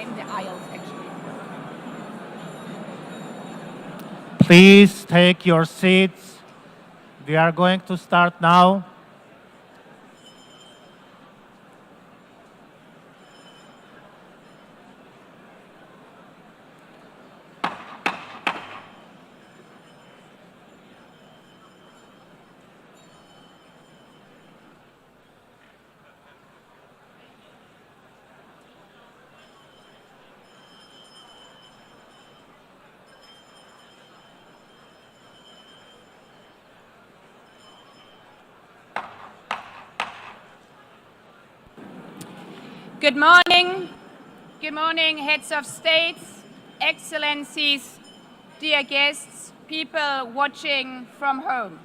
in the aisles, actually. Please take your seats. We are going to start now. Good morning. Good morning, heads of states, excellencies, dear guests, people watching from home.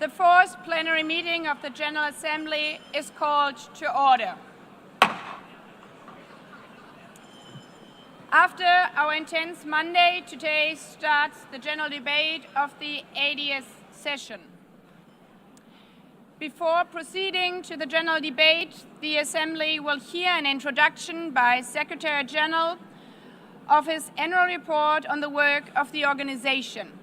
The fourth plenary meeting of the General Assembly is called to order. After our intense Monday, today starts the general debate of the 80th session. Before proceeding to the general debate, the Assembly will hear an introduction by Secretary-General of his annual report on the work of the organization.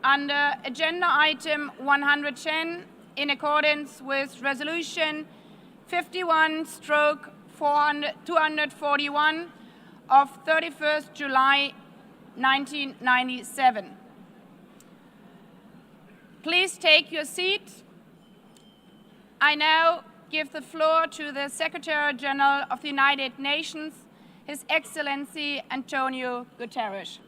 Under Agenda Item 110, in accordance with Resolution 51/241 of 31st July 1997. Please take your seat. I now give the floor to the Secretary-General of the United Nations, His Excellency Antonio Guterres.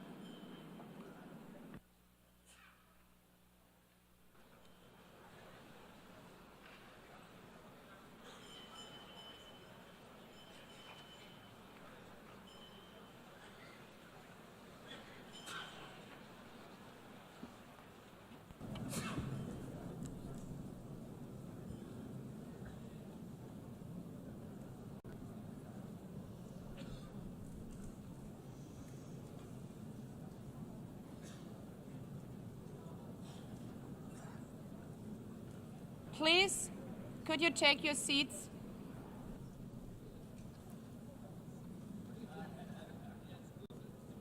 Please, could you take your seats?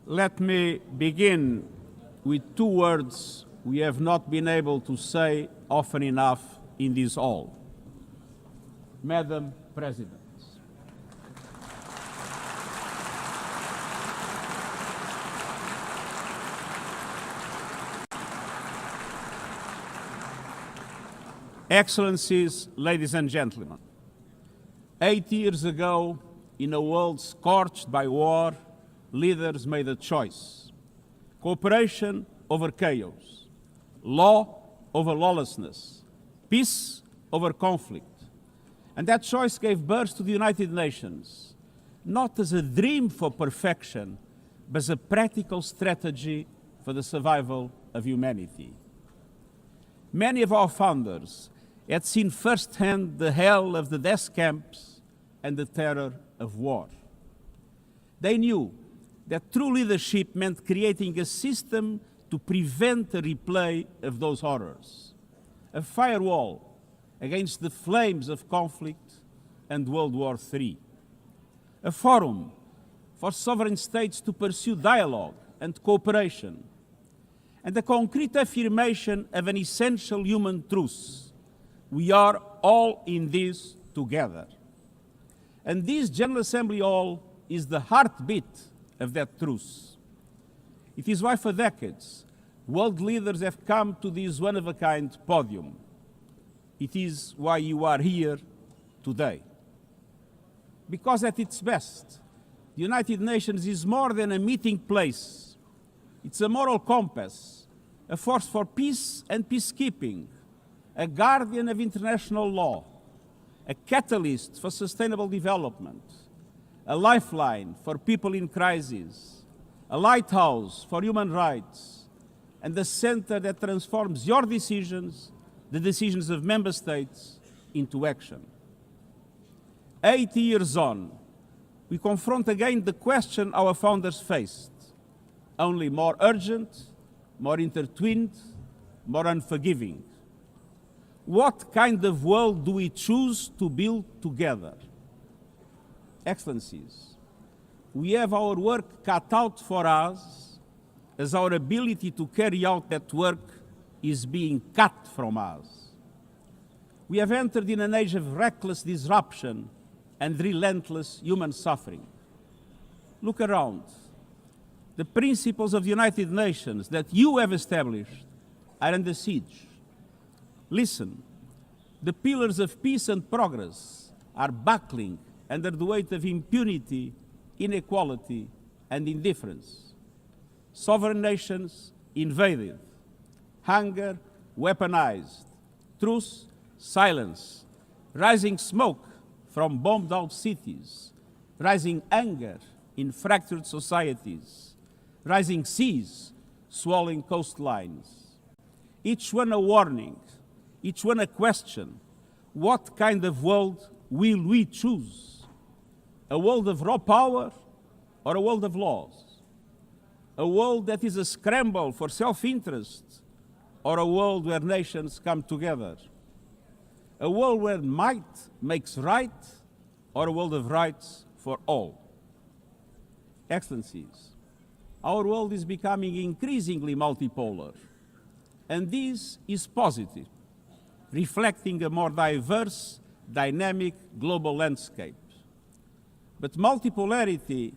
Let me begin with two words we have not been able to say often enough in this hall. Madam President. Excellencies, ladies and gentlemen, 8 years ago, in a world scorched by war, leaders made a choice: cooperation over chaos, law over lawlessness, peace over conflict. And that choice gave birth to the United Nations, not as a dream for perfection, but as a practical strategy for the survival of humanity. Many of our founders had seen firsthand the hell of the death camps and the terror of war. They knew that true leadership meant creating a system to prevent a replay of those horrors, a firewall against the flames of conflict and World War III, a forum for sovereign states to pursue dialogue and cooperation, and a concrete affirmation of an essential human truth: we are all in this together. And this General Assembly Hall is the heartbeat of that truth. It is why for decades, world leaders have come to this one-of-a-kind podium. It is why you are here today. Because at its best, the United Nations is more than a meeting place. It's a moral compass, a force for peace and peacekeeping, a guardian of international law, a catalyst for sustainable development, a lifeline for people in crisis, a lighthouse for human rights, and the center that transforms your decisions, the decisions of member states, into action. 80 years on, we confront again the question our founders faced, only more urgent, more intertwined, more unforgiving. What kind of world do we choose to build together? Excellencies, we have our work cut out for us, as our ability to carry out that work is being cut from us. We have entered in an age of reckless disruption and relentless human suffering. Look around. The principles of the United Nations that you have established are under siege. Listen, the pillars of peace and progress are buckling under the weight of impunity, inequality, and indifference. Sovereign nations invaded, hunger weaponized, truce silence, rising smoke from bombed-out cities, rising anger in fractured societies, rising seas swallowing coastlines. Each one a warning, each one a question. What kind of world will we choose? A world of raw power or a world of laws? A world that is a scramble for self-interest or a world where nations come together? A world where might makes right or a world of rights for all? Excellencies, our world is becoming increasingly multipolar, and this is positive, reflecting a more diverse, dynamic global landscape. But multipolarity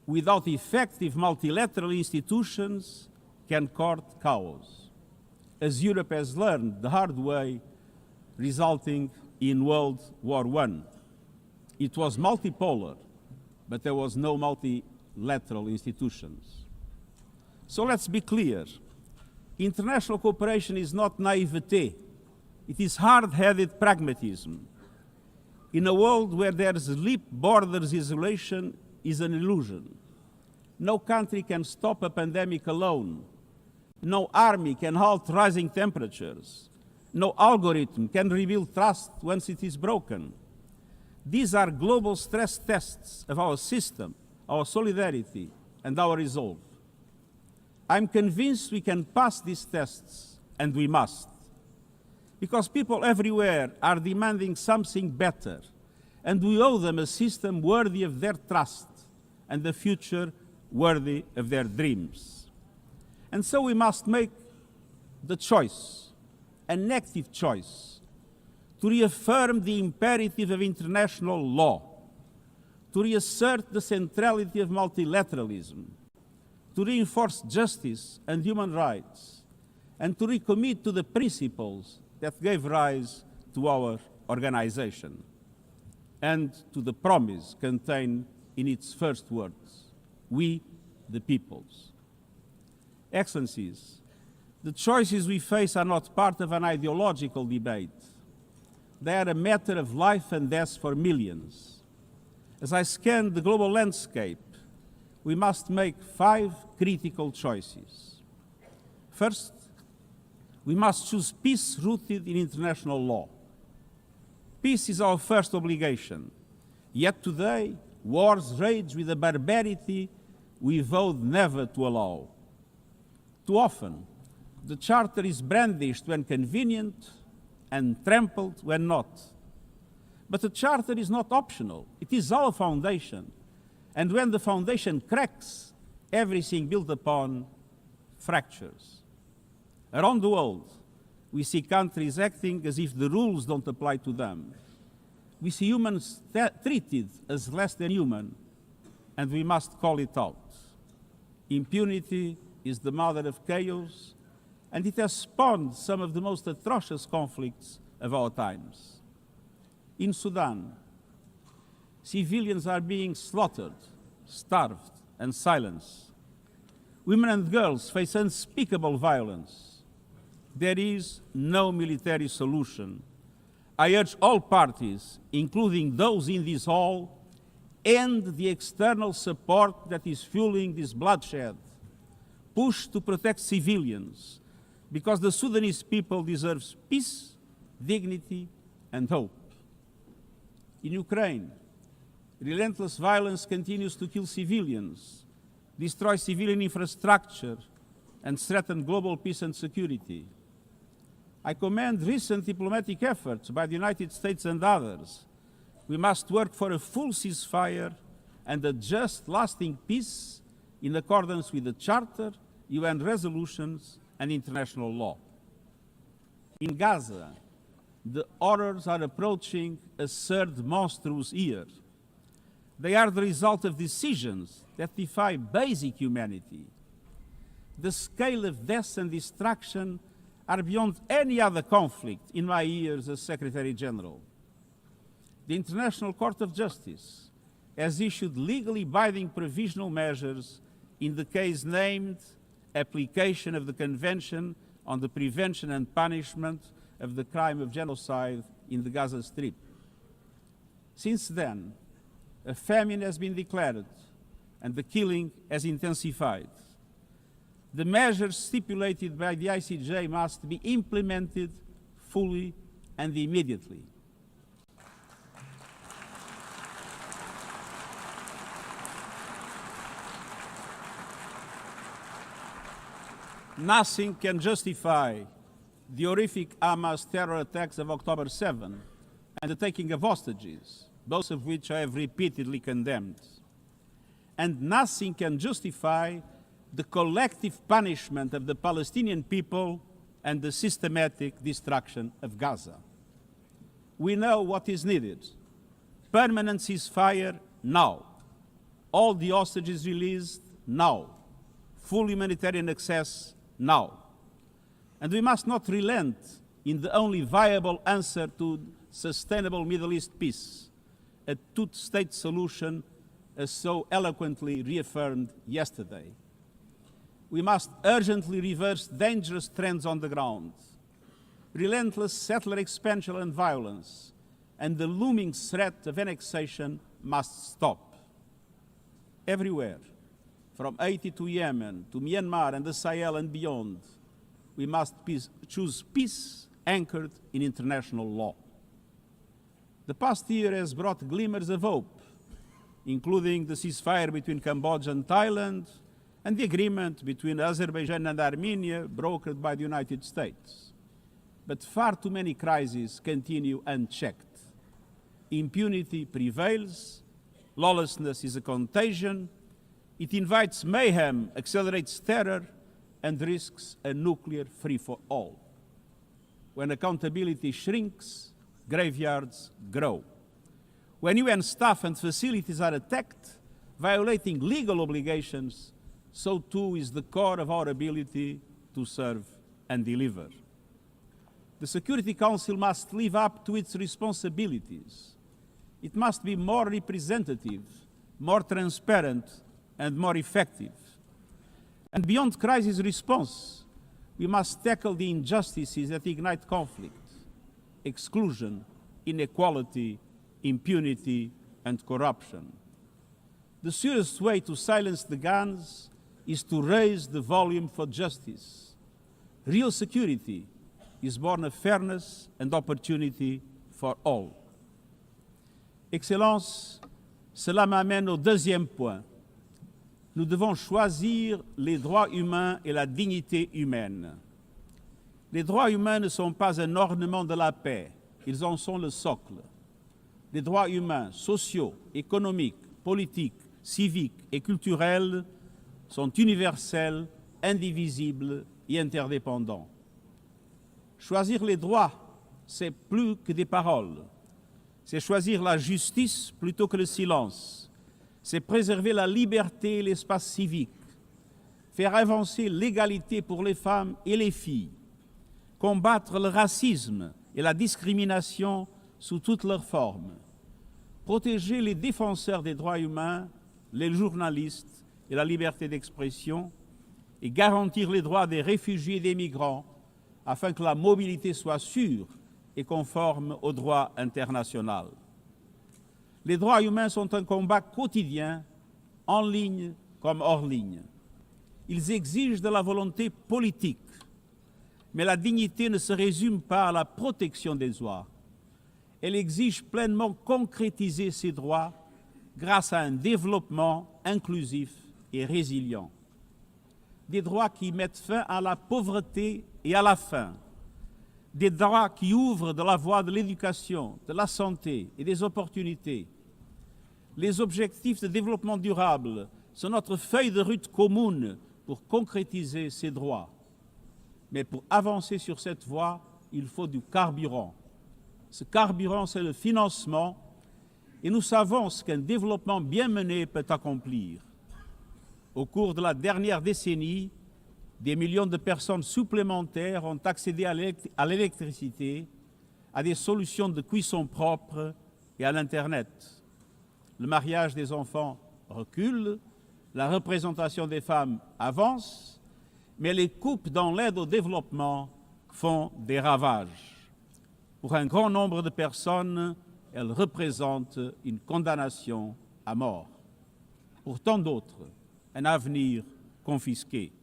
without effective multilateral institutions can court chaos, as Europe has learned the hard way, resulting in World War I. It was multipolar, but there was no multilateral institutions. So let's be clear. International cooperation is not naivete. It is hard-headed pragmatism. In a world where there's leap borders, isolation is an illusion. No country can stop a pandemic alone. No army can halt rising temperatures. No algorithm can rebuild trust once it is broken. These are global stress tests of our system, our solidarity, and our resolve. I'm convinced we can pass these tests, and we must. Because people everywhere are demanding something better, and we owe them a system worthy of their trust and a future worthy of their dreams. And so we must make the choice, an active choice, to reaffirm the imperative of international law, to reassert the centrality of multilateralism, to reinforce justice and human rights, and to recommit to the principles that gave rise to our organization, and to the promise contained in its first words, we the peoples. Excellencies, the choices we face are not part of an ideological debate. They are a matter of life and death for millions. As I scan the global landscape, we must make 5 critical choices. First, we must choose peace rooted in international law. Peace is our first obligation. Yet today, wars rage with a barbarity we vowed never to allow. Too often, the Charter is brandished when convenient and trampled when not. But the Charter is not optional. It is our foundation. And when the foundation cracks, everything built upon fractures. Around the world, we see countries acting as if the rules don't apply to them. We see humans treated as less than human, and we must call it out. Impunity is the mother of chaos, and it has spawned some of the most atrocious conflicts of our times. In Sudan, civilians are being slaughtered, starved, and silenced. Women and girls face unspeakable violence. There is no military solution. I urge all parties, including those in this hall, end the external support that is fueling this bloodshed. Push to protect civilians, because the Sudanese people deserve peace, dignity, and hope. In Ukraine, relentless violence continues to kill civilians, destroy civilian infrastructure, and threaten global peace and security. I commend recent diplomatic efforts by the United States and others. We must work for a full ceasefire and a just, lasting peace in accordance with the Charter, UN resolutions, and international law. In Gaza, the horrors are approaching a third monstrous year. They are the result of decisions that defy basic humanity. The scale of death and destruction are beyond any other conflict in my years as Secretary General. The International Court of Justice has issued legally binding provisional measures in the case named Application of the Convention on the Prevention and Punishment of the Crime of Genocide in the Gaza Strip. Since then, a famine has been declared and the killing has intensified. The measures stipulated by the ICJ must be implemented fully and immediately. Nothing can justify the horrific Hamas terror attacks of October 7 and the taking of hostages, both of which I have repeatedly condemned. And nothing can justify the collective punishment of the Palestinian people and the systematic destruction of Gaza. We know what is needed. Permanent ceasefire now. All the hostages released now. Full humanitarian access now. And we must not relent in the only viable answer to sustainable Middle East peace, a two-state solution as so eloquently reaffirmed yesterday. We must urgently reverse dangerous trends on the ground. Relentless settler expansion and violence and the looming threat of annexation must stop. Everywhere, from Haiti to Yemen, to Myanmar and the Sahel and beyond, we must choose peace anchored in international law. The past year has brought glimmers of hope, including the ceasefire between Cambodia and Thailand, and the agreement between Azerbaijan and Armenia brokered by the United States. But far too many crises continue unchecked. Impunity prevails, lawlessness is a contagion, it invites mayhem, accelerates terror, and risks a nuclear free-for-all. When accountability shrinks, graveyards grow. When UN staff and facilities are attacked, violating legal obligations, so too is the core of our ability to serve and deliver. The Security Council must live up to its responsibilities. It must be more representative, more transparent, and more effective. And beyond crisis response, we must tackle the injustices that ignite conflict: exclusion, inequality, impunity, and corruption. The surest way to silence the guns is to raise the volume for justice. Real security is born of fairness and opportunity for all. Excellences, cela m'amène au deuxième point. Nous devons choisir les droits humains et la dignité humaine. Les droits humains ne sont pas un ornement de la paix, ils en sont le socle. Les droits humains, sociaux, économiques, politiques, civiques et culturels sont universels, indivisibles et interdépendants. Choisir les droits, c'est plus que des paroles. C'est choisir la justice plutôt que le silence. C'est préserver la liberté et l'espace civique. Faire avancer l'égalité pour les femmes et les filles. Combattre le racisme et la discrimination sous toutes leurs formes. Protéger les défenseurs des droits humains, les journalistes et la liberté d'expression, et garantir les droits des réfugiés et des migrants afin que la mobilité soit sûre et conforme au droit international. Les droits humains sont un combat quotidien, en ligne comme hors ligne. Ils exigent de la volonté politique, mais la dignité ne se résume pas à la protection des droits. Elle exige pleinement concrétiser ces droits grâce à un développement inclusif et résilient. Des droits qui mettent fin à la pauvreté et à la faim. Des droits qui ouvrent de la voie de l'éducation, de la santé et des opportunités. Les objectifs de développement durable sont notre feuille de route commune pour concrétiser ces droits. Mais pour avancer sur cette voie, il faut du carburant. Ce carburant, c'est le financement, et nous savons ce qu'un développement bien mené peut accomplir. Au cours de la dernière décennie, des millions de personnes supplémentaires ont accédé à l'électricité, à des solutions de cuisson propres et à l'Internet. Le mariage des enfants recule, la représentation des femmes avance, mais les coupes dans l'aide au développement font des ravages. Pour un grand nombre de personnes, elles représentent une condamnation à mort. Pour tant d'autres, un avenir confisqué.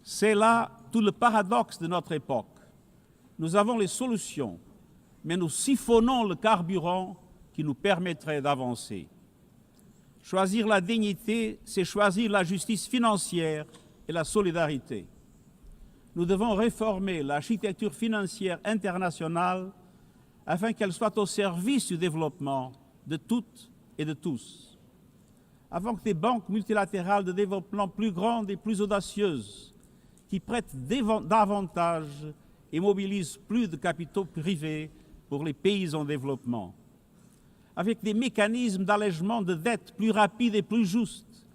C'est là tout le paradoxe de notre époque. Nous avons les solutions, mais nous siphonnons le carburant qui nous permettrait d'avancer. Choisir la dignité, c'est choisir la justice financière et la solidarité. Nous devons réformer l'architecture financière internationale afin qu'elle soit au service du développement de toutes et de tous. Avant que des banques multilatérales de développement plus grandes et plus audacieuses, qui prêtent davantage et mobilisent plus de capitaux privés pour les pays en développement, avec des mécanismes d'allègement de dettes plus rapides et plus justes,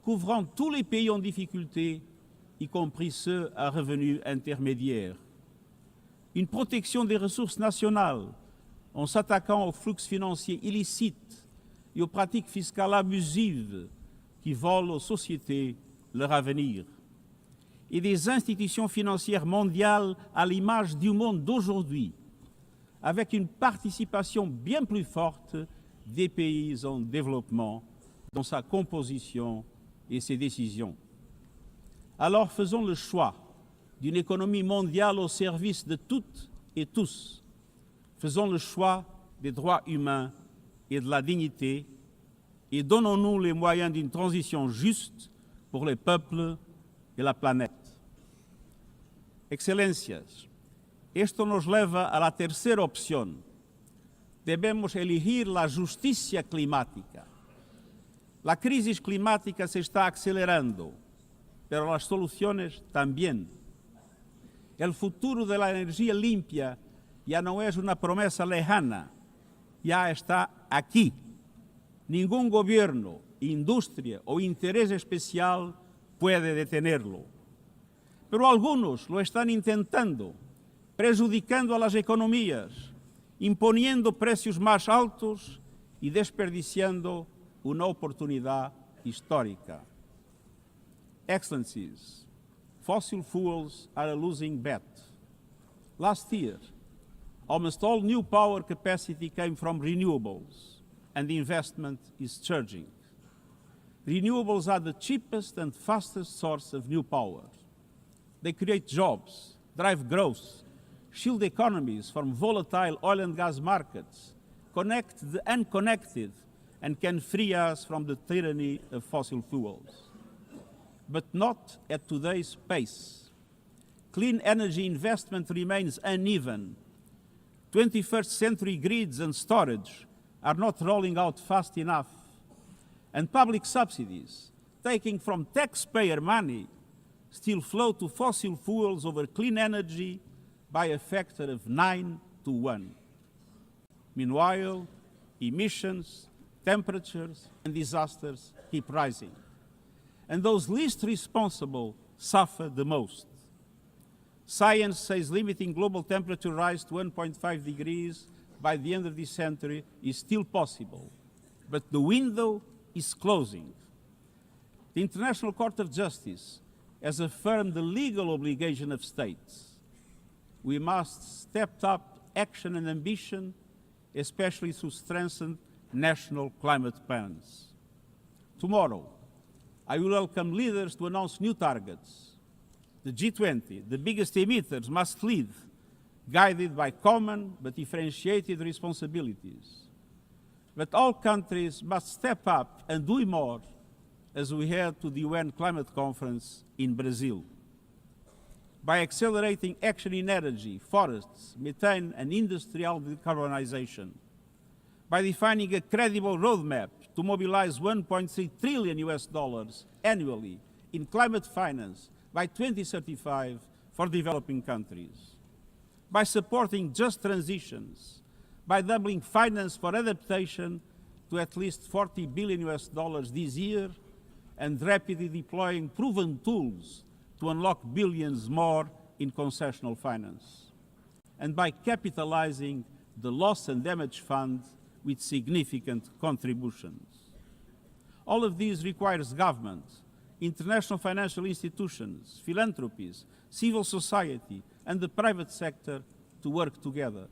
couvrant tous les pays en difficulté, y compris ceux à revenus intermédiaires. Une protection des ressources nationales en s'attaquant aux flux financiers illicites et aux pratiques fiscales abusives qui volent aux sociétés leur avenir. Et des institutions financières mondiales à l'image du monde d'aujourd'hui, avec une participation bien plus forte des pays en développement dans sa composition et ses décisions. Alors faisons le choix d'une économie mondiale au service de toutes et tous. Faisons le choix des droits humains et de la dignité et donnons-nous les moyens d'une transition juste pour les peuples e la planeta. Excelências, esto nos leva a la tercera opción. Debemos elegir la justicia climática. La crisis climática se está acelerando, pero las soluciones también. El futuro de la energía limpia ya no es una promesa lejana, ya está aquí. Ningún gobierno, industria o interés especial puede detenerlo. Pero algunos lo están intentando, prejudicando a las economías, imponiendo precios más altos y desperdiciando una oportunidad histórica. Excellencies, fossil fuels are a losing bet. Last year, almost all new power capacity came from renewables, and the investment is surging. Renewables are the cheapest and fastest source of new power. They create jobs, drive growth, shield economies from volatile oil and gas markets, connect the unconnected, and can free us from the tyranny of fossil fuels. But not at today's pace. Clean energy investment remains uneven. 21st century grids and storage are not rolling out fast enough. And public subsidies, taking from taxpayer money, still flow to fossil fuels over clean energy by a factor of 9 to 1. Meanwhile, emissions, temperatures, and disasters keep rising. And those least responsible suffer the most. Science says limiting global temperature rise to 1.5 degrees by the end of this century is still possible, but the window is closing. The International Court of Justice has affirmed the legal obligation of states. We must step up action and ambition, especially through strengthened national climate plans. Tomorrow, I will welcome leaders to announce new targets. The G20, the biggest emitters, must lead, guided by common but differentiated responsibilities. But all countries must step up and do more as we head to the UN Climate Conference in Brazil. By accelerating action in energy, forests, methane, and industrial decarbonization, by defining a credible roadmap to mobilize $1.3 trillion annually in climate finance by 2035 for developing countries, by supporting just transitions, by doubling finance for adaptation to at least $40 billion this year, and rapidly deploying proven tools to unlock billions more in concessional finance, and by capitalizing the Loss and Damage Fund with significant contributions. All of these requires government, international financial institutions, philanthropies, civil society, and the private sector to work together,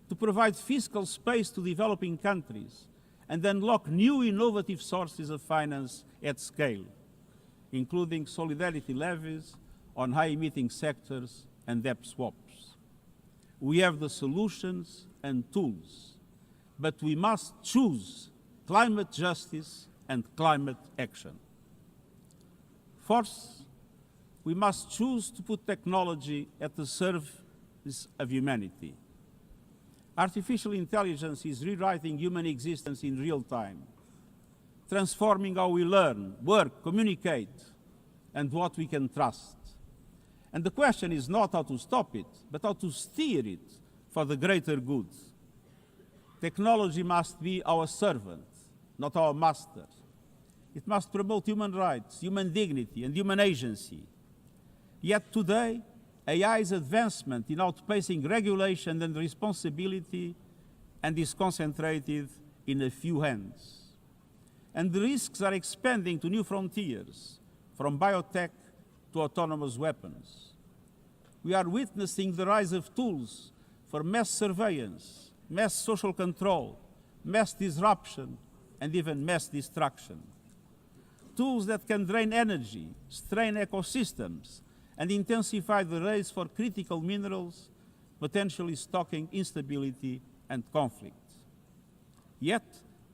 to provide fiscal space to developing countries and unlock new innovative sources of finance at scale, including solidarity levies on high-emitting sectors and debt swaps. We have the solutions and tools, but we must choose climate justice and climate action. Fourth, we must choose to put technology at the service of humanity. Artificial intelligence is rewriting human existence in real time, transforming how we learn, work, communicate, and what we can trust. And the question is not how to stop it, but how to steer it for the greater good. Technology must be our servant, not our master. It must promote human rights, human dignity, and human agency. Yet today, AI's advancement in outpacing regulation and responsibility and is concentrated in a few hands. And the risks are expanding to new frontiers, from biotech to autonomous weapons. We are witnessing the rise of tools for mass surveillance, mass social control, mass disruption, and even mass destruction. Tools that can drain energy, strain ecosystems, and intensify the race for critical minerals, potentially stoking instability and conflict. Yet,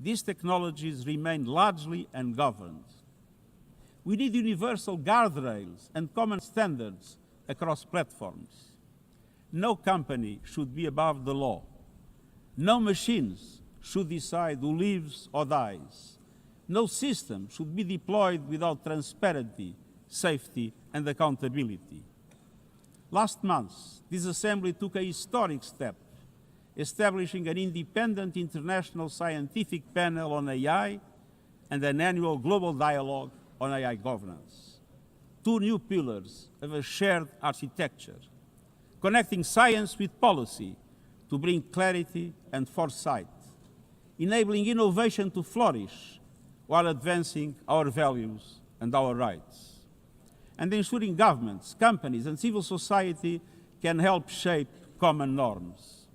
these technologies remain largely ungoverned. We need universal guardrails and common standards across platforms. No company should be above the law. No machines should decide who lives or dies. No system should be deployed without transparency, safety, and accountability. Last month, this Assembly took a historic step, establishing an independent international scientific panel on AI and an annual global dialogue on AI governance. Two new pillars of a shared architecture, connecting science with policy to bring clarity and foresight, enabling innovation to flourish while advancing our values and our rights, and ensuring governments, companies, and civil society can help shape common norms.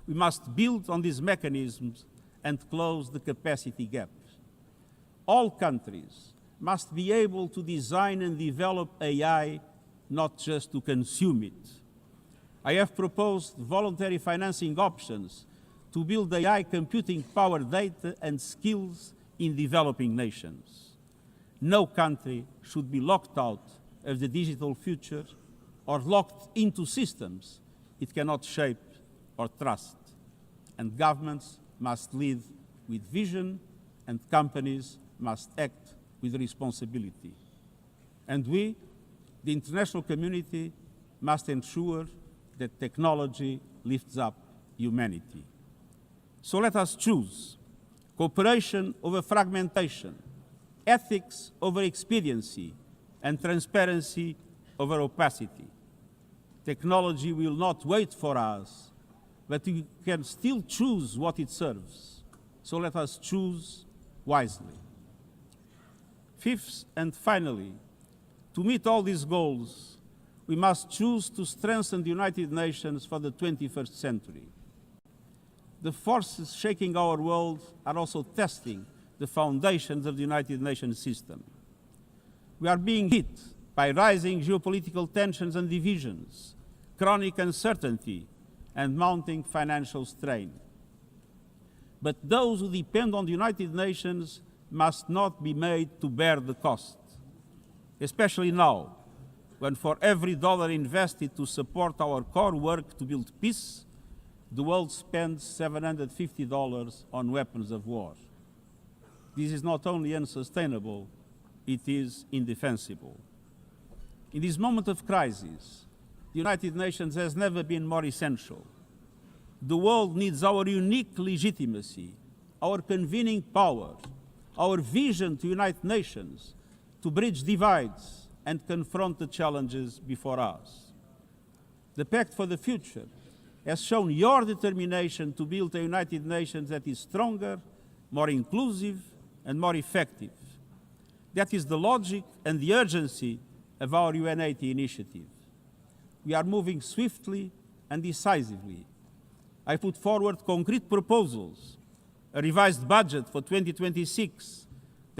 We must build on these mechanisms and close the capacity gap. All countries must be able to design and develop AI, not just to consume it. I have proposed voluntary financing options to build AI computing power, data, and skills in developing nations. No country should be locked out of the digital future or locked into systems it cannot shape or trust. And governments must lead with vision, and companies must act with responsibility. And we, the international community, must ensure that technology lifts up humanity. So let us choose cooperation over fragmentation, ethics over expediency, and transparency over opacity. Technology will not wait for us, but we can still choose what it serves. So let us choose wisely. Fifth and finally, to meet all these goals, we must choose to strengthen the United Nations for the 21st century. The forces shaking our world are also testing the foundations of the United Nations system. We are being hit by rising geopolitical tensions and divisions, chronic uncertainty, and mounting financial strain. But those who depend on the United Nations must not be made to bear the cost, especially now, when for every dollar invested to support our core work to build peace, the world spends $750 on weapons of war. This is not only unsustainable, it is indefensible. In this moment of crisis, the United Nations has never been more essential. The world needs our unique legitimacy, our convening power, our vision to unite nations, to bridge divides and confront the challenges before us. The Pact for the Future has shown your determination to build a United Nations that is stronger, more inclusive, and more effective. That is the logic and the urgency of our UN80 initiative. We are moving swiftly and decisively. I put forward concrete proposals, a revised budget for 2026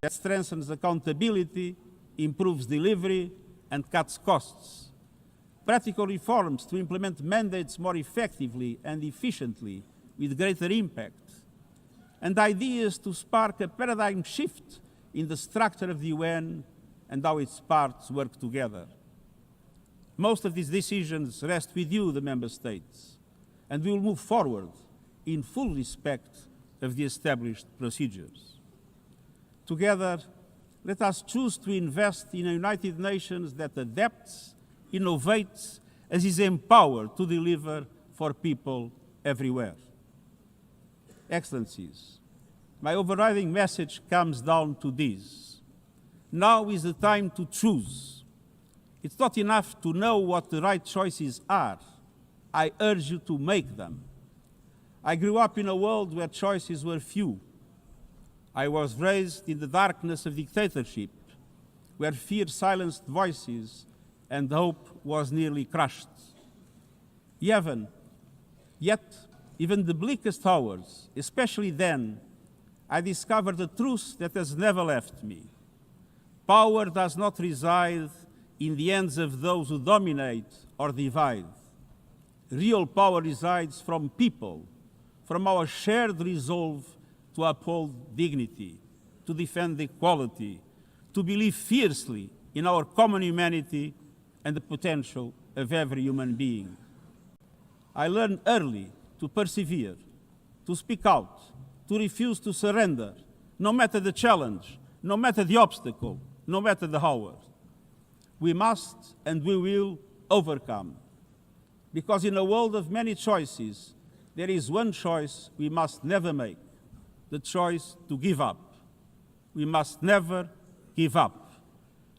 that strengthens accountability, improves delivery, and cuts costs. Practical reforms to implement mandates more effectively and efficiently with greater impact. And ideas to spark a paradigm shift in the structure of the UN and how its parts work together. Most of these decisions rest with you, the Member States, and we will move forward in full respect of the established procedures. Together, let us choose to invest in a United Nations that adapts, innovates, and is empowered to deliver for people everywhere. Excellencies, my overriding message comes down to this. Now is the time to choose. It's not enough to know what the right choices are. I urge you to make them. I grew up in a world where choices were few. I was raised in the darkness of dictatorship, where fear silenced voices and hope was nearly crushed. Yet, even the bleakest hours, especially then, I discovered a truth that has never left me. Power does not reside in the hands of those who dominate or divide. Real power resides from people, from our shared resolve to uphold dignity, to defend equality, to believe fiercely in our common humanity and the potential of every human being. I learned early to persevere, to speak out, to refuse to surrender, no matter the challenge, no matter the obstacle, no matter the hour. We must and we will overcome. Because in a world of many choices, there is one choice we must never make, the choice to give up. We must never give up.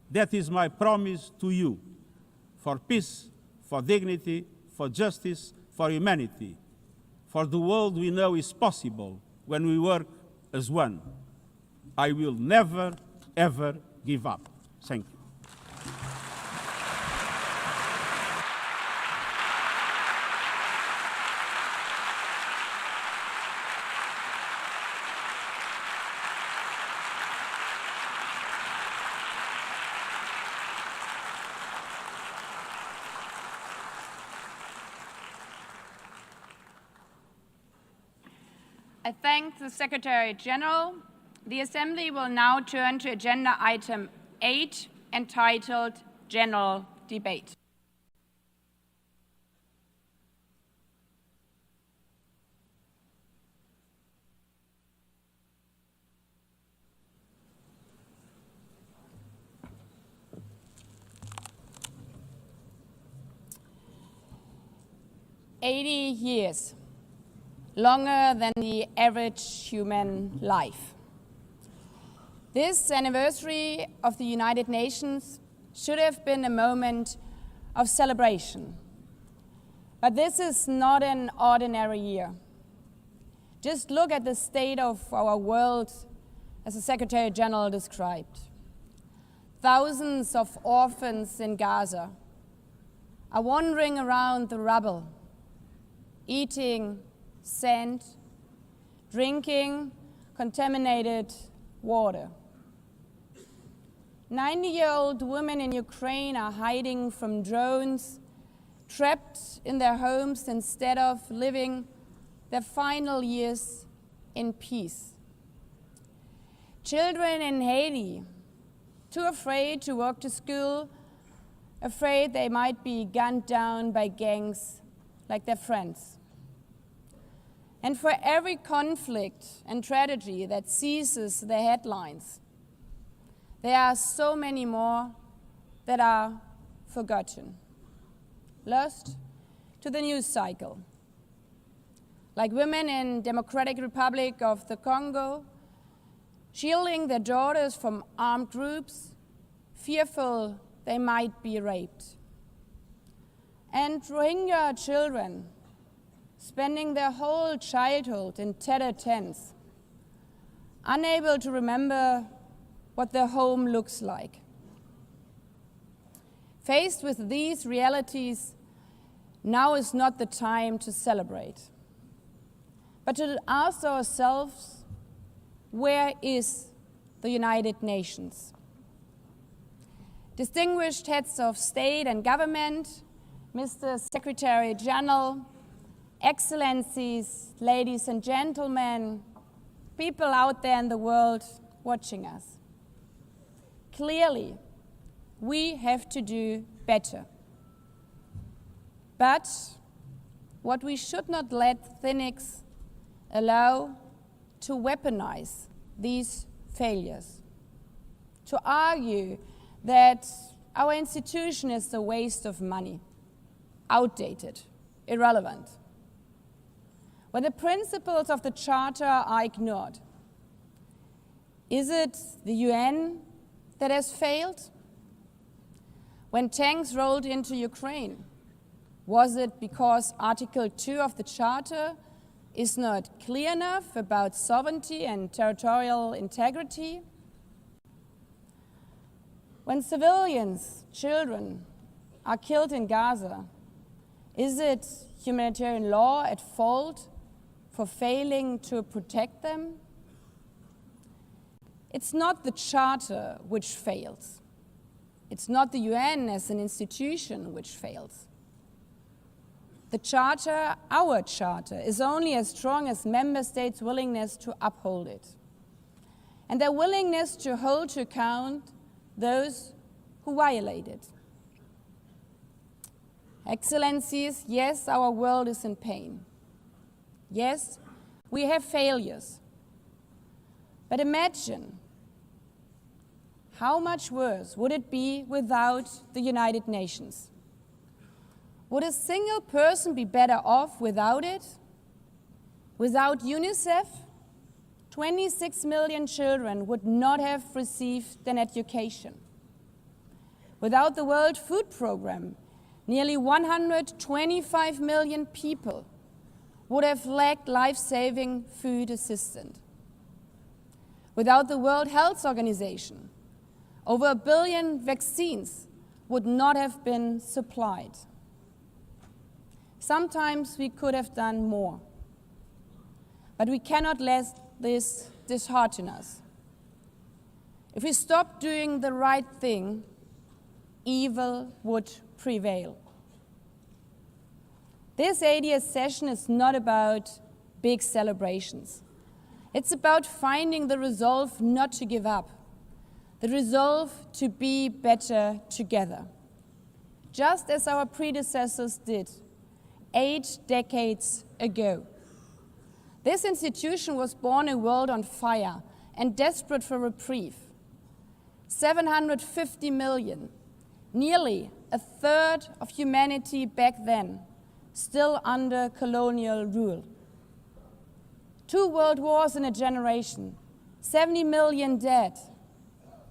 That is my promise to you, for peace, for dignity, for justice, for humanity, for the world we know is possible when we work as one. I will never, ever give up. Thank you. I thank the Secretary General. The Assembly will now turn to agenda item 8, entitled General Debate. "80 years. Longer than the average human life. This anniversary of the United Nations should have been a moment of celebration. But this is not an ordinary year. Just look at the state of our world, as the Secretary General described. Thousands of orphans in Gaza are wandering around the rubble, eating sand, drinking contaminated water. 90-year-old women in Ukraine are hiding from drones, trapped in their homes instead of living their final years in peace. Children in Haiti, too afraid to walk to school, afraid they might be gunned down by gangs like their friends. And for every conflict and tragedy that seizes the headlines, there are so many more that are forgotten, lost to the news cycle. Like women in Democratic Republic of the Congo, shielding their daughters from armed groups, fearful they might be raped. And Rohingya children spending their whole childhood in tattered tents, unable to remember what their home looks like. Faced with these realities, now is not the time to celebrate, but to ask ourselves, where is the United Nations? Distinguished heads of state and government, Mr. Secretary General, Excellencies, ladies and gentlemen, people out there in the world watching us. Clearly, we have to do better. But what we should not let cynics allow to weaponize these failures, to argue that our institution is a waste of money, outdated, irrelevant. When the principles of the Charter are ignored, is it the UN that has failed? When tanks rolled into Ukraine, was it because Article 2 of the Charter is not clear enough about sovereignty and territorial integrity? When civilians, children, are killed in Gaza, is it humanitarian law at fault for failing to protect them? It's not the Charter which fails. It's not the UN as an institution which fails. The Charter, our Charter, is only as strong as member states' willingness to uphold it, and their willingness to hold to account those who violate it. Excellencies, yes, our world is in pain. Yes, we have failures. But imagine how much worse would it be without the United Nations? Would a single person be better off without it? Without UNICEF, 26 million children would not have received an education. Without the World Food Programme, nearly 125 million people would have lacked life-saving food assistance. Without the World Health Organization, over 1 billion vaccines would not have been supplied. Sometimes we could have done more, but we cannot let this dishearten us. If we stop doing the right thing, evil would prevail. This 80th session is not about big celebrations. It's about finding the resolve not to give up, the resolve to be better together, just as our predecessors did 8 decades ago. This institution was born in a world on fire and desperate for reprieve. 750 million, nearly a third of humanity back then, still under colonial rule. 2 world wars in a generation, 70 million dead.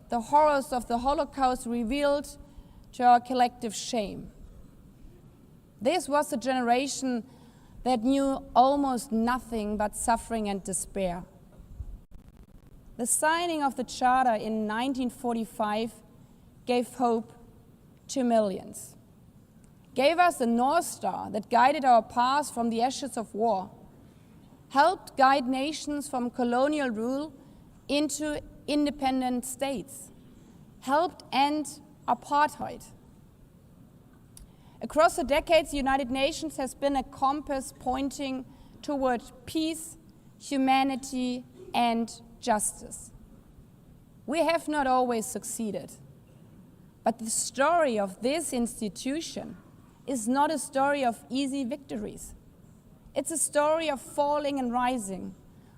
The horrors of the Holocaust revealed to our collective shame. This was a generation that knew almost nothing but suffering and despair. The signing of the Charter in 1945 gave hope to millions, gave us a North Star that guided our path from the ashes of war, helped guide nations from colonial rule into independent states, helped end apartheid. Across the decades, the United Nations has been a compass pointing toward peace, humanity, and justice. We have not always succeeded, but the story of this institution is not a story of easy victories. It's a story of falling and rising,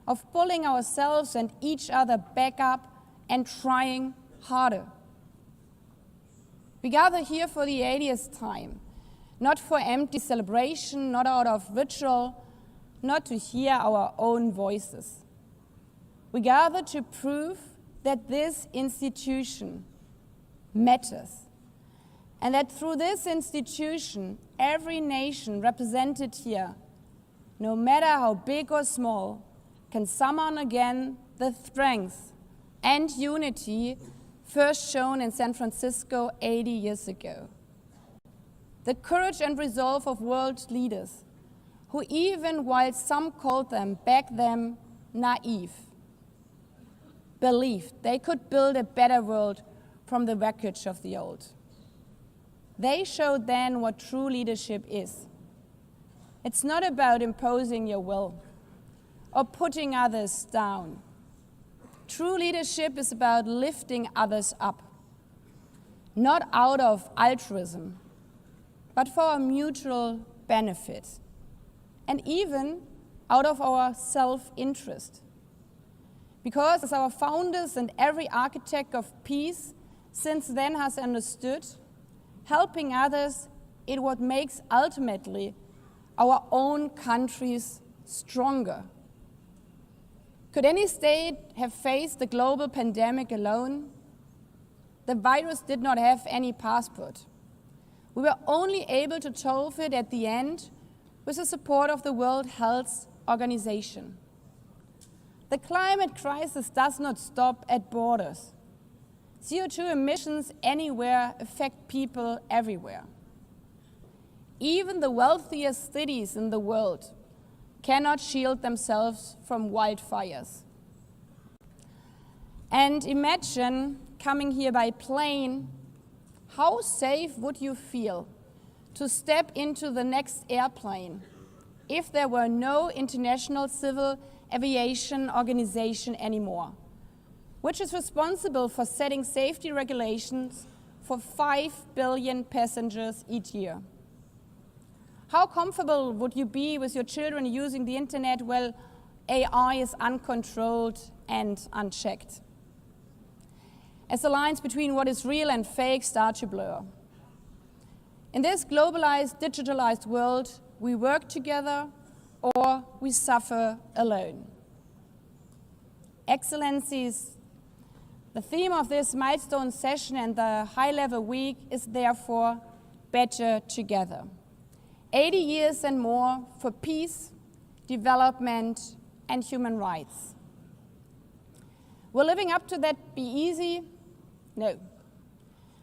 of pulling ourselves and each other back up and trying harder. We gather here for the 80th time, not for empty celebration, not out of ritual, not to hear our own voices. We gather to prove that this institution matters, and that through this institution, every nation represented here, no matter how big or small, can summon again the strength and unity first shown in San Francisco 80 years ago. The courage and resolve of world leaders, who even while some called them back then naive, believed they could build a better world from the wreckage of the old. They showed then what true leadership is. It's not about imposing your will or putting others down. True leadership is about lifting others up, not out of altruism, but for our mutual benefit, and even out of our self-interest. Because as our founders and every architect of peace since then has understood, helping others is what makes ultimately our own countries stronger. Could any state have faced the global pandemic alone? The virus did not have any passport. We were only able to solve it at the end with the support of the World Health Organization. The climate crisis does not stop at borders. CO2 emissions anywhere affect people everywhere. Even the wealthiest cities in the world cannot shield themselves from wildfires. And imagine coming here by plane, how safe would you feel to step into the next airplane if there were no International Civil Aviation Organization anymore, which is responsible for setting safety regulations for 5 billion passengers each year? How comfortable would you be with your children using the internet while AI is uncontrolled and unchecked? As the lines between what is real and fake start to blur. In this globalized, digitalized world, we work together or we suffer alone. Excellencies, the theme of this milestone session and the high-level week is therefore better together. 80 years and more for peace, development, and human rights. Will living up to that be easy? No.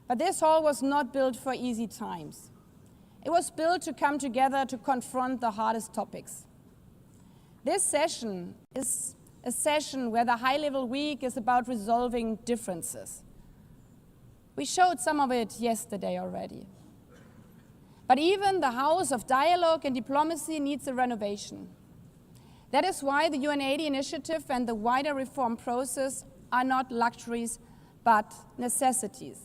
But this hall was not built for easy times. It was built to come together to confront the hardest topics. This session is a session where the high-level week is about resolving differences. We showed some of it yesterday already. But even the house of dialogue and diplomacy needs a renovation. That is why the UN80 initiative and the wider reform process are not luxuries, but necessities.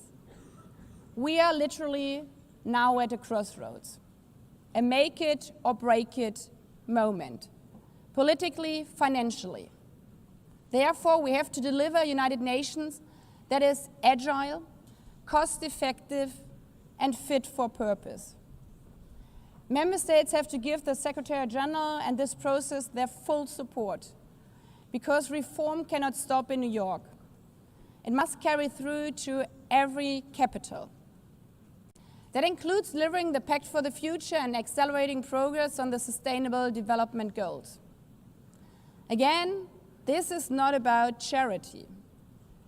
We are literally now at a crossroads, a make it or break it moment, politically, financially. Therefore, we have to deliver a United Nations that is agile, cost-effective, and fit for purpose. Member states have to give the Secretary General and this process their full support, because reform cannot stop in New York. It must carry through to every capital. That includes delivering the Pact for the Future and accelerating progress on the Sustainable Development Goals. Again, this is not about charity.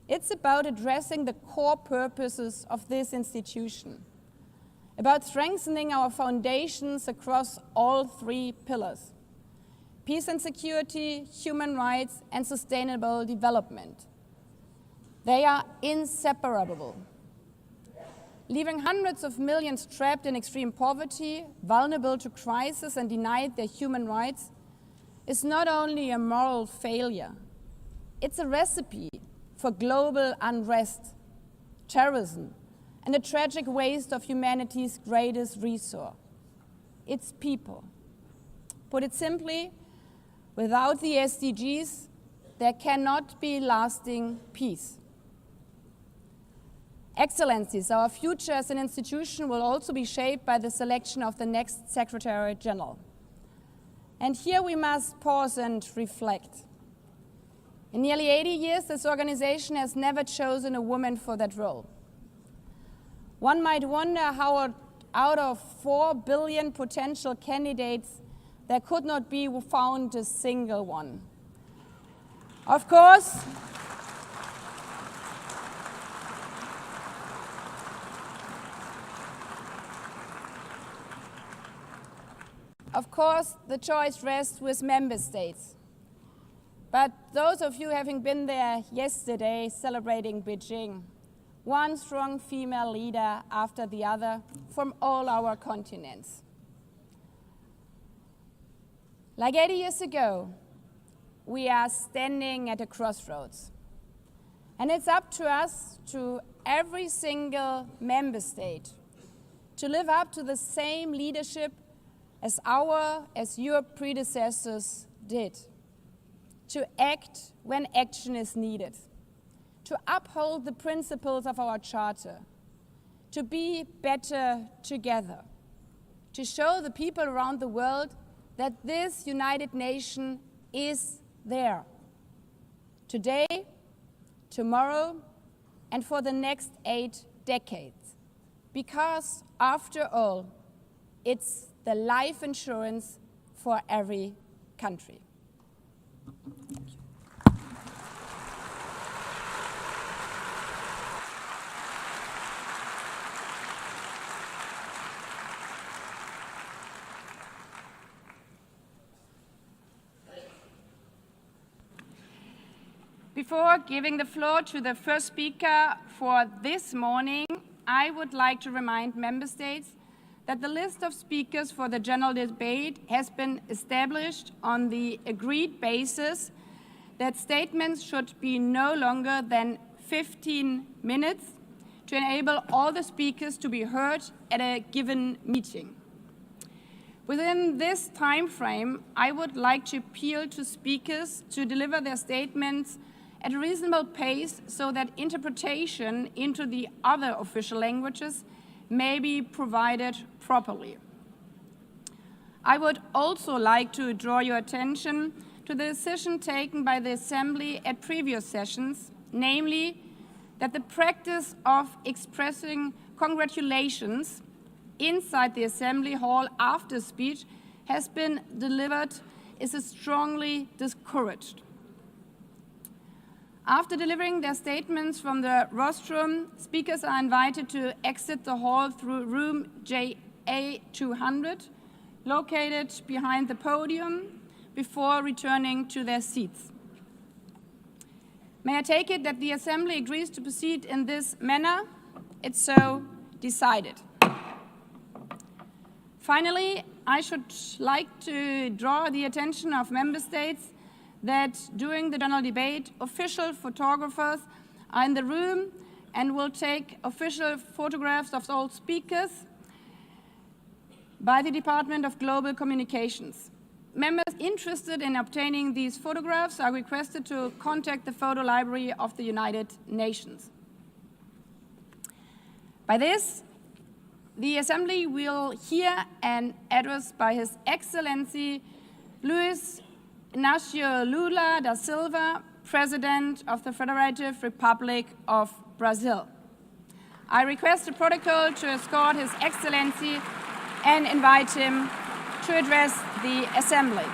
It's about addressing the core purposes of this institution, about strengthening our foundations across all 3 pillars: peace and security, human rights, and sustainable development. They are inseparable. Leaving hundreds of millions trapped in extreme poverty, vulnerable to crisis, and denied their human rights is not only a moral failure, it's a recipe for global unrest, terrorism, and a tragic waste of humanity's greatest resource, its people. Put it simply, without the SDGs, there cannot be lasting peace. Excellencies, our future as an institution will also be shaped by the selection of the next Secretary General. And here we must pause and reflect. In nearly 80 years, this organization has never chosen a woman for that role. One might wonder how out of 4 billion potential candidates, there could not be found a single one. Of course, the choice rests with member states. But those of you having been there yesterday celebrating Beijing, one strong female leader after the other from all our continents. Like 80 years ago, we are standing at a crossroads. And it's up to us, to every single member state, to live up to the same leadership as your predecessors did. To act when action is needed. To uphold the principles of our charter. To be better together. To show the people around the world that this United Nation is there. Today, tomorrow, and for the next 8 decades. Because, after all, it's the life insurance for every country. Before giving the floor to the first speaker for this morning, I would like to remind member states that the list of speakers for the general debate has been established on the agreed basis that statements should be no longer than 15 minutes to enable all the speakers to be heard at a given meeting. Within this time frame, I would like to appeal to speakers to deliver their statements at a reasonable pace so that interpretation into the other official languages may be provided properly. I would also like to draw your attention to the decision taken by the Assembly at previous sessions, namely that the practice of expressing congratulations inside the Assembly Hall after speech has been delivered is strongly discouraged. After delivering their statements from the rostrum, speakers are invited to exit the hall through room JA200, located behind the podium, before returning to their seats. May I take it that the Assembly agrees to proceed in this manner? It's so decided. Finally, I should like to draw the attention of member states that during the general debate, official photographers are in the room and will take official photographs of all speakers by the Department of Global Communications. Members interested in obtaining these photographs are requested to contact the photo library of the United Nations. By this, the Assembly will hear an address by His Excellency Luis Inácio Lula da Silva, President of the Federative Republic of Brazil. I request the protocol to escort His Excellency and invite him to address the Assembly.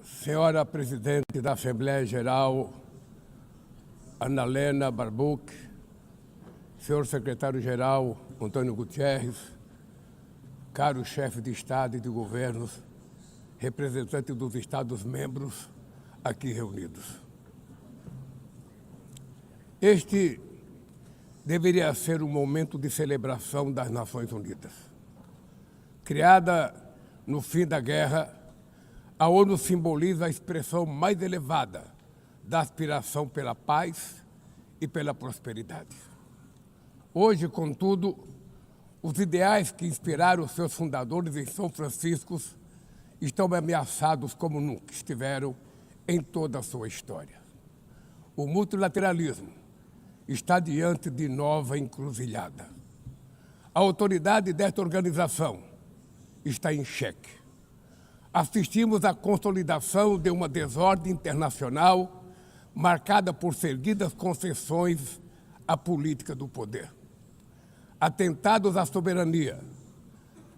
Senhora Presidente da Assembleia Geral, Ana Helena Barbuch, Senhor Secretário-Geral Antônio Gutierrez, caros chefes de Estado e de governos, representantes dos Estados-membros aqui reunidos. Este deveria ser um momento de celebração das Nações Unidas. Criada no fim da guerra, a ONU simboliza a expressão mais elevada da aspiração pela paz e pela prosperidade. Hoje, contudo, os ideais que inspiraram seus fundadores em São Francisco estão ameaçados como nunca estiveram em toda a sua história. O multilateralismo está diante de nova encruzilhada. A autoridade desta organização está em xeque. Assistimos à consolidação de uma desordem internacional marcada por seguidas concessões à política do poder. Atentados à soberania,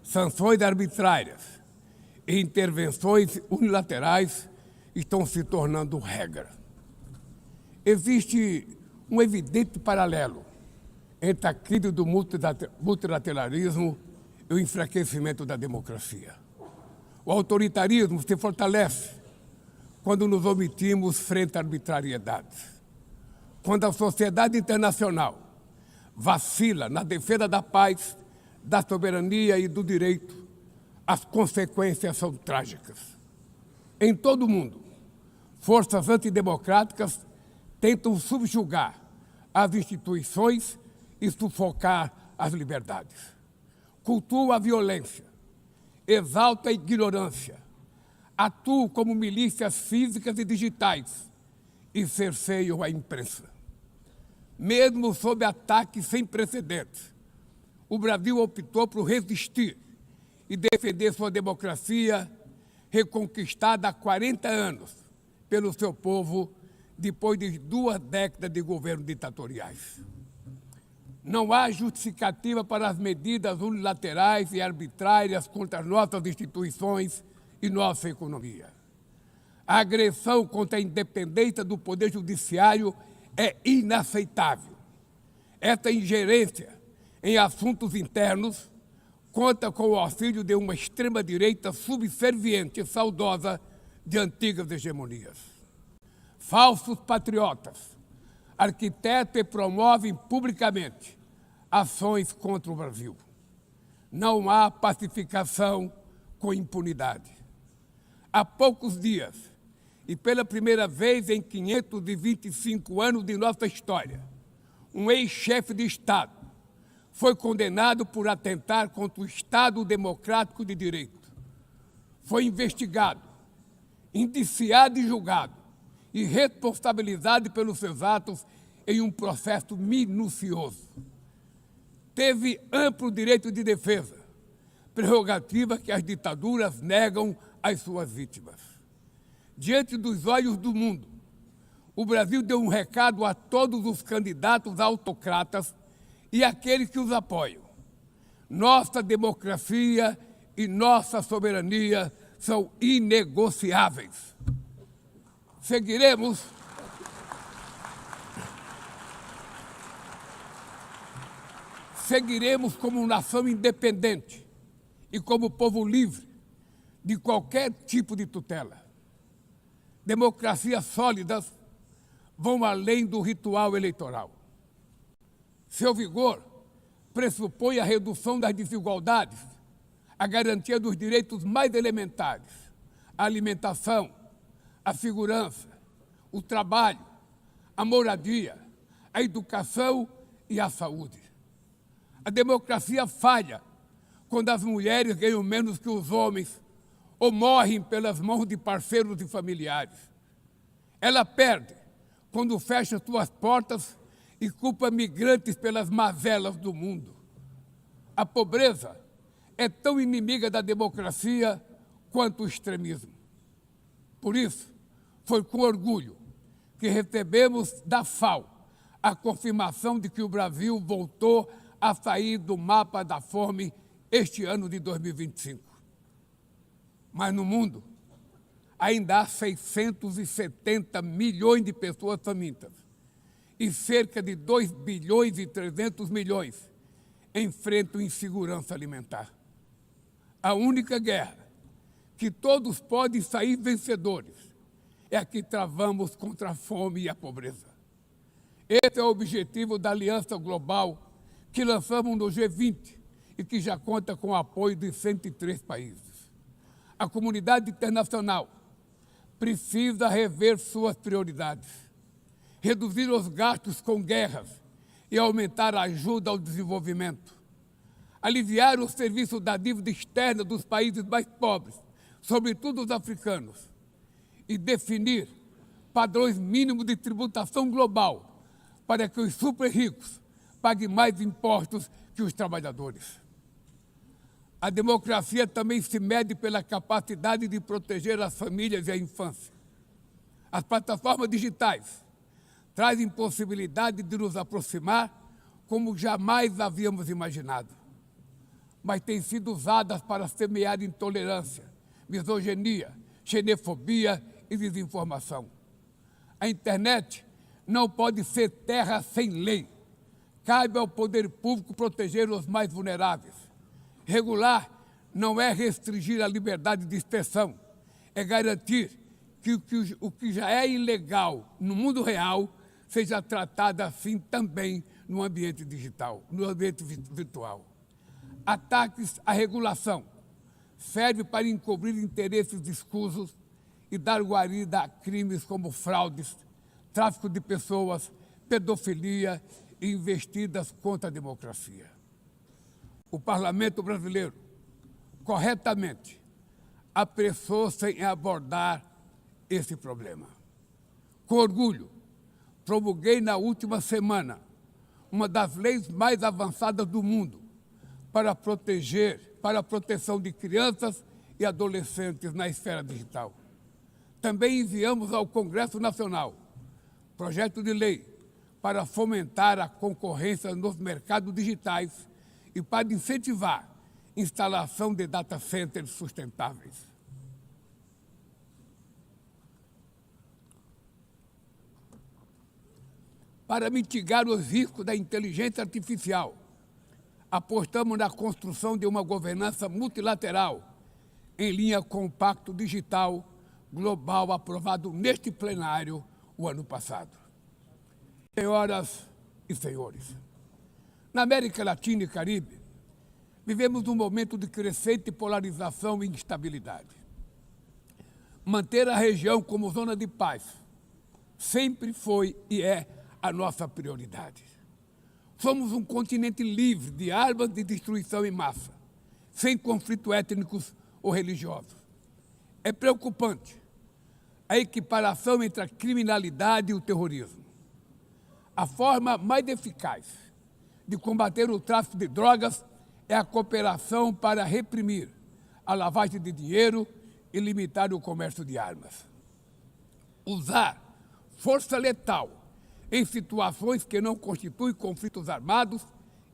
sanções arbitrárias e intervenções unilaterais estão se tornando regra. Existe um evidente paralelo entre a crise do multilateralismo e o enfraquecimento da democracia. O autoritarismo se fortalece quando nos omitimos frente à arbitrariedade. Quando a sociedade internacional vacila na defesa da paz, da soberania e do direito, as consequências são trágicas. Em todo o mundo, forças antidemocráticas tentam subjugar as instituições e sufocar as liberdades. Cultuam a violência, exaltam a ignorância, atuam como milícias físicas e digitais e cerceiam a imprensa. Mesmo sob ataques sem precedentes, o Brasil optou por resistir e defender sua democracia, reconquistada há 40 anos pelo seu povo, depois de 2 décadas de governo ditatoriais. Não há justificativa para as medidas unilaterais e arbitrárias contra as nossas instituições e nossa economia. A agressão contra a independência do Poder Judiciário é inaceitável. Esta ingerência em assuntos internos conta com o auxílio de uma extrema-direita subserviente e saudosa de antigas hegemonias. Falsos patriotas arquitetam e promovem publicamente ações contra o Brasil. Não há pacificação com impunidade. Há poucos dias, e pela primeira vez em 525 anos de nossa história, um ex-chefe de Estado foi condenado por atentar contra o Estado democrático de direito. Foi investigado, indiciado e julgado, e responsabilizado pelos seus atos em um processo minucioso. Teve amplo direito de defesa, prerrogativa que as ditaduras negam às suas vítimas. Diante dos olhos do mundo, o Brasil deu um recado a todos os candidatos autocratas e àqueles que os apoiam. Nossa democracia e nossa soberania são inegociáveis. Seguiremos como nação independente e como povo livre de qualquer tipo de tutela. Democracias sólidas vão além do ritual eleitoral. Seu vigor pressupõe a redução das desigualdades, a garantia dos direitos mais elementares, a alimentação, a segurança, o trabalho, a moradia, a educação e a saúde. A democracia falha quando as mulheres ganham menos que os homens ou morrem pelas mãos de parceiros e familiares. Ela perde quando fecha suas portas e culpa migrantes pelas mazelas do mundo. A pobreza é tão inimiga da democracia quanto o extremismo. Por isso, foi com orgulho que recebemos da FAO a confirmação de que o Brasil voltou a sair do mapa da fome este ano de 2025. Mas no mundo, ainda há 670 milhões de pessoas famintas e cerca de 2 bilhões e 300 milhões enfrentam insegurança alimentar. A única guerra que todos podem sair vencedores é a que travamos contra a fome e a pobreza. Esse é o objetivo da Aliança Global que lançamos no G20 e que já conta com o apoio de 103 países. A comunidade internacional precisa rever suas prioridades. reduzir os gastos com guerras e aumentar a ajuda ao desenvolvimento, aliviar o serviço da dívida externa dos países mais pobres, sobretudo os africanos, e definir padrões mínimos de tributação global para que os super ricos paguem mais impostos que os trabalhadores. A democracia também se mede pela capacidade de proteger as famílias e a infância. As plataformas digitais trazem possibilidade de nos aproximar como jamais havíamos imaginado, mas têm sido usadas para semear intolerância, misoginia, xenofobia e desinformação. A internet não pode ser terra sem lei. Cabe ao poder público proteger os mais vulneráveis. Regular não é restringir a liberdade de expressão, é garantir que o que já é ilegal no mundo real seja tratado assim também no ambiente digital, no ambiente virtual. Ataques à regulação servem para encobrir interesses escusos e dar guarida a crimes como fraudes, tráfico de pessoas, pedofilia e investidas contra a democracia. O parlamento brasileiro, corretamente, apressou-se em abordar esse problema. Com orgulho, promulguei na última semana uma das leis mais avançadas do mundo para a proteção de crianças e adolescentes na esfera digital. Também enviamos ao Congresso Nacional projeto de lei para fomentar a concorrência nos mercados digitais e para incentivar a instalação de data centers sustentáveis. Para mitigar os riscos da inteligência artificial, apostamos na construção de uma governança multilateral em linha com o Pacto Digital Global aprovado neste plenário o ano passado. Senhoras e senhores, na América Latina e Caribe, vivemos um momento de crescente polarização e instabilidade. Manter a região como zona de paz sempre foi e é a nossa prioridade. Somos um continente livre de armas de destruição em massa, sem conflitos étnicos ou religiosos. É preocupante a equiparação entre a criminalidade e o terrorismo. A forma mais eficaz de combater o tráfico de drogas é a cooperação para reprimir a lavagem de dinheiro e limitar o comércio de armas. Usar força letal em situações que não constituem conflitos armados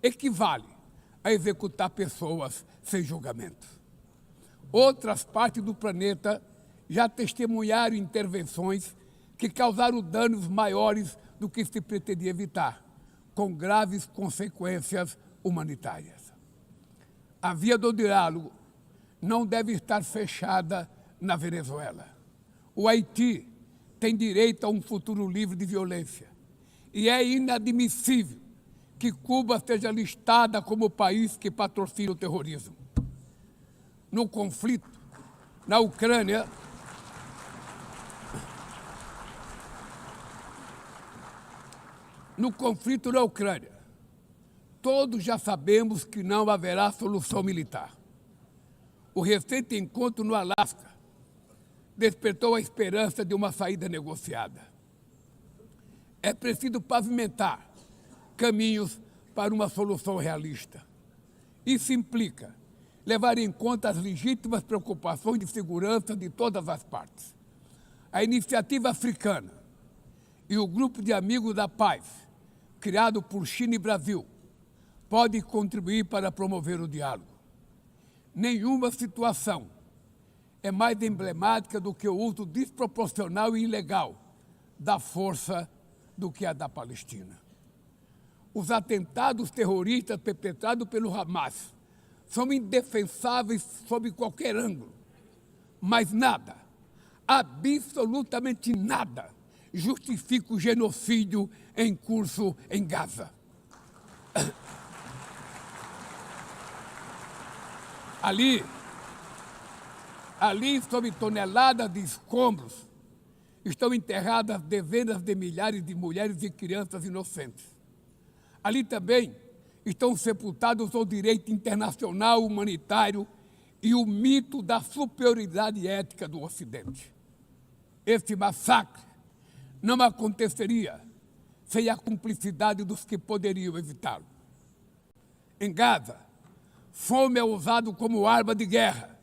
equivale a executar pessoas sem julgamento. Outras partes do planeta já testemunharam intervenções que causaram danos maiores do que se pretendia evitar, com graves consequências humanitárias. A via do diálogo não deve estar fechada na Venezuela. O Haiti tem direito a um futuro livre de violência e é inadmissível que Cuba seja listada como país que patrocina o terrorismo. No conflito na Ucrânia, todos já sabemos que não haverá solução militar. O recente encontro no Alasca despertou a esperança de uma saída negociada. É preciso pavimentar caminhos para uma solução realista. Isso implica levar em conta as legítimas preocupações de segurança de todas as partes. A iniciativa africana e o grupo de amigos da paz, criado por China e Brasil, pode contribuir para promover o diálogo. Nenhuma situação é mais emblemática do que o uso desproporcional e ilegal da força do que a da Palestina. Os atentados terroristas perpetrados pelo Hamas são indefensáveis sob qualquer ângulo, mas nada, absolutamente nada, justifica o genocídio em curso em Gaza. Ali, sob toneladas de escombros, estão enterradas dezenas de milhares de mulheres e crianças inocentes. Ali também estão sepultados o direito internacional humanitário e o mito da superioridade ética do Ocidente. Este massacre não aconteceria sem a cumplicidade dos que poderiam evitá-lo. Em Gaza, fome é usado como arma de guerra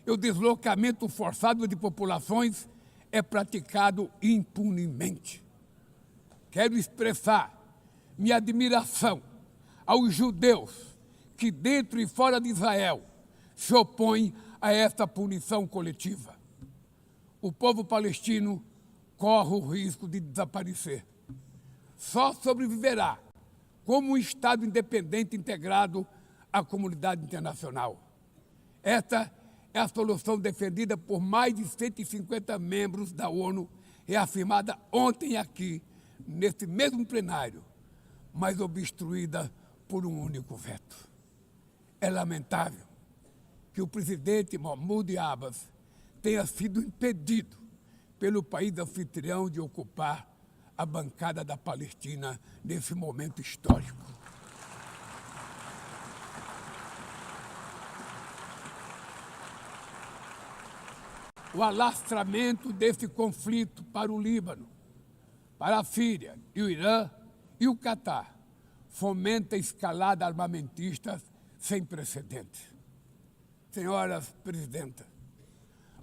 e o deslocamento forçado de populações é praticado impunemente. Quero expressar minha admiração aos judeus que, dentro e fora de Israel, se opõem a esta punição coletiva. O povo palestino corre o risco de desaparecer. Só sobreviverá como um Estado independente integrado à comunidade internacional. Esta é a solução defendida por mais de 150 membros da ONU, reafirmada ontem aqui, neste mesmo plenário, mas obstruída por um único veto. É lamentável que o presidente Mahmoud Abbas tenha sido impedido pelo país anfitrião de ocupar a bancada da Palestina nesse momento histórico. O alastramento desse conflito para o Líbano, para a Síria e o Irã e o Catar fomenta a escalada armamentista sem precedentes. Senhoras presidentas,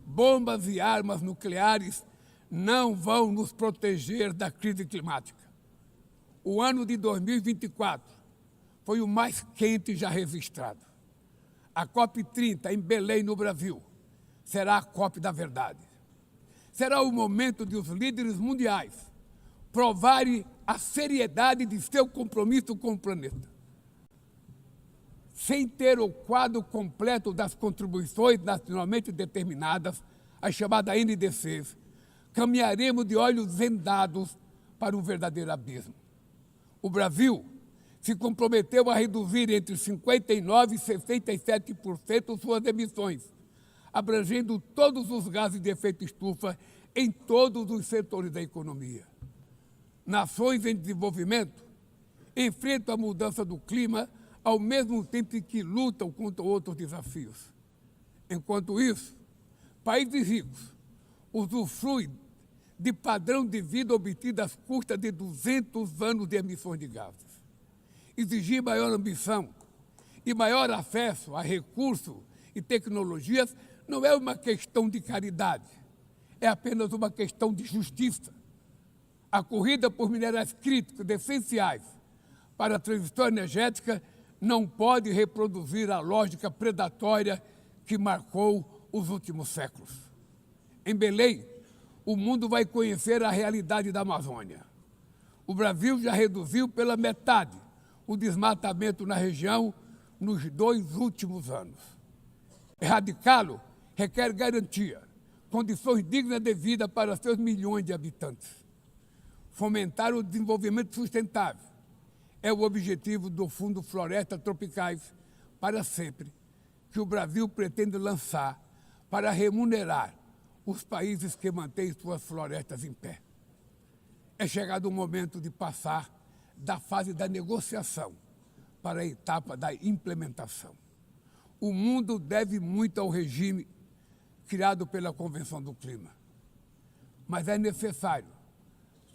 bombas e armas nucleares não vão nos proteger da crise climática. O ano de 2024 foi o mais quente já registrado. A COP30 em Belém, no Brasil, será a COP da verdade. Será o momento de os líderes mundiais provarem a seriedade de seu compromisso com o planeta. Sem ter o quadro completo das contribuições nacionalmente determinadas, as chamadas NDCs, caminharemos de olhos vendados para um verdadeiro abismo. O Brasil se comprometeu a reduzir entre 59% e 67% suas emissões, abrangendo todos os gases de efeito estufa em todos os setores da economia. Nações em desenvolvimento enfrentam a mudança do clima ao mesmo tempo em que lutam contra outros desafios. Enquanto isso, países ricos usufruem de padrão de vida obtido às custas de 200 anos de emissões de gases. Exigir maior ambição e maior acesso a recursos e tecnologias não é uma questão de caridade, é apenas uma questão de justiça. A corrida por minerais críticos essenciais para a transição energética não pode reproduzir a lógica predatória que marcou os últimos séculos. Em Belém, o mundo vai conhecer a realidade da Amazônia. O Brasil já reduziu pela metade o desmatamento na região nos 2 últimos anos. Erradicá-lo requer garantia, condições dignas de vida para seus milhões de habitantes. Fomentar o desenvolvimento sustentável é o objetivo do Fundo Florestas Tropicais para Sempre, que o Brasil pretende lançar para remunerar os países que mantêm suas florestas em pé. É chegado o momento de passar da fase da negociação para a etapa da implementação. O mundo deve muito ao regime criado pela Convenção do Clima, mas é necessário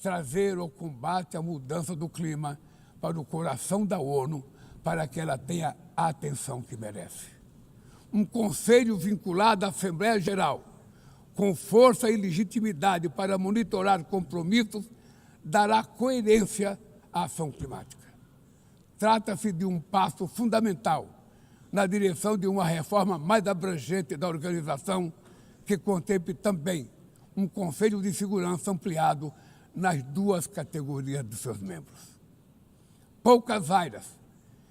trazer o combate à mudança do clima para o coração da ONU, para que ela tenha a atenção que merece. Um conselho vinculado à Assembleia Geral, com força e legitimidade para monitorar compromissos, dará coerência à ação climática. Trata-se de um passo fundamental na direção de uma reforma mais abrangente da organização, que contemple também um Conselho de Segurança ampliado nas 2 categorias de seus membros. Poucas áreas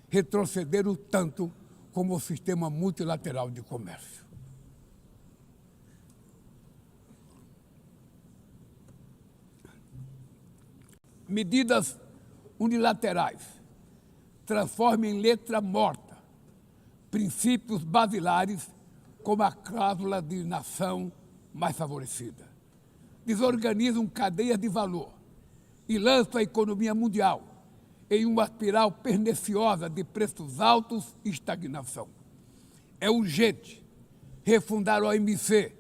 retrocederam tanto como o sistema multilateral de comércio. Medidas unilaterais transformam em letra morta princípios basilares como a cláusula de nação mais favorecida. desorganizam cadeias de valor e lançam a economia mundial em uma espiral perniciosa de preços altos e estagnação. É urgente refundar a OMC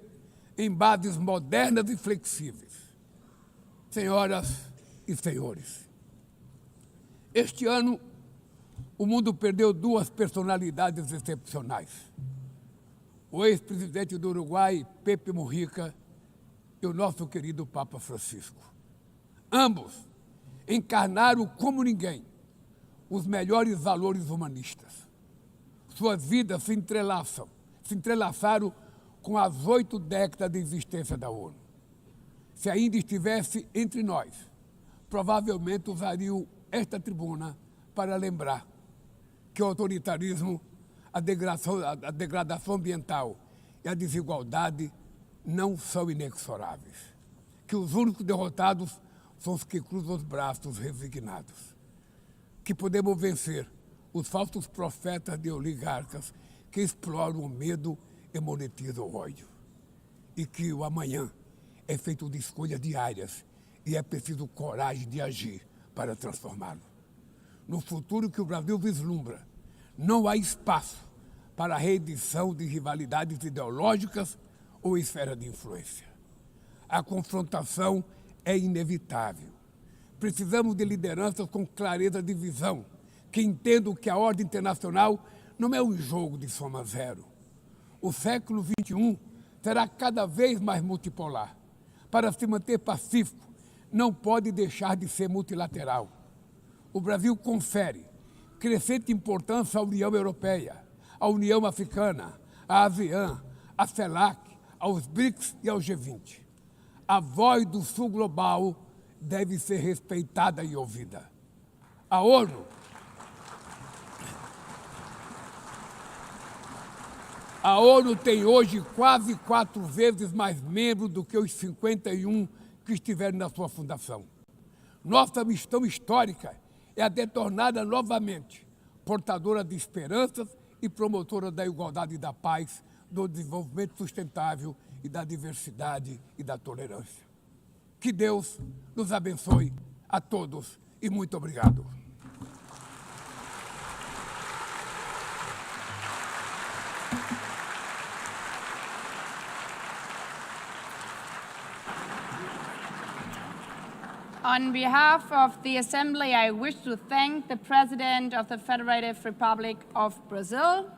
em bases modernas e flexíveis. Senhoras e senhores, este ano o mundo perdeu duas personalidades excepcionais. O ex-presidente do Uruguai, Pepe Mujica, e o nosso querido Papa Francisco. Ambos encarnaram como ninguém os melhores valores humanistas. Suas vidas se entrelaçaram com as 8 décadas de existência da ONU. Se ainda estivesse entre nós, provavelmente usariam esta tribuna para lembrar que o autoritarismo, a degradação ambiental e a desigualdade não são inexoráveis. Que os únicos derrotados são os que cruzam os braços resignados. Que podemos vencer os falsos profetas de oligarcas que exploram o medo e monetizam o ódio. E que o amanhã é feito de escolhas diárias e é preciso coragem de agir para transformá-lo. No futuro que o Brasil vislumbra, não há espaço para a reedição de rivalidades ideológicas ou esfera de influência. A confrontação é inevitável. Precisamos de lideranças com clareza de visão, que entendam que a ordem internacional não é um jogo de soma zero. O século XXI será cada vez mais multipolar. Para se manter pacífico, não pode deixar de ser multilateral. O Brasil confere crescente importância à União Europeia, à União Africana, à ASEAN, à CELAC, aos BRICS e ao G20. A voz do Sul global deve ser respeitada e ouvida. A ONU tem hoje quase 4 vezes mais membros do que os 51 que estiveram na sua fundação. Nossa missão histórica é a de torná-la novamente portadora de esperanças e promotora da igualdade e da paz, do desenvolvimento sustentável e da diversidade e da tolerância. Que Deus nos abençoe a todos e muito obrigado. On behalf of the Assembly, I wish to thank the President of the Federative Republic of Brazil,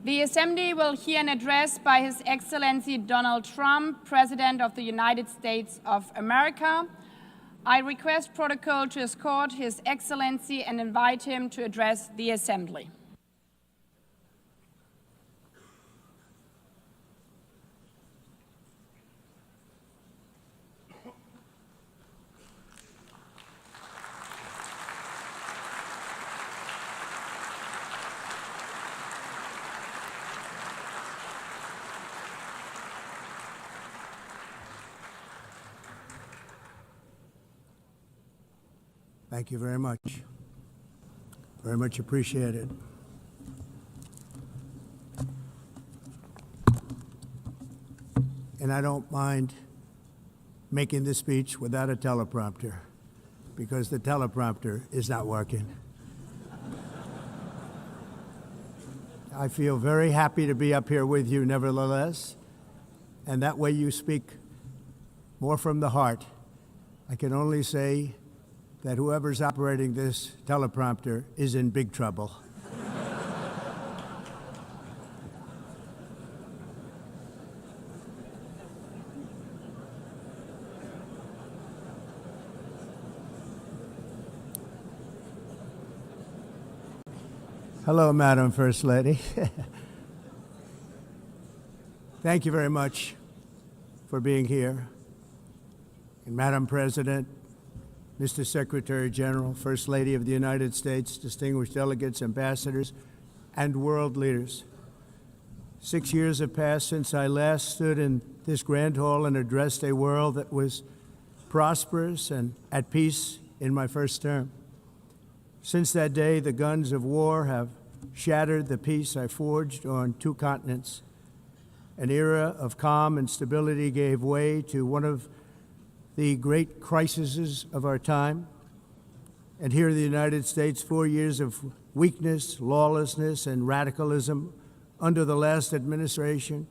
the Assembly will hear an address by His Excellency Donald Trump, President of the United States of America. I request protocol to escort His Excellency and invite him to address the Assembly. Thank you very much. Very much appreciated. And I don't mind making this speech without a teleprompter because the teleprompter is not working. I feel very happy to be up here with you nevertheless, and that way you speak more from the heart. I can only say that whoever's operating this teleprompter is in big trouble. Hello, Madam First Lady. Thank you very much for being here. And Madam President, Mr. Secretary General, First Lady of the United States, distinguished delegates, ambassadors, and world leaders. 6 years have passed since I last stood in this grand hall and addressed a world that was prosperous and at peace in my first term. Since that day, the guns of war have shattered the peace I forged on 2 continents. An era of calm and stability gave way to one of the great crises of our time. And here in the United States, 4 years of weakness, lawlessness, and radicalism under the last administration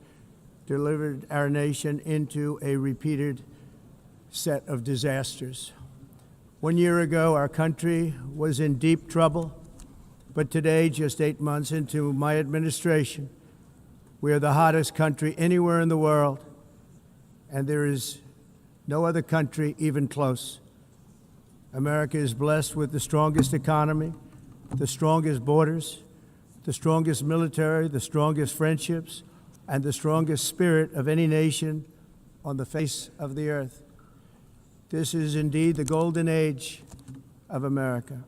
delivered our nation into a repeated set of disasters. 1 year ago, our country was in deep trouble, but today, just 8 months into my administration, we are the hottest country anywhere in the world, and there is no other country even close. America is blessed with the strongest economy, the strongest borders, the strongest military, the strongest friendships, and the strongest spirit of any nation on the face of the earth. This is indeed the golden age of America.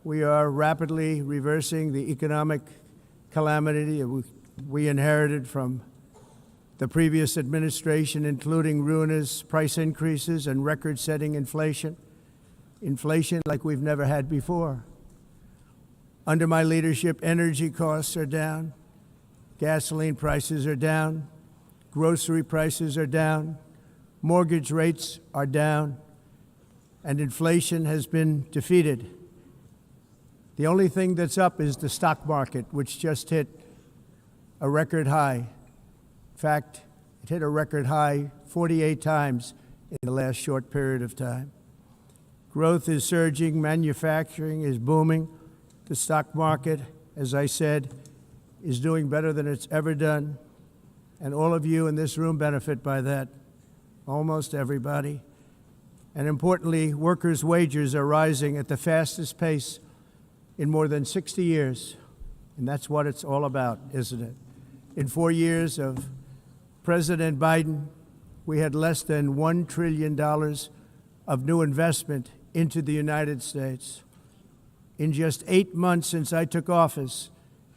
We are rapidly reversing the economic calamity we inherited from the previous administration, including ruinous price increases and record-setting inflation like we've never had before. Under my leadership, energy costs are down, gasoline prices are down, grocery prices are down, mortgage rates are down, and inflation has been defeated. The only thing that's up is the stock market, which just hit a record high. In fact, it hit a record high 48 times in the last short period of time. Growth is surging, manufacturing is booming. The stock market, as I said, is doing better than it's ever done. And all of you in this room benefit by that, almost everybody. And importantly, workers' wages are rising at the fastest pace in more than 60 years. And that's what it's all about, isn't it? In 4 years of President Biden, we had less than $1 trillion of new investment into the United States. In just 8 months since I took office,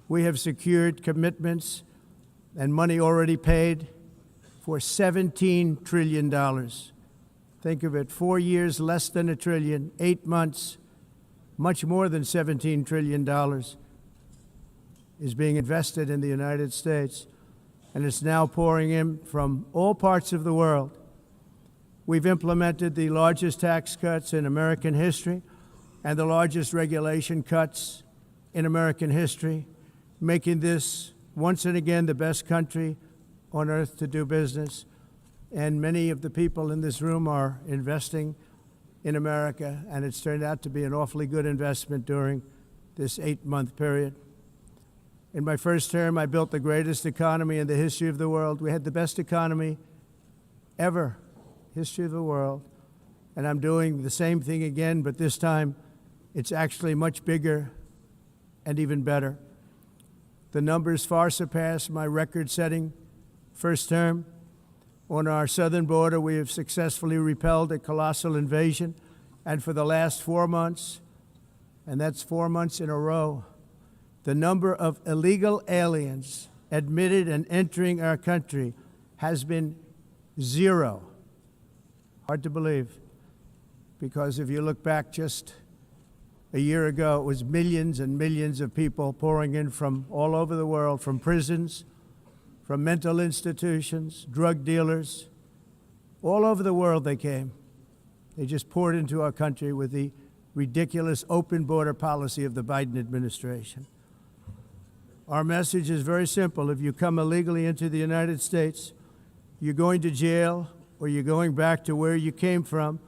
we have secured commitments and money already paid for $17 trillion. Think of it, 4 years, less than $1 trillion, 8 months, much more than $17 trillion is being invested in the United States, and it's now pouring in from all parts of the world. We've implemented the largest tax cuts in American history and the largest regulation cuts in American history, making this once and again the best country on earth to do business. And many of the people in this room are investing in America, and it's turned out to be an awfully good investment during this 8-month period. In my first term, I built the greatest economy in the history of the world. We had the best economy ever, history of the world. And I'm doing the same thing again, but this time it's actually much bigger and even better. The numbers far surpass my record-setting first term. On our southern border, we have successfully repelled a colossal invasion, and for the last 4 months, and that's 4 months in a row, the number of illegal aliens admitted and entering our country has been 0. Hard to believe, because if you look back just a year ago, it was millions and millions of people pouring in from all over the world, from prisons, from mental institutions, drug dealers, All over the world they came. They just poured into our country with the ridiculous open border policy of the Biden administration. Our message is very simple. If you come illegally into the United States, you're going to jail, or you're going back to where you came from,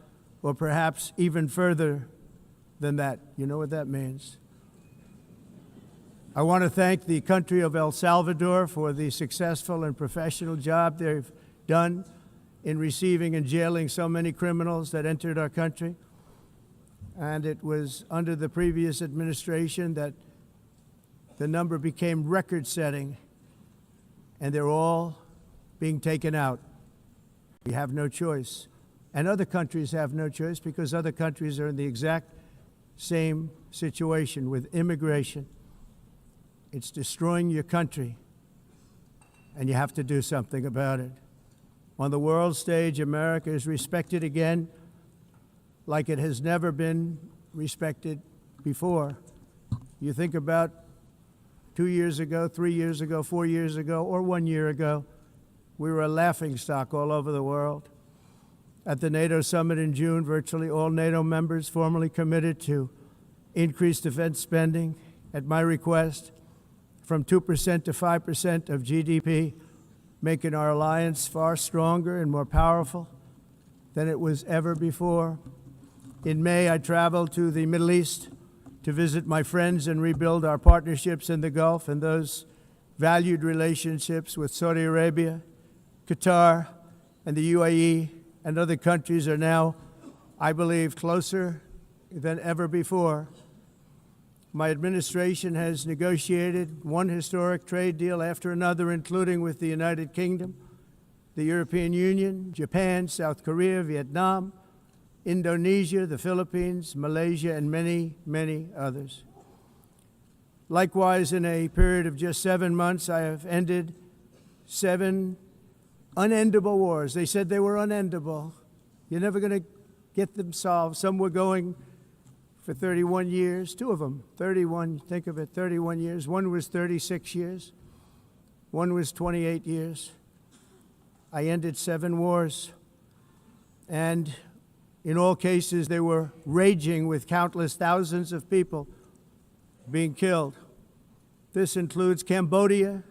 or perhaps even further than that. You know what that means. I want to thank the country of El Salvador for the successful and professional job they've done in receiving and jailing so many criminals that entered our country. And it was under the previous administration that the number became record-setting, and they're all being taken out. We have no choice. And other countries have no choice because other countries are in the exact same situation with immigration. It's destroying your country, and you have to do something about it. On the world stage, America is respected again like it has never been respected before. You think about 2 years ago, 3 years ago, 4 years ago, or 1 year ago, we were a laughingstock all over the world. At the NATO summit in June, virtually all NATO members formally committed to increase defense spending at my request from 2% to 5% of GDP, making our alliance far stronger and more powerful than it was ever before. In May, I traveled to the Middle East to visit my friends and rebuild our partnerships in the Gulf and those valued relationships with Saudi Arabia, Qatar, and the UAE, and other countries are now, I believe, closer than ever before. My administration has negotiated one historic trade deal after another, including with the United Kingdom, the European Union, Japan, South Korea, Vietnam, Indonesia, the Philippines, Malaysia, and many, many others. Likewise, in a period of just 7 months, I have ended 7 unendable wars. They said they were unendable. You're never going to get them solved. Some were going for 31 years, 2 of them, 31, think of it, 31 years. One was 36 years. One was 28 years. I ended 7 wars. And in all cases, they were raging with countless thousands of people being killed. This includes Cambodia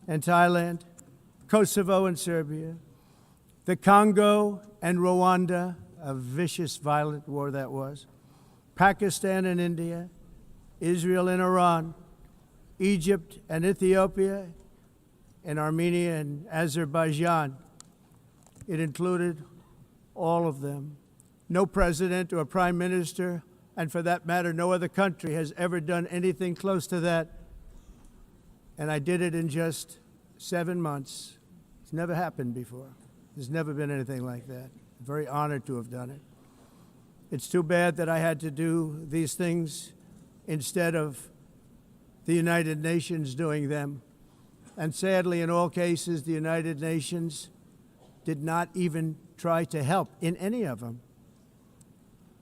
and Thailand, Kosovo and Serbia, the Congo and Rwanda, a vicious, violent war that was, Pakistan and India, Israel and Iran, Egypt and Ethiopia, and Armenia and Azerbaijan. It included all of them. No president or prime minister, and for that matter, no other country has ever done anything close to that. And I did it in just 7 months. It's never happened before. There's never been anything like that. I'm very honored to have done it. It's too bad that I had to do these things instead of the United Nations doing them. And sadly, in all cases, the United Nations did not even try to help in any of them.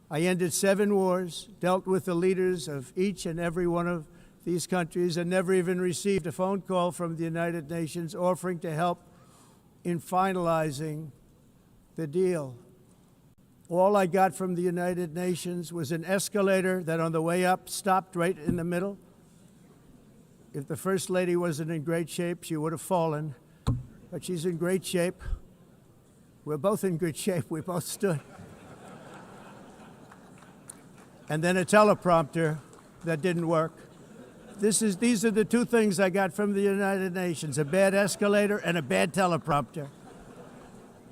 I ended 7 wars, dealt with the leaders of each and every one of these countries, and never even received a phone call from the United Nations offering to help in finalizing the deal. All I got from the United Nations was an escalator that on the way up stopped right in the middle. If the First Lady wasn't in great shape, she would have fallen, but she's in great shape. We're both in good shape. We both stood. And then a teleprompter that didn't work. These are the 2 things I got from the United Nations, a bad escalator and a bad teleprompter.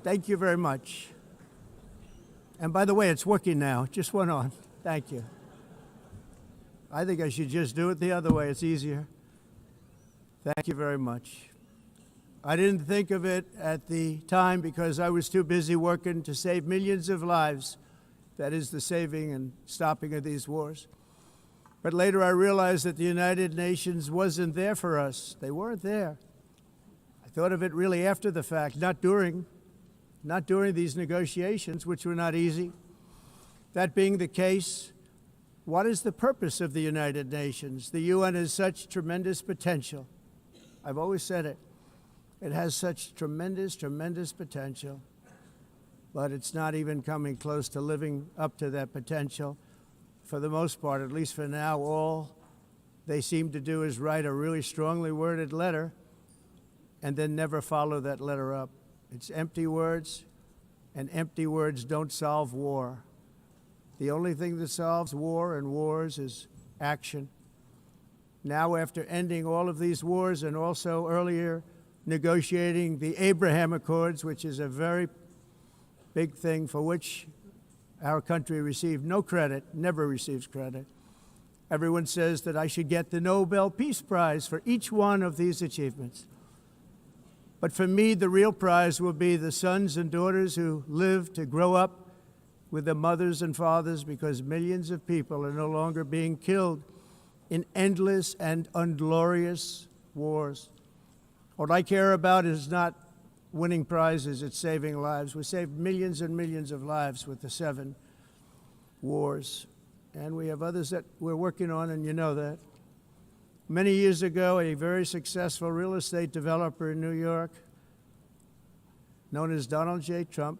Thank you very much. And by the way, it's working now. It just went on. Thank you. I think I should just do it the other way. It's easier. Thank you very much. I didn't think of it at the time because I was too busy working to save millions of lives. That is the saving and stopping of these wars. But later I realized that the United Nations wasn't there for us. They weren't there. I thought of it really after the fact, not during these negotiations, which were not easy. That being the case, what is the purpose of the United Nations? The UN has such tremendous potential. I've always said it. It has such tremendous, tremendous potential. but it's not even coming close to living up to that potential. For the most part, at least for now, all they seem to do is write a really strongly worded letter and then never follow that letter up. It's empty words, and empty words don't solve war. The only thing that solves war and wars is action. Now, after ending all of these wars and also earlier negotiating the Abraham Accords, which is a very big thing for which our country received no credit, never receives credit. Everyone says that I should get the Nobel Peace Prize for each one of these achievements. But for me, the real prize will be the sons and daughters who live to grow up with their mothers and fathers, because millions of people are no longer being killed in endless and unglorious wars. What I care about is not winning prizes, it's saving lives. We saved millions and millions of lives with the 7 wars. And we have others that we're working on, and you know that. Many years ago, a very successful real estate developer in New York, known as Donald J. Trump,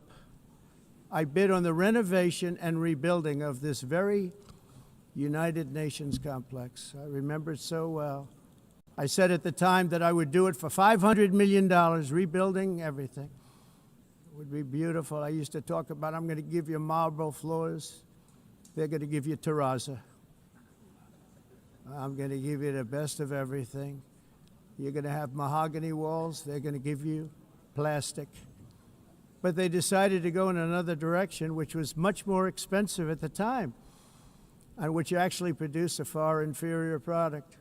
I bid on the renovation and rebuilding of this very United Nations complex. I remember it so well. I said at the time that I would do it for $500 million, rebuilding everything. It would be beautiful. I used to talk about, I'm going to give you marble floors. They're going to give you terrazzo. I'm going to give you the best of everything. You're going to have mahogany walls. They're going to give you plastic. But they decided to go in another direction, which was much more expensive at the time, and which actually produced a far inferior product.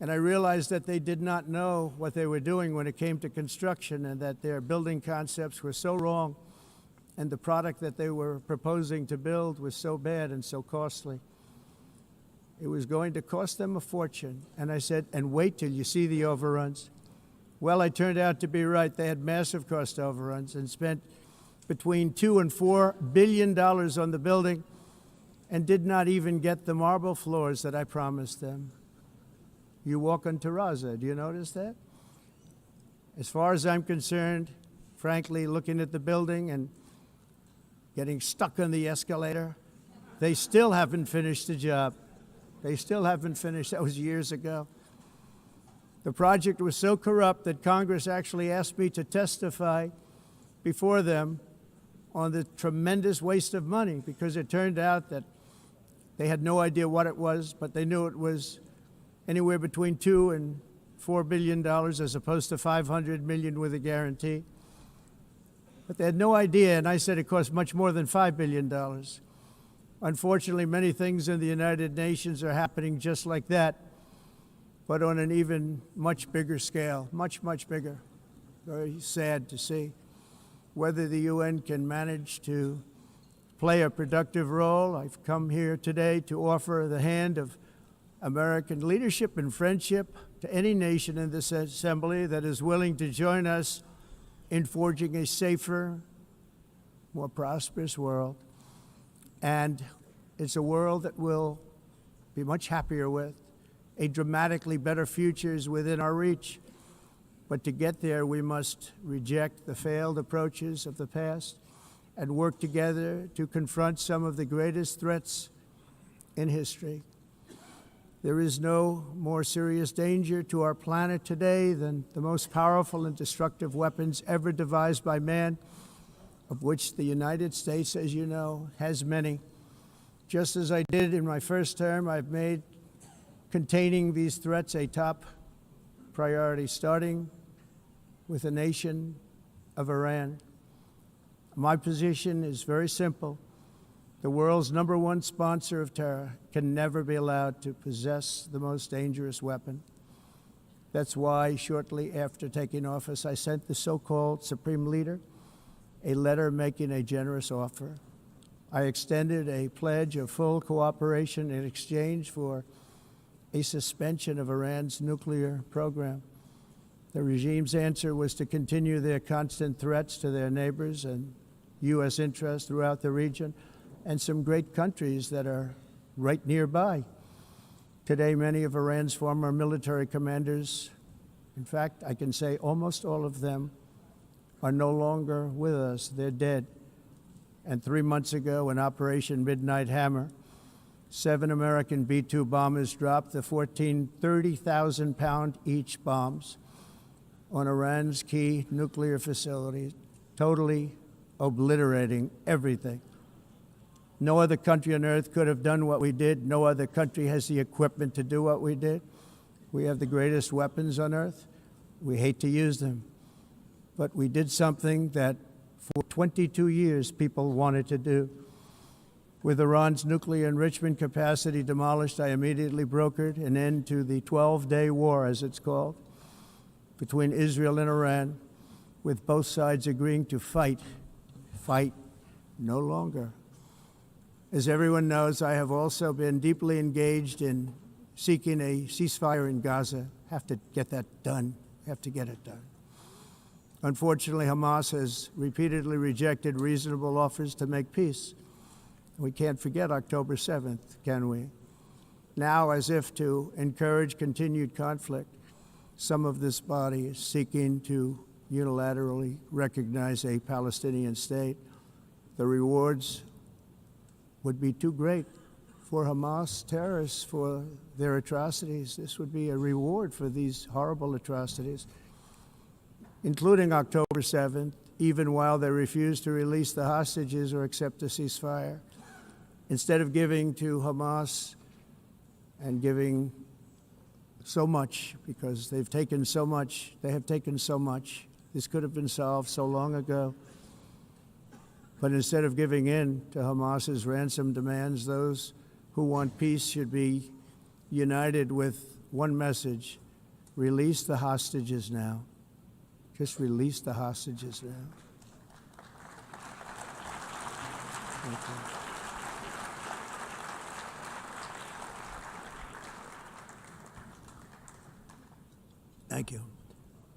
And I realized that they did not know what they were doing when it came to construction, and that their building concepts were so wrong, and the product that they were proposing to build was so bad and so costly. It was going to cost them a fortune. And I said, and wait till you see the overruns. Well, I turned out to be right. They had massive cost overruns and spent between $2 and $4 billion on the building and did not even get the marble floors that I promised them. You walk on terrazzo. Do you notice that? As far as I'm concerned, frankly, looking at the building and getting stuck on the escalator, they still haven't finished the job. They still haven't finished. That was years ago. The project was so corrupt that Congress actually asked me to testify before them on the tremendous waste of money, because it turned out that they had no idea what it was, but they knew it was anywhere between $2 and $4 billion as opposed to $500 million with a guarantee. But they had no idea, and I said it cost much more than $5 billion. Unfortunately, many things in the United Nations are happening just like that, but on an even much bigger scale, much, much bigger. Very sad to see. Whether the UN can manage to play a productive role, I've come here today to offer the hand of American leadership and friendship to any nation in this assembly that is willing to join us in forging a safer, more prosperous world. And it's a world that we'll be much happier with. A dramatically better future is within our reach. But to get there, we must reject the failed approaches of the past and work together to confront some of the greatest threats in history. There is no more serious danger to our planet today than the most powerful and destructive weapons ever devised by man, of which the United States, as you know, has many. Just as I did in my first term, I've made containing these threats a top priority, starting with the nation of Iran. My position is very simple. The world's #1 sponsor of terror can never be allowed to possess the most dangerous weapon. That's why shortly after taking office, I sent the so-called Supreme Leader a letter making a generous offer. I extended a pledge of full cooperation in exchange for a suspension of Iran's nuclear program. The regime's answer was to continue their constant threats to their neighbors and U.S. interests throughout the region, and some great countries that are right nearby. Today, many of Iran's former military commanders, in fact, I can say almost all of them, are no longer with us. They're dead. And 3 months ago, in Operation Midnight Hammer, 7 American B-2 bombers dropped the 14 30,000-pound each bombs on Iran's key nuclear facilities, totally obliterating everything. No other country on earth could have done what we did. No other country has the equipment to do what we did. We have the greatest weapons on earth. We hate to use them. But we did something that for 22 years people wanted to do. With Iran's nuclear enrichment capacity demolished, I immediately brokered an end to the 12-day war, as it's called, between Israel and Iran, with both sides agreeing to fight no longer. As everyone knows, I have also been deeply engaged in seeking a ceasefire in Gaza. Have to get that done. Have to get it done. Unfortunately, Hamas has repeatedly rejected reasonable offers to make peace. We can't forget October 7th, can we? Now, as if to encourage continued conflict, some of this body is seeking to unilaterally recognize a Palestinian state. The rewards would be too great for Hamas terrorists for their atrocities. This would be a reward for these horrible atrocities, including October 7th, even while they refuse to release the hostages or accept a ceasefire. Instead of giving to Hamas and giving so much, because they've taken so much, they have taken so much. This could have been solved so long ago. But instead of giving in to Hamas's ransom demands, those who want peace should be united with one message: release the hostages now. Just release the hostages now. Thank you. Thank you.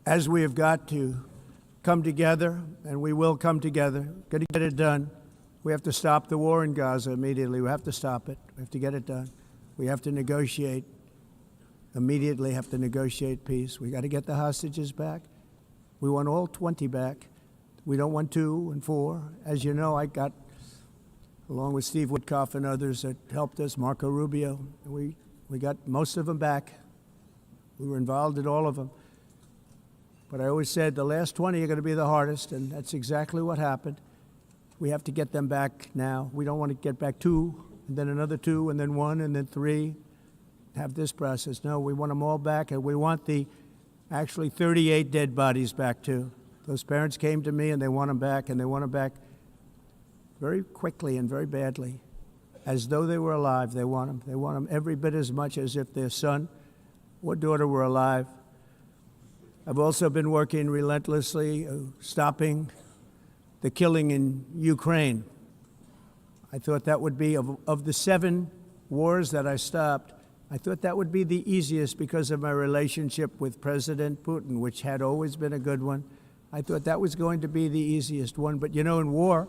As we have got to come together, and we will come together, got to get it done. We have to stop the war in Gaza immediately. We have to stop it. We have to get it done. We have to negotiate, immediately have to negotiate peace. We got to get the hostages back. We want all 20 back. We don't want 2 and 4. As you know, I got, along with Steve Witkoff and others that helped us, Marco Rubio, we got most of them back. We were involved in all of them. But I always said the last 20 are going to be the hardest, and that's exactly what happened. We have to get them back now. We don't want to get back 2, and then another 2, and then 1, and then 3, have this process. No, we want them all back, and we want the actually 38 dead bodies back too. Those parents came to me, and they want them back, and they want them back very quickly and very badly. As though they were alive, they want them. They want them every bit as much as if their son or daughter were alive. I've also been working relentlessly, stopping the killing in Ukraine. I thought that would be, of the 7 wars that I stopped, I thought that would be the easiest because of my relationship with President Putin, which had always been a good one. I thought that was going to be the easiest one. But you know, in war,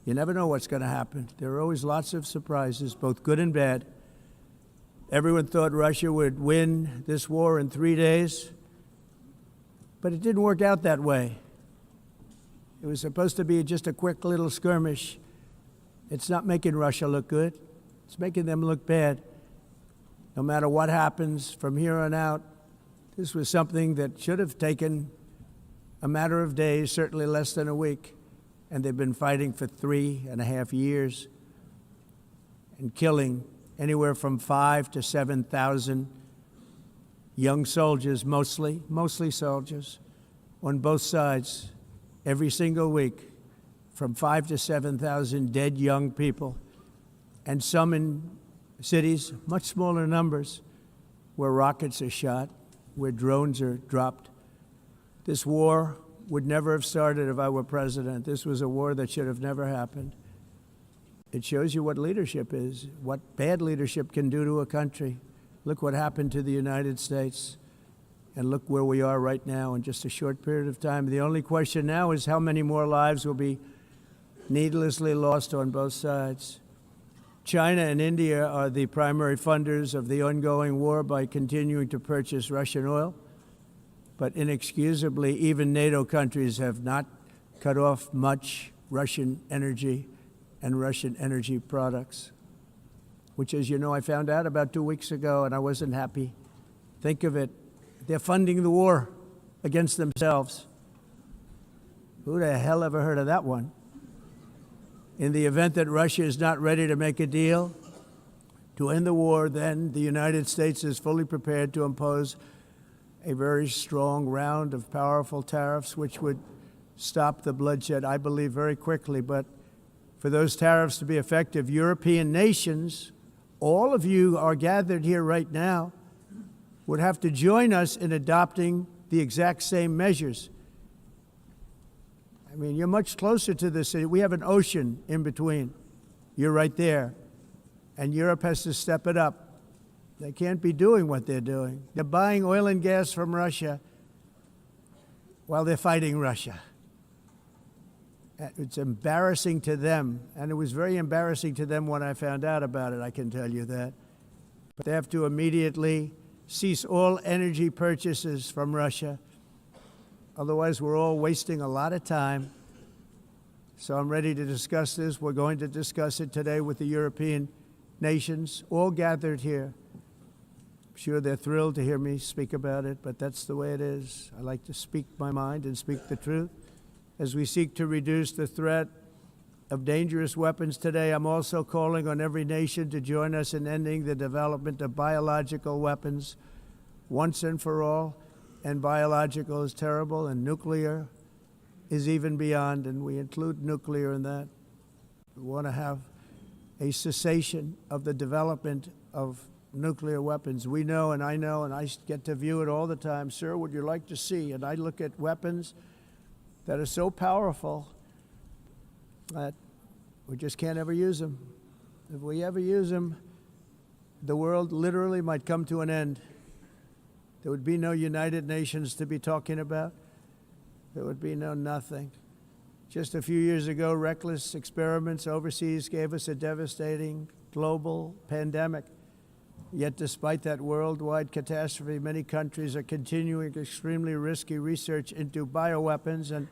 you never know what's going to happen. There are always lots of surprises, both good and bad. Everyone thought Russia would win this war in 3 days, but it didn't work out that way. It was supposed to be just a quick little skirmish. It's not making Russia look good. It's making them look bad. No matter what happens from here on out, this was something that should have taken a matter of days, certainly less than a week, and they've been fighting for 3.5 years and killing anywhere from 5,000 to 7,000 young soldiers, mostly soldiers, on both sides, every single week, from 5,000 to 7,000 dead young people, and some in cities, much smaller numbers, where rockets are shot, where drones are dropped. This war would never have started if I were president. This was a war that should have never happened. It shows you what leadership is, what bad leadership can do to a country. Look what happened to the United States, and look where we are right now in just a short period of time. The only question now is how many more lives will be needlessly lost on both sides. China and India are the primary funders of the ongoing war by continuing to purchase Russian oil. But inexcusably, even NATO countries have not cut off much Russian energy and Russian energy products, which, as you know, I found out about 2 weeks ago, and I wasn't happy. Think of it. They're funding the war against themselves. Who the hell ever heard of that one? In the event that Russia is not ready to make a deal to end the war, then the United States is fully prepared to impose a very strong round of powerful tariffs, which would stop the bloodshed, I believe, very quickly. But for those tariffs to be effective, European nations, all of you are gathered here right now, would have to join us in adopting the exact same measures. I mean, you're much closer to this. We have an ocean in between. You're right there. And Europe has to step it up. They can't be doing what they're doing. They're buying oil and gas from Russia while they're fighting Russia. It's embarrassing to them, and it was very embarrassing to them when I found out about it, I can tell you that. But they have to immediately cease all energy purchases from Russia. Otherwise, we're all wasting a lot of time. So I'm ready to discuss this. We're going to discuss it today with the European nations, all gathered here. I'm sure they're thrilled to hear me speak about it, but that's the way it is. I like to speak my mind and speak the truth. As we seek to reduce the threat of dangerous weapons today, I'm also calling on every nation to join us in ending the development of biological weapons once and for all. And biological is terrible, and nuclear is even beyond, and we include nuclear in that. We want to have a cessation of the development of nuclear weapons. We know, and I get to view it all the time. Sir, would you like to see? And I look at weapons that are so powerful that we just can't ever use them. If we ever use them, the world literally might come to an end. There would be no United Nations to be talking about. There would be no nothing. Just a few years ago, reckless experiments overseas gave us a devastating global pandemic. Yet despite that worldwide catastrophe, many countries are continuing extremely risky research into bioweapons and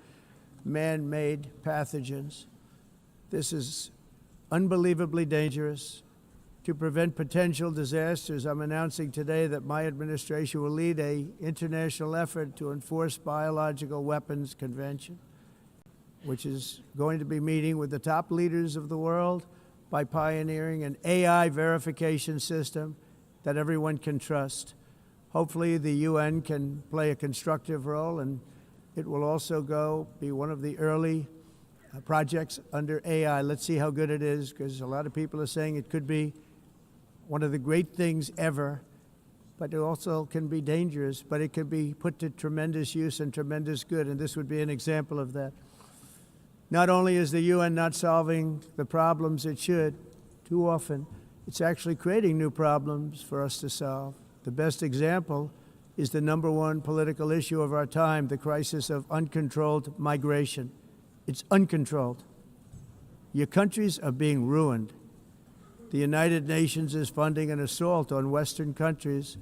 man-made pathogens. This is unbelievably dangerous. To prevent potential disasters, I'm announcing today that my administration will lead an international effort to enforce biological weapons convention, which is going to be meeting with the top leaders of the world by pioneering an AI verification system that everyone can trust. Hopefully the UN can play a constructive role, and it will also be one of the early projects under AI. Let's see how good it is, because a lot of people are saying it could be one of the great things ever, but it also can be dangerous, but it can be put to tremendous use and tremendous good, and this would be an example of that. Not only is the UN not solving the problems it should, too often, it's actually creating new problems for us to solve. The best example is the #1 political issue of our time, the crisis of uncontrolled migration. It's uncontrolled. Your countries are being ruined. The United Nations is funding an assault on Western countries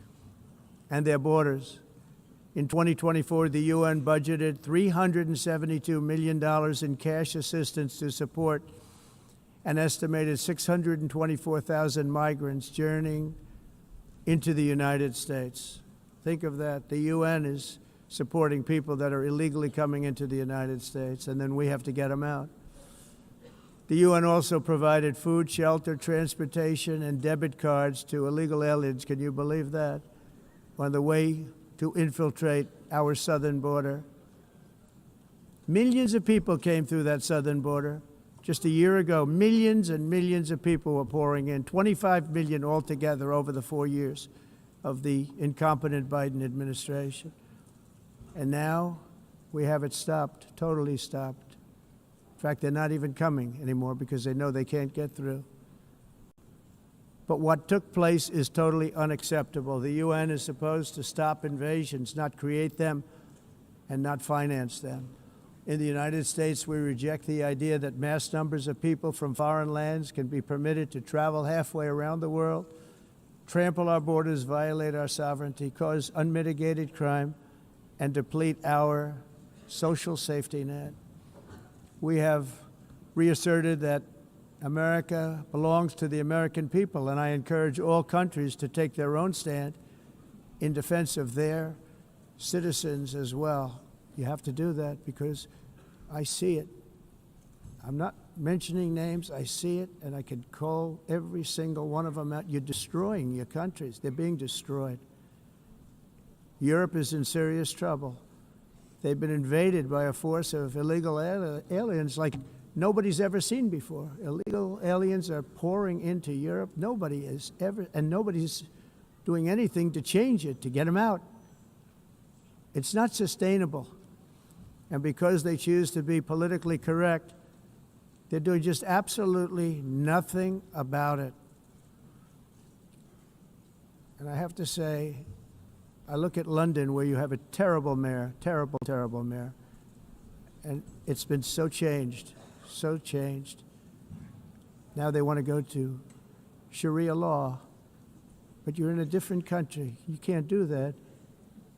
and their borders. In 2024, the UN budgeted $372 million in cash assistance to support an estimated 624,000 migrants journeying into the United States. Think of that. The UN is supporting people that are illegally coming into the United States, and then we have to get them out. The UN also provided food, shelter, transportation, and debit cards to illegal aliens. Can you believe that? On the way to infiltrate our southern border. Millions of people came through that southern border. Just a year ago, millions and millions of people were pouring in, 25 million altogether over the 4 years of the incompetent Biden administration. And now we have it stopped, totally stopped. In fact, they're not even coming anymore because they know they can't get through. But what took place is totally unacceptable. The UN is supposed to stop invasions, not create them and not finance them. In the United States, we reject the idea that mass numbers of people from foreign lands can be permitted to travel halfway around the world, trample our borders, violate our sovereignty, cause unmitigated crime, and deplete our social safety net. We have reasserted that America belongs to the American people, and I encourage all countries to take their own stand in defense of their citizens as well. You have to do that because I see it. I'm not mentioning names, I see it, and I can call every single one of them out. You're destroying your countries. They're being destroyed. Europe is in serious trouble. They've been invaded by a force of illegal aliens like nobody's ever seen before. Illegal aliens are pouring into Europe. Nobody is ever, and nobody's doing anything to change it, to get them out. It's not sustainable. And because they choose to be politically correct, they're doing just absolutely nothing about it. And I have to say, I look at London where you have a terrible mayor, terrible, terrible mayor. And it's been so changed, so changed. Now they want to go to Sharia law. But you're in a different country. You can't do that.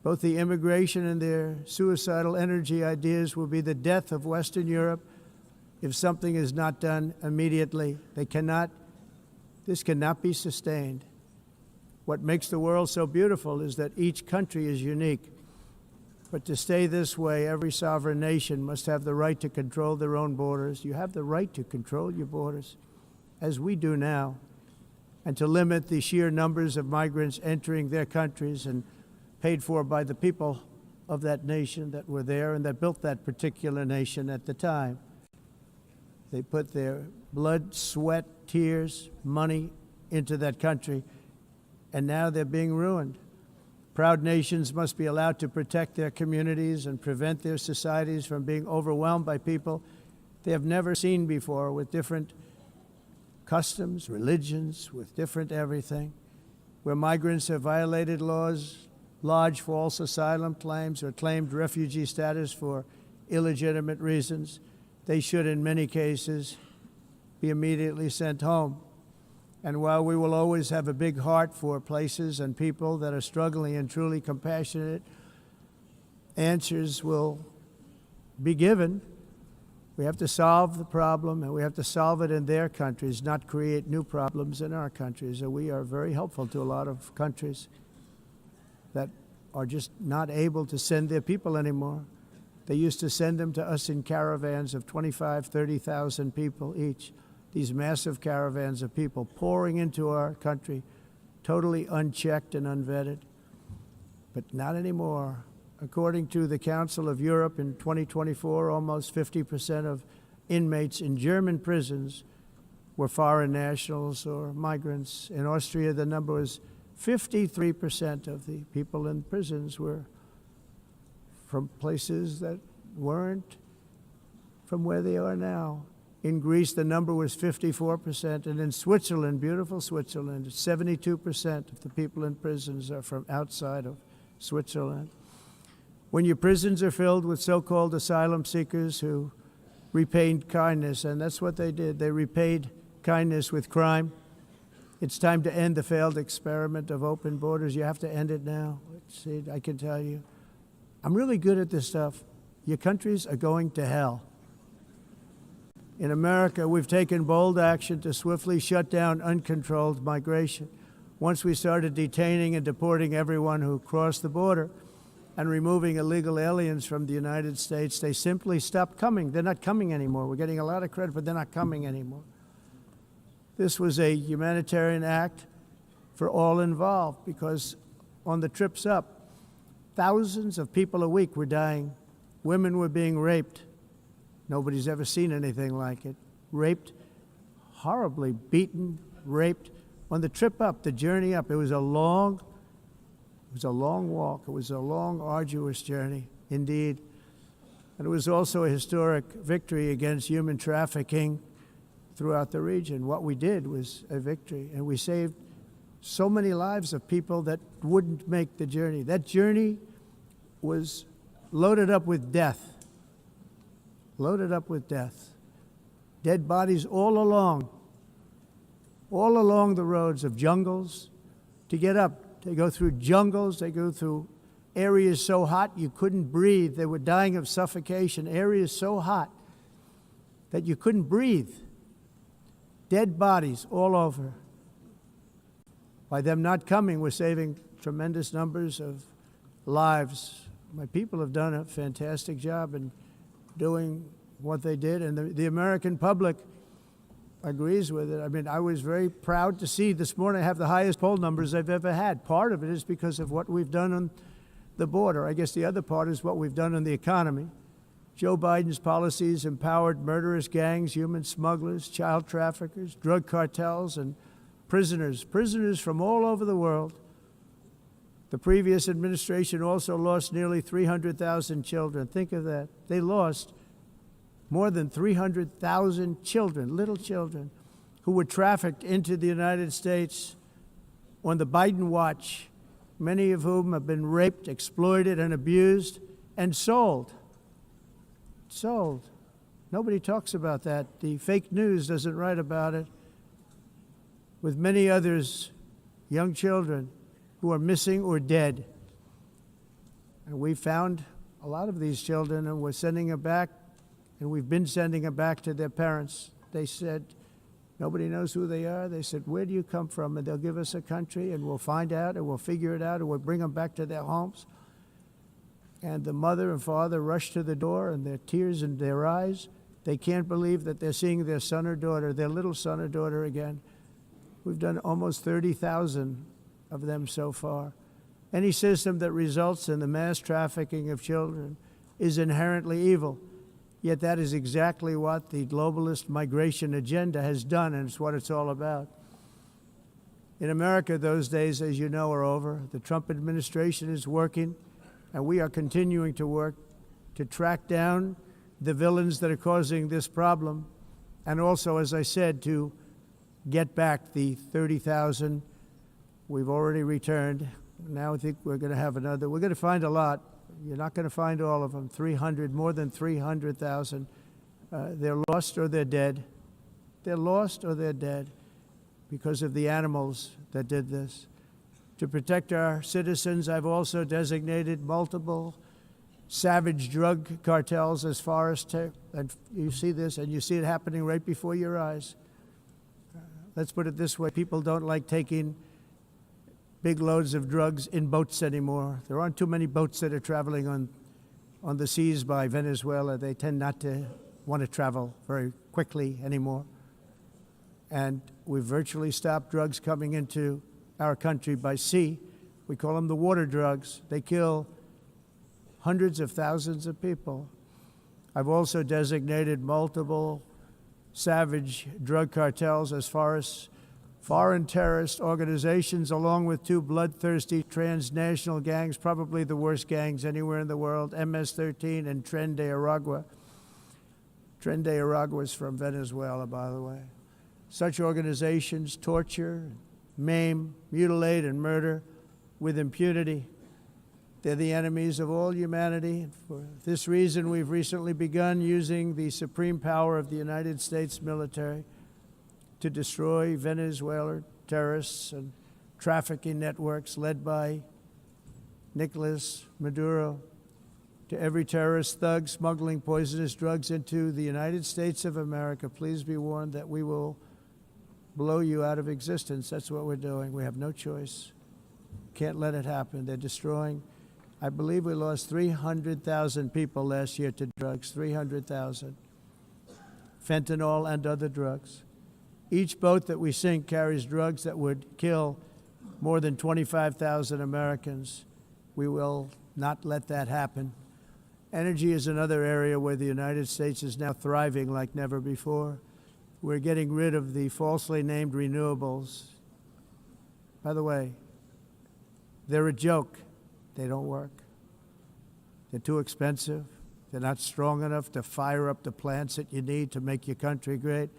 Both the immigration and their suicidal energy ideas will be the death of Western Europe if something is not done immediately. This cannot be sustained. What makes the world so beautiful is that each country is unique. But to stay this way, every sovereign nation must have the right to control their own borders. You have the right to control your borders, as we do now, and to limit the sheer numbers of migrants entering their countries and paid for by the people of that nation that were there and that built that particular nation at the time. They put their blood, sweat, tears, money into that country, and now they're being ruined. Proud nations must be allowed to protect their communities and prevent their societies from being overwhelmed by people they have never seen before, with different customs, religions, with different everything. Where migrants have violated laws, lodged false asylum claims, or claimed refugee status for illegitimate reasons, they should, in many cases, be immediately sent home. And while we will always have a big heart for places and people that are struggling and truly compassionate, answers will be given. We have to solve the problem, and we have to solve it in their countries, not create new problems in our countries. And we are very helpful to a lot of countries that are just not able to send their people anymore. They used to send them to us in caravans of 25,000, 30,000 people each. These massive caravans of people pouring into our country, totally unchecked and unvetted. But not anymore. According to the Council of Europe in 2024, almost 50% of inmates in German prisons were foreign nationals or migrants. In Austria, the number was 53% of the people in prisons were from places that weren't from where they are now. In Greece, the number was 54%, and in Switzerland, beautiful Switzerland, 72% of the people in prisons are from outside of Switzerland. When your prisons are filled with so-called asylum seekers who repaid kindness, and that's what they did, they repaid kindness with crime. It's time to end the failed experiment of open borders. You have to end it now. See, I can tell you, I'm really good at this stuff. Your countries are going to hell. In America, we've taken bold action to swiftly shut down uncontrolled migration. Once we started detaining and deporting everyone who crossed the border and removing illegal aliens from the United States, they simply stopped coming. They're not coming anymore. We're getting a lot of credit, but they're not coming anymore. This was a humanitarian act for all involved, because on the trips up, thousands of people a week were dying. Women were being raped. Nobody's ever seen anything like it. Raped, horribly beaten, raped. On the trip up, the journey up, it was a long walk. It was a long, arduous journey, indeed. And it was also a historic victory against human trafficking throughout the region. What we did was a victory, and we saved so many lives of people that wouldn't make the journey. That journey was loaded up with death. Loaded up with death. Dead bodies all along the roads of jungles to get up. They go through jungles, they go through areas so hot you couldn't breathe. They were dying of suffocation, areas so hot that you couldn't breathe. dead bodies all over. By them not coming, we're saving tremendous numbers of lives. My people have done a fantastic job in doing what they did, and the American public agrees with it. I mean, I was very proud to see this morning I have the highest poll numbers I've ever had. Part of it is because of what we've done on the border. I guess the other part is what we've done on the economy. Joe Biden's policies empowered murderous gangs, human smugglers, child traffickers, drug cartels, and prisoners from all over the world. The previous administration also lost nearly 300,000 children. Think of that. They lost more than 300,000 children, little children, who were trafficked into the United States on the Biden watch, many of whom have been raped, exploited, and abused, and sold. Sold. Nobody talks about that. The fake news doesn't write about it. With many others, young children who are missing or dead. And we found a lot of these children, and we're sending them back, and we've been sending them back to their parents. They said, nobody knows who they are. They said, where do you come from? And they'll give us a country, and we'll find out, and we'll figure it out, and we'll bring them back to their homes. And the mother and father rush to the door, and their tears in their eyes. They can't believe that they're seeing their son or daughter, their little son or daughter again. We've done almost 30,000 of them so far. Any system that results in the mass trafficking of children is inherently evil. Yet that is exactly what the globalist migration agenda has done, and it's what it's all about. In America, those days, as you know, are over. The Trump administration is working, and we are continuing to work to track down the villains that are causing this problem, and also, as I said, to get back the 30,000 we've already returned. Now I think we're going to have another. We're going to find a lot. You're not going to find all of them. 300, more than 300,000. They're lost or they're dead. They're lost or they're dead because of the animals that did this. To protect our citizens, I've also designated multiple savage drug cartels as far as and you see this, and you see it happening right before your eyes. Let's put it this way. People don't like taking big loads of drugs in boats anymore. There aren't too many boats that are traveling on the seas by Venezuela. They tend not to want to travel very quickly anymore. And we've virtually stopped drugs coming into our country by sea. We call them the water drugs. They kill hundreds of thousands of people. I've also designated multiple savage drug cartels as far as foreign terrorist organizations, along with two bloodthirsty transnational gangs, probably the worst gangs anywhere in the world, MS-13 and Tren de Aragua. Tren de Aragua is from Venezuela, by the way. Such organizations torture, maim, mutilate, and murder with impunity. They're the enemies of all humanity. And for this reason, we've recently begun using the supreme power of the United States military to destroy Venezuelan terrorists and trafficking networks led by Nicolas Maduro. To every terrorist thug smuggling poisonous drugs into the United States of America, please be warned that we will blow you out of existence. That's what we're doing. We have no choice. Can't let it happen. They're destroying. I believe we lost 300,000 people last year to drugs, 300,000. Fentanyl and other drugs. Each boat that we sink carries drugs that would kill more than 25,000 Americans. We will not let that happen. Energy is another area where the United States is now thriving like never before. We're getting rid of the falsely named renewables. By the way, they're a joke. They don't work. They're too expensive. They're not strong enough to fire up the plants that you need to make your country great.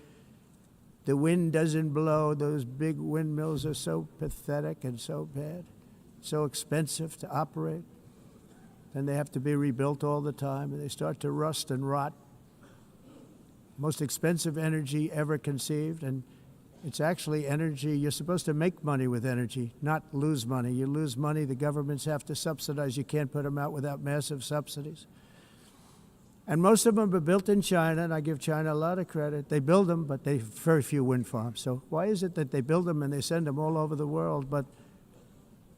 The wind doesn't blow. Those big windmills are so pathetic and so bad, so expensive to operate. And they have to be rebuilt all the time, and they start to rust and rot. Most expensive energy ever conceived, and it's actually energy. You're supposed to make money with energy, not lose money. You lose money, the governments have to subsidize. You can't put them out without massive subsidies. And most of them are built in China, and I give China a lot of credit. They build them, but they have very few wind farms. So why is it that they build them and they send them all over the world, but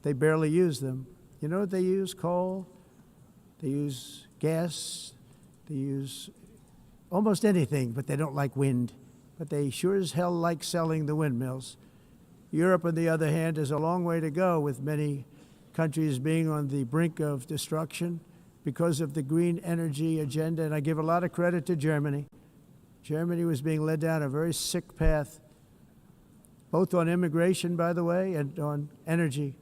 they barely use them? You know what they use? Coal. They use gas. They use almost anything, but they don't like wind. But they sure as hell like selling the windmills. Europe, on the other hand, has a long way to go, with many countries being on the brink of destruction because of the green energy agenda. And I give a lot of credit to Germany. Germany was being led down a very sick path, both on immigration, by the way, and on energy.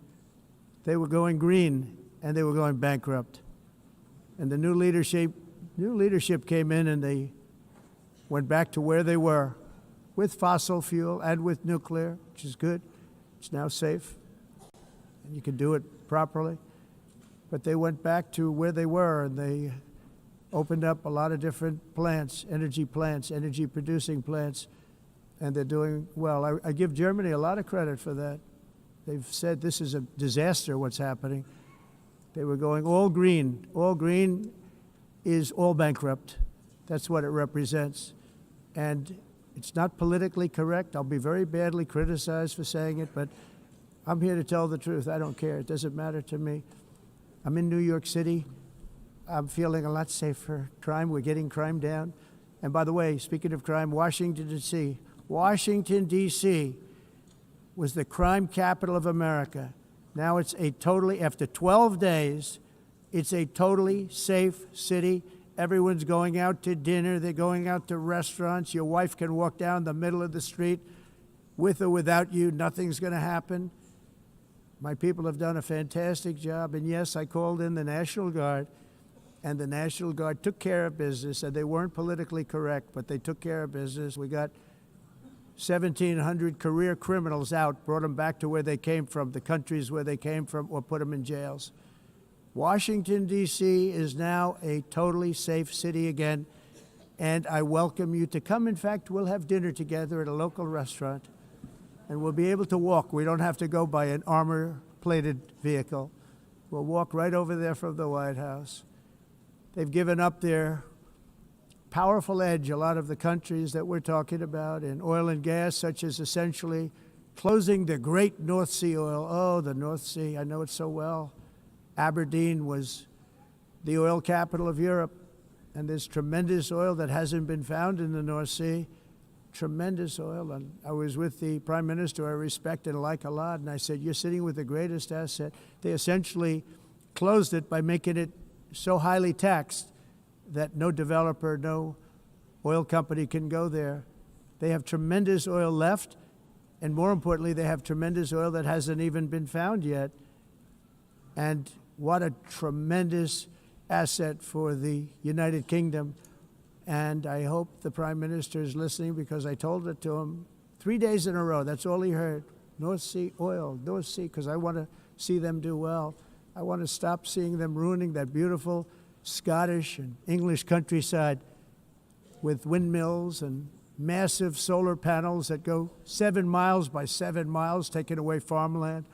They were going green, and they were going bankrupt. And the new leadership came in, and they went back to where they were, with fossil fuel and with nuclear, which is good. It's now safe, and you can do it properly. But they went back to where they were, and they opened up a lot of different plants, energy-producing plants, and they're doing well. I give Germany a lot of credit for that. They've said this is a disaster, what's happening. They were going all green. All green is all bankrupt. That's what it represents. And it's not politically correct. I'll be very badly criticized for saying it, but I'm here to tell the truth. I don't care. It doesn't matter to me. I'm in New York City. I'm feeling a lot safer. Crime, we're getting crime down. And by the way, speaking of crime, Washington, D.C. Washington, D.C. was the crime capital of America. Now it's a totally, after 12 days, it's a totally safe city. Everyone's going out to dinner. They're going out to restaurants. Your wife can walk down the middle of the street with or without you. Nothing's going to happen. My people have done a fantastic job. And yes, I called in the National Guard, and the National Guard took care of business, and they weren't politically correct, but they took care of business. We got 1,700 career criminals out, brought them back to where they came from, the countries where they came from, or put them in jails. Washington, D.C. is now a totally safe city again, and I welcome you to come. In fact, we'll have dinner together at a local restaurant, and we'll be able to walk. We don't have to go by an armor-plated vehicle. We'll walk right over there from the White House. They've given up their powerful edge, a lot of the countries that we're talking about, in oil and gas, such as essentially closing the great North Sea oil. Oh, the North Sea, I know it so well. Aberdeen was the oil capital of Europe, and there's tremendous oil that hasn't been found in the North Sea. Tremendous oil. And I was with the Prime Minister I respect and like a lot, and I said, you're sitting with the greatest asset. They essentially closed it by making it so highly taxed that no developer, no oil company can go there. They have tremendous oil left, and more importantly, they have tremendous oil that hasn't even been found yet. And what a tremendous asset for the United Kingdom. And I hope the Prime Minister is listening, because I told it to him 3 days in a row. That's all he heard. North Sea oil, North Sea, because I want to see them do well. I want to stop seeing them ruining that beautiful Scottish and English countryside with windmills and massive solar panels that go 7 miles by 7 miles, taking away farmland.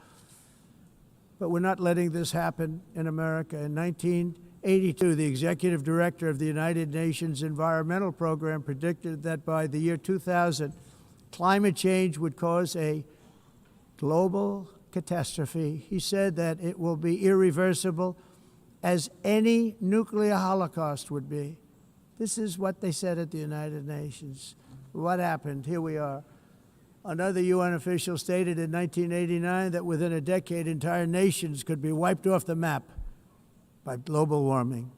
But we're not letting this happen in America. In 1982, the executive director of the United Nations Environmental Program predicted that by the year 2000, climate change would cause a global catastrophe. He said that it will be irreversible, as any nuclear holocaust would be. This is what they said at the United Nations. What happened? Here we are. Another UN official stated in 1989 that within a decade, entire nations could be wiped off the map by global warming.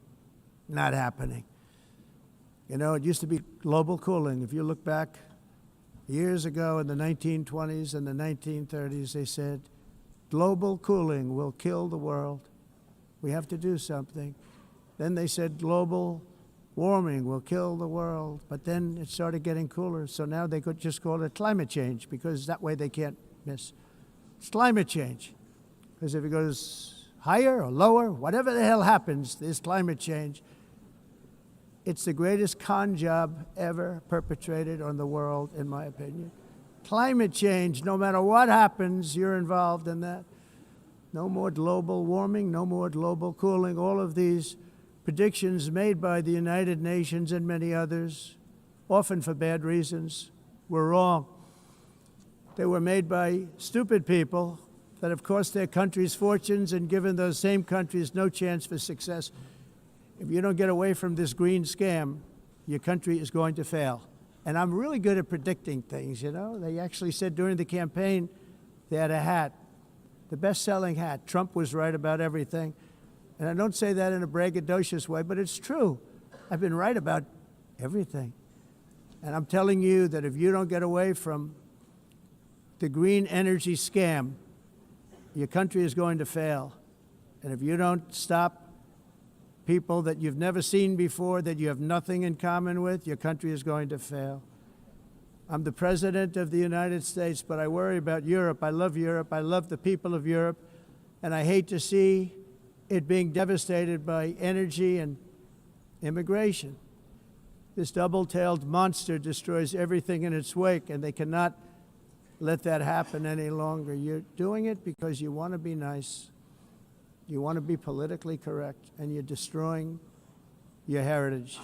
Not happening. You know, it used to be global cooling. If you look back years ago in the 1920s and the 1930s, they said, global cooling will kill the world. We have to do something. Then they said global warming will kill the world, but then it started getting cooler, so now they could just call it climate change, because that way they can't miss. It's climate change, because if it goes higher or lower, whatever the hell happens, there's climate change. It's the greatest con job ever perpetrated on the world, in my opinion. Climate change, no matter what happens, you're involved in that. No more global warming, no more global cooling. All of these predictions made by the United Nations and many others, often for bad reasons, were wrong. They were made by stupid people that have cost their countries fortunes and given those same countries no chance for success. If you don't get away from this green scam, your country is going to fail. And I'm really good at predicting things, you know. They actually said during the campaign, they had a hat, the best-selling hat. Trump was right about everything. And I don't say that in a braggadocious way, but it's true. I've been right about everything. And I'm telling you that if you don't get away from the green energy scam, your country is going to fail. And if you don't stop people that you've never seen before, that you have nothing in common with, your country is going to fail. I'm the President of the United States, but I worry about Europe. I love Europe. I love the people of Europe. And I hate to see it being devastated by energy and immigration. This double-tailed monster destroys everything in its wake, and they cannot let that happen any longer. You're doing it because you want to be nice. You want to be politically correct, and you're destroying your heritage.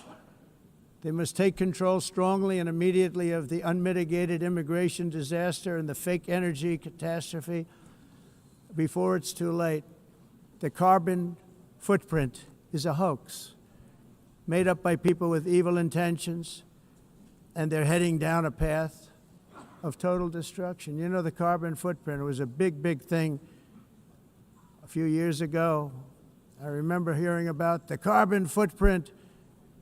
They must take control strongly and immediately of the unmitigated immigration disaster and the fake energy catastrophe before it's too late. The carbon footprint is a hoax made up by people with evil intentions, and they're heading down a path of total destruction. You know, the carbon footprint was a big, big thing a few years ago. I remember hearing about the carbon footprint,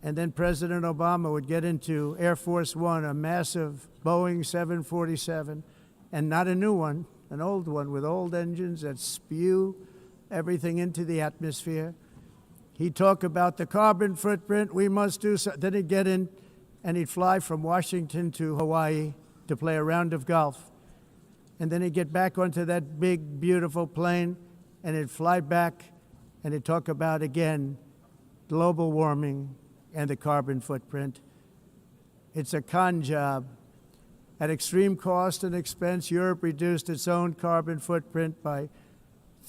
and then President Obama would get into Air Force One, a massive Boeing 747, and not a new one, an old one with old engines that spew everything into the atmosphere. He'd talk about the carbon footprint, we must do so. Then he'd get in and he'd fly from Washington to Hawaii to play a round of golf. And then he'd get back onto that big, beautiful plane and he'd fly back and he'd talk about, again, global warming and the carbon footprint. It's a con job. At extreme cost and expense, Europe reduced its own carbon footprint by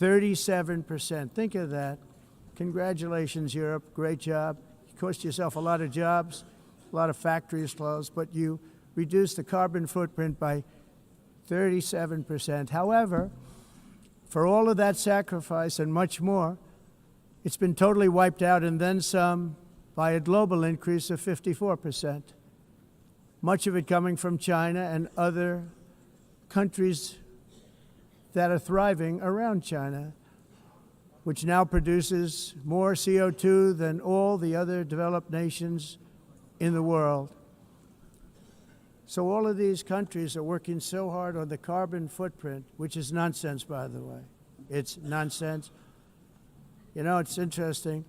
37%. Think of that. Congratulations, Europe. Great job. You cost yourself a lot of jobs, a lot of factories closed, but you reduced the carbon footprint by 37%. However, for all of that sacrifice and much more, it's been totally wiped out and then some by a global increase of 54%. Much of it coming from China and other countries that are thriving around China, which now produces more CO2 than all the other developed nations in the world. So all of these countries are working so hard on the carbon footprint, which is nonsense, by the way. It's nonsense. You know, it's interesting.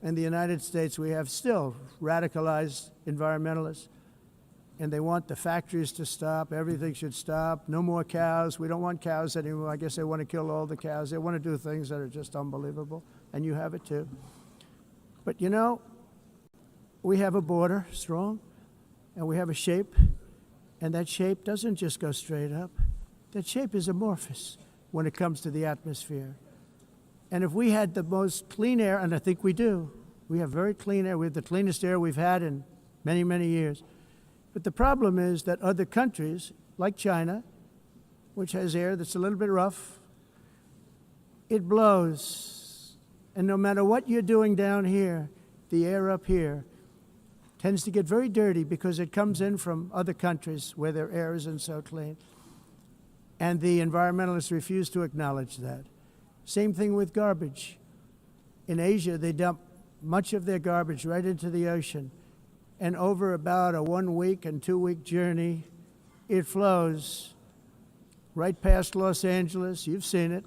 In the United States, we have still radicalized environmentalists, and they want the factories to stop. Everything should stop. No more cows. We don't want cows anymore. I guess they want to kill all the cows. They want to do things that are just unbelievable, and you have it too. But you know, we have a border, strong, and we have a shape, and that shape doesn't just go straight up. That shape is amorphous when it comes to the atmosphere. And if we had the most clean air, and I think we do, we have very clean air. We have the cleanest air we've had in many, many years. But the problem is that other countries, like China, which has air that's a little bit rough, it blows. And no matter what you're doing down here, the air up here tends to get very dirty because it comes in from other countries where their air isn't so clean. And the environmentalists refuse to acknowledge that. Same thing with garbage. In Asia, they dump much of their garbage right into the ocean. And over about a 1 week and 2 week journey, it flows right past Los Angeles. You've seen it.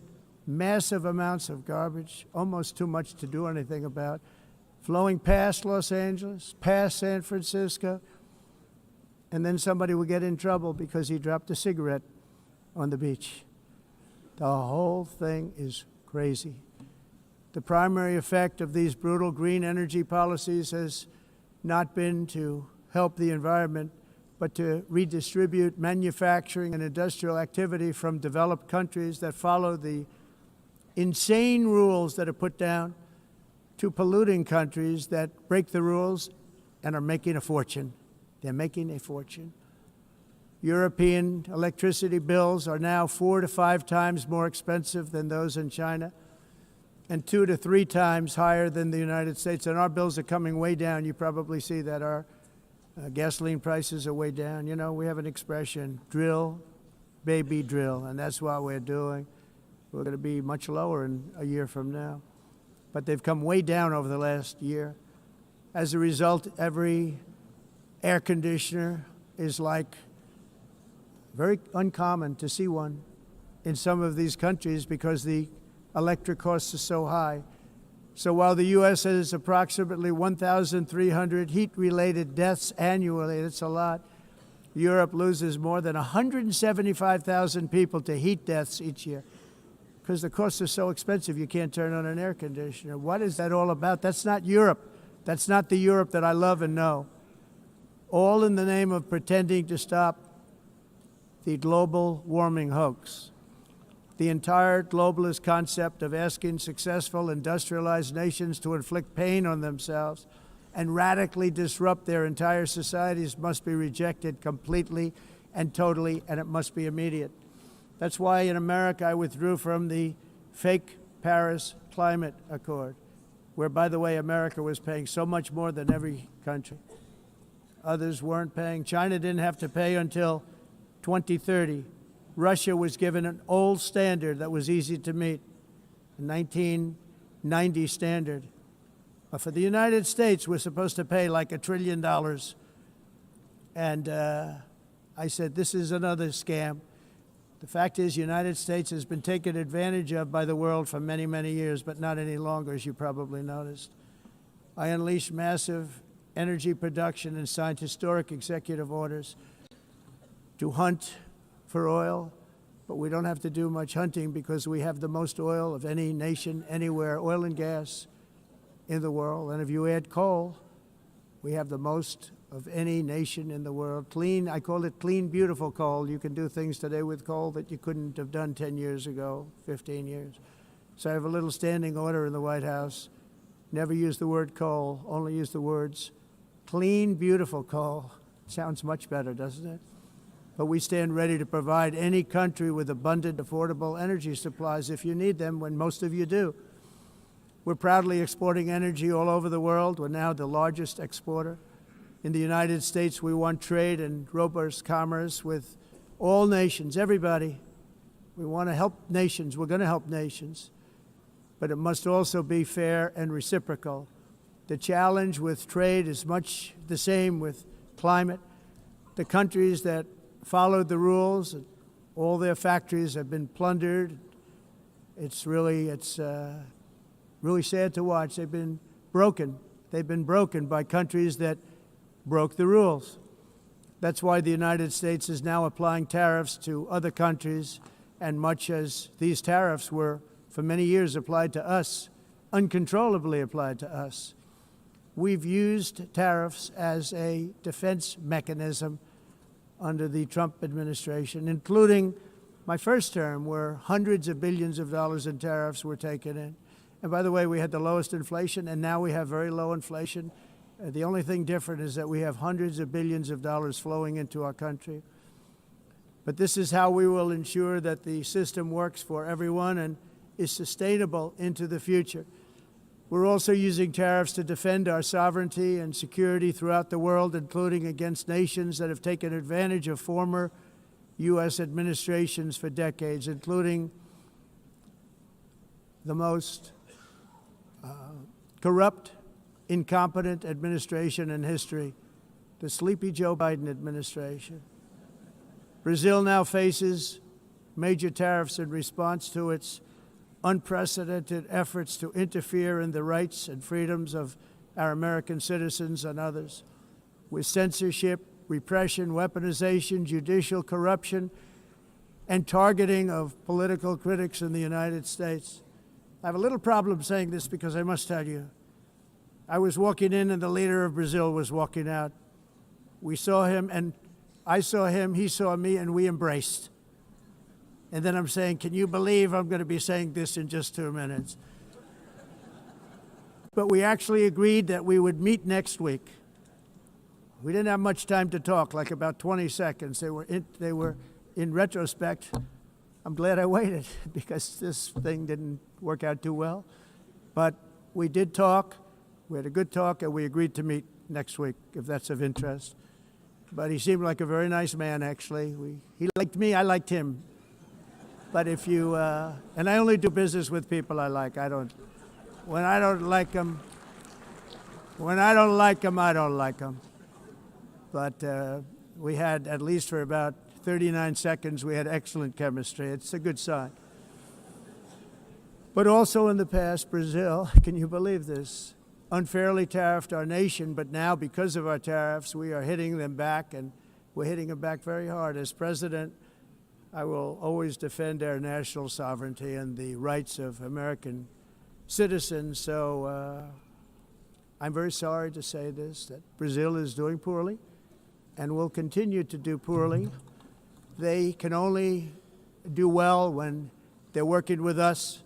Massive amounts of garbage, almost too much to do anything about, flowing past Los Angeles, past San Francisco, and then somebody will get in trouble because he dropped a cigarette on the beach. The whole thing is crazy. The primary effect of these brutal green energy policies has not been to help the environment, but to redistribute manufacturing and industrial activity from developed countries that follow the insane rules that are put down to polluting countries that break the rules and are making a fortune. They're making a fortune. European electricity bills are now 4 to 5 times more expensive than those in China, and 2 to 3 times higher than the United States. And our bills are coming way down. You probably see that our gasoline prices are way down. You know, we have an expression, drill, baby, drill, and that's what we're doing. We're going to be much lower in a year from now. But they've come way down over the last year. As a result, every air conditioner is like very uncommon to see one in some of these countries because the electric costs are so high. So while the U.S. has approximately 1,300 heat-related deaths annually, that's a lot, Europe loses more than 175,000 people to heat deaths each year because the costs are so expensive you can't turn on an air conditioner. What is that all about? That's not Europe. That's not the Europe that I love and know. All in the name of pretending to stop the global warming hoax. The entire globalist concept of asking successful industrialized nations to inflict pain on themselves and radically disrupt their entire societies must be rejected completely and totally, and it must be immediate. That's why in America I withdrew from the fake Paris Climate Accord, where, by the way, America was paying so much more than every country. Others weren't paying. China didn't have to pay until 2030. Russia was given an old standard that was easy to meet, a 1990 standard. But for the United States, we're supposed to pay like $1 trillion. And I said, this is another scam. The fact is, the United States has been taken advantage of by the world for many, many years, but not any longer, as you probably noticed. I unleashed massive energy production and signed historic executive orders to hunt for oil, but we don't have to do much hunting because we have the most oil of any nation anywhere, oil and gas in the world. And if you add coal, we have the most of any nation in the world. Clean, I call it clean, beautiful coal. You can do things today with coal that you couldn't have done 10 years ago, 15 years. So I have a little standing order in the White House. Never use the word coal, only use the words clean, beautiful coal. Sounds much better, doesn't it? But we stand ready to provide any country with abundant, affordable energy supplies if you need them, when most of you do. We're proudly exporting energy all over the world. We're now the largest exporter. In the United States, we want trade and robust commerce with all nations, everybody. We want to help nations. We're going to help nations. But it must also be fair and reciprocal. The challenge with trade is much the same with climate. The countries that followed the rules, all their factories have been plundered. It's really sad to watch. They've been broken. They've been broken by countries that broke the rules. That's why the United States is now applying tariffs to other countries, and much as these tariffs were for many years applied to us, uncontrollably applied to us. We've used tariffs as a defense mechanism under the Trump administration, including my first term, where hundreds of billions of dollars in tariffs were taken in. And by the way, we had the lowest inflation, and now we have very low inflation. The only thing different is that we have hundreds of billions of dollars flowing into our country. But this is how we will ensure that the system works for everyone and is sustainable into the future. We're also using tariffs to defend our sovereignty and security throughout the world, including against nations that have taken advantage of former U.S. administrations for decades, including the most corrupt, incompetent administration in history, the sleepy Joe Biden administration. Brazil now faces major tariffs in response to its unprecedented efforts to interfere in the rights and freedoms of our American citizens and others, with censorship, repression, weaponization, judicial corruption, and targeting of political critics in the United States. I have a little problem saying this because I must tell you, I was walking in and the leader of Brazil was walking out. We saw him and I saw him, he saw me, and we embraced. And then I'm saying, can you believe I'm going to be saying this in just 2 minutes? but we actually agreed that we would meet next week. We didn't have much time to talk, like about 20 seconds. They were in retrospect, I'm glad I waited because this thing didn't work out too well. But we did talk, we had a good talk, and we agreed to meet next week, if that's of interest. But he seemed like a very nice man, actually. He liked me, I liked him. But if you, and I only do business with people I like. When I don't like them, I don't like them. But we had, at least for about 39 seconds, we had excellent chemistry. It's a good sign. But also in the past, Brazil, can you believe this, unfairly tariffed our nation, but now because of our tariffs, we are hitting them back, and we're hitting them back very hard. As president, I will always defend our national sovereignty and the rights of American citizens. So I'm very sorry to say this, that Brazil is doing poorly and will continue to do poorly. They can only do well when they're working with us.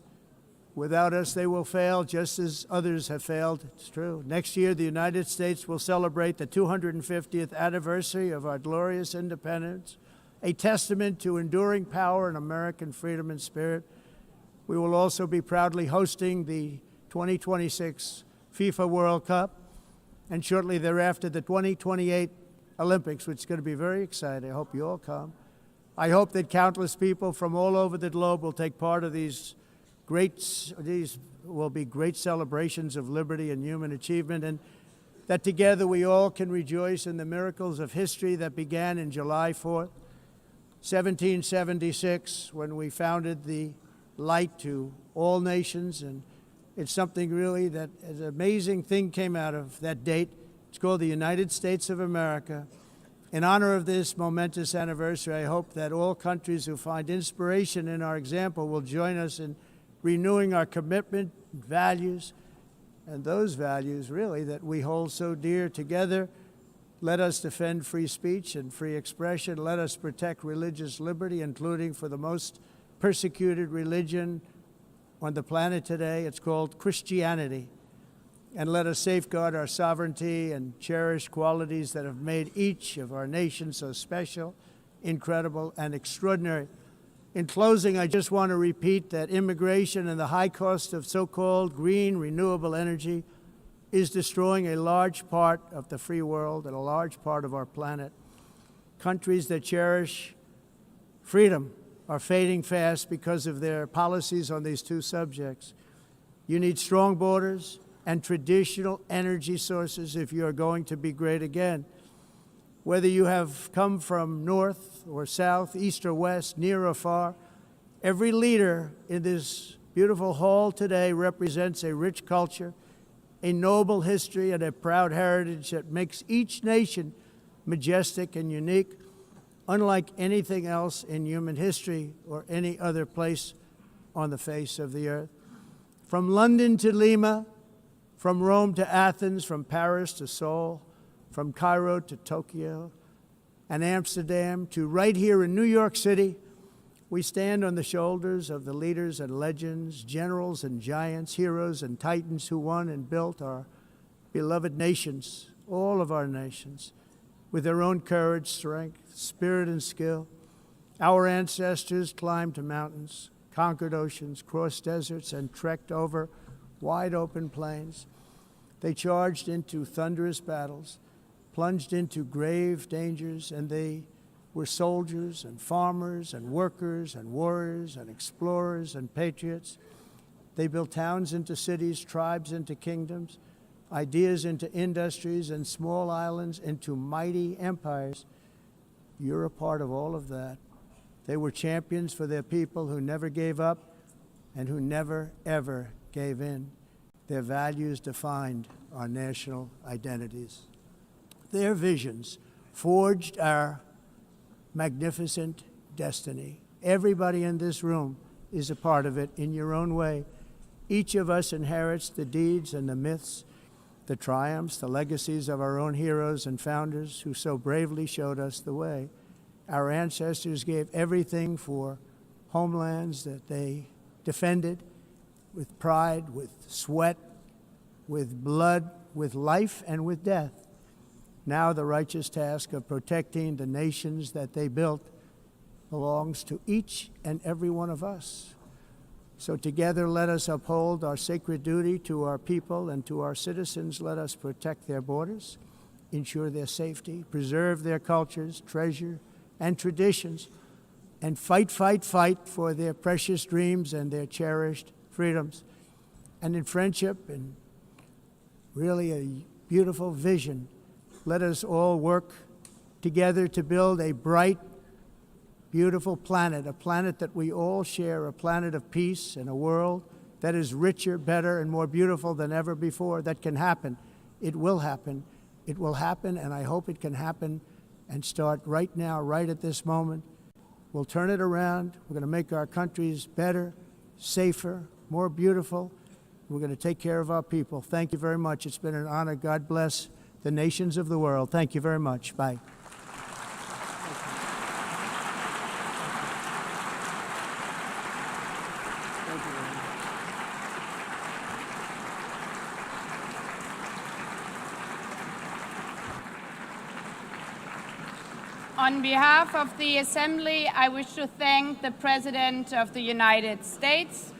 Without us, they will fail, just as others have failed. It's true. Next year, the United States will celebrate the 250th anniversary of our glorious independence, a testament to enduring power and American freedom and spirit. We will also be proudly hosting the 2026 FIFA World Cup, and shortly thereafter, the 2028 Olympics, which is going to be very exciting. I hope you all come. I hope that countless people from all over the globe will take part of these will be great celebrations of liberty and human achievement, and that together we all can rejoice in the miracles of history that began in July 4th, 1776, when we founded the light to all nations. And it's something really that an amazing thing came out of that date. It's called the United States of America. In honor of this momentous anniversary, I hope that all countries who find inspiration in our example will join us in renewing our commitment, values, and those values really that we hold so dear. Together, let us defend free speech and free expression. Let us protect religious liberty, including for the most persecuted religion on the planet today. It's called Christianity. And let us safeguard our sovereignty and cherish qualities that have made each of our nations so special, incredible, and extraordinary. In closing, I just want to repeat that immigration and the high cost of so-called green renewable energy is destroying a large part of the free world and a large part of our planet. Countries that cherish freedom are fading fast because of their policies on these two subjects. You need strong borders and traditional energy sources if you are going to be great again. Whether you have come from north or south, east or west, near or far, every leader in this beautiful hall today represents a rich culture, a noble history, and a proud heritage that makes each nation majestic and unique, unlike anything else in human history or any other place on the face of the earth. From London to Lima, from Rome to Athens, from Paris to Seoul, from Cairo to Tokyo and Amsterdam to right here in New York City, we stand on the shoulders of the leaders and legends, generals and giants, heroes and titans who won and built our beloved nations, all of our nations, with their own courage, strength, spirit, and skill. Our ancestors climbed mountains, conquered oceans, crossed deserts, and trekked over wide open plains. They charged into thunderous battles, plunged into grave dangers, and they were soldiers and farmers and workers and warriors and explorers and patriots. They built towns into cities, tribes into kingdoms, ideas into industries, and small islands into mighty empires. You're a part of all of that. They were champions for their people who never gave up and who never, ever gave in. Their values defined our national identities. Their visions forged our magnificent destiny. Everybody in this room is a part of it in your own way. Each of us inherits the deeds and the myths, the triumphs, the legacies of our own heroes and founders who so bravely showed us the way. Our ancestors gave everything for homelands that they defended with pride, with sweat, with blood, with life, and with death. Now the righteous task of protecting the nations that they built belongs to each and every one of us. So together let us uphold our sacred duty to our people and to our citizens. Let us protect their borders, ensure their safety, preserve their cultures, treasure, and traditions, and fight, fight, fight for their precious dreams and their cherished freedoms. And in friendship and really a beautiful vision, let us all work together to build a bright, beautiful planet, a planet that we all share, a planet of peace and a world that is richer, better, and more beautiful than ever before. That can happen. It will happen. It will happen, and I hope it can happen and start right now, right at this moment. We'll turn it around. We're going to make our countries better, safer, more beautiful. We're going to take care of our people. Thank you very much. It's been an honor. God bless the nations of the world. Thank you very much. Bye. On behalf of the Assembly, I wish to thank the President of the United States,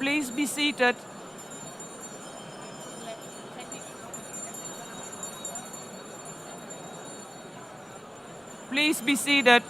please be seated? Please be seated.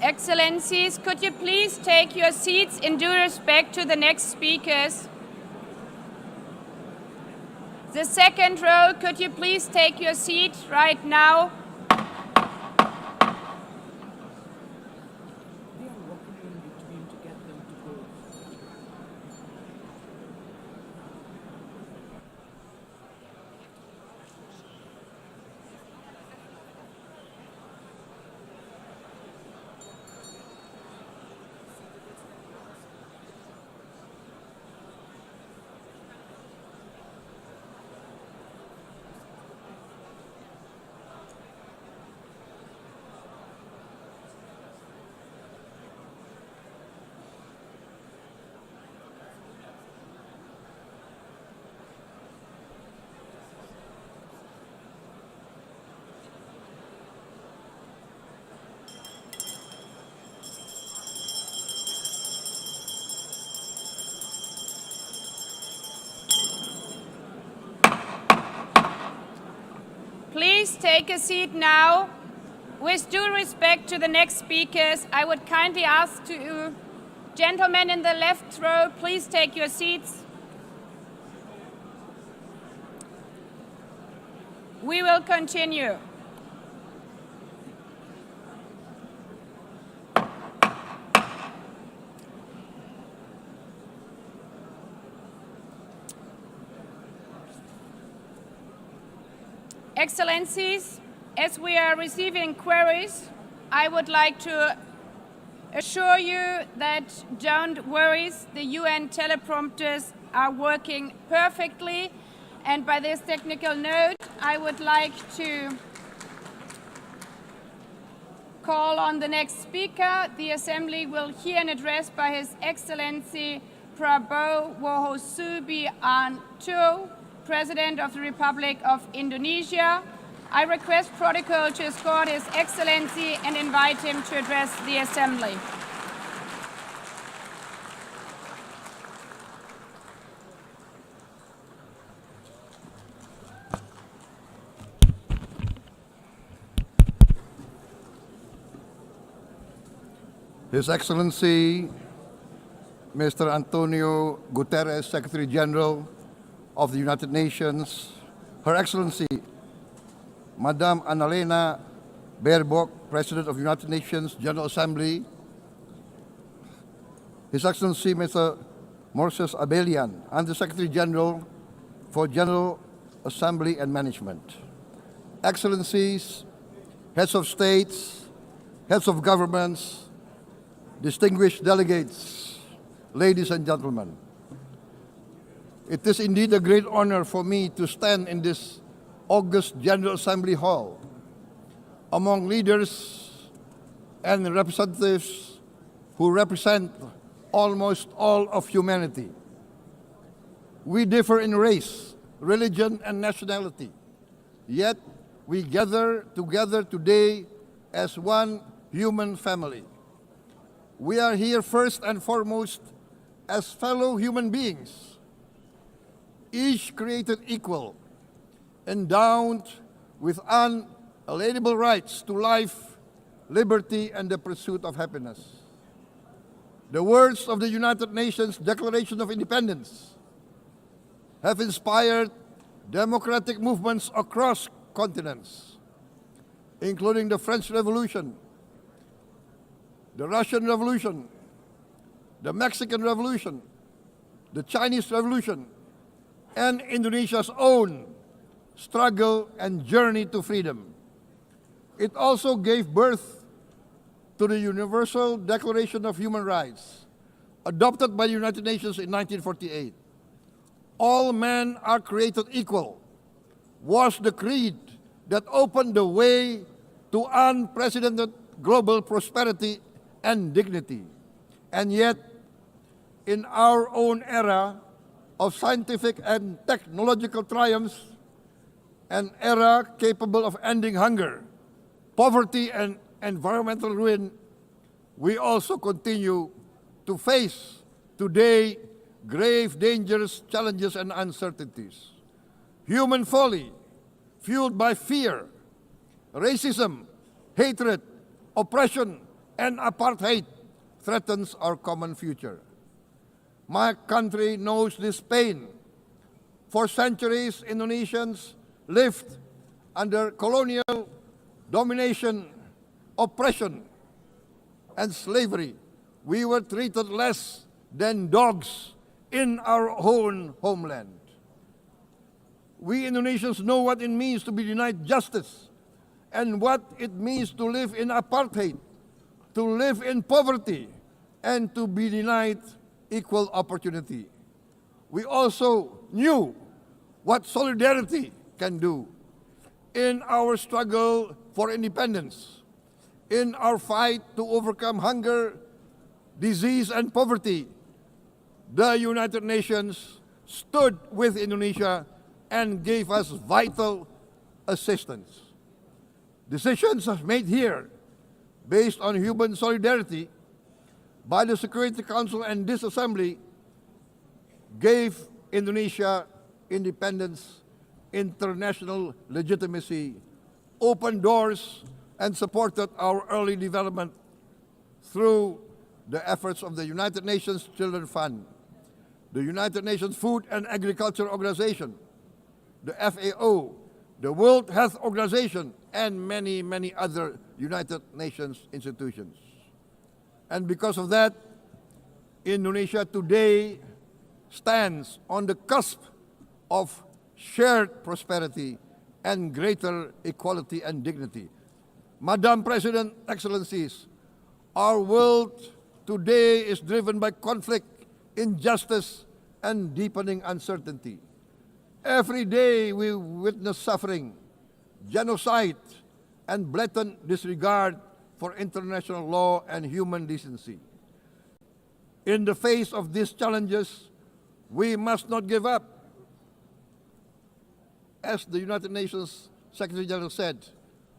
Excellencies, could you please take your seats in due respect to the next speakers? The second row, could you please take your seat right now? Please take a seat now. With due respect to the next speakers, I would kindly ask you, gentlemen in the left row, please take your seats. We will continue. Excellencies, as we are receiving queries, I would like to assure you that don't worry, the UN teleprompters are working perfectly. And by this technical note, I would like to call on the next speaker. The Assembly will hear an address by His Excellency Prabowo Subianto, President of the Republic of Indonesia. I request protocol to escort His Excellency and invite him to address the Assembly. His Excellency, Mr. Antonio Guterres, Secretary General of the United Nations, Her Excellency, Madame Annalena Baerbock, President of the United Nations General Assembly, His Excellency, Mr. Moses Abelian, Under-Secretary General for General Assembly and Management, Excellencies, Heads of States, Heads of Governments, distinguished delegates, ladies and gentlemen. It is indeed a great honor for me to stand in this august General Assembly Hall among leaders and representatives who represent almost all of humanity. We differ in race, religion, and nationality, yet we gather together today as one human family. We are here first and foremost as fellow human beings, each created equal, endowed with unalienable rights to life, liberty, and the pursuit of happiness. The words of the United Nations Declaration of Independence have inspired democratic movements across continents, including the French Revolution, the Russian Revolution, the Mexican Revolution, the Chinese Revolution, and Indonesia's own struggle and journey to freedom. It also gave birth to the Universal Declaration of Human Rights, adopted by the United Nations in 1948. All men are created equal was the creed that opened the way to unprecedented global prosperity and dignity. And yet, in our own era of scientific and technological triumphs, an era capable of ending hunger, poverty, and environmental ruin, we also continue to face today grave dangers, challenges, and uncertainties. Human folly, fueled by fear, racism, hatred, oppression, and apartheid, threatens our common future. My country knows this pain. For centuries, Indonesians lived under colonial domination, oppression, and slavery. We were treated less than dogs in our own homeland. We Indonesians know what it means to be denied justice and what it means to live in apartheid, to live in poverty, and to be denied equal opportunity. We also knew what solidarity can do in our struggle for independence, in our fight to overcome hunger, disease, and poverty. The United Nations stood with Indonesia and gave us vital assistance. Decisions made here based on human solidarity by the Security Council and this Assembly gave Indonesia independence, international legitimacy, opened doors, and supported our early development through the efforts of the United Nations Children's Fund, the United Nations Food and Agriculture Organization, the FAO, the World Health Organization, and many, many other United Nations institutions. And because of that, Indonesia today stands on the cusp of shared prosperity and greater equality and dignity. Madam President, Excellencies, our world today is driven by conflict, injustice, and deepening uncertainty. Every day we witness suffering, genocide, and blatant disregard for international law and human decency. In the face of these challenges, we must not give up. As the United Nations Secretary General said,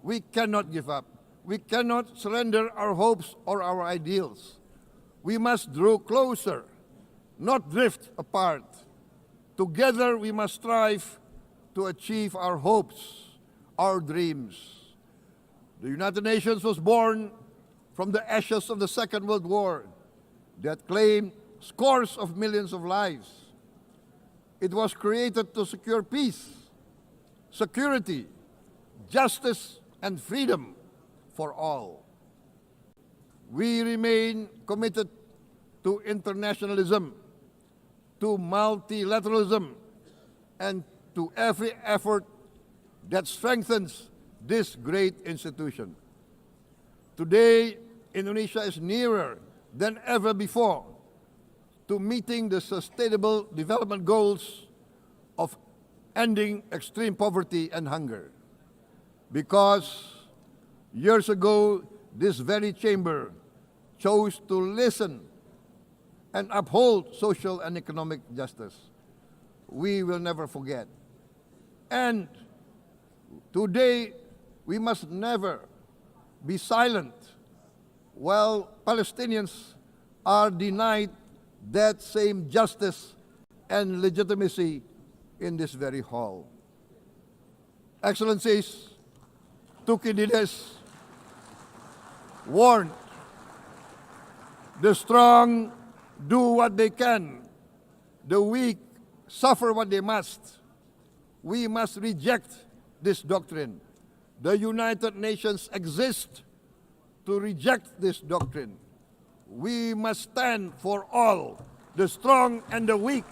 we cannot give up. We cannot surrender our hopes or our ideals. We must draw closer, not drift apart. Together we must strive to achieve our hopes, our dreams. The United Nations was born from the ashes of the Second World War that claimed scores of millions of lives. It was created to secure peace, security, justice, and freedom for all. We remain committed to internationalism, to multilateralism, and to every effort that strengthens this great institution. Today, Indonesia is nearer than ever before to meeting the sustainable development goals of ending extreme poverty and hunger. Because years ago, this very chamber chose to listen and uphold social and economic justice, we will never forget. And today, we must never be silent while Palestinians are denied that same justice and legitimacy in this very hall. Excellencies, Thucydides warned, the strong do what they can, the weak suffer what they must. We must reject this doctrine. The United Nations exist to reject this doctrine. We must stand for all, the strong and the weak.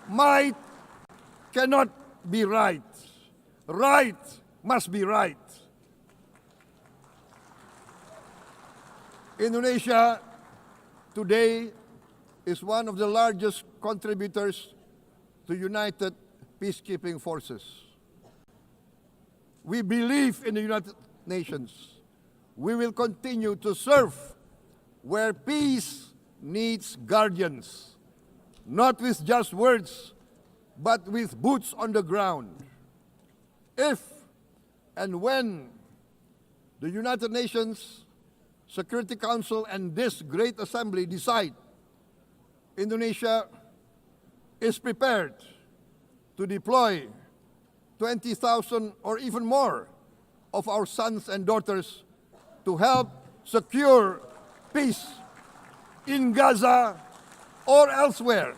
Might cannot be right. Right must be right. Indonesia today is one of the largest contributors to United Peacekeeping Forces. We believe in the United Nations. We will continue to serve where peace needs guardians, not with just words, but with boots on the ground. If and when the United Nations Security Council and this great assembly decide Indonesia is prepared to deploy 20,000 or even more of our sons and daughters to help secure peace in Gaza or elsewhere,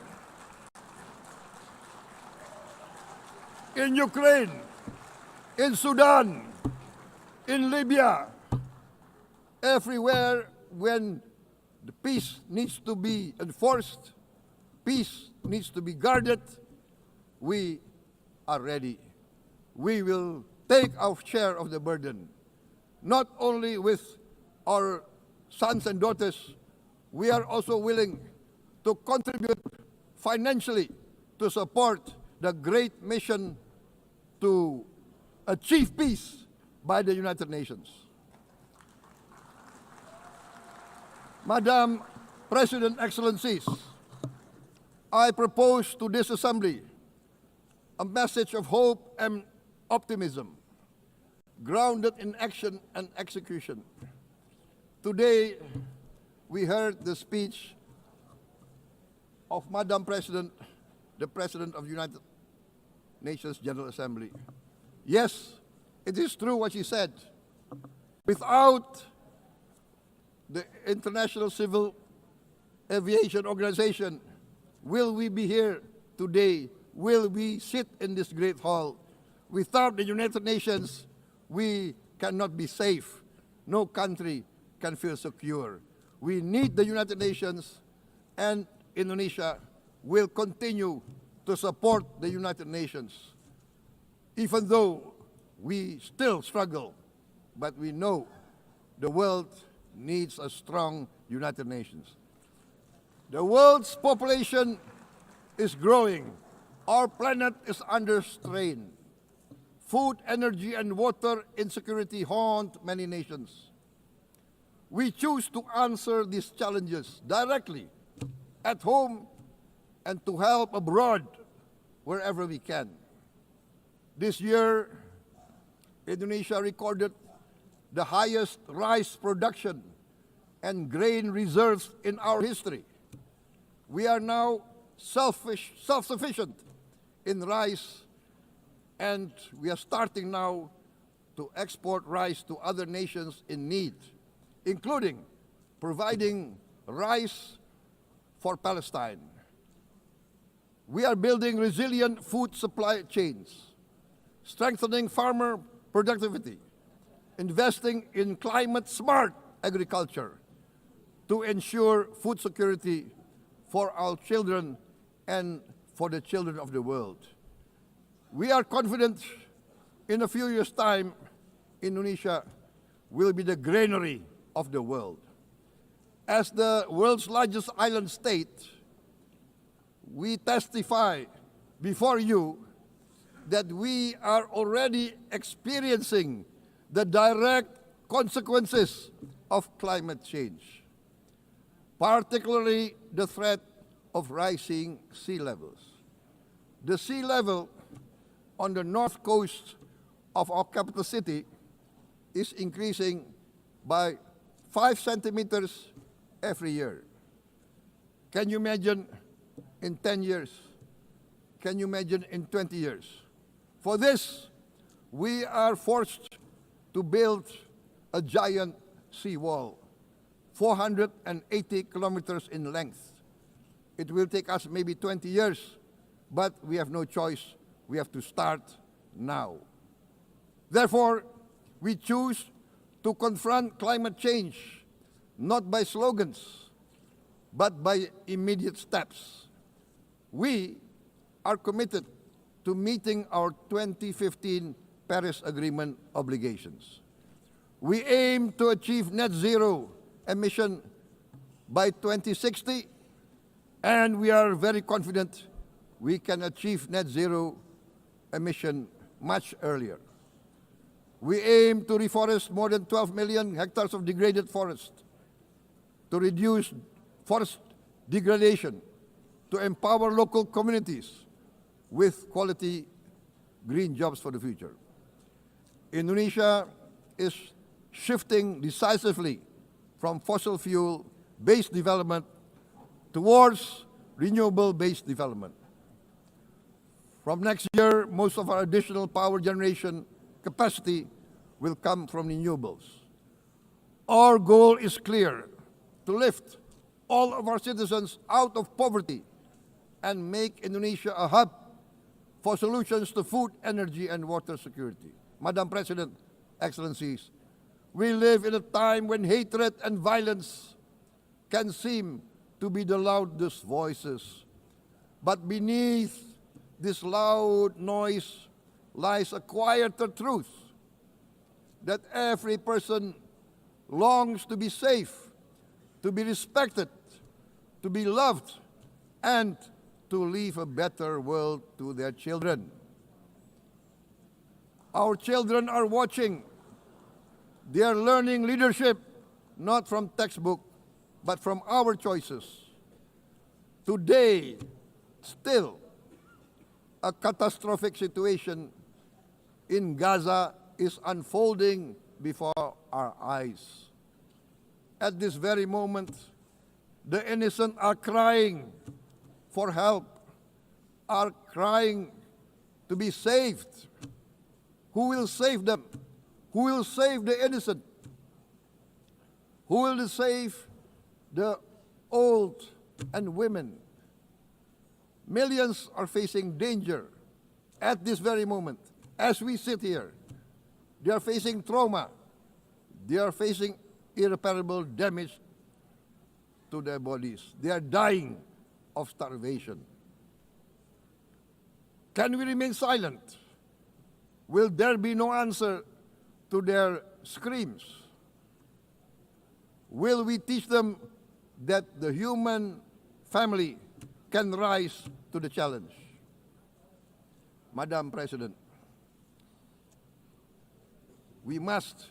in Ukraine, in Sudan, in Libya, everywhere when the peace needs to be enforced, peace needs to be guarded, we are ready. We will take our share of the burden, not only with our sons and daughters, we are also willing to contribute financially to support the great mission to achieve peace by the United Nations. Madam President, Excellencies, I propose to this Assembly a message of hope and optimism, grounded in action and execution. Today, we heard the speech of Madam President, the President of the United Nations General Assembly. Yes, it is true what she said. Without the International Civil Aviation Organization, will we be here today? Will we sit in this great hall? Without the United Nations, we cannot be safe. No country can feel secure. We need the United Nations, and Indonesia will continue to support the United Nations, even though we still struggle, but we know the world needs a strong United Nations. The world's population is growing. Our planet is under strain. Food, energy, and water insecurity haunt many nations. We choose to answer these challenges directly at home and to help abroad wherever we can. This year, Indonesia recorded the highest rice production and grain reserves in our history. We are now self-sufficient in rice, and we are starting now to export rice to other nations in need, including providing rice for Palestine. We are building resilient food supply chains, strengthening farmer productivity, investing in climate-smart agriculture to ensure food security for our children and for the children of the world. We are confident in a few years' time, Indonesia will be the granary of the world. As the world's largest island state, we testify before you that we are already experiencing the direct consequences of climate change, particularly the threat of rising sea levels. The sea level on the north coast of our capital city is increasing by 5 centimeters every year. Can you imagine in 10 years? Can you imagine in 20 years? For this, we are forced to build a giant seawall, 480 kilometers in length. It will take us maybe 20 years, but we have no choice. We have to start now. Therefore, we choose to confront climate change not by slogans, but by immediate steps. We are committed to meeting our 2015 Paris Agreement obligations. We aim to achieve net zero emission by 2060, and we are very confident we can achieve net zero emission much earlier. We aim to reforest more than 12 million hectares of degraded forest, to reduce forest degradation, to empower local communities with quality green jobs for the future. Indonesia is shifting decisively from fossil fuel-based development towards renewable-based development. From next year, most of our additional power generation capacity will come from renewables. Our goal is clear: to lift all of our citizens out of poverty and make Indonesia a hub for solutions to food, energy, and water security. Madam President, Excellencies, we live in a time when hatred and violence can seem to be the loudest voices. But beneath this loud noise lies a quieter truth, that every person longs to be safe, to be respected, to be loved, and to leave a better world to their children. Our children are watching. They are learning leadership not from textbook, but from our choices. Today, still, a catastrophic situation in Gaza is unfolding before our eyes. At this very moment, the innocent are crying for help, are crying to be saved. Who will save them? Who will save the innocent? Who will save the old and women? Millions are facing danger at this very moment. As we sit here, they are facing trauma. They are facing irreparable damage to their bodies. They are dying of starvation. Can we remain silent? Will there be no answer to their screams? Will we teach them that the human family can rise to the challenge? Madam President, we must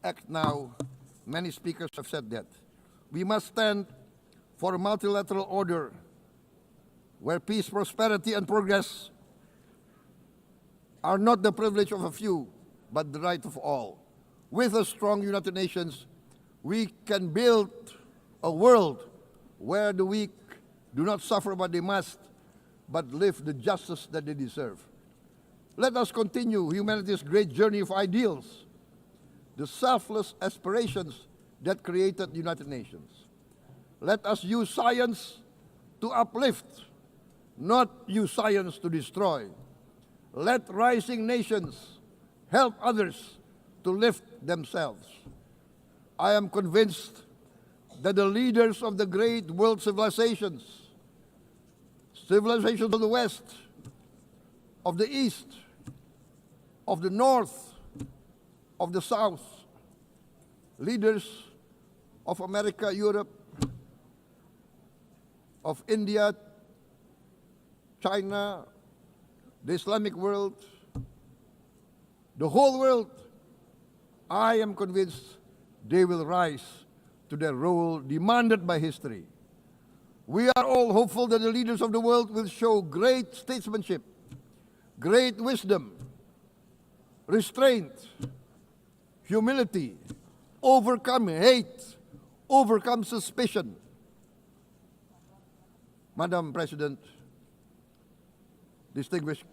act now. Many speakers have said that. We must stand for a multilateral order where peace, prosperity, and progress are not the privilege of a few, but the right of all. With a strong United Nations, we can build a world where the weak do not suffer what they must, but live the justice that they deserve. Let us continue humanity's great journey of ideals, the selfless aspirations that created the United Nations. Let us use science to uplift, not use science to destroy. Let rising nations help others to lift themselves. I am convinced that the leaders of the great world civilizations of the West, of the East, of the North, of the South, leaders of America, Europe, of India, China, the Islamic world, the whole world, I am convinced they will rise to their role demanded by history. We are all hopeful that the leaders of the world will show great statesmanship, great wisdom, restraint, humility, overcome hate, overcome suspicion. Madam President, distinguished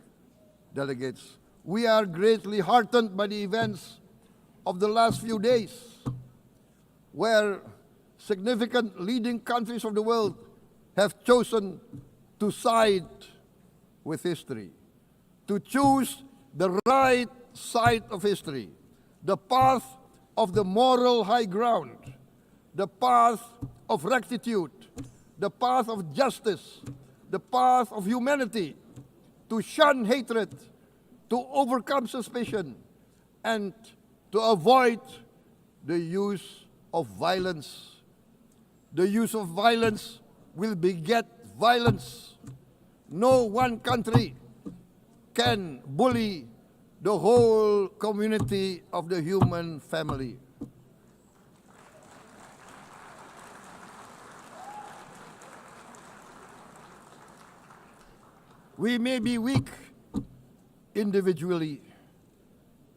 delegates, we are greatly heartened by the events of the last few days, where significant leading countries of the world have chosen to side with history, to choose the right side of history, the path of the moral high ground, the path of rectitude, the path of justice, the path of humanity, to shun hatred, to overcome suspicion, and to avoid the use of violence. The use of violence will beget violence. No one country can bully the whole community of the human family. We may be weak individually,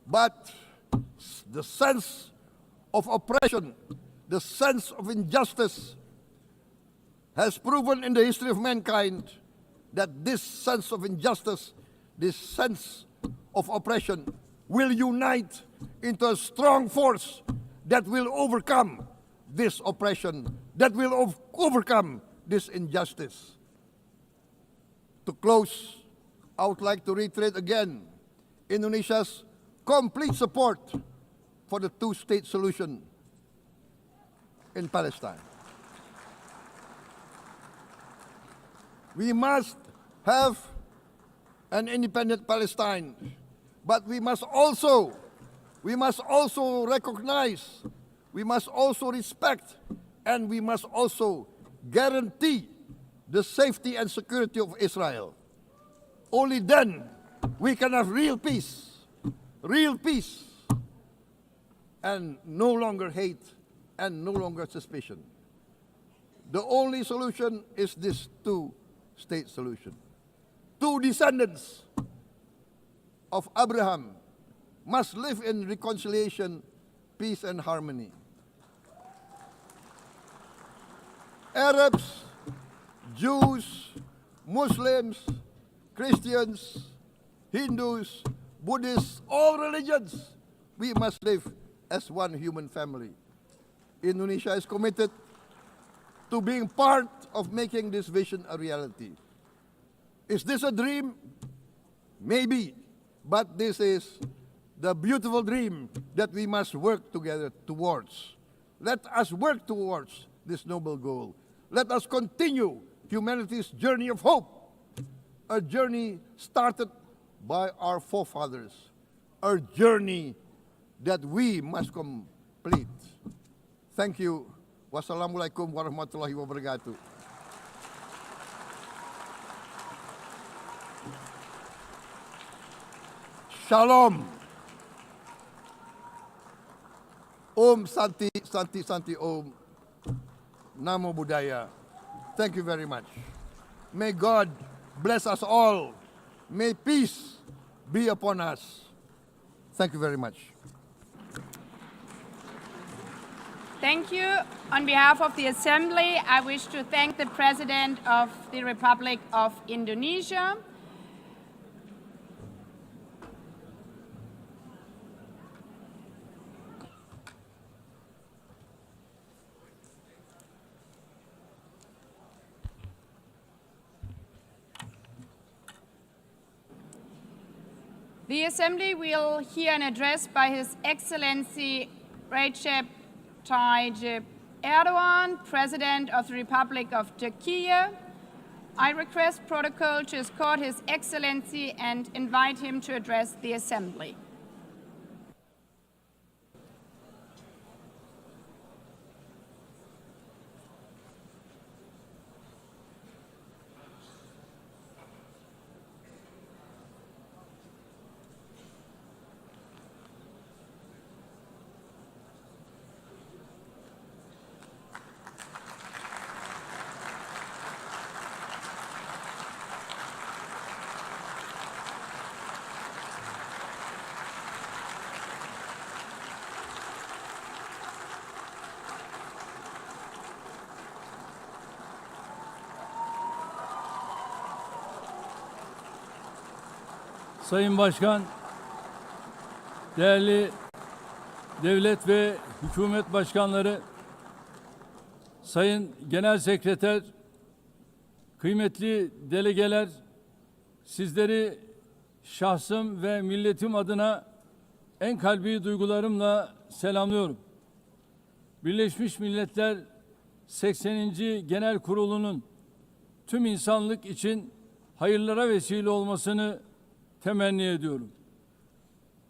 but the sense of oppression, the sense of injustice has proven in the history of mankind that this sense of injustice, this sense of oppression will unite into a strong force that will overcome this oppression, that will overcome this injustice. To close, I would like to reiterate again Indonesia's complete support for the two-state solution in Palestine. We must have an independent Palestine, but we must also recognize, we must also respect, and we must also guarantee the safety and security of Israel. Only then we can have real peace, and no longer hate and no longer suspicion. The only solution is this two-state solution. Two descendants of Abraham must live in reconciliation, peace, and harmony. Arabs, Jews, Muslims, Christians, Hindus, Buddhists, all religions, we must live as one human family. Indonesia is committed to being part of making this vision a reality. Is this a dream? Maybe, but this is the beautiful dream that we must work together towards. Let us work towards this noble goal. Let us continue humanity's journey of hope, a journey started by our forefathers, a journey that we must complete. Thank you. Wassalamualaikum warahmatullahi wabarakatuh. Shalom. Om Santi, Santi, Santi Om. Namo Buddhaya. Thank you very much. May God bless us all. May peace be upon us. Thank you very much. Thank you. On behalf of the Assembly, I wish to thank the President of the Republic of Indonesia. The Assembly will hear an address by His Excellency Recep Tayyip Erdogan, President of the Republic of Turkey. I request protocol to escort His Excellency and invite him to address the Assembly. Sayın Başkan, değerli devlet ve hükümet başkanları, Sayın Genel Sekreter, kıymetli delegeler, sizleri şahsım ve milletim adına en kalbi duygularımla selamlıyorum. Birleşmiş Milletler 80. Genel Kurulu'nun tüm insanlık için hayırlara vesile olmasını temenni ediyorum.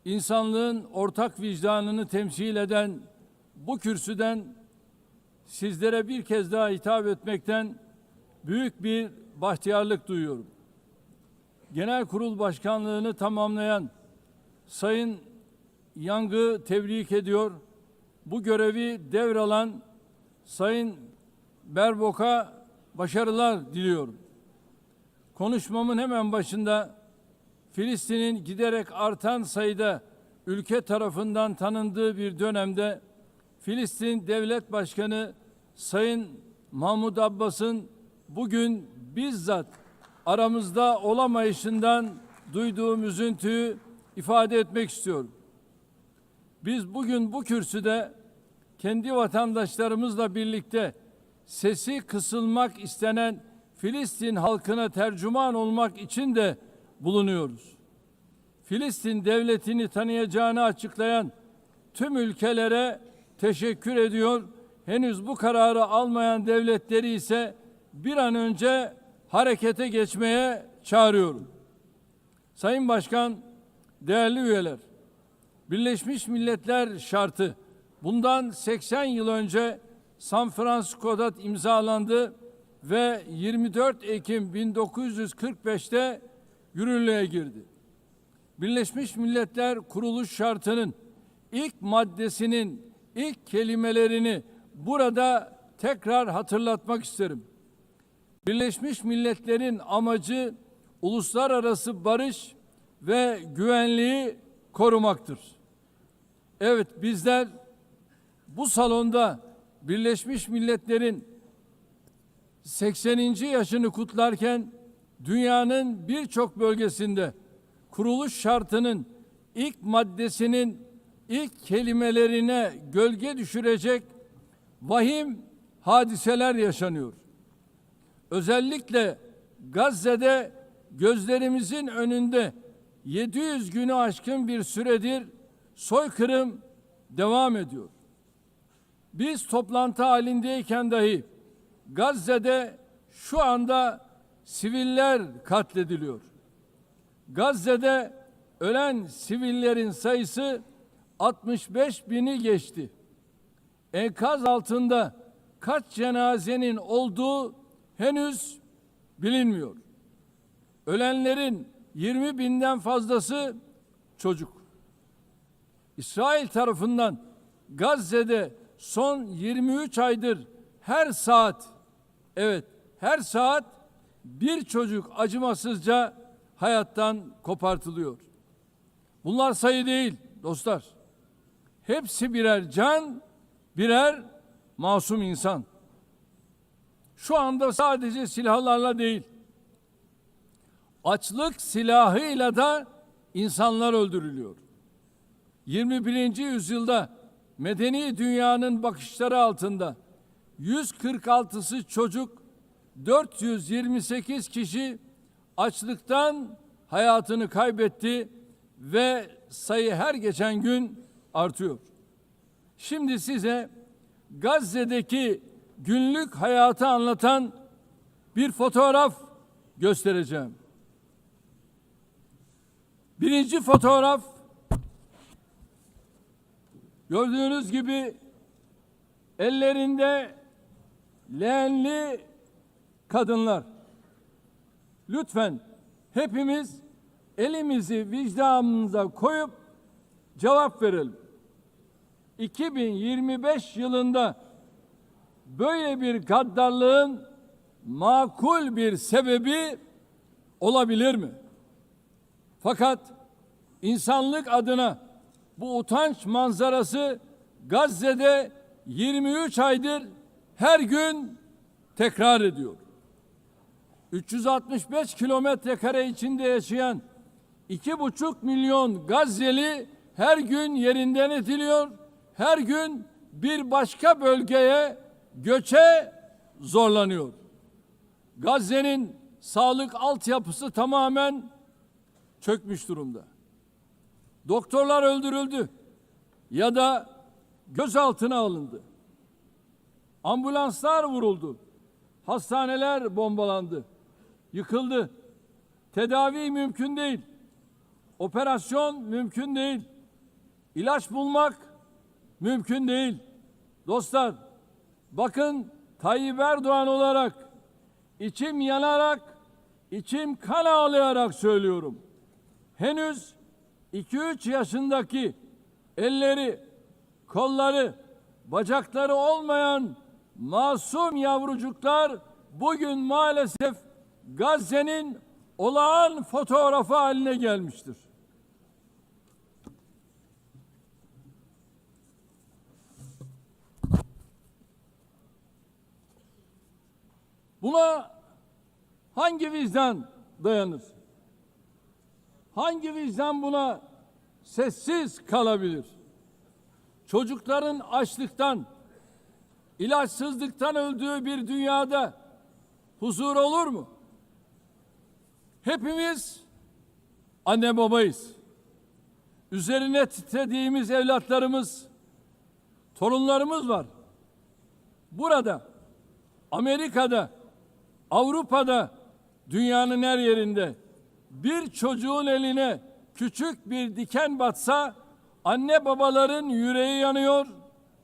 İnsanlığın ortak vicdanını temsil eden bu kürsüden sizlere bir kez daha hitap etmekten büyük bir bahtiyarlık duyuyorum. Genel Kurul Başkanlığını tamamlayan Sayın Yang'ı tebrik ediyor. Bu görevi devralan Sayın Berbok'a başarılar diliyorum. Konuşmamın hemen başında Filistin'in giderek artan sayıda ülke tarafından tanındığı bir dönemde Filistin Devlet Başkanı Sayın Mahmud Abbas'ın bugün bizzat aramızda olamayışından duyduğum üzüntüyü ifade etmek istiyorum. Biz bugün bu kürsüde kendi vatandaşlarımızla birlikte sesi kısılmak istenen Filistin halkına tercüman olmak için de bulunuyoruz. Filistin devletini tanıyacağını açıklayan tüm ülkelere teşekkür ediyor. Henüz bu kararı almayan devletleri ise bir an önce harekete geçmeye çağırıyorum. Sayın Başkan, değerli üyeler, Birleşmiş Milletler şartı bundan 80 yıl önce San Francisco'da imzalandı ve 24 Ekim 1945'te yürürlüğe girdi. Birleşmiş Milletler Kuruluş Şartı'nın ilk maddesinin ilk kelimelerini burada tekrar hatırlatmak isterim. Birleşmiş Milletler'in amacı uluslararası barış ve güvenliği korumaktır. Evet, bizler bu salonda Birleşmiş Milletler'in 80. yaşını kutlarken dünyanın birçok bölgesinde kuruluş şartının ilk maddesinin ilk kelimelerine gölge düşürecek vahim hadiseler yaşanıyor. Özellikle Gazze'de gözlerimizin önünde 700 günü aşkın bir süredir soykırım devam ediyor. Biz toplantı halindeyken dahi Gazze'de şu anda siviller katlediliyor. Gazze'de ölen sivillerin sayısı 65 bini geçti. Enkaz altında kaç cenazenin olduğu henüz bilinmiyor. Ölenlerin 20 binden fazlası çocuk. İsrail tarafından Gazze'de son 23 aydır her saat, evet her saat bir çocuk acımasızca hayattan kopartılıyor. Bunlar sayı değil dostlar. Hepsi birer can, birer masum insan. Şu anda sadece silahlarla değil, açlık silahıyla da insanlar öldürülüyor. 21. yüzyılda medeni dünyanın bakışları altında 146'sı çocuk, 428 kişi açlıktan hayatını kaybetti ve sayı her geçen gün artıyor. Şimdi size Gazze'deki günlük hayatı anlatan bir fotoğraf göstereceğim. Birinci fotoğraf, gördüğünüz gibi ellerinde leğenli kadınlar. Lütfen hepimiz elimizi vicdanımıza koyup cevap verelim. 2025 yılında böyle bir gaddarlığın makul bir sebebi olabilir mi? Fakat insanlık adına bu utanç manzarası Gazze'de 23 aydır her gün tekrar ediyor. 365 kilometre kare içinde yaşayan 2,5 milyon Gazze'li her gün yerinden ediliyor, her gün bir başka bölgeye göçe zorlanıyor. Gazze'nin sağlık altyapısı tamamen çökmüş durumda. Doktorlar öldürüldü ya da gözaltına alındı. Ambulanslar vuruldu. Hastaneler bombalandı, yıkıldı. Tedavi mümkün değil. Operasyon mümkün değil. İlaç bulmak mümkün değil. Dostlar, bakın Tayyip Erdoğan olarak, içim yanarak, içim kan ağlayarak söylüyorum. Henüz 2-3 yaşındaki elleri, kolları, bacakları olmayan masum yavrucuklar bugün maalesef Gazze'nin olağan fotoğrafı haline gelmiştir. Buna hangi vicdan dayanır? Hangi vicdan buna sessiz kalabilir? Çocukların açlıktan, ilaçsızlıktan öldüğü bir dünyada huzur olur mu? Hepimiz anne babayız. Üzerine titrediğimiz evlatlarımız, torunlarımız var. Burada, Amerika'da, Avrupa'da, dünyanın her yerinde bir çocuğun eline küçük bir diken batsa anne babaların yüreği yanıyor.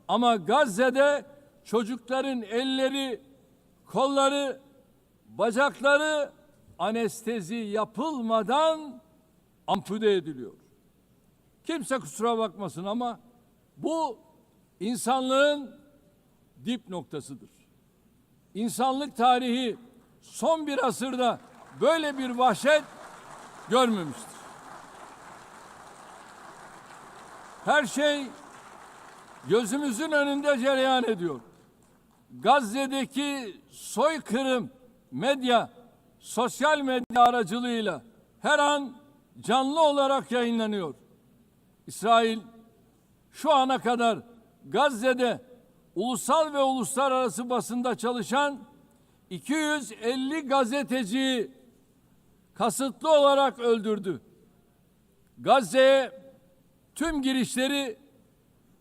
Ama Gazze'de çocukların elleri, kolları, bacakları anestezi yapılmadan ampute ediliyor. Kimse kusura bakmasın ama bu insanlığın dip noktasıdır. İnsanlık tarihi son bir asırda böyle bir vahşet görmemiştir. Her şey gözümüzün önünde cereyan ediyor. Gazze'deki soykırım medya, sosyal medya aracılığıyla her an canlı olarak yayınlanıyor. İsrail şu ana kadar Gazze'de ulusal ve uluslararası basında çalışan 250 gazeteciyi kasıtlı olarak öldürdü. Gazze'ye tüm girişleri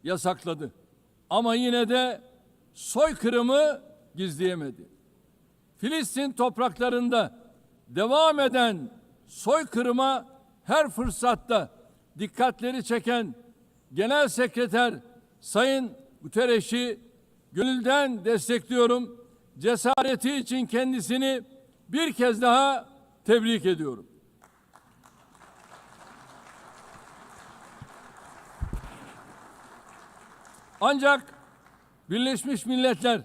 yasakladı. Ama yine de soykırımı gizleyemedi. Filistin topraklarında devam eden soykırıma her fırsatta dikkatleri çeken Genel Sekreter Sayın Guterres'i gönülden destekliyorum. Cesareti için kendisini bir kez daha tebrik ediyorum. Ancak Birleşmiş Milletler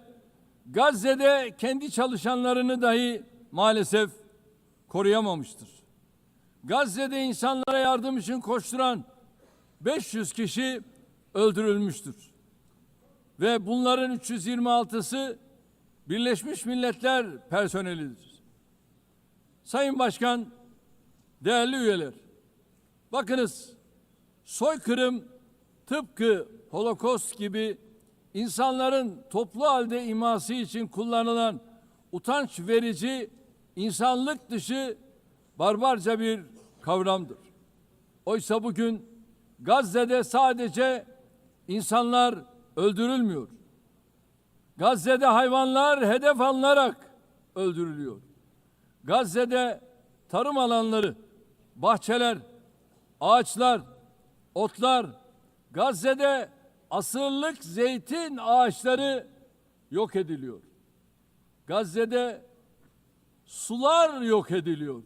Gazze'de kendi çalışanlarını dahi maalesef koruyamamıştır. Gazze'de insanlara yardım için koşturan 500 kişi öldürülmüştür. Ve bunların 326'sı Birleşmiş Milletler personelidir. Sayın Başkan, değerli üyeler, bakınız, soykırım tıpkı Holocaust gibi insanların toplu halde iması için kullanılan utanç verici, insanlık dışı barbarca bir kavramdır. Oysa bugün Gazze'de sadece insanlar öldürülmüyor. Gazze'de hayvanlar hedef alınarak öldürülüyor. Gazze'de tarım alanları, bahçeler, ağaçlar, otlar, Gazze'de asırlık zeytin ağaçları yok ediliyor. Gazze'de sular yok ediliyor,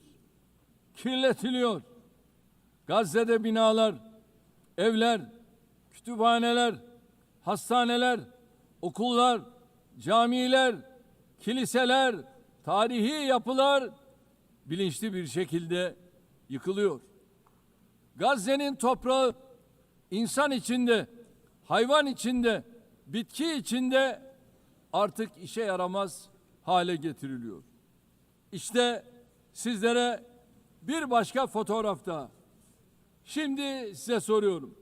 kirletiliyor. Gazze'de binalar, evler, kütüphaneler, hastaneler, okullar, camiler, kiliseler, tarihi yapılar bilinçli bir şekilde yıkılıyor. Gazze'nin toprağı insan içinde, hayvan içinde, bitki içinde artık işe yaramaz hale getiriliyor. İşte sizlere bir başka fotoğraf daha. Şimdi size soruyorum.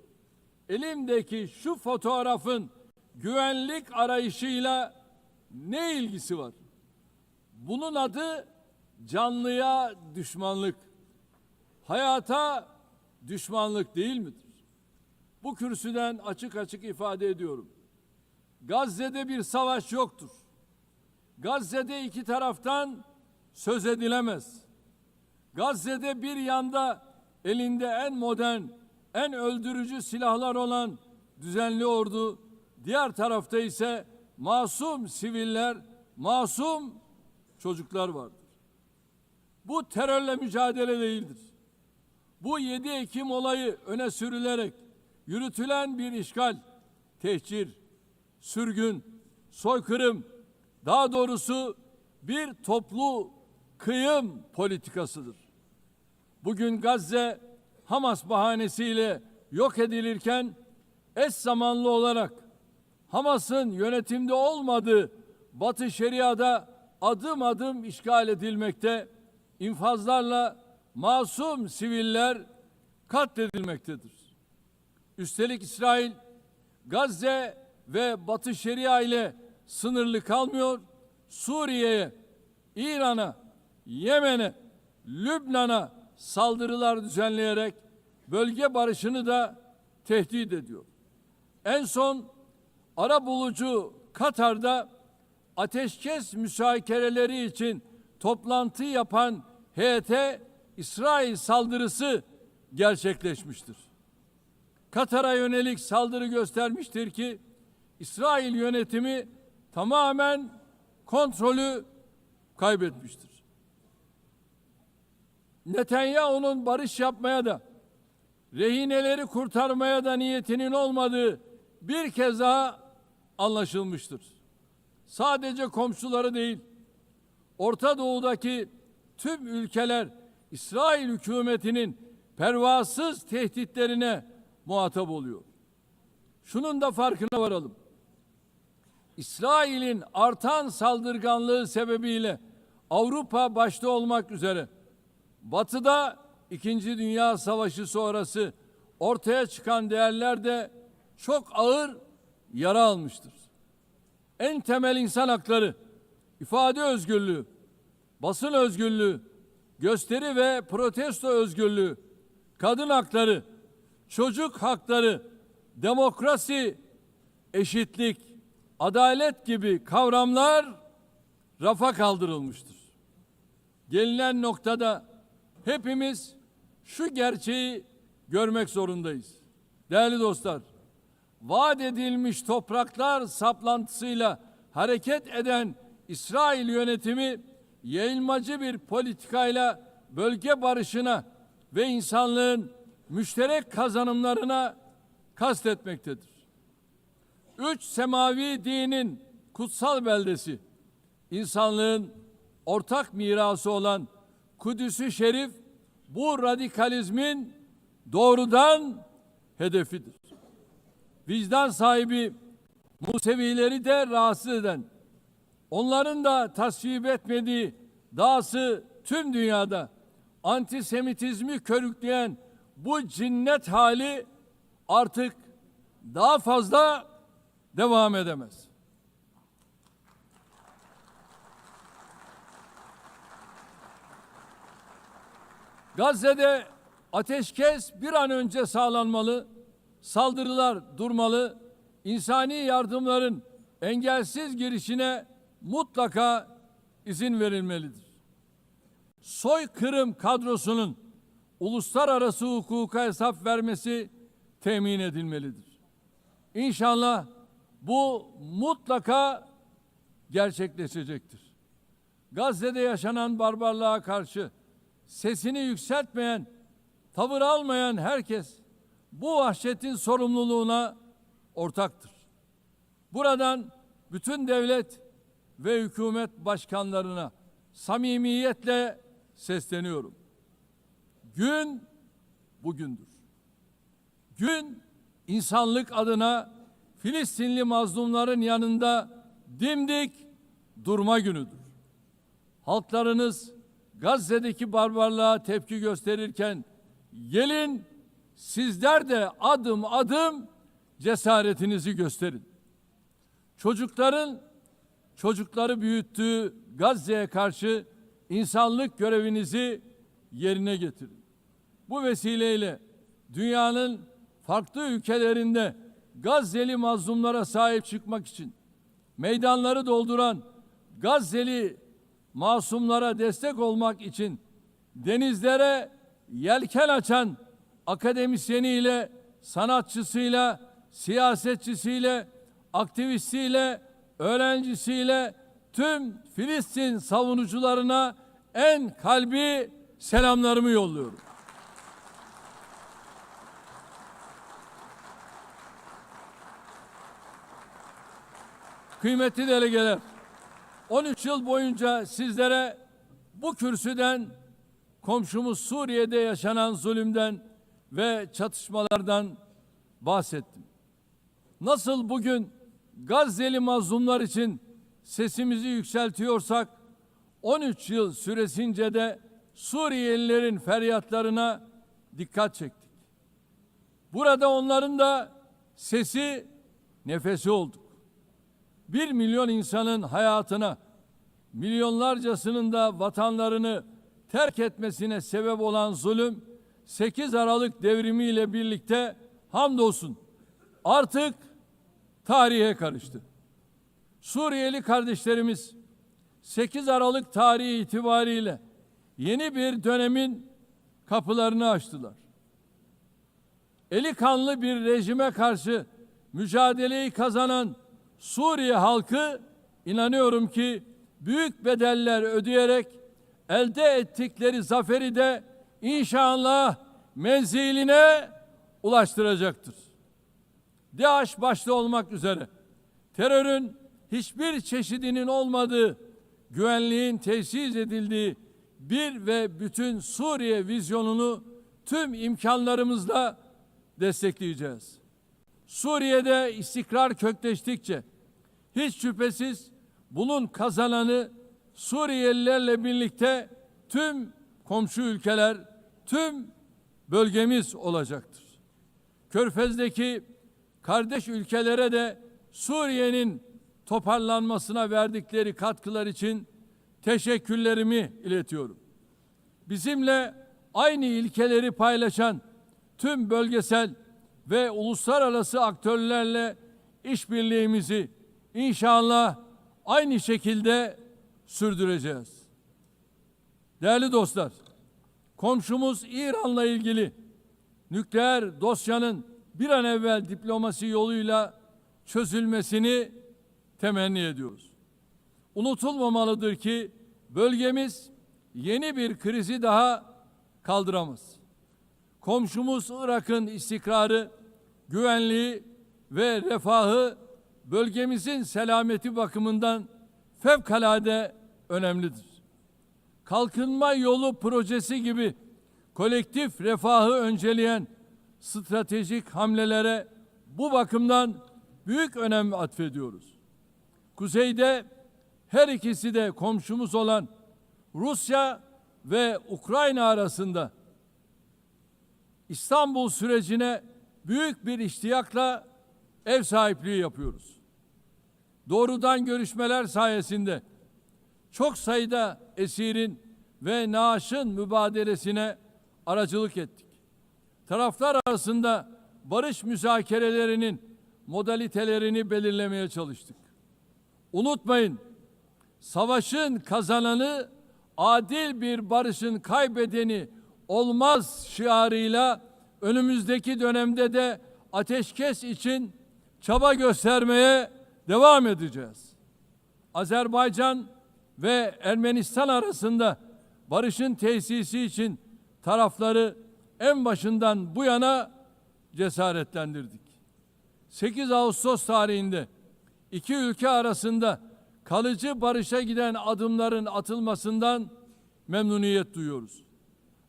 Elimdeki şu fotoğrafın güvenlik arayışıyla ne ilgisi var? Bunun adı canlıya düşmanlık, hayata düşmanlık değil midir? Bu kürsüden açık açık ifade ediyorum. Gazze'de bir savaş yoktur. Gazze'de iki taraftan söz edilemez. Gazze'de bir yanda elinde en modern, en öldürücü silahlar olan düzenli ordu, diğer tarafta ise masum siviller, masum çocuklar vardır. Bu terörle mücadele değildir. Bu 7 Ekim olayı öne sürülerek yürütülen bir işgal, tehcir, sürgün, soykırım, daha doğrusu bir toplu kıyım politikasıdır. Bugün Gazze Hamas bahanesiyle yok edilirken eş zamanlı olarak Hamas'ın yönetimde olmadığı Batı Şeria'da adım adım işgal edilmekte, infazlarla masum siviller katledilmektedir. Üstelik İsrail Gazze ve Batı Şeria ile sınırlı kalmıyor, Suriye'ye, İran'a, Yemen'e, Lübnan'a saldırılar düzenleyerek bölge barışını da tehdit ediyor. En son arabulucu Katar'da ateşkes müzakereleri için toplantı yapan heyete İsrail saldırısı gerçekleşmiştir. Katar'a yönelik saldırı göstermiştir ki İsrail yönetimi tamamen kontrolü kaybetmiştir. Netanyahu'nun barış yapmaya da rehineleri kurtarmaya da niyetinin olmadığı bir kez daha anlaşılmıştır. Sadece komşuları değil, Orta Doğu'daki tüm ülkeler İsrail hükümetinin pervasız tehditlerine muhatap oluyor. Şunun da farkına varalım. İsrail'in artan saldırganlığı sebebiyle Avrupa başta olmak üzere Batı'da İkinci Dünya Savaşı sonrası ortaya çıkan değerler de çok ağır yara almıştır. En temel insan hakları, ifade özgürlüğü, basın özgürlüğü, gösteri ve protesto özgürlüğü, kadın hakları, çocuk hakları, demokrasi, eşitlik, adalet gibi kavramlar rafa kaldırılmıştır. Gelinen noktada hepimiz şu gerçeği görmek zorundayız. Değerli dostlar, vaat edilmiş topraklar saplantısıyla hareket eden İsrail yönetimi yayılmacı bir politikayla bölge barışına ve insanlığın müşterek kazanımlarına kastetmektedir. 3 semavi dinin kutsal beldesi, insanlığın ortak mirası olan Kudüs-ü Şerif bu radikalizmin doğrudan hedefidir. Vicdan sahibi Musevileri de rahatsız eden, onların da tasvip etmediği, dahası tüm dünyada antisemitizmi körükleyen bu cinnet hali artık daha fazla devam edemez. Gazze'de ateşkes bir an önce sağlanmalı, saldırılar durmalı, insani yardımların engelsiz girişine mutlaka izin verilmelidir. Soykırım kadrosunun uluslararası hukuka hesap vermesi temin edilmelidir. İnşallah bu mutlaka gerçekleşecektir. Gazze'de yaşanan barbarlığa karşı sesini yükseltmeyen, tavır almayan herkes bu vahşetin sorumluluğuna ortaktır. Buradan bütün devlet ve hükümet başkanlarına samimiyetle sesleniyorum. Gün bugündür. Gün insanlık adına Filistinli mazlumların yanında dimdik durma günüdür. Halklarınız Gazze'deki barbarlığa tepki gösterirken gelin sizler de adım adım cesaretinizi gösterin. Çocukları büyüttüğü Gazze'ye karşı insanlık görevinizi yerine getirin. Bu vesileyle dünyanın farklı ülkelerinde Gazze'li mazlumlara sahip çıkmak için meydanları dolduran Gazze'li masumlara destek olmak için denizlere yelken açan akademisyeniyle, sanatçısıyla, siyasetçisiyle, aktivistiyle, öğrencisiyle tüm Filistin savunucularına en kalbi selamlarımı yolluyorum. Kıymetli delegeler, 13 yıl boyunca sizlere bu kürsüden komşumuz Suriye'de yaşanan zulümden ve çatışmalardan bahsettim. Nasıl bugün Gazze'li mazlumlar için sesimizi yükseltiyorsak, 13 yıl süresince de Suriyelilerin feryatlarına dikkat çektik. Burada onların da sesi, nefesi olduk. 1 milyon insanın hayatına, milyonlarcasının da vatanlarını terk etmesine sebep olan zulüm, 8 Aralık devrimiyle birlikte hamdolsun artık tarihe karıştı. Suriyeli kardeşlerimiz 8 Aralık tarihi itibariyle yeni bir dönemin kapılarını açtılar. Eli kanlı bir rejime karşı mücadeleyi kazanan Suriye halkı, inanıyorum ki büyük bedeller ödeyerek elde ettikleri zaferi de inşallah menziline ulaştıracaktır. DAEŞ başta olmak üzere terörün hiçbir çeşidinin olmadığı, güvenliğin tesis edildiği bir ve bütün Suriye vizyonunu tüm imkanlarımızla destekleyeceğiz. Suriye'de istikrar kökleştikçe hiç şüphesiz bunun kazananı Suriyelilerle birlikte tüm komşu ülkeler, tüm bölgemiz olacaktır. Körfez'deki kardeş ülkelere de Suriye'nin toparlanmasına verdikleri katkılar için teşekkürlerimi iletiyorum. Bizimle aynı ilkeleri paylaşan tüm bölgesel ve uluslararası aktörlerle işbirliğimizi inşallah aynı şekilde sürdüreceğiz. Değerli dostlar, komşumuz İran'la ilgili nükleer dosyanın bir an evvel diplomasi yoluyla çözülmesini temenni ediyoruz. Unutulmamalıdır ki bölgemiz yeni bir krizi daha kaldıramaz. Komşumuz Irak'ın istikrarı, güvenliği ve refahı bölgemizin selameti bakımından fevkalade önemlidir. Kalkınma yolu projesi gibi kolektif refahı önceleyen stratejik hamlelere bu bakımdan büyük önem atfediyoruz. Kuzeyde her ikisi de komşumuz olan Rusya ve Ukrayna arasında İstanbul sürecine büyük bir iştiyakla ev sahipliği yapıyoruz. Doğrudan görüşmeler sayesinde çok sayıda esirin ve naaşın mübadelesine aracılık ettik. Taraflar arasında barış müzakerelerinin modalitelerini belirlemeye çalıştık. Unutmayın, savaşın kazananı adil bir barışın kaybedeni olmaz şiarıyla önümüzdeki dönemde de ateşkes için çaba göstermeye devam edeceğiz. Azerbaycan ve Ermenistan arasında barışın tesisi için tarafları en başından bu yana cesaretlendirdik. 8 Ağustos tarihinde iki ülke arasında kalıcı barışa giden adımların atılmasından memnuniyet duyuyoruz.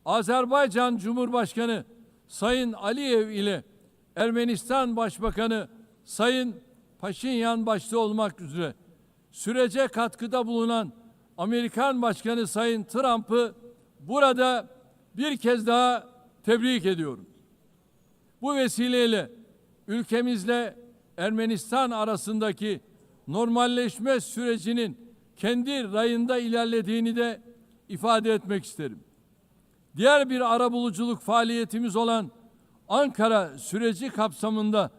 Azerbaycan Cumhurbaşkanı Sayın Aliyev ile Ermenistan Başbakanı Sayın Paşinyan başta olmak üzere sürece katkıda bulunan Amerikan Başkanı Sayın Trump'ı burada bir kez daha tebrik ediyorum. Bu vesileyle ülkemizle Ermenistan arasındaki normalleşme sürecinin kendi rayında ilerlediğini de ifade etmek isterim. Diğer bir arabuluculuk faaliyetimiz olan Ankara süreci kapsamında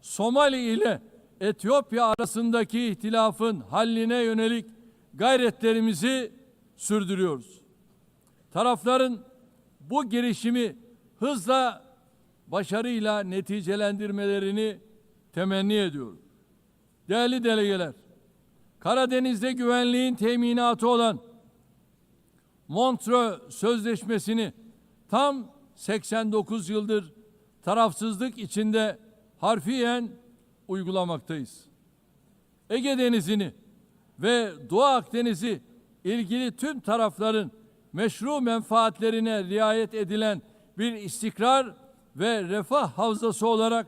Somali ile Etiyopya arasındaki ihtilafın halline yönelik gayretlerimizi sürdürüyoruz. Tarafların bu girişimi hızla, başarıyla neticelendirmelerini temenni ediyorum. Değerli delegeler, Karadeniz'de güvenliğin teminatı olan Montreux Sözleşmesi'ni tam 89 yıldır tarafsızlık içinde harfiyen uygulamaktayız. Ege Denizi'ni ve Doğu Akdeniz'i ilgili tüm tarafların meşru menfaatlerine riayet edilen bir istikrar ve refah havzası olarak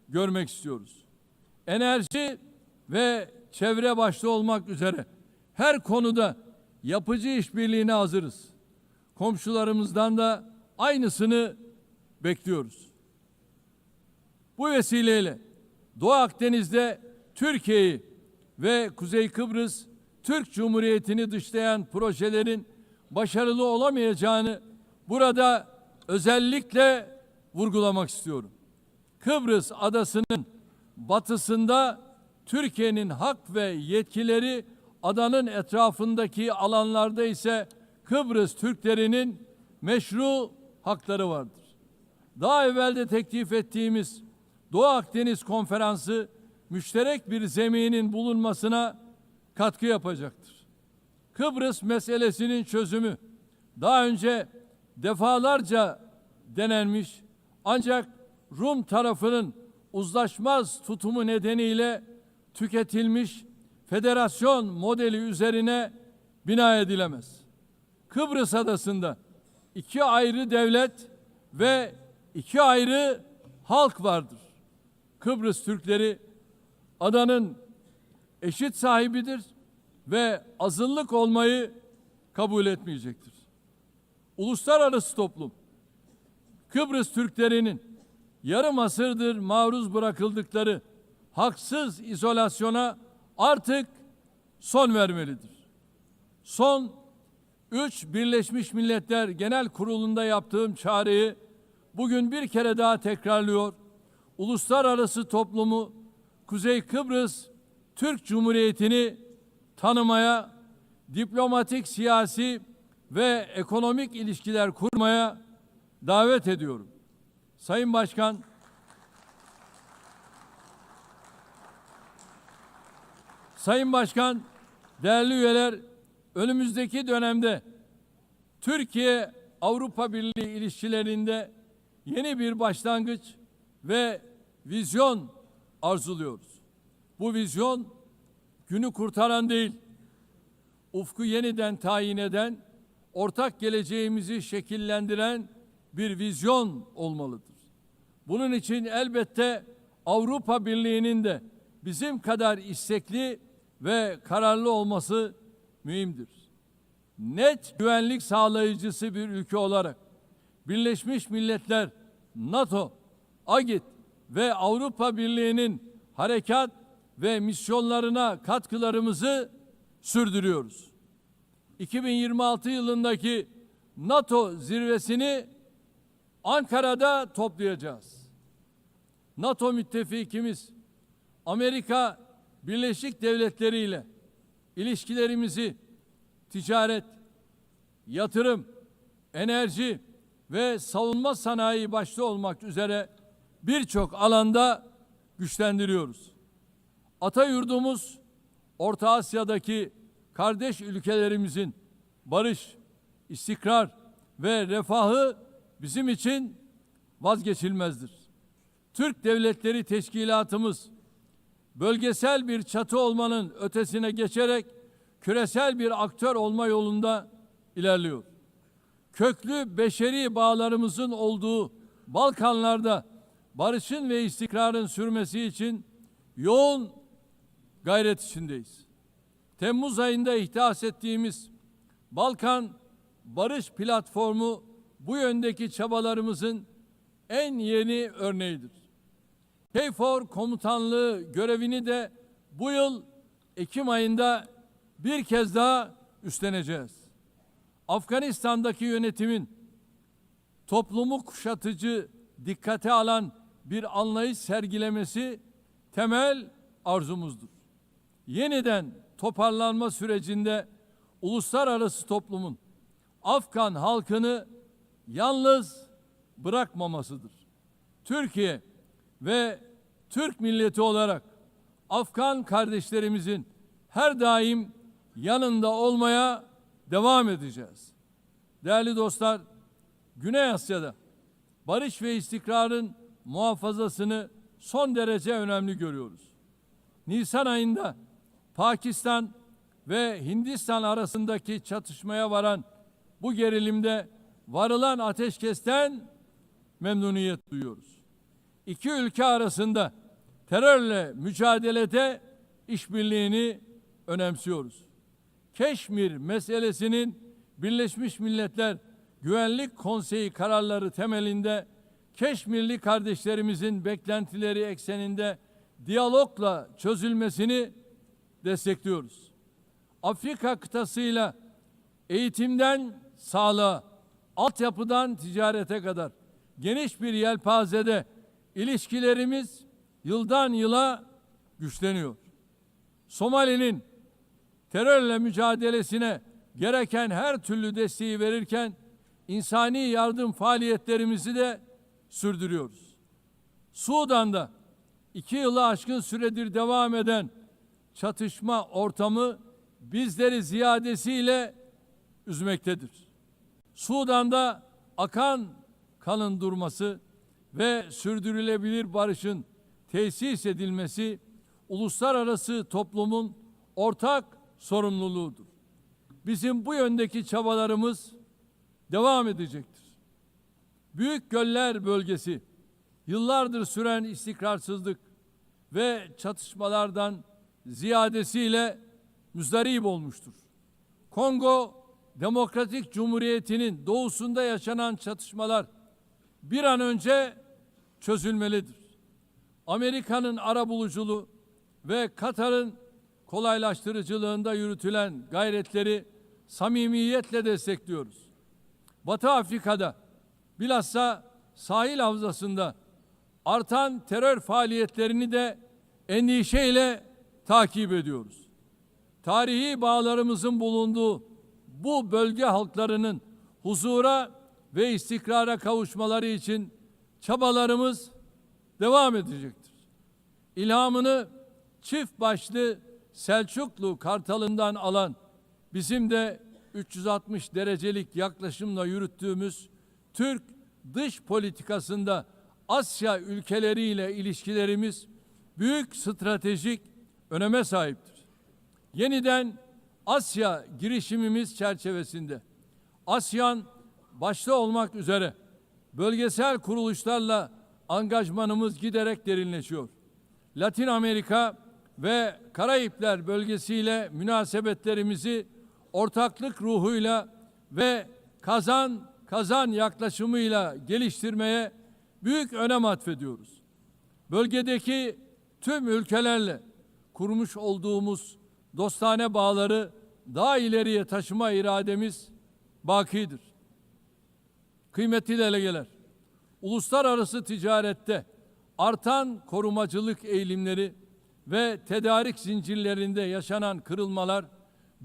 görmek istiyoruz. Enerji ve çevre başta olmak üzere her konuda yapıcı işbirliğine hazırız. Komşularımızdan da aynısını bekliyoruz. Bu vesileyle Doğu Akdeniz'de Türkiye'yi ve Kuzey Kıbrıs Türk Cumhuriyeti'ni dışlayan projelerin başarılı olamayacağını burada özellikle vurgulamak istiyorum. Kıbrıs adasının batısında Türkiye'nin hak ve yetkileri, adanın etrafındaki alanlarda ise Kıbrıs Türklerinin meşru hakları vardır. Daha evvel de teklif ettiğimiz Doğu Akdeniz Konferansı müşterek bir zeminin bulunmasına katkı yapacaktır. Kıbrıs meselesinin çözümü daha önce defalarca denenmiş, ancak Rum tarafının uzlaşmaz tutumu nedeniyle tüketilmiş federasyon modeli üzerine bina edilemez. Kıbrıs adasında iki ayrı devlet ve iki ayrı halk vardır. Kıbrıs Türkleri adanın eşit sahibidir ve azınlık olmayı kabul etmeyecektir. Uluslararası toplum, Kıbrıs Türklerinin yarım asırdır maruz bırakıldıkları haksız izolasyona artık son vermelidir. Son 3 Birleşmiş Milletler Genel Kurulu'nda yaptığım çağrıyı bugün bir kere daha tekrarlıyor. Uluslararası toplumu Kuzey Kıbrıs Türk Cumhuriyeti'ni tanımaya, diplomatik, siyasi ve ekonomik ilişkiler kurmaya davet ediyorum. Sayın Başkan, değerli üyeler, önümüzdeki dönemde Türkiye-Avrupa Birliği ilişkilerinde yeni bir başlangıç ve vizyon arzuluyoruz. Bu vizyon günü kurtaran değil, ufku yeniden tayin eden, ortak geleceğimizi şekillendiren bir vizyon olmalıdır. Bunun için elbette Avrupa Birliği'nin de bizim kadar istekli ve kararlı olması mühimdir. Net güvenlik sağlayıcısı bir ülke olarak Birleşmiş Milletler, NATO, AGİT ve Avrupa Birliği'nin harekat ve misyonlarına katkılarımızı sürdürüyoruz. 2026 yılındaki NATO zirvesini Ankara'da toplayacağız. NATO müttefikimiz Amerika Birleşik Devletleri ile ilişkilerimizi ticaret, yatırım, enerji ve savunma sanayi başta olmak üzere birçok alanda güçlendiriyoruz. Ata yurdumuz Orta Asya'daki kardeş ülkelerimizin barış, istikrar ve refahı bizim için vazgeçilmezdir. Türk Devletleri Teşkilatımız bölgesel bir çatı olmanın ötesine geçerek küresel bir aktör olma yolunda ilerliyor. Köklü beşeri bağlarımızın olduğu Balkanlarda barışın ve istikrarın sürmesi için yoğun gayret içindeyiz. Temmuz ayında ihdas ettiğimiz Balkan Barış Platformu bu yöndeki çabalarımızın en yeni örneğidir. KFOR komutanlığı görevini de bu yıl Ekim ayında bir kez daha üstleneceğiz. Afganistan'daki yönetimin toplumu kuşatıcı, dikkate alan bir anlayış sergilemesi temel arzumuzdur. Yeniden toparlanma sürecinde uluslararası toplumun Afgan halkını yalnız bırakmamasıdır. Türkiye ve Türk milleti olarak Afgan kardeşlerimizin her daim yanında olmaya devam edeceğiz. Değerli dostlar, Güney Asya'da barış ve istikrarın muhafazasını son derece önemli görüyoruz. Nisan ayında Pakistan ve Hindistan arasındaki çatışmaya varan bu gerilimde varılan ateşkesten memnuniyet duyuyoruz. İki ülke arasında terörle mücadelede işbirliğini önemsiyoruz. Keşmir meselesinin Birleşmiş Milletler Güvenlik Konseyi kararları temelinde Keşmirli kardeşlerimizin beklentileri ekseninde diyalogla çözülmesini destekliyoruz. Afrika kıtasıyla eğitimden sağlığa, altyapıdan ticarete kadar geniş bir yelpazede ilişkilerimiz yıldan yıla güçleniyor. Somali'nin terörle mücadelesine gereken her türlü desteği verirken insani yardım faaliyetlerimizi de sürdürüyoruz. Sudan'da 2 yılı aşkın süredir devam eden çatışma ortamı bizleri ziyadesiyle üzmektedir. Sudan'da akan kanın durması ve sürdürülebilir barışın tesis edilmesi uluslararası toplumun ortak sorumluluğudur. Bizim bu yöndeki çabalarımız devam edecektir. Büyük Göller bölgesi yıllardır süren istikrarsızlık ve çatışmalardan ziyadesiyle müzdarip olmuştur. Kongo Demokratik Cumhuriyeti'nin doğusunda yaşanan çatışmalar bir an önce çözülmelidir. Amerika'nın arabuluculuğu ve Katar'ın kolaylaştırıcılığında yürütülen gayretleri samimiyetle destekliyoruz. Batı Afrika'da bilhassa sahil havzasında artan terör faaliyetlerini de endişeyle takip ediyoruz. Tarihi bağlarımızın bulunduğu bu bölge halklarının huzura ve istikrara kavuşmaları için çabalarımız devam edecektir. İlhamını çift başlı Selçuklu Kartalı'ndan alan bizim de 360 derecelik yaklaşımla yürüttüğümüz Türk dış politikasında Asya ülkeleriyle ilişkilerimiz büyük stratejik öneme sahiptir. Yeniden Asya girişimimiz çerçevesinde ASEAN başta olmak üzere bölgesel kuruluşlarla angajmanımız giderek derinleşiyor. Latin Amerika ve Karayipler bölgesiyle münasebetlerimizi ortaklık ruhuyla ve kazan yaklaşımıyla geliştirmeye büyük önem atfediyoruz. Bölgedeki tüm ülkelerle kurmuş olduğumuz dostane bağları daha ileriye taşıma irademiz bakidir. Kıymetli delegeler, uluslararası ticarette artan korumacılık eğilimleri ve tedarik zincirlerinde yaşanan kırılmalar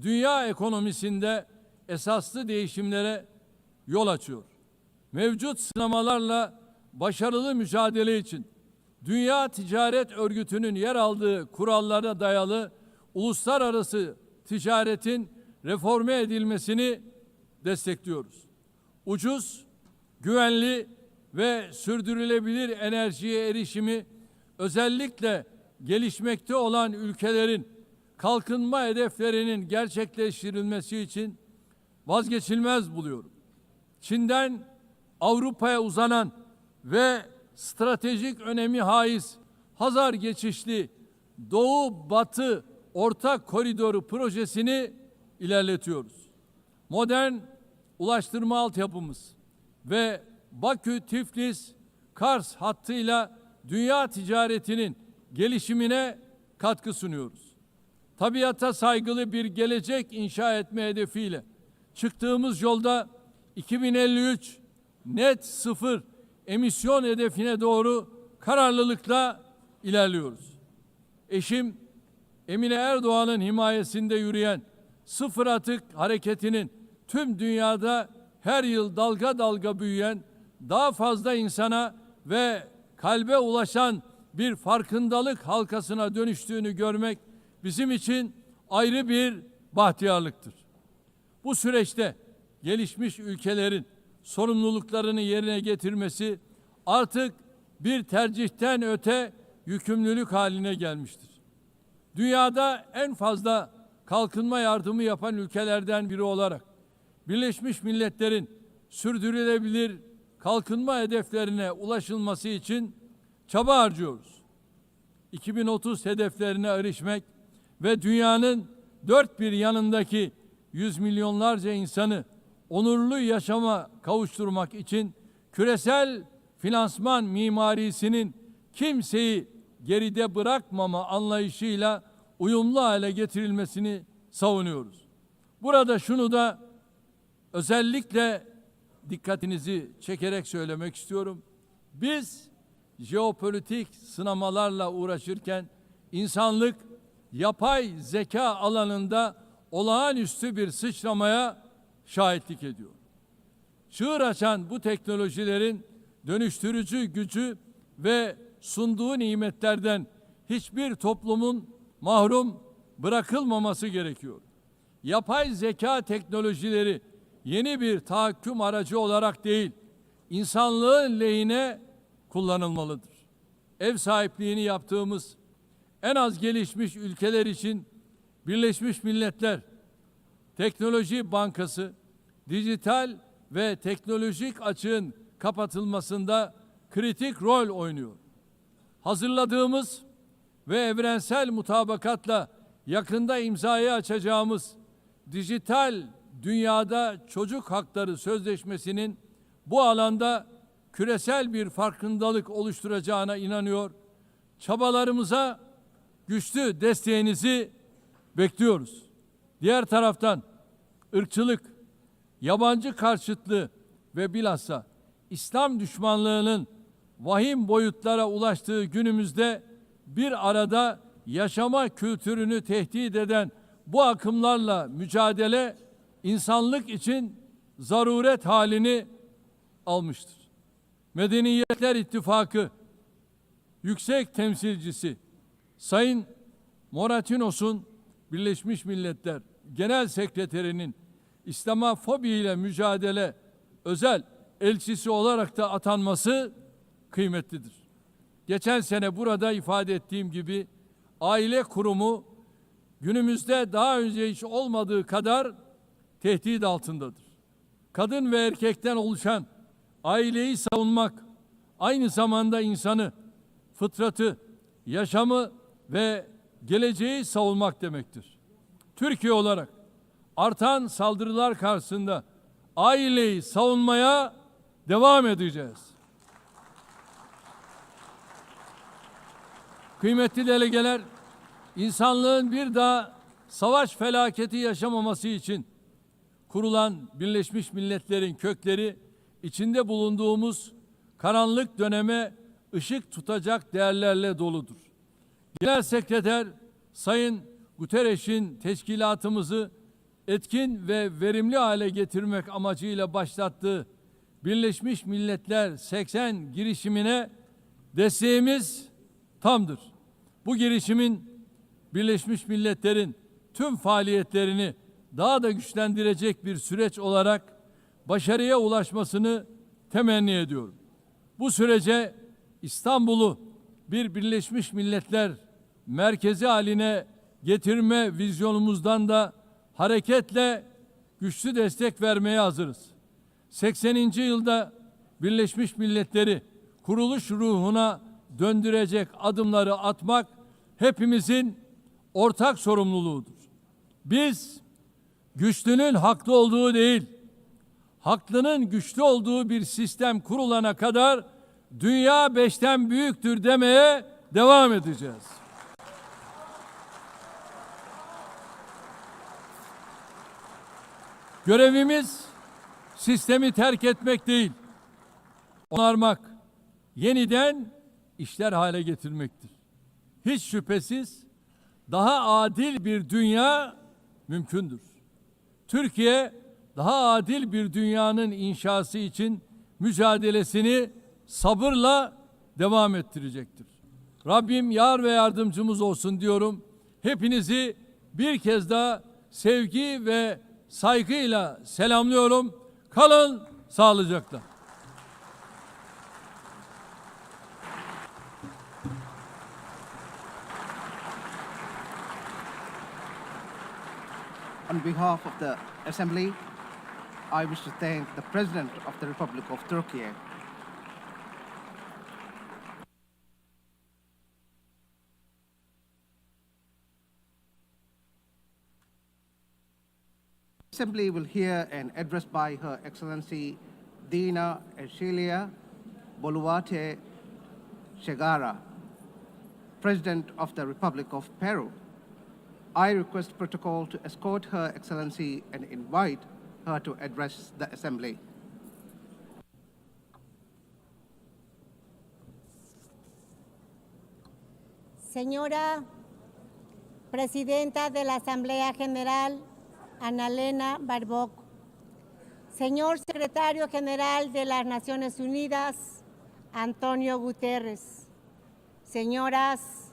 dünya ekonomisinde esaslı değişimlere yol açıyor. Mevcut sınamalarla başarılı mücadele için Dünya Ticaret Örgütü'nün yer aldığı kurallara dayalı uluslararası ticaretin reforme edilmesini destekliyoruz. Ucuz, güvenli ve sürdürülebilir enerjiye erişimi özellikle gelişmekte olan ülkelerin kalkınma hedeflerinin gerçekleştirilmesi için vazgeçilmez buluyorum. Çin'den Avrupa'ya uzanan ve stratejik önemi haiz Hazar geçişli Doğu-Batı Ortak Koridoru projesini ilerletiyoruz. Modern ulaştırma altyapımız ve Bakü-Tiflis Kars hattıyla dünya ticaretinin gelişimine katkı sunuyoruz. Tabiata saygılı bir gelecek inşa etme hedefiyle çıktığımız yolda 2053 net sıfır emisyon hedefine doğru kararlılıkla ilerliyoruz. Eşim Emine Erdoğan'ın himayesinde yürüyen sıfır atık hareketinin tüm dünyada her yıl dalga dalga büyüyen, daha fazla insana ve kalbe ulaşan bir farkındalık halkasına dönüştüğünü görmek bizim için ayrı bir bahtiyarlıktır. Bu süreçte gelişmiş ülkelerin sorumluluklarını yerine getirmesi artık bir tercihten öte yükümlülük haline gelmiştir. Dünyada en fazla kalkınma yardımı yapan ülkelerden biri olarak Birleşmiş Milletler'in sürdürülebilir kalkınma hedeflerine ulaşılması için çaba harcıyoruz. 2030 hedeflerine erişmek ve dünyanın dört bir yanındaki yüz milyonlarca insanı onurlu yaşama kavuşturmak için küresel finansman mimarisinin kimseyi geride bırakmama anlayışıyla uyumlu hale getirilmesini savunuyoruz. Burada şunu da özellikle dikkatinizi çekerek söylemek istiyorum. Biz jeopolitik sınamalarla uğraşırken insanlık yapay zeka alanında olağanüstü bir sıçramaya şahitlik ediyor. Çığır açan bu teknolojilerin dönüştürücü gücü ve sunduğu nimetlerden hiçbir toplumun mahrum bırakılmaması gerekiyor. Yapay zeka teknolojileri yeni bir tahakküm aracı olarak değil, insanlığın lehine kullanılmalıdır. Ev sahipliğini yaptığımız en az gelişmiş ülkeler için Birleşmiş Milletler Teknoloji Bankası, dijital ve teknolojik açığın kapatılmasında kritik rol oynuyor. Hazırladığımız ve evrensel mutabakatla yakında imzayı açacağımız dijital dünyada çocuk hakları sözleşmesinin bu alanda küresel bir farkındalık oluşturacağına inanıyor. Çabalarımıza güçlü desteğinizi bekliyoruz. Diğer taraftan ırkçılık, yabancı karşıtlığı ve bilhassa İslam düşmanlığının vahim boyutlara ulaştığı günümüzde bir arada yaşama kültürünü tehdit eden bu akımlarla mücadele insanlık için zaruret halini almıştır. Medeniyetler İttifakı Yüksek Temsilcisi Sayın Moratinos'un Birleşmiş Milletler Genel Sekreterinin İslamofobi ile mücadele özel elçisi olarak da atanması kıymetlidir. Geçen sene burada ifade ettiğim gibi aile kurumu günümüzde daha önce hiç olmadığı kadar tehdit altındadır. Kadın ve erkekten oluşan aileyi savunmak aynı zamanda insanı, fıtratı, yaşamı ve geleceği savunmak demektir. Türkiye olarak artan saldırılar karşısında aileyi savunmaya devam edeceğiz. Kıymetli delegeler, insanlığın bir daha savaş felaketi yaşamaması için kurulan Birleşmiş Milletler'in kökleri içinde bulunduğumuz karanlık döneme ışık tutacak değerlerle doludur. Genel Sekreter Sayın Guterres'in teşkilatımızı etkin ve verimli hale getirmek amacıyla başlattığı Birleşmiş Milletler 80 girişimine desteğimiz tamdır. Bu girişimin Birleşmiş Milletler'in tüm faaliyetlerini daha da güçlendirecek bir süreç olarak başarıya ulaşmasını temenni ediyorum. Bu sürece İstanbul'u bir Birleşmiş Milletler merkezi haline getirme vizyonumuzdan da hareketle güçlü destek vermeye hazırız. 80. yılda Birleşmiş Milletleri kuruluş ruhuna döndürecek adımları atmak hepimizin ortak sorumluluğudur. Biz güçlünün haklı olduğu değil, haklının güçlü olduğu bir sistem kurulana kadar dünya 5'ten büyüktür demeye devam edeceğiz. Görevimiz sistemi terk etmek değil, onarmak, yeniden işler hale getirmektir. Hiç şüphesiz daha adil bir dünya mümkündür. Türkiye daha adil bir dünyanın inşası için mücadelesini sabırla devam ettirecektir. Rabbim yar ve yardımcımız olsun diyorum. Hepinizi bir kez daha sevgi ve saygıyla selamlıyorum. Kalın sağlıcakla. On behalf of the Assembly, I wish to thank the President of the Republic of Turkey, Assembly will hear an address by Her Excellency Dina Ercilia Boluarte Chegara, President of the Republic of Peru. I request protocol to escort Her Excellency and invite her to address the Assembly. Señora Presidenta de la Asamblea General, Ana Elena Barboc, señor Secretario General de las Naciones Unidas, Antonio Guterres, señoras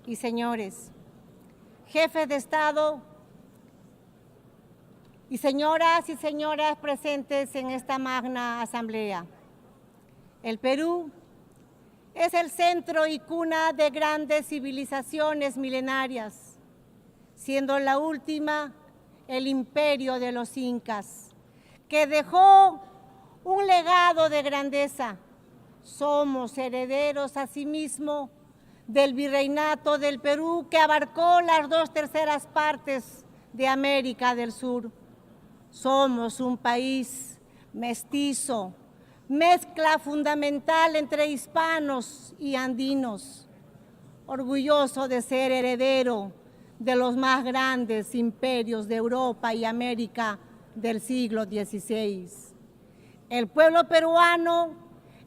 y señores, jefes de Estado y señoras presentes en esta magna asamblea. El Perú es el centro y cuna de grandes civilizaciones milenarias, siendo la última el imperio de los incas, que dejó un legado de grandeza. Somos herederos asimismo del virreinato del Perú, que abarcó las 2/3 partes de América del Sur. Somos un país mestizo, mezcla fundamental entre hispanos y andinos, orgulloso de ser heredero de los más grandes imperios de Europa y América del siglo XVI. El pueblo peruano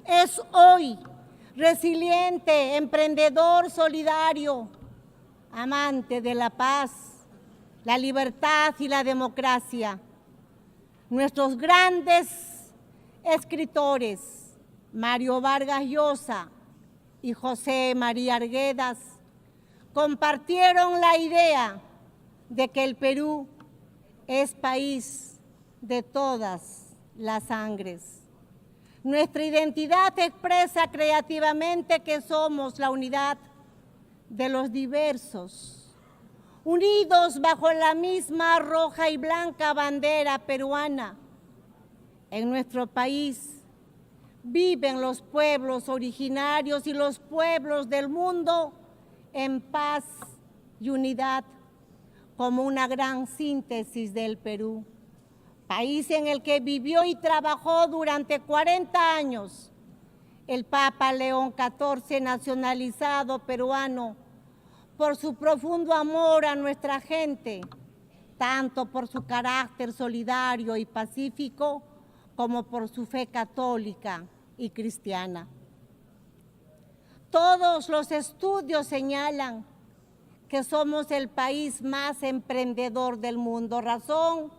es hoy resiliente, emprendedor, solidario, amante de la paz, la libertad y la democracia. Nuestros grandes escritores, Mario Vargas Llosa y José María Arguedas, compartieron la idea de que el Perú es país de todas las sangres. Nuestra identidad expresa creativamente que somos la unidad de los diversos, unidos bajo la misma roja y blanca bandera peruana. En nuestro país viven los pueblos originarios y los pueblos del mundo en paz y unidad, como una gran síntesis del Perú, país en el que vivió y trabajó durante 40 años el Papa León XIV, nacionalizado peruano, por su profundo amor a nuestra gente, tanto por su carácter solidario y pacífico, como por su fe católica y cristiana. Todos los estudios señalan que somos el país más emprendedor del mundo, razón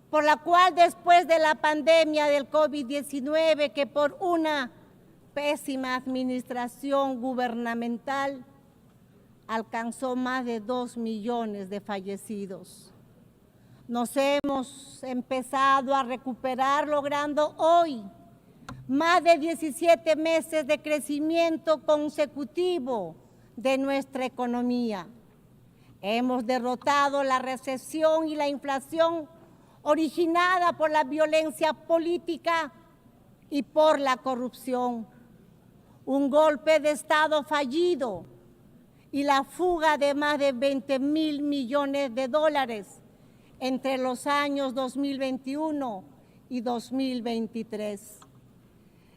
por la cual después de la pandemia del COVID-19, que por una pésima administración gubernamental alcanzó más de 2 millones de fallecidos, nos hemos empezado a recuperar, logrando hoy más de 17 meses de crecimiento consecutivo de nuestra economía. Hemos derrotado la recesión y la inflación originada por la violencia política y por la corrupción. Un golpe de Estado fallido y la fuga de más de 20.000 millones de dólares entre los años 2021 y 2023.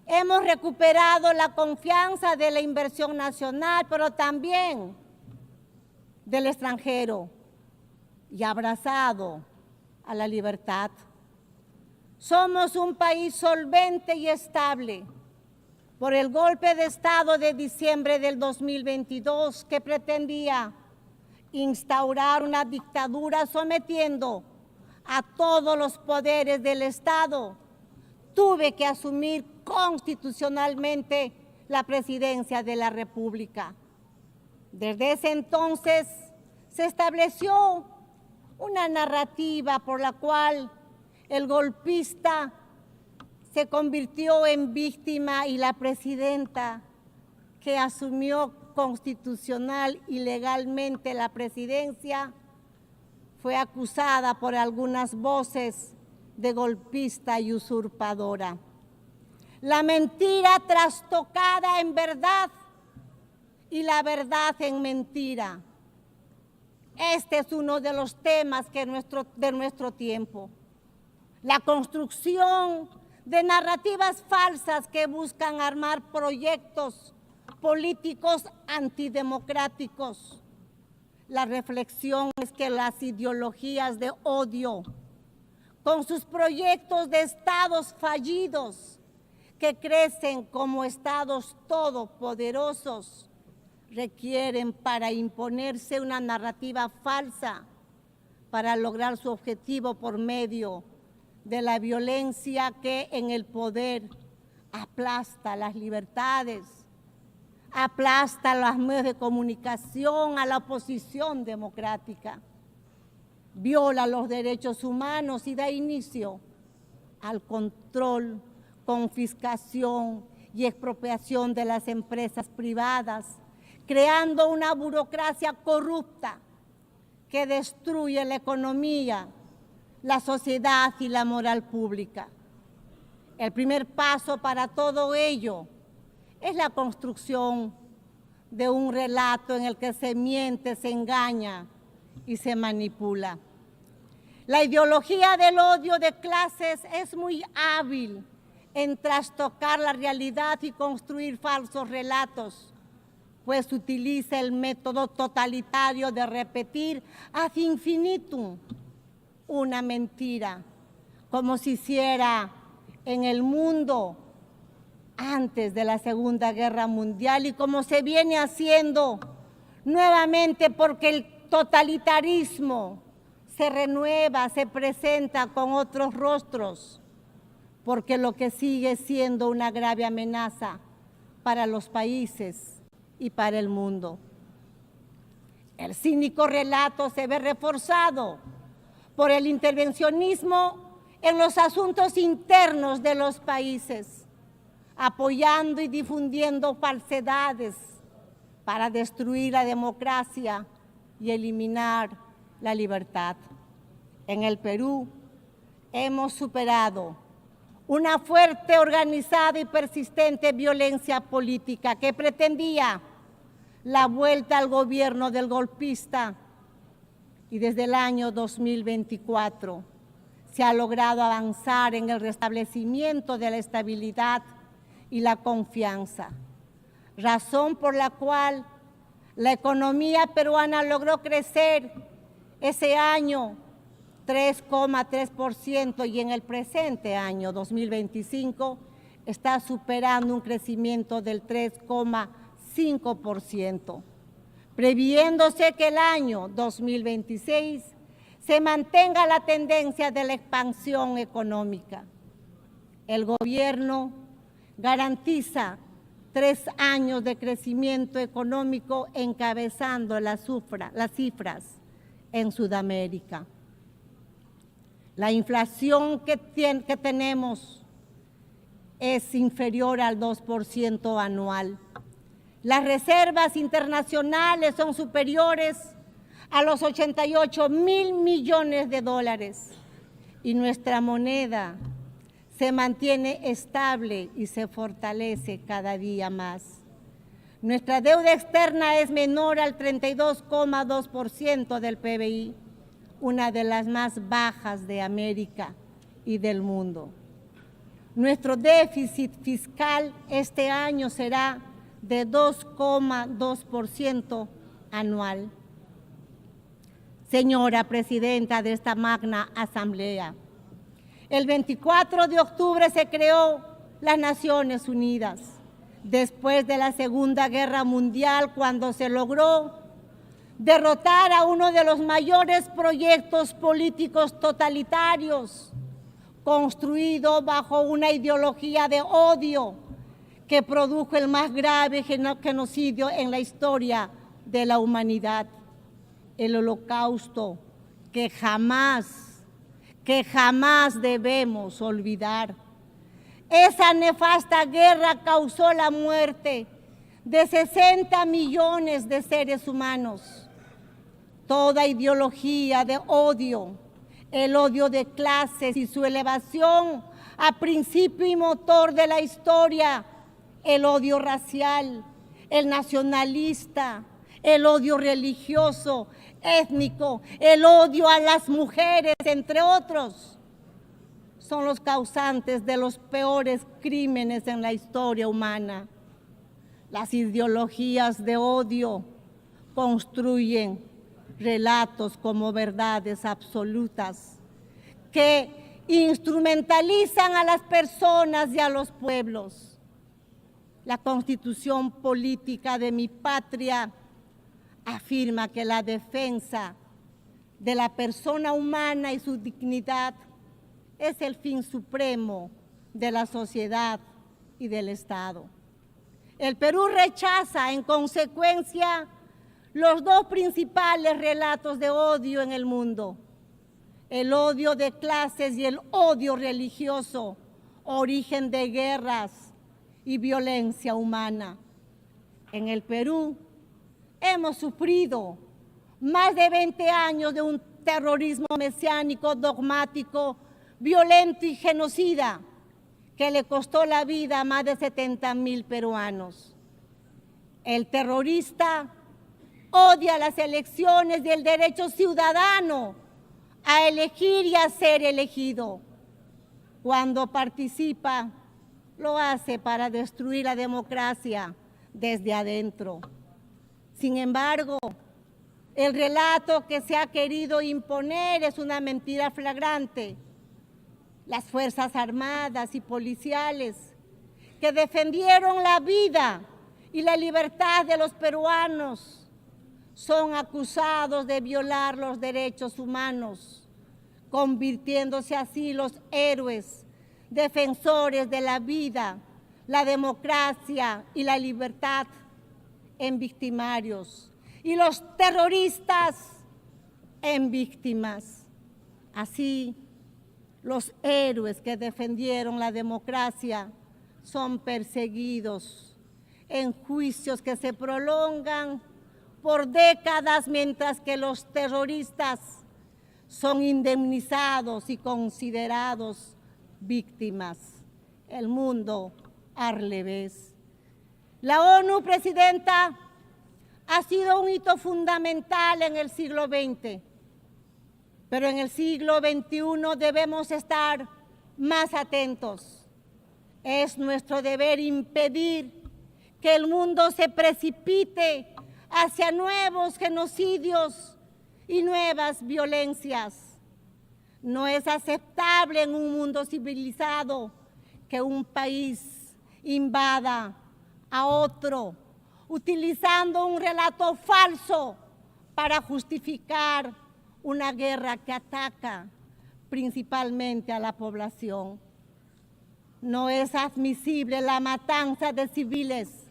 Hemos recuperado la confianza de la inversión nacional, pero también del extranjero, y abrazado a la libertad. Somos un país solvente y estable por el golpe de Estado de diciembre del 2022 que pretendía instaurar una dictadura sometiendo a todos los poderes del Estado. Tuve que asumir constitucionalmente la presidencia de la República. Desde ese entonces se estableció una narrativa por la cual el golpista se convirtió en víctima y la presidenta que asumió constitucional y legalmente la presidencia fue acusada por algunas voces de golpista y usurpadora. La mentira trastocada en verdad y la verdad en mentira. Este es uno de los temas de nuestro tiempo. La construcción de narrativas falsas que buscan armar proyectos políticos antidemocráticos. La reflexión es que las ideologías de odio, con sus proyectos de estados fallidos que crecen como estados todopoderosos, requieren para imponerse una narrativa falsa para lograr su objetivo por medio de la violencia que en el poder aplasta las libertades, aplasta los medios de comunicación, a la oposición democrática, viola los derechos humanos y da inicio al control, confiscación y expropiación de las empresas privadas, creando una burocracia corrupta que destruye la economía, la sociedad y la moral pública. El primer paso para todo ello es la construcción de un relato en el que se miente, se engaña y se manipula. La ideología del odio de clases es muy hábil en trastocar la realidad y construir falsos relatos, pues utiliza el método totalitario de repetir ad infinitum una mentira, como se hiciera en el mundo antes de la Segunda Guerra Mundial y como se viene haciendo nuevamente porque el totalitarismo se renueva, se presenta con otros rostros, porque lo que sigue siendo una grave amenaza para los países y para el mundo. El cínico relato se ve reforzado por el intervencionismo en los asuntos internos de los países, apoyando y difundiendo falsedades para destruir la democracia y eliminar la libertad. En el Perú hemos superado una fuerte, organizada y persistente violencia política que pretendía la vuelta al gobierno del golpista, y desde el año 2024 se ha logrado avanzar en el restablecimiento de la estabilidad y la confianza, razón por la cual la economía peruana logró crecer ese año 3,3% y en el presente año 2025 está superando un crecimiento del 3,5%, previéndose que el año 2026 se mantenga la tendencia de la expansión económica. El gobierno garantiza 3 años de crecimiento económico encabezando las cifras en Sudamérica. La inflación que tenemos es inferior al 2% anual. Las reservas internacionales son superiores a los 88.000 millones de dólares y nuestra moneda se mantiene estable y se fortalece cada día más. Nuestra deuda externa es menor al 32,2% del PBI, una de las más bajas de América y del mundo. Nuestro déficit fiscal este año será de 2,2% anual. Señora Presidenta de esta magna Asamblea, el 24 de octubre se creó las Naciones Unidas, después de la Segunda Guerra Mundial, cuando se logró derrotar a uno de los mayores proyectos políticos totalitarios, construido bajo una ideología de odio que produjo el más grave genocidio en la historia de la humanidad, el Holocausto, que jamás debemos olvidar. Esa nefasta guerra causó la muerte de 60 millones de seres humanos. Toda ideología de odio, el odio de clases y su elevación a principio y motor de la historia, el odio racial, el nacionalista, el odio religioso, étnico, el odio a las mujeres, entre otros, son los causantes de los peores crímenes en la historia humana. Las ideologías de odio construyen relatos como verdades absolutas que instrumentalizan a las personas y a los pueblos. La Constitución política de mi patria afirma que la defensa de la persona humana y su dignidad es el fin supremo de la sociedad y del Estado. El Perú rechaza, en consecuencia, los dos principales relatos de odio en el mundo: el odio de clases y el odio religioso, origen de guerras y violencia humana. En el Perú hemos sufrido más de 20 años de un terrorismo mesiánico, dogmático, violento y genocida que le costó la vida a más de 70,000 peruanos. El terrorista odia las elecciones y el derecho ciudadano a elegir y a ser elegido. Cuando participa, lo hace para destruir la democracia desde adentro. Sin embargo, el relato que se ha querido imponer es una mentira flagrante. Las Fuerzas Armadas y policiales que defendieron la vida y la libertad de los peruanos son acusados de violar los derechos humanos, convirtiéndose así los héroes, defensores de la vida, la democracia y la libertad, en victimarios, y los terroristas en víctimas. Así, los héroes que defendieron la democracia son perseguidos en juicios que se prolongan por décadas, mientras que los terroristas son indemnizados y considerados víctimas. El mundo al revés. La ONU, Presidenta, ha sido un hito fundamental en el siglo XX, pero en el siglo XXI debemos estar más atentos. Es nuestro deber impedir que el mundo se precipite hacia nuevos genocidios y nuevas violencias. No es aceptable en un mundo civilizado que un país invada a otro, utilizando un relato falso para justificar una guerra que ataca principalmente a la población. No es admisible la matanza de civiles,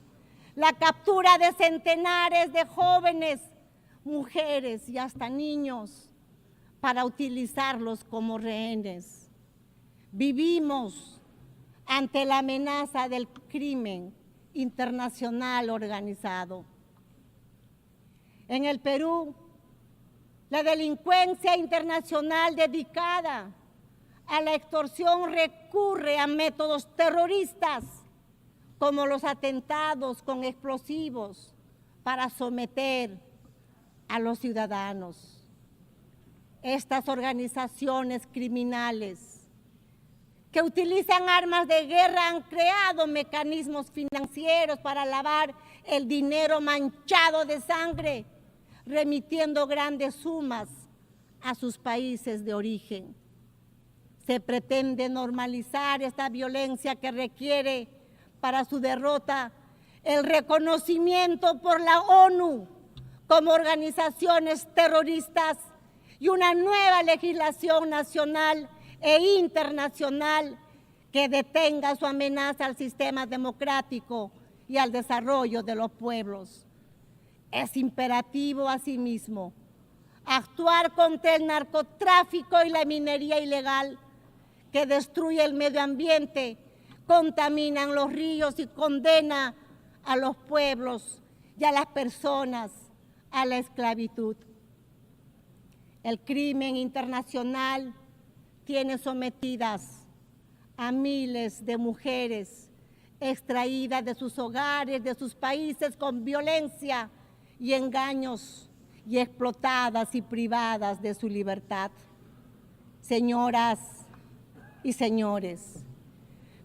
la captura de centenares de jóvenes, mujeres y hasta niños para utilizarlos como rehenes. Vivimos ante la amenaza del crimen internacional organizado. En el Perú, la delincuencia internacional dedicada a la extorsión recurre a métodos terroristas como los atentados con explosivos para someter a los ciudadanos. Estas organizaciones criminales que utilizan armas de guerra han creado mecanismos financieros para lavar el dinero manchado de sangre, remitiendo grandes sumas a sus países de origen. Se pretende normalizar esta violencia que requiere para su derrota el reconocimiento por la ONU como organizaciones terroristas y una nueva legislación nacional e internacional que detenga su amenaza al sistema democrático y al desarrollo de los pueblos. Es imperativo, asimismo, actuar contra el narcotráfico y la minería ilegal que destruye el medio ambiente, contaminan los ríos y condena a los pueblos y a las personas a la esclavitud. El crimen internacional tiene sometidas a miles de mujeres extraídas de sus hogares, de sus países con violencia y engaños y explotadas y privadas de su libertad. Señoras y señores,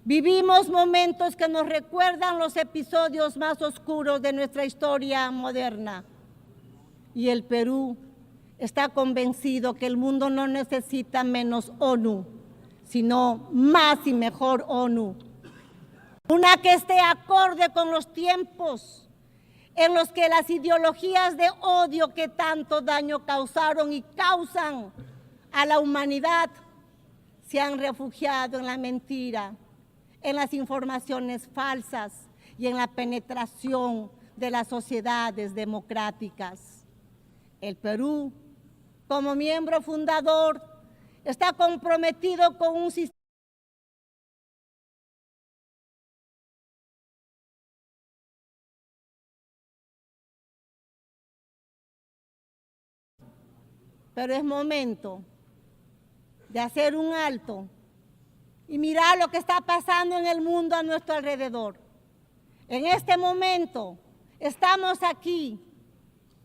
vivimos momentos que nos recuerdan los episodios más oscuros de nuestra historia moderna y el Perú está convencido que el mundo no necesita menos ONU, sino más y mejor ONU. Una que esté acorde con los tiempos en los que las ideologías de odio que tanto daño causaron y causan a la humanidad se han refugiado en la mentira, en las informaciones falsas y en la penetración de las sociedades democráticas. El Perú, como miembro fundador, está comprometido con un sistema pero es momento de hacer un alto y mirar lo que está pasando en el mundo a nuestro alrededor. En este momento estamos aquí,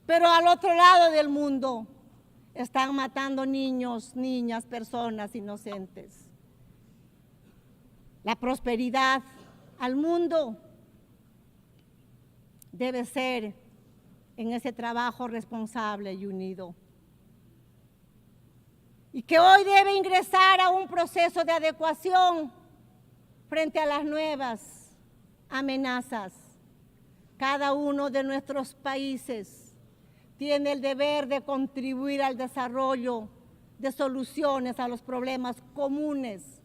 pero al otro lado del mundo están matando niños, niñas, personas inocentes. La prosperidad al mundo debe ser en ese trabajo responsable y unido. Y que hoy debe ingresar a un proceso de adecuación frente a las nuevas amenazas. Cada uno de nuestros países tiene el deber de contribuir al desarrollo de soluciones a los problemas comunes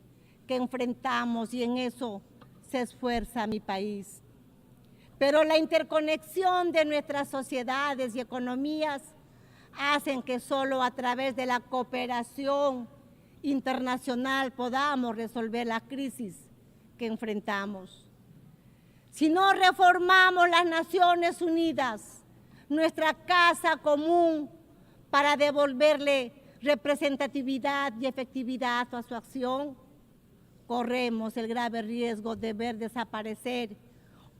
que enfrentamos y en eso se esfuerza mi país. Pero la interconexión de nuestras sociedades y economías hacen que solo a través de la cooperación internacional podamos resolver la crisis que enfrentamos. Si no reformamos las Naciones Unidas, nuestra casa común, para devolverle representatividad y efectividad a su acción, corremos el grave riesgo de ver desaparecer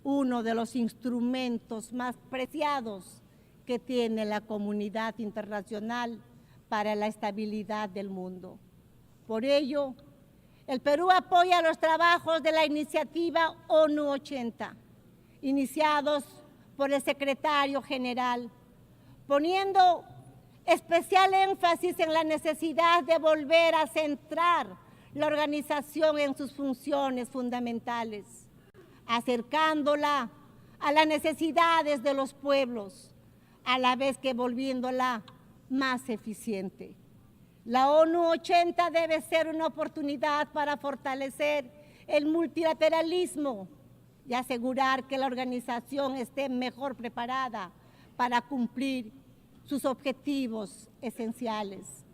uno de los instrumentos más preciados que tiene la comunidad internacional para la estabilidad del mundo. Por ello, el Perú apoya los trabajos de la iniciativa ONU 80, iniciados por el secretario general, poniendo especial énfasis en la necesidad de volver a centrar la organización en sus funciones fundamentales, acercándola a las necesidades de los pueblos, a la vez que volviéndola más eficiente. La ONU 80 debe ser una oportunidad para fortalecer el multilateralismo y asegurar que la organización esté mejor preparada para cumplir sus objetivos esenciales.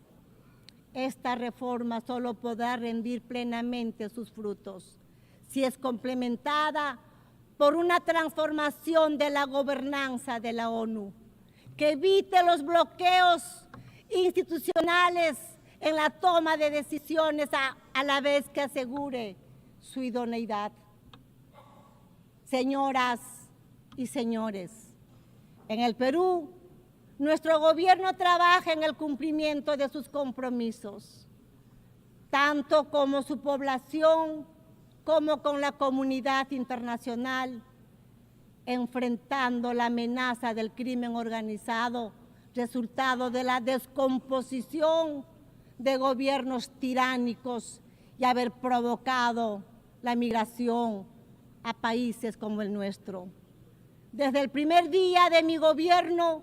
Esta reforma solo podrá rendir plenamente sus frutos si es complementada por una transformación de la gobernanza de la ONU, que evite los bloqueos institucionales en la toma de decisiones a la vez que asegure su idoneidad. Señoras y señores, en el Perú, nuestro gobierno trabaja en el cumplimiento de sus compromisos, tanto como su población como con la comunidad internacional, enfrentando la amenaza del crimen organizado, resultado de la descomposición de gobiernos tiránicos y haber provocado la migración a países como el nuestro. Desde el primer día de mi gobierno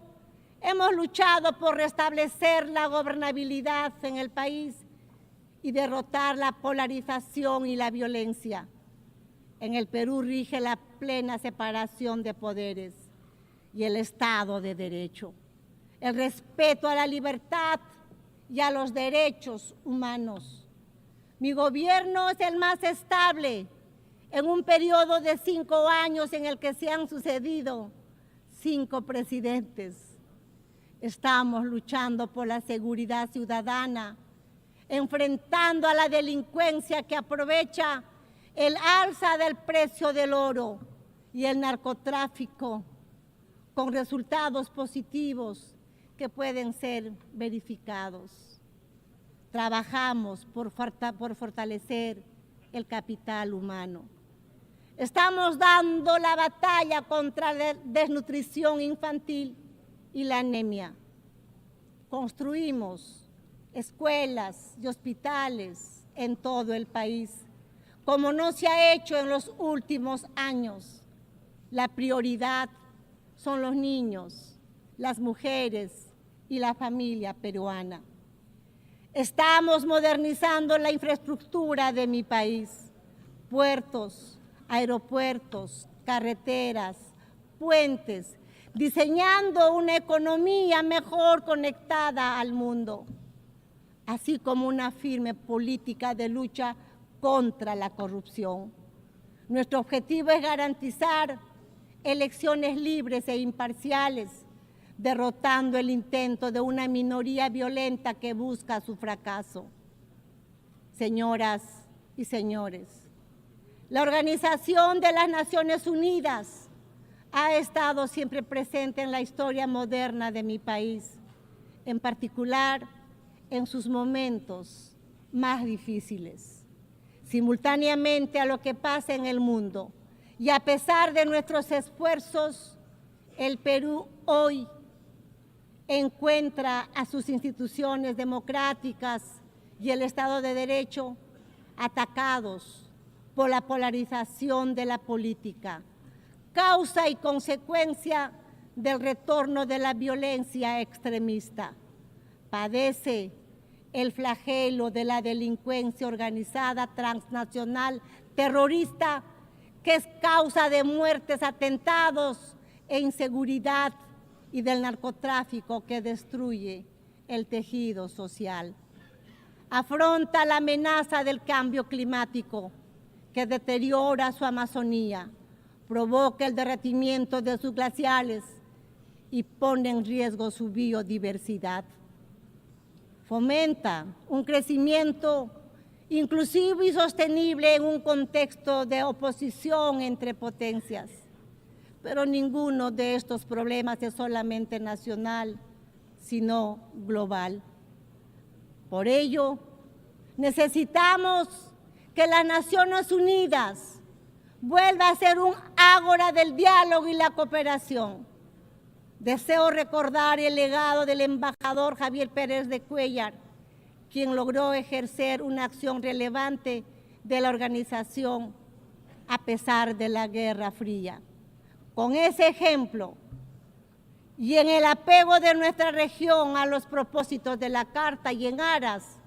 hemos luchado por restablecer la gobernabilidad en el país y derrotar la polarización y la violencia. En el Perú rige la plena separación de poderes y el Estado de Derecho, el respeto a la libertad y a los derechos humanos. Mi gobierno es el más estable en un periodo de 5 años en el que se han sucedido 5 presidentes. Estamos luchando por la seguridad ciudadana, enfrentando a la delincuencia que aprovecha el alza del precio del oro y el narcotráfico, con resultados positivos que pueden ser verificados. Trabajamos por fortalecer el capital humano. Estamos dando la batalla contra la desnutrición infantil y la anemia. Construimos escuelas y hospitales en todo el país, como no se ha hecho en los últimos años. La prioridad son los niños, las mujeres y la familia peruana. Estamos modernizando la infraestructura de mi país, puertos, aeropuertos, carreteras, puentes, diseñando una economía mejor conectada al mundo, así como una firme política de lucha contra la corrupción. Nuestro objetivo es garantizar elecciones libres e imparciales, derrotando el intento de una minoría violenta que busca su fracaso. Señoras y señores, la Organización de las Naciones Unidas ha estado siempre presente en la historia moderna de mi país, en particular en sus momentos más difíciles. Simultáneamente a lo que pasa en el mundo y a pesar de nuestros esfuerzos, el Perú hoy encuentra a sus instituciones democráticas y el Estado de Derecho atacados por la polarización de la política, causa y consecuencia del retorno de la violencia extremista. Padece el flagelo de la delincuencia organizada transnacional terrorista, que es causa de muertes, atentados e inseguridad, y del narcotráfico que destruye el tejido social. Afronta la amenaza del cambio climático que deteriora su Amazonía, provoca el derretimiento de sus glaciares y pone en riesgo su biodiversidad. Fomenta un crecimiento inclusivo y sostenible en un contexto de oposición entre potencias. Pero ninguno de estos problemas es solamente nacional, sino global. Por ello, necesitamos que las Naciones Unidas vuelva a ser un ágora del diálogo y la cooperación. Deseo recordar el legado del embajador Javier Pérez de Cuéllar, quien logró ejercer una acción relevante de la organización a pesar de la Guerra Fría. Con ese ejemplo y en el apego de nuestra región a los propósitos de la Carta y en aras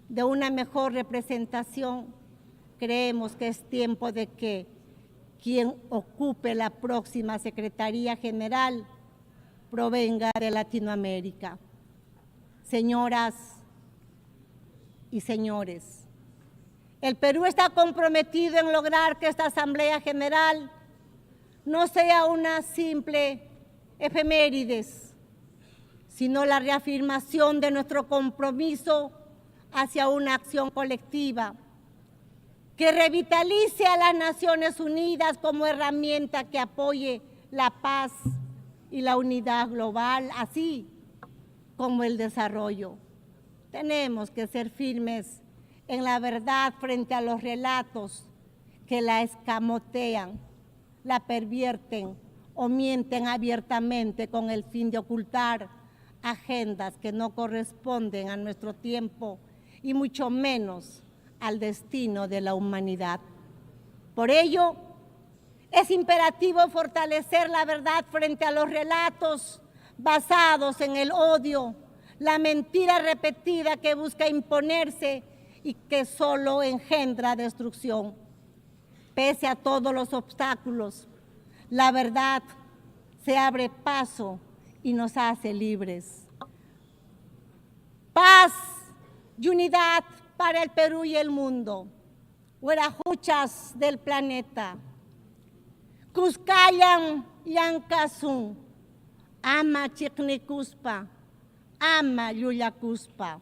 de una mejor representación, creemos que es tiempo de que quien ocupe la próxima Secretaría General provenga de Latinoamérica. Señoras y señores, el Perú está comprometido en lograr que esta Asamblea General no sea una simple efemérides, sino la reafirmación de nuestro compromiso hacia una acción colectiva que revitalice a las Naciones Unidas como herramienta que apoye la paz y la unidad global, así como el desarrollo. Tenemos que ser firmes en la verdad frente a los relatos que la escamotean, la pervierten o mienten abiertamente con el fin de ocultar agendas que no corresponden a nuestro tiempo y mucho menos al destino de la humanidad. Por ello, es imperativo fortalecer la verdad frente a los relatos basados en el odio, la mentira repetida que busca imponerse y que solo engendra destrucción. Pese a todos los obstáculos, la verdad se abre paso y nos hace libres. Paz y unidad para el Perú y el mundo, huerajuchas del planeta. Cuscayan Yancasun, ama Chicnicuspa, ama Yuyacuspa,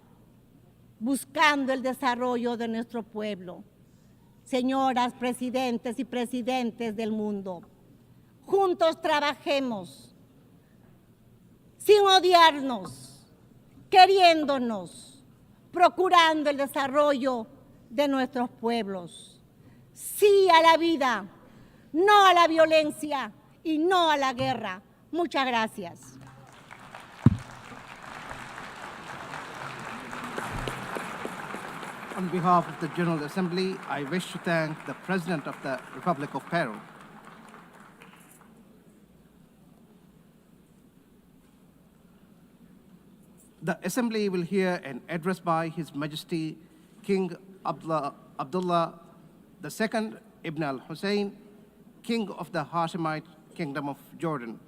buscando el desarrollo de nuestro pueblo. Señoras presidentes y presidentes del mundo, juntos trabajemos, sin odiarnos, queriéndonos, procurando el desarrollo de nuestros pueblos. Sí a la vida, no a la violencia y no a la guerra. Muchas gracias. On behalf of the General Assembly, I wish to thank the President of the Republic of Peru. The Assembly will hear an address by His Majesty King Abdullah II Ibn al-Hussein, King of the Hashemite Kingdom of Jordan.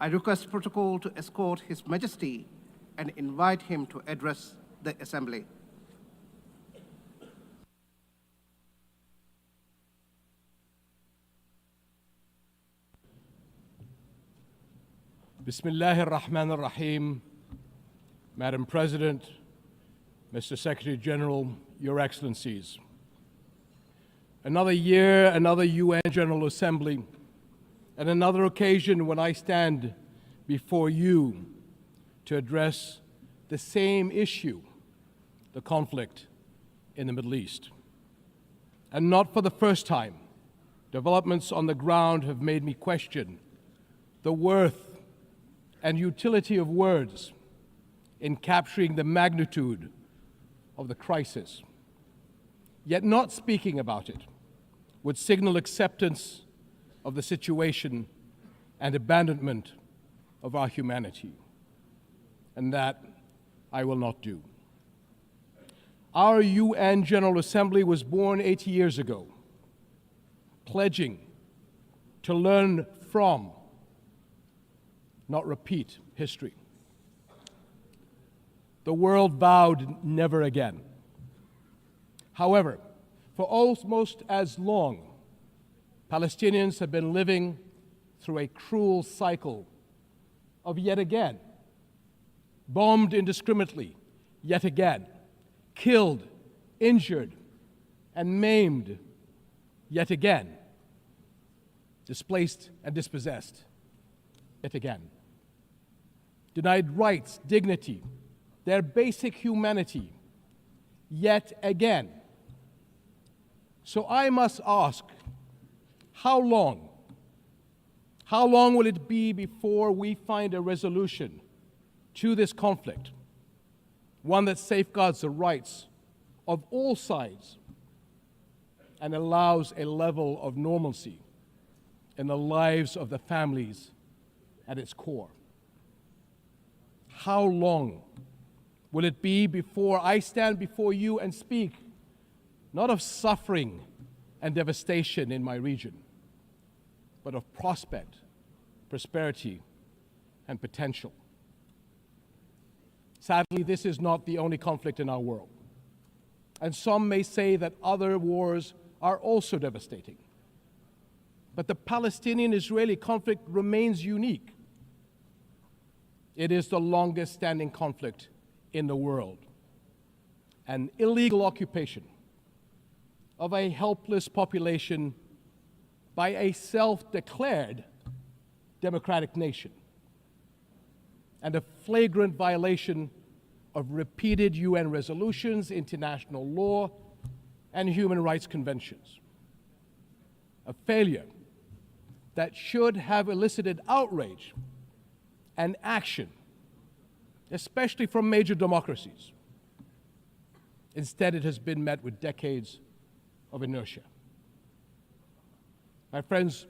I request protocol to escort His Majesty and invite him to address the Assembly. Bismillahir Rahmanir Rahim. Madam President, Mr. Secretary General, Your Excellencies. Another year, another UN General Assembly, and another occasion when I stand before you to address the same issue, the conflict in the Middle East. And not for the first time, developments on the ground have made me question the worth and utility of words in capturing the magnitude of the crisis. Yet not speaking about it would signal acceptance of the situation and abandonment of our humanity. And that I will not do. Our UN General Assembly was born 80 years ago, pledging to learn from, not repeat, history. The world vowed never again. However, for almost as long, Palestinians have been living through a cruel cycle of yet again, bombed indiscriminately, yet again, killed, injured, and maimed, yet again, displaced and dispossessed, yet again. Denied rights, dignity, their basic humanity, yet again. So I must ask, how long? How long will it be before we find a resolution to this conflict, one that safeguards the rights of all sides and allows a level of normalcy in the lives of the families at its core? How long will it be before I stand before you and speak not of suffering and devastation in my region, but of prospect, prosperity, and potential? Sadly, this is not the only conflict in our world. And some may say that other wars are also devastating. But the Palestinian-Israeli conflict remains unique. It is the longest standing conflict in the world. An illegal occupation of a helpless population by a self-declared democratic nation, and a flagrant violation of repeated UN resolutions, international law, and human rights conventions. A failure that should have elicited outrage and action, especially from major democracies. Instead, it has been met with decades of inertia. My friends,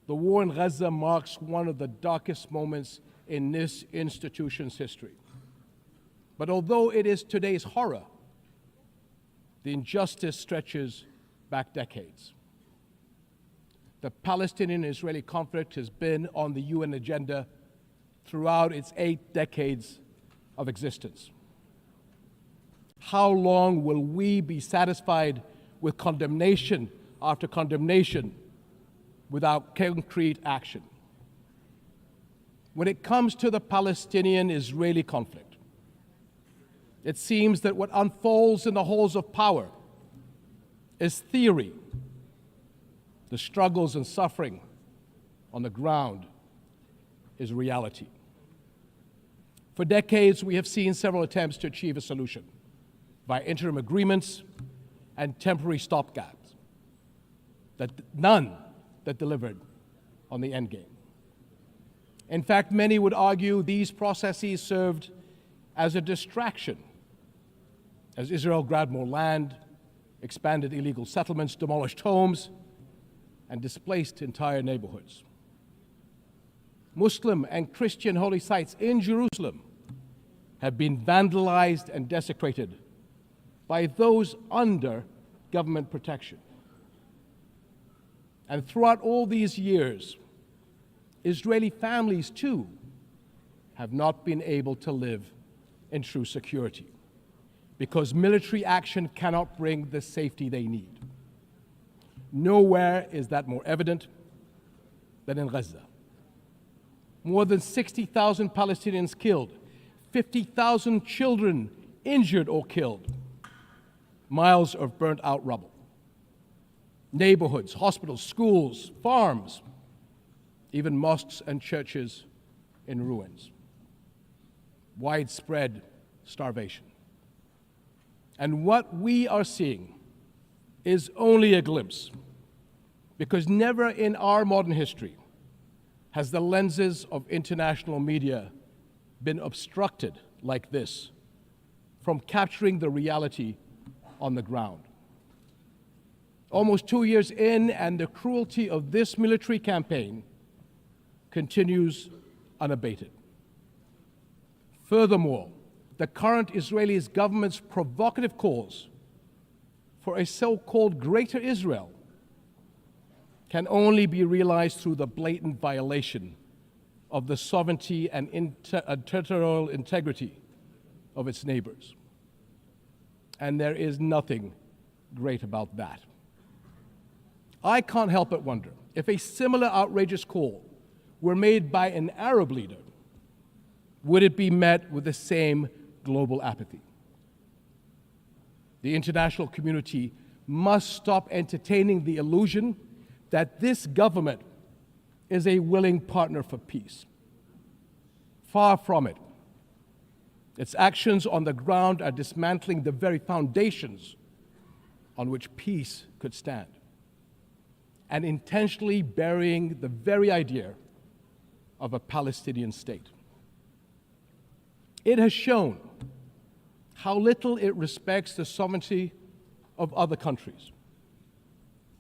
the war in Gaza marks one of the darkest moments in this institution's history. But although it is today's horror, the injustice stretches back decades. The Palestinian-Israeli conflict has been on the UN agenda throughout its 8 decades of existence. How long will we be satisfied with condemnation after condemnation without concrete action? When it comes to the Palestinian-Israeli conflict, it seems that what unfolds in the halls of power is theory. The struggles and suffering on the ground is reality. For decades, we have seen several attempts to achieve a solution by interim agreements and temporary stopgaps, none that delivered on the end game. In fact, many would argue these processes served as a distraction as Israel grabbed more land, expanded illegal settlements, demolished homes, and displaced entire neighborhoods. Muslim and Christian holy sites in Jerusalem have been vandalized and desecrated by those under government protection. And throughout all these years, Israeli families too have not been able to live in true security because military action cannot bring the safety they need. Nowhere is that more evident than in Gaza. More than 60,000 Palestinians killed, 50,000 children injured or killed, miles of burnt out rubble, neighborhoods, hospitals, schools, farms, even mosques and churches in ruins, widespread starvation. And what we are seeing is only a glimpse, because never in our modern history has the lenses of international media been obstructed like this from capturing the reality on the ground. Almost 2 years in, and the cruelty of this military campaign continues unabated. Furthermore, the current Israeli government's provocative calls for a so-called Greater Israel can only be realized through the blatant violation of the sovereignty and territorial integrity of its neighbors. And there is nothing great about that. I can't help but wonder if a similar outrageous call were made by an Arab leader, would it be met with the same global apathy? The international community must stop entertaining the illusion that this government is a willing partner for peace. Far from it. Its actions on the ground are dismantling the very foundations on which peace could stand, and intentionally burying the very idea of a Palestinian state. It has shown how little it respects the sovereignty of other countries,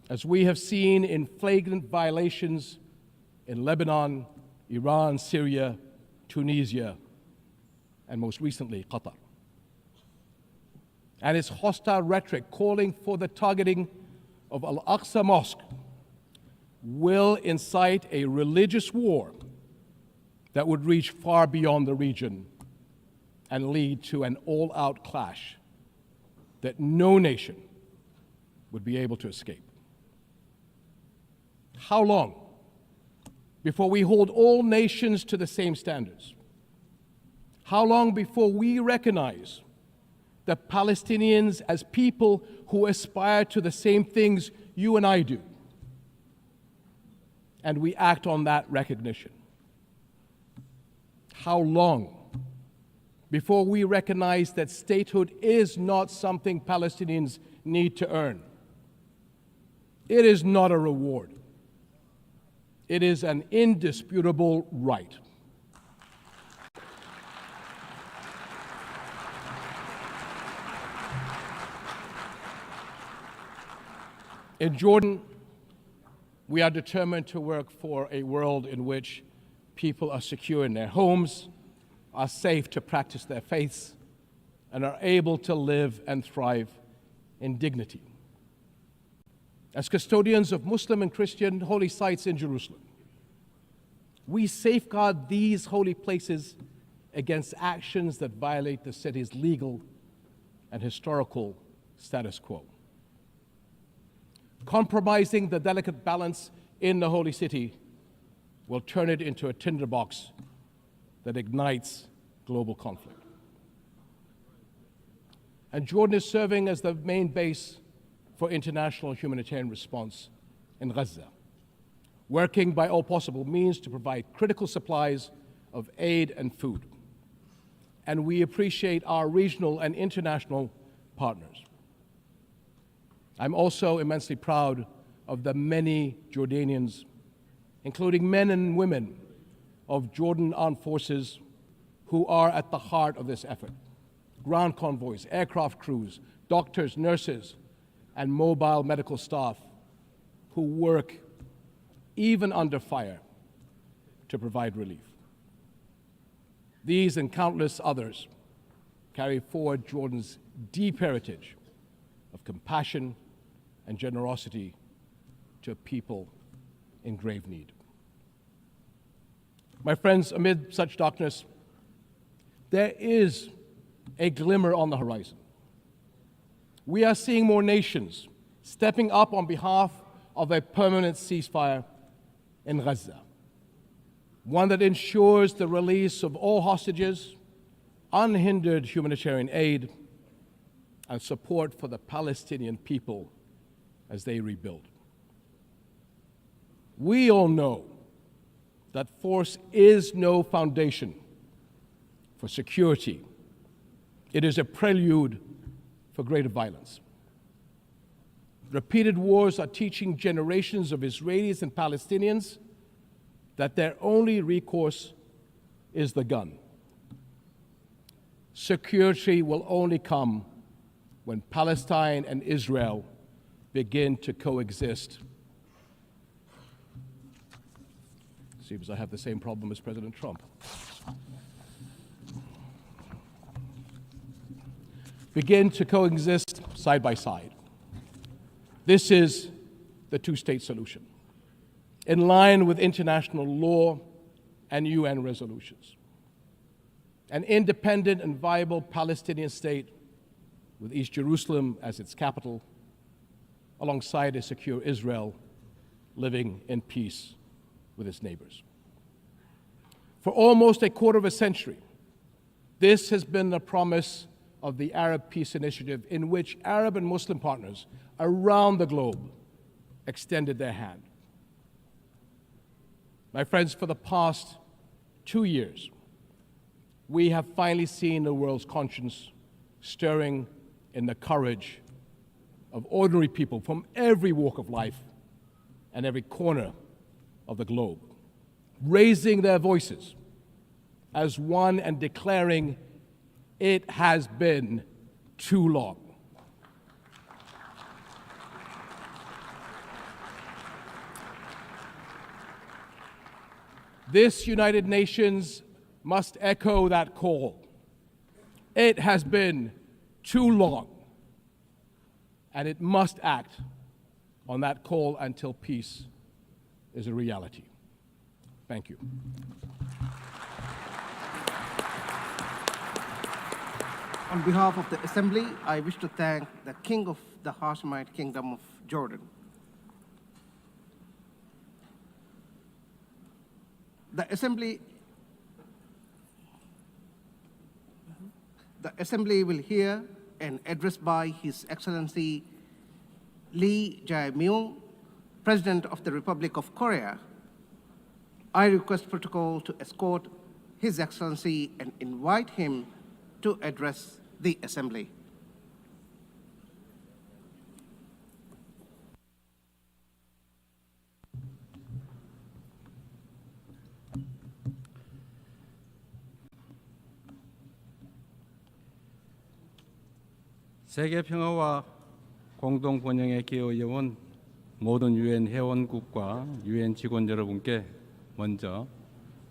as we have seen in flagrant violations in Lebanon, Iran, Syria, Tunisia, and most recently, Qatar. And its hostile rhetoric calling for the targeting of Al-Aqsa Mosque will incite a religious war that would reach far beyond the region and lead to an all-out clash that no nation would be able to escape. How long before we hold all nations to the same standards? How long before we recognize the Palestinians as people who aspire to the same things you and I do, and we act on that recognition? How long before we recognize that statehood is not something Palestinians need to earn. It is not a reward. It is an indisputable right. In Jordan, we are determined to work for a world in which people are secure in their homes, are safe to practice their faiths, and are able to live and thrive in dignity. As custodians of Muslim and Christian holy sites in Jerusalem, we safeguard these holy places against actions that violate the city's legal and historical status quo. Compromising the delicate balance in the holy city will turn it into a tinderbox that ignites global conflict. And Jordan is serving as the main base for international humanitarian response in Gaza, working by all possible means to provide critical supplies of aid and food. And we appreciate our regional and international partners. I'm also immensely proud of the many Jordanians, including men and women of Jordan Armed Forces, who are at the heart of this effort. Ground convoys, aircraft crews, doctors, nurses, and mobile medical staff who work even under fire to provide relief. These and countless others carry forward Jordan's deep heritage of compassion and generosity to people in grave need. My friends, amid such darkness, there is a glimmer on the horizon. We are seeing more nations stepping up on behalf of a permanent ceasefire in Gaza, one that ensures the release of all hostages, unhindered humanitarian aid, and support for the Palestinian people as they rebuild. We all know that force is no foundation for security. It is a prelude for greater violence. Repeated wars are teaching generations of Israelis and Palestinians that their only recourse is the gun. Security will only come when Palestine and Israel begin to coexist. Seems I have the same problem as President Trump. Begin to coexist side by side. This is the two-state solution, in line with international law and UN resolutions. An independent and viable Palestinian state with East Jerusalem as its capital, alongside a secure Israel living in peace with its neighbors. For almost a quarter of a century, this has been the promise of the Arab Peace Initiative, in which Arab and Muslim partners around the globe extended their hand. My friends, for the past 2 years, we have finally seen the world's conscience stirring in the courage of ordinary people from every walk of life and every corner of the globe, raising their voices as one and declaring, it has been too long. This United Nations must echo that call. It has been too long, and it must act on that call until peace is a reality. Thank you. On behalf of the Assembly, I wish to thank the King of the Hashemite Kingdom of Jordan. The Assembly will hear an address by His Excellency Lee Jae-myung, President of the Republic of Korea. I request protocol to escort His Excellency and invite him to address the Assembly. 세계 평화와 공동 번영에 기여해온 모든 유엔 회원국과 유엔 직원 여러분께 먼저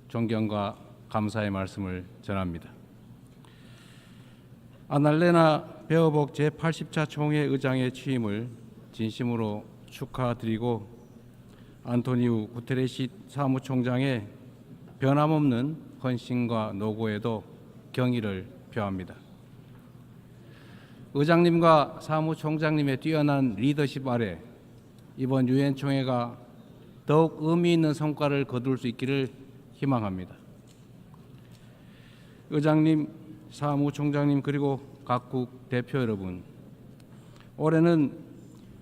존경과 감사의 말씀을 전합니다. 아날레나 베어복 제80차 총회 의장의 취임을 진심으로 축하드리고 안토니우 구테레시 사무총장의 변함없는 헌신과 노고에도 경의를 표합니다. 의장님과 사무총장님의 뛰어난 리더십 아래 이번 유엔 총회가 더욱 의미 있는 성과를 거둘 수 있기를 희망합니다. 의장님, 사무총장님 그리고 각국 대표 여러분, 올해는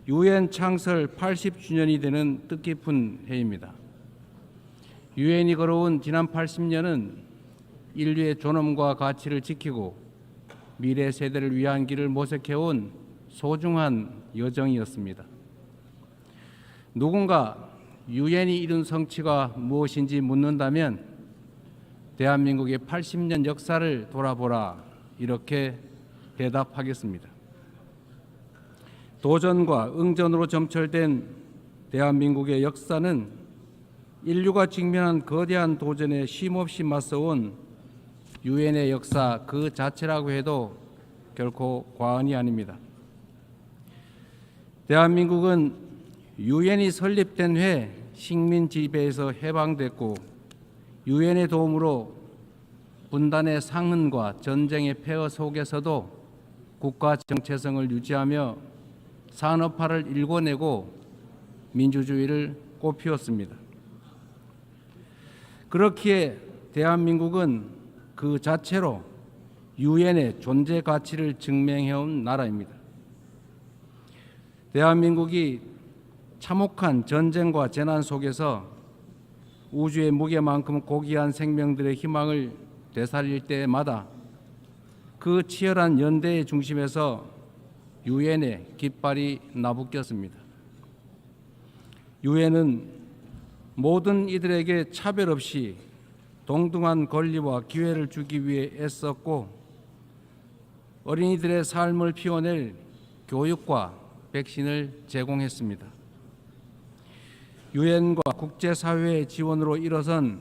유엔 창설 80주년이 되는 뜻깊은 해입니다. 유엔이 걸어온 지난 80년은 인류의 존엄과 가치를 지키고 미래 세대를 위한 길을 모색해온 소중한 여정이었습니다. 누군가 유엔이 이룬 성취가 무엇인지 묻는다면 대한민국의 80년 역사를 돌아보라 이렇게 대답하겠습니다. 도전과 응전으로 점철된 대한민국의 역사는 인류가 직면한 거대한 도전에 쉼없이 맞서온 유엔의 역사 그 자체라고 해도 결코 과언이 아닙니다. 대한민국은 유엔이 설립된 해에 식민 지배에서 해방됐고 유엔의 도움으로 분단의 상흔과 전쟁의 폐허 속에서도 국가 정체성을 유지하며 산업화를 일궈내고 민주주의를 꽃피웠습니다. 그렇기에 대한민국은 그 자체로 유엔의 존재 가치를 증명해온 나라입니다. 대한민국이 참혹한 전쟁과 재난 속에서 우주의 무게만큼 고귀한 생명들의 희망을 되살릴 때마다 그 치열한 연대의 중심에서 유엔의 깃발이 나부꼈습니다. 유엔은 모든 이들에게 차별 없이 동등한 권리와 기회를 주기 위해 애썼고 어린이들의 삶을 피워낼 교육과 백신을 제공했습니다. 유엔과 국제사회의 지원으로 일어선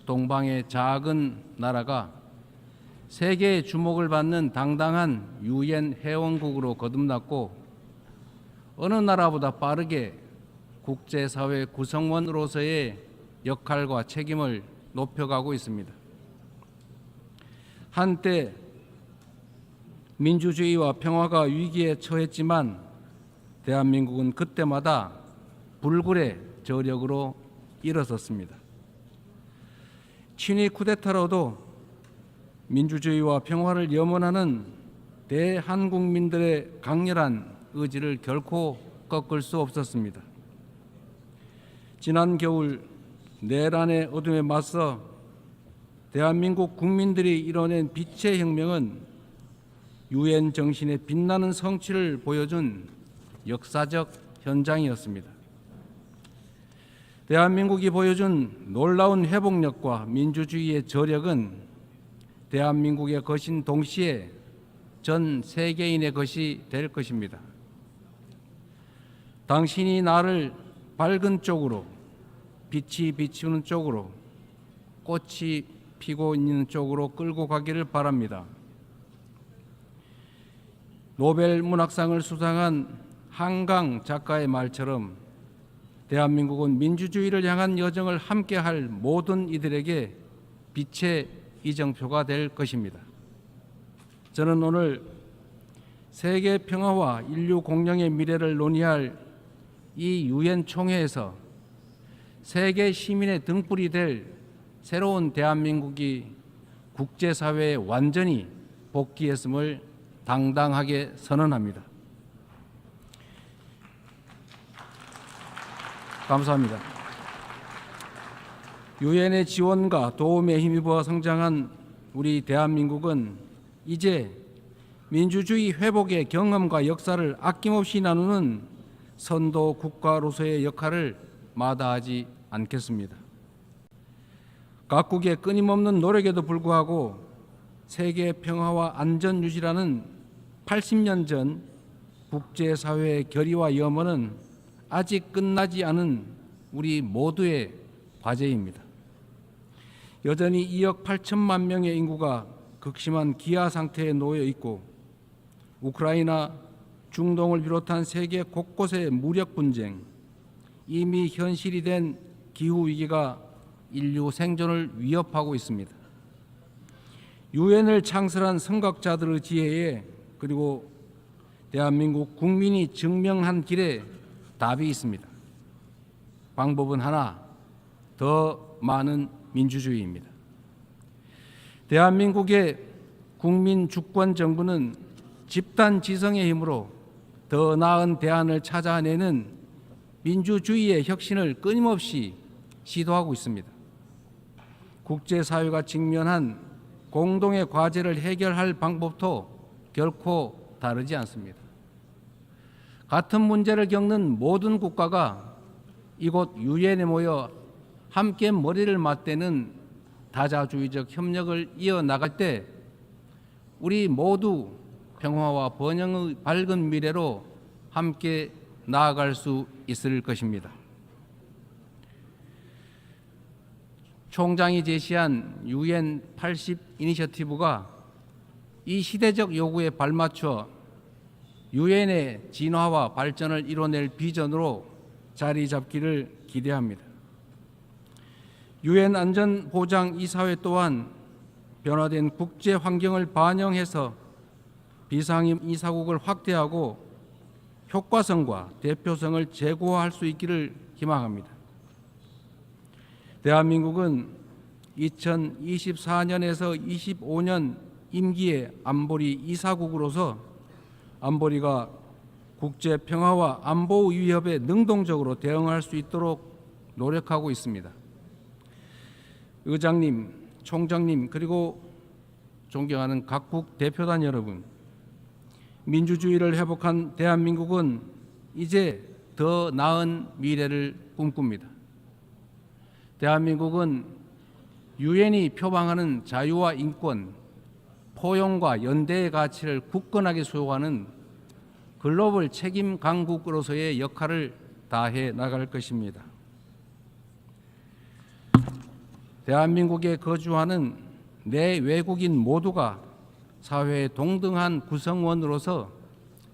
동방의 작은 나라가 세계의 주목을 받는 당당한 유엔 회원국으로 거듭났고 어느 나라보다 빠르게 국제사회 구성원으로서의 역할과 책임을 높여가고 있습니다. 한때 민주주의와 평화가 위기에 처했지만 대한민국은 그때마다 불굴의 저력으로 일어섰습니다. 친위 쿠데타로도 민주주의와 평화를 염원하는 대한국민들의 강렬한 의지를 결코 꺾을 수 없었습니다. 지난 겨울 내란의 어둠에 맞서 대한민국 국민들이 이뤄낸 빛의 혁명은 유엔 정신의 빛나는 성취를 보여준 역사적 현장이었습니다. 대한민국이 보여준 놀라운 회복력과 민주주의의 저력은 대한민국의 것인 동시에 전 세계인의 것이 될 것입니다. 당신이 나를 밝은 쪽으로, 빛이 비추는 쪽으로, 꽃이 피고 있는 쪽으로 끌고 가기를 바랍니다. 노벨 문학상을 수상한 한강 작가의 말처럼 대한민국은 민주주의를 향한 여정을 함께할 모든 이들에게 빛의 이정표가 될 것입니다. 저는 오늘 세계 평화와 인류 공영의 미래를 논의할 이 유엔 총회에서 세계 시민의 등불이 될 새로운 대한민국이 국제사회에 완전히 복귀했음을 당당하게 선언합니다. 감사합니다. 유엔의 지원과 도움에 힘입어 성장한 우리 대한민국은 이제 민주주의 회복의 경험과 역사를 아낌없이 나누는 선도 국가로서의 역할을 마다하지 않겠습니다. 각국의 끊임없는 노력에도 불구하고 세계 평화와 안전 유지라는 80년 전 국제사회의 결의와 염원은 아직 끝나지 않은 우리 모두의 과제입니다. 여전히 2억 8천만 명의 인구가 극심한 기아 상태에 놓여 있고 우크라이나, 중동을 비롯한 세계 곳곳의 무력 분쟁, 이미 현실이 된 기후위기가 인류 생존을 위협하고 있습니다. 유엔을 창설한 선각자들의 지혜에 그리고 대한민국 국민이 증명한 길에 답이 있습니다. 방법은 하나, 더 많은 민주주의입니다. 대한민국의 국민 주권 정부는 집단 지성의 힘으로 더 나은 대안을 찾아내는 민주주의의 혁신을 끊임없이 시도하고 있습니다. 국제사회가 직면한 공동의 과제를 해결할 방법도 결코 다르지 않습니다. 같은 문제를 겪는 모든 국가가 이곳 유엔에 모여 함께 머리를 맞대는 다자주의적 협력을 이어나갈 때 우리 모두 평화와 번영의 밝은 미래로 함께 나아갈 수 있을 것입니다. 총장이 제시한 UN 80 이니셔티브가 이 시대적 요구에 발맞춰 유엔의 진화와 발전을 이뤄낼 비전으로 자리 잡기를 기대합니다. 유엔 안전보장이사회 또한 변화된 국제 환경을 반영해서 비상임 이사국을 확대하고 효과성과 대표성을 제고할 수 있기를 희망합니다. 대한민국은 2024년에서 25년 임기의 안보리 이사국으로서 안보리가 국제 평화와 안보 위협에 능동적으로 대응할 수 있도록 노력하고 있습니다. 의장님, 총장님, 그리고 존경하는 각국 대표단 여러분, 민주주의를 회복한 대한민국은 이제 더 나은 미래를 꿈꿉니다. 대한민국은 유엔이 표방하는 자유와 인권, 포용과 연대의 가치를 굳건하게 수호하는 글로벌 책임 강국으로서의 역할을 다해 나갈 것입니다. 대한민국에 거주하는 내 외국인 모두가 사회의 동등한 구성원으로서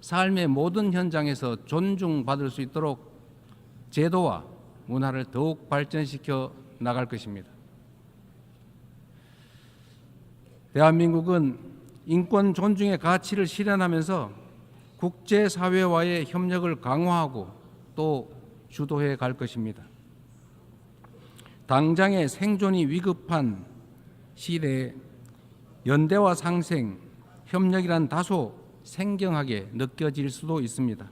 삶의 모든 현장에서 존중받을 수 있도록 제도와 문화를 더욱 발전시켜 나갈 것입니다. 대한민국은 인권 존중의 가치를 실현하면서 국제사회와의 협력을 강화하고 또 주도해 갈 것입니다. 당장의 생존이 위급한 시대에 연대와 상생, 협력이란 다소 생경하게 느껴질 수도 있습니다.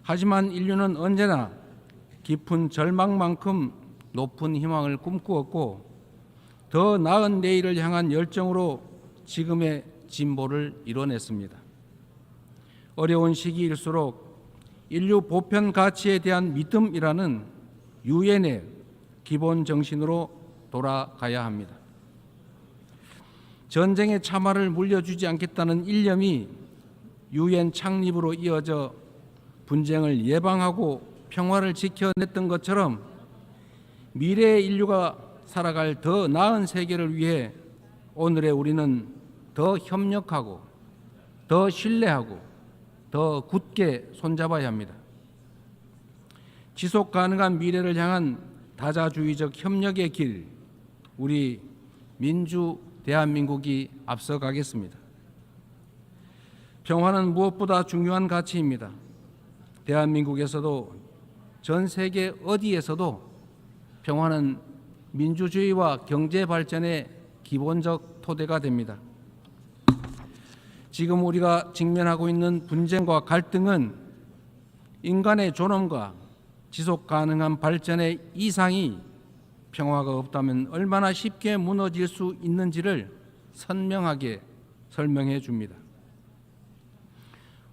하지만 인류는 언제나 깊은 절망만큼 높은 희망을 꿈꾸었고 더 나은 내일을 향한 열정으로 지금의 진보를 이뤄냈습니다. 어려운 시기일수록 인류 보편 가치에 대한 믿음이라는 유엔의 기본 정신으로 돌아가야 합니다. 전쟁의 참화를 물려주지 않겠다는 일념이 유엔 창립으로 이어져 분쟁을 예방하고 평화를 지켜냈던 것처럼 미래의 인류가 살아갈 더 나은 세계를 위해 오늘의 우리는 더 협력하고 더 신뢰하고 더 굳게 손잡아야 합니다. 지속 가능한 미래를 향한 다자주의적 협력의 길, 우리 민주 대한민국이 앞서가겠습니다. 평화는 무엇보다 중요한 가치입니다. 대한민국에서도 전 세계 어디에서도 평화는 민주주의와 경제 발전의 기본적 토대가 됩니다. 지금 우리가 직면하고 있는 분쟁과 갈등은 인간의 존엄과 지속 가능한 발전의 이상이 평화가 없다면 얼마나 쉽게 무너질 수 있는지를 선명하게 설명해 줍니다.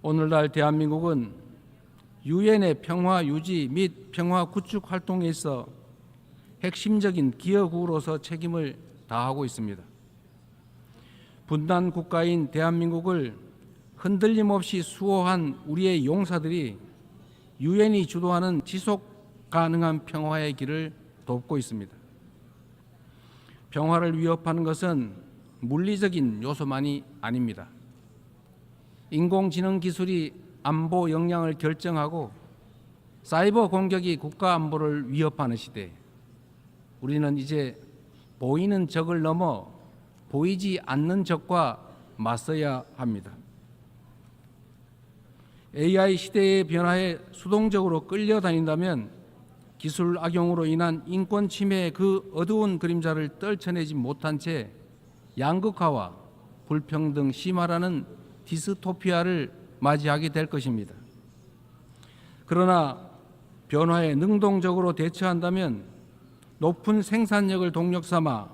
오늘날 대한민국은 유엔의 평화 유지 및 평화 구축 활동에 있어 핵심적인 기여국으로서 책임을 다하고 있습니다. 분단 국가인 대한민국을 흔들림 없이 수호한 우리의 용사들이 유엔이 주도하는 지속 가능한 평화의 길을 돕고 있습니다. 평화를 위협하는 것은 물리적인 요소만이 아닙니다. 인공지능 기술이 안보 역량을 결정하고 사이버 공격이 국가 안보를 위협하는 시대, 우리는 이제 보이는 적을 넘어 보이지 않는 적과 맞서야 합니다. AI 시대의 변화에 수동적으로 끌려다닌다면 기술 악용으로 인한 인권 침해의 그 어두운 그림자를 떨쳐내지 못한 채 양극화와 불평등 심화라는 디스토피아를 맞이하게 될 것입니다. 그러나 변화에 능동적으로 대처한다면 높은 생산력을 동력 삼아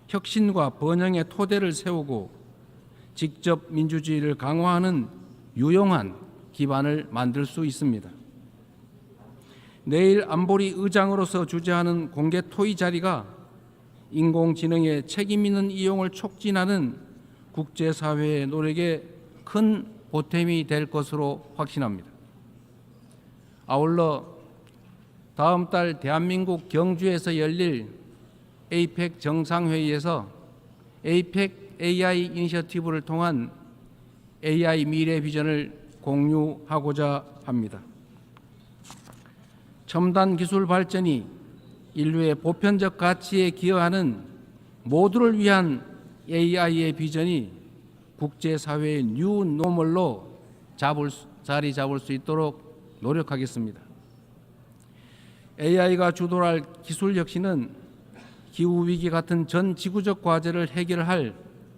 혁신과 번영의 토대를 세우고 직접 민주주의를 강화하는 유용한 기반을 만들 수 있습니다. 내일 안보리 의장으로서 주재하는 공개 토의 자리가 인공지능의 책임 있는 이용을 촉진하는 국제사회의 노력에 큰 보탬이 될 것으로 확신합니다. 아울러 다음 달 대한민국 경주에서 열릴 APEC 정상회의에서 APEC AI 이니셔티브를 통한 AI 미래 비전을 공유하고자 합니다. 첨단 기술 발전이 인류의 보편적 가치에 기여하는 모두를 위한 AI의 비전이 국제사회의 뉴 노멀로 자리 잡을 수 있도록 노력하겠습니다. AI가 주도할 기술 혁신은 기후위기 같은 전 지구적 과제를 해결할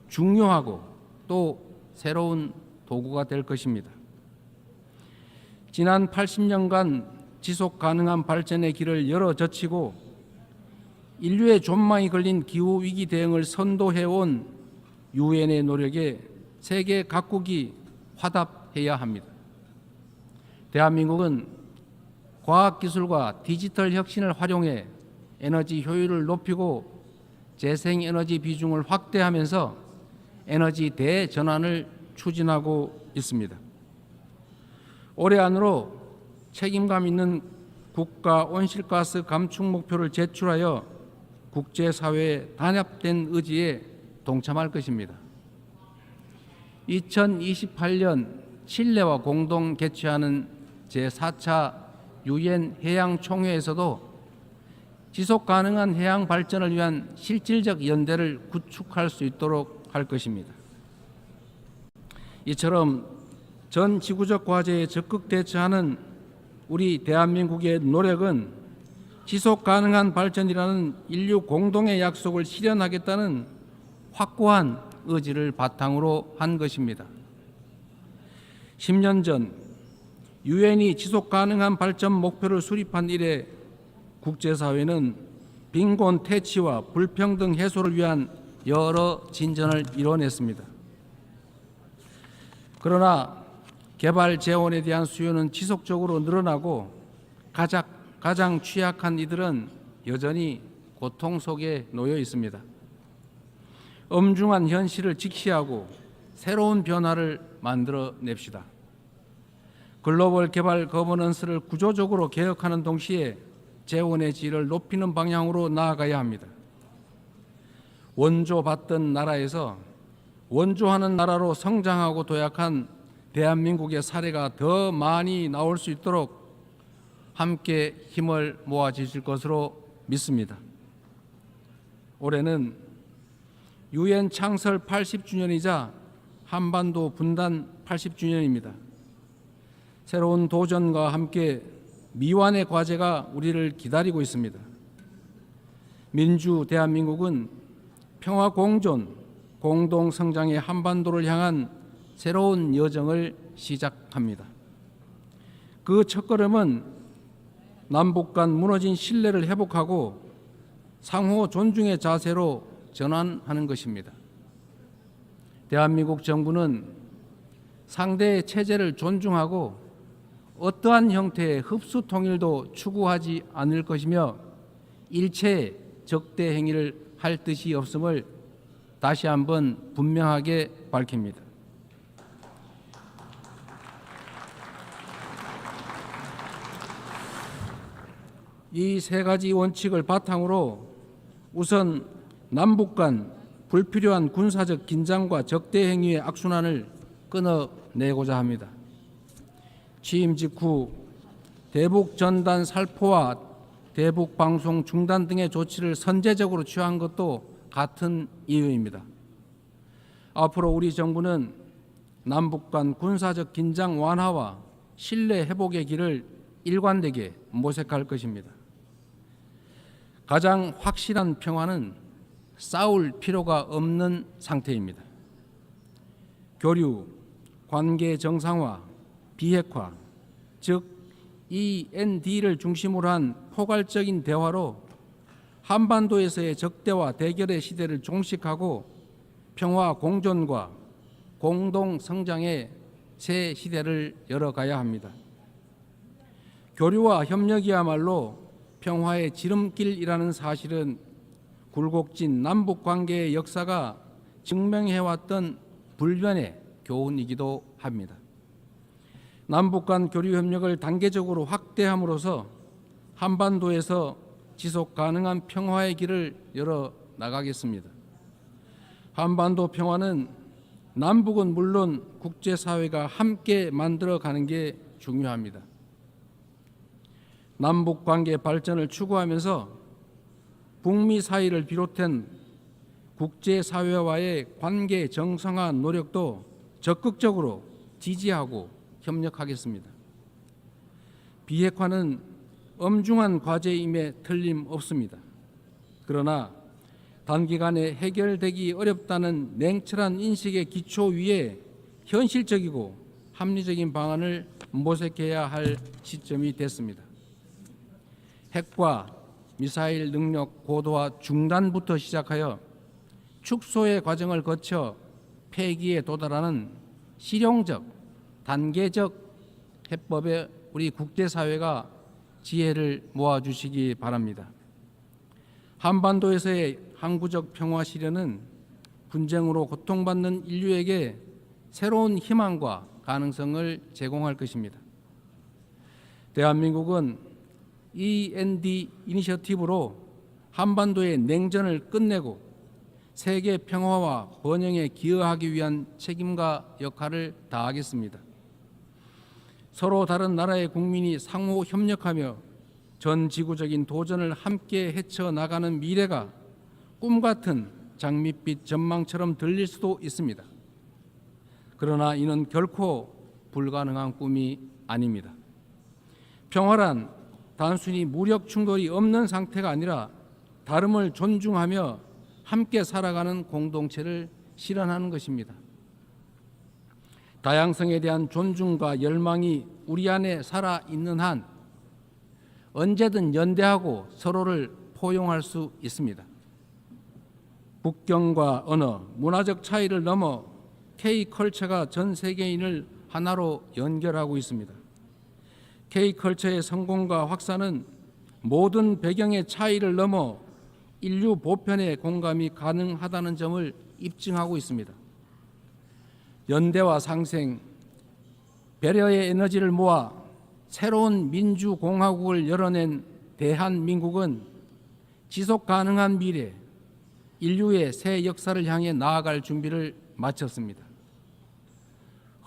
중요하고 또 새로운 도구가 될 것입니다. 지난 80년간 지속 가능한 발전의 길을 열어 젖히고 인류의 존망이 걸린 기후위기 대응을 선도해온 유엔의 노력에 세계 각국이 화답해야 합니다. 대한민국은 과학기술과 디지털 혁신을 활용해 에너지 효율을 높이고 재생에너지 비중을 확대하면서 에너지 대전환을 추진하고 있습니다. 올해 안으로 책임감 있는 국가 온실가스 감축 목표를 제출하여 국제사회의 단합된 의지에 동참할 것입니다. 2028년 칠레와 공동 개최하는 제4차 유엔 해양총회에서도 지속가능한 해양 발전을 위한 실질적 연대를 구축할 수 있도록 할 것입니다. 이처럼 전 지구적 과제에 적극 대처하는 우리 대한민국의 노력은 지속가능한 발전이라는 인류 공동의 약속을 실현하겠다는 확고한 의지를 바탕으로 한 것입니다. 10년 전 유엔이 지속가능한 발전 목표를 수립한 이래 국제사회는 빈곤 퇴치와 불평등 해소를 위한 여러 진전을 이뤄냈습니다. 그러나 개발 재원에 대한 수요는 지속적으로 늘어나고 가장 취약한 이들은 여전히 고통 속에 놓여 있습니다. 엄중한 현실을 직시하고 새로운 변화를 만들어냅시다. 글로벌 개발 거버넌스를 구조적으로 개혁하는 동시에 재원의 질을 높이는 방향으로 나아가야 합니다. 원조받던 나라에서 원조하는 나라로 성장하고 도약한 대한민국의 사례가 더 많이 나올 수 있도록 함께 힘을 모아주실 것으로 믿습니다. 올해는 유엔 창설 80주년이자 한반도 분단 80주년입니다. 새로운 도전과 함께 미완의 과제가 우리를 기다리고 있습니다. 민주 대한민국은 평화 공존, 공동 성장의 한반도를 향한 새로운 여정을 시작합니다. 그 첫걸음은 남북 간 무너진 신뢰를 회복하고 상호 존중의 자세로 전환하는 것입니다. 대한민국 정부는 상대의 체제를 존중하고 어떠한 형태의 흡수 통일도 추구하지 않을 것이며 일체의 적대 행위를 할 뜻이 없음을 다시 한번 분명하게 밝힙니다. 이 세 가지 원칙을 바탕으로 우선 남북 간 불필요한 군사적 긴장과 적대 행위의 악순환을 끊어내고자 합니다. 취임 직후 대북 전단 살포와 대북 방송 중단 등의 조치를 선제적으로 취한 것도 같은 이유입니다. 앞으로 우리 정부는 남북 간 군사적 긴장 완화와 신뢰 회복의 길을 일관되게 모색할 것입니다. 가장 확실한 평화는 싸울 필요가 없는 상태입니다. 교류, 관계 정상화, 비핵화, 즉 END를 중심으로 한 포괄적인 대화로 한반도에서의 적대와 대결의 시대를 종식하고 평화 공존과 공동 성장의 새 시대를 열어가야 합니다. 교류와 협력이야말로 평화의 지름길이라는 사실은 굴곡진 남북 관계의 역사가 증명해왔던 불변의 교훈이기도 합니다. 남북 간 교류 협력을 단계적으로 확대함으로써 한반도에서 지속 가능한 평화의 길을 열어 나가겠습니다. 한반도 평화는 남북은 물론 국제사회가 함께 만들어가는 게 중요합니다. 남북 관계 발전을 추구하면서 북미 사이를 비롯한 국제사회와의 관계 정상화 노력도 적극적으로 지지하고 협력하겠습니다. 비핵화는 엄중한 과제임에 틀림없습니다. 그러나 단기간에 해결되기 어렵다는 냉철한 인식의 기초 위에 현실적이고 합리적인 방안을 모색해야 할 시점이 됐습니다. 핵과 미사일 능력 고도화 중단부터 시작하여 축소의 과정을 거쳐 폐기에 도달하는 실용적, 단계적 해법에 우리 국제사회가 지혜를 모아주시기 바랍니다. 한반도에서의 항구적 평화 실현은 분쟁으로 고통받는 인류에게 새로운 희망과 가능성을 제공할 것입니다. 대한민국은 END 이니셔티브로 한반도의 냉전을 끝내고 세계 평화와 번영에 기여하기 위한 책임과 역할을 다하겠습니다. 서로 다른 나라의 국민이 상호 협력하며 전 지구적인 도전을 함께 헤쳐나가는 미래가 꿈같은 장밋빛 전망처럼 들릴 수도 있습니다. 그러나 이는 결코 불가능한 꿈이 아닙니다. 평화란 단순히 무력 충돌이 없는 상태가 아니라 다름을 존중하며 함께 살아가는 공동체를 실현하는 것입니다. 다양성에 대한 존중과 열망이 우리 안에 살아있는 한 언제든 연대하고 서로를 포용할 수 있습니다. 국경과 언어, 문화적 차이를 넘어 K컬처가 전 세계인을 하나로 연결하고 있습니다. K컬처의 성공과 확산은 모든 배경의 차이를 넘어 인류 보편의 공감이 가능하다는 점을 입증하고 있습니다. 연대와 상생, 배려의 에너지를 모아 새로운 민주공화국을 열어낸 대한민국은 지속 가능한 미래, 인류의 새 역사를 향해 나아갈 준비를 마쳤습니다.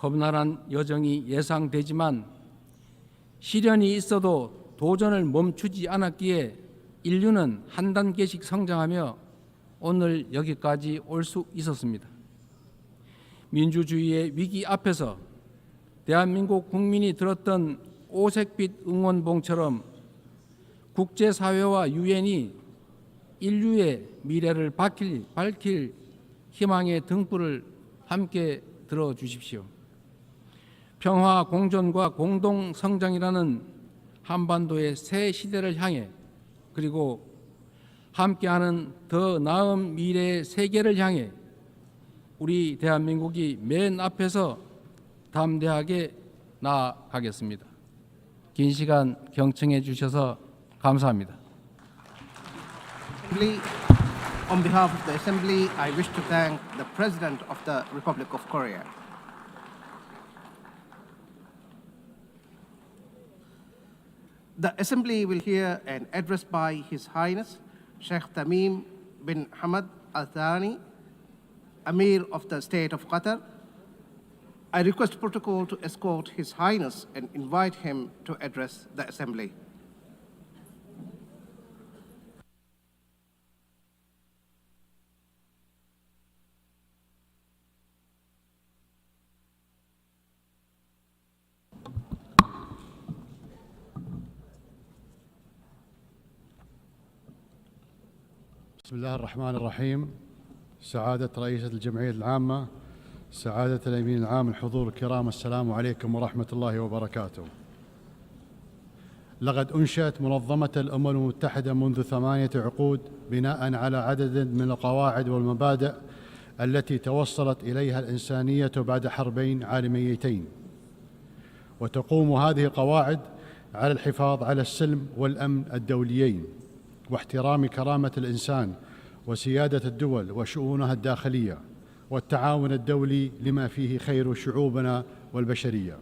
험난한 여정이 예상되지만 시련이 있어도 도전을 멈추지 않았기에 인류는 한 단계씩 성장하며 오늘 여기까지 올 수 있었습니다. 민주주의의 위기 앞에서 대한민국 국민이 들었던 오색빛 응원봉처럼 국제사회와 유엔이 인류의 미래를 밝힐 희망의 등불을 함께 들어주십시오. 평화 공존과 공동 성장이라는 한반도의 새 시대를 향해 그리고 함께하는 더 나은 미래의 세계를 향해 우리 대한민국이 맨 앞에서 담대하게 나아가겠습니다. 긴 시간 경청해 주셔서 감사합니다. On behalf of the Assembly, I wish to thank the President of the Republic of Korea. The Assembly will hear an address by His Highness Sheikh Tamim bin Hamad Al Thani, Amir of the State of Qatar. I request protocol to escort His Highness and invite him to address the Assembly. بسم الله الرحمن الرحيم. سعادة رئيسة الجمعية العامة، سعادة الأمين العام، الحضور الكرام، السلام عليكم ورحمة الله وبركاته. لقد أنشأت منظمة الأمم المتحدة منذ 8 عقود بناء على عدد من القواعد والمبادئ التي توصلت إليها الإنسانية بعد حربين عالميتين، وتقوم هذه القواعد على الحفاظ على السلم والأمن الدوليين واحترام كرامة الإنسان وسيادة الدول وشؤونها الداخلية والتعاون الدولي لما فيه خير شعوبنا والبشرية.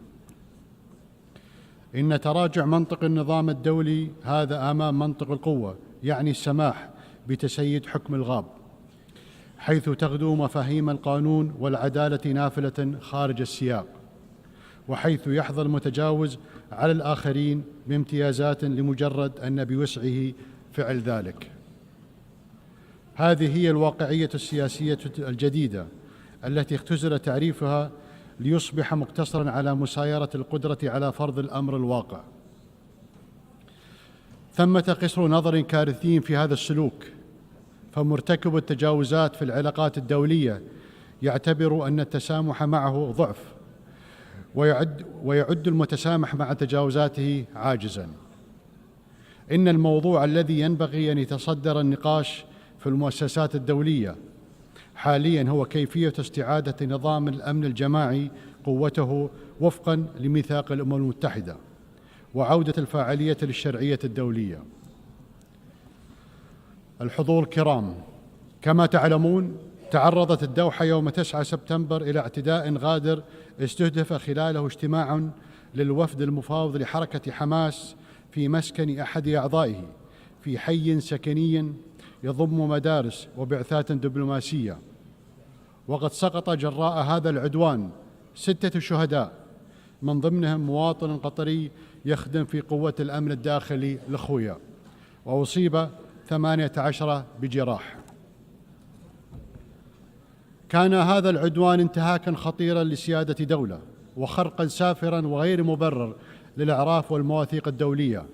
إن تراجع منطق النظام الدولي هذا أمام منطق القوة، يعني السماح بتسيد حكم الغاب، حيث تغدو مفاهيم القانون والعدالة نافلة خارج السياق، وحيث يحظى المتجاوز على الآخرين بامتيازات لمجرد أن بوسعه فعل ذلك. هذه هي الواقعية السياسية الجديدة التي اختزل تعريفها ليصبح مقتصرا على مسايرة القدرة على فرض الأمر الواقع. ثمة قصر نظر كارثي في هذا السلوك، فمرتكب التجاوزات في العلاقات الدولية يعتبر أن التسامح معه ضعف، ويعد المتسامح مع تجاوزاته عاجزا. إن الموضوع الذي ينبغي أن يتصدر النقاش في المؤسسات الدولية حاليا هو كيفية استعادة نظام الأمن الجماعي قوته وفقا لميثاق الأمم المتحدة وعودة الفاعلية للشرعية الدولية. الحضور الكرام، كما تعلمون تعرضت الدوحة يوم 9 سبتمبر إلى اعتداء غادر استهدف خلاله اجتماع للوفد المفاوض لحركة حماس في مسكن أحد أعضائه في حي سكني يضم مدارس وبعثات دبلوماسية، وقد سقط جراء هذا العدوان 6 شهداء، من ضمنهم مواطن قطري يخدم في قوة الأمن الداخلي الأخوية، وأصيب 18 بجراح. كان هذا العدوان انتهاكا خطيرا لسيادة دولة وخرقا سافرا وغير مبرر للأعراف والمواثيق الدولية،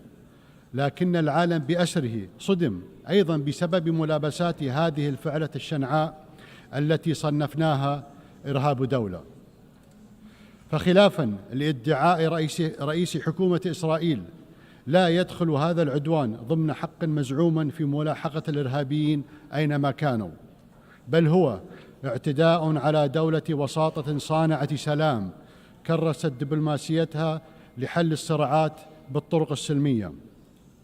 لكن العالم بأسره صدم أيضا بسبب ملابسات هذه الفعلة الشنعاء التي صنفناها إرهاب دولة. فخلافا لادعاء رئيس حكومة إسرائيل، لا يدخل هذا العدوان ضمن حق مزعوما في ملاحقة الإرهابيين أينما كانوا، بل هو اعتداء على دولة وساطة صانعة سلام كرست دبلوماسيتها لحل الصراعات بالطرق السلمية،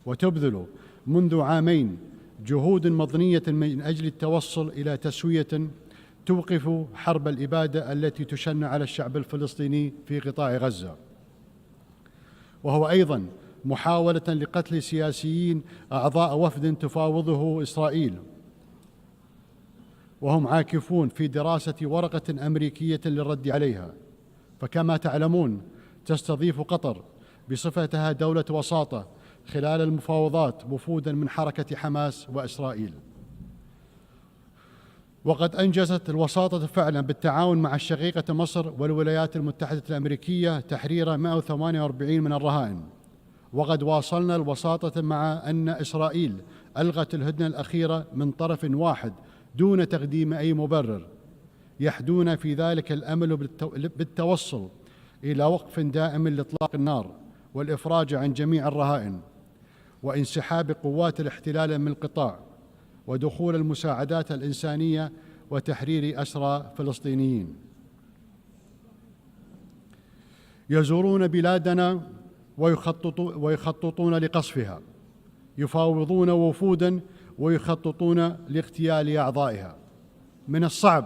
وتبذل منذ عامين جهود مضنية من أجل التوصل إلى تسوية توقف حرب الإبادة التي تشن على الشعب الفلسطيني في قطاع غزة، وهو أيضا محاولة لقتل سياسيين أعضاء وفد تفاوضه إسرائيل، وهم عاكفون في دراسة ورقة أمريكية للرد عليها. فكما تعلمون تستضيف قطر بصفتها دولة وساطة خلال المفاوضات وفودا من حركة حماس وإسرائيل، وقد أنجزت الوساطة فعلا بالتعاون مع الشقيقة مصر والولايات المتحدة الأمريكية تحرير 148 من الرهائن. وقد واصلنا الوساطة مع أن إسرائيل ألغت الهدنة الأخيرة من طرف واحد دون تقديم أي مبرر، يحدون في ذلك الأمل بالتوصل إلى وقف دائم لإطلاق النار والإفراج عن جميع الرهائن وانسحاب قوات الاحتلال من القطاع ودخول المساعدات الإنسانية وتحرير أسرى فلسطينيين. يزورون بلادنا ويخططون لقصفها، يفاوضون وفودا ويخططون لاغتيال أعضائها. من الصعب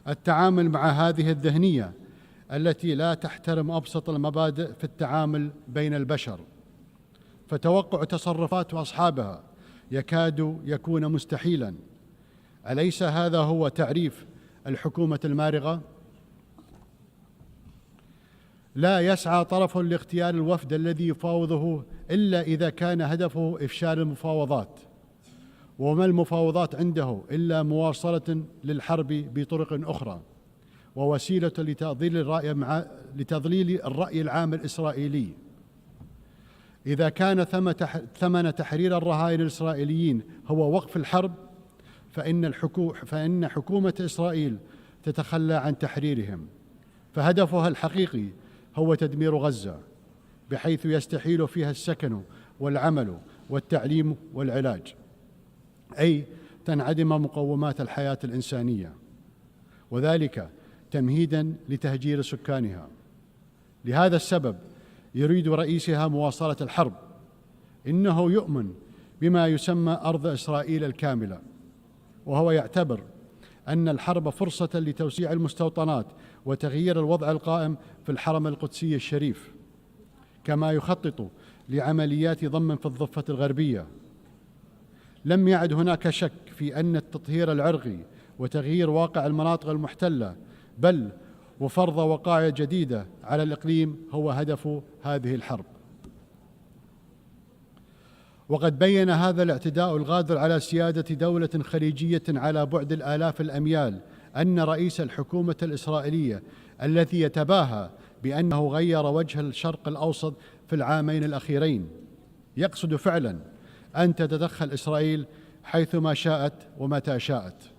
التعامل مع هذه الذهنية التي لا تحترم أبسط المبادئ في التعامل بين البشر، فتوقع تصرفات أصحابها يكاد يكون مستحيلا. أليس هذا هو تعريف الحكومة المارغة؟ لا يسعى طرف لاغتيال الوفد الذي يفاوضه إلا إذا كان هدفه إفشال المفاوضات، وما المفاوضات عنده إلا مواصلة للحرب بطرق أخرى ووسيلة لتضليل الرأي العام الإسرائيلي. إذا كان ثمن تحرير الرهائن الإسرائيليين هو وقف الحرب، فإن حكومة إسرائيل تتخلى عن تحريرهم، فهدفها الحقيقي هو تدمير غزة، بحيث يستحيل فيها السكن والعمل والتعليم والعلاج، أي تنعدم مقومات الحياة الإنسانية، وذلك تمهيداً لتهجير سكانها. لهذا السبب يريد رئيسها مواصلة الحرب. إنه يؤمن بما يسمى أرض إسرائيل الكاملة، وهو يعتبر أن الحرب فرصة لتوسيع المستوطنات وتغيير الوضع القائم في الحرم القدسي الشريف، كما يخطط لعمليات ضم في الضفة الغربية. لم يعد هناك شك في أن التطهير العرقي وتغيير واقع المناطق المحتلة، بل وفرض وقائع جديدة على الإقليم هو هدف هذه الحرب. وقد بين هذا الاعتداء الغادر على سيادة دولة خليجية على بعد الآلاف الأميال أن رئيس الحكومة الإسرائيلية الذي يتباهى بأنه غير وجه الشرق الأوسط في العامين الأخيرين يقصد فعلا أن تتدخل إسرائيل حيثما شاءت ومتى شاءت.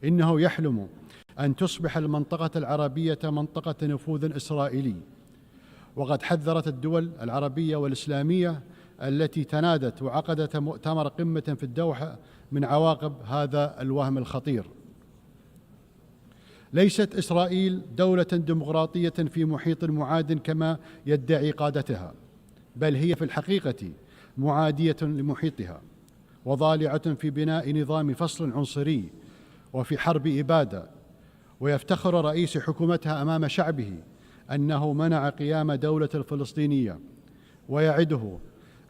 إنه يحلم أن تصبح المنطقة العربية منطقة نفوذ إسرائيلي، وقد حذرت الدول العربية والإسلامية التي تنادت وعقدت مؤتمر قمة في الدوحة من عواقب هذا الوهم الخطير. ليست إسرائيل دولة ديمقراطية في محيط معاد كما يدعي قادتها، بل هي في الحقيقة معادية لمحيطها، وضالعة في بناء نظام فصل عنصري وفي حرب إبادة. ويفتخر رئيس حكومتها أمام شعبه أنه منع قيام دولة الفلسطينية، ويعده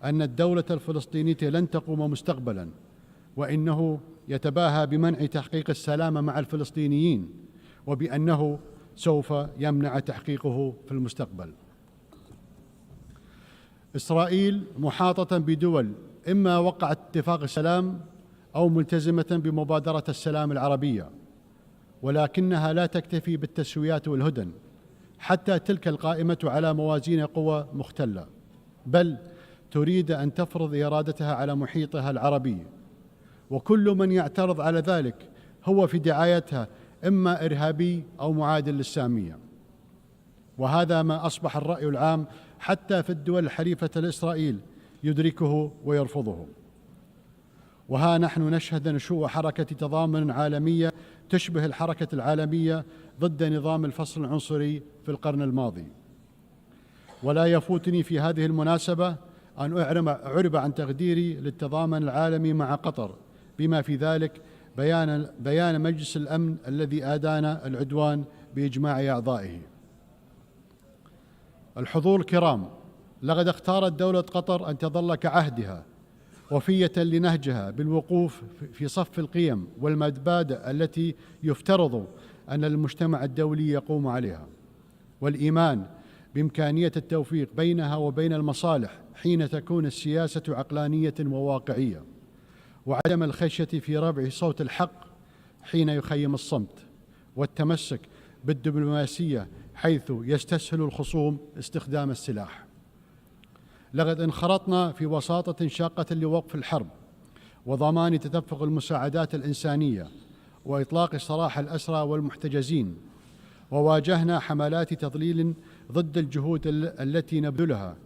أن الدولة الفلسطينية لن تقوم مستقبلا، وإنه يتباهى بمنع تحقيق السلام مع الفلسطينيين، وبأنه سوف يمنع تحقيقه في المستقبل. إسرائيل محاطة بدول إما وقعت اتفاق السلام أو ملتزمة بمبادرة السلام العربية، ولكنها لا تكتفي بالتسويات والهدن حتى تلك القائمة على موازين قوى مختلة، بل تريد أن تفرض إرادتها على محيطها العربي، وكل من يعترض على ذلك هو في دعايتها إما إرهابي أو معادل للسامية. وهذا ما أصبح الرأي العام حتى في الدول الحليفة لإسرائيل يدركه ويرفضه. وها نحن نشهد نشوء حركة تضامن عالمية تشبه الحركة العالمية ضد نظام الفصل العنصري في القرن الماضي. ولا يفوتني في هذه المناسبة أن أعرب عن تقديري للتضامن العالمي مع قطر، بما في ذلك بيان مجلس الأمن الذي أدان العدوان بإجماع أعضائه. الحضور الكرام، لقد اختارت دولة قطر أن تظل كعهدها وفية لنهجها بالوقوف في صف القيم والمبادئ التي يفترض أن المجتمع الدولي يقوم عليها، والإيمان بإمكانية التوفيق بينها وبين المصالح حين تكون السياسة عقلانية وواقعية، وعدم الخشية في رفع صوت الحق حين يخيم الصمت، والتمسك بالدبلوماسية حيث يستسهل الخصوم استخدام السلاح. لقد انخرطنا في وساطة شاقة لوقف الحرب وضمان تدفق المساعدات الإنسانية وإطلاق سراح الأسرى والمحتجزين، وواجهنا حملات تضليل ضد الجهود التي نبذلها،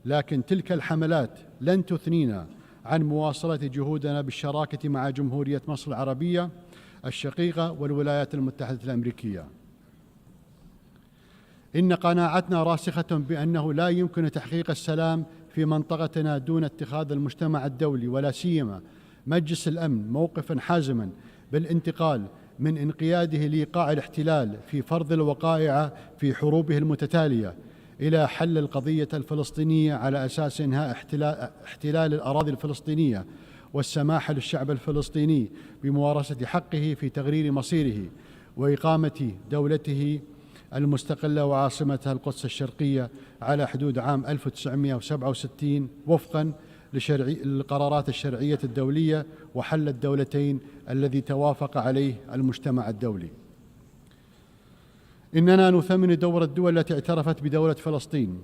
لكن تلك الحملات لن تثنينا عن مواصلة جهودنا بالشراكة مع جمهورية مصر العربية الشقيقة والولايات المتحدة الأمريكية. إن قناعتنا راسخة بأنه لا يمكن تحقيق السلام في منطقتنا دون اتخاذ المجتمع الدولي ولا سيما مجلس الأمن موقفا حازما بالانتقال من انقياده لإيقاع الاحتلال في فرض الوقائع في حروبه المتتالية إلى حل القضية الفلسطينية على أساس إنهاء احتلال الأراضي الفلسطينية والسماح للشعب الفلسطيني بممارسة حقه في تغيير مصيره وإقامة دولته المستقلة وعاصمتها القدس الشرقية على حدود عام 1967 وفقاً للقرارات الشرعية الدولية وحل الدولتين الذي توافق عليه المجتمع الدولي. إننا نثمن دور الدول التي اعترفت بدولة فلسطين،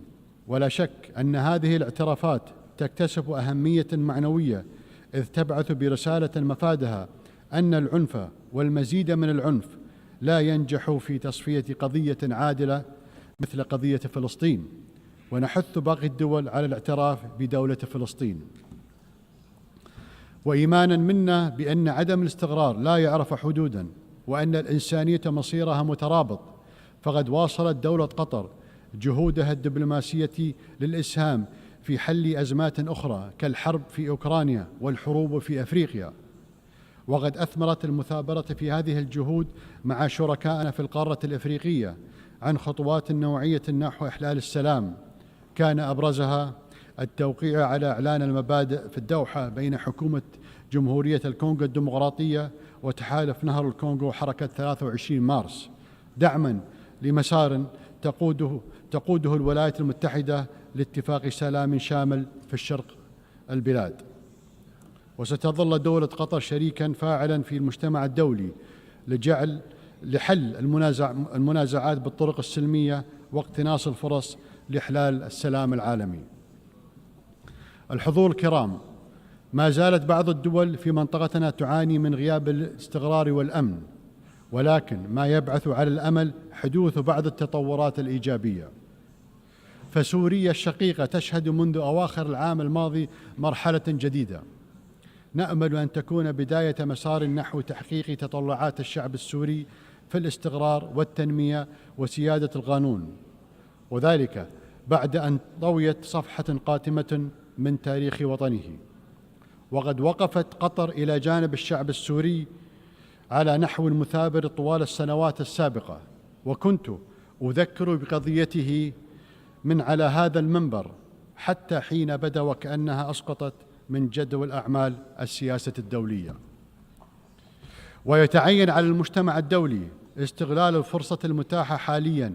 ولا شك أن هذه الاعترافات تكتسب أهمية معنوية إذ تبعث برسالة مفادها أن العنف والمزيد من العنف لا ينجح في تصفية قضية عادلة مثل قضية فلسطين، ونحث باقي الدول على الاعتراف بدولة فلسطين. وإيمانا منا بأن عدم الاستقرار لا يعرف حدودا وأن الإنسانية مصيرها مترابط، فقد واصلت دولة قطر جهودها الدبلوماسية للإسهام في حل أزمات أخرى كالحرب في أوكرانيا والحروب في أفريقيا، وقد أثمرت المثابرة في هذه الجهود مع شركائنا في القارة الإفريقية عن خطوات نوعية نحو إحلال السلام، كان أبرزها التوقيع على إعلان المبادئ في الدوحة بين حكومة جمهورية الكونغو الديمقراطية وتحالف نهر الكونغو وحركة 23 مارس دعما لمسار تقوده الولايات المتحدة لاتفاق سلام شامل في الشرق البلاد. وستظل دولة قطر شريكا فاعلا في المجتمع الدولي لحل المنازعات بالطرق السلمية واقتناص الفرص لإحلال السلام العالمي. الحضور الكرام، ما زالت بعض الدول في منطقتنا تعاني من غياب الاستقرار والأمن، ولكن ما يبعث على الأمل حدوث بعض التطورات الإيجابية. فسوريا الشقيقة تشهد منذ أواخر العام الماضي مرحلة جديدة نأمل أن تكون بداية مسار نحو تحقيق تطلعات الشعب السوري في الاستقرار والتنمية وسيادة القانون، وذلك بعد أن طويت صفحة قاتمة من تاريخ وطنه. وقد وقفت قطر إلى جانب الشعب السوري على نحو مثابر طوال السنوات السابقة، وكنت أذكر بقضيته من على هذا المنبر حتى حين بدا وكأنها أسقطت من جدول أعمال السياسة الدولية. ويتعين على المجتمع الدولي استغلال الفرصة المتاحة حالياً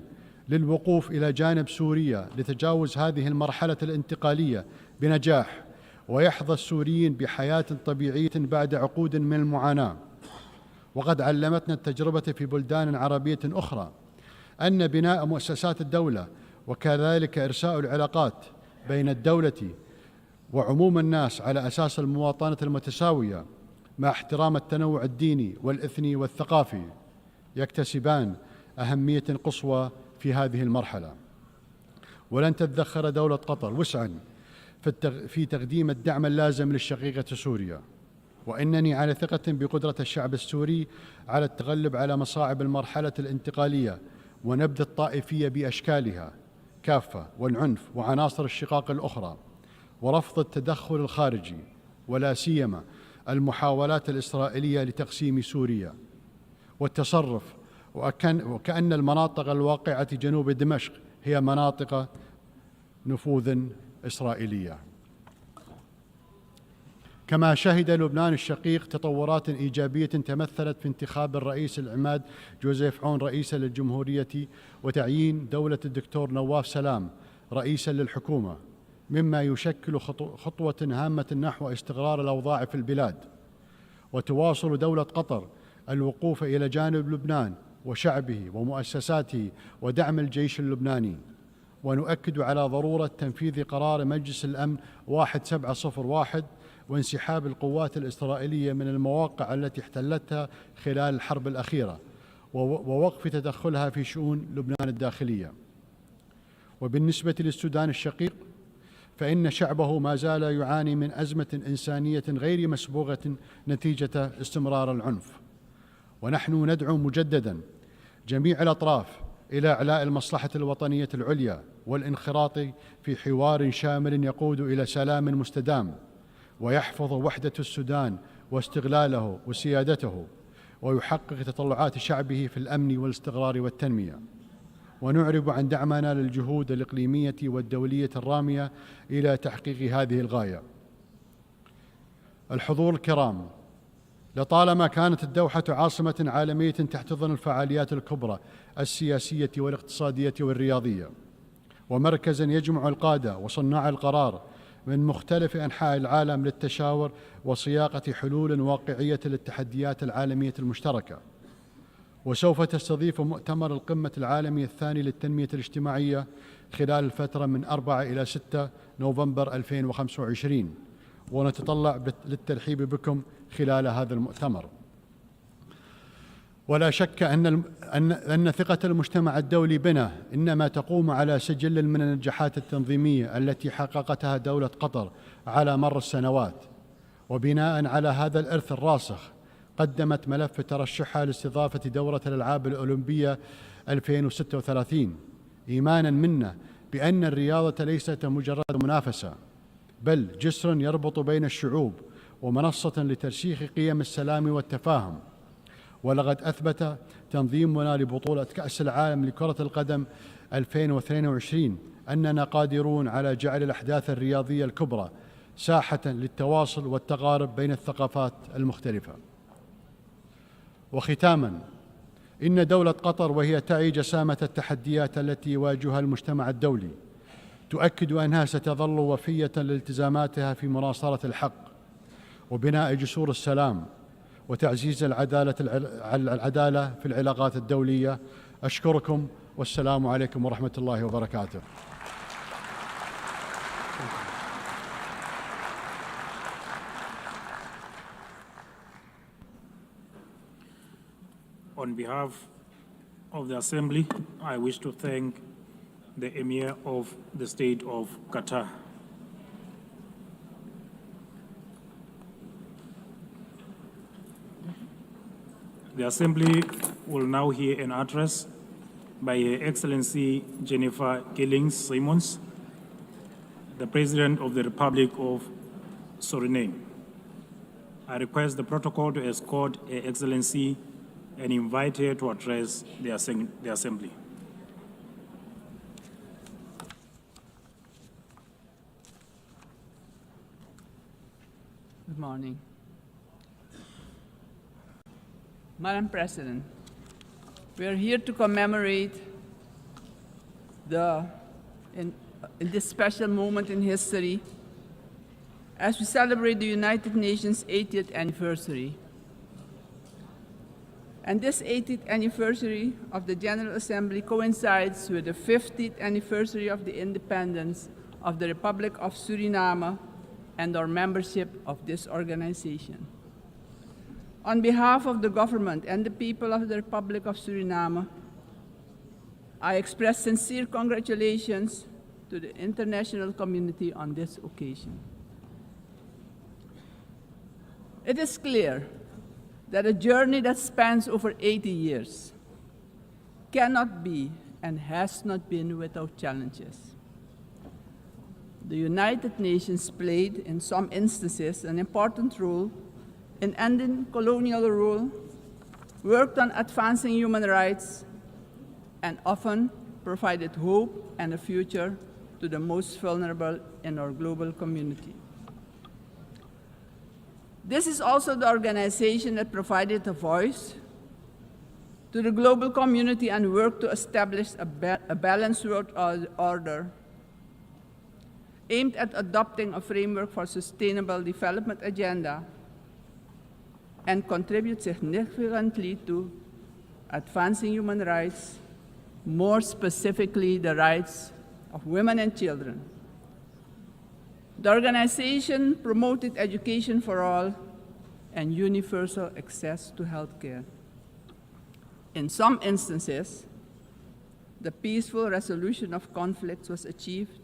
للوقوف إلى جانب سوريا لتجاوز هذه المرحلة الانتقالية بنجاح، ويحظى السوريين بحياة طبيعية بعد عقود من المعاناة. وقد علمتنا التجربة في بلدان عربية أخرى أن بناء مؤسسات الدولة وكذلك إرساء العلاقات بين الدولة وعموم الناس على أساس المواطنة المتساوية مع احترام التنوع الديني والإثني والثقافي يكتسبان أهمية قصوى في هذه المرحلة. ولن تتذخر دولة قطر وسعاً في تقديم الدعم اللازم للشقيقة سوريا، وإنني على ثقة بقدرة الشعب السوري على التغلب على مصاعب المرحلة الانتقالية ونبذ الطائفية بأشكالها كافة والعنف وعناصر الشقاق الأخرى، ورفض التدخل الخارجي ولا سيما المحاولات الإسرائيلية لتقسيم سوريا والتصرف وكأن المناطق الواقعة جنوب دمشق هي مناطق نفوذ إسرائيلية. كما شهد لبنان الشقيق تطورات إيجابية تمثلت في انتخاب الرئيس العماد جوزيف عون رئيسا للجمهورية وتعيين دولة الدكتور نواف سلام رئيسا للحكومة، مما يشكل خطوة هامة نحو استقرار الأوضاع في البلاد. وتواصل دولة قطر الوقوف إلى جانب لبنان وشعبه ومؤسساته ودعم الجيش اللبناني. ونؤكد على ضرورة تنفيذ قرار مجلس الأمن 1701 وانسحاب القوات الإسرائيلية من المواقع التي احتلتها خلال الحرب الأخيرة ووقف تدخلها في شؤون لبنان الداخلية. وبالنسبة للسودان الشقيق فإن شعبه ما زال يعاني من أزمة إنسانية غير مسبوغة نتيجة استمرار العنف، ونحن ندعو مجددا جميع الأطراف إلى إعلاء المصلحة الوطنية العليا والانخراط في حوار شامل يقود إلى سلام مستدام ويحفظ وحدة السودان واستغلاله وسيادته ويحقق تطلعات شعبه في الأمن والاستقرار والتنمية. ونعرب عن دعمنا للجهود الإقليمية والدولية الرامية إلى تحقيق هذه الغاية. الحضور الكرام، لطالما كانت الدوحة عاصمة عالمية تحتضن الفعاليات الكبرى السياسية والاقتصادية والرياضية، ومركزا يجمع القادة وصناع القرار من مختلف أنحاء العالم للتشاور وصياغة حلول واقعية للتحديات العالمية المشتركة. وسوف تستضيف مؤتمر القمة العالمي الثاني للتنمية الاجتماعية خلال الفترة من 4 إلى 6 نوفمبر 2025، ونتطلع للترحيب بكم خلال هذا المؤتمر. ولا شك أن ثقة المجتمع الدولي بنا إنما تقوم على سجل من النجاحات التنظيمية التي حققتها دولة قطر على مر السنوات. وبناء على هذا الإرث الراسخ قدمت ملف ترشحها لاستضافة دورة الألعاب الأولمبية 2036، إيمانا منا بأن الرياضة ليست مجرد منافسة، بل جسر يربط بين الشعوب ومنصة لترسيخ قيم السلام والتفاهم. ولقد أثبت تنظيمنا لبطولة كأس العالم لكرة القدم 2022 أننا قادرون على جعل الأحداث الرياضية الكبرى ساحة للتواصل والتقارب بين الثقافات المختلفة. وختاماً، إن دولة قطر وهي تعي جسامة التحديات التي يواجهها المجتمع الدولي تؤكد أنها ستظل وفية لالتزاماتها في مناصرة الحق وبناء جسور السلام وتعزيز العدالة في العلاقات الدولية. أشكركم والسلام عليكم ورحمة الله وبركاته. On behalf of the Assembly, I wish to thank the Emir of the State of Qatar. The Assembly will now hear an address by Her Excellency Jennifer Gillings-Simons, the President of the Republic of Suriname. I request the protocol to escort Her Excellency and invite her to address the Assembly. Good morning. Madam President, we are here to commemorate in this special moment in history as we celebrate the United Nations 80th anniversary. And this 80th anniversary of the General Assembly coincides with the 50th anniversary of the independence of the Republic of Suriname and our membership of this organization. On behalf of the government and the people of the Republic of Suriname, I express sincere congratulations to the international community on this occasion. It is clear that a journey that spans over 80 years cannot be and has not been without challenges. The United Nations played, in some instances, an important role in ending colonial rule, worked on advancing human rights, and often provided hope and a future to the most vulnerable in our global community. This is also the organization that provided a voice to the global community and worked to establish a balanced world order aimed at adopting a framework for sustainable development agenda and contribute significantly to advancing human rights, more specifically the rights of women and children. The organization promoted education for all and universal access to health care. In some instances, the peaceful resolution of conflicts was achieved,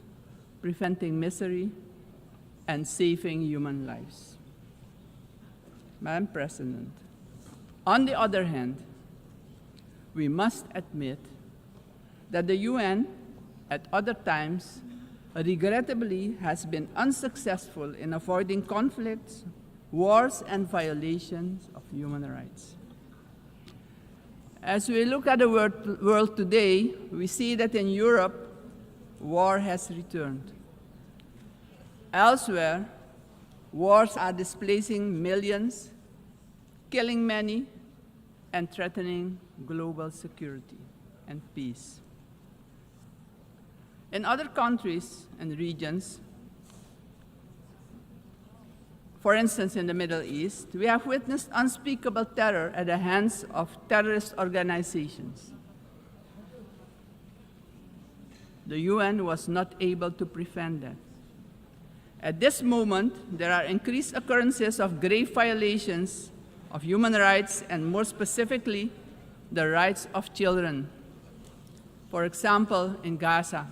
preventing misery and saving human lives. Madam President, On the other hand, we must admit that the UN, at other times, regrettably has been unsuccessful in avoiding conflicts, wars, and violations of human rights. As we look at the world today, we see that in Europe, war has returned. Elsewhere, wars are displacing millions, killing many, and threatening global security and peace. In other countries and regions, for instance in the Middle East, we have witnessed unspeakable terror at the hands of terrorist organizations. The UN was not able to prevent that. At this moment, there are increased occurrences of grave violations of human rights, and more specifically, the rights of children. For example, in Gaza,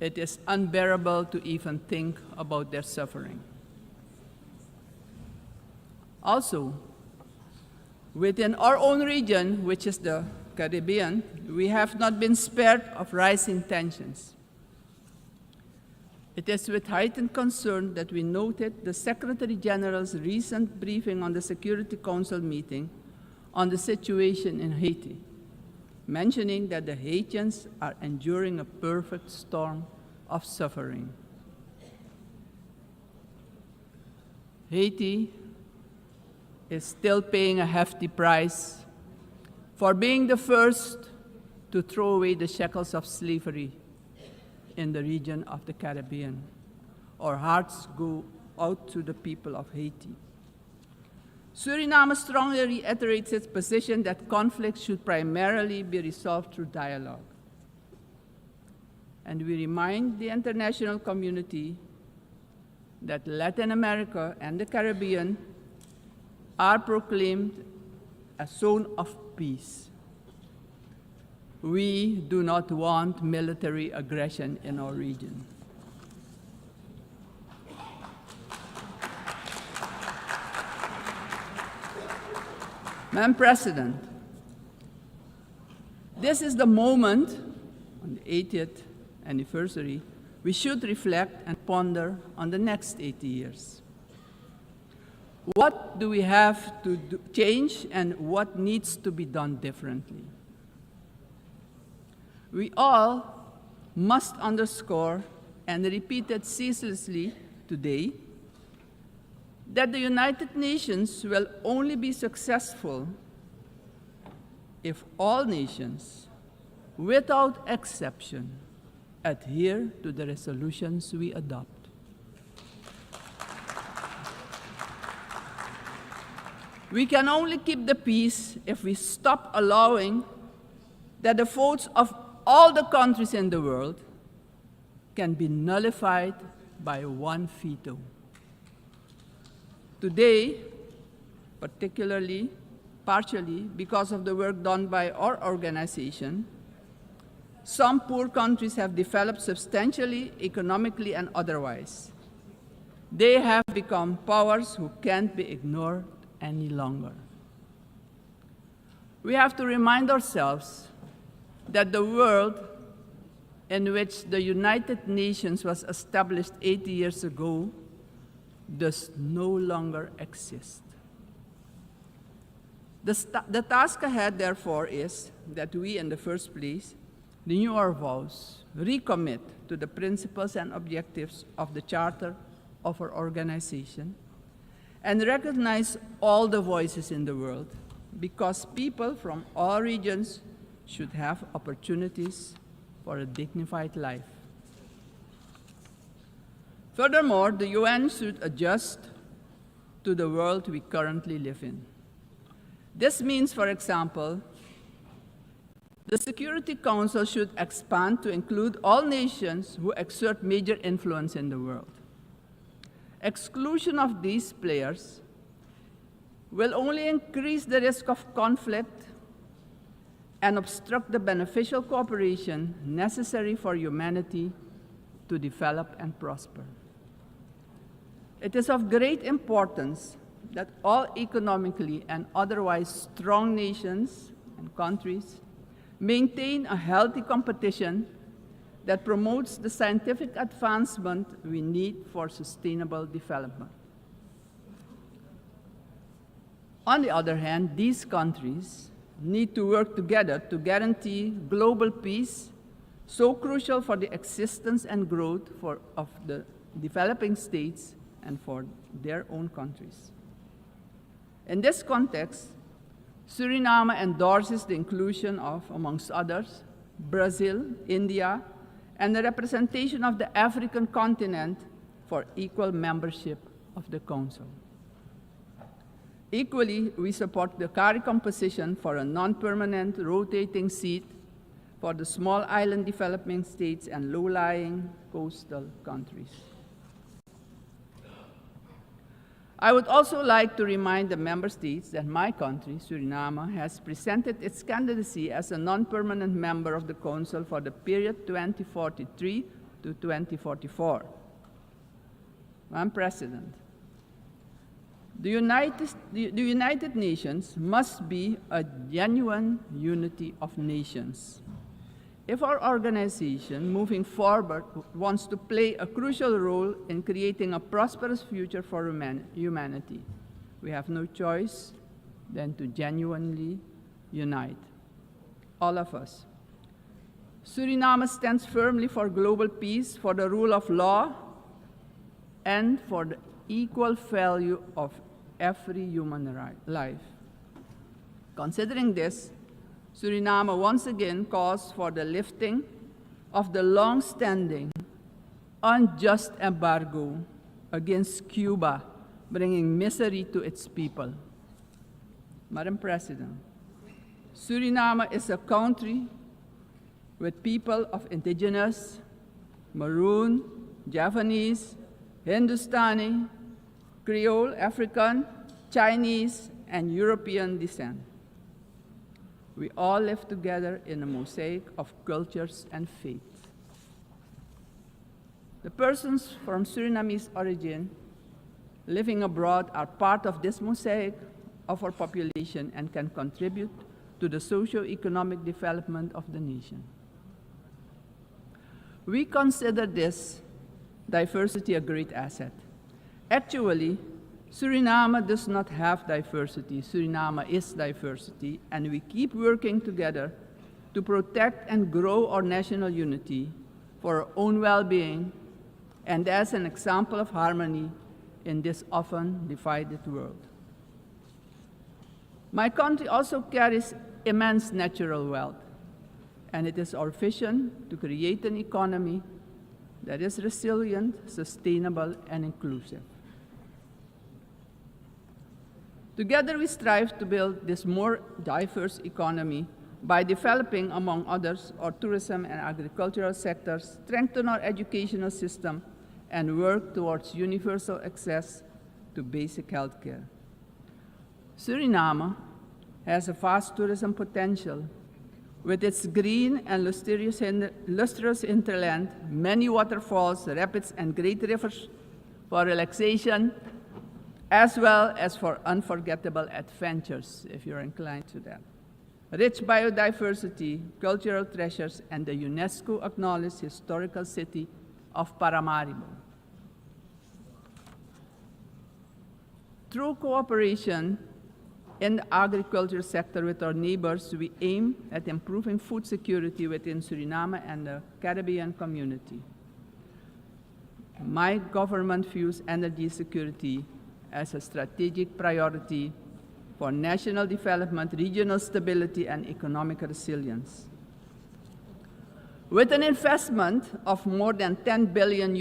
it is unbearable to even think about their suffering. Also, within our own region, which is the Caribbean, we have not been spared of rising tensions. It is with heightened concern that we noted the Secretary General's recent briefing on the Security Council meeting on the situation in Haiti, mentioning that the Haitians are enduring a perfect storm of suffering. Haiti is still paying a hefty price for being the first to throw away the shackles of slavery in the region of the Caribbean. Our hearts go out to the people of Haiti. Suriname strongly reiterates its position that conflicts should primarily be resolved through dialogue. And we remind the international community that Latin America and the Caribbean are proclaimed a zone of peace. We do not want military aggression in our region. Madam President, this is the moment, on the 80th anniversary, we should reflect and ponder on the next 80 years. What do we have to change and what needs to be done differently? We all must underscore and repeat it ceaselessly today that the United Nations will only be successful if all nations, without exception, adhere to the resolutions we adopt. We can only keep the peace if we stop allowing that the votes of all the countries in the world can be nullified by one veto. Today, partially because of the work done by our organization, some poor countries have developed substantially, economically and otherwise. They have become powers who can't be ignored any longer. We have to remind ourselves that the world in which the United Nations was established 80 years ago does no longer exist. The task ahead, therefore, is that we, in the first place, renew our vows, recommit to the principles and objectives of the charter of our organization, and recognize all the voices in the world, because people from all regions should have opportunities for a dignified life. Furthermore, the UN should adjust to the world we currently live in. This means, for example, the Security Council should expand to include all nations who exert major influence in the world. Exclusion of these players will only increase the risk of conflict and obstruct the beneficial cooperation necessary for humanity to develop and prosper. It is of great importance that all economically and otherwise strong nations and countries maintain a healthy competition that promotes the scientific advancement we need for sustainable development. On the other hand, these countries need to work together to guarantee global peace, so crucial for the existence and growth of the developing states and for their own countries. In this context, Suriname endorses the inclusion of, amongst others, Brazil, India, and the representation of the African continent for equal membership of the Council. Equally, we support the CARI composition for a non-permanent rotating seat for the small island developing states and low-lying coastal countries. I would also like to remind the member states that my country, Suriname, has presented its candidacy as a non-permanent member of the Council for the period 2043 to 2044. Madam President, the United Nations must be a genuine unity of nations. If our organization, moving forward, wants to play a crucial role in creating a prosperous future for humanity, we have no choice than to genuinely unite, all of us. Suriname stands firmly for global peace, for the rule of law, and for the equal value of every human life. Considering this, Suriname once again calls for the lifting of the long-standing, unjust embargo against Cuba, bringing misery to its people. Madam President, Suriname is a country with people of indigenous, Maroon, Javanese, Hindustani, Creole, African, Chinese, and European descent. We all live together in a mosaic of cultures and faiths. The persons from Surinamese origin living abroad are part of this mosaic of our population and can contribute to the socio-economic development of the nation. We consider this diversity a great asset. Actually, Suriname does not have diversity. Suriname is diversity, and we keep working together to protect and grow our national unity for our own well-being and as an example of harmony in this often divided world. My country also carries immense natural wealth, and it is our vision to create an economy that is resilient, sustainable, and inclusive. Together, we strive to build this more diverse economy by developing, among others, our tourism and agricultural sectors, strengthen our educational system, and work towards universal access to basic health care. Suriname has a vast tourism potential. With its green and lustrous hinterland, many waterfalls, rapids, and great rivers for relaxation, as well as for unforgettable adventures, if you're inclined to that. Rich biodiversity, cultural treasures, and the UNESCO-acknowledged historical city of Paramaribo. Through cooperation in the agriculture sector with our neighbors, we aim at improving food security within Suriname and the Caribbean community. My government views energy security as a strategic priority for national development, regional stability, and economic resilience. With an investment of more than $10 billion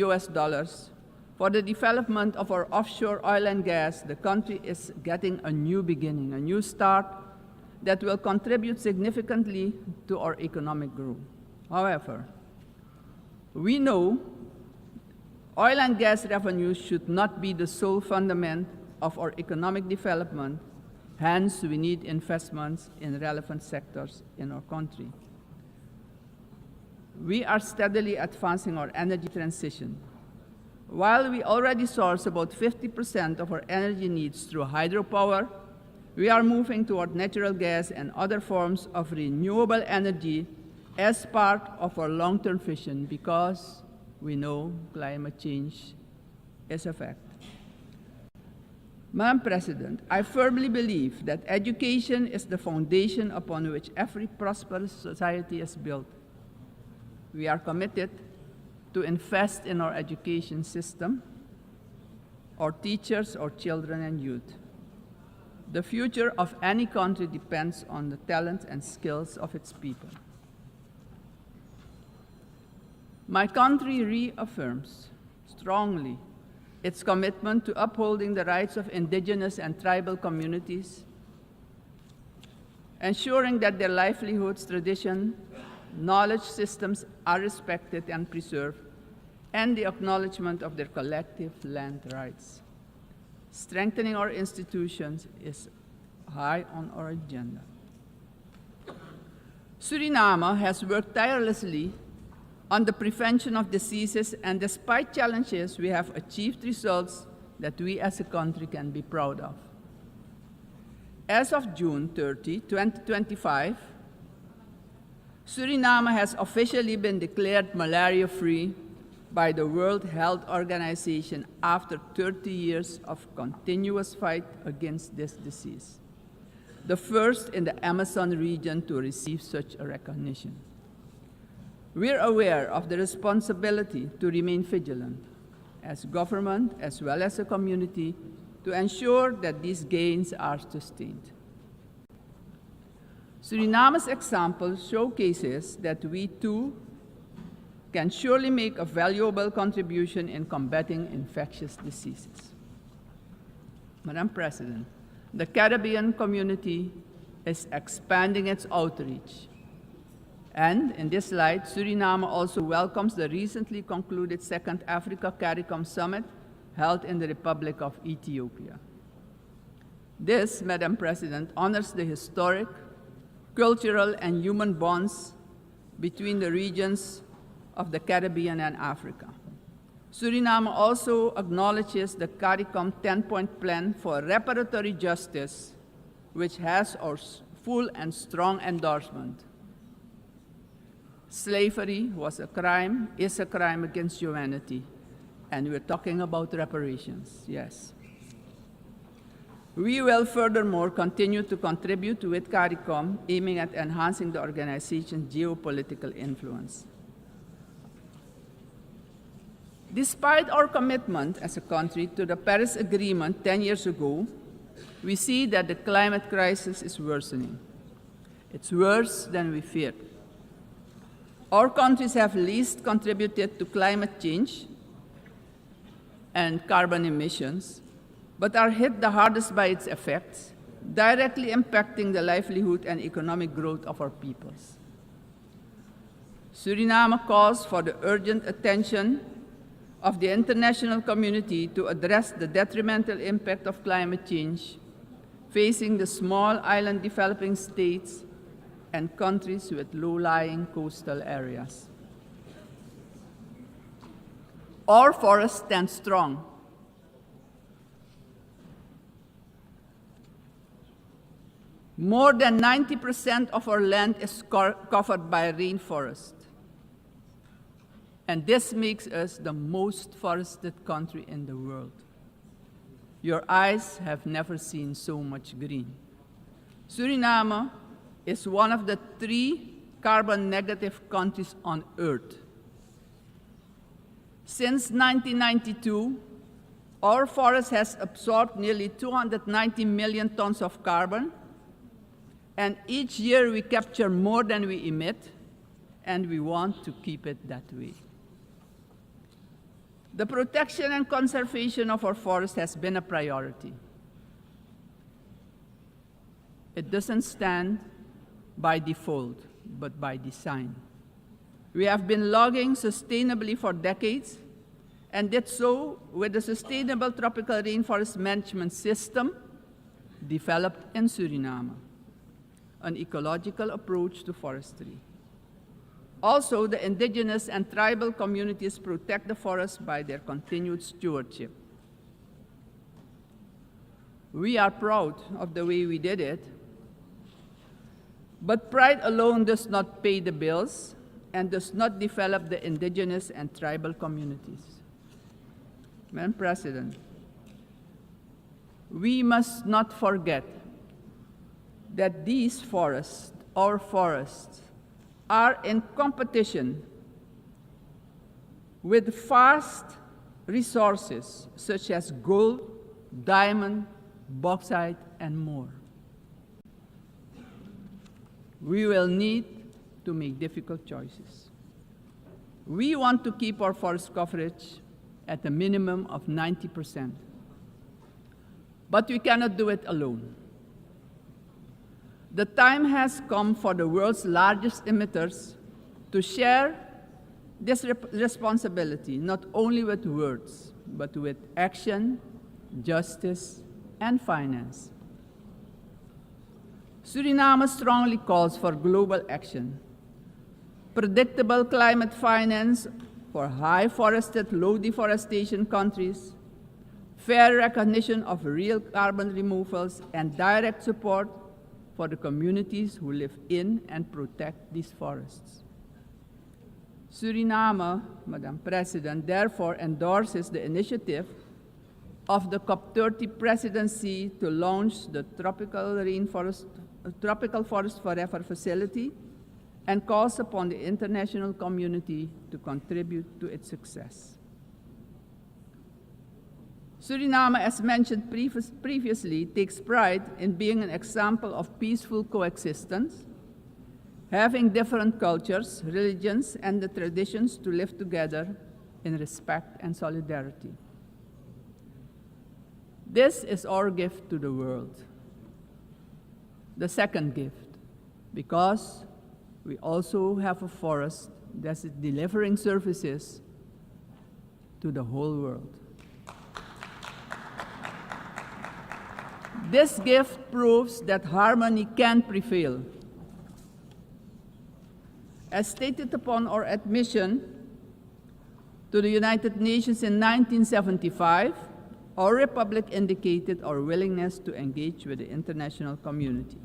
for the development of our offshore oil and gas, the country is getting a new beginning, a new start that will contribute significantly to our economic growth. However, we know oil and gas revenues should not be the sole fundament of our economic development. Hence, we need investments in relevant sectors in our country. We are steadily advancing our energy transition. While we already source about 50% of our energy needs through hydropower, we are moving toward natural gas and other forms of renewable energy as part of our long-term vision, because we know climate change is a fact. Madam President, I firmly believe that education is the foundation upon which every prosperous society is built. We are committed to invest in our education system, our teachers, our children and youth. The future of any country depends on the talent and skills of its people. My country reaffirms strongly its commitment to upholding the rights of indigenous and tribal communities, ensuring that their livelihoods, tradition, knowledge systems are respected and preserved, and the acknowledgement of their collective land rights. Strengthening our institutions is high on our agenda. Suriname has worked tirelessly on the prevention of diseases, and despite challenges, we have achieved results that we as a country can be proud of. As of June 30, 2025, Suriname has officially been declared malaria-free by the World Health Organization after 30 years of continuous fight against this disease, the first in the Amazon region to receive such a recognition. We're aware of the responsibility to remain vigilant as government as well as a community to ensure that these gains are sustained. Suriname's example showcases that we too can surely make a valuable contribution in combating infectious diseases. Madam President, the Caribbean community is expanding its outreach. And in this light, Suriname also welcomes the recently concluded Second Africa CARICOM Summit held in the Republic of Ethiopia. This, Madam President, honors the historic, cultural, and human bonds between the regions of the Caribbean and Africa. Suriname also acknowledges the CARICOM 10-point plan for reparatory justice, which has our full and strong endorsement. Slavery was a crime, is a crime against humanity, and we're talking about reparations, yes. We will furthermore continue to contribute with CARICOM, aiming at enhancing the organization's geopolitical influence. Despite our commitment as a country to the Paris Agreement 10 years ago, we see that the climate crisis is worsening. It's worse than we feared. Our countries have least contributed to climate change and carbon emissions, but are hit the hardest by its effects, directly impacting the livelihood and economic growth of our peoples. Suriname calls for the urgent attention of the international community to address the detrimental impact of climate change facing the small island developing states and countries with low-lying coastal areas. Our forests stand strong. More than 90% of our land is covered by rainforest. And this makes us the most forested country in the world. Your eyes have never seen so much green. Suriname is one of the 3 carbon-negative countries on Earth. Since 1992, our forest has absorbed nearly 290 million tons of carbon, and each year we capture more than we emit, and we want to keep it that way. The protection and conservation of our forest has been a priority. It doesn't stand by default, but by design. We have been logging sustainably for decades, and did so with the Sustainable Tropical Rainforest Management System developed in Suriname, an ecological approach to forestry. Also, the indigenous and tribal communities protect the forest by their continued stewardship. We are proud of the way we did it, but pride alone does not pay the bills and does not develop the indigenous and tribal communities. Madam President, we must not forget that these forests, our forests, are in competition with vast resources such as gold, diamond, bauxite, and more. We will need to make difficult choices. We want to keep our forest coverage at a minimum of 90%. But we cannot do it alone. The time has come for the world's largest emitters to share this responsibility, not only with words, but with action, justice, and finance. Suriname strongly calls for global action, predictable climate finance for high forested, low deforestation countries, fair recognition of real carbon removals, and direct support for the communities who live in and protect these forests. Suriname, Madam President, therefore endorses the initiative of the COP30 presidency to launch the Tropical Forest Forever facility and calls upon the international community to contribute to its success. Suriname, as mentioned previously, takes pride in being an example of peaceful coexistence, having different cultures, religions, and the traditions to live together in respect and solidarity. This is our gift to the world. The second gift, because we also have a forest that is delivering services to the whole world. This gift proves that harmony can prevail. As stated upon our admission to the United Nations in 1975, our republic indicated our willingness to engage with the international community.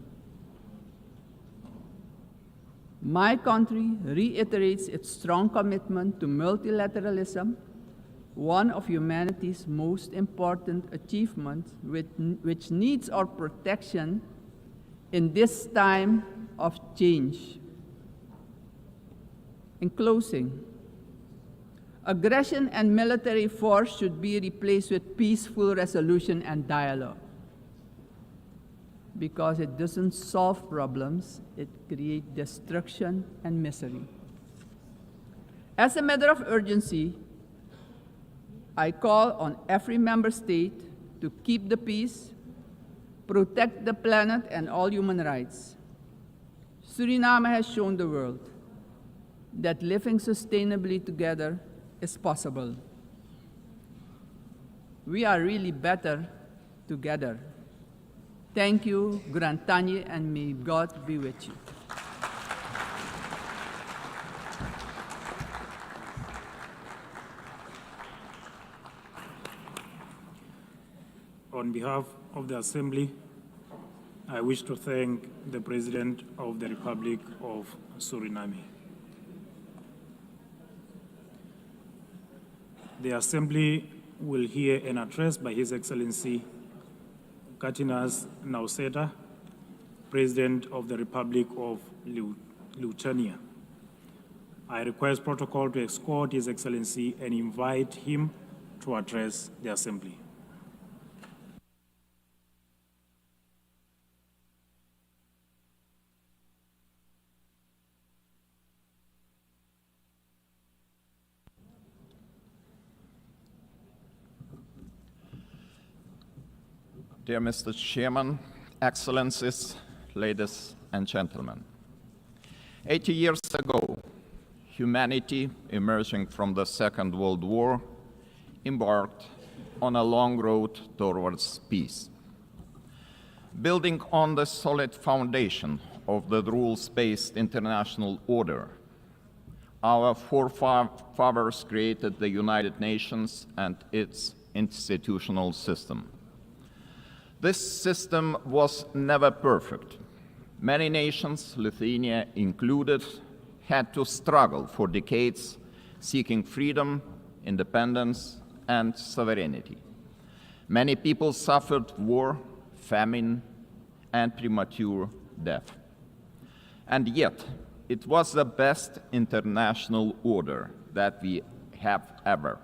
My country reiterates its strong commitment to multilateralism, one of humanity's most important achievements, which needs our protection in this time of change. In closing, aggression and military force should be replaced with peaceful resolution and dialogue, because it doesn't solve problems, it creates destruction and misery. As a matter of urgency, I call on every member state to keep the peace, protect the planet and all human rights. Suriname has shown the world that living sustainably together is possible. We are really better together. Thank you, Grand Tanye, and may God be with you. On behalf of the Assembly, I wish to thank the President of the Republic of Suriname. The Assembly will hear an address by His Excellency Katinas Nauseda, President of the Republic of Lithuania. I request protocol to escort His Excellency and invite him to address the Assembly. Dear Mr. Chairman, Excellencies, ladies and gentlemen. 80 years ago, humanity, emerging from the Second World War, embarked on a long road towards peace. Building on the solid foundation of the rules-based international order, our forefathers created the United Nations and its institutional system. This system was never perfect. Many nations, Lithuania included, had to struggle for decades seeking freedom, independence, and sovereignty. Many people suffered war, famine, and premature death. And yet, it was the best international order that we have ever.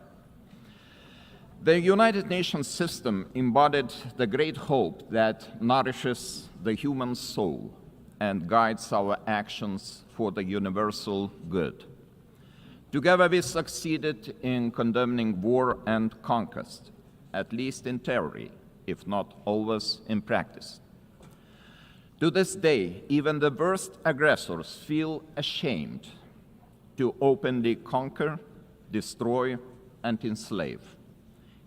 The United Nations system embodied the great hope that nourishes the human soul and guides our actions for the universal good. Together we succeeded in condemning war and conquest, at least in theory, if not always in practice. To this day, even the worst aggressors feel ashamed to openly conquer, destroy, and enslave.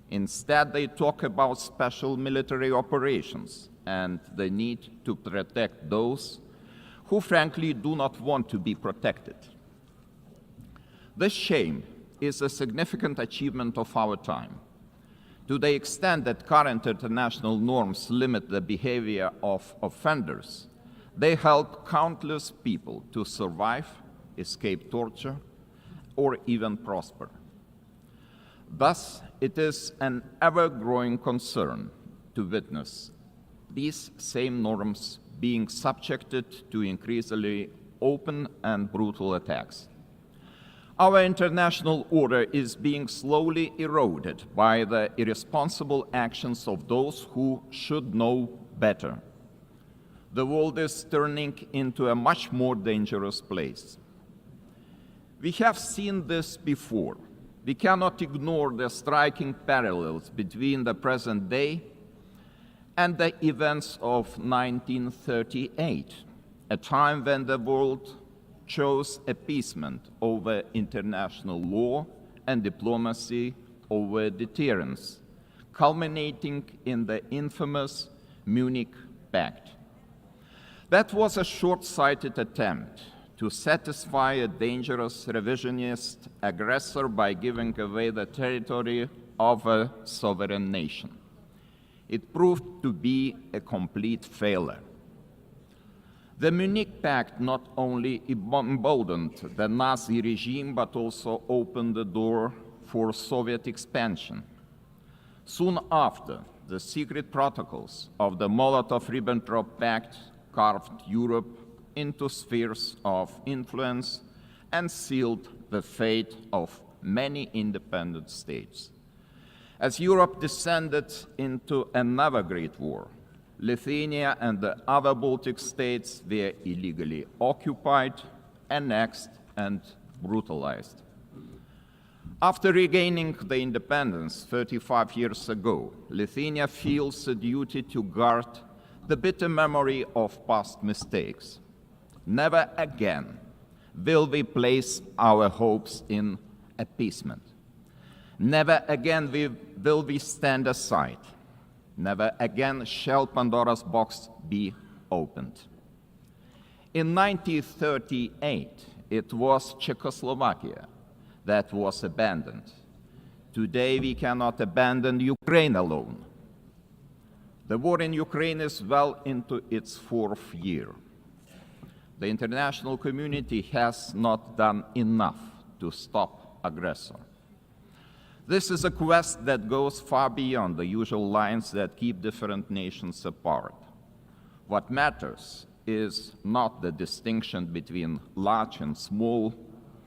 Instead, they talk about special military operations and the need to protect those who frankly do not want to be protected. This shame is a significant achievement of our time. To the extent that current international norms limit the behavior of offenders, they help countless people to survive, escape torture, or even prosper. Thus, it is an ever-growing concern to witness these same norms being subjected to increasingly open and brutal attacks. Our international order is being slowly eroded by the irresponsible actions of those who should know better. The world is turning into a much more dangerous place. We have seen this before. We cannot ignore the striking parallels between the present day and the events of 1938, a time when the world chose appeasement over international law and diplomacy over deterrence, culminating in the infamous Munich Pact. That was a short-sighted attempt to satisfy a dangerous revisionist aggressor by giving away the territory of a sovereign nation. It proved to be a complete failure. The Munich Pact not only emboldened the Nazi regime, but also opened the door for Soviet expansion. Soon after, the secret protocols of the Molotov-Ribbentrop Pact carved Europe into spheres of influence and sealed the fate of many independent states. As Europe descended into another great war, Lithuania and the other Baltic states were illegally occupied, annexed, and brutalized. After regaining the independence 35 years ago, Lithuania feels a duty to guard the bitter memory of past mistakes. Never again will we place our hopes in appeasement. Never again will we stand aside. Never again shall Pandora's box be opened. In 1938, it was Czechoslovakia that was abandoned. Today, we cannot abandon Ukraine alone. The war in Ukraine is well into its fourth year. The international community has not done enough to stop aggressor. This is a quest that goes far beyond the usual lines that keep different nations apart. What matters is not the distinction between large and small,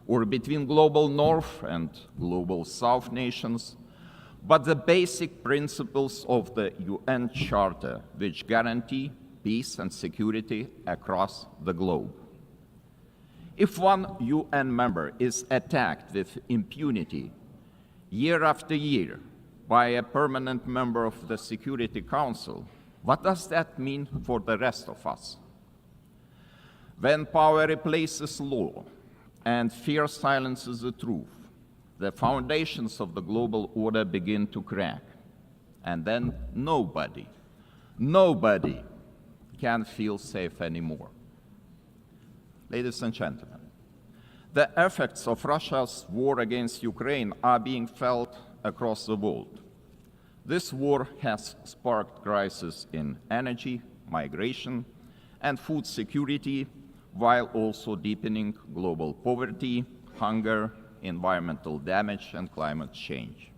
or between global North and global South nations, but the basic principles of the UN Charter, which guarantee peace and security across the globe. If one UN member is attacked with impunity year after year by a permanent member of the Security Council, what does that mean for the rest of us? When power replaces law and fear silences the truth, the foundations of the global order begin to crack. And then nobody can feel safe anymore. Ladies and gentlemen, The effects of Russia's war against Ukraine are being felt across the world. This war has sparked crises in energy, migration, and food security, while also deepening global poverty, hunger, environmental damage, and climate change.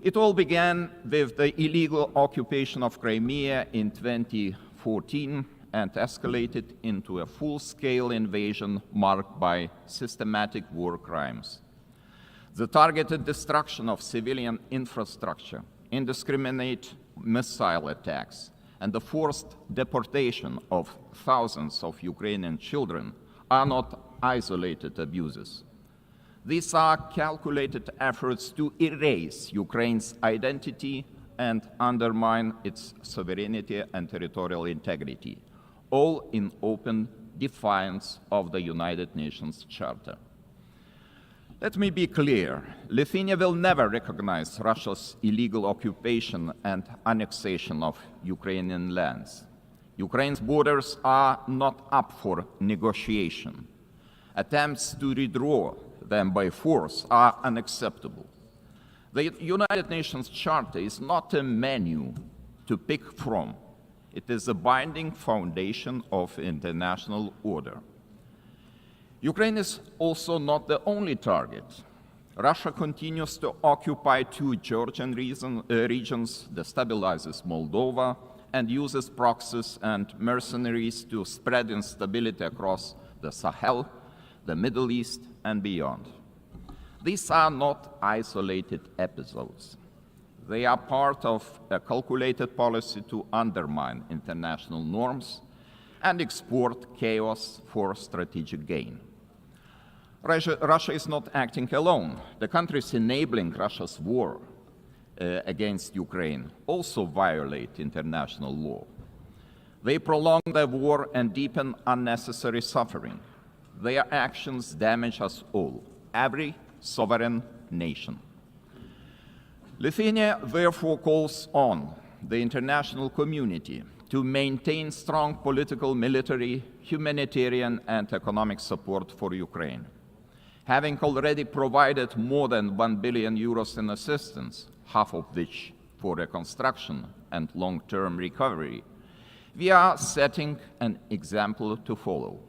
It all began with the illegal occupation of Crimea in 2014 and escalated into a full-scale invasion marked by systematic war crimes. The targeted destruction of civilian infrastructure, indiscriminate missile attacks, and the forced deportation of thousands of Ukrainian children are not isolated abuses. These are calculated efforts to erase Ukraine's identity and undermine its sovereignty and territorial integrity, all in open defiance of the United Nations Charter. Let me be clear, Lithuania will never recognize Russia's illegal occupation and annexation of Ukrainian lands. Ukraine's borders are not up for negotiation. Attempts to redraw them by force are unacceptable. The United Nations Charter is not a menu to pick from. It is a binding foundation of international order. Ukraine is also not the only target. Russia continues to occupy two Georgian regions, destabilizes Moldova, and uses proxies and mercenaries to spread instability across the Sahel, the Middle East, and beyond. These are not isolated episodes. They are part of a calculated policy to undermine international norms and export chaos for strategic gain. Russia is not acting alone. The countries enabling Russia's war against Ukraine also violate international law. They prolong the war and deepen unnecessary suffering. Their actions damage us all, every sovereign nation. Lithuania therefore calls on the international community to maintain strong political, military, humanitarian, and economic support for Ukraine. Having already provided more than 1 billion euros in assistance, half of which for reconstruction and long-term recovery, we are setting an example to follow.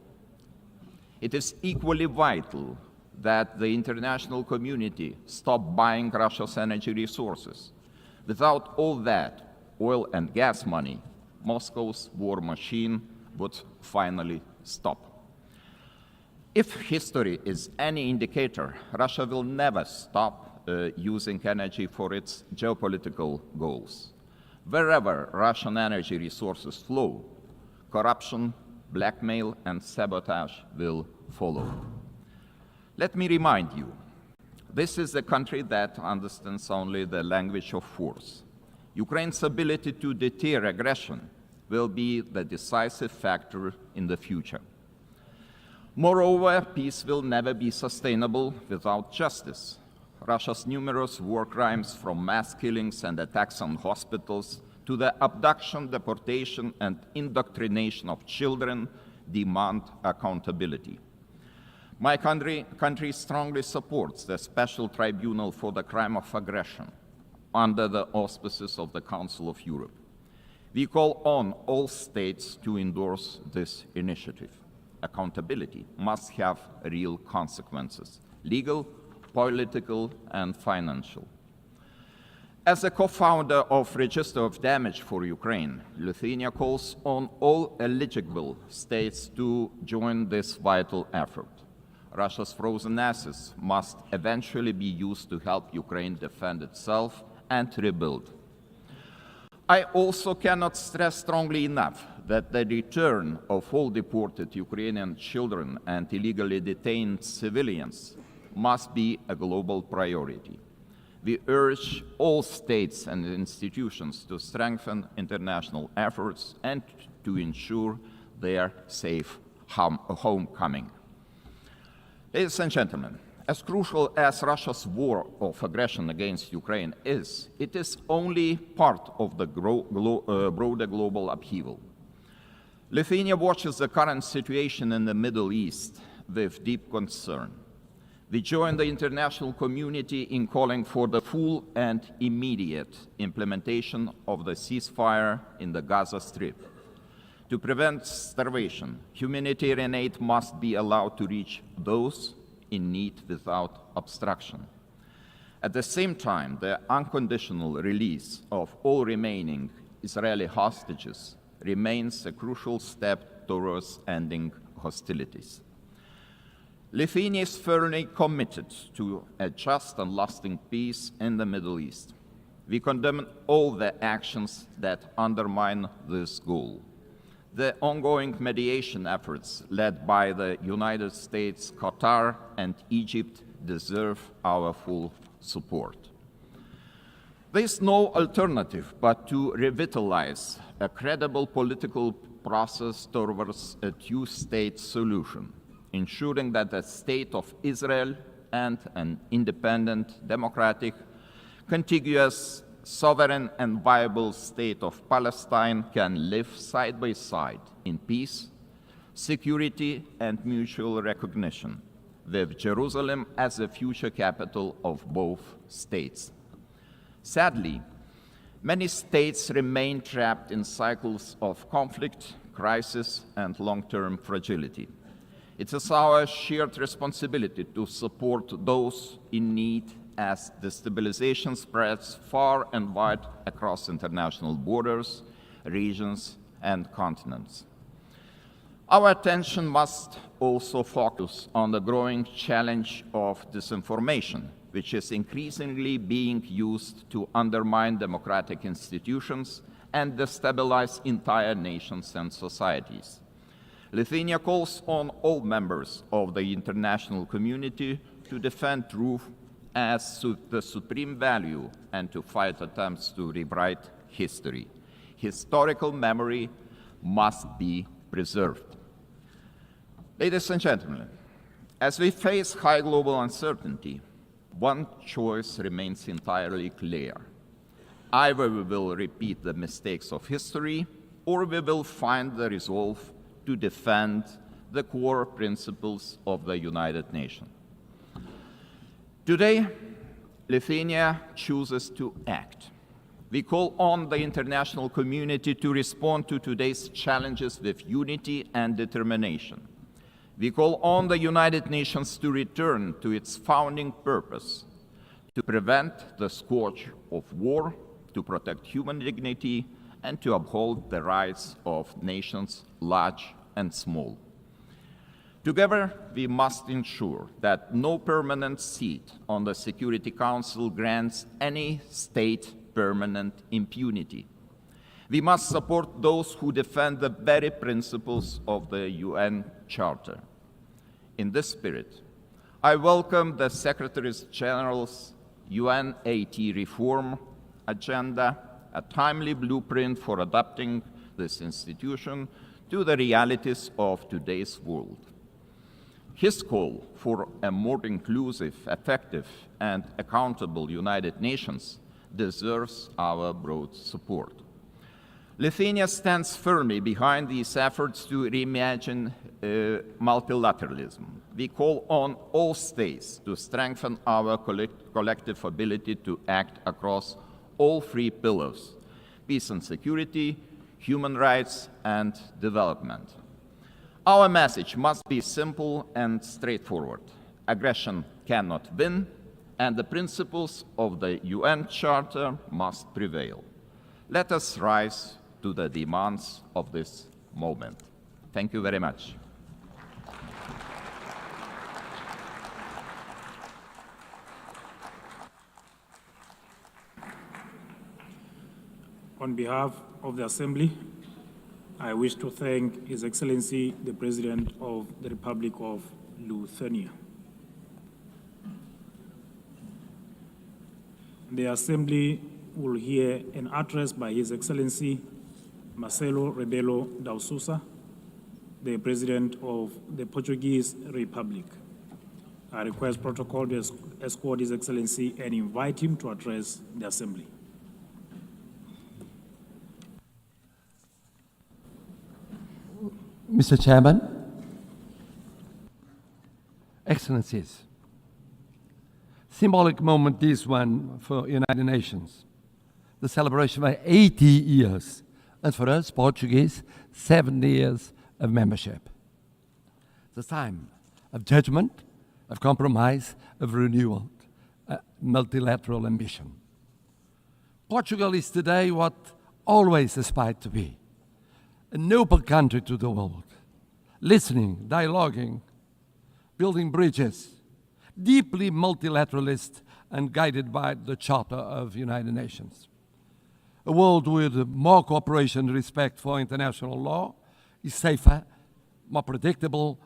It is equally vital that the international community stop buying Russia's energy resources. Without all that oil and gas money, Moscow's war machine would finally stop. If history is any indicator, Russia will never stop using energy for its geopolitical goals. Wherever Russian energy resources flow, corruption, blackmail, and sabotage will follow. Let me remind you, this is a country that understands only the language of force. Ukraine's ability to deter aggression will be the decisive factor in the future. Moreover, peace will never be sustainable without justice. Russia's numerous war crimes, from mass killings and attacks on hospitals to the abduction, deportation, and indoctrination of children, demand accountability. My country strongly supports the Special Tribunal for the Crime of Aggression under the auspices of the Council of Europe. We call on all states to endorse this initiative. Accountability must have real consequences, legal, political, and financial. As a co-founder of Register of Damage for Ukraine, Lithuania calls on all eligible states to join this vital effort. Russia's frozen assets must eventually be used to help Ukraine defend itself and rebuild. I also cannot stress strongly enough that the return of all deported Ukrainian children and illegally detained civilians must be a global priority. We urge all states and institutions to strengthen international efforts and to ensure their safe homecoming. Ladies and gentlemen, as crucial as Russia's war of aggression against Ukraine is, it is only part of the broader global upheaval. Lithuania watches the current situation in the Middle East with deep concern. We join the international community in calling for the full and immediate implementation of the ceasefire in the Gaza Strip. To prevent starvation, humanitarian aid must be allowed to reach those in need without obstruction. At the same time, the unconditional release of all remaining Israeli hostages remains a crucial step towards ending hostilities. Lithuania is firmly committed to a just and lasting peace in the Middle East. We condemn all the actions that undermine this goal. The ongoing mediation efforts led by the United States, Qatar, and Egypt deserve our full support. There is no alternative but to revitalize a credible political process towards a two-state solution, ensuring that the state of Israel and an independent, democratic, contiguous, sovereign and viable state of Palestine can live side by side in peace, security and mutual recognition, with Jerusalem as the future capital of both states. Sadly, many states remain trapped in cycles of conflict, crisis, and long-term fragility. It is our shared responsibility to support those in need as destabilization spreads far and wide across international borders, regions, and continents. Our attention must also focus on the growing challenge of disinformation, which is increasingly being used to undermine democratic institutions and destabilize entire nations and societies. Lithuania calls on all members of the international community to defend truth as the supreme value and to fight attempts to rewrite history. Historical memory must be preserved. Ladies and gentlemen, as we face high global uncertainty, one choice remains entirely clear. Either we will repeat the mistakes of history, or we will find the resolve to defend the core principles of the United Nations. Today, Lithuania chooses to act. We call on the international community to respond to today's challenges with unity and determination. We call on the United Nations to return to its founding purpose, to prevent the scourge of war, to protect human dignity, and to uphold the rights of nations large and small. Together, we must ensure that no permanent seat on the Security Council grants any state permanent impunity. We must support those who defend the very principles of the UN Charter. In this spirit, I welcome the Secretary General's UNAT reform agenda, a timely blueprint for adapting this institution to the realities of today's world. His call for a more inclusive, effective, and accountable United Nations deserves our broad support. Lithuania stands firmly behind these efforts to reimagine multilateralism. We call on all states to strengthen our collective ability to act across all three pillars: peace and security, human rights, and development. Our message must be simple and straightforward. Aggression cannot win, and the principles of the UN Charter must prevail. Let us rise to the demands of this moment. Thank you very much. On behalf of the Assembly, I wish to thank His Excellency, the President of the Republic of Lithuania. The Assembly will hear an address by His Excellency Marcelo Rebelo da Sousa, the President of the Portuguese Republic. I request protocol to escort His Excellency and invite him to address the Assembly. Mr. Chairman, Excellencies, symbolic moment this one for United Nations. The celebration of 80 years, and for us, Portuguese, 70 years of membership. It's a time of judgment, of compromise, of renewal, multilateral ambition. Portugal is today what always aspired to be, a noble country to the world, listening, dialoguing, building bridges, deeply multilateralist and guided by the Charter of United Nations. A world with more cooperation and respect for international law is safer, more predictable,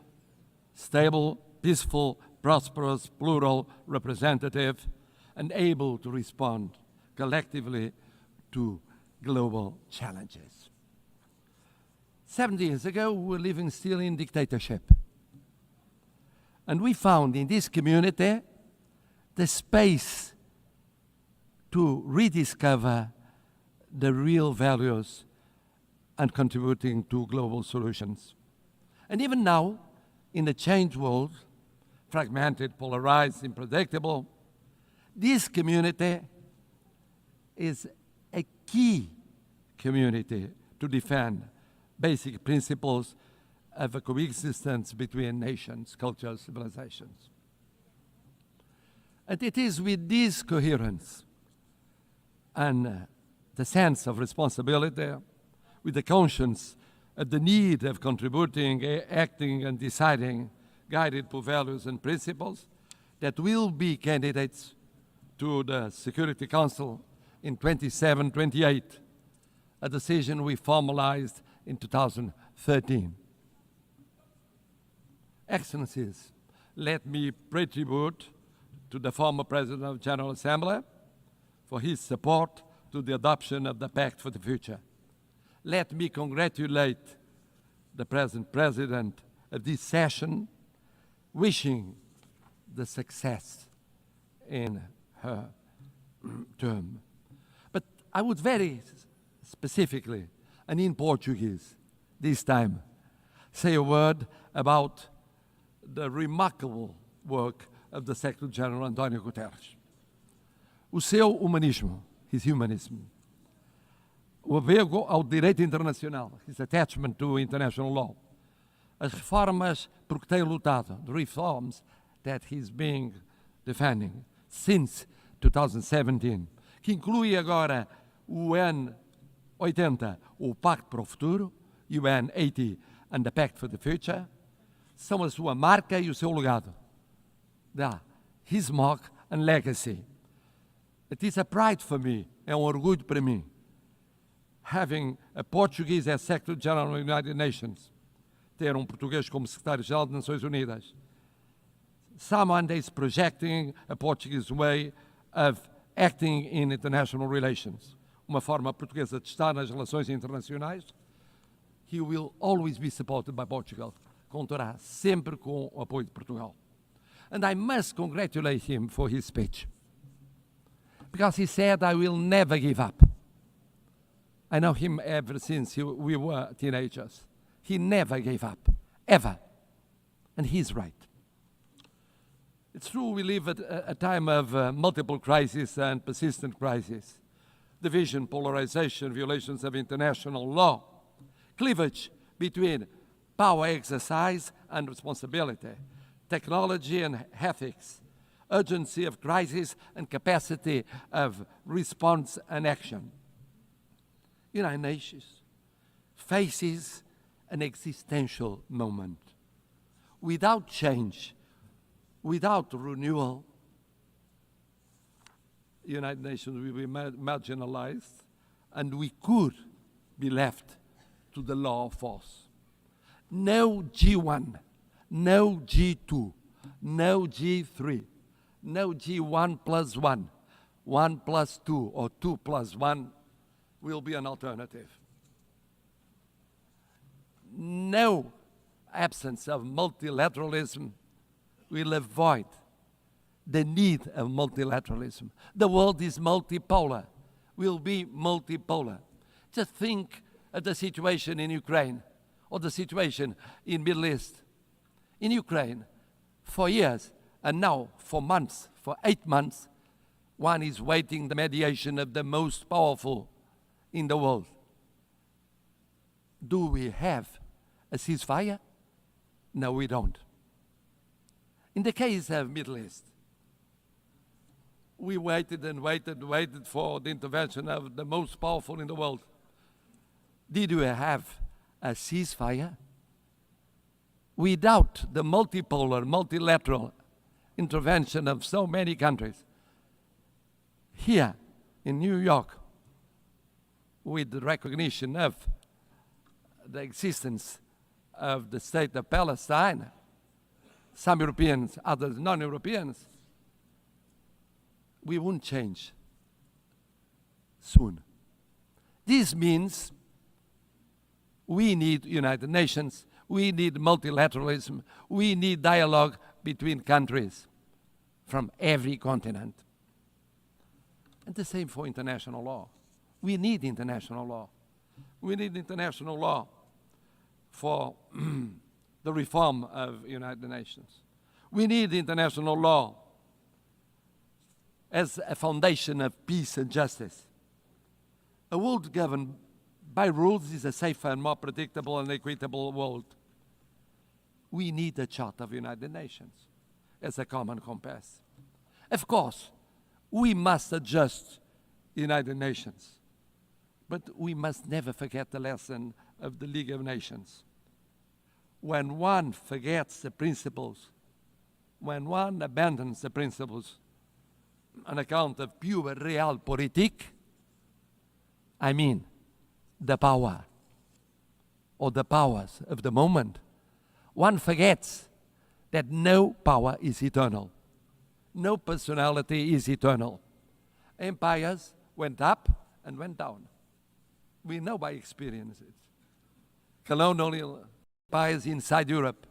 stable, peaceful, prosperous, plural, representative, and able to respond collectively to global challenges. 70 years ago, we were living still in dictatorship. And we found in this community the space to rediscover the real values and contributing to global solutions. And even now, in the changed world, fragmented, polarized, unpredictable, this community is a key community to defend basic principles of a coexistence between nations, cultures, civilizations. And it is with this coherence and the sense of responsibility, with the conscience of the need of contributing, acting, and deciding, guided by values and principles, that will be candidates to the Security Council in 27-28, a decision we formalized in 2013. Excellencies, let me pay tribute to the former President of the General Assembly for his support to the adoption of the Pact for the Future. Let me congratulate the present President of this session, wishing the success in her term. But I would very specifically, and in Portuguese this time, say a word about the remarkable work of the Secretary-General António Guterres. O seu humanismo, his humanism, o apego ao direito internacional, his attachment to international law, as reformas por que tem lutado, the reforms that he's been defending since 2017, que inclui agora o UN 80, o Pacto para o Futuro, UN 80 and the Pact for the Future, são a sua marca e o seu legado. His mark and legacy. It is a pride for me, é orgulho para mim, having a Portuguese as Secretary-General of the United Nations, ter português como Secretário-Geral das Nações Unidas. Someone that is projecting a Portuguese way of acting in international relations. Uma forma portuguesa de estar nas relações internacionais. He will always be supported by Portugal. Contará sempre com o apoio de Portugal. And I must congratulate him for his speech. Because he said, I will never give up. I know him ever since we were teenagers. He never gave up, ever. And he's right. It's true we live at a time of multiple crises and persistent crises. Division, polarization, violations of international law, cleavage between power exercise and responsibility, technology and ethics, urgency of crisis and capacity of response and action. United Nations faces an existential moment. Without change, without renewal, the United Nations will be marginalized, and we could be left to the law of force. No G1, no G2, no G3, no G1 plus 1, 1 plus 2, or 2 plus 1 will be an alternative. No absence of multilateralism will avoid the need of multilateralism. The world is multipolar, will be multipolar. Just think of the situation in Ukraine or the situation in Middle East. In Ukraine, for years, and now for months, for 8 months, one is waiting the mediation of the most powerful in the world. Do we have a ceasefire? No, we don't. In the case of Middle East, we waited and waited and waited for the intervention of the most powerful in the world. Did we have a ceasefire? Without the multipolar, multilateral intervention of so many countries, here in New York, with the recognition of the existence of the state of Palestine, some Europeans, others non-Europeans, we won't change soon. This means we need United Nations, we need multilateralism, we need dialogue between countries from every continent. And the same for international law. We need international law. We need international law for the reform of United Nations. We need international law as a foundation of peace and justice. A world governed by rules is a safer and more predictable and equitable world. We need a Charter of United Nations as a common compass. Of course, we must adjust United Nations, but we must never forget the lesson of the League of Nations. When one forgets the principles, when one abandons the principles on account of pure realpolitik, I mean the power or the powers of the moment, one forgets that no power is eternal. No personality is eternal. Empires went up and went down. We know by experience it. Colonial empires inside Europe,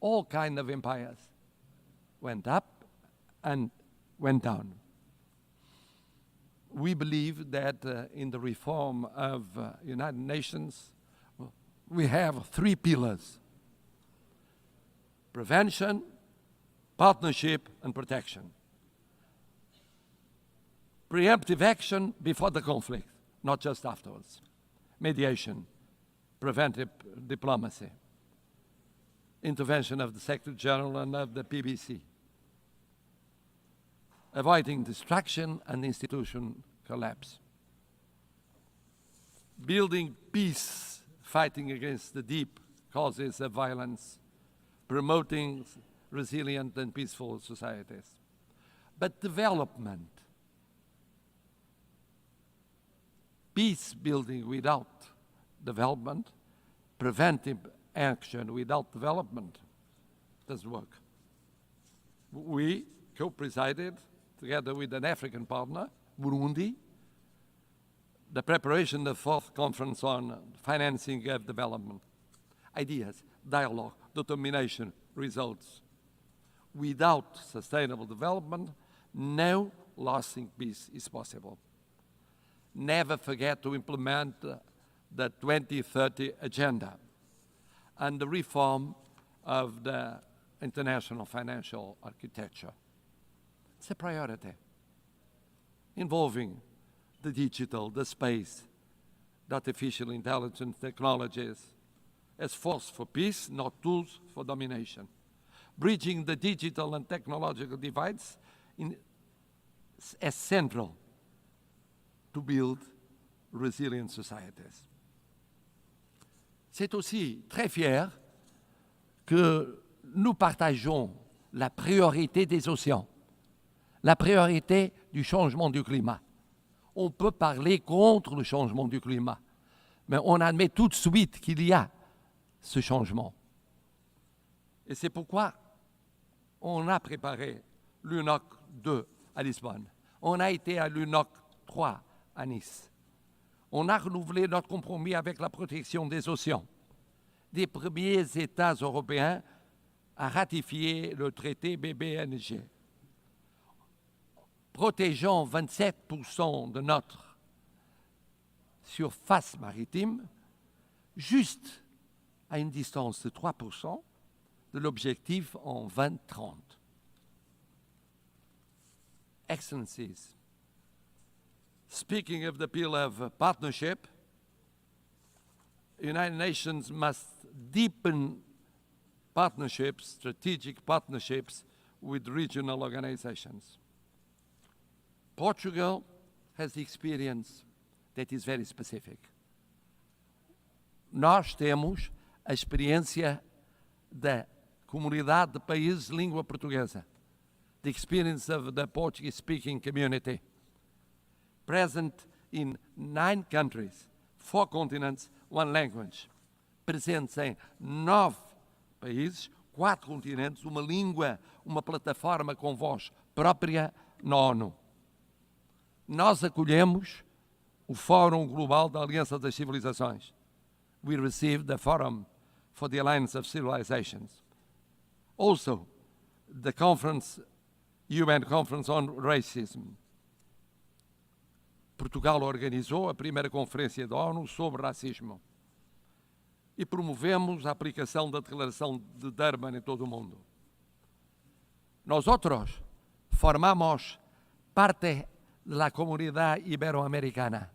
all kinds of empires went up and went down. We believe that in the reform of United Nations, we have 3 pillars: prevention, partnership, and protection. Preemptive action before the conflict, not just afterwards. Mediation, preventive diplomacy, intervention of the Secretary General and of the PBC. Avoiding destruction and institution collapse. Building peace, fighting against the deep causes of violence, promoting resilient and peaceful societies. But development, peace building without development, preventive action without development doesn't work. We co-presided, together with an African partner, Burundi, the preparation of the 4th conference on financing of development. Ideas, dialogue, determination, results. Without sustainable development, no lasting peace is possible. Never forget to implement the 2030 agenda and the reform of the international financial architecture. It's a priority involving the digital, the space, the artificial intelligence technologies as force for peace, not tools for domination. Bridging the digital and technological divides as central to build resilient societies. C'est aussi très fier que nous partageons la priorité des océans, la priorité du changement du climat. On peut parler contre le changement du climat, mais on admet tout de suite qu'il y a ce changement. Et c'est pourquoi on a préparé l'UNOC 2 à Lisbonne. On a été à l'UNOC 3 à Nice. On a renouvelé notre compromis avec la protection des océans. Des premiers États européens à ratifier le traité BBNG. Protégeant 27% de notre surface maritime, juste à une distance de 3% de l'objectif en 2030. Excellencies, speaking of the appeal of partnership, United Nations must deepen partnerships, strategic partnerships with regional organizations. Portugal has the experience that is very specific. Nós temos a experiência da comunidade de países de língua portuguesa, the experience of the Portuguese-speaking community, present in 9 countries, 4 continents, 1 language, presentes em 9 países, 4 continentes, uma língua, uma plataforma com voz própria na ONU. Nós acolhemos o Fórum Global da Aliança das Civilizações. We received the Forum for the Alliance of Civilizations. Also, the UN Conference on Racism. Portugal organizou a primeira conferência da ONU sobre racismo. E promovemos a aplicação da Declaração de Durban em todo o mundo. Nós outros formamos parte da comunidade ibero-americana.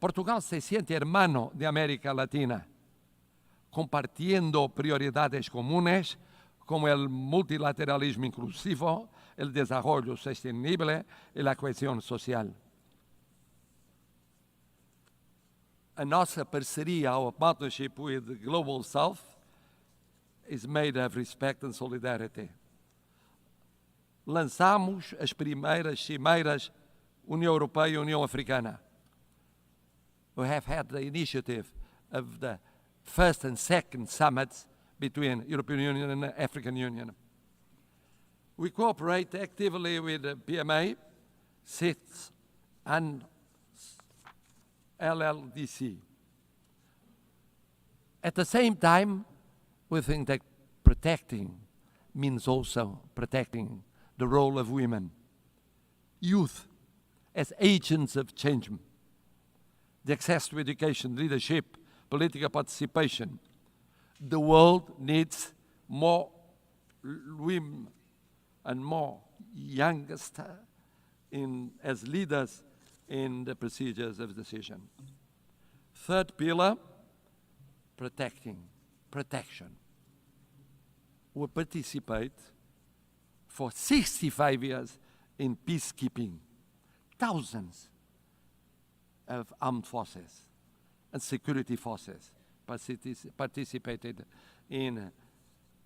Portugal se siente hermano de América Latina, compartiendo prioridades comunes como el multilateralismo inclusivo, el desarrollo sostenible y la cohesión social. A nossa parceria, our partnership with the Global South, is made of respect and solidarity. Lançamos as primeiras cimeiras União Europeia e União Africana. We have had the initiative of the first and second summits between European Union and the African Union. We cooperate actively with the PMA, SITS, and LLDC. At the same time, we think that protecting means also protecting the role of women, youth as agents of change, the access to education, leadership, political participation. The world needs more women and more youngest as leaders in the procedures of decision. Third pillar, protection. We participate for 65 years in peacekeeping. Thousands of armed forces and security forces participated in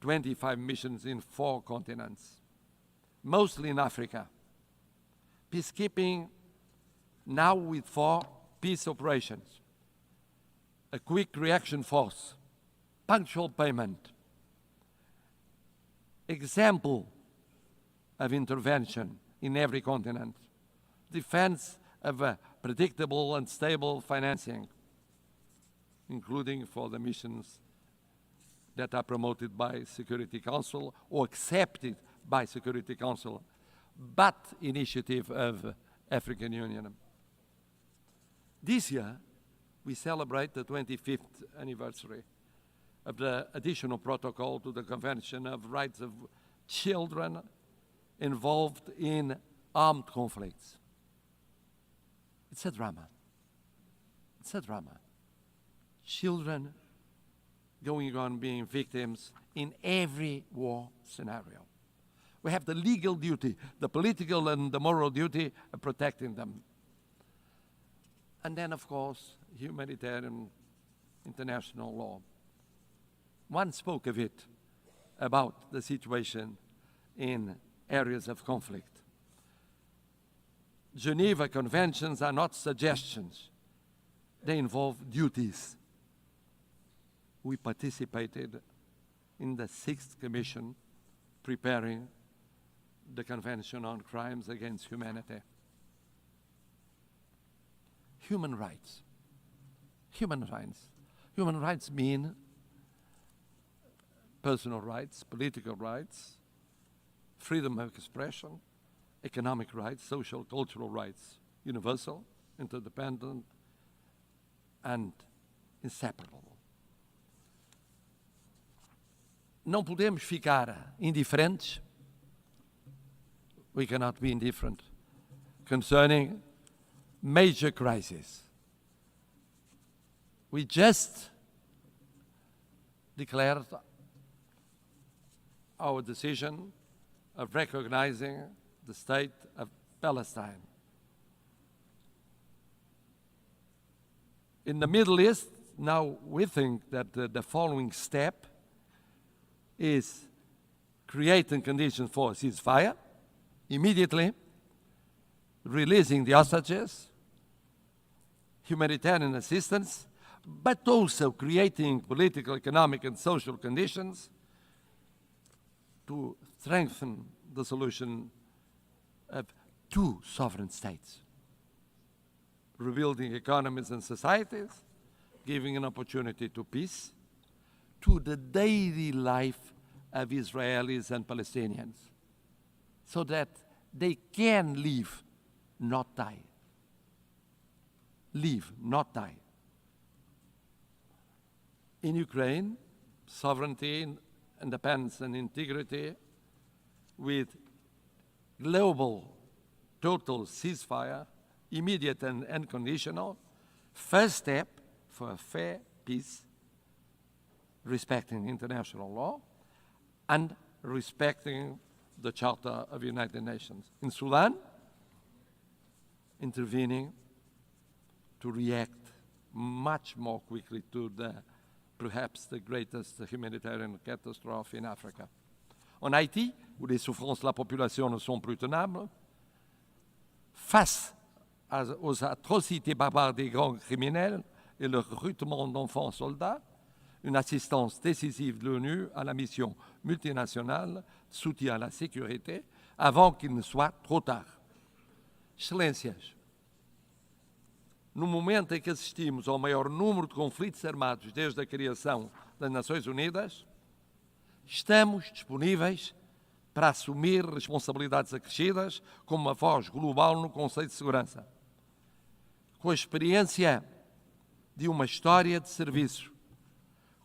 25 missions in 4 continents, mostly in Africa. Peacekeeping now with 4 peace operations, a quick reaction force, punctual payment, example of intervention in every continent, defense of a predictable and stable financing, including for the missions that are promoted by Security Council or accepted by Security Council, but initiative of African Union. This year, we celebrate the 25th anniversary of the additional protocol to the Convention of Rights of Children involved in armed conflicts. It's a drama. It's a drama. Children going on being victims in every war scenario. We have the legal duty, the political and the moral duty of protecting them. And then, of course, humanitarian international law. One spoke of it, about the situation in areas of conflict. Geneva Conventions are not suggestions. They involve duties. We participated in the 6th Commission preparing the Convention on Crimes Against Humanity. Human rights. Human rights. Human rights mean personal rights, political rights, freedom of expression, economic rights, social, cultural rights, universal, interdependent, and inseparable. não podemos ficar indiferentes. We cannot be indifferent concerning major crises. We just declared our decision of recognizing the state of Palestine. In the Middle East, now we think that the following step is creating conditions for a ceasefire, immediately releasing the hostages, humanitarian assistance, but also creating political, economic, and social conditions to strengthen the solution of two sovereign states, rebuilding economies and societies, giving an opportunity to peace, to the daily life of Israelis and Palestinians, so that they can live, not die. Live, not die. In Ukraine, sovereignty, independence, and integrity with global total ceasefire, immediate and unconditional, first step for a fair peace, respecting international law and respecting the Charter of the United Nations. In Sudan, intervening to react much more quickly to perhaps the greatest humanitarian catastrophe in Africa. En Haïti, où les souffrances de la population ne sont plus tenables, face aux atrocités barbares des gangs criminels et le recrutement d'enfants soldats, une assistance décisive de l'ONU à la mission multinationale de soutien à la sécurité avant qu'il ne soit trop tard. Excelências, no momento em que assistimos ao maior número de conflitos armados desde a criação das Nações Unidas, estamos disponíveis para assumir responsabilidades acrescidas como uma voz global no Conselho de Segurança. Com a experiência de uma história de serviço,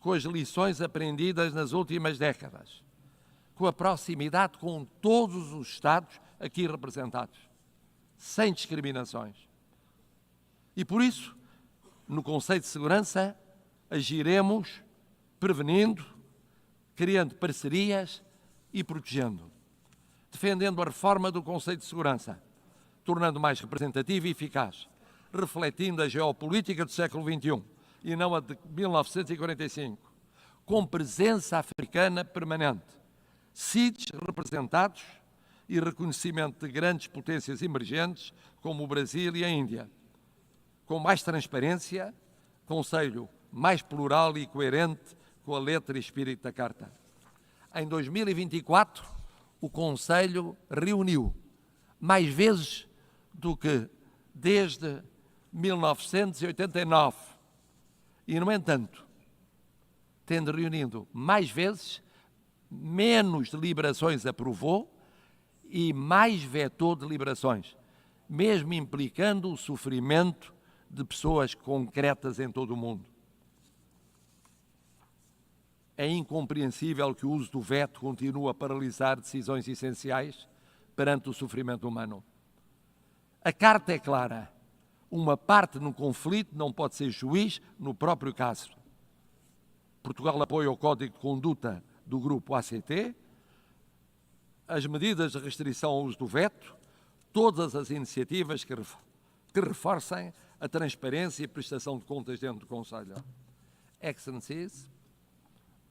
com as lições aprendidas nas últimas décadas, com a proximidade com todos os Estados aqui representados, sem discriminações. E por isso, no Conselho de Segurança, agiremos prevenindo, criando parcerias e protegendo, defendendo a reforma do Conselho de Segurança, tornando mais representativo e eficaz, refletindo a geopolítica do século XXI e não a de 1945, com presença africana permanente, CIDs representados e reconhecimento de grandes potências emergentes como o Brasil e a Índia, com mais transparência, Conselho mais plural e coerente com a letra e espírito da Carta. Em 2024, o Conselho reuniu mais vezes do que desde 1989 e, no entanto, tendo reunido mais vezes, menos deliberações aprovou e mais vetou deliberações, mesmo implicando o sofrimento de pessoas concretas em todo o mundo. É incompreensível que o uso do veto continue a paralisar decisões essenciais perante o sofrimento humano. A Carta é clara. Uma parte no conflito não pode ser juiz no próprio caso. Portugal apoia o Código de Conduta do Grupo ACT, as medidas de restrição ao uso do veto, todas as iniciativas que reforcem a transparência e prestação de contas dentro do Conselho. Excellencies,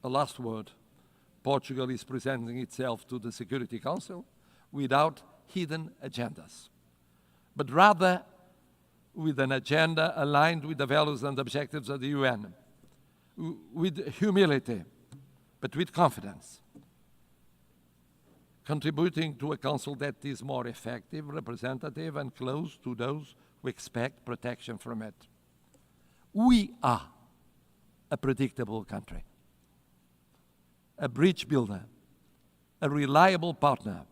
a last word. Portugal is presenting itself to the Security Council without hidden agendas, but rather with an agenda aligned with the values and objectives of the UN, with humility, but with confidence, contributing to a council that is more effective, representative, and close to those who expect protection from it. We are a predictable country, a bridge builder, a reliable partner,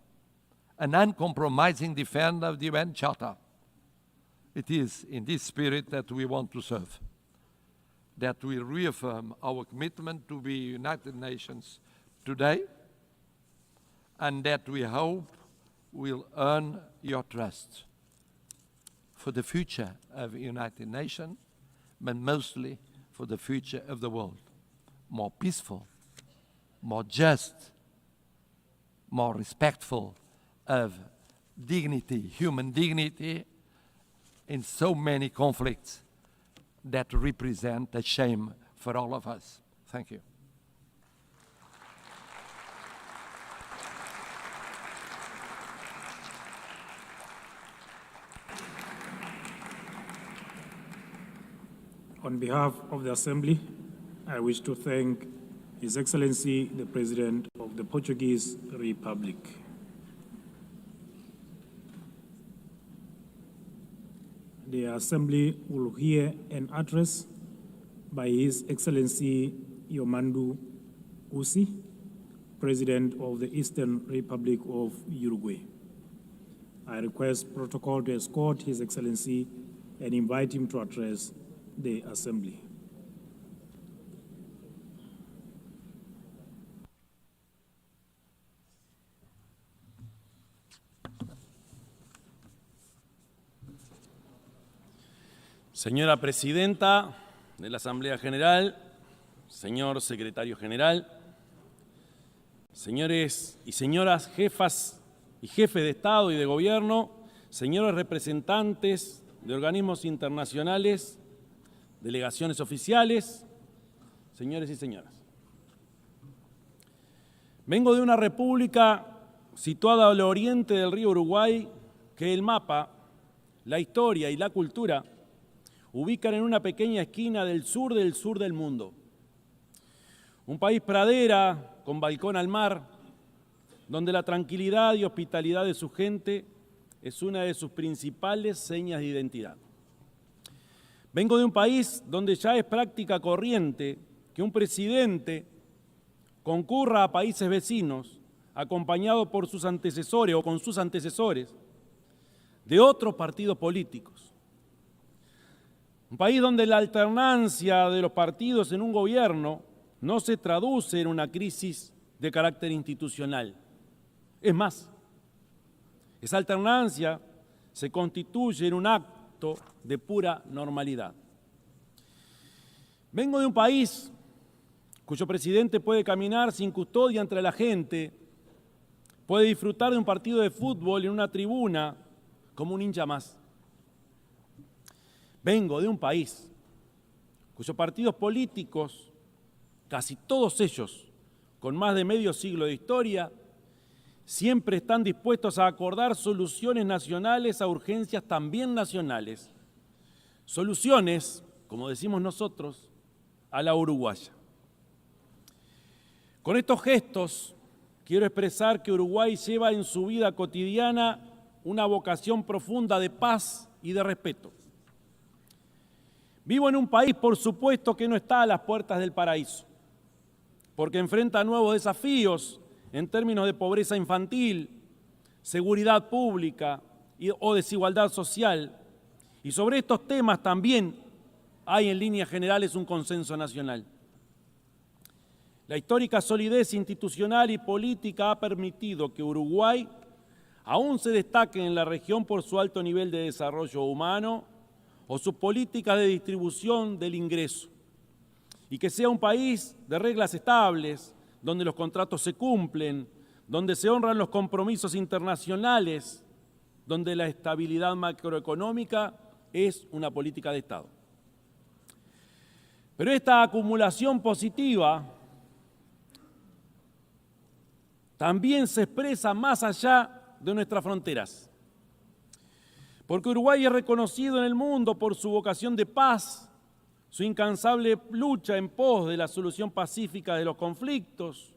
an uncompromising defender of the UN Charter. It is in this spirit that we want to serve, that we reaffirm our commitment to be United Nations today, and that we hope will earn your trust for the future of the United Nations, but mostly for the future of the world. More peaceful, more just, more respectful of dignity, human dignity, in so many conflicts that represent a shame for all of us. Thank you. On behalf of the Assembly, I wish to thank His Excellency, the President of the Portuguese Republic. The Assembly will hear an address by His Excellency Yomandu Usi, President of the Eastern Republic of Uruguay. I request protocol to escort His Excellency and invite him to address the Assembly. Señora Presidenta de la Asamblea General, señor Secretario General, señores y señoras jefas y jefes de Estado y de Gobierno, señores representantes de organismos internacionales, delegaciones oficiales, señores y señoras. Vengo de una república situada al oriente del río Uruguay que el mapa, la historia y la cultura ubican en una pequeña esquina del sur del mundo. Un país pradera con balcón al mar, donde la tranquilidad y hospitalidad de su gente es una de sus principales señas de identidad. Vengo de un país donde ya es práctica corriente que un presidente concurra a países vecinos acompañado por sus antecesores o con sus antecesores de otros partidos políticos. Un país donde la alternancia de los partidos en un gobierno no se traduce en una crisis de carácter institucional. Es más, esa alternancia se constituye en un acto de pura normalidad. Vengo de un país cuyo presidente puede caminar sin custodia entre la gente, puede disfrutar de un partido de fútbol en una tribuna como un hincha más. Vengo de un país cuyos partidos políticos, casi todos ellos con más de medio siglo de historia, siempre están dispuestos a acordar soluciones nacionales a urgencias también nacionales. Soluciones, como decimos nosotros, a la uruguaya. Con estos gestos quiero expresar que Uruguay lleva en su vida cotidiana una vocación profunda de paz y de respeto. Vivo en un país, por supuesto, que no está a las puertas del paraíso, porque enfrenta nuevos desafíos en términos de pobreza infantil, seguridad pública o desigualdad social. Y sobre estos temas también hay en líneas generales un consenso nacional. La histórica solidez institucional y política ha permitido que Uruguay aún se destaque en la región por su alto nivel de desarrollo humano o sus políticas de distribución del ingreso, y que sea un país de reglas estables, donde los contratos se cumplen, donde se honran los compromisos internacionales, donde la estabilidad macroeconómica es una política de Estado. Pero esta acumulación positiva también se expresa más allá de nuestras fronteras, porque Uruguay es reconocido en el mundo por su vocación de paz, su incansable lucha en pos de la solución pacífica de los conflictos,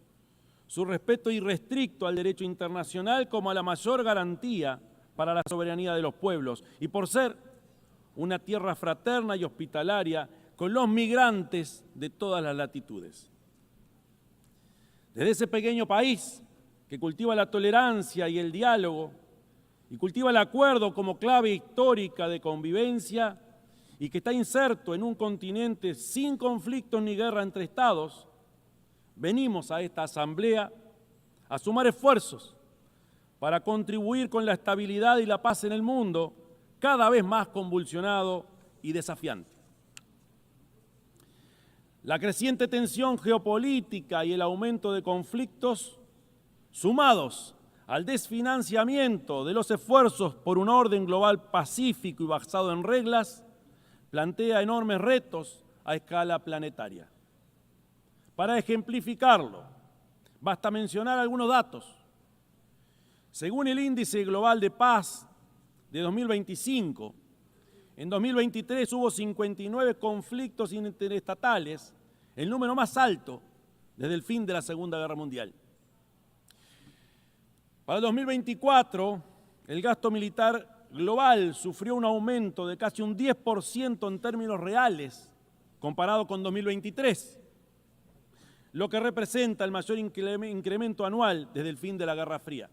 su respeto irrestricto al derecho internacional como a la mayor garantía para la soberanía de los pueblos, y por ser una tierra fraterna y hospitalaria con los migrantes de todas las latitudes. Desde ese pequeño país que cultiva la tolerancia y el diálogo y cultiva el acuerdo como clave histórica de convivencia y que está inserto en un continente sin conflictos ni guerra entre estados, venimos a esta asamblea a sumar esfuerzos para contribuir con la estabilidad y la paz en el mundo, cada vez más convulsionado y desafiante. La creciente tensión geopolítica y el aumento de conflictos, sumados al desfinanciamiento de los esfuerzos por un orden global pacífico y basado en reglas, plantea enormes retos a escala planetaria. Para ejemplificarlo, basta mencionar algunos datos. Según el Índice Global de Paz de 2025, en 2023 hubo 59 conflictos interestatales, el número más alto desde el fin de la Segunda Guerra Mundial. Para el 2024, el gasto militar global sufrió un aumento de casi un 10% en términos reales comparado con 2023, lo que representa el mayor incremento anual desde el fin de la Guerra Fría.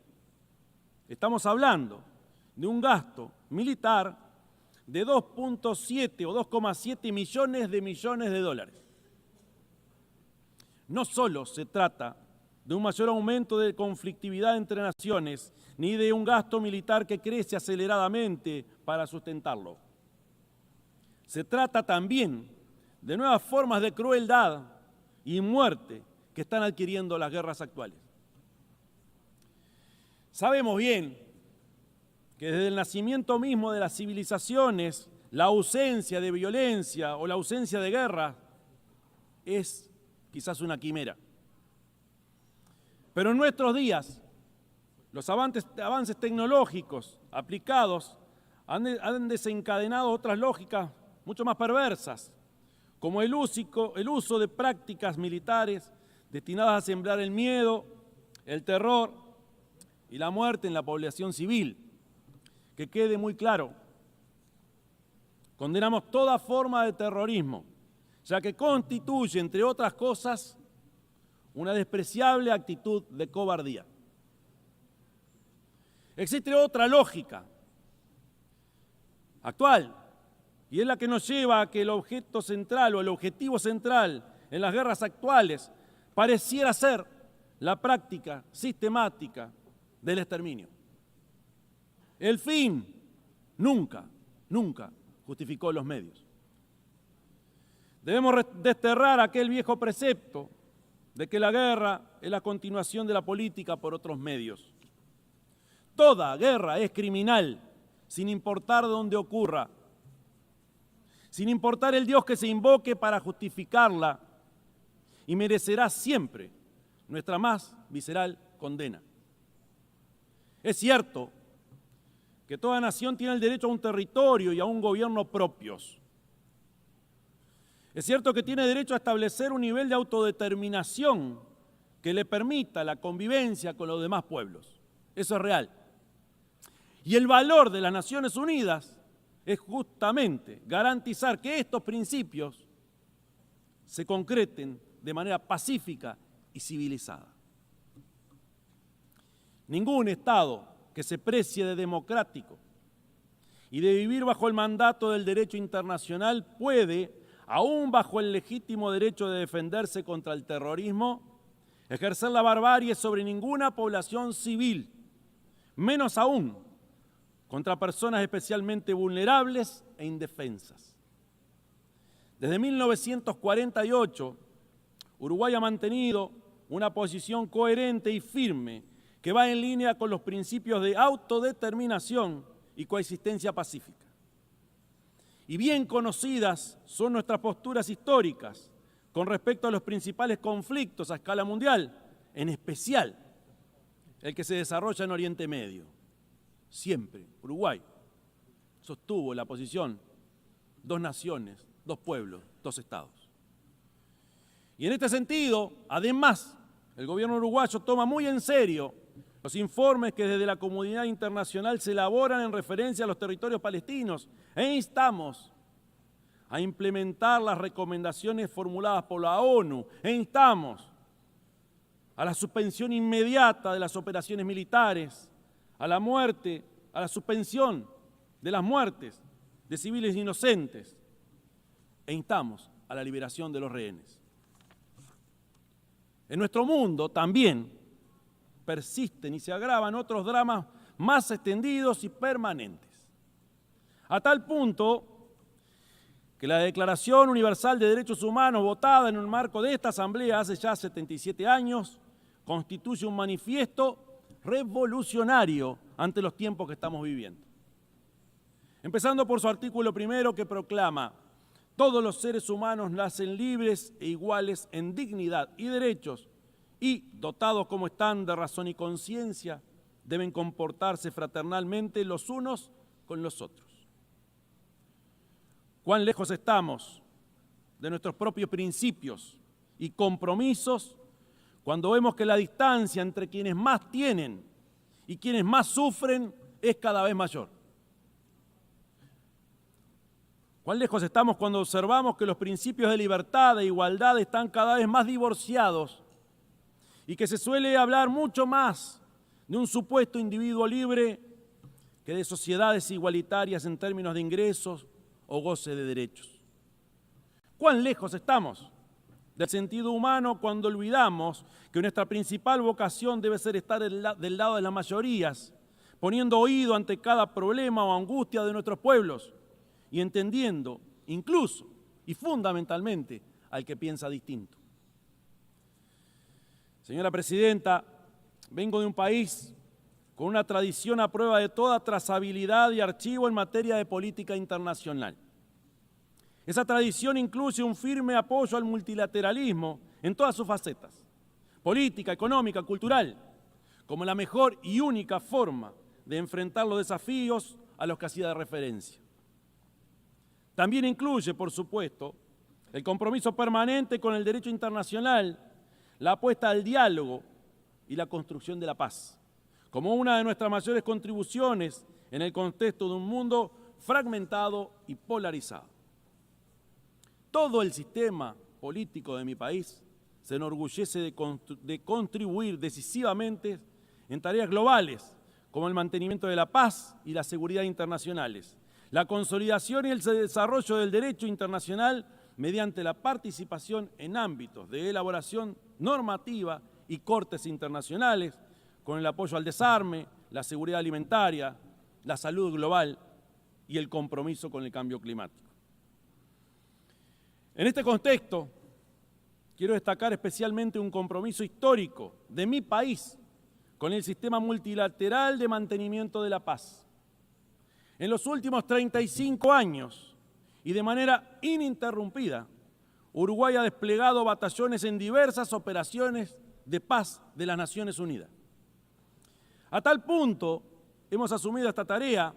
Estamos hablando de un gasto militar de 2.7 o 2,7 millones de dólares. No solo se trata de un mayor aumento de conflictividad entre naciones, ni de un gasto militar que crece aceleradamente para sustentarlo. Se trata también de nuevas formas de crueldad y muerte que están adquiriendo las guerras actuales. Sabemos bien que desde el nacimiento mismo de las civilizaciones, la ausencia de violencia o la ausencia de guerra es quizás una quimera. Pero en nuestros días, los avances tecnológicos aplicados han desencadenado otras lógicas mucho más perversas, como el uso de prácticas militares destinadas a sembrar el miedo, el terror y la muerte en la población civil. Que quede muy claro, condenamos toda forma de terrorismo, ya que constituye, entre otras cosas, una despreciable actitud de cobardía. Existe otra lógica actual, y es la que nos lleva a que el objeto central o el objetivo central en las guerras actuales pareciera ser la práctica sistemática del exterminio. El fin nunca justificó los medios. Debemos desterrar aquel viejo precepto de que la guerra es la continuación de la política por otros medios. Toda guerra es criminal, sin importar dónde ocurra, sin importar el Dios que se invoque para justificarla, y merecerá siempre nuestra más visceral condena. Es cierto que toda nación tiene el derecho a un territorio y a un gobierno propios. Es cierto que tiene derecho a establecer un nivel de autodeterminación que le permita la convivencia con los demás pueblos. Eso es real. Y el valor de las Naciones Unidas es justamente garantizar que estos principios se concreten de manera pacífica y civilizada. Ningún Estado que se precie de democrático y de vivir bajo el mandato del derecho internacional puede, aún bajo el legítimo derecho de defenderse contra el terrorismo, ejercer la barbarie sobre ninguna población civil, menos aún contra personas especialmente vulnerables e indefensas. Desde 1948, Uruguay ha mantenido una posición coherente y firme que va en línea con los principios de autodeterminación y coexistencia pacífica. Y bien conocidas son nuestras posturas históricas con respecto a los principales conflictos a escala mundial, en especial el que se desarrolla en Oriente Medio. Siempre Uruguay sostuvo la posición: dos naciones, dos pueblos, dos estados. Y en este sentido, además, el gobierno uruguayo toma muy en serio los informes que desde la comunidad internacional se elaboran en referencia a los territorios palestinos e instamos a implementar las recomendaciones formuladas por la ONU e instamos a la suspensión inmediata de las operaciones militares, a la suspensión de las muertes de civiles inocentes e instamos a la liberación de los rehenes. En nuestro mundo también persisten y se agravan otros dramas más extendidos y permanentes. A tal punto que la Declaración Universal de Derechos Humanos, votada en el marco de esta Asamblea hace ya 77 años, constituye un manifiesto revolucionario ante los tiempos que estamos viviendo. Empezando por su artículo primero, que proclama: todos los seres humanos nacen libres e iguales en dignidad y derechos, y, dotados como están de razón y conciencia, deben comportarse fraternalmente los unos con los otros. ¿Cuán lejos estamos de nuestros propios principios y compromisos cuando vemos que la distancia entre quienes más tienen y quienes más sufren es cada vez mayor? ¿Cuán lejos estamos cuando observamos que los principios de libertad e igualdad están cada vez más divorciados y que se suele hablar mucho más de un supuesto individuo libre que de sociedades igualitarias en términos de ingresos o goce de derechos? ¿Cuán lejos estamos del sentido humano cuando olvidamos que nuestra principal vocación debe ser estar del lado de las mayorías, poniendo oído ante cada problema o angustia de nuestros pueblos y entendiendo incluso y fundamentalmente al que piensa distinto? Señora Presidenta, vengo de un país con una tradición a prueba de toda trazabilidad y archivo en materia de política internacional. Esa tradición incluye un firme apoyo al multilateralismo en todas sus facetas, política, económica, cultural, como la mejor y única forma de enfrentar los desafíos a los que hacía referencia. También incluye, por supuesto, el compromiso permanente con el derecho internacional, la apuesta al diálogo y la construcción de la paz, como una de nuestras mayores contribuciones en el contexto de un mundo fragmentado y polarizado. Todo el sistema político de mi país se enorgullece de contribuir decisivamente en tareas globales, como el mantenimiento de la paz y la seguridad internacionales, la consolidación y el desarrollo del derecho internacional mediante la participación en ámbitos de elaboración normativa y cortes internacionales, con el apoyo al desarme, la seguridad alimentaria, la salud global y el compromiso con el cambio climático. En este contexto, quiero destacar especialmente un compromiso histórico de mi país con el sistema multilateral de mantenimiento de la paz. En los últimos 35 años, y de manera ininterrumpida, Uruguay ha desplegado batallones en diversas operaciones de paz de las Naciones Unidas. A tal punto hemos asumido esta tarea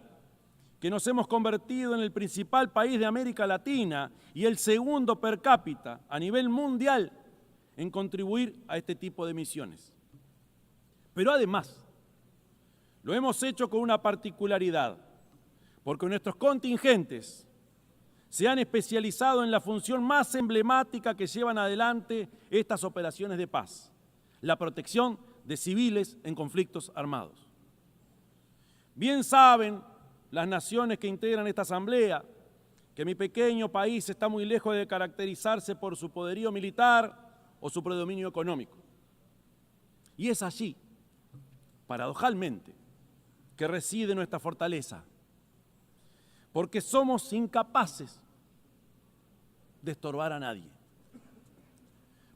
que nos hemos convertido en el principal país de América Latina y el segundo per cápita a nivel mundial en contribuir a este tipo de misiones. Pero además, lo hemos hecho con una particularidad, porque nuestros contingentes se han especializado en la función más emblemática que llevan adelante estas operaciones de paz: la protección de civiles en conflictos armados. Bien saben las naciones que integran esta Asamblea que mi pequeño país está muy lejos de caracterizarse por su poderío militar o su predominio económico. Y es allí, paradojalmente, que reside nuestra fortaleza, porque somos incapaces de estorbar a nadie.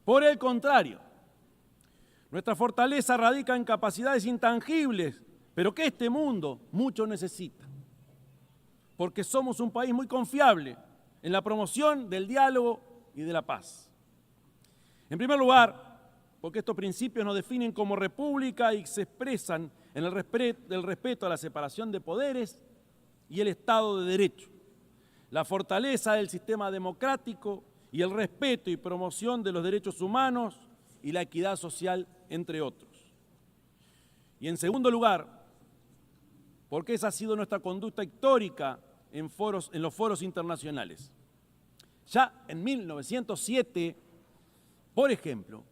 Por el contrario, nuestra fortaleza radica en capacidades intangibles, pero que este mundo mucho necesita, porque somos un país muy confiable en la promoción del diálogo y de la paz. En primer lugar, porque estos principios nos definen como república y se expresan en el respeto a la separación de poderes y el Estado de Derecho, la fortaleza del sistema democrático y el respeto y promoción de los derechos humanos y la equidad social, entre otros. Y en segundo lugar, porque esa ha sido nuestra conducta histórica en los foros internacionales. Ya en 1907, por ejemplo,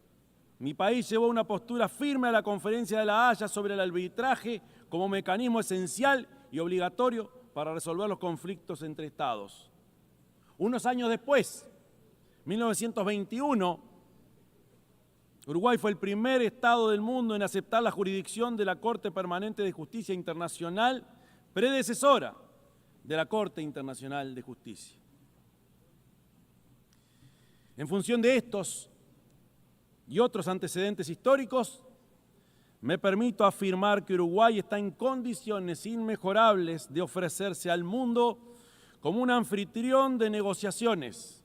mi país llevó una postura firme a la Conferencia de La Haya sobre el arbitraje como mecanismo esencial y obligatorio para resolver los conflictos entre Estados. Unos años después, 1921, Uruguay fue el primer Estado del mundo en aceptar la jurisdicción de la Corte Permanente de Justicia Internacional, predecesora de la Corte Internacional de Justicia. En función de estos y otros antecedentes históricos, me permito afirmar que Uruguay está en condiciones inmejorables de ofrecerse al mundo como un anfitrión de negociaciones,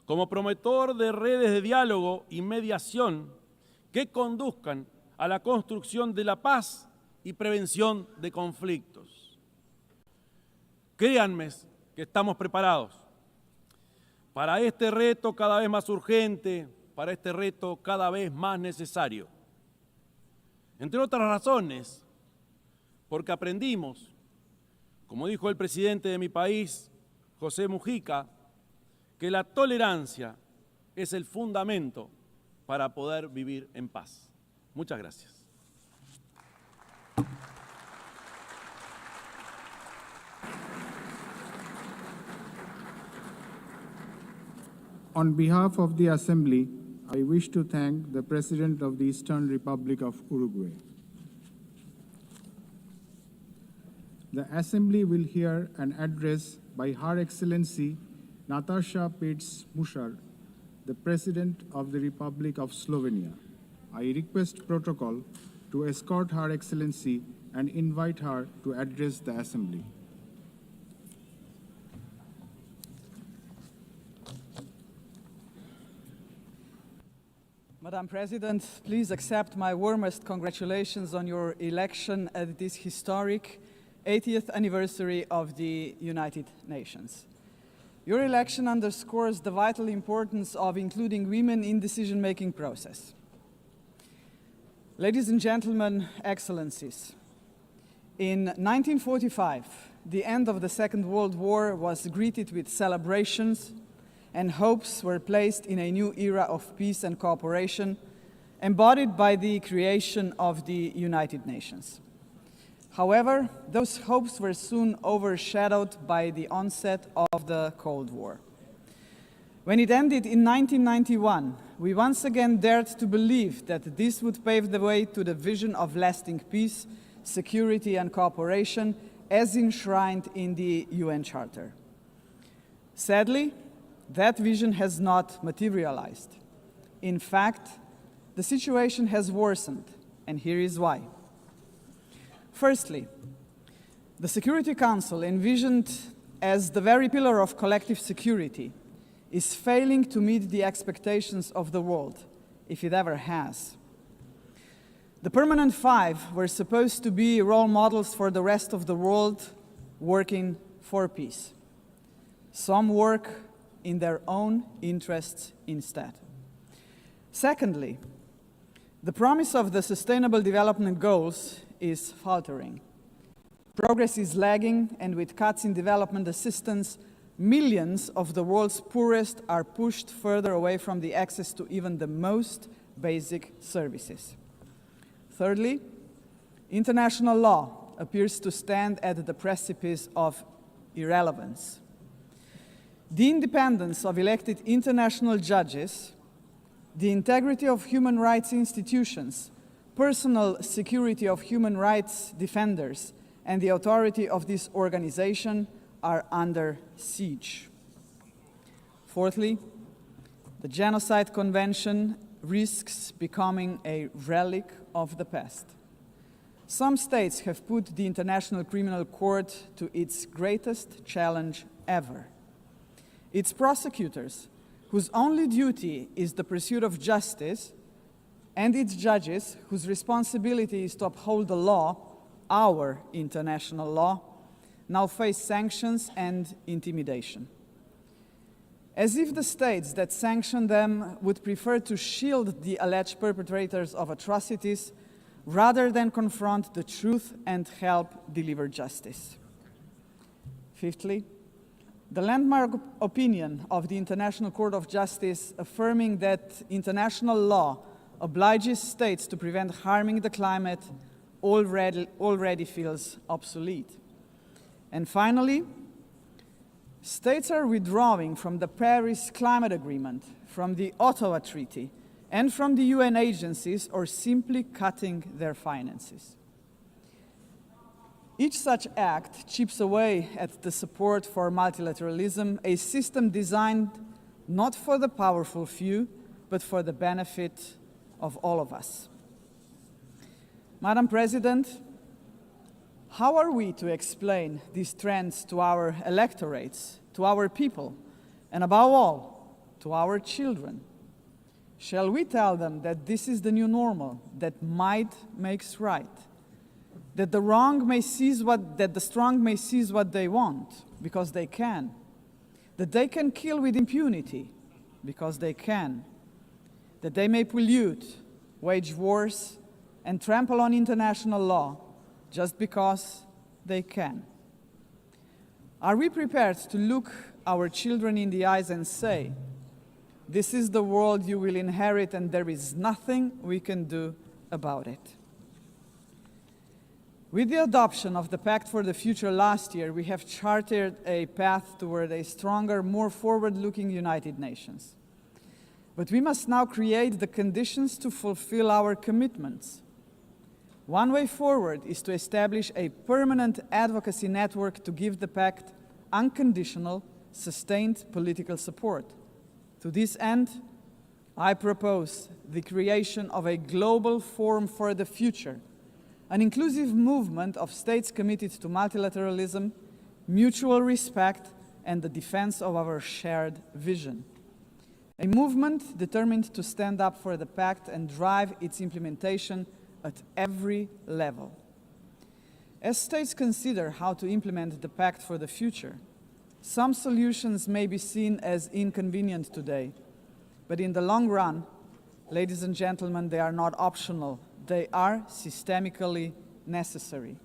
como promotor de redes de diálogo y mediación que conduzcan a la construcción de la paz y prevención de conflictos. Créanme que estamos preparados para este reto cada vez más urgente, para este reto cada vez más necesario. Entre otras razones, porque aprendimos, como dijo el presidente de mi país, José Mujica, que la tolerancia es el fundamento para poder vivir en paz. Muchas gracias. On behalf of the Assembly, I wish to thank the President of the Eastern Republic of Uruguay. The Assembly will hear an address by Her Excellency Nataša Pirc-Musar, the President of the Republic of Slovenia. I request protocol to escort Her Excellency and invite her to address the Assembly. Madam President, please accept my warmest congratulations on your election at this historic 80th anniversary of the United Nations. Your election underscores the vital importance of including women in the decision-making process. Ladies and gentlemen, excellencies, in 1945, the end of the Second World War was greeted with celebrations, and hopes were placed in a new era of peace and cooperation, embodied by the creation of the United Nations. However, those hopes were soon overshadowed by the onset of the Cold War. When it ended in 1991, we once again dared to believe that this would pave the way to the vision of lasting peace, security, and cooperation as enshrined in the UN Charter. Sadly, that vision has not materialized. In fact, the situation has worsened, and here is why. Firstly, the Security Council, envisioned as the very pillar of collective security, is failing to meet the expectations of the world, if it ever has. The Permanent Five were supposed to be role models for the rest of the world working for peace. Some work in their own interests instead. Secondly, the promise of the Sustainable Development Goals is faltering. Progress is lagging, and with cuts in development assistance, millions of the world's poorest are pushed further away from the access to even the most basic services. Thirdly, international law appears to stand at the precipice of irrelevance. The independence of elected international judges, the integrity of human rights institutions, personal security of human rights defenders, and the authority of this organization are under siege. Fourthly, the Genocide Convention risks becoming a relic of the past. Some states have put the International Criminal Court to its greatest challenge ever. Its prosecutors, whose only duty is the pursuit of justice, and its judges, whose responsibility is to uphold the law, our international law, now face sanctions and intimidation. As if the states that sanction them would prefer to shield the alleged perpetrators of atrocities rather than confront the truth and help deliver justice. Fifthly, the landmark opinion of the International Court of Justice affirming that international law obliges states to prevent harming the climate already feels obsolete. And finally, states are withdrawing from the Paris Climate Agreement, from the Ottawa Treaty, and from the UN agencies, or simply cutting their finances. Each such act chips away at the support for multilateralism, a system designed not for the powerful few, but for the benefit of all of us. Madam President, how are we to explain these trends to our electorates, to our people, and above all, to our children? Shall we tell them that this is the new normal, that might makes right, that the strong may seize what they want, because they can, that they can kill with impunity, because they can, that they may pollute, wage wars, and trample on international law, just because they can? Are we prepared to look our children in the eyes and say, "This is the world you will inherit and there is nothing we can do about it"? With the adoption of the Pact for the Future last year, we have charted a path toward a stronger, more forward-looking United Nations. But we must now create the conditions to fulfill our commitments. One way forward is to establish a permanent advocacy network to give the Pact unconditional, sustained political support. To this end, I propose the creation of a global forum for the future, an inclusive movement of states committed to multilateralism, mutual respect, and the defense of our shared vision. A movement determined to stand up for the Pact and drive its implementation at every level. As states consider how to implement the Pact for the Future, some solutions may be seen as inconvenient today, but in the long run, ladies and gentlemen, they are not optional. They are systemically necessary.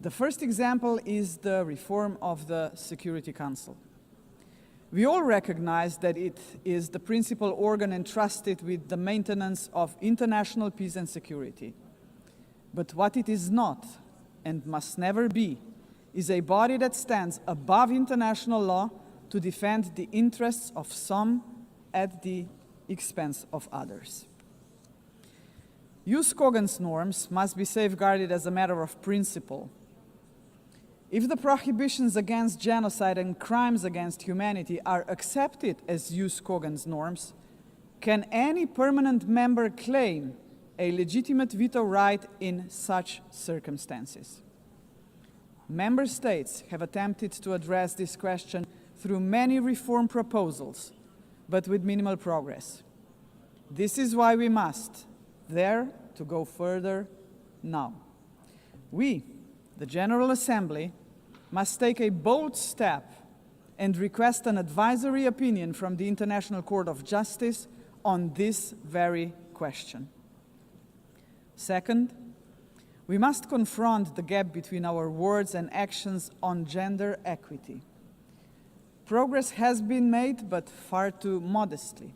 The first example is the reform of the Security Council. We all recognize that it is the principal organ entrusted with the maintenance of international peace and security. But what it is not, and must never be, is a body that stands above international law to defend the interests of some at the expense of others. Jus cogens norms must be safeguarded as a matter of principle. If the prohibitions against genocide and crimes against humanity are accepted as jus cogens norms, can any permanent member claim a legitimate veto right in such circumstances? Member states have attempted to address this question through many reform proposals, but with minimal progress. This is why we must dare to go further now. We, the General Assembly, must take a bold step and request an advisory opinion from the International Court of Justice on this very question. Second, we must confront the gap between our words and actions on gender equity. Progress has been made, but far too modestly.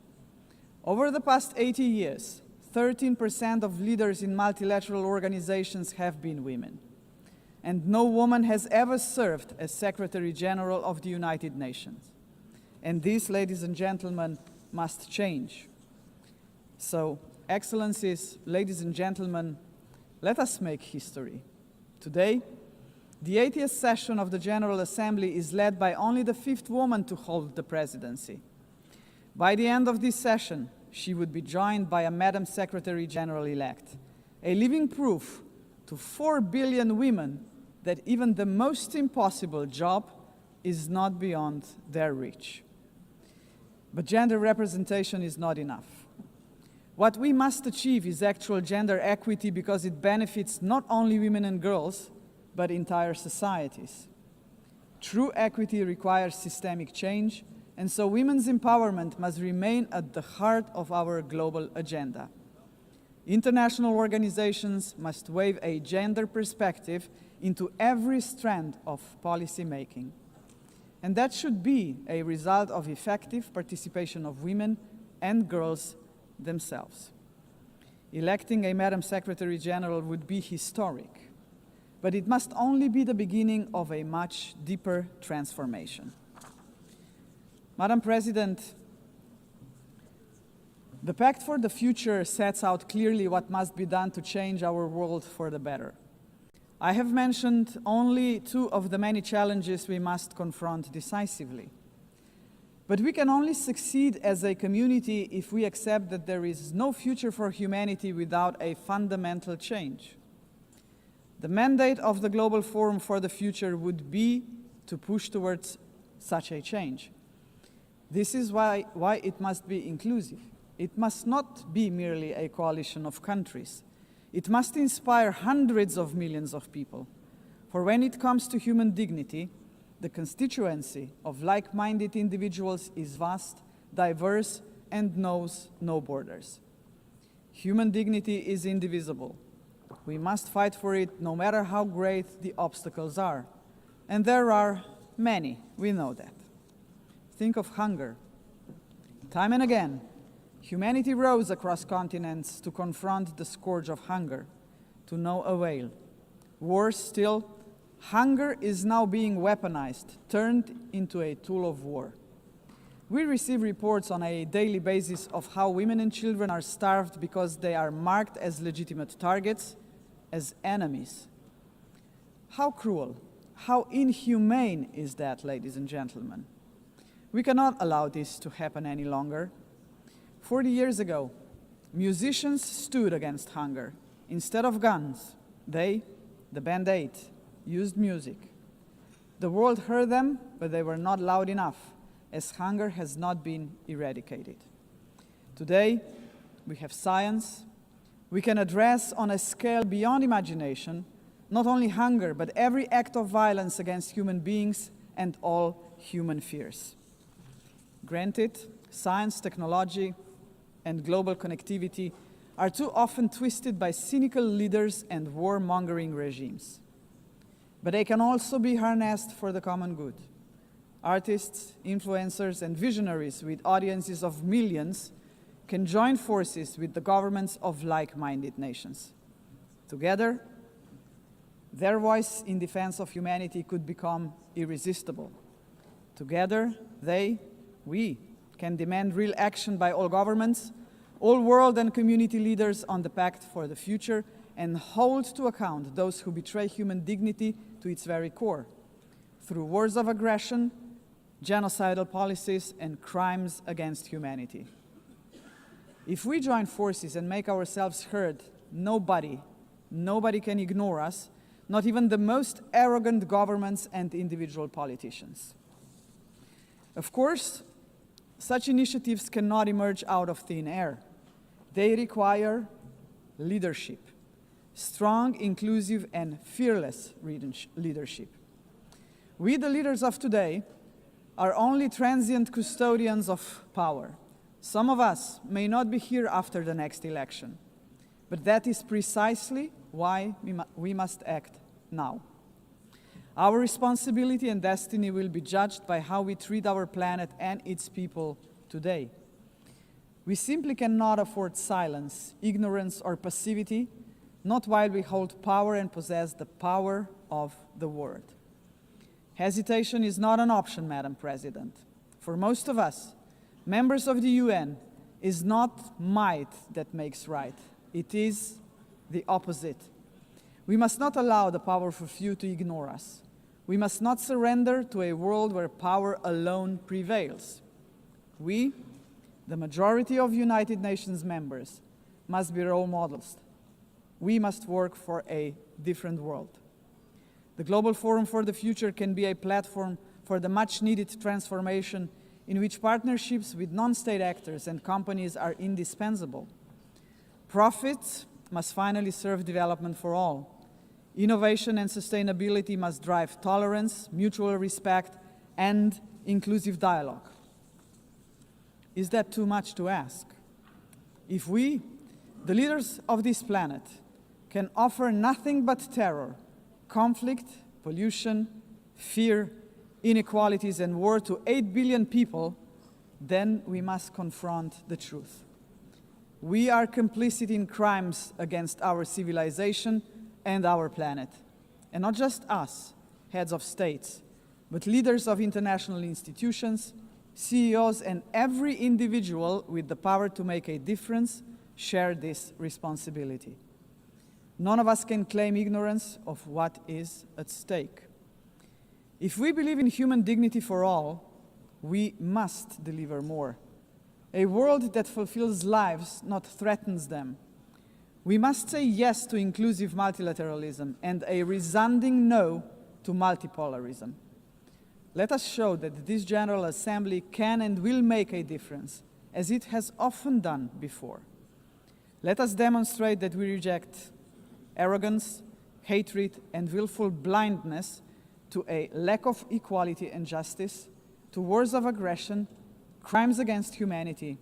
Over the past 80 years, 13% of leaders in multilateral organizations have been women. And no woman has ever served as Secretary General of the United Nations. And this, ladies and gentlemen, must change. So, Excellencies, ladies and gentlemen, let us make history. Today, the 80th session of the General Assembly is led by only the 5th woman to hold the presidency. By the end of this session, she would be joined by a Madam Secretary General-elect, a living proof to 4 billion women that even the most impossible job is not beyond their reach. But gender representation is not enough. What we must achieve is actual gender equity because it benefits not only women and girls, but entire societies. True equity requires systemic change, and so women's empowerment must remain at the heart of our global agenda. International organizations must weave a gender perspective into every strand of policy making. And that should be a result of effective participation of women and girls themselves. Electing a Madam Secretary General would be historic, but it must only be the beginning of a much deeper transformation. Madam President, The Pact for the Future sets out clearly what must be done to change our world for the better. I have mentioned only two of the many challenges we must confront decisively. But we can only succeed as a community if we accept that there is no future for humanity without a fundamental change. The mandate of the Global Forum for the Future would be to push towards such a change. This is why it must be inclusive. It must not be merely a coalition of countries. It must inspire hundreds of millions of people. For when it comes to human dignity, the constituency of like-minded individuals is vast, diverse, and knows no borders. Human dignity is indivisible. We must fight for it no matter how great the obstacles are. And there are many, we know that. Think of hunger. Time and again, humanity rose across continents to confront the scourge of hunger, to no avail. Worse still, hunger is now being weaponized, turned into a tool of war. We receive reports on a daily basis of how women and children are starved because they are marked as legitimate targets, as enemies. How cruel, how inhumane is that, ladies and gentlemen? We cannot allow this to happen any longer. 40 years ago, musicians stood against hunger. Instead of guns, they, the Band Aid, used music. The world heard them, but they were not loud enough, as hunger has not been eradicated. Today, we have science. We can address on a scale beyond imagination not only hunger, but every act of violence against human beings and all human fears. Granted, science, technology, and global connectivity are too often twisted by cynical leaders and warmongering regimes. But they can also be harnessed for the common good. Artists, influencers, and visionaries with audiences of millions can join forces with the governments of like-minded nations. Together, their voice in defense of humanity could become irresistible. Together, we can demand real action by all governments, all world and community leaders on the Pact for the Future, and hold to account those who betray human dignity to its very core, through wars of aggression, genocidal policies, and crimes against humanity. If we join forces and make ourselves heard, nobody can ignore us, not even the most arrogant governments and individual politicians. Of course, such initiatives cannot emerge out of thin air. They require leadership, strong, inclusive, and fearless leadership. We, the leaders of today, are only transient custodians of power. Some of us may not be here after the next election, but that is precisely why we must act now. Our responsibility and destiny will be judged by how we treat our planet and its people today. We simply cannot afford silence, ignorance, or passivity, not while we hold power and possess the power of the word. Hesitation is not an option, Madam President. For most of us, members of the UN, is not might that makes right. It is the opposite. We must not allow the powerful few to ignore us. We must not surrender to a world where power alone prevails. We, the majority of United Nations members, must be role models. We must work for a different world. The Global Forum for the Future can be a platform for the much-needed transformation in which partnerships with non-state actors and companies are indispensable. Profits must finally serve development for all. Innovation and sustainability must drive tolerance, mutual respect, and inclusive dialogue. Is that too much to ask? If we, the leaders of this planet, can offer nothing but terror, conflict, pollution, fear, inequalities, and war to 8 billion people, then we must confront the truth. We are complicit in crimes against our civilization and our planet. And not just us, heads of states, but leaders of international institutions, CEOs, and every individual with the power to make a difference share this responsibility. None of us can claim ignorance of what is at stake. If we believe in human dignity for all, we must deliver more. A world that fulfills lives, not threatens them. We must say yes to inclusive multilateralism and a resounding no to multipolarism. Let us show that this General Assembly can and will make a difference, as it has often done before. Let us demonstrate that we reject arrogance, hatred, and willful blindness to a lack of equality and justice, to wars of aggression, crimes against humanity,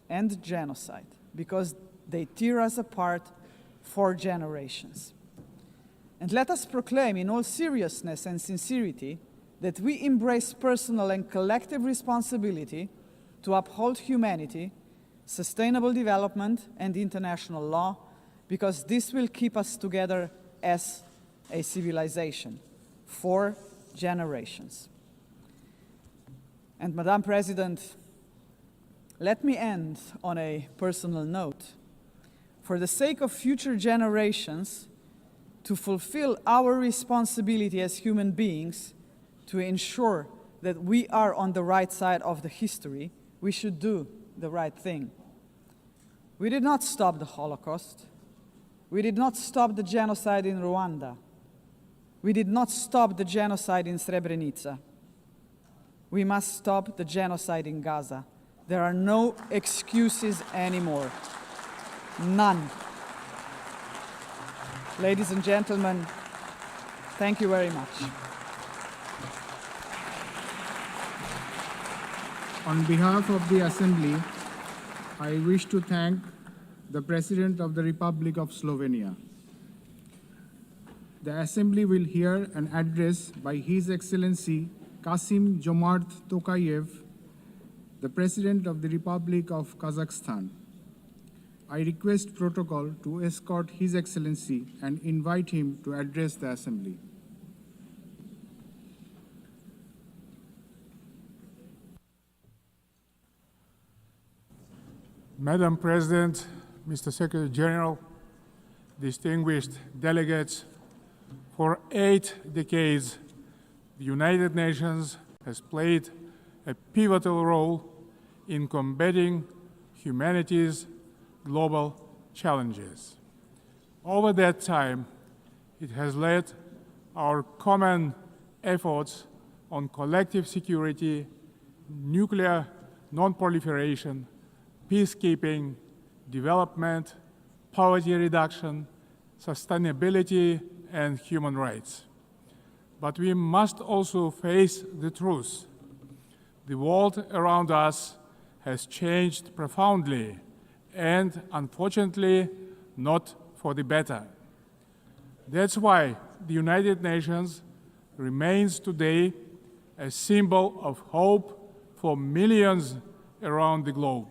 and genocide, because they tear us apart for generations. And let us proclaim in all seriousness and sincerity that we embrace personal and collective responsibility to uphold humanity, sustainable development, and international law, because this will keep us together as a civilization for generations. And Madam President, let me end on a personal note. For the sake of future generations, to fulfill our responsibility as human beings, to ensure that we are on the right side of the history, we should do the right thing. We did not stop the Holocaust. We did not stop the genocide in Rwanda. We did not stop the genocide in Srebrenica. We must stop the genocide in Gaza. There are no excuses anymore. None. Ladies and gentlemen, thank you very much. On behalf of the Assembly, I wish to thank the President of the Republic of Slovenia. The Assembly will hear an address by His Excellency Kasim Jomart Tokayev, the President of the Republic of Kazakhstan. I request protocol to escort His Excellency and invite him to address the Assembly. Madam President, Mr. Secretary General, distinguished delegates, for 8 decades, the United Nations has played a pivotal role in combating humanity's global challenges. Over that time, it has led our common efforts on collective security, nuclear non-proliferation, peacekeeping, development, poverty reduction, sustainability, and human rights. But we must also face the truth. The world around us has changed profoundly and, unfortunately, not for the better. That's why the United Nations remains today a symbol of hope for millions around the globe.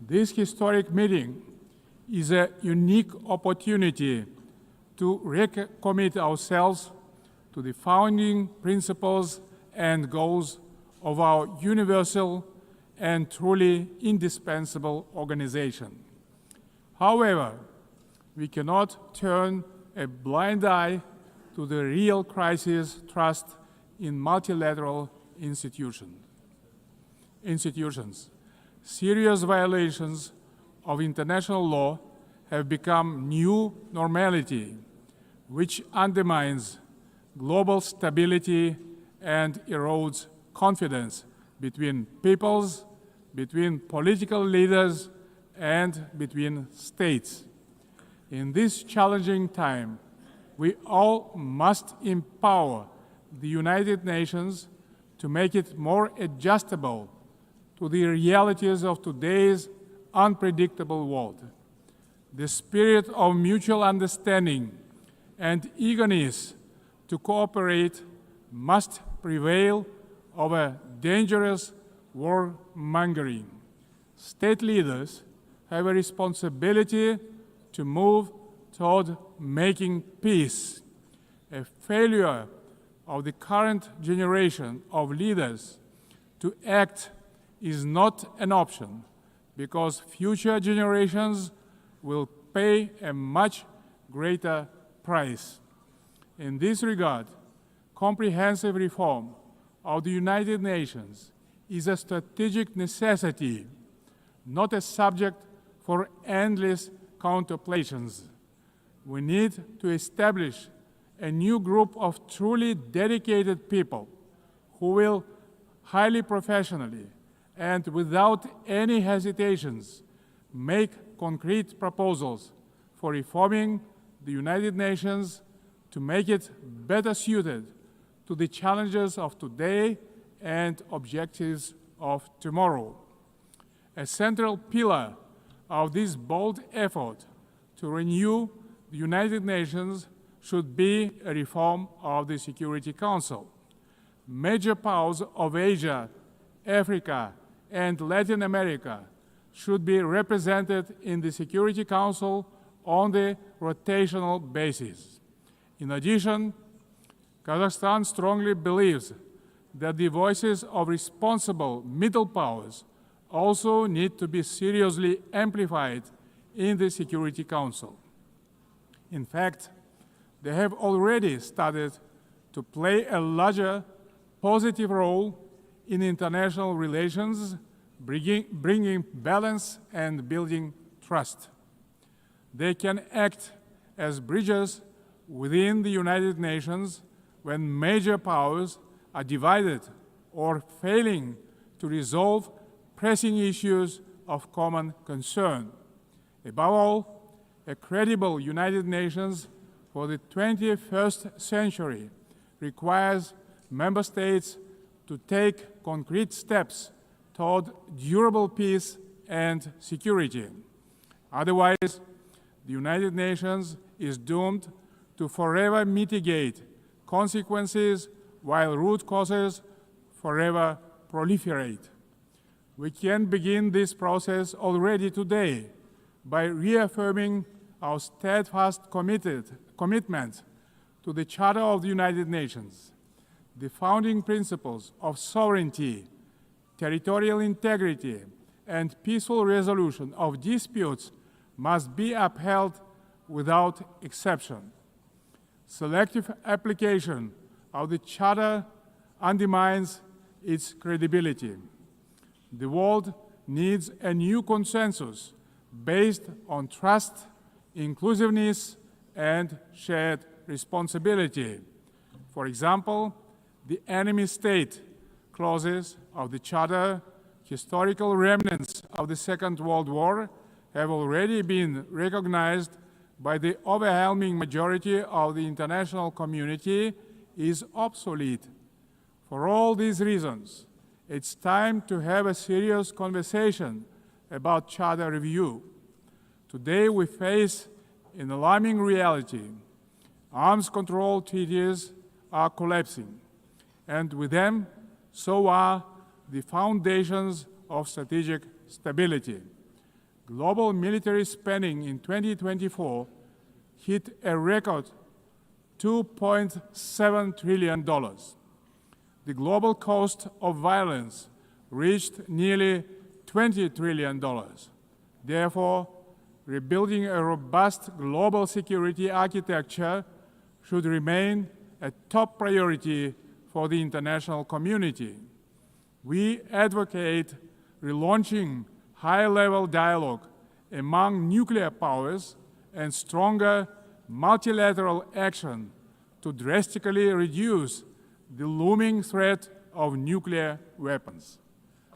This historic meeting is a unique opportunity to recommit ourselves to the founding principles and goals of our universal and truly indispensable organization. However, we cannot turn a blind eye to the real crisis thrust in multilateral institutions. Serious violations of international law have become new normality, which undermines global stability and erodes confidence between peoples, between political leaders, and between states. In this challenging time, we all must empower the United Nations to make it more adjustable to the realities of today's unpredictable world. The spirit of mutual understanding and eagerness to cooperate must prevail over dangerous warmongering. State leaders have a responsibility to move toward making peace. A failure of the current generation of leaders to act is not an option because future generations will pay a much greater price. In this regard, comprehensive reform of the United Nations is a strategic necessity, not a subject for endless contemplations. We need to establish a new group of truly dedicated people who will highly professionally and without any hesitations make concrete proposals for reforming the United Nations to make it better suited to the challenges of today and objectives of tomorrow. A central pillar of this bold effort to renew the United Nations should be a reform of the Security Council. Major powers of Asia, Africa, and Latin America should be represented in the Security Council on the rotational basis. In addition, Kazakhstan strongly believes that the voices of responsible middle powers also need to be seriously amplified in the Security Council. In fact, they have already started to play a larger positive role in international relations, bringing balance and building trust. They can act as bridges within the United Nations when major powers are divided or failing to resolve pressing issues of common concern. Above all, a credible United Nations for the 21st century requires member states to take concrete steps toward durable peace and security. Otherwise, the United Nations is doomed to forever mitigate consequences while root causes forever proliferate. We can begin this process already today by reaffirming our steadfast commitment to the Charter of the United Nations. The founding principles of sovereignty, territorial integrity, and peaceful resolution of disputes must be upheld without exception. Selective application of the Charter undermines its credibility. The world needs a new consensus based on trust, inclusiveness, and shared responsibility. For example, the enemy state clauses of the Charter, historical remnants of the Second World War, have already been recognized by the overwhelming majority of the international community is obsolete. For all these reasons, it's time to have a serious conversation about Charter review. Today we face an alarming reality. Arms control treaties are collapsing, and with them, so are the foundations of strategic stability. Global military spending in 2024 hit a record $2.7 trillion. The global cost of violence reached nearly $20 trillion. Therefore, rebuilding a robust global security architecture should remain a top priority for the international community. We advocate relaunching high-level dialogue among nuclear powers and stronger multilateral action to drastically reduce the looming threat of nuclear weapons.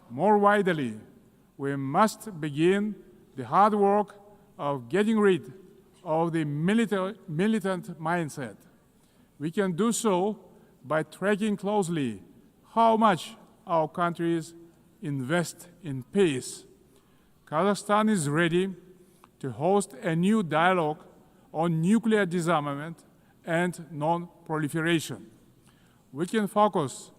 More widely, we must begin the hard work of getting rid of the militant mindset. We can do so by tracking closely how much our countries invest in peace. Kazakhstan is ready to host a new dialogue on nuclear disarmament and non-proliferation. We can focus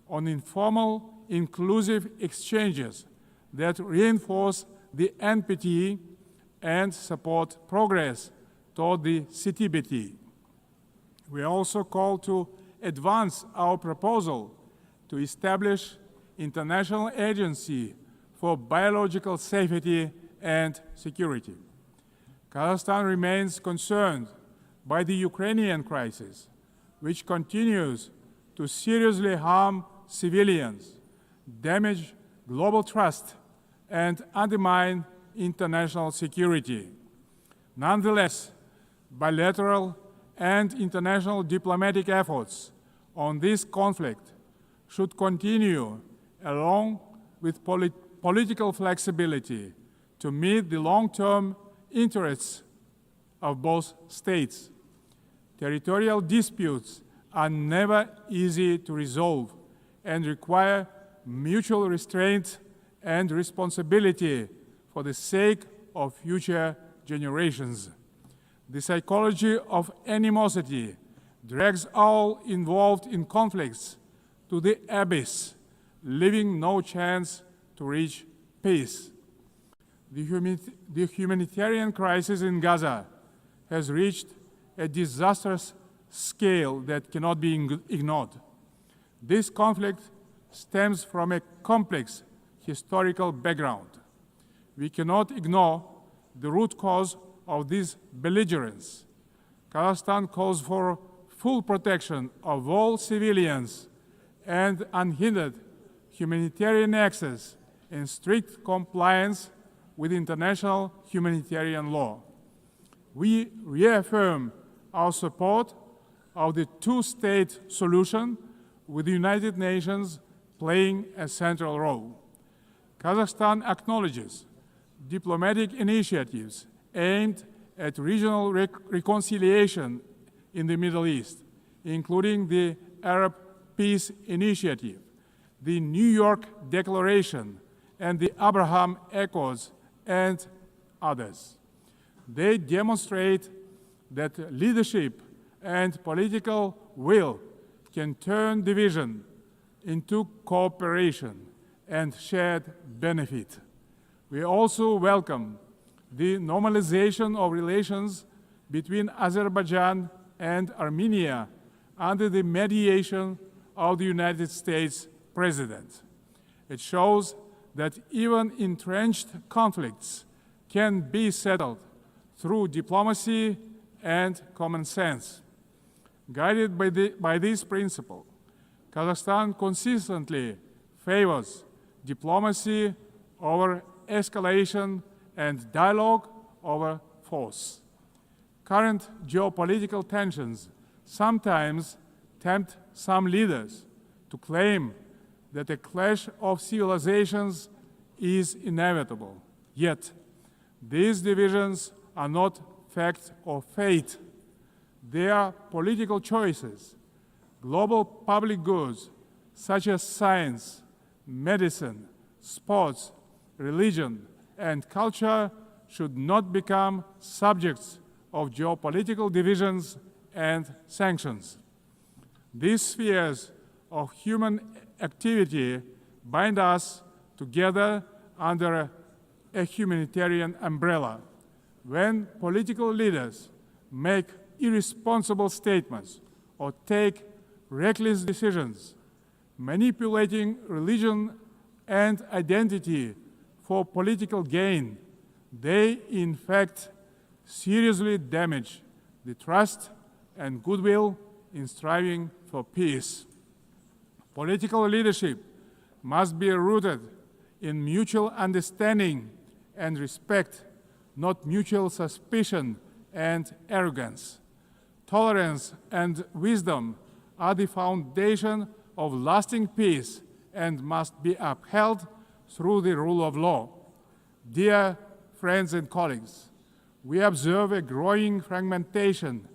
on informal, inclusive exchanges that reinforce the NPT and support progress toward the CTBT. We also call to advance our proposal to establish international agency for biological safety and security. Kazakhstan remains concerned by the Ukrainian crisis, which continues to seriously harm civilians, damage global trust, and undermine international security. Nonetheless, bilateral and international diplomatic efforts on this conflict should continue along with political flexibility to meet the long-term interests of both states. Territorial disputes are never easy to resolve and require mutual restraint and responsibility for the sake of future generations. The psychology of animosity drags all involved in conflicts to the abyss, leaving no chance to reach peace. The humanitarian crisis in Gaza has reached a disastrous scale that cannot be ignored. This conflict stems from a complex historical background. We cannot ignore the root cause of this belligerence. Kazakhstan calls for full protection of all civilians and unhindered humanitarian access in strict compliance with international humanitarian law. We reaffirm our support of the two-state solution, with the United Nations playing a central role. Kazakhstan acknowledges diplomatic initiatives aimed at regional reconciliation in the Middle East, including the Arab Peace Initiative, the New York Declaration, and the Abraham Accords, and others. They demonstrate that leadership and political will can turn division into cooperation and shared benefit. We also welcome the normalization of relations between Azerbaijan and Armenia under the mediation of the United States President. It shows that even entrenched conflicts can be settled through diplomacy and common sense. Guided by this principle, Kazakhstan consistently favors diplomacy over escalation and dialogue over force. Current geopolitical tensions sometimes tempt some leaders to claim that a clash of civilizations is inevitable. Yet, these divisions are not fact or fate. They are political choices. Global public goods, such as science, medicine, sports, religion, and culture, should not become subjects of geopolitical divisions and sanctions. These spheres of human activity bind us together under a humanitarian umbrella. When political leaders make irresponsible statements or take reckless decisions, manipulating religion and identity for political gain, they in fact seriously damage the trust and goodwill in striving for peace. Political leadership must be rooted in mutual understanding and respect, not mutual suspicion and arrogance. Tolerance and wisdom are the foundation of lasting peace and must be upheld through the rule of law. Dear friends and colleagues, we observe a growing fragmentation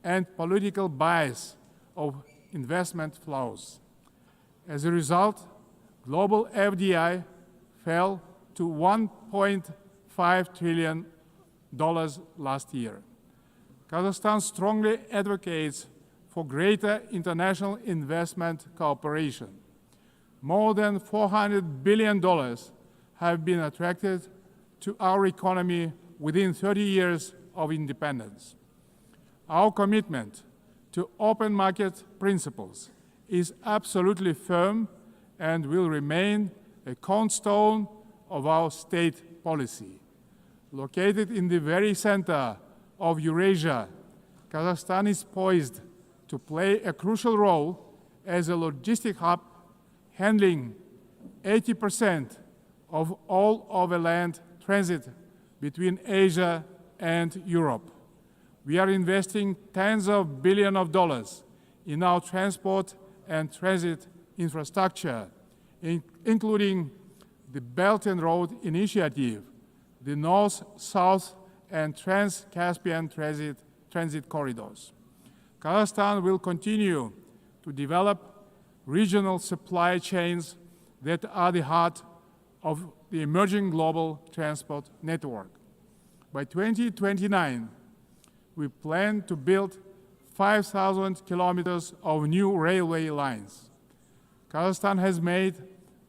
and political bias of investment flows. As a result, global FDI fell to $1.5 trillion last year. Kazakhstan strongly advocates for greater international investment cooperation. More than $400 billion have been attracted to our economy within 30 years of independence. Our commitment to open market principles is absolutely firm, and will remain a cornerstone of our state policy. Located in the very center of Eurasia, Kazakhstan is poised to play a crucial role as a logistic hub, handling 80% of all overland transit between Asia and Europe. We are investing tens of billions of dollars in our transport and transit infrastructure, including the Belt and Road Initiative, the North, South, and Trans-Caspian transit corridors. Kazakhstan will continue to develop regional supply chains that are the heart of the emerging global transport network. By 2029, we plan to build 5,000 kilometers of new railway lines. Kazakhstan has made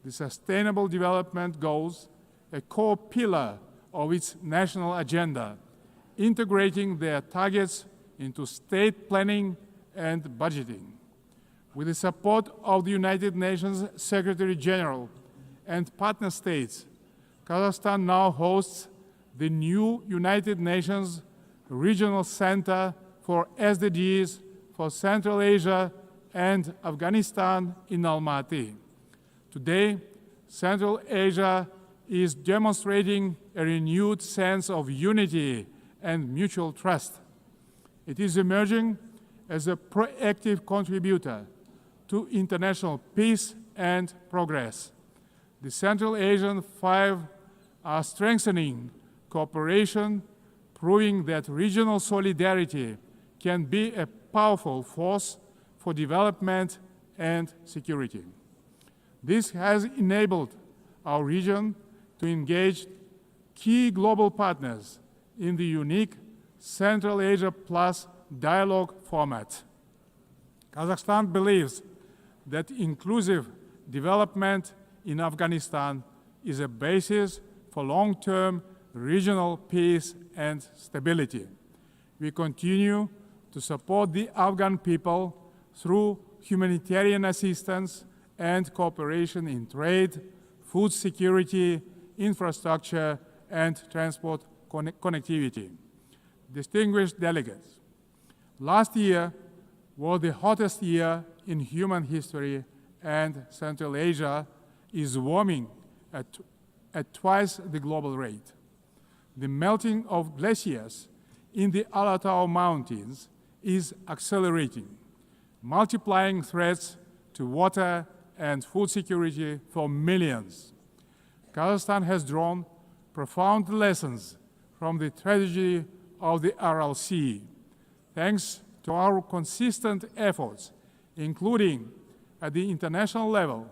the Sustainable Development Goals a core pillar of its national agenda, integrating their targets into state planning and budgeting. With the support of the United Nations Secretary General and partner states, Kazakhstan now hosts the new United Nations Regional Center for SDGs for Central Asia and Afghanistan in Almaty. Today, Central Asia is demonstrating a renewed sense of unity and mutual trust. It is emerging as a proactive contributor to international peace and progress. The Central Asian Five are strengthening cooperation, proving that regional solidarity can be a powerful force for development and security. This has enabled our region to engage key global partners in the unique Central Asia Plus dialogue format. Kazakhstan believes that inclusive development in Afghanistan is a basis for long-term regional peace and stability. We continue to support the Afghan people through humanitarian assistance and cooperation in trade, food security, infrastructure, and transport connectivity. Distinguished delegates, last year was the hottest year in human history, and Central Asia is warming at twice the global rate. The melting of glaciers in the Alatau Mountains is accelerating, multiplying threats to water and food security for millions. Kazakhstan has drawn profound lessons from the tragedy of the Aral Sea. Thanks to our consistent efforts, including at the international level,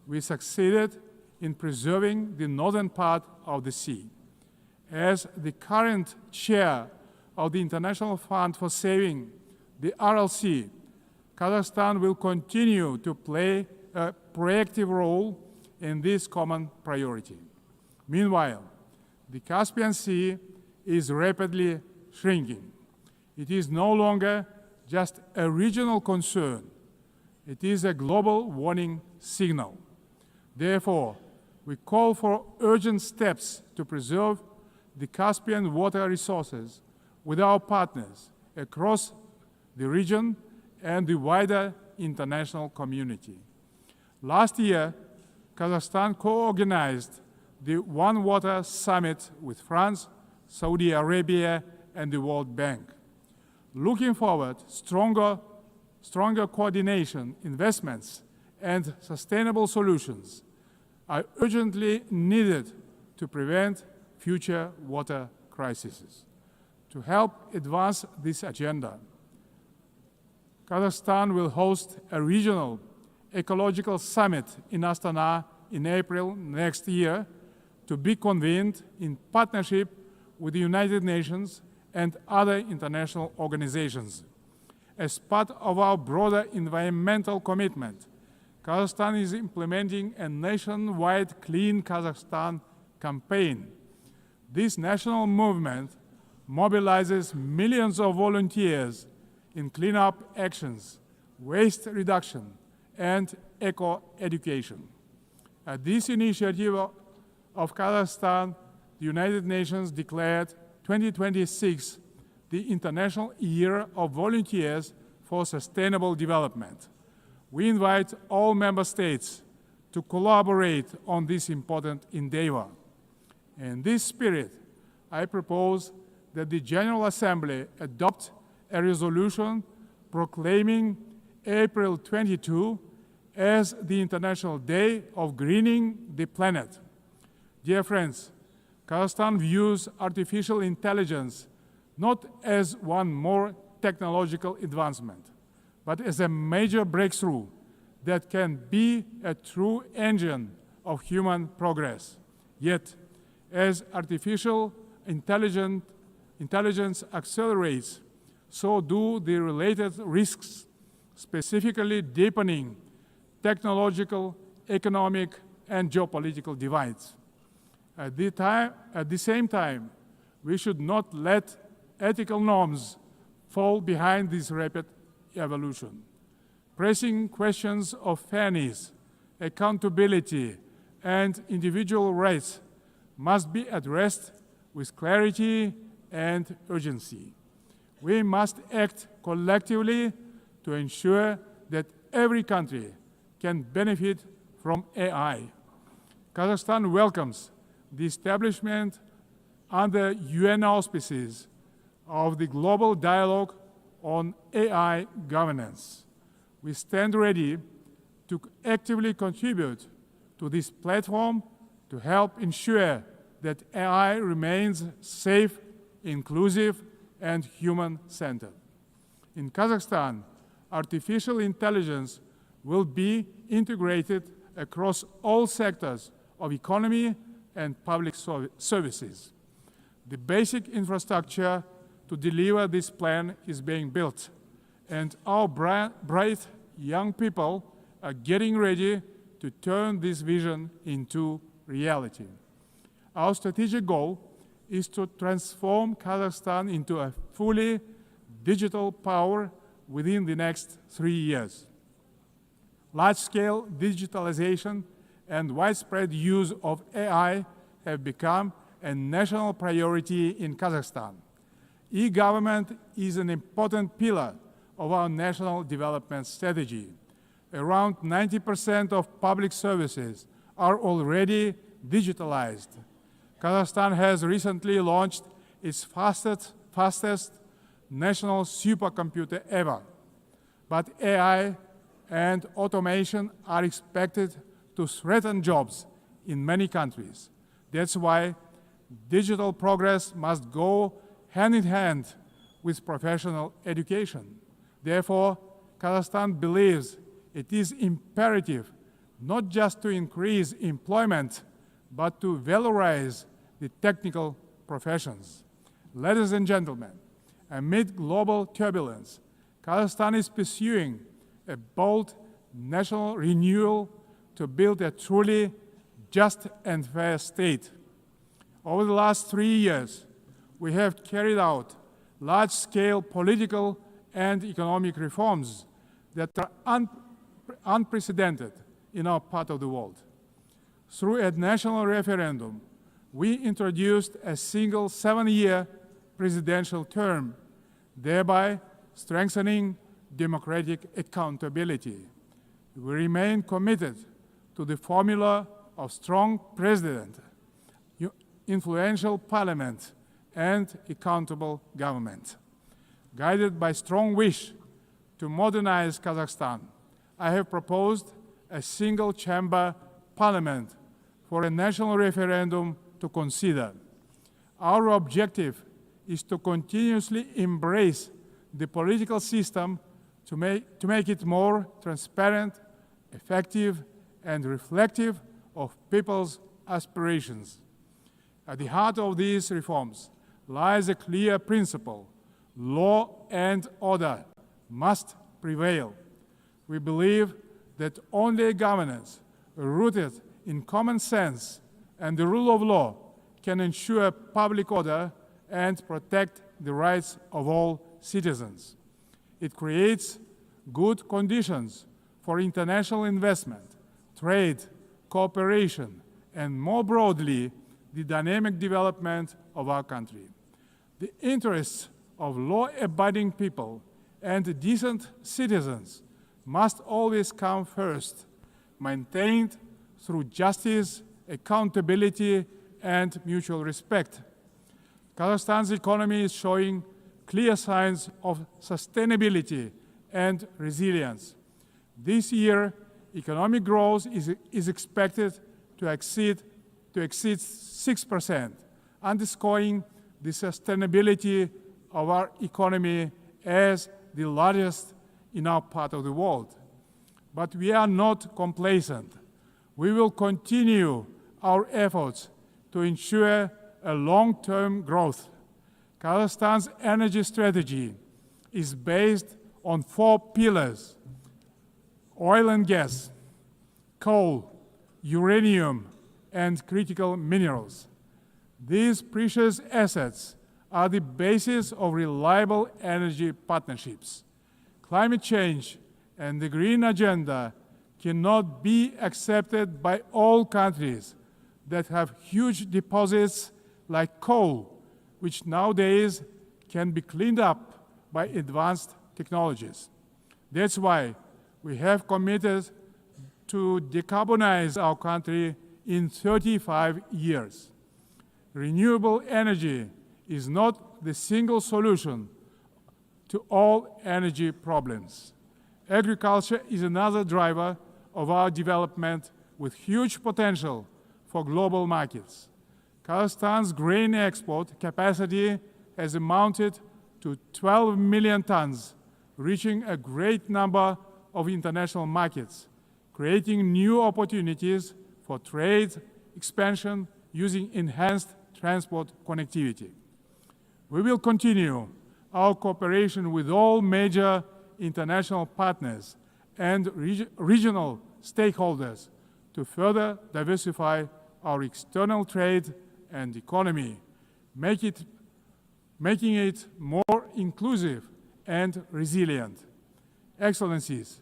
we succeeded in preserving the northern part of the sea. As the current chair of the International Fund for Saving the Aral Sea, Kazakhstan will continue to play a proactive role in this common priority. Meanwhile, the Caspian Sea is rapidly shrinking. It is no longer just a regional concern. It is a global warning signal. Therefore, we call for urgent steps to preserve the Caspian water resources with our partners across the region and the wider international community. Last year, Kazakhstan co-organized the One Water Summit with France, Saudi Arabia, and the World Bank. Looking forward, stronger coordination, investments, and sustainable solutions are urgently needed to prevent future water crises. To help advance this agenda, Kazakhstan will host a regional ecological summit in Astana in April next year, to be convened in partnership with the United Nations and other international organizations. As part of our broader environmental commitment, Kazakhstan is implementing a nationwide Clean Kazakhstan campaign. This national movement mobilizes millions of volunteers in cleanup actions, waste reduction, and eco-education. At this initiative of Kazakhstan, the United Nations declared 2026 the International Year of Volunteers for Sustainable Development. We invite all member states to collaborate on this important endeavor. In this spirit, I propose that the General Assembly adopt a resolution proclaiming April 22 as the International Day of Greening the Planet. Dear friends, Kazakhstan views artificial intelligence not as one more technological advancement, but as a major breakthrough that can be a true engine of human progress. Yet, as artificial intelligence accelerates, so do the related risks, specifically deepening technological, economic, and geopolitical divides. At the same time, we should not let ethical norms fall behind this rapid evolution. Pressing questions of fairness, accountability, and individual rights must be addressed with clarity and urgency. We must act collectively to ensure that every country can benefit from AI. Kazakhstan welcomes the establishment under UN auspices of the Global Dialogue on AI Governance. We stand ready to actively contribute to this platform to help ensure that AI remains safe, inclusive, and human-centered. In Kazakhstan, artificial intelligence will be integrated across all sectors of economy and public services. The basic infrastructure to deliver this plan is being built, and our bright young people are getting ready to turn this vision into reality. Our strategic goal is to transform Kazakhstan into a fully digital power within the next 3 years. Large-scale digitalization and widespread use of AI have become a national priority in Kazakhstan. E-government is an important pillar of our national development strategy. Around 90% of public services are already digitalized. Kazakhstan has recently launched its fastest national supercomputer ever. But AI and automation are expected to threaten jobs in many countries. That's why digital progress must go hand in hand with professional education. Therefore, Kazakhstan believes it is imperative not just to increase employment, but to valorize the technical professions. Ladies and gentlemen, amid global turbulence, Kazakhstan is pursuing a bold national renewal to build a truly just and fair state. Over the last 3 years, we have carried out large-scale political and economic reforms that are unprecedented in our part of the world. Through a national referendum, we introduced a single 7-year presidential term, thereby strengthening democratic accountability. We remain committed to the formula of strong president, influential parliament, and accountable government. Guided by strong wish to modernize Kazakhstan, I have proposed a single-chamber parliament for a national referendum to consider. Our objective is to continuously embrace the political system to make it more transparent, effective, and reflective of people's aspirations. At the heart of these reforms lies a clear principle: law and order must prevail. We believe that only governance rooted in common sense and the rule of law can ensure public order and protect the rights of all citizens. It creates good conditions for international investment, trade, cooperation, and more broadly, the dynamic development of our country. The interests of law-abiding people and decent citizens must always come first, maintained through justice, accountability, and mutual respect. Kazakhstan's economy is showing clear signs of sustainability and resilience. This year, economic growth is expected to exceed 6%, underscoring the sustainability of our economy as the largest in our part of the world. But we are not complacent. We will continue our efforts to ensure a long-term growth. Kazakhstan's energy strategy is based on 4 pillars: oil and gas, coal, uranium, and critical minerals. These precious assets are the basis of reliable energy partnerships. Climate change and the green agenda cannot be accepted by all countries that have huge deposits like coal, which nowadays can be cleaned up by advanced technologies. That's why we have committed to decarbonize our country in 35 years. Renewable energy is not the single solution to all energy problems. Agriculture is another driver of our development with huge potential for global markets. Kazakhstan's grain export capacity has amounted to 12 million tons, reaching a great number of international markets, creating new opportunities for trade expansion using enhanced transport connectivity. We will continue our cooperation with all major international partners and regional stakeholders to further diversify our external trade and economy, making it more inclusive and resilient. Excellencies,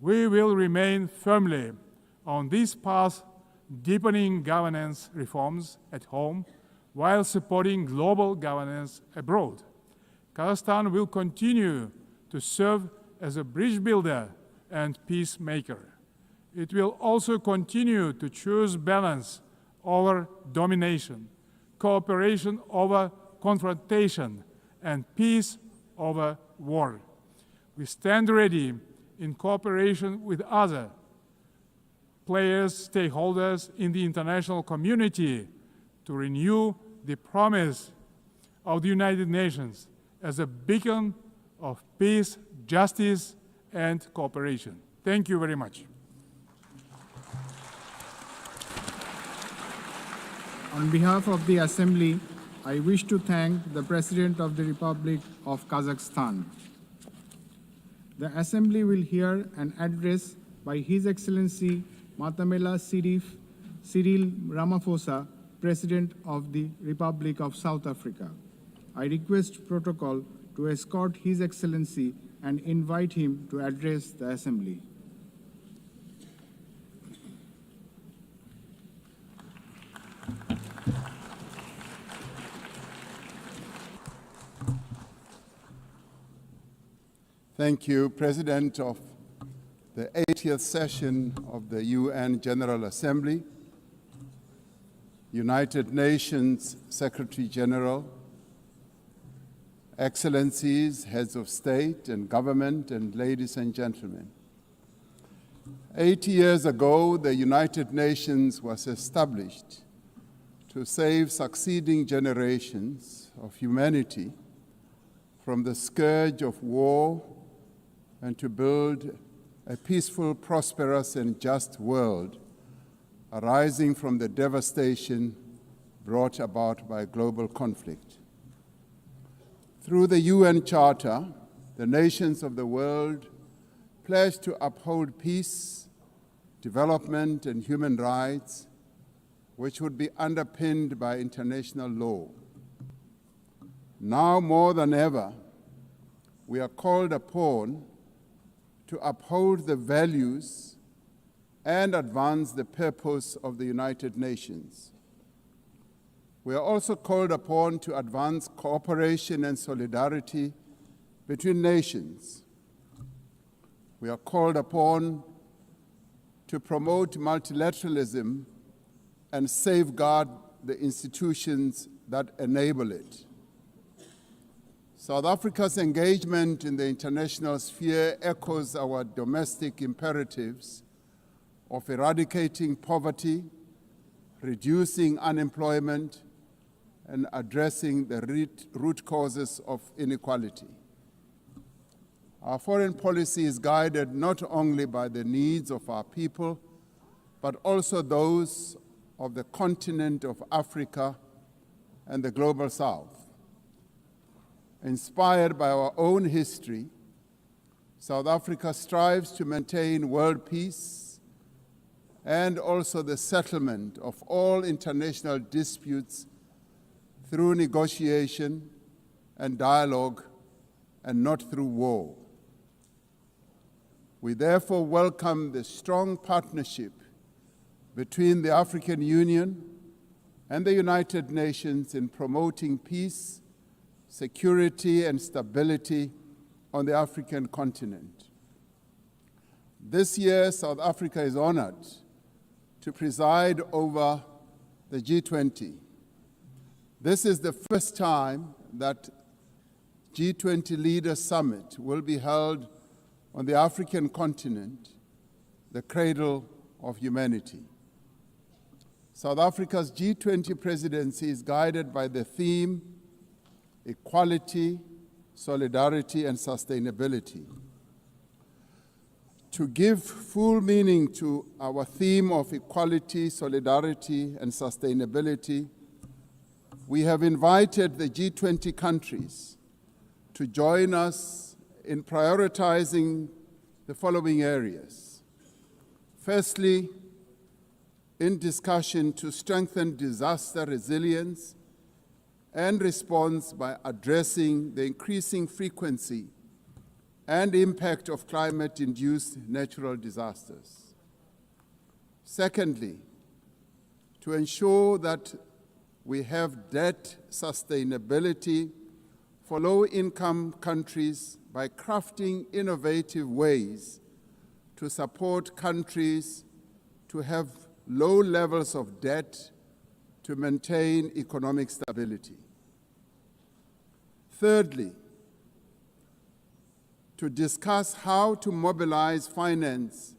we will remain firmly on this path, deepening governance reforms at home while supporting global governance abroad. Kazakhstan will continue to serve as a bridge builder and peacemaker. It will also continue to choose balance over domination, cooperation over confrontation, and peace over war. We stand ready in cooperation with other players, stakeholders in the international community to renew the promise of the United Nations as a beacon of peace, justice, and cooperation. Thank you very much. On behalf of the Assembly, I wish to thank the President of the Republic of Kazakhstan. The Assembly will hear an address by His Excellency Matamela Cyril Ramaphosa, President of the Republic of South Africa. I request protocol to escort His Excellency and invite him to address the Assembly. Thank you, President of the 80th session of the UN General Assembly, United Nations Secretary General, Excellencies, Heads of State and Government, and ladies and gentlemen. 80 years ago, the United Nations was established to save succeeding generations of humanity from the scourge of war and to build a peaceful, prosperous, and just world arising from the devastation brought about by global conflict. Through the UN Charter, the nations of the world pledge to uphold peace, development, and human rights, which would be underpinned by international law. Now more than ever, we are called upon to uphold the values and advance the purpose of the United Nations. We are also called upon to advance cooperation and solidarity between nations. We are called upon to promote multilateralism and safeguard the institutions that enable it. South Africa's engagement in the international sphere echoes our domestic imperatives of eradicating poverty, reducing unemployment, and addressing the root causes of inequality. Our foreign policy is guided not only by the needs of our people, but also those of the continent of Africa and the global South. Inspired by our own history, South Africa strives to maintain world peace and also the settlement of all international disputes through negotiation and dialogue and not through war. We therefore welcome the strong partnership between the African Union and the United Nations in promoting peace, security, and stability on the African continent. This year, South Africa is honored to preside over the G20. This is the first time that G20 Leaders Summit will be held on the African continent, the cradle of humanity. South Africa's G20 presidency is guided by the theme equality, solidarity, and sustainability. To give full meaning to our theme of equality, solidarity, and sustainability, we have invited the G20 countries to join us in prioritizing the following areas. Firstly, in discussion to strengthen disaster resilience and response by addressing the increasing frequency and impact of climate-induced natural disasters. Secondly, to ensure that we have debt sustainability for low-income countries by crafting innovative ways to support countries to have low levels of debt to maintain economic stability. Thirdly, to discuss how to mobilize finance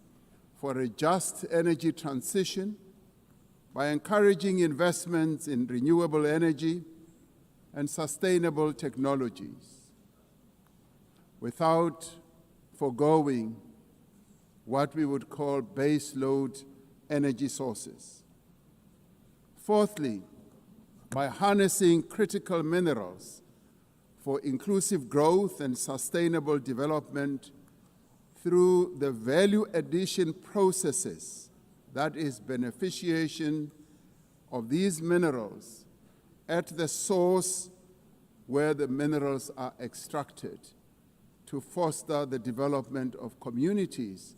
for a just energy transition by encouraging investments in renewable energy and sustainable technologies, without foregoing what we would call base load energy sources. Fourthly, by harnessing critical minerals for inclusive growth and sustainable development through the value addition processes, that is, beneficiation of these minerals at the source where the minerals are extracted, to foster the development of communities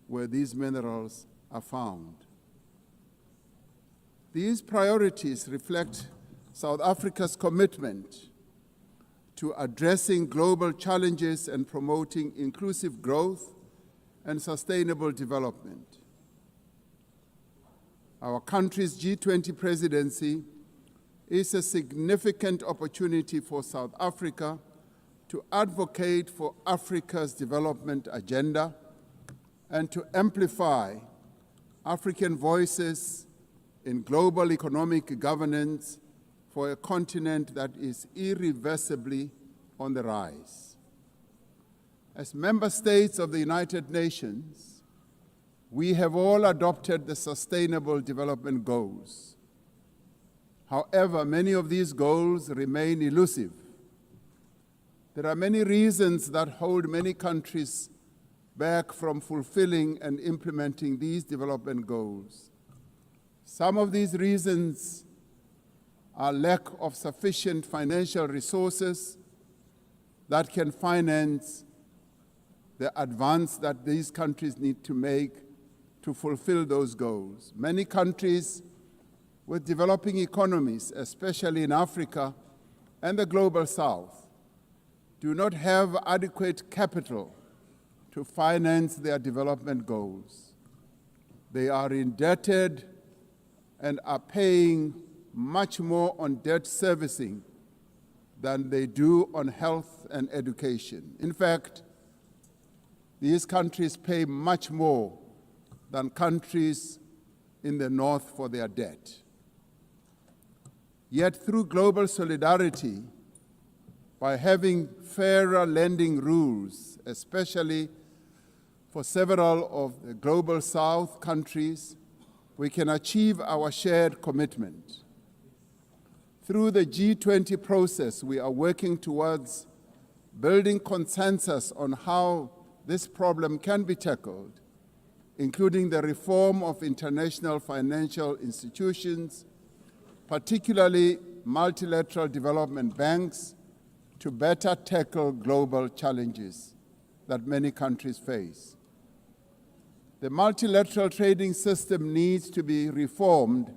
where these minerals are found. These priorities reflect South Africa's commitment to addressing global challenges and promoting inclusive growth and sustainable development. Our country's G20 presidency is a significant opportunity for South Africa to advocate for Africa's development agenda and to amplify African voices in global economic governance for a continent that is irreversibly on the rise. As member states of the United Nations, we have all adopted the Sustainable Development Goals. However, many of these goals remain elusive. There are many reasons that hold many countries back from fulfilling and implementing these development goals. Some of these reasons are lack of sufficient financial resources that can finance the advance that these countries need to make to fulfill those goals. Many countries with developing economies, especially in Africa and the Global South, do not have adequate capital to finance their development goals. They are indebted and are paying much more on debt servicing than they do on health and education. In fact, these countries pay much more than countries in the North for their debt. Yet through global solidarity, by having fairer lending rules, especially for several of the Global South countries, we can achieve our shared commitment. Through the G20 process, we are working towards building consensus on how this problem can be tackled, including the reform of international financial institutions, particularly multilateral development banks, to better tackle global challenges that many countries face. The multilateral trading system needs to be reformed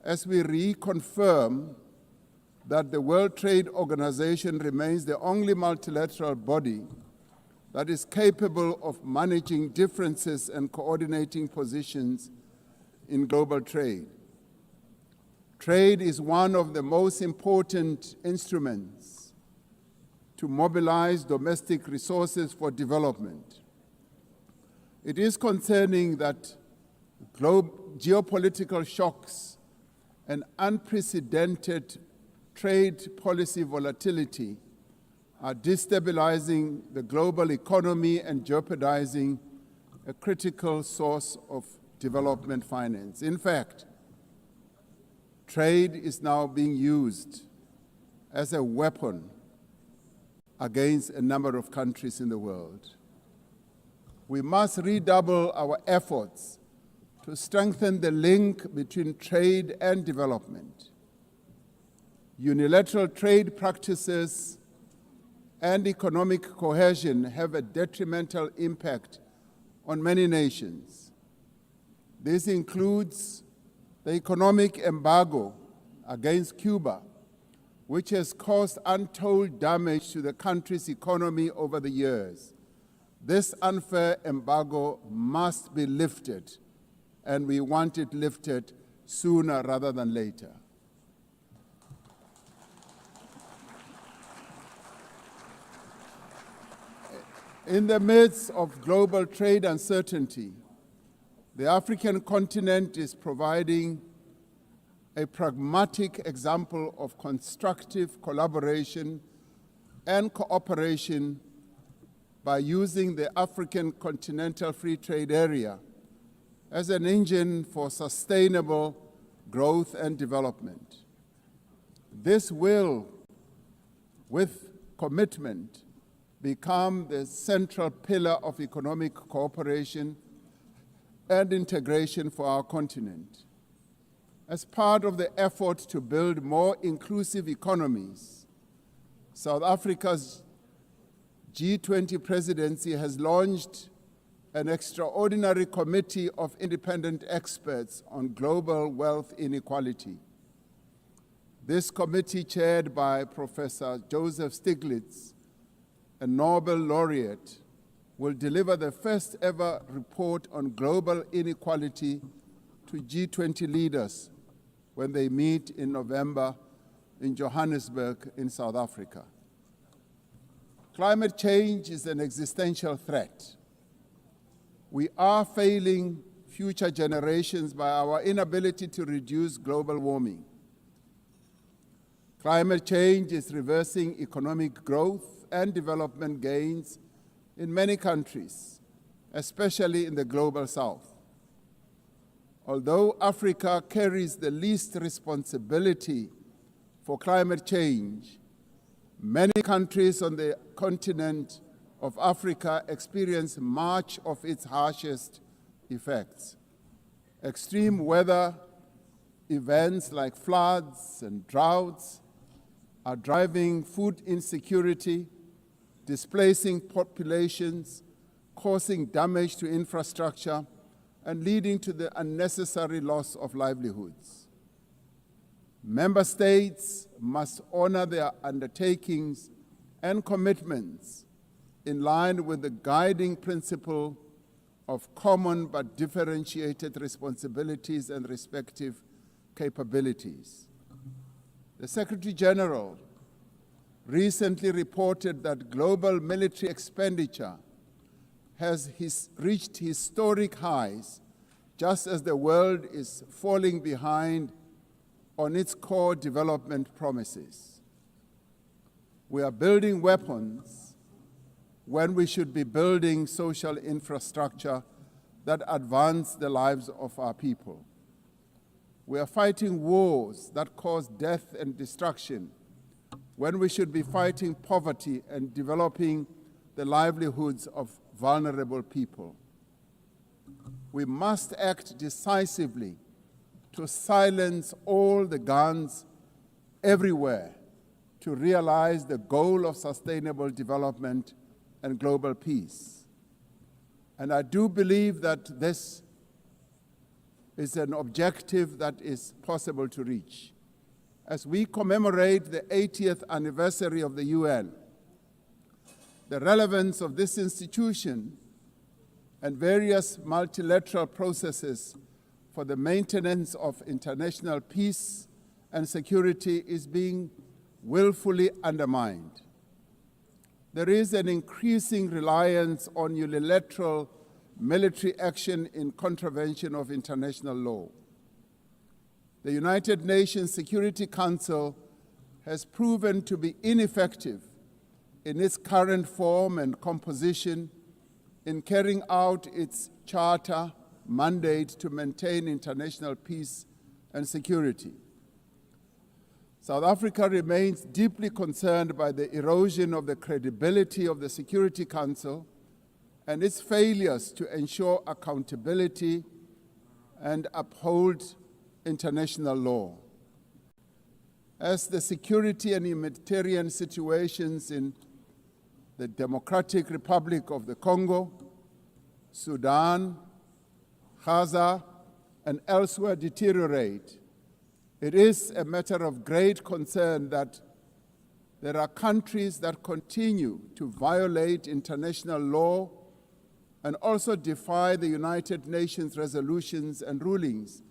as we reconfirm that the World Trade Organization remains the only multilateral body that is capable of managing differences and coordinating positions in global trade. Trade is one of the most important instruments to mobilize domestic resources for development. It is concerning that geopolitical shocks and unprecedented trade policy volatility are destabilizing the global economy and jeopardizing a critical source of development finance. In fact, trade is now being used as a weapon against a number of countries in the world. We must redouble our efforts to strengthen the link between trade and development. Unilateral trade practices and economic cohesion have a detrimental impact on many nations. This includes the economic embargo against Cuba, which has caused untold damage to the country's economy over the years. This unfair embargo must be lifted, and we want it lifted sooner rather than later. In the midst of global trade uncertainty, the African continent is providing a pragmatic example of constructive collaboration and cooperation by using the African Continental Free Trade Area as an engine for sustainable growth and development. This will, with commitment, become the central pillar of economic cooperation and integration for our continent. As part of the effort to build more inclusive economies, South Africa's G20 presidency has launched an extraordinary committee of independent experts on global wealth inequality. This committee, chaired by Professor Joseph Stiglitz, a Nobel laureate, will deliver the first ever report on global inequality to G20 leaders when they meet in November in Johannesburg in South Africa. Climate change is an existential threat. We are failing future generations by our inability to reduce global warming. Climate change is reversing economic growth and development gains in many countries, especially in the Global South. Although Africa carries the least responsibility for climate change, many countries on the continent of Africa experience much of its harshest effects. Extreme weather events like floods and droughts are driving food insecurity, displacing populations, causing damage to infrastructure, and leading to the unnecessary loss of livelihoods. Member states must honor their undertakings and commitments in line with the guiding principle of common but differentiated responsibilities and respective capabilities. The Secretary General recently reported that global military expenditure has reached historic highs, just as the world is falling behind on its core development promises. We are building weapons when we should be building social infrastructure that advance the lives of our people. We are fighting wars that cause death and destruction when we should be fighting poverty and developing the livelihoods of vulnerable people. We must act decisively to silence all the guns everywhere to realize the goal of sustainable development and global peace. And I do believe that this is an objective that is possible to reach. As we commemorate the 80th anniversary of the UN, the relevance of this institution and various multilateral processes for the maintenance of international peace and security is being willfully undermined. There is an increasing reliance on unilateral military action in contravention of international law. The United Nations Security Council has proven to be ineffective in its current form and composition in carrying out its charter mandate to maintain international peace and security. South Africa remains deeply concerned by the erosion of the credibility of the Security Council and its failures to ensure accountability and uphold international law. As the security and humanitarian situations in the Democratic Republic of the Congo, Sudan, Gaza, and elsewhere deteriorate, it is a matter of great concern that there are countries that continue to violate international law and also defy the United Nations resolutions and rulings,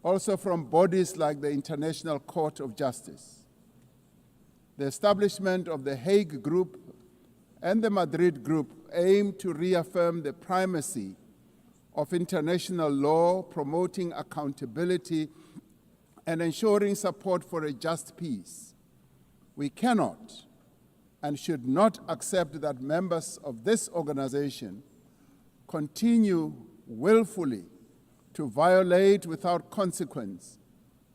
also from bodies like the International Court of Justice. The establishment of the Hague Group and the Madrid Group aim to reaffirm the primacy of international law, promoting accountability and ensuring support for a just peace. We cannot and should not accept that members of this organization continue willfully to violate without consequence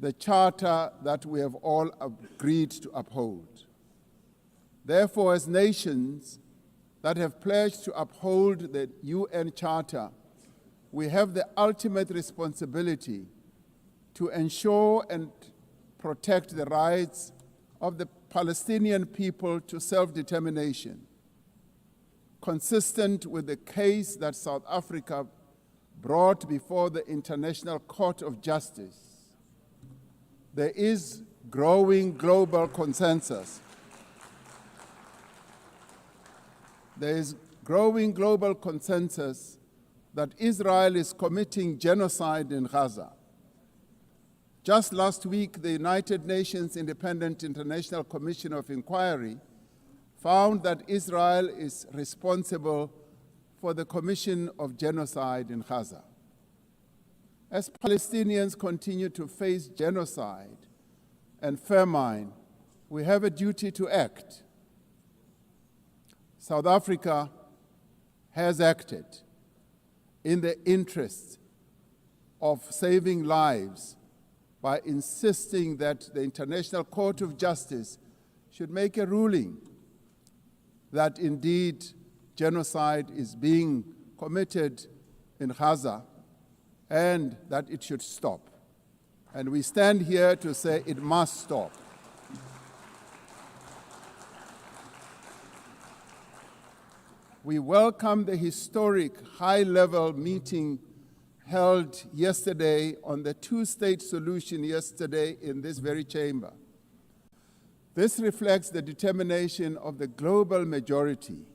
the charter that we have all agreed to uphold. Therefore, as nations that have pledged to uphold the UN Charter, we have the ultimate responsibility to ensure and protect the rights of the Palestinian people to self-determination, consistent with the case that South Africa brought before the International Court of Justice. There is growing global consensus. There is growing global consensus that Israel is committing genocide in Gaza. Just last week, the United Nations Independent International Commission of Inquiry found that Israel is responsible for the commission of genocide in Gaza. As Palestinians continue to face genocide and famine, we have a duty to act. South Africa has acted in the interest of saving lives by insisting that the International Court of Justice should make a ruling that indeed genocide is being committed in Gaza and that it should stop. And we stand here to say it must stop. We welcome the historic high-level meeting held yesterday on the two-state solution yesterday in this very chamber. This reflects the determination of the global majority,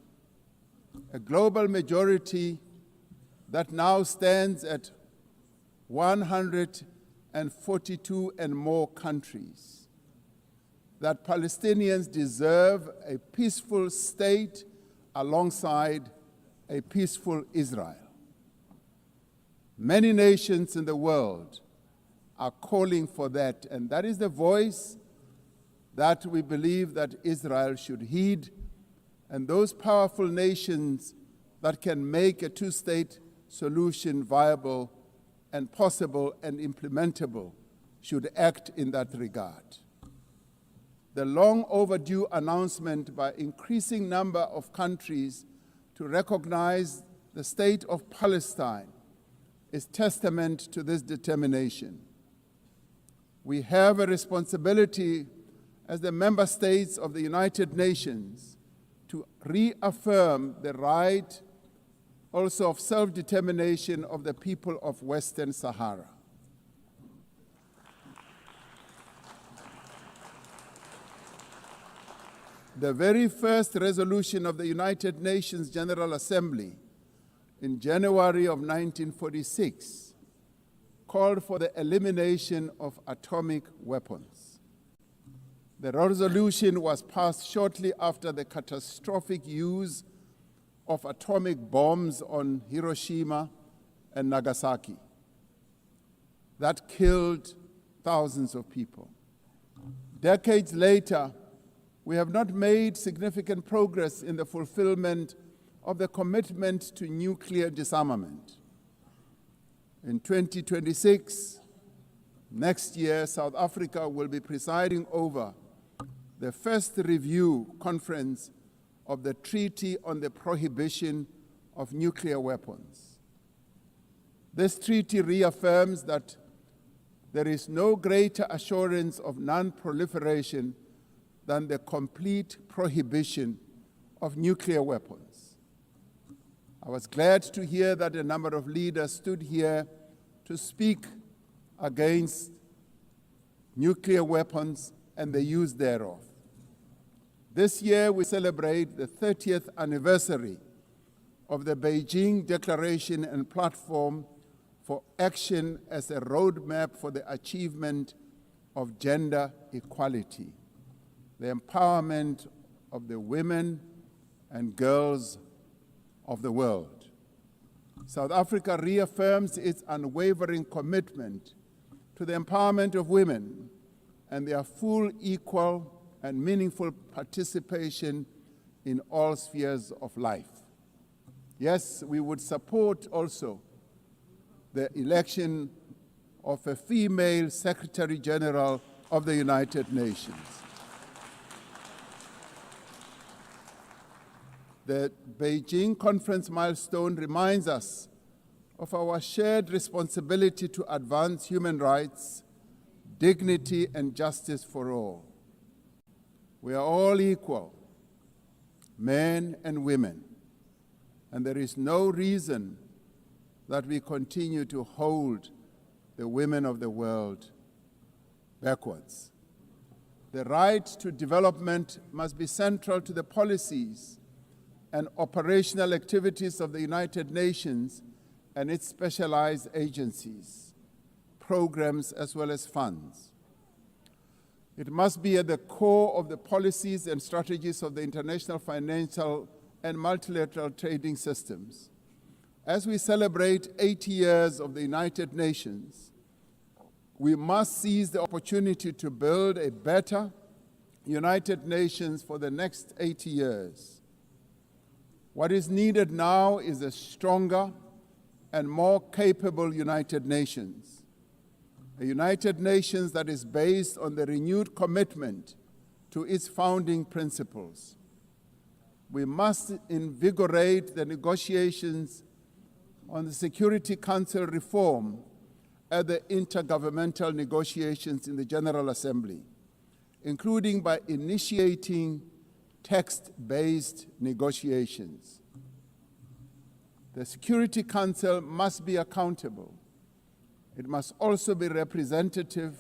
a global majority that now stands at 142 and more countries, that Palestinians deserve a peaceful state alongside a peaceful Israel. Many nations in the world are calling for that, and that is the voice that we believe that Israel should heed, and those powerful nations that can make a two-state solution viable and possible and implementable should act in that regard. The long overdue announcement by increasing number of countries to recognize the state of Palestine is testament to this determination. We have a responsibility as the member states of the United Nations to reaffirm the right also of self-determination of the people of Western Sahara. The very first resolution of the United Nations General Assembly in January of 1946 called for the elimination of atomic weapons. The resolution was passed shortly after the catastrophic use of atomic bombs on Hiroshima and Nagasaki that killed thousands of people. Decades later, we have not made significant progress in the fulfillment of the commitment to nuclear disarmament. In 2026, next year, South Africa will be presiding over the first review conference of the Treaty on the Prohibition of Nuclear Weapons. This treaty reaffirms that there is no greater assurance of non-proliferation than the complete prohibition of nuclear weapons. I was glad to hear that a number of leaders stood here to speak against nuclear weapons and the use thereof. This year we celebrate the 30th anniversary of the Beijing Declaration and Platform for Action as a roadmap for the achievement of gender equality, the empowerment of the women and girls of the world. South Africa reaffirms its unwavering commitment to the empowerment of women and their full, equal, and meaningful participation in all spheres of life. Yes, we would support also the election of a female Secretary General of the United Nations. The Beijing conference milestone reminds us of our shared responsibility to advance human rights, dignity, and justice for all. We are all equal, men and women, and there is no reason that we continue to hold the women of the world backwards. The right to development must be central to the policies and operational activities of the United Nations and its specialized agencies, programs, as well as funds. It must be at the core of the policies and strategies of the international financial and multilateral trading systems. As we celebrate 80 years of the United Nations, we must seize the opportunity to build a better United Nations for the next 80 years. What is needed now is a stronger and more capable United Nations, a United Nations that is based on the renewed commitment to its founding principles. We must invigorate the negotiations on the Security Council reform at the intergovernmental negotiations in the General Assembly, including by initiating text-based negotiations. The Security Council must be accountable It must also be representative.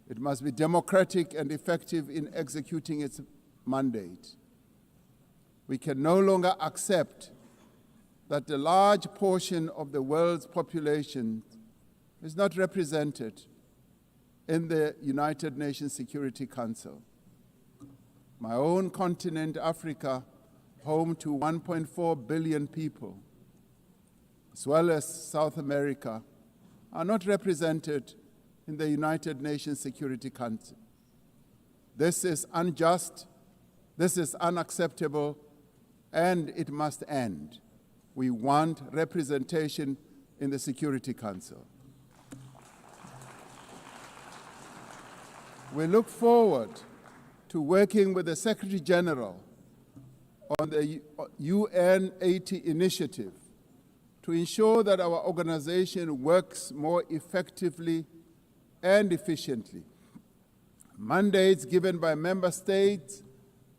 It must be democratic and effective in executing its mandate. We can no longer accept that a large portion of the world's population is not represented in the United Nations Security Council. My own continent, Africa, home to 1.4 billion people, as well as South America, are not represented in the United Nations Security Council. This is unjust, this is unacceptable, and it must end. We want representation in the Security Council. We look forward to working with the Secretary General on the UN 80 initiative to ensure that our organization works more effectively and efficiently. Mandates given by member states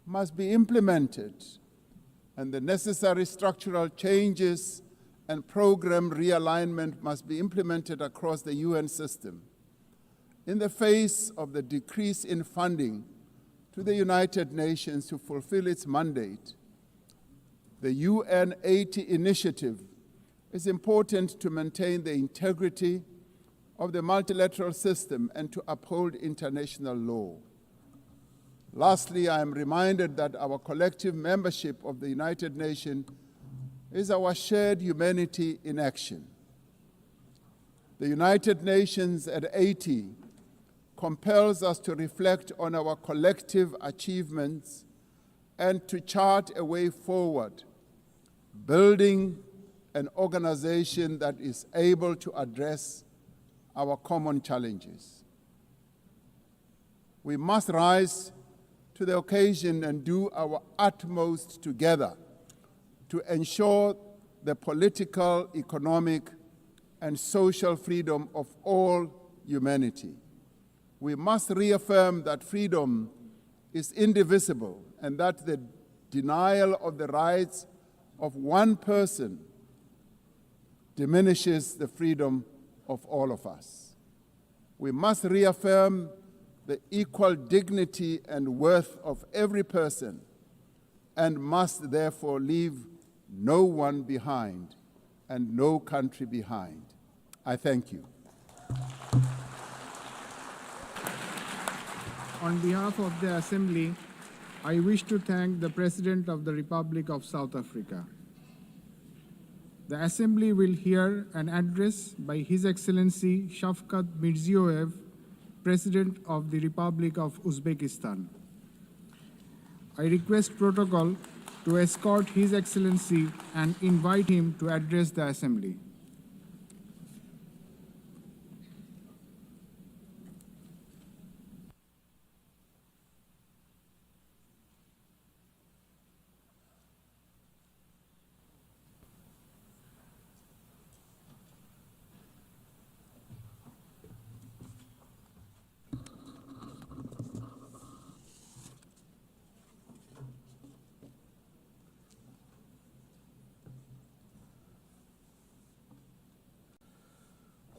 must be implemented, and the necessary structural changes and program realignment must be implemented across the UN system. In the face of the decrease in funding to the United Nations to fulfill its mandate, the UN 80 initiative is important to maintain the integrity of the multilateral system and to uphold international law. Lastly, I am reminded that our collective membership of the United Nations is our shared humanity in action. The United Nations at 80 compels us to reflect on our collective achievements and to chart a way forward, building an organization that is able to address our common challenges. We must rise to the occasion and do our utmost together to ensure the political, economic, and social freedom of all humanity. We must reaffirm that freedom is indivisible and that the denial of the rights of one person diminishes the freedom of all of us. We must reaffirm the equal dignity and worth of every person and must therefore leave no one behind and no country behind. I thank you. On behalf of the Assembly, I wish to thank the President of the Republic of South Africa. The Assembly will hear an address by His Excellency Shavkat Mirziyoyev, President of the Republic of Uzbekistan. I request protocol to escort His Excellency and invite him to address the Assembly.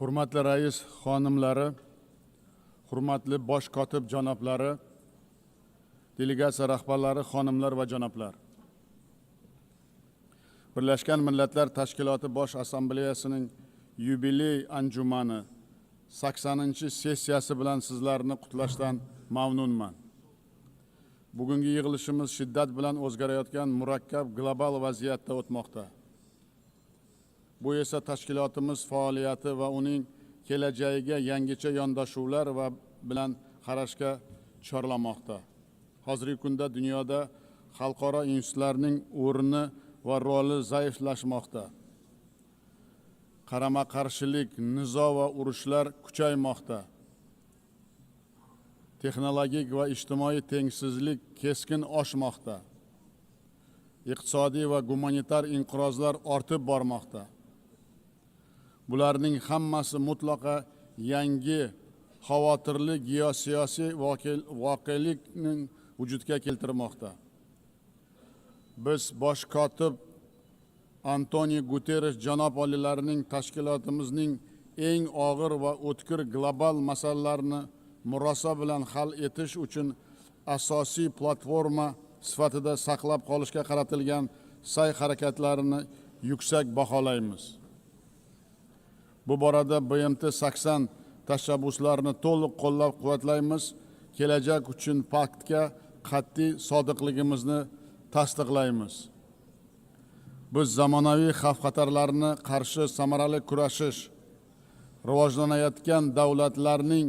Hurmatli rais xonimlari, hurmatli bosh kotib janoblari, delegatsiya rahbarlari, xonimlar va janoblar. Birlashgan Millatlar Tashkiloti Bosh Assambleyasining yubiley anjumani 80-sessiyasi bilan sizlarni qutlashdan mamnunman. Bugungi yig'ilishimiz shiddat bilan o'zgarayotgan murakkab global vaziyatda o'tmoqda. Bu esa tashkilotimiz faoliyati va uning kelajagiga yangicha yondashuvlar va bilan qarashga chorlamoqda. Hozirgi kunda dunyoda xalqaro institutlarning o'rni va roli zaiflashmoqda. Qarama-qarshilik, nizo va urushlar kuchaymoqda. Texnologik va ijtimoiy tengsizlik keskin oshmoqda. Iqtisodiy va gumanitar inqirozlar ortib bormoqda. Bularning hammasi mutlaqo yangi xavotirli geosiyosiy voqelikning vujudga keltirmoqda. Biz bosh kotib Antonio Guterres janob olilarining tashkilotimizning eng og'ir va o'tkir global masalalarni murosa bilan hal etish uchun asosiy platforma sifatida saqlab qolishga qaratilgan sa'y harakatlarini yuksak baholaymiz. Bu borada BMT 80 tashabbuslarini to'liq qo'llab-quvvatlaymiz. Kelajak uchun paktga qat'iy sodiqligimizni tasdiqlaymiz. Biz zamonaviy xavf-xatarlarni qarshi samarali kurashish, rivojlanayotgan davlatlarning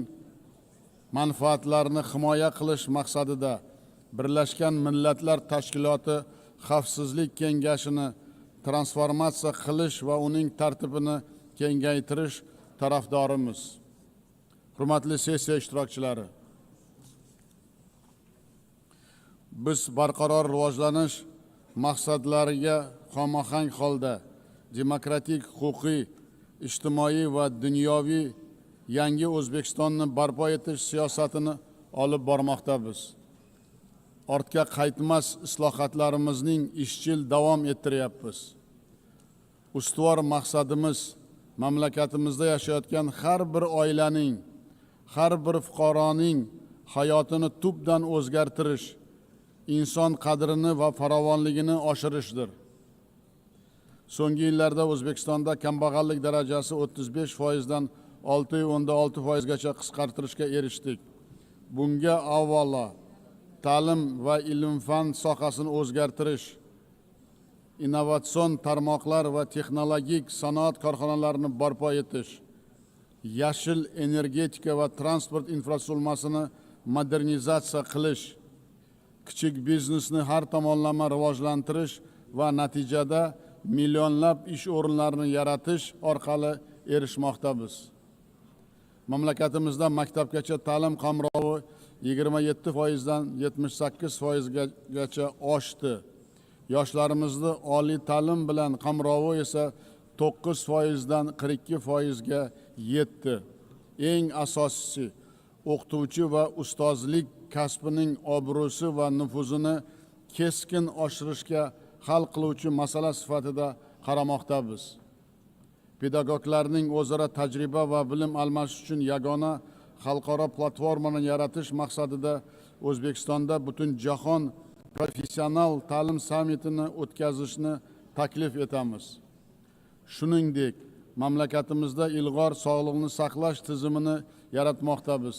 manfaatlarini himoya qilish maqsadida Birlashgan Millatlar Tashkiloti Xavfsizlik kengashini transformatsiya qilish va uning tartibini kengaytirish tarafdorimiz. Hurmatli sessiya ishtirokchilari, biz barqaror rivojlanish maqsadlariga xomahang holda demokratik, huquqiy, ijtimoiy va dunyoviy yangi O'zbekistonni barpo etish siyosatini olib bormoqdamiz. Ortga qaytmas islohotlarimizning izchil davom ettiryapmiz. Ustuvor maqsadimiz mamlakatimizda yashayotgan har bir oilaning, har bir fuqaroning hayotini tubdan o'zgartirish, inson qadrini va farovonligini oshirishdir. So'nggi yillarda O'zbekistonda kambag'allik darajasi 35% dan 6.6%gacha qisqartirishga erishdik. Bunga avvalo ta'lim va ilm-fan sohasini o'zgartirish, innovatsion tarmoqlar va texnologik sanoat korxonalarini barpo etish, yashil energetika va transport infratuzilmasini modernizatsiya qilish, kichik biznesni har tomonlama rivojlantirish va natijada millionlab ish o'rinlarini yaratish orqali erishmoqdamiz. Mamlakatimizda maktabgacha ta'lim qamrovi 27% dan 78%gacha oshdi. Yoshlarimizni oliy ta'lim bilan qamrovi esa 9% dan 42%ga yetdi. Eng asosiysi, o'qituvchi va ustozlik kasbining obro'si va nufuzini keskin oshirishga hal qiluvchi masala sifatida qaramoqdamiz. Pedagoglarning o'zaro tajriba va bilim almashish uchun yagona xalqaro platformani yaratish maqsadida O'zbekistonda butun jahon professional ta'lim sammitini o'tkazishni taklif etamiz. Shuningdek, mamlakatimizda ilg'or sog'liqni saqlash tizimini yaratmoqdamiz.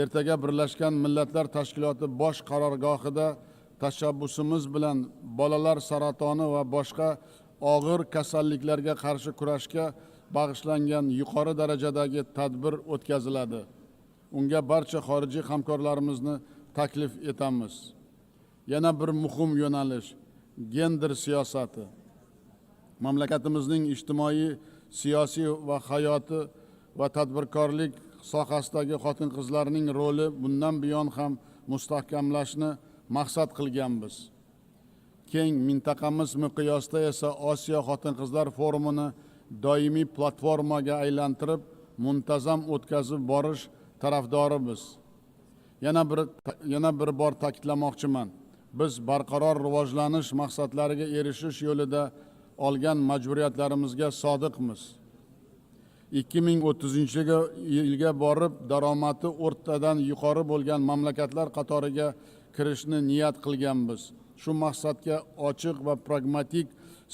Ertaga Birlashgan Millatlar Tashkiloti bosh qarorgohida tashabbusimiz bilan bolalar saratoni va boshqa og'ir kasalliklarga qarshi kurashga bag'ishlangan yuqori darajadagi tadbir o'tkaziladi. Unga barcha xorijiy hamkorlarimizni taklif etamiz. Yana bir muhim yo'nalish gender siyosati. Mamlakatimizning ijtimoiy, siyosiy va hayoti va tadbirkorlik sohasidagi xotin-qizlarning roli bundan buyon ham mustahkamlashni maqsad qilganmiz. Keng mintaqamiz miqyosida esa Osiyo xotin-qizlar forumini doimiy platformaga aylantirib, muntazam o'tkazib borish tarafdorimiz. Yana bir bor ta'kidlamoqchiman. Biz barqaror rivojlanish maqsadlariga erishish yo'lida olgan majburiyatlarimizga sodiqmiz. 2030-yilga borib daromadi o'rtadan yuqori bo'lgan mamlakatlar qatoriga kirishni niyat qilganmiz. Shu maqsadga ochiq va pragmatik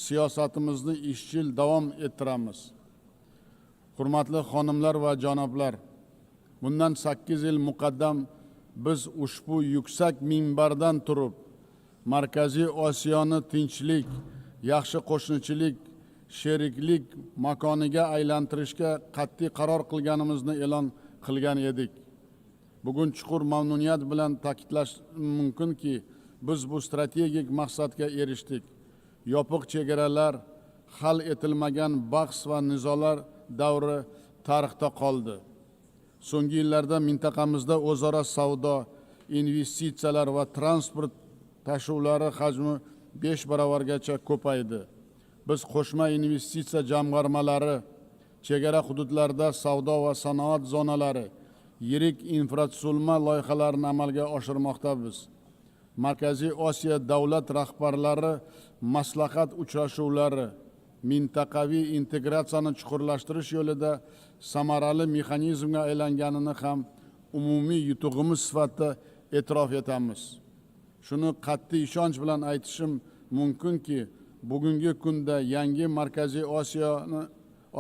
siyosatimizni izchil davom ettiramiz. Hurmatli xonimlar va janoblar, bundan 8 yil muqaddam biz ushbu yuksak minbardan turib, Markaziy Osiyoni tinchlik, yaxshi qo'shnichilik, sheriklik makoniga aylantirishga qat'iy qaror qilganimizni e'lon qilgan edik. Bugun chuqur mamnuniyat bilan ta'kidlash mumkinki, biz bu strategik maqsadga erishdik. Yopiq chegaralar, hal etilmagan bahs va nizolar davri tarixda qoldi. So'nggi yillarda mintaqamizda o'zaro savdo, investitsiyalar va transport tashuvlari hajmi 5 baravargacha ko'paydi. Biz qo'shma investitsiya jamg'armalari, chegara hududlarda savdo va sanoat zonalari, yirik infratuzilma loyihalarini amalga oshirmoqdamiz. Markaziy Osiyo davlat rahbarlari maslahat uchrashuvlari, mintaqaviy integratsiyani chuqurlashtirish yo'lida samarali mexanizmga aylanganini ham umumiy yutug'imiz sifatida e'tirof etamiz. Shuni qat'iy ishonch bilan aytishim mumkinki, bugungi kunda yangi Markaziy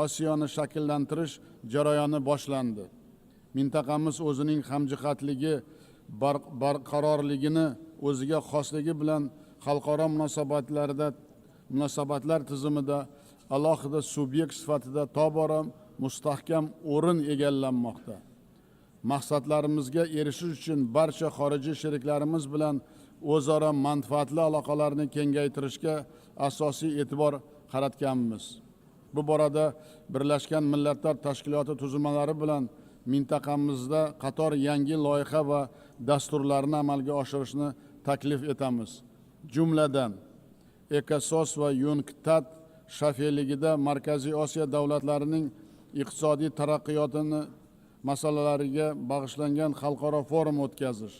Osiyoni shakllantirish jarayoni boshlandi. Mintaqamiz o'zining hamjihatligi, barqarorligini o'ziga xosligi bilan xalqaro munosabatlar tizimida alohida subyekt sifatida tobora mustahkam o'rin egallanmoqda. Maqsadlarimizga erishish uchun barcha xorijiy sheriklarimiz bilan o'zaro manfaatli aloqalarni kengaytirishga asosiy e'tibor qaratganmiz. Bu borada Birlashgan Millatlar Tashkiloti tuzilmalari bilan mintaqamizda qator yangi loyiha va dasturlarni amalga oshirishni taklif etamiz. Jumladan, ECOSOS va UNCTAD shafeligida Markaziy Osiyo davlatlarining iqtisodiy taraqqiyotini masalalariga bag'ishlangan xalqaro forum o'tkazish,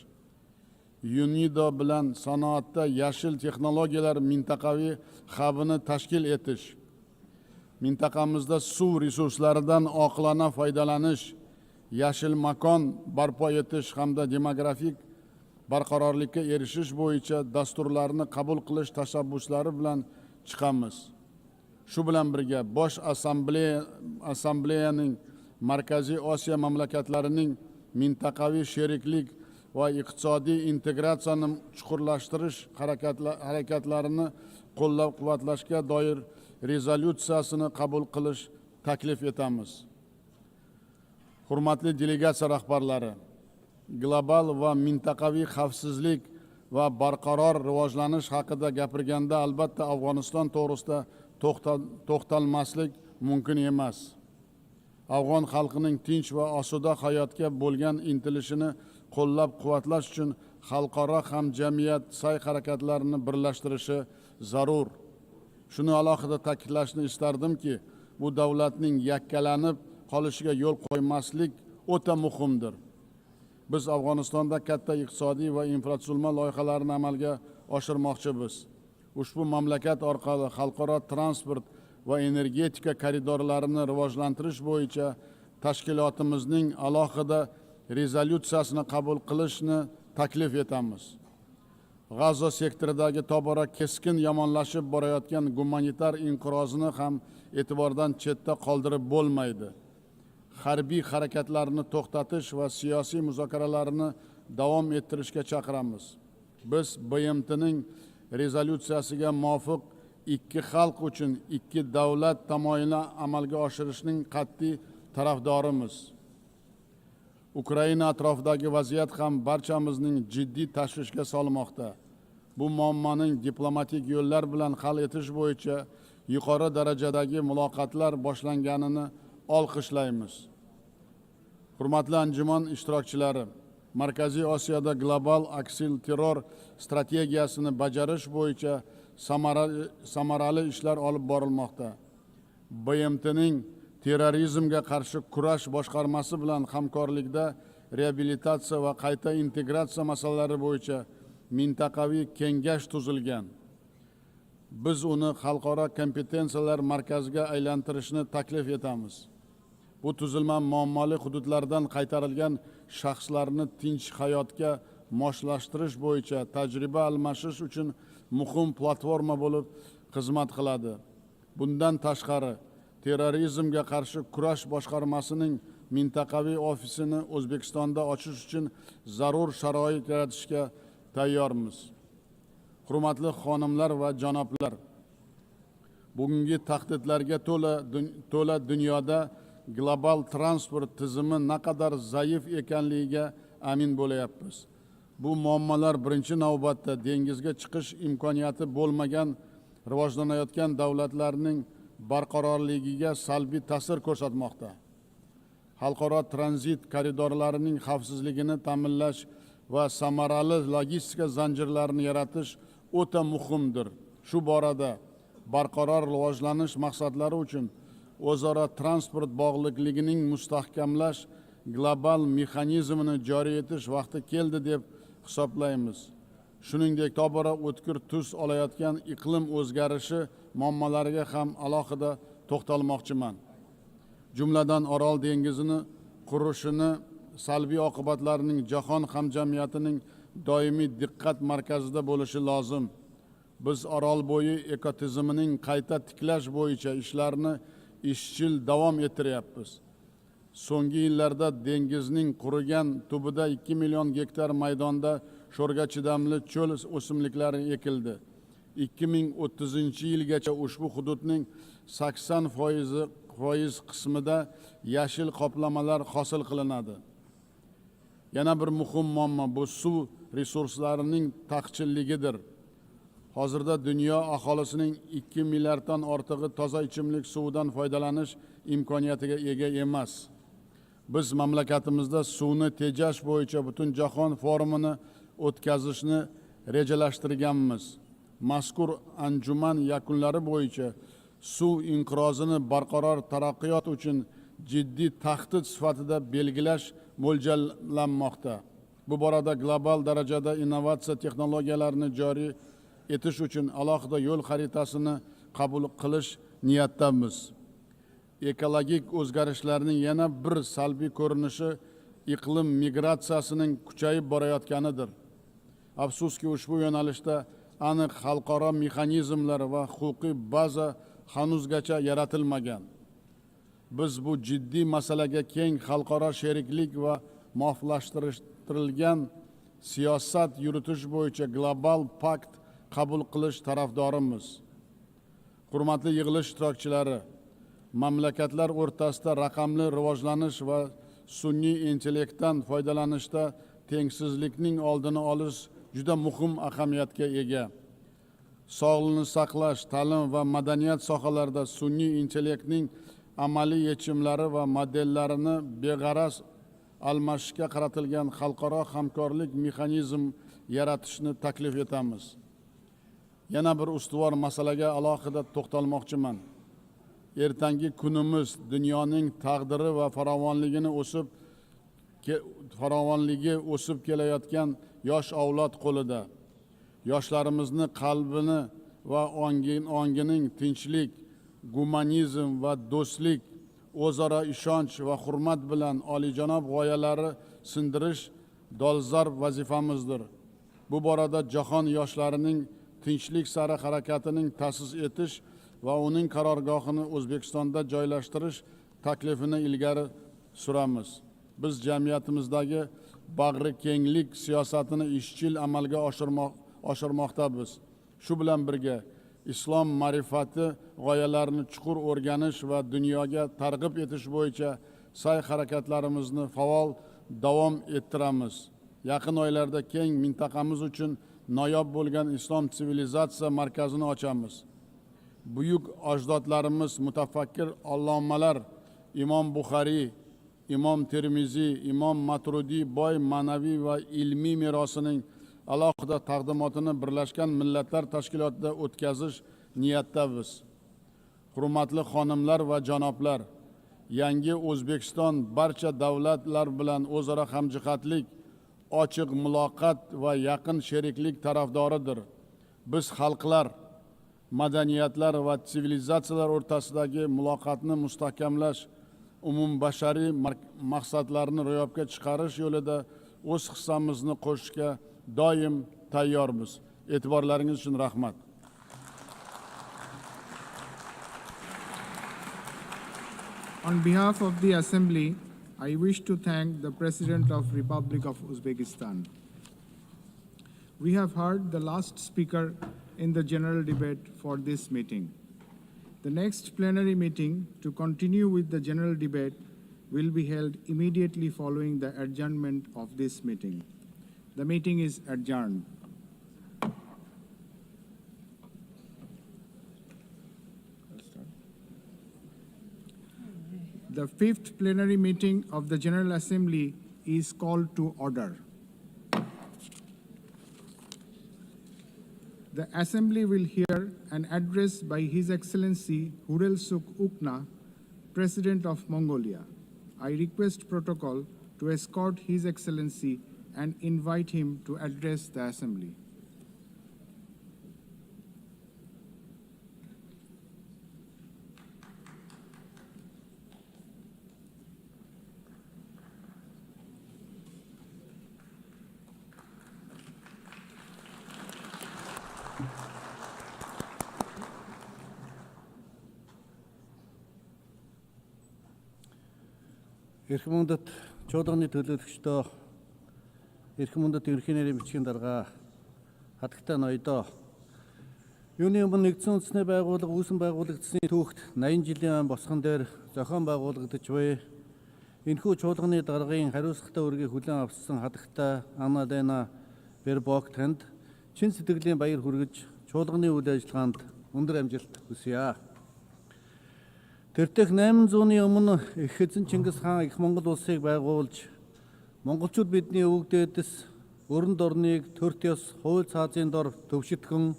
Unies bilan sanoatda yashil texnologiyalar mintaqaviy hubini tashkil etish, mintaqamizda suv resurslaridan oqilona foydalanish, yashil makon barpo etish hamda demografik barqarorlikka erishish bo'yicha dasturlarni qabul qilish tashabbuslari bilan chiqamiz. Shu bilan birga Bosh Assambleyaning Markaziy Osiyo mamlakatlarining mintaqaviy sheriklik va iqtisodiy integratsiyani chuqurlashtirish harakatlarini qo'llab-quvvatlashga doir rezolyutsiyasini qabul qilish taklif etamiz. Hurmatli delegatsiya rahbarlari, global va mintaqaviy xavfsizlik va barqaror rivojlanish haqida gapirganda albatta Afg'oniston to'g'risida to'xtalmaslik mumkin emas. Afg'on xalqining tinch va osuda hayotga bo'lgan intilishini qo'llab-quvvatlash uchun xalqaro hamjamiyat sa'y-harakatlarini birlashtirishi zarur. Shuni alohida ta'kidlashni istardimki, bu davlatning yakkalanib qolishiga yo'l qo'ymaslik o'ta muhimdir. Biz Afg'onistonda katta iqtisodiy va infratuzilma loyihalarini amalga oshirmoqchimiz. Ushbu mamlakat orqali xalqaro transport va energetika koridorlarini rivojlantirish bo'yicha tashkilotimizning alohida rezolyutsiyasini qabul qilishni taklif etamiz. G'azo sektoridagi tobora keskin yomonlashib borayotgan gumanitar inqirozni ham e'tibordan chetda qoldirib bo'lmaydi. Harbiy harakatlarni to'xtatish va siyosiy muzokaralarni davom ettirishga chaqiramiz. Biz BMTning rezolyutsiyasiga muvofiq ikki xalq uchun ikki davlat tamoyilini amalga oshirishning qat'iy tarafdorimiz. Ukraina atrofidagi vaziyat ham barchamizning jiddiy tashvishga solmoqda. Bu muammoning diplomatik yo'llar bilan hal etish bo'yicha yuqori darajadagi muloqotlar boshlanganini olqishlaymiz. Hurmatli anjuman ishtirokchilari, Markaziy Osiyoda global aksilterror strategiyasini bajarish bo'yicha samarali ishlar olib borilmoqda. BMTning terrorizmga qarshi kurash boshqarmasi bilan hamkorlikda reabilitatsiya va qayta integratsiya masalalari bo'yicha mintaqaviy kengash tuzilgan. Biz uni xalqaro kompetensiyalar markaziga aylantirishni taklif etamiz. Bu tuzilma muammoli hududlardan qaytarilgan shaxslarni tinch hayotga moslashtirish bo'yicha tajriba almashish uchun muhim platforma bo'lib xizmat qiladi. Bundan tashqari, terrorizmga qarshi kurash boshqarmasining mintaqaviy ofisini O'zbekistonda ochish uchun zarur sharoit yaratishga tayyormiz. Hurmatli xonimlar va janoblar, bugungi tahdidlarga to'la dunyoda global transport tizimi naqadar zaif ekanligiga amin bo'layapmiz. Bu muammolar birinchi navbatda dengizga chiqish imkoniyati bo'lmagan rivojlanayotgan davlatlarning barqarorligiga salbiy ta'sir ko'rsatmoqda. Xalqaro tranzit koridorlarining xavfsizligini ta'minlash va samarali logistika zanjirlarini yaratish o'ta muhimdir. Shu borada barqaror rivojlanish maqsadlari uchun o'zaro transport bog'liqligining mustahkamlash global mexanizmini joriy etish vaqti keldi deb hisoblaymiz. Shuningdek, tobora o'tkir tus olayotgan iqlim o'zgarishi muammolariga ham alohida to'xtalmoqchiman. Jumladan Orol dengizini qurishini salbiy oqibatlarining jahon hamjamiyatining doimiy diqqat markazida bo'lishi lozim. Biz Orol bo'yi ekotizimining qayta tiklash bo'yicha ishlarni izchil davom ettiryapmiz. So'nggi yillarda dengizning qurigan tubida 2 million gektar maydonda sho'rga chidamli cho'l o'simliklari ekildi. 2030-yilgacha ushbu hududning 80% qismida yashil qoplamalar hosil qilinadi. Yana bir muhim muammo bu suv resurslarining taqchilligidir. Hozirda dunyo aholisining 2 milliarddan ortig'i toza ichimlik suvidan foydalanish imkoniyatiga ega emas. Biz mamlakatimizda suvni tejash bo'yicha butun jahon forumini o'tkazishni rejalashtirganmiz. Mazkur anjuman yakunlari bo'yicha suv inqirozini barqaror taraqqiyot uchun jiddiy tahdid sifatida belgilash mo'ljallanmoqda. Bu borada global darajada innovatsiya texnologiyalarini joriy etish uchun alohida yo'l xaritasini qabul qilish niyatdamiz. Ekologik o'zgarishlarning yana bir salbiy ko'rinishi iqlim migratsiyasining kuchayib borayotganidir. Afsuski ushbu yo'nalishda aniq xalqaro mexanizmlar va huquqiy baza hanuzgacha yaratilmagan. Biz bu jiddiy masalaga keng xalqaro sheriklik va muvofiqlashtirilgan siyosat yuritish bo'yicha global pakt qabul qilish tarafdorimiz. Hurmatli yig'ilish ishtirokchilari, mamlakatlar o'rtasida raqamli rivojlanish va sun'iy intellektdan foydalanishda tengsizlikning oldini olish juda muhim ahamiyatga ega. Sog'liqni saqlash, ta'lim va madaniyat sohalarida sun'iy intellektning amaliy yechimlari va modellarini beg'araz almashishga qaratilgan xalqaro hamkorlik mexanizm yaratishni taklif etamiz. Yana bir ustuvor masalaga alohida to'xtalmoqchiman. Ertangi kunimiz dunyoning taqdiri va farovonligi o'sib kelayotgan yosh avlod qo'lida. Yoshlarimizni qalbini va ongining tinchlik, gumanizm va do'stlik, o'zaro ishonch va hurmat bilan oliyjanob g'oyalari sindirish dolzarb vazifamizdir. Bu borada jahon yoshlarining tinchlik sari harakatining ta'sis etish va uning qarorgohini O'zbekistonda joylashtirish taklifini ilgari suramiz. Biz jamiyatimizdagi bag'ri kenglik siyosatini izchil amalga oshirmoqdamiz. Shu bilan birga islom ma'rifati g'oyalarini chuqur o'rganish va dunyoga targ'ib etish bo'yicha sa'y-harakatlarimizni faol davom ettiramiz. Yaqin oylarda keng mintaqamiz uchun noyob bo'lgan islom sivilizatsiya markazini ochamiz. Buyuk ajdodlarimiz, mutafakkir allomalar Imom Buxoriy, Imom Termiziy, Imom Matrudiy boy ma'naviy va ilmiy merosining alohida taqdimotini Birlashgan Millatlar Tashkilotida o'tkazish niyatdamiz. Hurmatli xonimlar va janoblar, yangi O'zbekiston barcha davlatlar bilan o'zaro hamjihatlik, ochiq muloqot va yaqin sheriklik tarafdoridir. Biz xalqlar, madaniyatlar va sivilizatsiyalar o'rtasidagi muloqotni mustahkamlash, umumbashariy maqsadlarni ro'yobga chiqarish yo'lida o'z hissamizni qo'shishga doim tayyormiz. E'tiborlaringiz uchun rahmat. On behalf of the Assembly, I wish to thank the President of Republic of Uzbekistan. We have heard the last speaker in the general debate for this meeting. The next plenary meeting to continue with the general debate will be held immediately following the adjournment of this meeting. The meeting is adjourned. The fifth plenary meeting of the General Assembly is called to order. The Assembly will hear an address by His Excellency Hurel Suk Ukna, President of Mongolia. I request protocol to escort His Excellency and invite him to address the Assembly. Эрхэм мөндөд чуулганы төлөөлөгчдөө, эрхэм мөндөд ерөнхий нэрийн бичгийн дарга, хатагтай ноёдоо. Юуны өмнө нэгдсэн үндэсний байгууллага үүсэн байгуулагдсны түүхт 80 жилийн босгон дээр зохион байгуулагдаж буй энэхүү чуулганы даргын хариуцлагатай үргийг хүлээн авсан хатагтай Анна Лена Бербок танд чин сэтгэлийн баяр хүргэж чуулганы үйл ажиллагаанд өндөр амжилт хүсье. Тэртех 800-ны өмнө их эзэн Чингис хаан их Монгол улсыг байгуулж монголчууд бидний өвөг дээдэс өрөнд орныг төрт ёс хууль цаазын дор төвшөтгэн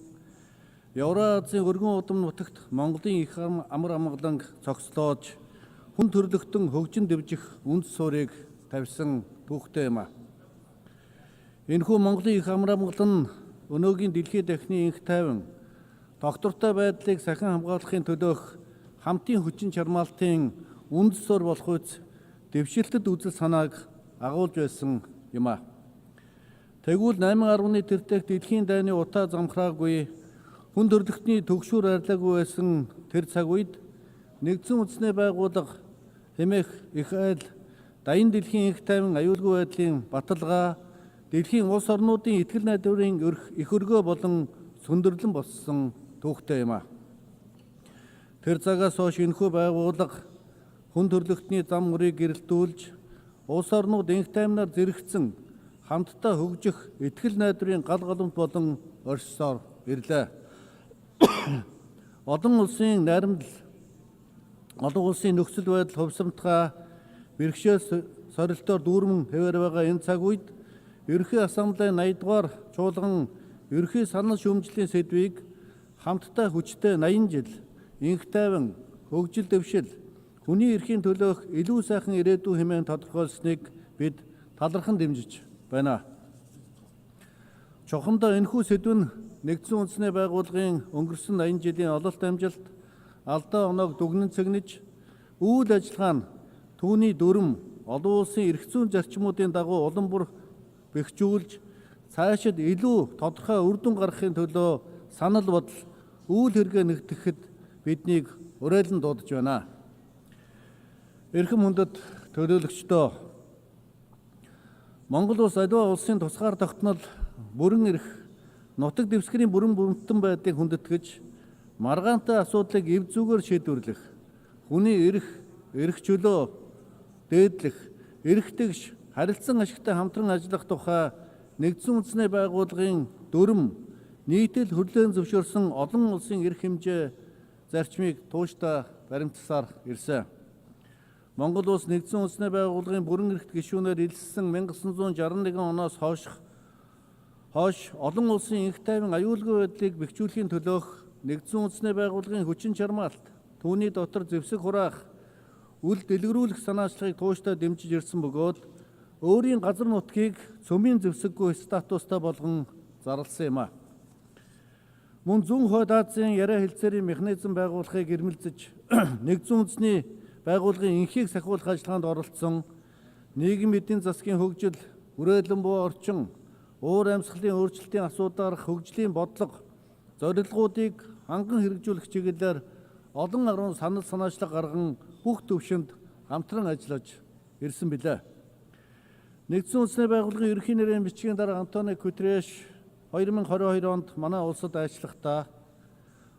Евразийн өргөн удам нутагт Монголын их амар амгаланг цогцлоож хүн төрлөختөн хөгжин дэвжих үндэс суурийг тавьсан түүхтэй юм а. Энэхүү Монголын их амар амгалан өнөөгийн дэлхийн дахны инх тайван доктортой байдлыг сахин хамгаалахын төлөөх хамтын хүчин чармаалтын үндэс суурь болох үс дэвшилтэд үзэл санааг агуулж байсан юм а. Тэгвэл 8.10-ны тэртех дэлхийн дайны утаа замхраагүй хүн төрлөختний төгшүүр арилаагүй байсан тэр цаг үед нэгдсэн үндэсний байгууллага хэмээх их айл дайны дэлхийн инх тайван аюулгүй байдлын баталгаа дэлхийн улс орнуудын итгэл найдварын их өргөө болон сүндэрлэн болсон түүхтэй юм а. Тэр цагаас хойш энэхүү байгууллага хүн төрлөختний зам мөрийг гэрэлтүүлж улс орнууд инх таймнаар зэрэгцэн хамтдаа хөгжих итгэл найдварын гал галмт болон оршсоор ирлээ. Олон улсын найрамдал, олон улсын нөхцөл байдал хувьсамтгай бэрхшээл сорилтоор дүүрмэн хэвээр байгаа энэ цаг үед ерөнхий Асsemblée 80 дугаар чуулган ерөнхий санал шүүмжлийн сэдвийг хамтдаа хүчтэй 80 жил инх тайван хөгжил дэвшил хүний эрхийн төлөөх илүү сайхан ирээдүй хэмээн тодорхойлсныг бид талархан дэмжиж байна. Чухамдаа энэхүү сэдв нь нэгдсэн үндэсний байгууллагын өнгөрсөн 80 жилийн ололт амжилт алдаа оноог дүгнэн цэгнэж үйл ажиллагаа нь түүний дүрм олон улсын эрх зүйн зарчмуудын дагуу улам бүр бэхжүүлж цаашид илүү тодорхой үр дүн гаргахын төлөө санал бодол үйл хэрэгэ нэгтгэхэд биднийг уриалан дуудаж байна. Эрхэм хүндэт төлөөлөгчдөө, Монгол улс аливаа улсын тусгаар тогтнол бүрэн эрх, нутаг дэвсгэрийн бүрэн бүрэмтэн байдлыг хүндэтгэж, маргаантай асуудлыг эв зүгээр шийдвэрлэх, хүний эрх чөлөө дээдлэх, эрх тэгш, харилцан ашигтай хамтран ажиллах тухай нэгдсэн үндэсний байгууллагын дүрм нийтэд хүлээн зөвшөөрсөн олон улсын эрх хэмжээ зарчмыг тууштай баримтсаар ирсэн. Монгол улс нэгдсэн үндэсний байгууллагын бүрэн эрхт гишүүнээр илссэн 1961 оноос хойш олон улсын инх тайван аюулгүй байдлыг бэхжүүлэхийн төлөөх нэгдсэн үндэсний байгууллагын хүчин чармаалт, түүний дотор зэвсэг хураах, үл дэлгэрүүлэх санаачлагыг тууштай дэмжиж ирсэн бөгөөд өөрийн газар нутгийг цөмийн зэвсэггүй статустай болгон зарласан юм а. Мөн зүүн хойд Азийн яриа хэлцээрийн механизм байгуулахыг ирмэлзэж нэгдсэн үндэсний байгууллагын инхийг сахиулах ажиллагаанд оролцсон нийгэм эдийн засгийн хөгжил, үрээлэн буй орчин, уур амьсгалын өөрчлөлтийн асуудаар хөгжлийн бодлого, зорилгоодыг ханган хэрэгжүүлэх чиглэлээр олон арван санал санаачлаг гарган бүх төвшөнд хамтран ажиллаж ирсэн билээ. Нэгдсэн үндэсний байгууллагын ерөнхий нэрийн бичгийн дарга Антонио Гутерриш 2022 онд манай улсад ажиллахдаа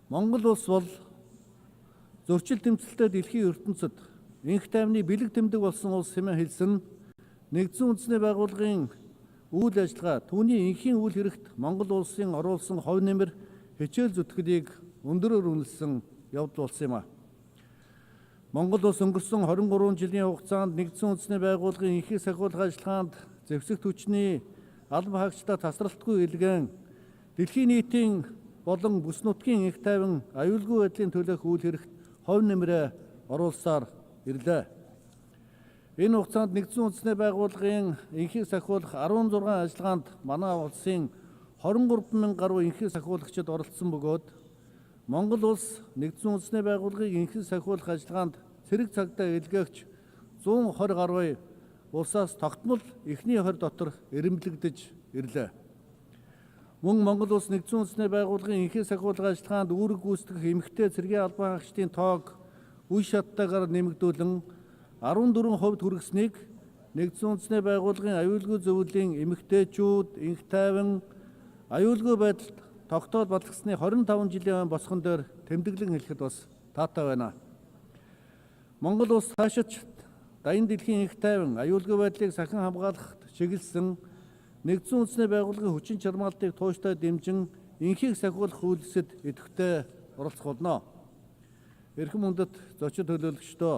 Монгол улс бол зөрчил тэмцэлтэй дэлхийн ертөнцид инх тайвны бэлэг тэмдэг болсон улс хэмээн хэлсэн нэгдсэн үндэсний байгууллагын үйл ажиллагаа түүний инхийн үйл хэрэгт Монгол улсын оруулсан хувь нэмэр хичээл зүтгэлийг өндөрөөр үнэлсэн явдал болсон юм а. Монгол улс өнгөрсөн 23 жилийн хугацаанд нэгдсэн үндэсний байгууллагын инхийг сахиулах ажиллагаанд зэвсэгт хүчний алба хаагчдаа тасралтгүй илгээн дэлхийн нийтийн болон бүс нутгийн инх тайван аюулгүй байдлын төлөөх үйл хэрэгт хувь нэмрээ оруулсаар ирлээ. Энэ хугацаанд нэгдсэн үндэсний байгууллагын инхийг сахиулах 16 ажиллагаанд манай улсын 23,000 гаруй инхийг сахиулагчид оролцсон бөгөөд Монгол улс нэгдсэн үндэсний байгууллагыг инхийг сахиулах ажиллагаанд цэрэг цагдаа илгээгч 120 гаруй улсаас тогтмол эхний 20 дотор эрэмблэгдэж ирлээ. Мөн Монгол улс нэгдсэн үндэсний байгууллагын инхийг сахиулах ажиллагаанд үүрэг гүйцэтгэх эмэгтэй цэргийн албан хаагчдын тоог үе шаттайгаар нэмэгдүүлэн 14% хүргэснийг нэгдсэн үндэсний байгууллагын аюулгүй зөвлөлийн эмэгтэйчүүд, инх тайван, аюулгүй байдалд тогтоол батлагдсны 25 жилийн өн босгон дээр тэмдэглэн хэлэхэд бас таатай байна. Монгол улс цаашид даян дэлхийн инх тайван, аюулгүй байдлыг сахин хамгаалахад чиглэсэн нэгдсэн үндэсний байгууллагын хүчин чармаалтыг тууштай дэмжин инхийг сахиулах үйлсэд идэвхтэй оролцох болно. Эрхэм хүндэт зочин төлөөлөгчдөө,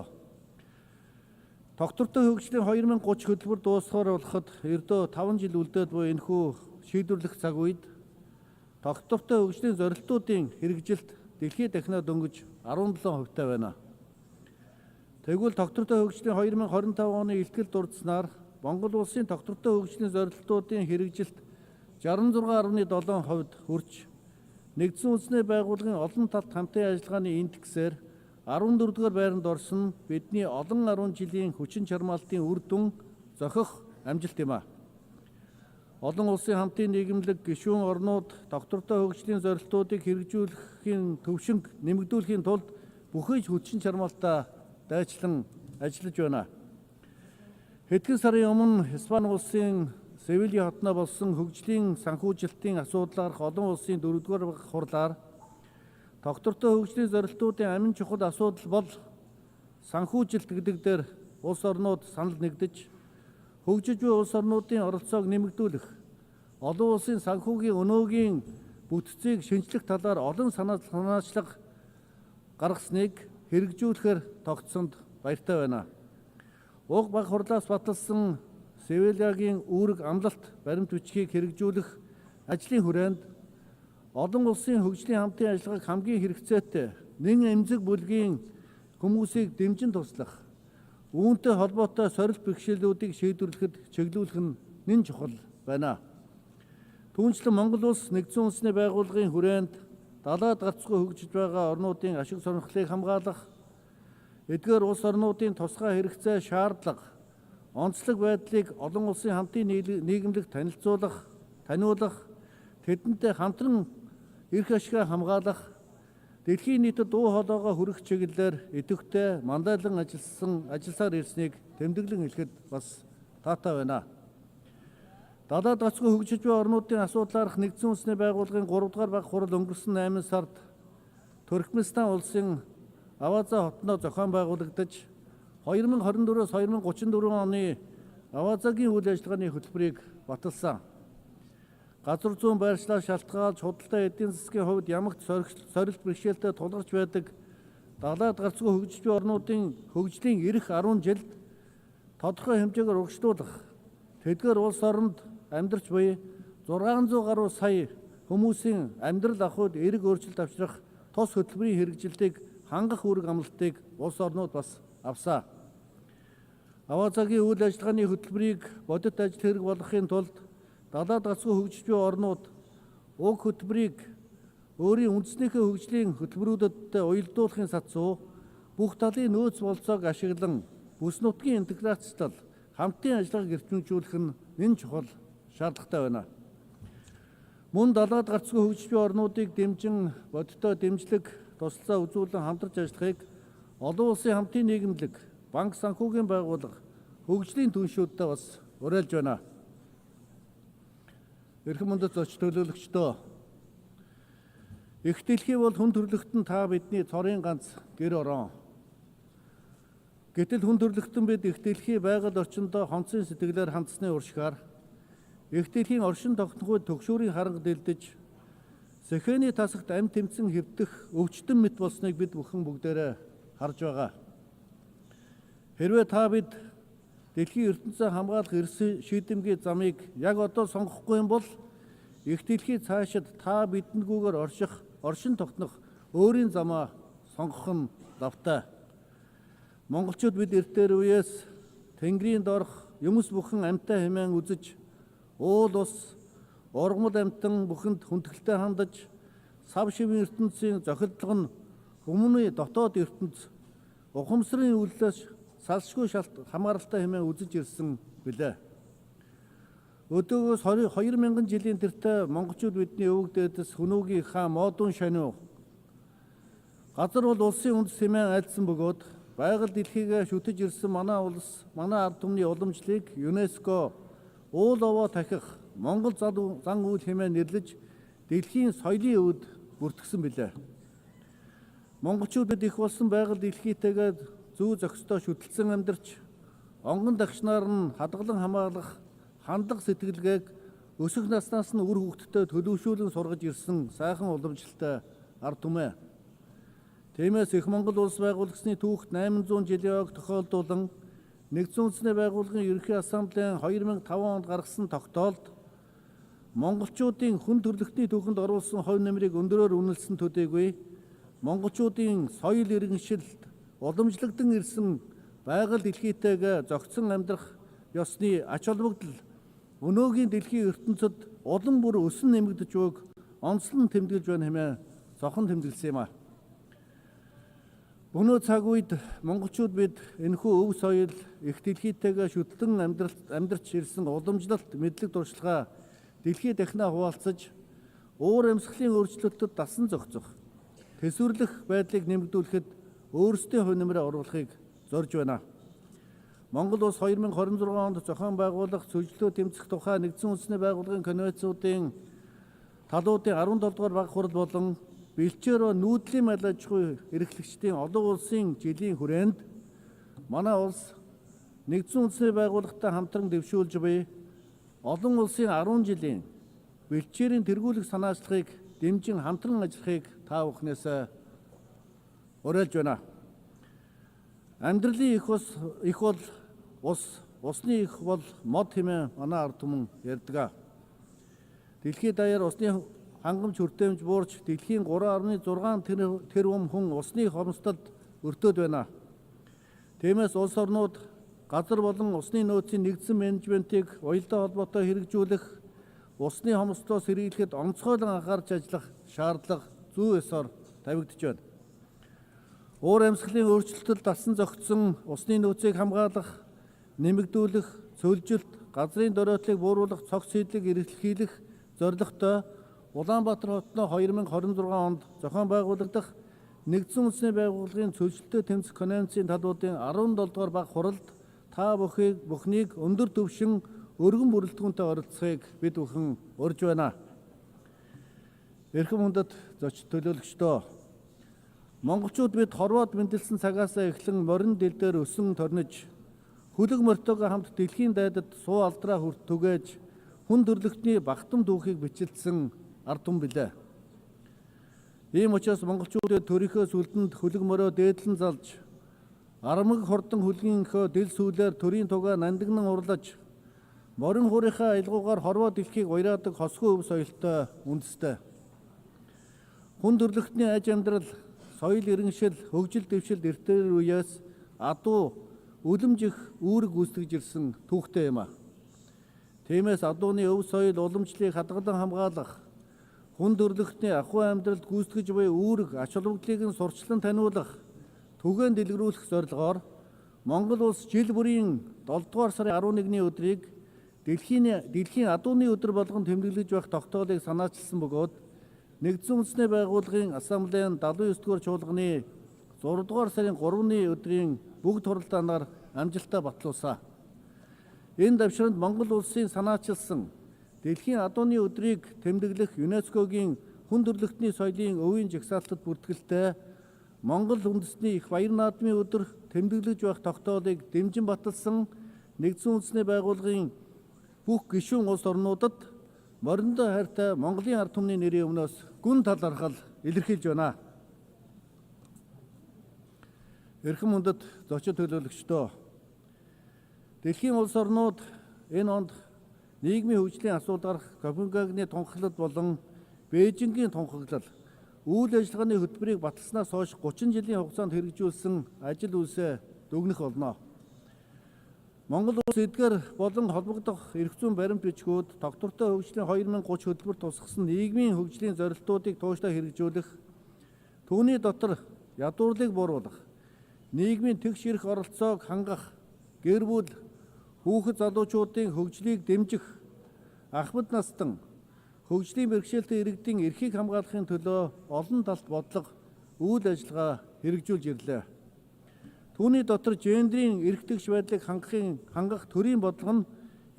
тогтвортой хөгжлийн 2030 хөтөлбөр дуусахаар болоход ердөө 5 жил үлдээд буй энэхүү шийдвэрлэх цаг үед тогтвортой хөгжлийн зорилтуудын хэрэгжилт дэлхийд дахинаа дөнгөж 17% байна. Тэгвэл тогтвортой хөгжлийн 2025 оны илтгэл дурдсанаар Монгол улсын тогтвортой хөгжлийн зорилтуудын хэрэгжилт 66.7% хүрч нэгдсэн үндэсний байгууллагын олон талт хамтын ажиллагааны индексээр 14-р байранд орсон бидний олон 10 жилийн хүчин чармаалтын үр дүн зохих амжилт юм а. Олон улсын хамтын нийгэмлэг гишүүн орнууд тогтвортой хөгжлийн зорилтуудыг хэрэгжүүлэхийн төвшинг нэмэгдүүлэхийн тулд бүхий ч хүчин чармаалтаа дайчлан ажиллаж байна. Хэдхэн сарын өмнө Испани улсын Севилийн хотноо болсон хөгжлийн санхүүжилтийн асуудлаарх олон улсын 4-р хурлаар тогтвортой хөгжлийн зорилтуудын амин чухал асуудал бол санхүүжилт гэдэг дээр улс орнууд санал нэгдэж хөгжиж буй улс орнуудын оролцоог нэмэгдүүлэх, олон улсын санхүүгийн өнөөгийн бүтцийг шинжлэх талаар олон санаачлага гаргасныг хэрэгжүүлэхээр тогтсонд баяртай байна. Уг баг хурлаас баталсан Севилягийн үүрэг амлалт баримт бичгийг хэрэгжүүлэх ажлын хүрээнд олон улсын хөгжлийн хамтын ажиллагааг хамгийн хэрэгцээтэй нэн эмзэг бүлгийн хүмүүсийг дэмжин туслах, үүнтэй холбоотой сорилт бэрхшээлүүдийг шийдвэрлэхэд чиглүүлэх нь нэн чухал байна. Түүнчлэн Монгол улс нэгдсэн үндэсний байгууллагын хүрээнд далайд гарцгүй хөгжиж байгаа орнуудын ашиг сонирхлыг хамгаалах, эдгээр улс орнуудын тусгай хэрэгцээ шаардлага, онцлог байдлыг олон улсын хамтын нийгэмлэг таниулах, тэдэнтэй хамтран эрх ашигаа хамгаалах, дэлхийн нийтэд дуу хоолойгоо хүргэх чиглэлээр идэвхтэй мандайлан ажилласаар ирснийг тэмдэглэн хэлэхэд бас таатай байна. Далайд гацгүй хөгжиж буй орнуудын асуудлаарх нэгдсэн үндэсний байгууллагын 3-р баг хурал өнгөрсөн 8 сард Туркменстан улсын Аваза хотноо зохион байгуулагдаж 2024-өөс 2034 оны Авазагийн үйл ажиллагааны хөтөлбөрийг баталсан. Газар зүүн байршлаар шалтгаалж худалдаа эдийн засгийн хувьд ямагт сорилт бэрхшээлтэй тулгарч байдаг далайд гарцгүй хөгжиж буй орнуудын хөгжлийн ирэх 10 жилд тодорхой хэмжээгээр урагшлуулах, тэдгээр улс оронд амьдарч буй 600 гаруй сая хүмүүсийн амьдрал ахуйд эерэг өөрчлөлт авчрах тус хөтөлбөрийн хэрэгжилтийг хангах үүрэг амлалтыг улс орнууд бас авсан. Авазагийн үйл ажиллагааны хөтөлбөрийг бодит ажил хэрэг болгохын тулд далайд гацгүй хөгжиж буй орнууд уг хөтөлбөрийг өөрийн үндэснийхээ хөгжлийн хөтөлбөрүүдэд уялдуулахын сацуу бүх талын нөөц болцоог ашиглан бүс нутгийн интеграцлал, хамтын ажиллагааг эрчимжүүлэх нь нэн чухал шаардлагатай байна. Мөн далайд гарцгүй хөгжиж буй орнуудыг дэмжин бодиттой дэмжлэг, туслалцаа үзүүлэн хамтарч ажиллахыг олон улсын хамтын нийгэмлэг, банк санхүүгийн байгууллага, хөгжлийн түншүүдтэй бас уриалж байна. Эрхэм хүндэт зочин төлөөлөгчдөө, их дэлхий бол хүн төрлөختөн та бидний цорын ганц гэр орон. Гэтэл хүн төрлөختөн бид их дэлхий байгаль орчиндөө хонцын сэтгэлээр хандсны уршихаар их дэлхийн оршин тогтнохуйд төгшүүрийн харанг дэлдэж сэхэний тасагт амь тэмцэн хэвдэх өвчтөн мэт болсныг бид бүхэн бүгдээрээ харж байгаа. Хэрвээ та бид дэлхийн ертөнцөө хамгаалах эрс шийдэмгий замыг яг одоо сонгохгүй юм бол их дэлхий цаашид та бидэнгүйгээр оршин тогтнох өөрийн замаа сонгох нь давтай. Монголчууд бид эртээр үеэс Тэнгэрийн дорх юмс бүхэн амьтаа хэмээн үзэж уул ус, ургамал амьтан бүхэнд хүндэтгэлтэй хандаж сав шивийн ертөнцийн зохидлого нь хүмүүний дотоод ертөнц ухамсарын үйлдэлээс салшгүй хамааралтай хэмээн үзэж ирсэн билээ. Өдөөгөөс 2000 жилийн тэртээ монголчууд бидний өвөг дээдэс хөнөөгийн хаан модон шаниу газар бол улсын үндэс хэмээн айлдсан бөгөөд байгаль дэлхийг шүтэж ирсэн манай улс, манай ард түмний уламжлалыг ЮНЕСКО уул овоо тахих Монгол зан үйл хэмээн нэрлэж дэлхийн соёлын өвд бүртгэсэн билээ. Монголчуудад их болсон байгаль дэлхийтэйгээ зүү зохистой шүтэлцэн амьдарч, онгон дагшнаар нь хадгалан хамгаалах хандлага сэтгэлгээг өсөх наснаас нь үр хөвгтдээ төлөвшүүлэн сургаж ирсэн сайхан уламжлалтай ард түмээ. Тиймээс их Монгол улс байгуулагдсны түүхт 800 жилийн ойг тохиолдуулан Нэгдсэн үндэсний байгууллагын ерөнхий ассамблеийн 2005 онд гаргасан тогтоолд монголчуудын хүн төрөлхтний түүхэнд оруулсан хувь нэмрийг өндөрөөр үнэлсэн төдийгүй монголчуудын соёл иргэншилд уламжлагдсан ирсэн байгаль дэлхийтэйгээ зохицон амьдрах ёсны ач холбогдол өнөөгийн дэлхийн ертөнцид улам бүр өсөн нэмэгдэж буйг онцлон тэмдэглэж байна хэмээн зохон тэмдэглэсэн юм а. Өнөө цаг үед монголчууд бид энэхүү өв соёл их дэлхийтэйгээ шүтлэн амьдарч ирсэн уламжлалт мэдлэг туршлагаа дэлхий дахинаа хуваалцаж уур амьсгалын өөрчлөлтөд дасан зохицох, төсвөрлөх байдлыг нэмэгдүүлэхэд өөрсдийн хувь нэмрээ оруулахыг зорж байна. Монгол улс 2026 онд зохион байгуулах зөвлөлтөө тэмцэх тухай Нэгдсэн үндэсний байгууллагын конвенцуудын талуудын 17 дугаар баг хурал болон бэлчээр нүүдлийн мал аж ахуй эрхлэгчдийн олон улсын жилийн хүрээнд манай улс Нэгдсэн үндэсний байгууллагатай хамтран дэвшүүлж буй олон улсын 10 жилийн бэлчээрийн тэргүүлэх санаачлагыг дэмжин хамтран ажиллахыг та бүхнээс уриалж байна. Амьдралын их бол усны их бол мод хэмээн манай ард түмэн ярьдаг. Дэлхийд даяар усны хангамж хүртээмж буурч дэлхийн 3.6 тэрбум хүн усны хомсдолд өртөөд байна. Тиймээс улс орнууд газар болон усны нөөцийн нэгдсэн менежментийг уялдаа холбоотой хэрэгжүүлэх, усны хомсдолоос сэргийлэхэд онцгойлон анхаарч ажиллах шаардлага зүй ёсоор тавигдж байна. Уур амьсгалын өөрчлөлтөд дасан зохицсон усны нөөцийг хамгаалах, нэмэгдүүлэх, цөлжилт, газрын дөрөөтлийг бууруулах цогц хийдлийг эрэлхийлэх зорилготой Улаанбаатар хотноо 2026 онд зохион байгуулагдах Нэгдсэн үндэсний байгууллагын цөлжилтөд тэмцэх конвенцийн талуудын 17 дугаар баг хуралд та бүхнийг өндөр түвшин өргөн бүрэлдэхүүнтэй оролцохыг бид бүхэн урьж байна. Эрхэм хүндэт зоч төлөөлөгчдөө, монголчууд бид хорвоод мэндэлсэн цагаасаа эхлэн морин дил дээр өсөн торниж, хүлэг морьтойгоо хамт дэлхийн дайдад суу алдраа хүрт түгээж, хүн төрлөختний багтам дүүхийг бичлэлсэн ард түмэн билээ. Ийм учраас монголчуудад төрийнхөө сүлдэнд хүлэг морио дээдлэн залж, арамг хордон хүлгийнхөө дил сүүлээр төрийн тугаа нандинан урлаж, морин хуурийнхаа аялгуугаар хорвоо дэлхийг уяраадаг хосгүй өв соёлтой үндэстэй. Хүн төрлөختний аж амьдрал, соёл иргэншил, хөгжил дэвшил эртээр үеэс адуу үлэмжих үүрэг гүйцэтгэж ирсэн түүхтэй юм а. Тиймээс адууны өв соёл уламжлалыг хадгалан хамгаалах, хүн төрлөختний ахуй амьдралд гүйцэтгэж буй үүрэг ач холбогдлыг нь сурчлан таниулах, түгээн дэлгэрүүлэх зорилгоор Монгол улс жил бүрийн 7 дугаар сарын 11-ний өдрийг дэлхийн адууны өдөр болгон тэмдэглэж байх тогтоолыг санаачилсан бөгөөд Нэгдсэн үндэсний байгууллагын Ассамблеийн 79 дугаар чуулганы 6 дугаар сарын 3-ны өдрийн бүгд хуралдаанаар амжилттай батлуулсан. Энэ давшранд Монгол улсын санаачилсан дэлхийн адууны өдрийг тэмдэглэх ЮНЕСКОгийн хүн төрлөختний соёлын өвийн жагсаалтад бүртгэлтэй Монгол үндэстний их баяр наадмын өдөр тэмдэглэж байх тогтоолыг дэмжин баталсан Нэгдсэн үндэсний байгууллагын бүх гишүүн улс орнуудад мориндоо хайртай Монголын ард түмний нэрийн өмнөөс гүн талархал илэрхийлж байна. Эрхэм хүндэт зочин төлөөлөгчдөө, дэлхийн улс орнууд энэ онд нийгмийн хөгжлийн асуудал, Копенгагены тунхаглал болон Бээжингийн тунхаглал, үйл ажиллагааны хөтөлбөрийг баталснаас хойш 30 жилийн хугацаанд хэрэгжүүлсэн ажил үйлсээ дүгнэх болно. Монгол улс эдгээр болон холбогдох эрх зүйн баримт бичгүүд тогтвортой хөгжлийн 2030 хөтөлбөр тусгасан нийгмийн хөгжлийн зорилтуудыг тууштай хэрэгжүүлэх, түүний дотор ядуурлыг бууруулах, нийгмийн тэгш эрх оролцоог хангах, гэр бүл, хүүхэд залуучуудын хөгжлийг дэмжих, ахмад настан хөгжлийн бэрхшээлтэй иргэдийн эрхийг хамгаалахын төлөө олон талт бодлого, үйл ажиллагаа хэрэгжүүлж ирлээ. Түүний дотор гендрийн эрх тэгш байдлыг хангах төрийн бодлого нь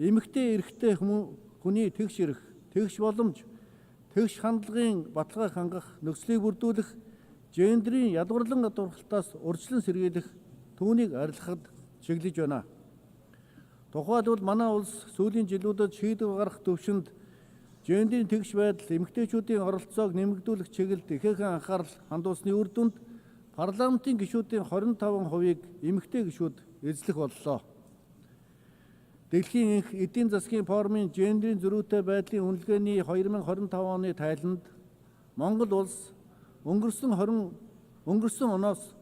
эмэгтэй эрхтэй хүний тэгш эрх, тэгш боломж, тэгш хандлагын баталгааг хангах, нөхцөлийг бүрдүүлэх, гендрийн ядварлан гадуурхалтаас урьдчилан сэргийлэх, түүнийг арилгахад чиглэж байна. Тухайлбал манай улс сүүлийн жилүүдэд шийдвэр гаргах төвшөнд гендрийн тэгш байдал, эмэгтэйчүүдийн оролцоог нэмэгдүүлэх чиглэлд ихээхэн анхаарал хандуулсны үр дүнд парламентын гишүүдийн 25%-ийг эмэгтэй гишүүд эзлэх боллоо. Дэлхийн энх эдийн засгийн форумын гендрийн зөрүүтэй байдлын үнэлгээний 2025 оны тайланд Монгол улс өнгөрсөн оноос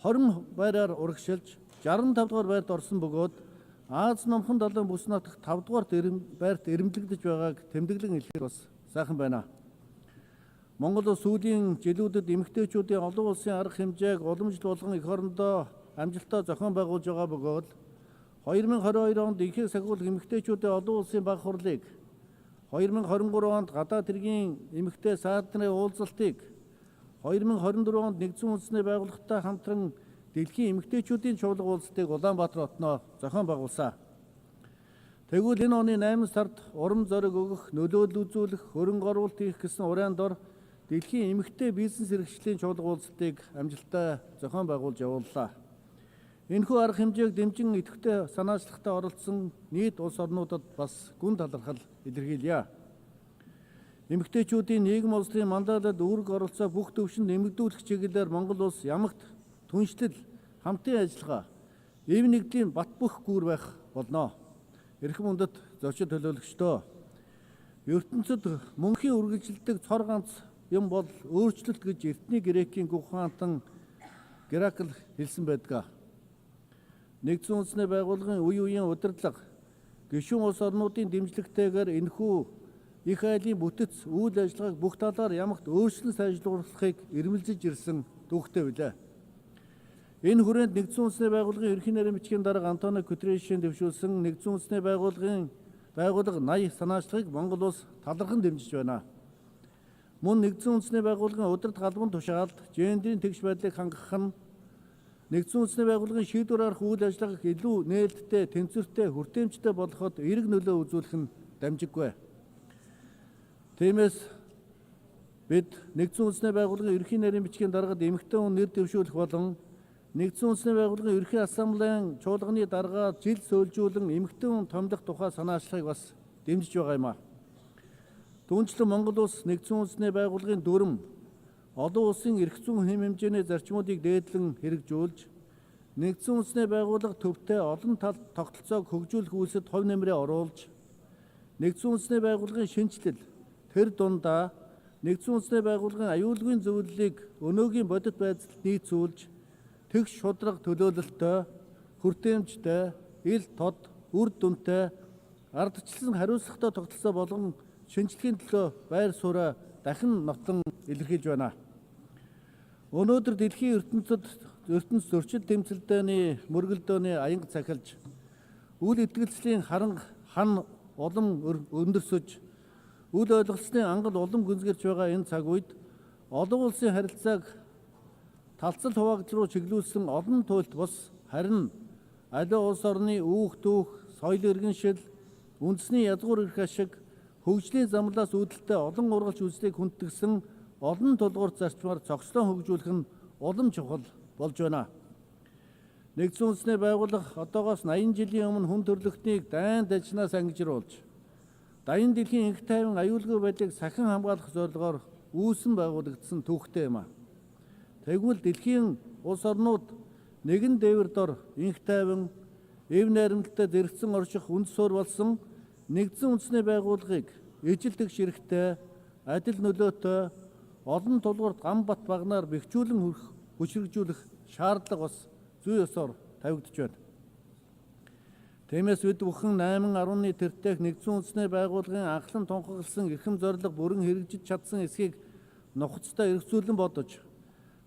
20 байраар урагшилж 65 дугаар байрт орсон бөгөөд Аз номхон далайн бүс нутагт 5 дугаар байрт эрэмблэгдэж байгааг тэмдэглэн хэлэхэд бас сайхан байна. Монгол улс сүүлийн жилүүдэд эмэгтэйчүүдийн олон улсын арга хэмжээг уламжлал болгон эх орондоо амжилттай зохион байгуулж байгаа бөгөөд 2022 онд ихэнх сахиулах эмэгтэйчүүдийн олон улсын баг хурлыг, 2023 онд гадаад хэргийн эмэгтэй саадны уулзалтыг, 2024 онд нэгдсэн үндэсний байгууллагатай хамтран дэлхийн эмэгтэйчүүдийн чуулга уулзалтыг Улаанбаатар хотноо зохион байгуулсан. Тэгвэл энэ оны 8 сард урам зориг өгөх, нөлөөлөл үзүүлэх, хөрөнгө оруулалт хийх гэсэн уран дор дэлхийн эмэгтэй бизнес эрхчлэлийн чуулга уулзалтыг амжилттай зохион байгуулж явууллаа. Энэхүү арга хэмжээг дэмжин идэвхтэй санаачлагтай оролцсон нийт улс орнуудад бас гүн талархал илэрхийлье. Эмэгтэйчүүдийн нийгэм улсын мандаалалд үүрэг оролцоо бүх төвшөнд нэмэгдүүлэх чиглэлээр Монгол улс ямагт түншлэл, хамтын ажиллагаа, эв нэгдлийн бат бөх гүүр байх болно. Эрхэм үндэт зочид төлөөлөгчдөө, ертөнцид мөнхийн үргэлжилдэг цор ганц юм бол өөрчлөлт гэж эртний грекийн гүх хаантан Геракл хэлсэн байдаг. Нэгдсэн үндэсний байгууллагын үе үеийн удирдлага, гишүүн улс орнуудын дэмжлэгтэйгээр энэхүү их айлын бүтэц үйл ажиллагааг бүх талаар ямагт өөрчлөн сайжруулахыг эрмэлзэж ирсэн түүхтэй билээ. Энэ хүрээнд нэгдсэн үндэсний байгууллагын ерөнхий нарийн бичгийн дарга Антонио Гутерришийн дэвшүүлсэн нэгдсэн үндэсний байгууллага 80 санаачлагыг Монгол улс талархан дэмжиж байна. Мөн нэгдсэн үндэсний байгууллагын удирдах албан тушаалд гендрийн тэгш байдлыг хангах нь нэгдсэн үндэсний байгууллагын шийдвэр гаргах үйл ажиллагааг илүү нээлттэй, тэнцвэртэй, хүртээмжтэй болгоход эерэг нөлөө үзүүлэх нь дамжиггүй. Тиймээс бид нэгдсэн үндэсний байгууллагын ерөнхий нарийн бичгийн даргад эмэгтэй хүн нэр дэвшүүлэх болон нэгдсэн үндэсний байгууллагын ерөнхий ассамблеийн чуулганы дараагаар жил сөүлжүүлэн эмэгтэй хүн томилох тухай санаачлагыг бас дэмжиж байгаа юм а. Түүнчлэн Монгол улс нэгдсэн үндэсний байгууллагын дүрм олон улсын эрх зүйн хэм хэмжээний зарчмуудыг дээдлэн хэрэгжүүлж нэгдсэн үндэсний байгууллага төвтэй олон тал тогтолцоог хөгжүүлэх үйлсэд хувь нэмрээ оруулж нэгдсэн үндэсний байгууллагын шинжилэл тэр дундаа нэгдсэн үндэсний байгууллагын аюулгүйн зөвлөлийг өнөөгийн бодит байдалд нийцүүлж тэгш шудраг төлөөлөлтөй, хүртээмжтэй, ил тод, үр дүнтэй, ардчлан хариуцлагатай тогтолцоо болгон шинжилгээний төлөө байр сууриа дахин нотлон илэрхийлж байна. Өнөөдөр дэлхийн ертөнц зөрчил тэмцэлдээний мөргөлдөөний аянга цахилж, үл идгэлцлийн хан улам өндөрсөж, үл ойлголцны ангал улам гүнзгэрч байгаа энэ цаг үед олон улсын харилцааг талцал хуваагдал руу чиглүүлсэн олон туйлт бус харин аливаа улс орны үүх дүүх, соёл иргэншил, үндэсний язгуур эрх ашиг, хөгжлийн замлаас үүдэлтэй олон ургалч үзлийг хүндэтгсэн олон тулгуур зарчмаар цогцлон хөгжүүлэх нь улам чухал болж байна. Нэгдсэн үндэсний байгууллага одоогоос 80 жилийн өмнө хүн төрөлхтнийг дайн дажнаас ангижруулж, дайны дэлхийн энх тайван аюулгүй байдлыг сахин хамгаалах зорилгоор үүсэн байгуулагдсан түүхтэй юм а. Тэгвэл дэлхийн улс орнууд нэгэн дээвэр дор энх тайван, эв найрамдалтай зэрэгцэн орших үнд суурь болсон нэгдсэн үндэсний байгууллагыг ижил тэгш хэрэгтэй, адил нөлөөтэй, олон тулгуурт гам бат багнаар бэхжүүлэн хүчрэгжүүлэх шаардлага бас зүй ёсоор тавигдж байна. Тиймээс бид бүхэн 8-10-ны тэртех нэгдсэн үндэсний байгууллагын анхлан тунхагласан эрхэм зорилго бүрэн хэрэгжиж чадсан эсхийг нухацтай эргцүүлэн бодож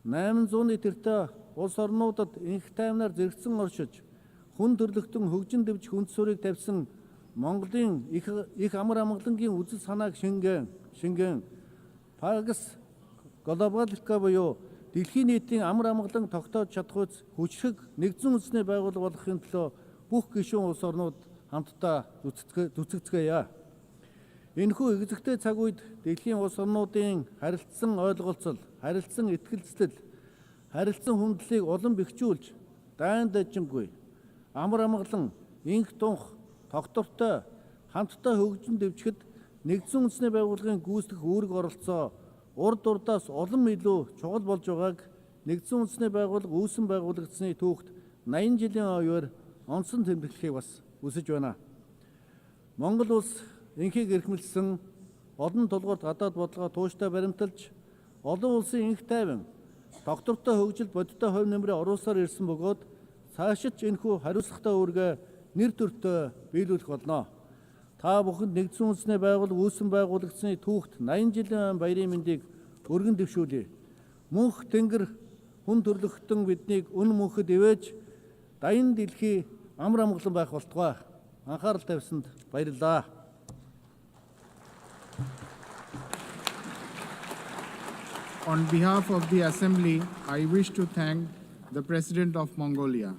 800-ны тэртээ улс орнуудад энх тайвнаар зэрэгцэн оршиж, хүн төрлөختөн хөгжин дэвж хүнд суурийг тавьсан Монголын их амар амгалангийн үзэл санааг шингэн Пагас глобалика буюу дэлхийн нийтийн амар амгалан тогтоож чадах хүчрэг нэгдсэн үндэсний байгууллага болохын төлөө бүх гишүүн улс орнууд хамтдаа зүтгэцгээе. Энэхүү экзэгтэй цаг үед дэлхийн улс орнуудын харилцсан ойлголцол, харилцсан итгэлцэл, харилцсан хүндлэлийг улам бэхжүүлж, дайн дажингүй, амар амгалан, инх тунх, тогтвортой, хамтдаа хөгжин дэвчгэд нэгдсэн үндэсний байгууллагын гүйцэтгэх үүрэг оролцоо урд урдаас улам илүү чухал болж байгааг нэгдсэн үндэсний байгууллага үүсэн байгуулагдсны түүхт 80 жилийн оёор онцон тэмдэглэхийг бас хүсэж байна. Монгол улс инхийг эрхмэлсэн олон тулгуурт гадаад бодлогоо тууштай баримталж, олон улсын инх тайван, тогтвортой хөгжил бодиттой хувь нэмрээ оруулсаар ирсэн бөгөөд цаашид энэхүү хариуцлагатай үүргээ нэр төртөө биелүүлэх болно. Та бүхэнд нэгдсэн үндэсний байгууллага үүсэн байгуулагдсны түүхт 80 жилийн баярын мэндийг өргөн дэвшүүлье. Мөнх тэнгэр хүн төрлөختөн биднийг үн мөнхөд ивэж даян дэлхий амар амгалан байх болтугай. Анхаарал тавьсанд баярлалаа. On behalf of the Assembly, I wish to thank the President of Mongolia.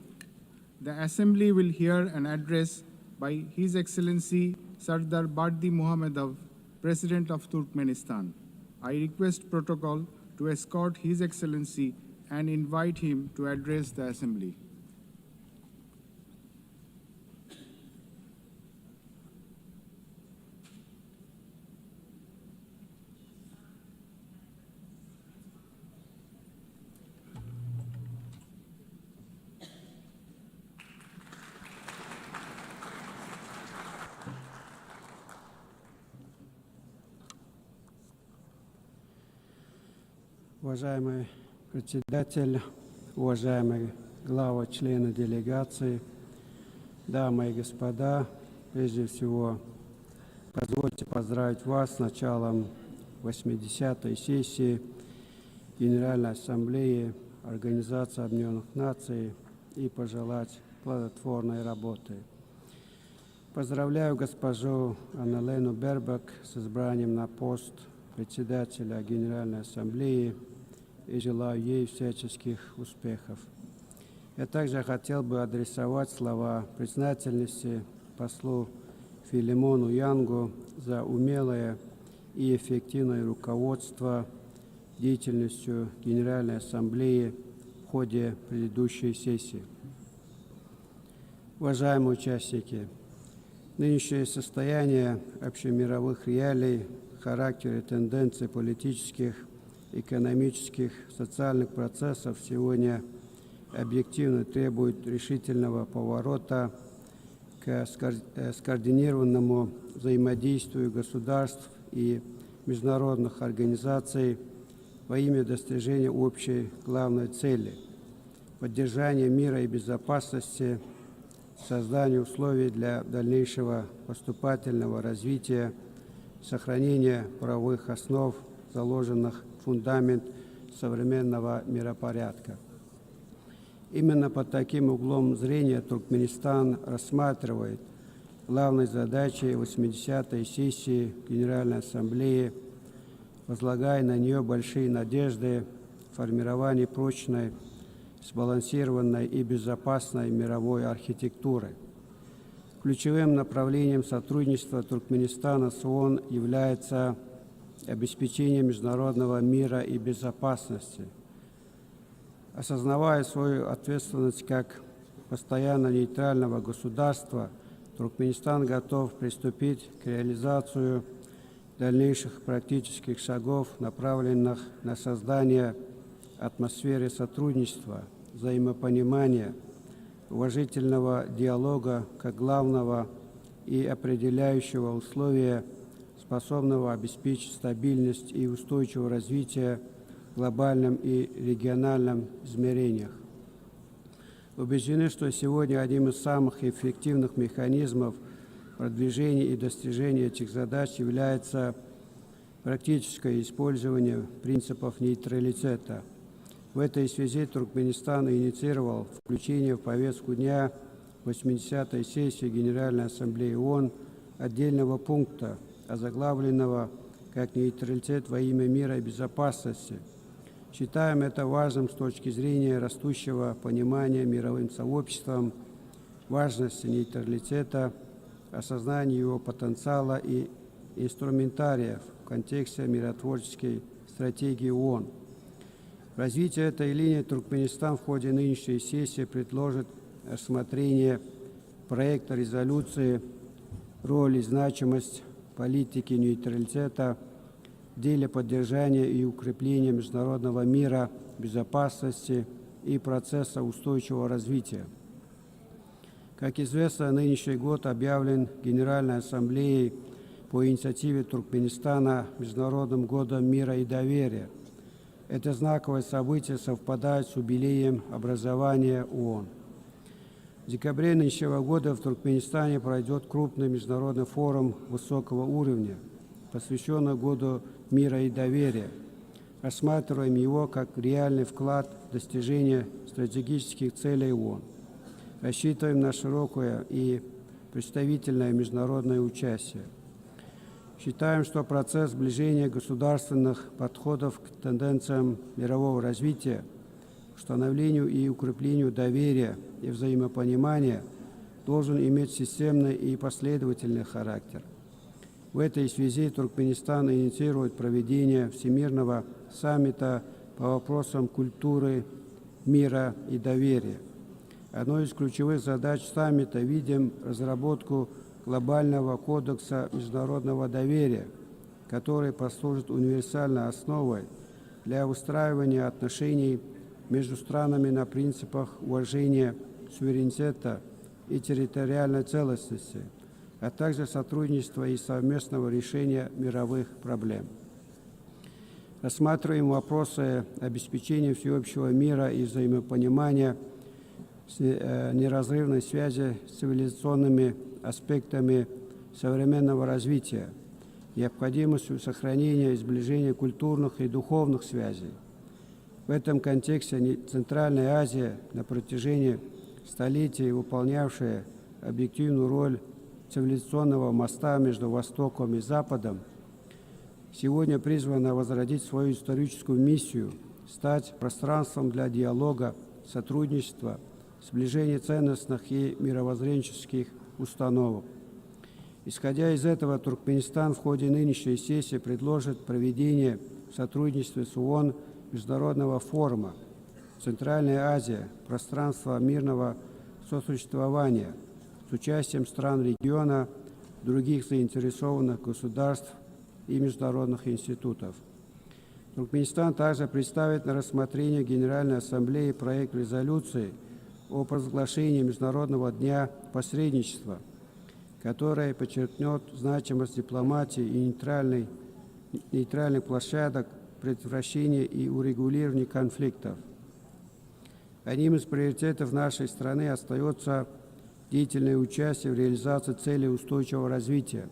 The Assembly will hear an address by His Excellency Sardar Bardi Muhammadov, President of Turkmenistan. I request protocol to escort His Excellency and invite him to address the Assembly. Уважаемый председатель, уважаемые главы, члены делегации, дамы и господа, прежде всего, позвольте поздравить вас с началом 80-й сессии Генеральной Ассамблеи Организации Объединенных Наций и пожелать плодотворной работы. Поздравляю госпожу Анналену Бербак с избранием на пост председателя Генеральной Ассамблеи и желаю ей всяческих успехов. Я также хотел бы адресовать слова признательности послу Филимону Янгу за умелое и эффективное руководство деятельностью Генеральной Ассамблеи в ходе предыдущей сессии. Уважаемые участники, нынешнее состояние общемировых реалий, характер и тенденции политических, экономических, социальных процессов сегодня объективно требует решительного поворота к скоординированному взаимодействию государств и международных организаций во имя достижения общей главной цели – поддержания мира и безопасности, создания условий для дальнейшего поступательного развития, сохранения правовых основ, заложенных в фундамент современного миропорядка. Именно под таким углом зрения Туркменистан рассматривает главной задачей 80-й сессии Генеральной Ассамблеи, возлагая на нее большие надежды в формировании прочной, сбалансированной и безопасной мировой архитектуры. Ключевым направлением сотрудничества Туркменистана с ООН является обеспечение международного мира и безопасности. Осознавая свою ответственность как постоянно нейтрального государства, Туркменистан готов приступить к реализации дальнейших практических шагов, направленных на создание атмосферы сотрудничества, взаимопонимания, уважительного диалога как главного и определяющего условия, способного обеспечить стабильность и устойчивое развитие в глобальном и региональном измерениях. Убеждены, что сегодня одним из самых эффективных механизмов продвижения и достижения этих задач является практическое использование принципов нейтралитета. В этой связи Туркменистан инициировал включение в повестку дня 80-й сессии Генеральной Ассамблеи ООН отдельного пункта, озаглавленного как «Нейтралитет во имя мира и безопасности», Считаем это важным с точки зрения растущего понимания мировым сообществом важности нейтралитета, осознания его потенциала и инструментариев в контексте миротворческой стратегии ООН. В развитии этой линии Туркменистан в ходе нынешней сессии предложит рассмотрение проекта резолюции «Роль и значимость политики нейтралитета в деле поддержания и укрепления международного мира, безопасности и процесса устойчивого развития». Как известно, нынешний год объявлен Генеральной Ассамблеей по инициативе Туркменистана Международным годом мира и доверия. Это знаковое событие совпадает с юбилеем образования ООН. В декабре нынешнего года в Туркменистане пройдет крупный международный форум высокого уровня, посвященный году мира и доверия. Рассматриваем его как реальный вклад в достижение стратегических целей ООН. Рассчитываем на широкое и представительное международное участие. Считаем, что процесс сближения государственных подходов к тенденциям мирового развития, установлению и укреплению доверия и взаимопонимания должен иметь системный и последовательный характер. В этой связи Туркменистан инициирует проведение Всемирного саммита по вопросам культуры, мира и доверия. Одной из ключевых задач саммита видим разработку глобального кодекса международного доверия, который послужит универсальной основой для выстраивания отношений между странами на принципах уважения суверенитета и территориальной целостности, а также сотрудничества и совместного решения мировых проблем. Рассматриваем вопросы обеспечения всеобщего мира и взаимопонимания с неразрывной связи с цивилизационными аспектами современного развития, необходимостью сохранения и сближения культурных и духовных связей. В этом контексте Центральная Азия, на протяжении столетий выполнявшая объективную роль цивилизационного моста между Востоком и Западом, сегодня призвана возродить свою историческую миссию, стать пространством для диалога, сотрудничества, сближения ценностных и мировоззренческих установок. Исходя из этого, Туркменистан в ходе нынешней сессии предложит проведение в сотрудничестве с ООН международного форума «Центральная Азия. Пространство мирного сосуществования» с участием стран региона, других заинтересованных государств и международных институтов. Туркменистан также представит на рассмотрение Генеральной Ассамблеи проект резолюции о провозглашении Международного дня посредничества, который подчеркнет значимость дипломатии и нейтральных площадок предотвращения и урегулирования конфликтов. Одним из приоритетов нашей страны остается деятельное участие в реализации целей устойчивого развития,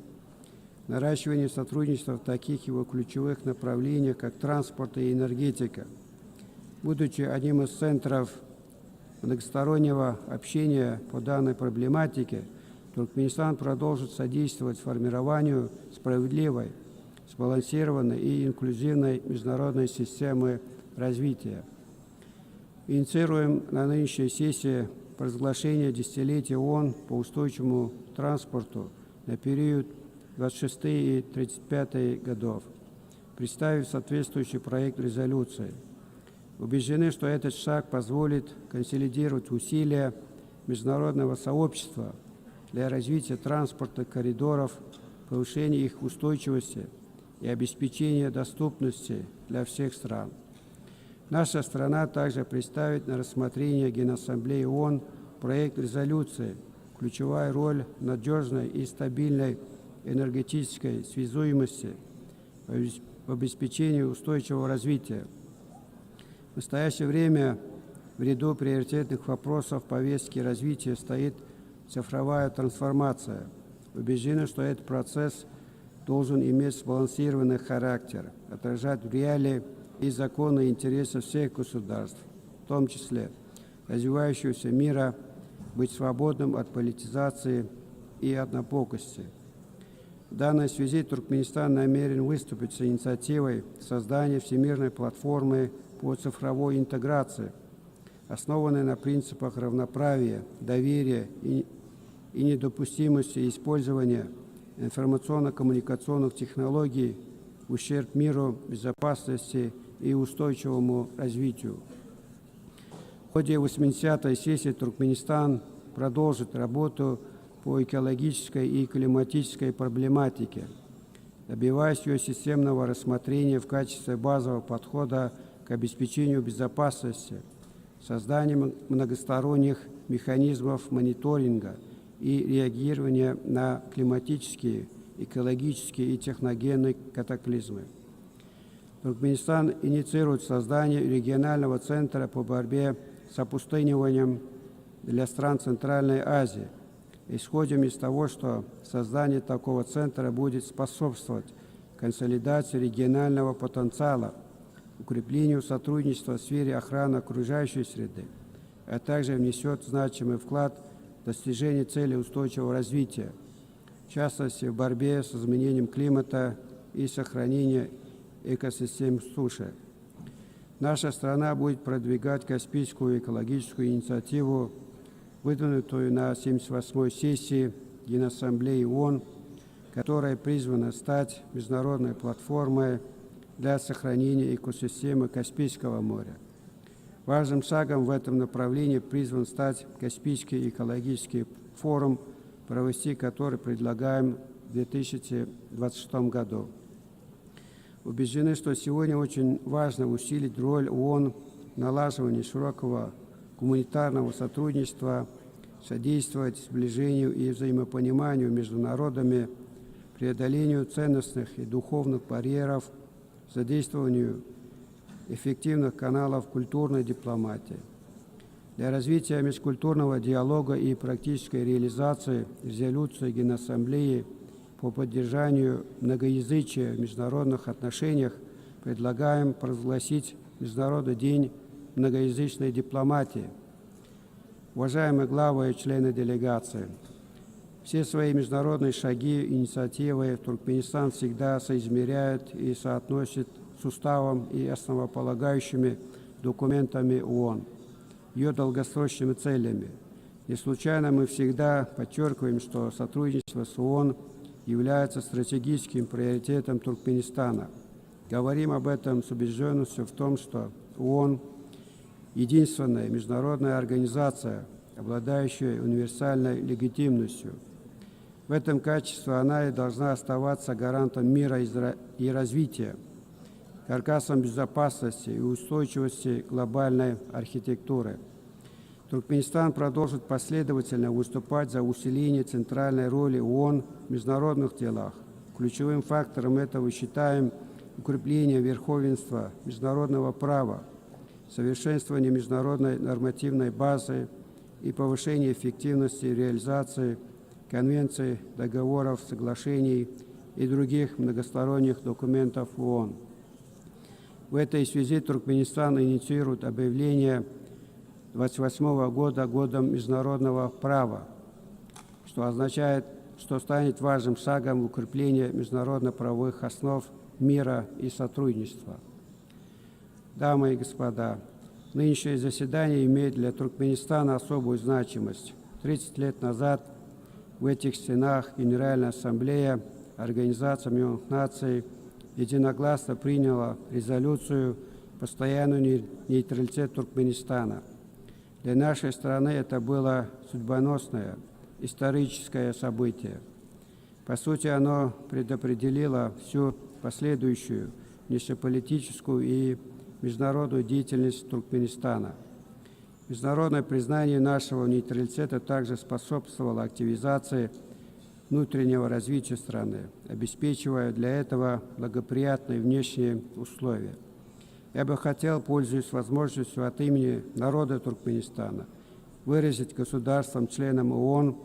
наращивание сотрудничества в таких его ключевых направлениях, как транспорт и энергетика. Будучи одним из центров многостороннего общения по данной проблематике, Туркменистан продолжит содействовать формированию справедливой, сбалансированной и инклюзивной международной системы развития. Инициируем на нынешней сессии провозглашение десятилетия ООН по устойчивому транспорту на период 26 и 35 годов, представив соответствующий проект резолюции. Убеждены, что этот шаг позволит консолидировать усилия международного сообщества для развития транспортных коридоров, повышения их устойчивости и обеспечения доступности для всех стран. Наша страна также представит на рассмотрение Генассамблеи ООН проект резолюции «Ключевая роль надежной и стабильной энергетической связуемости в обеспечении устойчивого развития». В настоящее время в ряду приоритетных вопросов повестки развития стоит цифровая трансформация. Убеждены, что этот процесс должен иметь сбалансированный характер, отражать реалии и законные интересы всех государств, в том числе развивающегося мира, быть свободным от политизации и однобокости. В данной связи Туркменистан намерен выступить с инициативой создания всемирной платформы по цифровой интеграции, основанной на принципах равноправия, доверия и недопустимости использования информационно-коммуникационных технологий в ущерб миру, безопасности и устойчивому развитию. В ходе 80-й сессии Туркменистан продолжит работу по экологической и климатической проблематике, добиваясь ее системного рассмотрения в качестве базового подхода к обеспечению безопасности, созданием многосторонних механизмов мониторинга и реагирования на климатические, экологические и техногенные катаклизмы. Туркменистан инициирует создание регионального центра по борьбе с опустыниванием для стран Центральной Азии. Исходим из того, что создание такого центра будет способствовать консолидации регионального потенциала, укреплению сотрудничества в сфере охраны окружающей среды, а также внесет значимый вклад в достижение целей устойчивого развития, в частности в борьбе с изменением климата и сохранении экосистем суши. Наша страна будет продвигать Каспийскую экологическую инициативу, выдвинутую на 78-й сессии Генассамблеи ООН, которая призвана стать международной платформой для сохранения экосистемы Каспийского моря. Важным шагом в этом направлении призван стать Каспийский экологический форум, провести который предлагаем в 2026 году. Убеждены, что сегодня очень важно усилить роль ООН в налаживании широкого гуманитарного сотрудничества, содействовать сближению и взаимопониманию между народами, преодолению ценностных и духовных барьеров, задействованию эффективных каналов культурной дипломатии. Для развития межкультурного диалога и практической реализации резолюции Генассамблеи по поддержанию многоязычия в международных отношениях предлагаем провозгласить Международный день многоязычной дипломатии. Уважаемые главы и члены делегации, все свои международные шаги и инициативы Туркменистан всегда соизмеряет и соотносит с уставом и основополагающими документами ООН, ее долгосрочными целями. Не случайно мы всегда подчеркиваем, что сотрудничество с ООН является стратегическим приоритетом Туркменистана. Говорим об этом с убежденностью в том, что ООН – единственная международная организация, обладающая универсальной легитимностью. В этом качестве она и должна оставаться гарантом мира и развития, каркасом безопасности и устойчивости глобальной архитектуры. Туркменистан продолжит последовательно выступать за усиление центральной роли ООН в международных делах. Ключевым фактором этого считаем укрепление верховенства международного права, совершенствование международной нормативной базы и повышение эффективности реализации конвенций, договоров, соглашений и других многосторонних документов ООН. В этой связи Туркменистан инициирует объявление 1928 года годом международного права, что означает, что станет важным шагом в укреплении международно-правовых основ мира и сотрудничества. Дамы и господа, нынешнее заседание имеет для Туркменистана особую значимость. 30 лет назад в этих стенах Генеральная Ассамблея Организации Объединенных Наций единогласно приняла резолюцию «Постоянный нейтралитет Туркменистана». Для нашей страны это было судьбоносное историческое событие. По сути, оно предопределило всю последующую внешнеполитическую и международную деятельность Туркменистана. Международное признание нашего нейтралитета также способствовало активизации внутреннего развития страны, обеспечивая для этого благоприятные внешние условия. Я бы хотел, пользуясь возможностью от имени народа Туркменистана, выразить государствам-членам ООН,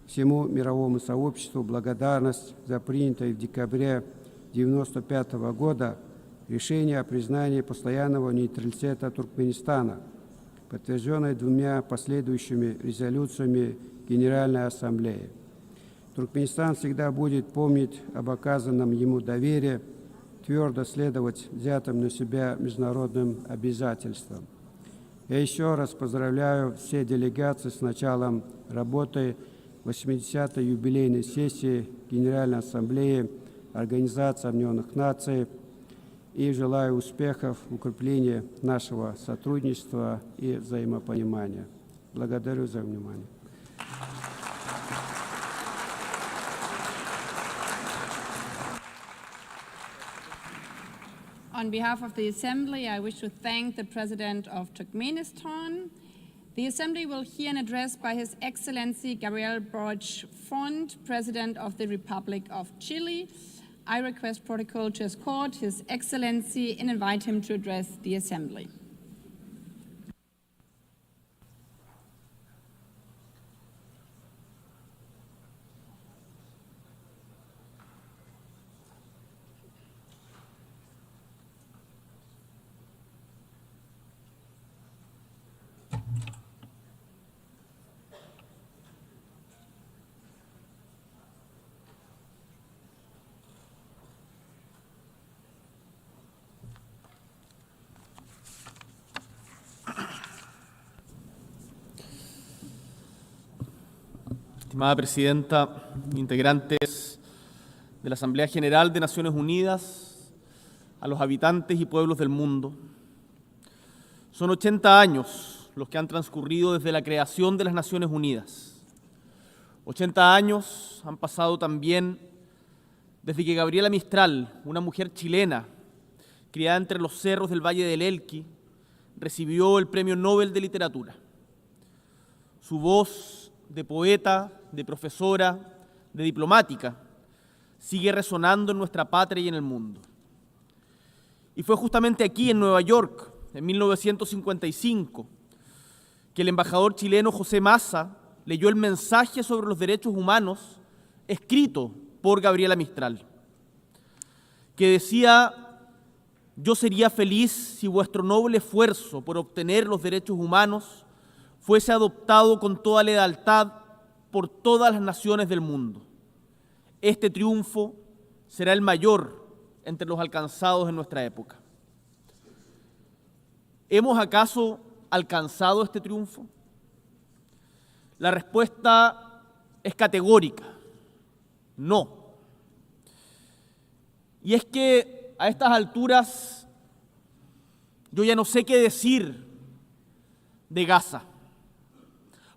всему мировому сообществу благодарность за принятое в декабре 1995 года решение о признании постоянного нейтралитета Туркменистана, подтвержденное двумя последующими резолюциями Генеральной Ассамблеи. Туркменистан всегда будет помнить об оказанном ему доверии, твердо следовать взятым на себя международным обязательствам. Я еще раз поздравляю все делегации с началом работы 80-й юбилейной сессии Генеральной Ассамблеи Организации Объединенных Наций и желаю успехов в укреплении нашего сотрудничества и взаимопонимания. Благодарю за внимание. On behalf of the Assembly, I wish to thank the President of Turkmenistan. The Assembly will hear an address by His Excellency Gabriel Boric Font, President of the Republic of Chile. I request protocol to escort His Excellency and invite him to address the Assembly. Estimada Presidenta, integrantes de la Asamblea General de Naciones Unidas, a los habitantes y pueblos del mundo. Son 80 años los que han transcurrido desde la creación de las Naciones Unidas. 80 años han pasado también desde que Gabriela Mistral, una mujer chilena, criada entre los cerros del Valle del Elqui, recibió el Premio Nobel de Literatura. Su voz de poeta, de profesora, de diplomática, sigue resonando en nuestra patria y en el mundo. Y fue justamente aquí, en Nueva York, en 1955, que el embajador chileno José Massa leyó el mensaje sobre los derechos humanos escrito por Gabriela Mistral, que decía: yo sería feliz si vuestro noble esfuerzo por obtener los derechos humanos fuese adoptado con toda lealtad por todas las naciones del mundo. Este triunfo será el mayor entre los alcanzados en nuestra época. ¿Hemos acaso alcanzado este triunfo? La respuesta es categórica: no. Y es que a estas alturas yo ya no sé qué decir de Gaza,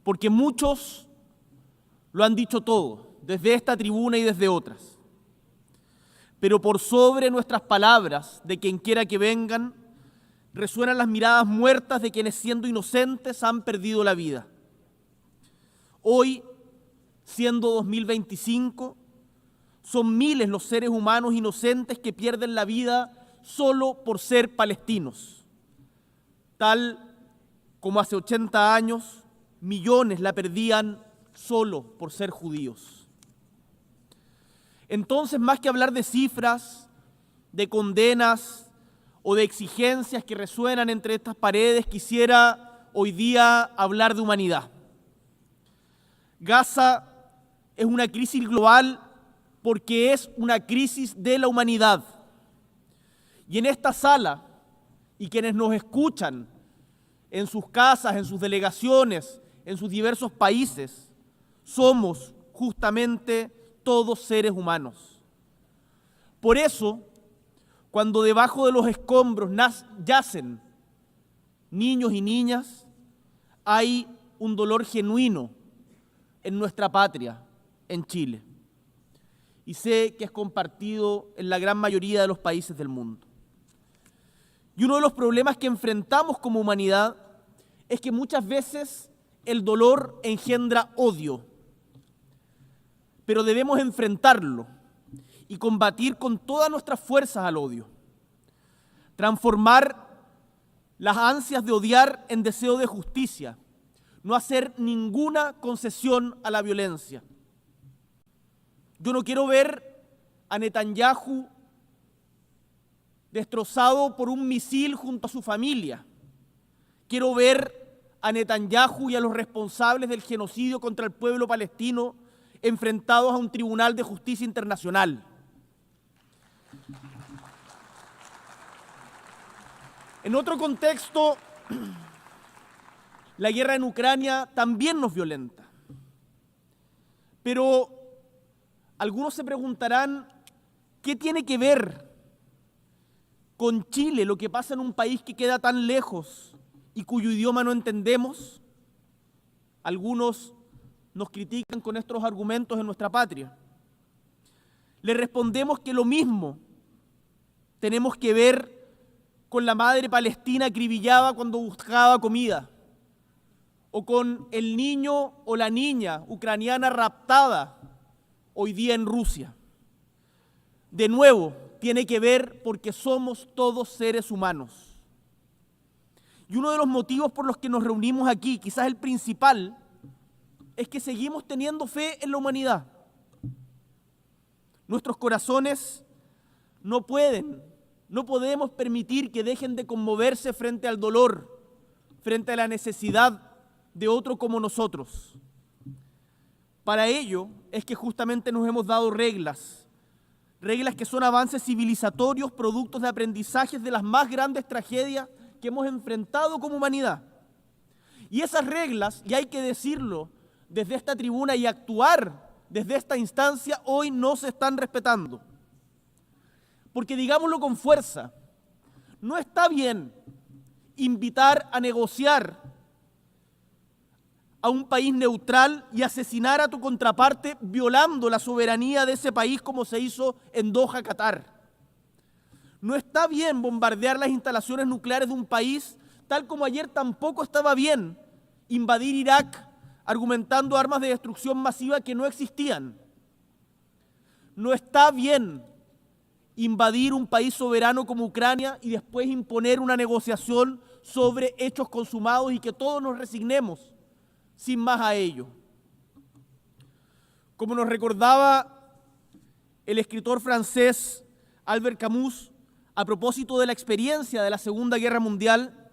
porque muchos lo han dicho todo, desde esta tribuna y desde otras. Pero por sobre nuestras palabras, de quien quiera que vengan, resuenan las miradas muertas de quienes, siendo inocentes, han perdido la vida. Hoy, siendo 2025, son miles los seres humanos inocentes que pierden la vida solo por ser palestinos, tal como hace 80 años millones la perdían solo por ser judíos. Entonces, más que hablar de cifras, de condenas o de exigencias que resuenan entre estas paredes, quisiera hoy día hablar de humanidad. Gaza es una crisis global porque es una crisis de la humanidad. Y en esta sala, y quienes nos escuchan en sus casas, en sus delegaciones, en sus diversos países, somos justamente todos seres humanos. Por eso, cuando debajo de los escombros yacen niños y niñas, hay un dolor genuino en nuestra patria, en Chile. Y sé que es compartido en la gran mayoría de los países del mundo. Y uno de los problemas que enfrentamos como humanidad es que muchas veces el dolor engendra odio, pero debemos enfrentarlo y combatir con todas nuestras fuerzas al odio. Transformar las ansias de odiar en deseo de justicia, no hacer ninguna concesión a la violencia. Yo no quiero ver a Netanyahu destrozado por un misil junto a su familia. Quiero ver a Netanyahu y a los responsables del genocidio contra el pueblo palestino enfrentados a un tribunal de justicia internacional. En otro contexto, la guerra en Ucrania también nos violenta. Pero algunos se preguntarán, ¿qué tiene que ver con Chile lo que pasa en un país que queda tan lejos y cuyo idioma no entendemos? Algunos nos critican con estos argumentos en nuestra patria. Le respondemos que lo mismo tenemos que ver con la madre palestina acribillada cuando buscaba comida, o con el niño o la niña ucraniana raptada hoy día en Rusia. De nuevo, tiene que ver porque somos todos seres humanos. Y uno de los motivos por los que nos reunimos aquí, quizás el principal, es que seguimos teniendo fe en la humanidad. Nuestros corazones no podemos permitir que dejen de conmoverse frente al dolor, frente a la necesidad de otro como nosotros. Para ello es que justamente nos hemos dado reglas que son avances civilizatorios, productos de aprendizajes de las más grandes tragedias que hemos enfrentado como humanidad. Y esas reglas, y hay que decirlo desde esta tribuna y actuar desde esta instancia, hoy no se están respetando. Porque digámoslo con fuerza, no está bien invitar a negociar a un país neutral y asesinar a tu contraparte violando la soberanía de ese país como se hizo en Doha, Qatar. No está bien bombardear las instalaciones nucleares de un país, tal como ayer tampoco estaba bien invadir Irak argumentando armas de destrucción masiva que no existían. No está bien invadir un país soberano como Ucrania y después imponer una negociación sobre hechos consumados y que todos nos resignemos sin más a ello. Como nos recordaba el escritor francés Albert Camus a propósito de la experiencia de la Segunda Guerra Mundial,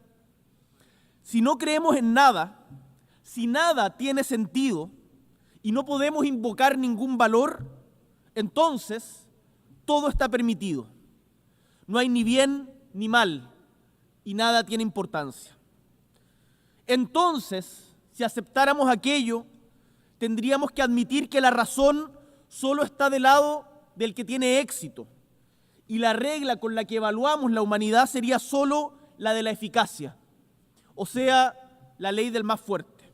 si no creemos en nada, si nada tiene sentido y no podemos invocar ningún valor, entonces todo está permitido. No hay ni bien ni mal y nada tiene importancia. Entonces, si aceptáramos aquello, tendríamos que admitir que la razón solo está del lado del que tiene éxito y la regla con la que evaluamos la humanidad sería solo la de la eficacia, o sea, la ley del más fuerte.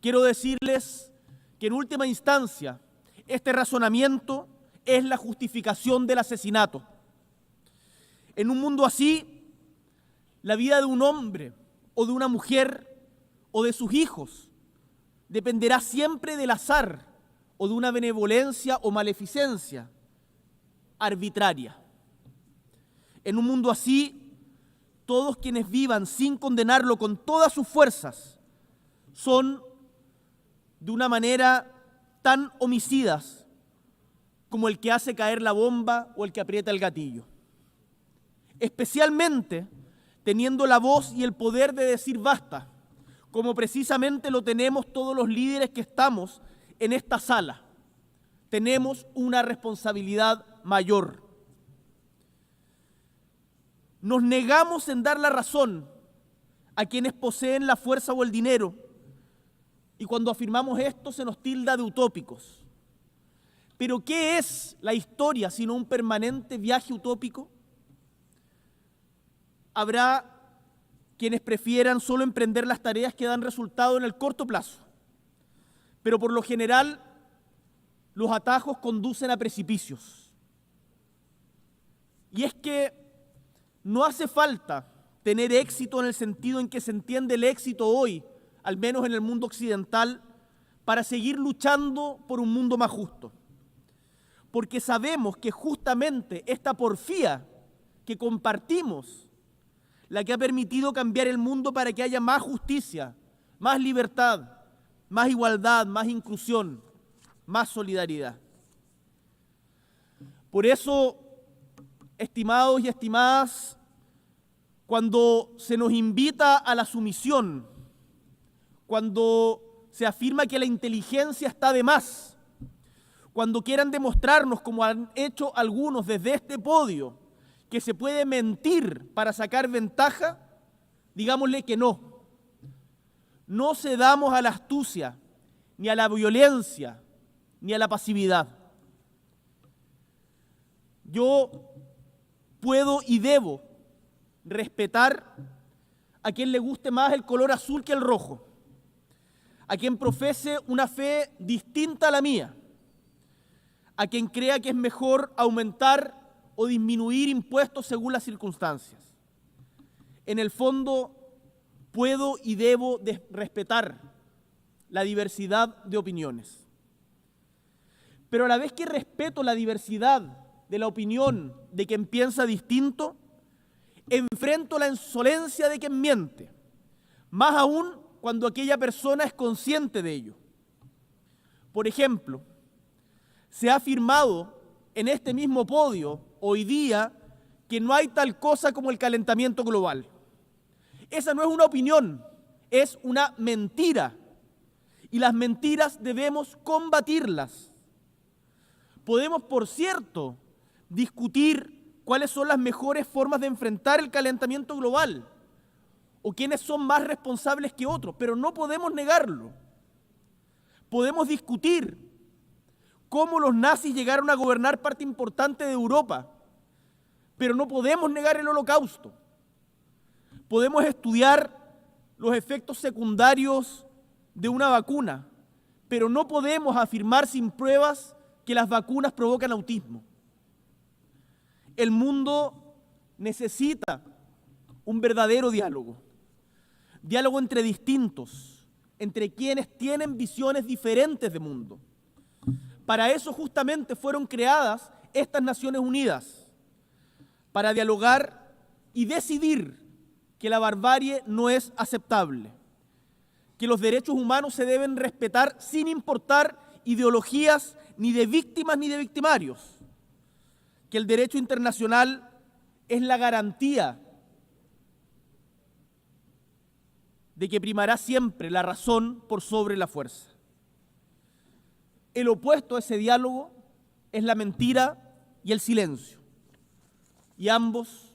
Quiero decirles que en última instancia, este razonamiento es la justificación del asesinato. En un mundo así, la vida de un hombre o de una mujer o de sus hijos dependerá siempre del azar o de una benevolencia o maleficencia arbitraria. En un mundo así, todos quienes vivan sin condenarlo con todas sus fuerzas son de una manera tan homicidas como el que hace caer la bomba o el que aprieta el gatillo. Especialmente teniendo la voz y el poder de decir basta, como precisamente lo tenemos todos los líderes que estamos en esta sala. Tenemos una responsabilidad mayor. Nos negamos en dar la razón a quienes poseen la fuerza o el dinero, y cuando afirmamos esto se nos tilda de utópicos. Pero ¿qué es la historia sino un permanente viaje utópico? Habrá quienes prefieran solo emprender las tareas que dan resultado en el corto plazo, pero por lo general los atajos conducen a precipicios. Y es que no hace falta tener éxito en el sentido en que se entiende el éxito hoy, al menos en el mundo occidental, para seguir luchando por un mundo más justo. Porque sabemos que justamente esta porfía que compartimos, la que ha permitido cambiar el mundo para que haya más justicia, más libertad, más igualdad, más inclusión, más solidaridad. Por eso, estimados y estimadas, cuando se nos invita a la sumisión, cuando se afirma que la inteligencia está de más, cuando quieran demostrarnos, como han hecho algunos desde este podio, que se puede mentir para sacar ventaja, digámosle que no. No cedamos a la astucia, ni a la violencia, ni a la pasividad. Yo puedo y debo respetar a quien le guste más el color azul que el rojo, a quien profese una fe distinta a la mía, a quien crea que es mejor aumentar o disminuir impuestos según las circunstancias. En el fondo, puedo y debo respetar la diversidad de opiniones. Pero a la vez que respeto la diversidad de la opinión de quien piensa distinto, enfrento la insolencia de quien miente, más aún cuando aquella persona es consciente de ello. Por ejemplo, se ha afirmado en este mismo podio hoy día que no hay tal cosa como el calentamiento global. Esa no es una opinión, es una mentira. Y las mentiras debemos combatirlas. Podemos, por cierto, discutir cuáles son las mejores formas de enfrentar el calentamiento global o quiénes son más responsables que otros, pero no podemos negarlo. Podemos discutir cómo los nazis llegaron a gobernar parte importante de Europa, pero no podemos negar el Holocausto. Podemos estudiar los efectos secundarios de una vacuna, pero no podemos afirmar sin pruebas que las vacunas provocan autismo. El mundo necesita un verdadero diálogo, diálogo entre distintos, entre quienes tienen visiones diferentes de mundo. Para eso justamente fueron creadas estas Naciones Unidas, para dialogar y decidir que la barbarie no es aceptable, que los derechos humanos se deben respetar sin importar ideologías ni de víctimas ni de victimarios, que el derecho internacional es la garantía de que primará siempre la razón por sobre la fuerza. El opuesto a ese diálogo es la mentira y el silencio, y ambos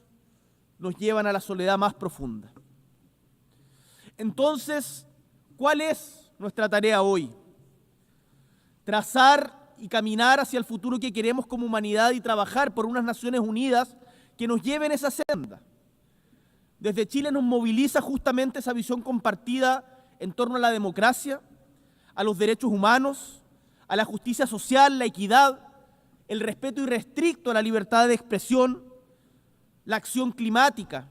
nos llevan a la soledad más profunda. Entonces, ¿cuál es nuestra tarea hoy? Trazar y caminar hacia el futuro que queremos como humanidad y trabajar por unas Naciones Unidas que nos lleven esa senda. Desde Chile nos moviliza justamente esa visión compartida en torno a la democracia, a los derechos humanos, a la justicia social, la equidad, el respeto irrestricto a la libertad de expresión, la acción climática,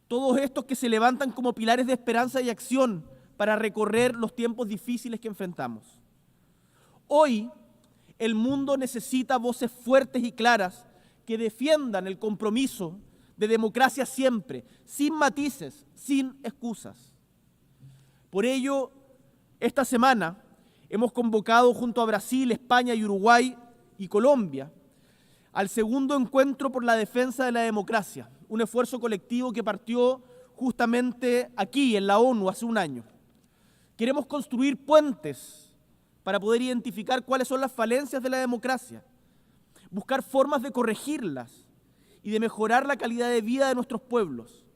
todos estos que se levantan como pilares de esperanza y acción para recorrer los tiempos difíciles que enfrentamos. Hoy, el mundo necesita voces fuertes y claras que defiendan el compromiso de democracia siempre, sin matices, sin excusas. Por ello, esta semana hemos convocado junto a Brasil, España y Uruguay y Colombia al segundo encuentro por la defensa de la democracia, un esfuerzo colectivo que partió justamente aquí, en la ONU, hace un año. Queremos construir puentes para poder identificar cuáles son las falencias de la democracia, buscar formas de corregirlas y de mejorar la calidad de vida de nuestros pueblos.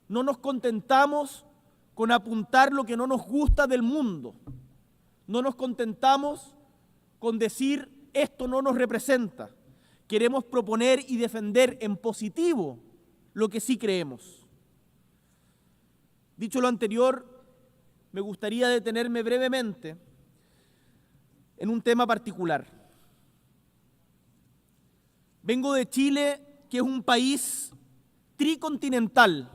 No nos contentamos con apuntar lo que no nos gusta del mundo. No nos contentamos con decir esto no nos representa. Queremos proponer y defender en positivo lo que sí creemos. Dicho lo anterior, me gustaría detenerme brevemente en un tema particular. Vengo de Chile, que es un país tricontinental,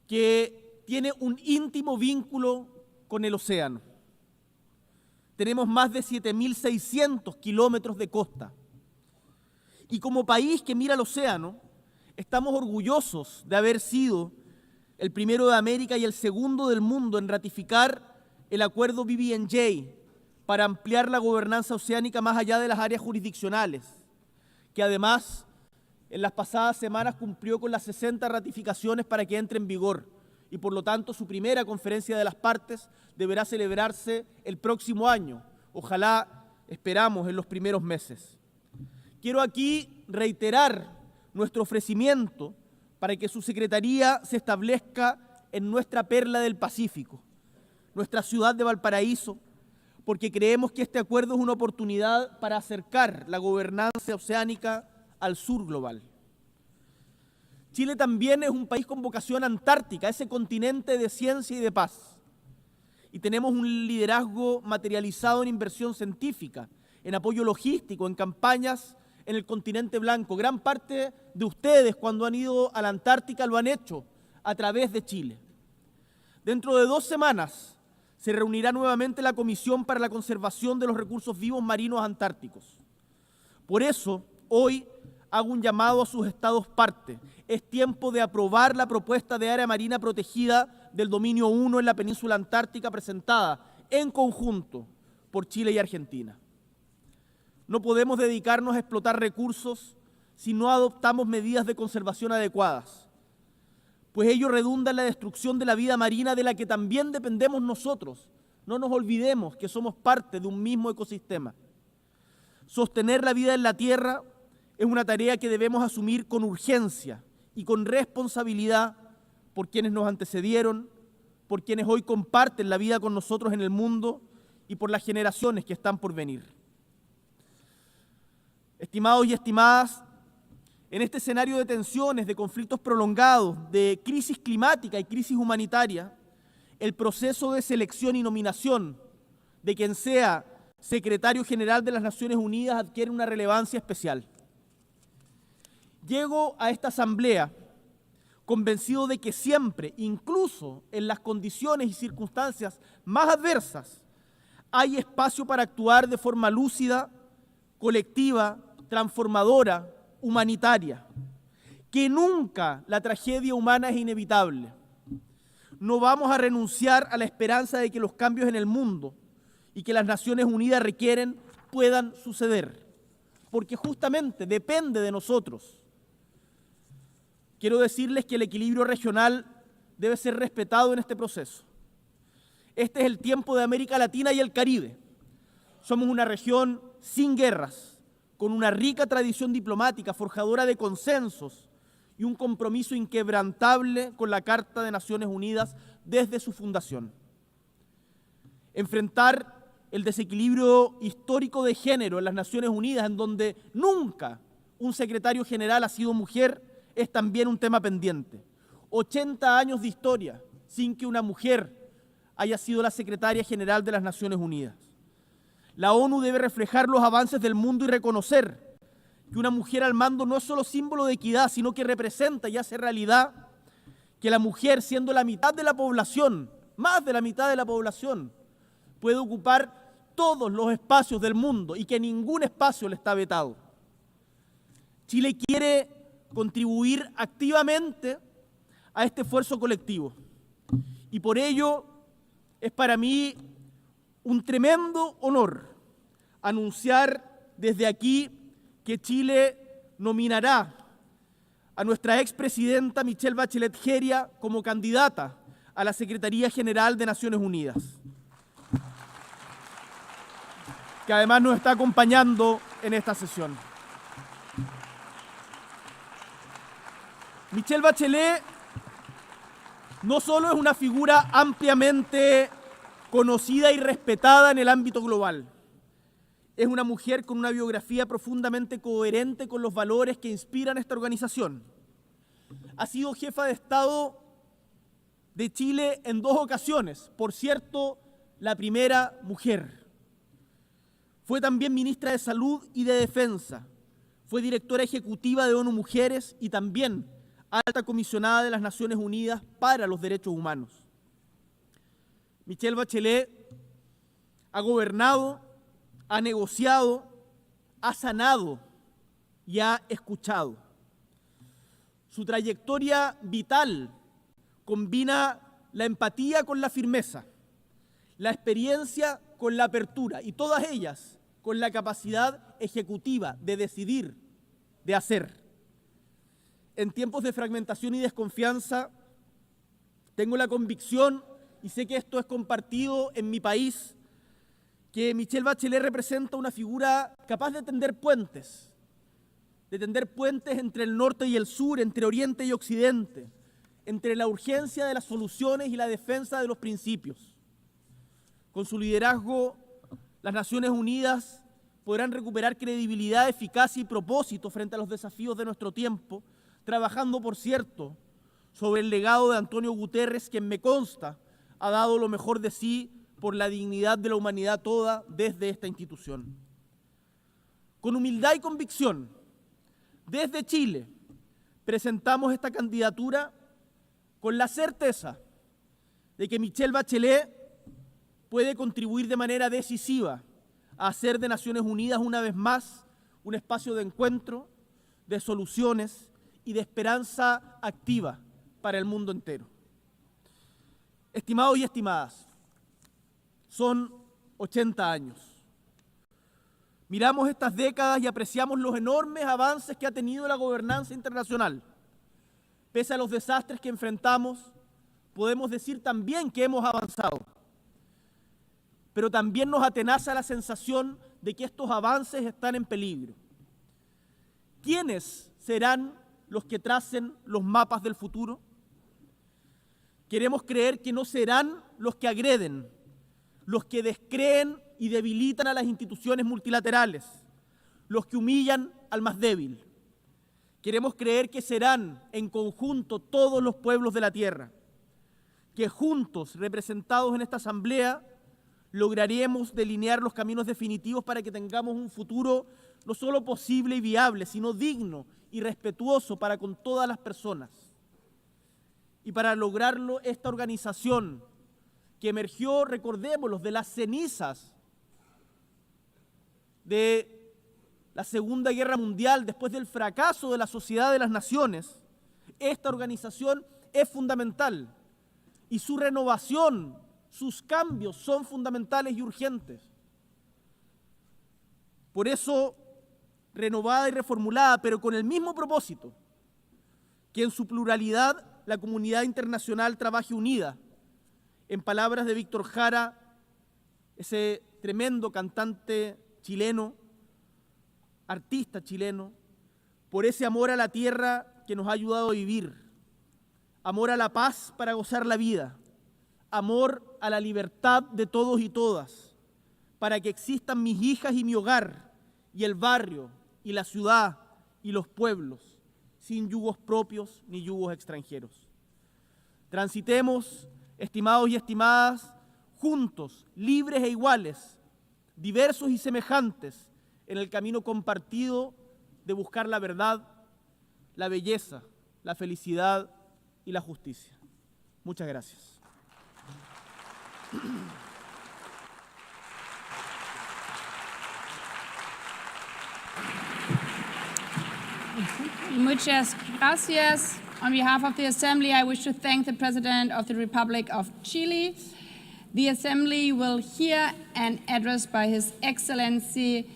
que tiene un íntimo vínculo con el océano. Tenemos más de 7.600 kilómetros de costa. Y como país que mira al océano, estamos orgullosos de haber sido el primero de América y el segundo del mundo en ratificar el acuerdo BBNJ para ampliar la gobernanza oceánica más allá de las áreas jurisdiccionales, que además en las pasadas semanas cumplió con las 60 ratificaciones para que entre en vigor. y por lo tanto su primera conferencia de las partes deberá celebrarse el próximo año, ojalá, esperamos, en los primeros meses. Quiero aquí reiterar nuestro ofrecimiento para que su secretaría se establezca en nuestra perla del Pacífico, nuestra ciudad de Valparaíso, porque creemos que este acuerdo es una oportunidad para acercar la gobernanza oceánica al sur global. Chile también es un país con vocación antártica, ese continente de ciencia y de paz. Y tenemos un liderazgo materializado en inversión científica, en apoyo logístico, en campañas en el continente blanco. Gran parte de ustedes, cuando han ido a la Antártica, lo han hecho a través de Chile. Dentro de 2 semanas se reunirá nuevamente la Comisión para la Conservación de los Recursos Vivos Marinos Antárticos. Por eso, hoy hago un llamado a sus estados parte. Es tiempo de aprobar la propuesta de área marina protegida del dominio 1 en la península antártica presentada en conjunto por Chile y Argentina. No podemos dedicarnos a explotar recursos si no adoptamos medidas de conservación adecuadas, pues ello redunda en la destrucción de la vida marina de la que también dependemos nosotros. No nos olvidemos que somos parte de un mismo ecosistema. Sostener la vida en la tierra es una tarea que debemos asumir con urgencia y con responsabilidad por quienes nos antecedieron, por quienes hoy comparten la vida con nosotros en el mundo y por las generaciones que están por venir. Estimados y estimadas, en este escenario de tensiones, de conflictos prolongados, de crisis climática y crisis humanitaria, el proceso de selección y nominación de quien sea secretario general de las Naciones Unidas adquiere una relevancia especial. Llego a esta asamblea convencido de que siempre, incluso en las condiciones y circunstancias más adversas, hay espacio para actuar de forma lúcida, colectiva, transformadora, humanitaria, que nunca la tragedia humana es inevitable. No vamos a renunciar a la esperanza de que los cambios en el mundo y que las Naciones Unidas requieren puedan suceder, porque justamente depende de nosotros. Quiero decirles que el equilibrio regional debe ser respetado en este proceso. Este es el tiempo de América Latina y el Caribe. Somos una región sin guerras, con una rica tradición diplomática, forjadora de consensos y un compromiso inquebrantable con la Carta de Naciones Unidas desde su fundación. Enfrentar el desequilibrio histórico de género en las Naciones Unidas, en donde nunca un secretario general ha sido mujer, es también un tema pendiente. 80 años de historia sin que una mujer haya sido la secretaria general de las Naciones Unidas. La ONU debe reflejar los avances del mundo y reconocer que una mujer al mando no es solo símbolo de equidad, sino que representa y hace realidad que la mujer, siendo la mitad de la población, más de la mitad de la población, puede ocupar todos los espacios del mundo y que ningún espacio le está vetado. Chile quiere contribuir activamente a este esfuerzo colectivo y por ello es para mí un tremendo honor anunciar desde aquí que Chile nominará a nuestra expresidenta Michelle Bachelet Jeria como candidata a la Secretaría General de Naciones Unidas, que además nos está acompañando en esta sesión. Michelle Bachelet no solo es una figura ampliamente conocida y respetada en el ámbito global, es una mujer con una biografía profundamente coherente con los valores que inspiran esta organización. Ha sido jefa de Estado de Chile en 2 ocasiones, por cierto, la primera mujer. Fue también ministra de Salud y de Defensa, fue directora ejecutiva de ONU Mujeres y también alta comisionada de las Naciones Unidas para los Derechos Humanos. Michelle Bachelet ha gobernado, ha negociado, ha sanado y ha escuchado. Su trayectoria vital combina la empatía con la firmeza, la experiencia con la apertura y todas ellas con la capacidad ejecutiva de decidir, de hacer. En tiempos de fragmentación y desconfianza, Tengo la convicción, y sé que esto es compartido en mi país, que Michelle Bachelet representa una figura capaz de tender puentes entre el norte y el sur, entre oriente y occidente, entre la urgencia de las soluciones y la defensa de los principios. Con su liderazgo, las Naciones Unidas podrán recuperar credibilidad, eficacia y propósito frente a los desafíos de nuestro tiempo, trabajando, por cierto, sobre el legado de Antonio Guterres, quien me consta ha dado lo mejor de sí por la dignidad de la humanidad toda desde esta institución. Con humildad y convicción, desde Chile, presentamos esta candidatura con la certeza de que Michelle Bachelet puede contribuir de manera decisiva a hacer de Naciones Unidas una vez más un espacio de encuentro, de soluciones y de esperanza activa para el mundo entero. Estimados y estimadas, son 80 años. Miramos estas décadas y apreciamos los enormes avances que ha tenido la gobernanza internacional. Pese a los desastres que enfrentamos, podemos decir también que hemos avanzado. Pero también nos atenaza la sensación de que estos avances están en peligro. ¿Quiénes serán los que tracen los mapas del futuro? Queremos creer que no serán los que agreden, los que descreen y debilitan a las instituciones multilaterales, los que humillan al más débil. Queremos creer que serán en conjunto todos los pueblos de la tierra, que juntos, representados en esta asamblea, lograremos delinear los caminos definitivos para que tengamos un futuro no solo posible y viable, sino digno y respetuoso para con todas las personas. Y para lograrlo, esta organización que emergió, recordémoslo, de las cenizas de la Segunda Guerra Mundial, después del fracaso de la Sociedad de las Naciones, esta organización es fundamental y su renovación, sus cambios son fundamentales y urgentes. Por eso, renovada y reformulada, pero con el mismo propósito, que en su pluralidad la comunidad internacional trabaje unida. En palabras de Víctor Jara, ese tremendo cantante chileno, artista chileno, por ese amor a la tierra que nos ha ayudado a vivir, amor a la paz para gozar la vida, amor a la libertad de todos y todas, para que existan mis hijas y mi hogar, y el barrio, y la ciudad, y los pueblos, sin yugos propios ni yugos extranjeros. Transitemos, estimados y estimadas, juntos, libres e iguales, diversos y semejantes, en el camino compartido de buscar la verdad, la belleza, la felicidad y la justicia. Muchas gracias. Muchas gracias. On behalf of the Assembly, I wish to thank the President of the Republic of Chile. The Assembly will hear an address by His Excellency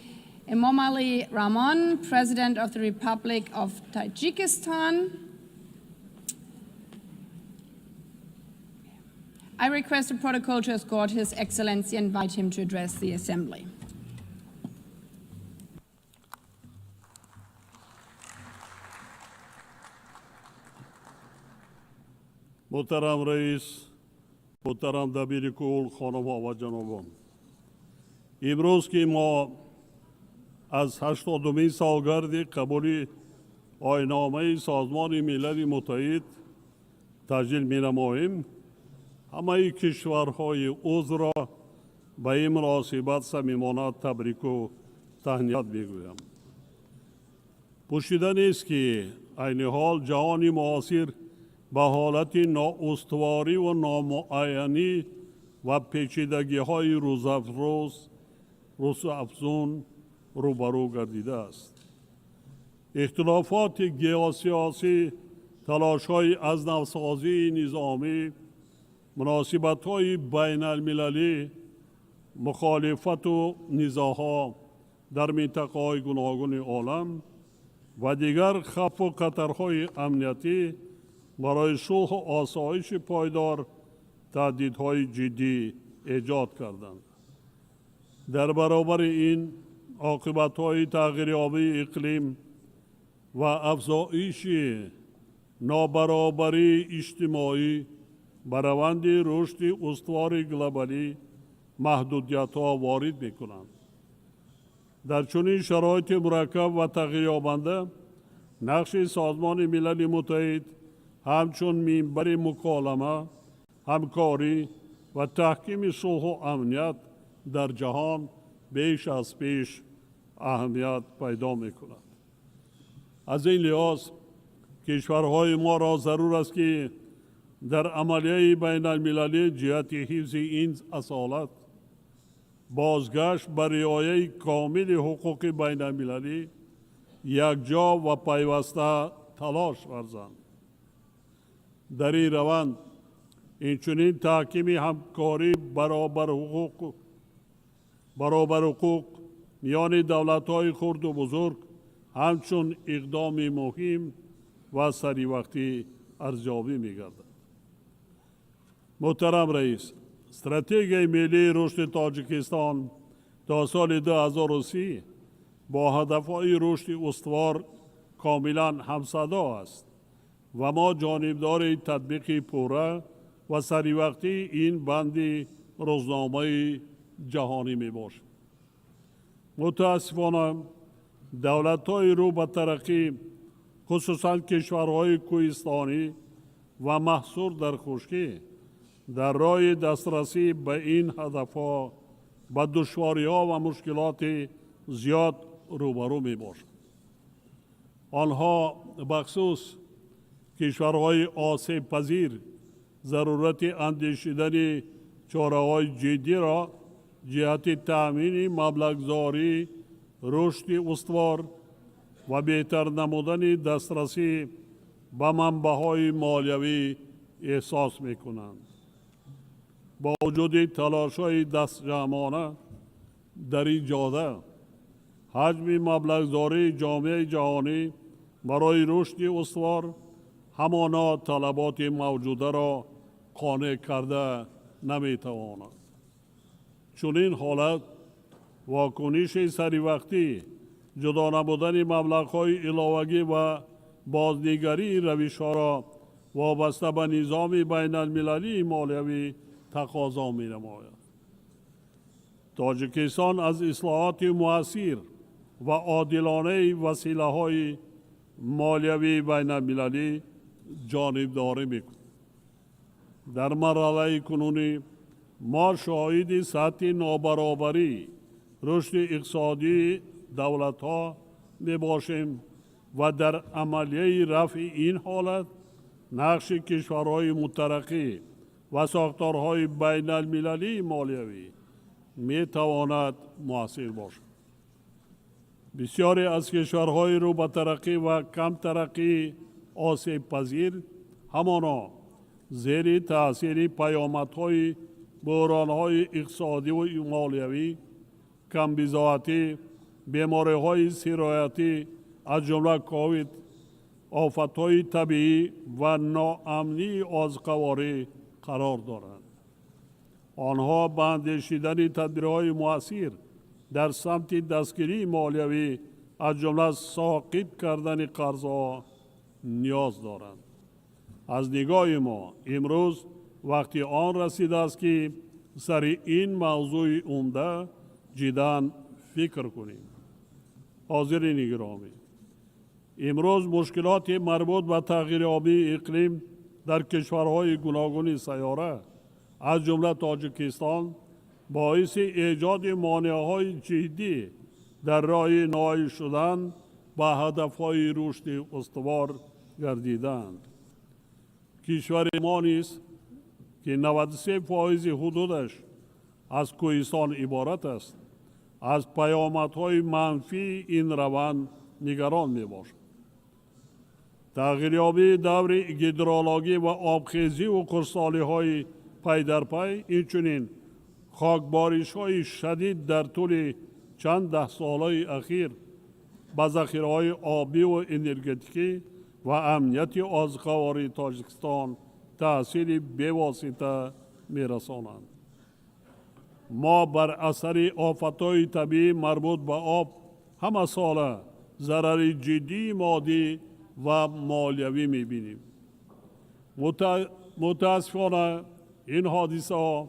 Emomali Rahmon, President of the Republic of Tajikistan. I request the protocol to escort His Excellency and invite him to address the Assembly. محترم رئیس، محترم دبیر کل، خانم‌ها و جنابان، امروز که ما از 80مین سالگرد قبول آیین‌نامه سازمان ملل متحد تسجیل می‌نماییم، همه کشورهای عضو را به این مناسبت صمیمانه تبریک و تهنیت می‌گویم. پوشیده نیست که عین حال جهان معاصر به حالت نااستواری و نامعینی و پیچیدگی‌های روزافزون روبرو گردیده است. اختلافات گیاسیاسی، تلاش‌های از نوسازی نظامی، مناسبت‌های بین المللی، مخالفت و نزاع‌ها در منطقه‌های گوناگون عالم و دیگر خطر و خطرهای امنیتی برای صلح و آسایش پایدار تهدیدهای جدی ایجاد کردند. در برابر این عاقبت‌های تغییریابی اقلیم و افزایش نابرابری اجتماعی به روند رشد استوار گلوبالی محدودیت‌ها وارد می‌کنند. در چنین شرایط مرکب و تغییریابنده نقش سازمان ملل متحد همچون منبر مکالمه، همکاری و تحکیم صلح و امنیت در جهان بیش از پیش اهمیت پیدا می‌کند. از این لحاظ کشورهای ما را ضرور است که در عملیه بین المللی جهت حفظ این اصالت بازگشت به رعایت کامل حقوق بین المللی یکجا و پیوسته تلاش ورزند. در این روند اینچنین تحکیم همکاری برابر حقوق میان دولت‌های خرد و بزرگ همچون اقدام مهم و سری وقتی ارزیابی می‌گردد. محترم رئیس، استراتژی ملی رشد تاجیکستان تا سال 2030 با هدف‌های رشد استوار کاملا همصدا است و ما جانبدار تطبیق پوره و سری وقتی این بند روزنامه جهانی میباشیم. متاسفانه دولت‌های رو به ترقی خصوصا کشورهای کوهستانی و محصور در خشکی در راه دسترسی به این هدفها با دشواری‌ها و مشکلات زیاد روبرو میباشند. آنها بخصوص کشورهای آسیب پذیر ضرورت اندیشیدن چاره‌های جدی را جهت تأمین مبلغ‌زایی رشد استوار و بهتر نمودن دسترسی به منبع‌های مالیوی احساس می‌کنند. با وجود تلاش‌های دستجمعانه در این جهت حجم مبلغ‌زایی جامعه جهانی برای رشد استوار همانا طلبات موجوده را قانع کرده نمی‌تواند. چنین حالت واکنش سری وقتی جدا نبودن مبلغ‌های علاوه‌ای و بازنگری روش‌ها را وابسته به نظام بین المللی مالیوی تقاضا می‌نماید. تاجیکستان از اصلاحات مؤثر و عادلانه وسیله‌های مالیوی بین المللی جانبداری می‌کند. در مرحله کنونی ما شاهد سطح نابرابری رشد اقتصادی دولت‌ها می‌باشیم و در عملیه رفع این حالت نقش کشورهای مترقی و ساختارهای بین المللی مالیوی می‌تواند مؤثر باشد. بسیاری از کشورهای رو به ترقی و کم ترقی آسیب پذیر همانا زیر تأثیر پیامدهای بحران‌های اقتصادی و مالیوی، کمبزاعتی، بیماری‌های سرایتی از جمله کووید، آفت‌های طبیعی و ناامنی از قواره قرار دارند. آنها به اندیشیدن تدبیرهای مؤثر در سمت دستگیری مالیوی از جمله ساقط کردن قرضها نیاز دارند. از نگاه ما امروز وقتی آن رسیده است که سر این موضوع عمده جداً فکر کنیم. حاضرین گرامی، امروز مشکلات مربوط به تغییریابی اقلیم در کشورهای گوناگون سیاره از جمله تاجیکستان باعث ایجاد مانع‌های جدی در راه نائل شدن به هدف‌های رشد استوار گردیدند. کشور ما نیز که 93% حدودش از کوهستان عبارت است، از پیامدهای منفی این روند نگران میباشد. تغییریابی دور هیدرولوژی و آبخیزی و خشکسالی‌های پی در پی، اینچنین خاکباریش‌های شدید در طول چند ده ساله اخیر به ذخیره‌های آبی و انرژتیکی و امنیت آذوقه‌واری تاجیکستان تأثیری بی‌واسطه می‌رسانند. ما بر اثر آفت‌های طبیعی مربوط به آب همه ساله ضرر جدی مادی و مالیوی می‌بینیم. متاسفانه این حادثه ها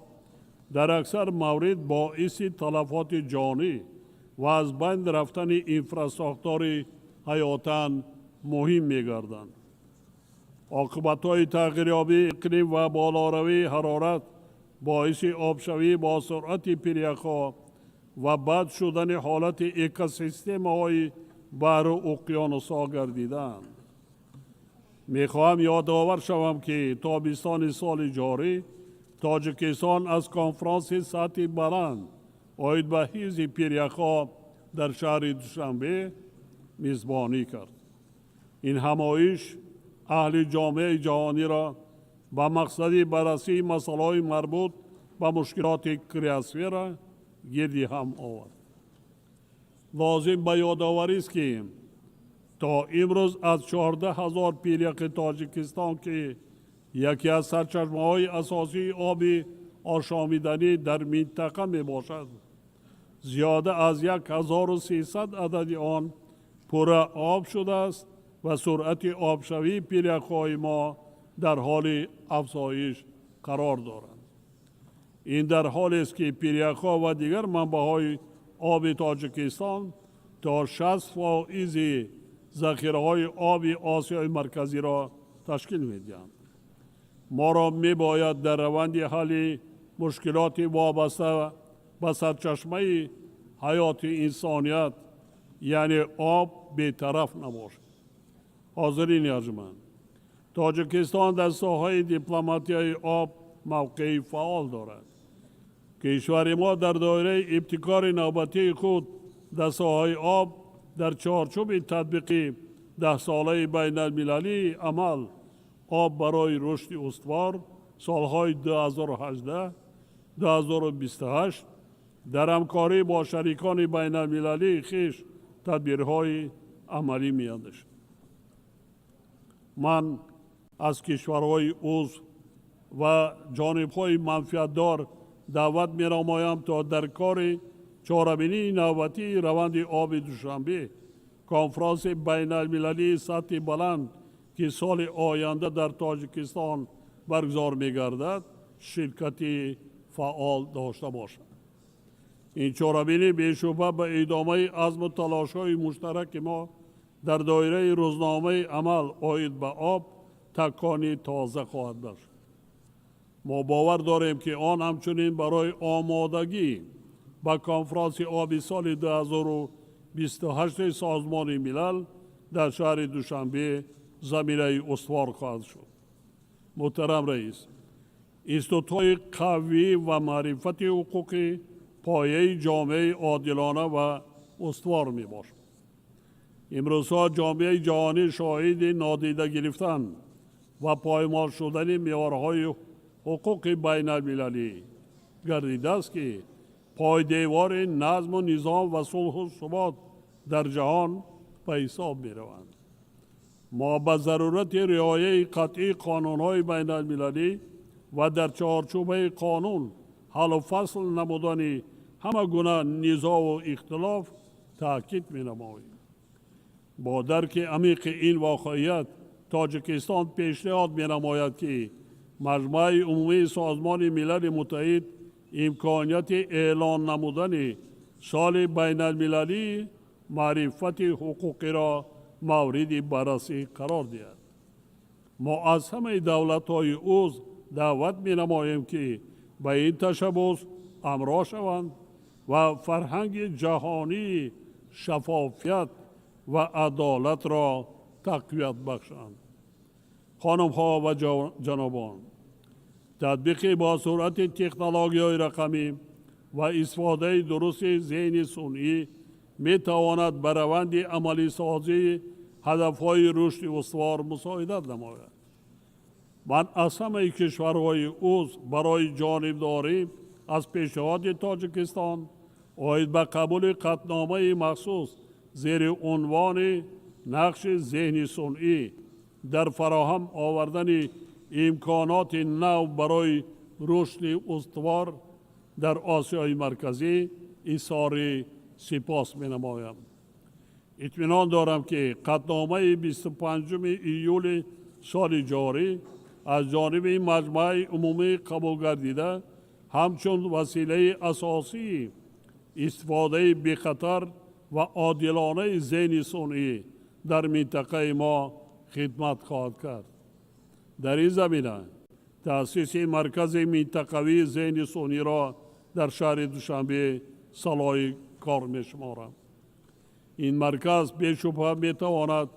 در اکثر موارد باعث تلفات جانی و از بین رفتن انفراستراکچور حیاتاً مهم می‌گردند. عاقبت‌های تغییریابی اقلیم و بالاروی حرارت باعث آبشوی با سرعت پریخا و بد شدن حالت اکوسیستم‌های بحر و اقیانوس‌ها گردیدند. میخواهم یادآور شوم که تابستان سال جاری تاجیکستان از کنفرانس سطح بلند عاید به حفظ پریخا در شهر دوشنبه میزبانی کرد. این همایش اهل جامعه جهانی را به مقصد بررسی مسائل مربوط به مشکلات کریاسفر گردی هم آورد. لازم به یادآوری است که تا امروز از 14,000 پریخ تاجیکستان که یکی از سرچشمه‌های اساسی آب آشامیدنی در منطقه می باشد، زیاده از 1,300 عدد آن پر آب شده است و سرعت آبشوی پریخ‌های ما در حال افزایش قرار دارند. این در حالی است که پریخ‌ها و دیگر منبع‌های آب تاجیکستان تا 60% ذخیره‌های آب آسیای مرکزی را تشکیل می‌دهند. ما را می‌باید در روند حل مشکلات وابسته به سرچشمه حیات انسانیت یعنی آب بی‌طرف نباشد. حاضرین ارجمند، تاجیکستان در ساحه دیپلماتی آب موقعی فعال دارد. کشور ما در دایره ابتکار نوبتی خود در ساحه آب در چارچوب تطبیق 10 ساله بین المللی عمل آب برای رشد استوار سالهای 2018-2028 در همکاری با شریکان بین المللی خویش تدبیرهای عملی می‌اندیشد. من از کشورهای عضو و جانبهای منفعتدار دعوت می‌نمایم تا در کار چهارمین نوبتی روند آب دوشنبه کنفرانس بین المللی سطح بلند که سال آینده در تاجیکستان برگزار می‌گردد شرکتی فعال داشته باشد. این چهارمین بی‌شبهه به ادامه عزم و تلاش‌های مشترک ما در دایره روزنامه عمل عاید به آب تکانی تازه خواهد داشت. ما باور داریم که آن همچنین برای آمادگی به کنفرانس آبی سال 2028 سازمان ملل در شهر دوشنبه زمینه استوار خواهد شد. محترم رئیس، اینستیتوت‌های قوی و معرفت حقوقی پایه جامعه عادلانه و استوار می باشد. امروزها جامعه جهانی شاهد نادیده گرفتن و پایمال شدن معیارهای حقوق بین المللی گردیده است که پایدیوار نظم و نظام و صلح و ثبات در جهان به حساب می روند. ما به ضرورت رعایت قطعی قانون‌های بین المللی و در چارچوب قانون حل و فصل نمودن همه گونه نزاع و اختلاف تاکید می نماییم. با درک عمیق این واقعیت تاجیکستان پیشنهاد می نماید که مجمع عمومی سازمان ملل متحد امکانیت اعلان نمودن سال بین المللی معرفت حقوقی را مورد بررسی قرار دهد. ما از همه دولت‌های عضو دعوت می نماییم که به این تشبث همراه شوند و فرهنگ جهانی شفافیت و عدالت را تقویت بخشند. خانم‌ها و جنابان، تطبیق با سرعت تکنولوژی‌های رقمی و استفاده درست ذهن صنعی می تواند به روند عملی سازی هدف‌های رشد استوار مساعدت نماید. من از همه کشورهای عضو برای جانبداری از پیشنهاد تاجیکستان عاید به قبول قطعنامه مخصوص زیر عنوان نقش ذهن صنعی در فراهم آوردن امکانات نو برای رشد استوار در آسیای مرکزی اظهار سپاس می نمایم. اطمینان دارم که قطعنامه 25 ایول سال جاری از جانب مجمع عمومی قبول گردیده همچون وسیله اساسی استفاده بخطر و عادلانه ذهن صنعی در منطقه ما خدمت خواهد کرد. در این زمینه تأسیس مرکز منطقوی ذهن صنعی را در شهر دوشنبه صلاح کار می شمارم. این مرکز بی‌شبهه می تواند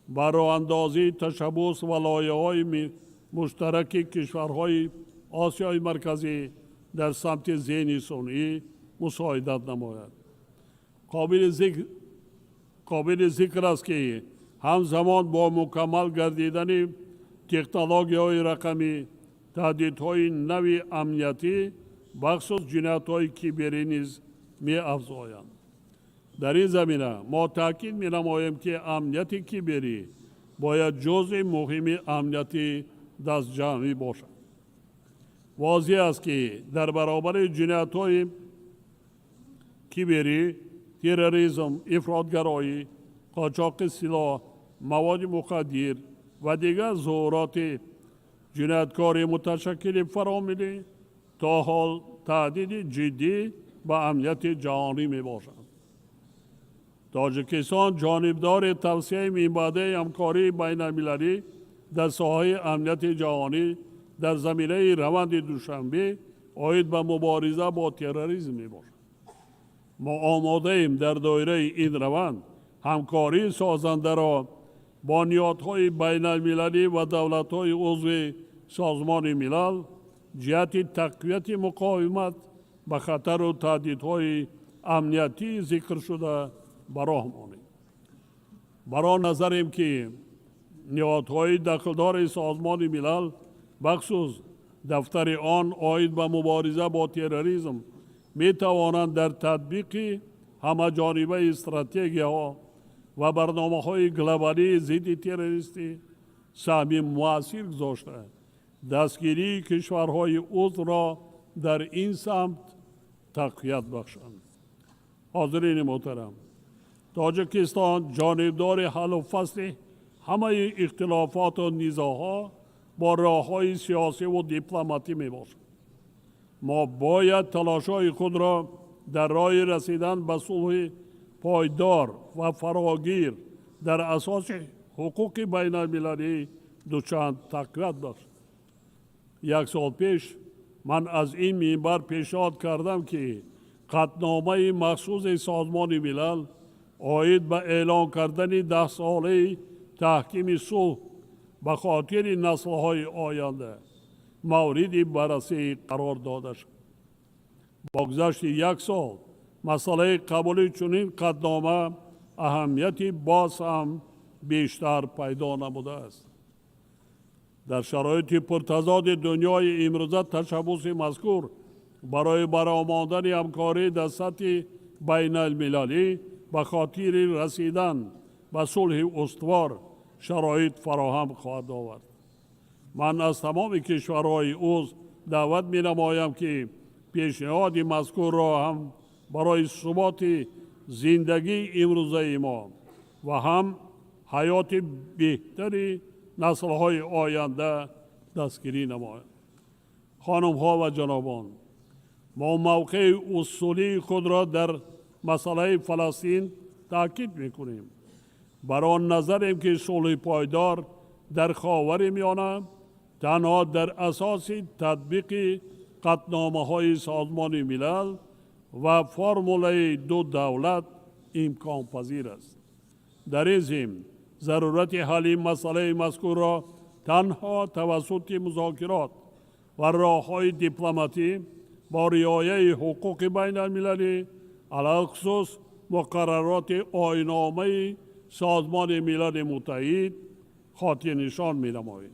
با راه‌اندازی تشبث و لایحه‌های مشترک کشورهای آسیای مرکزی در سمت ذهن صنعی مساعدت نماید. قابل ذکر است که همزمان با مکمل گردیدن تکنولوژی‌های رقمی تهدیدهای نوی امنیتی بخصوص جنایت‌های کیبری نیز می‌افزایند. در این زمینه ما تاکید می‌نماییم که امنیت کیبری باید جزء مهم امنیت دست جمعی باشد. واضح است که در برابر جنایت‌های کیبری، تروریسم، افراطگرایی، قاچاق سلاح، مواد مخدر و دیگر ظهورات جنایتکاری متشکل فرامیلی تا حال تهدید جدی به امنیت جهانی می باشد. تاجیکستان جانبدار توسعه منبع همکاری بین المللی در ساحه امنیت جهانی در زمینه روند دوشنبه عاید به مبارزه با تروریسم می باشد. ما آماده ایم در دایره این روند همکاری سازنده را با نهادهای بین المللی و دولت‌های عضو سازمان ملل جهت تقویت مقاومت به خطر و تهدیدهای امنیتی ذکر شده براه مانیم. برای نظریم که نهادهای دخلدار سازمان ملل بخصوص دفتر آن عاید به مبارزه با تروریسم می توانند در تطبیق همه جانبه استراتژی‌ها و برنامه‌های گلوبالی ضد تروریستی سهم مؤثر گذاشته دستگیری کشورهای عضو را در این سمت تقویت بخشند. حاضرین محترم، تاجیکستان جانبدار حل و فصل همه اختلافات و نزاع‌ها با راه‌های سیاسی و دیپلماتی میباشد. ما باید تلاش‌های خود را در راه رسیدن به صلح پایدار و فراگیر در اساس حقوق بین المللی دوچند تقویت بخشیم. یک سال پیش من از این منبر پیشنهاد کردم که قطعنامه مخصوص سازمان ملل عاید به اعلان کردن 10 ساله تحکیم صلح به خاطر نسل‌های آینده مورد بررسی قرار داده شد. با گذشت یک سال مسئله قبول چنین قطعنامه اهمیتی باز هم بیشتر پیدا نموده است. در شرایط پرتضاد دنیای امروزه تشبث مذکور برای برآمدن همکاری در سطح بین المللی به خاطر رسیدن به صلح استوار شرایط فراهم خواهد آورد. من از تمام کشورهای عضو دعوت می نمایم که پیشنهاد مذکور را هم برای ثبات زندگی امروزه ما و هم حیات بهتری نسل‌های آینده دستگیری نماید. خانم‌ها و جنابان، ما موقع اصولی خود را در مسئله فلسطین تاکید می‌کنیم. بر آن نظریم که صلح پایدار در خاورمیانه تنها در اساس تطبیق قطعنامه‌های سازمان ملل و فرمول 2 دولت امکان پذیر است. در این ضمن ضرورت حل مسئله مذکور را تنها توسط مذاکرات و راه‌های دیپلماتی با رعایت حقوق بین المللی علی‌خصوص مقررات آیین‌نامه سازمان ملل متحد خاطر نشان می‌نماییم.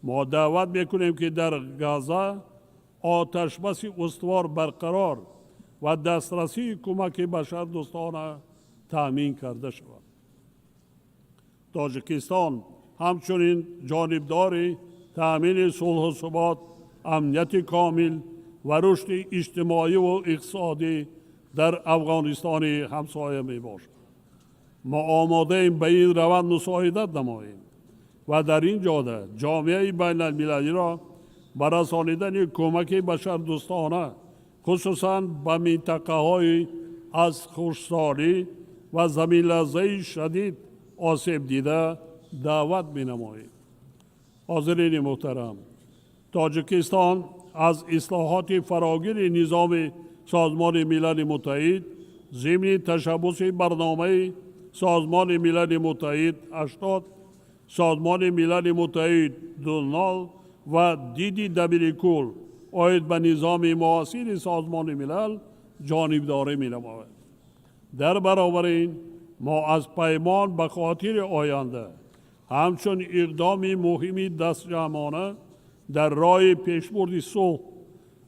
ما دعوت می‌کنیم که در غزه آتش بس استوار برقرار و دسترسی کمک بشردوستانه تأمین کرده شود. تاجیکستان همچنین جانبدار تأمین صلح و ثبات، امنیت کامل و رشد اجتماعی و اقتصادی در افغانستان همسایه می باشد. ما آماده ایم به این روند مساعدت نماییم و در این جاده جامعه بین المللی را به رسانیدن کمک بشردوستانه خصوصا به منطقه های از خشکسالی و زمین لرزه شدید آسیب دیده دعوت می نماییم. حاضرین محترم، تاجیکستان از اصلاحات فراگیر نظام سازمان ملل متحد ضمن تشبث برنامه سازمان ملل متحد 80 سازمان ملل متحد 29 و دیدی دبیرکل آید به نظام معاصر سازمان ملل جانبداری می نماید. در برابر این ما از پیمان به خاطر آینده همچون اقدام مهمی دستجمعانه در راه پیشبرد صلح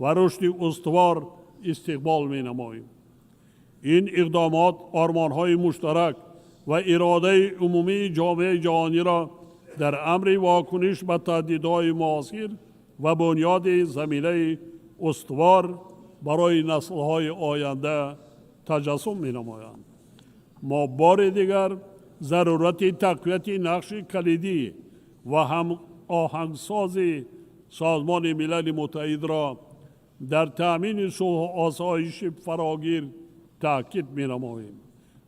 و رشد استوار استقبال می نماییم. این اقدامات آرمان‌های مشترک و اراده عمومی جامعه جهانی را در امر واکنش به تهدیدهای معاصر و بنیاد زمینه استوار برای نسل‌های آینده تجسم می نمایند. ما بار دیگر ضرورت تقویت نقش کلیدی و هم آهنگساز سازمان ملل متحد را در تأمین صلح و آسایش فراگیر تأکید می نماییم.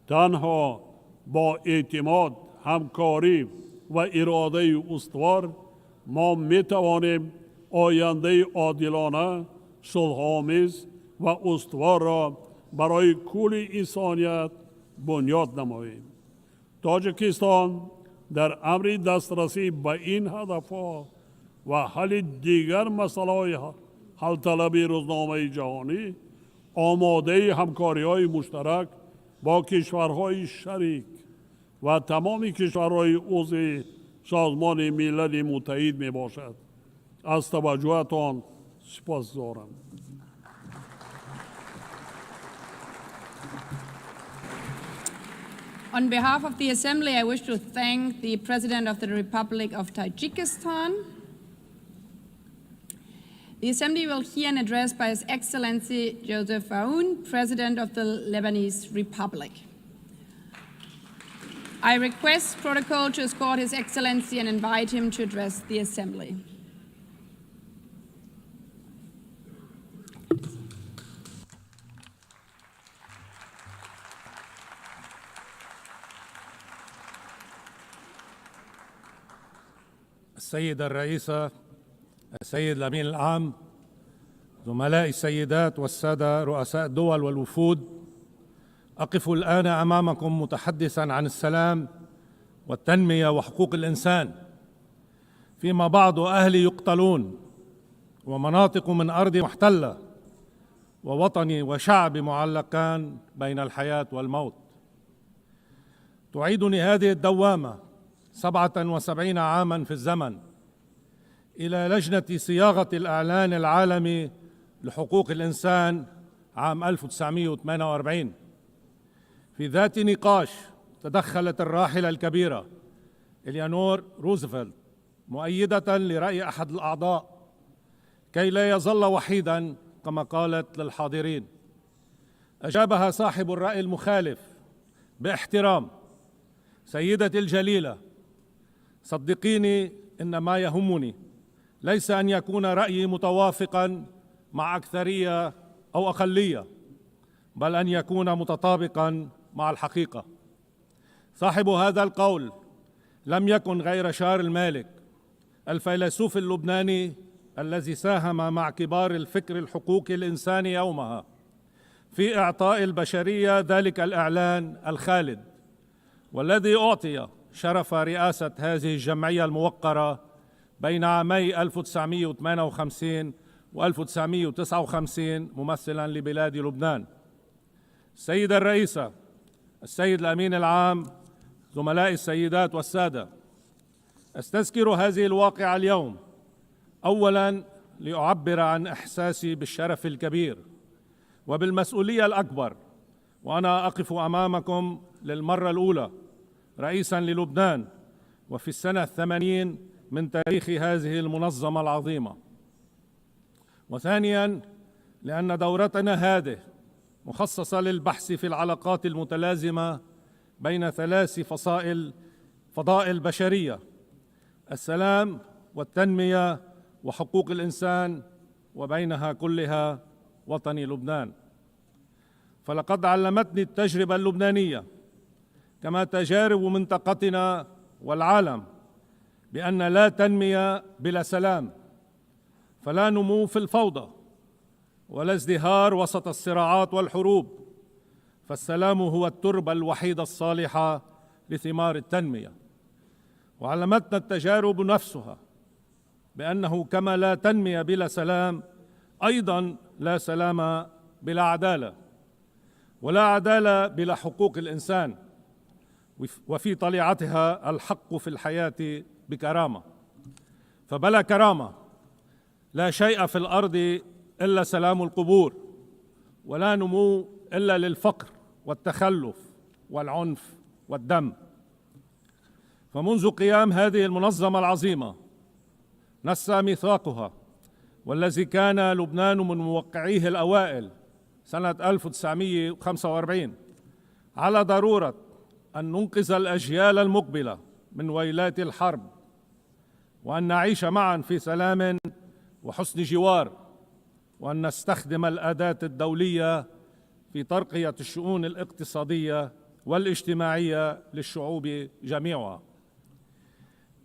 تنها با اعتماد، همکاری و اراده استوار ما می توانیم آینده عادلانه، صلح‌آمیز و استوار را برای کل انسانیت بنیاد نماییم. تاجیکستان در امر دسترسی به این هدفها و حل دیگر مسائل حل طلبی روزنامه جهانی آماده همکاری‌های مشترک با کشورهای شریک و تمام کشورهای عضو سازمان ملل متحد می باشد. از توجهتان سپاسگزارم. On behalf of the Assembly, I wish to thank the President of the Republic of Tajikistan. The Assembly will hear an address by His Excellency Joseph Aoun, President of the Lebanese Republic. I request protocol to escort His Excellency and invite him to address the Assembly. السيدة الرئيسة، السيد الأمين العام، زملائي السيدات والسادة رؤساء الدول والوفود، أقف الآن أمامكم متحدثاً عن السلام والتنمية وحقوق الإنسان، فيما بعض أهلي يقتلون ومناطق من أرضي محتلة ووطني وشعبي معلقان بين الحياة والموت. تعيدني هذه الدوامة 77 عاماً في الزمن إلى لجنة صياغة الإعلان العالمي لحقوق الإنسان عام 1948. في ذات نقاش تدخلت الراحلة الكبيرة إليانور روزفلت مؤيدة لرأي أحد الأعضاء كي لا يظل وحيداً كما قالت للحاضرين. أجابها صاحب الرأي المخالف باحترام: سيدتي الجليلة، صدقيني إن ما يهمني ليس أن يكون رأيي متوافقاً مع أكثرية أو أقلية، بل أن يكون متطابقاً مع الحقيقة. صاحب هذا القول لم يكن غير شارل مالك، الفيلسوف اللبناني الذي ساهم مع كبار الفكر الحقوقي الإنساني يومها في إعطاء البشرية ذلك الإعلان الخالد، والذي أعطي شرف رئاسة هذه الجمعية الموقرة بين عامي 1958 و 1959 ممثلاً لبلاد لبنان. السيدة الرئيسة، السيد الأمين العام، زملائي السيدات والسادة، أستذكر هذه الواقعة اليوم أولاً لأعبر عن إحساسي بالشرف الكبير وبالمسؤولية الأكبر وأنا أقف أمامكم للمرة الأولى رئيساً للبنان وفي السنة 80 من تاريخ هذه المنظمة العظيمة. وثانياً لأن دورتنا هذه مخصصة للبحث في العلاقات المتلازمة بين ثلاث فضائل بشرية: السلام والتنمية وحقوق الإنسان، وبينها كلها وطني لبنان. فلقد علمتني التجربة اللبنانية كما تجارب منطقتنا والعالم بأن لا تنمية بلا سلام، فلا نمو في الفوضى ولا ازدهار وسط الصراعات والحروب، فالسلام هو التربة الوحيدة الصالحة لثمار التنمية. وعلمتنا التجارب نفسها بأنه كما لا تنمية بلا سلام، أيضا لا سلام بلا عدالة، ولا عدالة بلا حقوق الإنسان، وفي طليعتها الحق في الحياة بكرامة. فبلا كرامة لا شيء في الأرض إلا سلام القبور، ولا نمو إلا للفقر والتخلف والعنف والدم. فمنذ قيام هذه المنظمة العظيمة نسى ميثاقها، والذي كان لبنان من موقعيه الأوائل سنة 1945 على ضرورة أن ننقذ الأجيال المقبلة من ويلات الحرب، وأن نعيش معا في سلام وحسن جوار، وأن نستخدم الأداة الدولية في ترقية الشؤون الاقتصادية والاجتماعية للشعوب جميعها.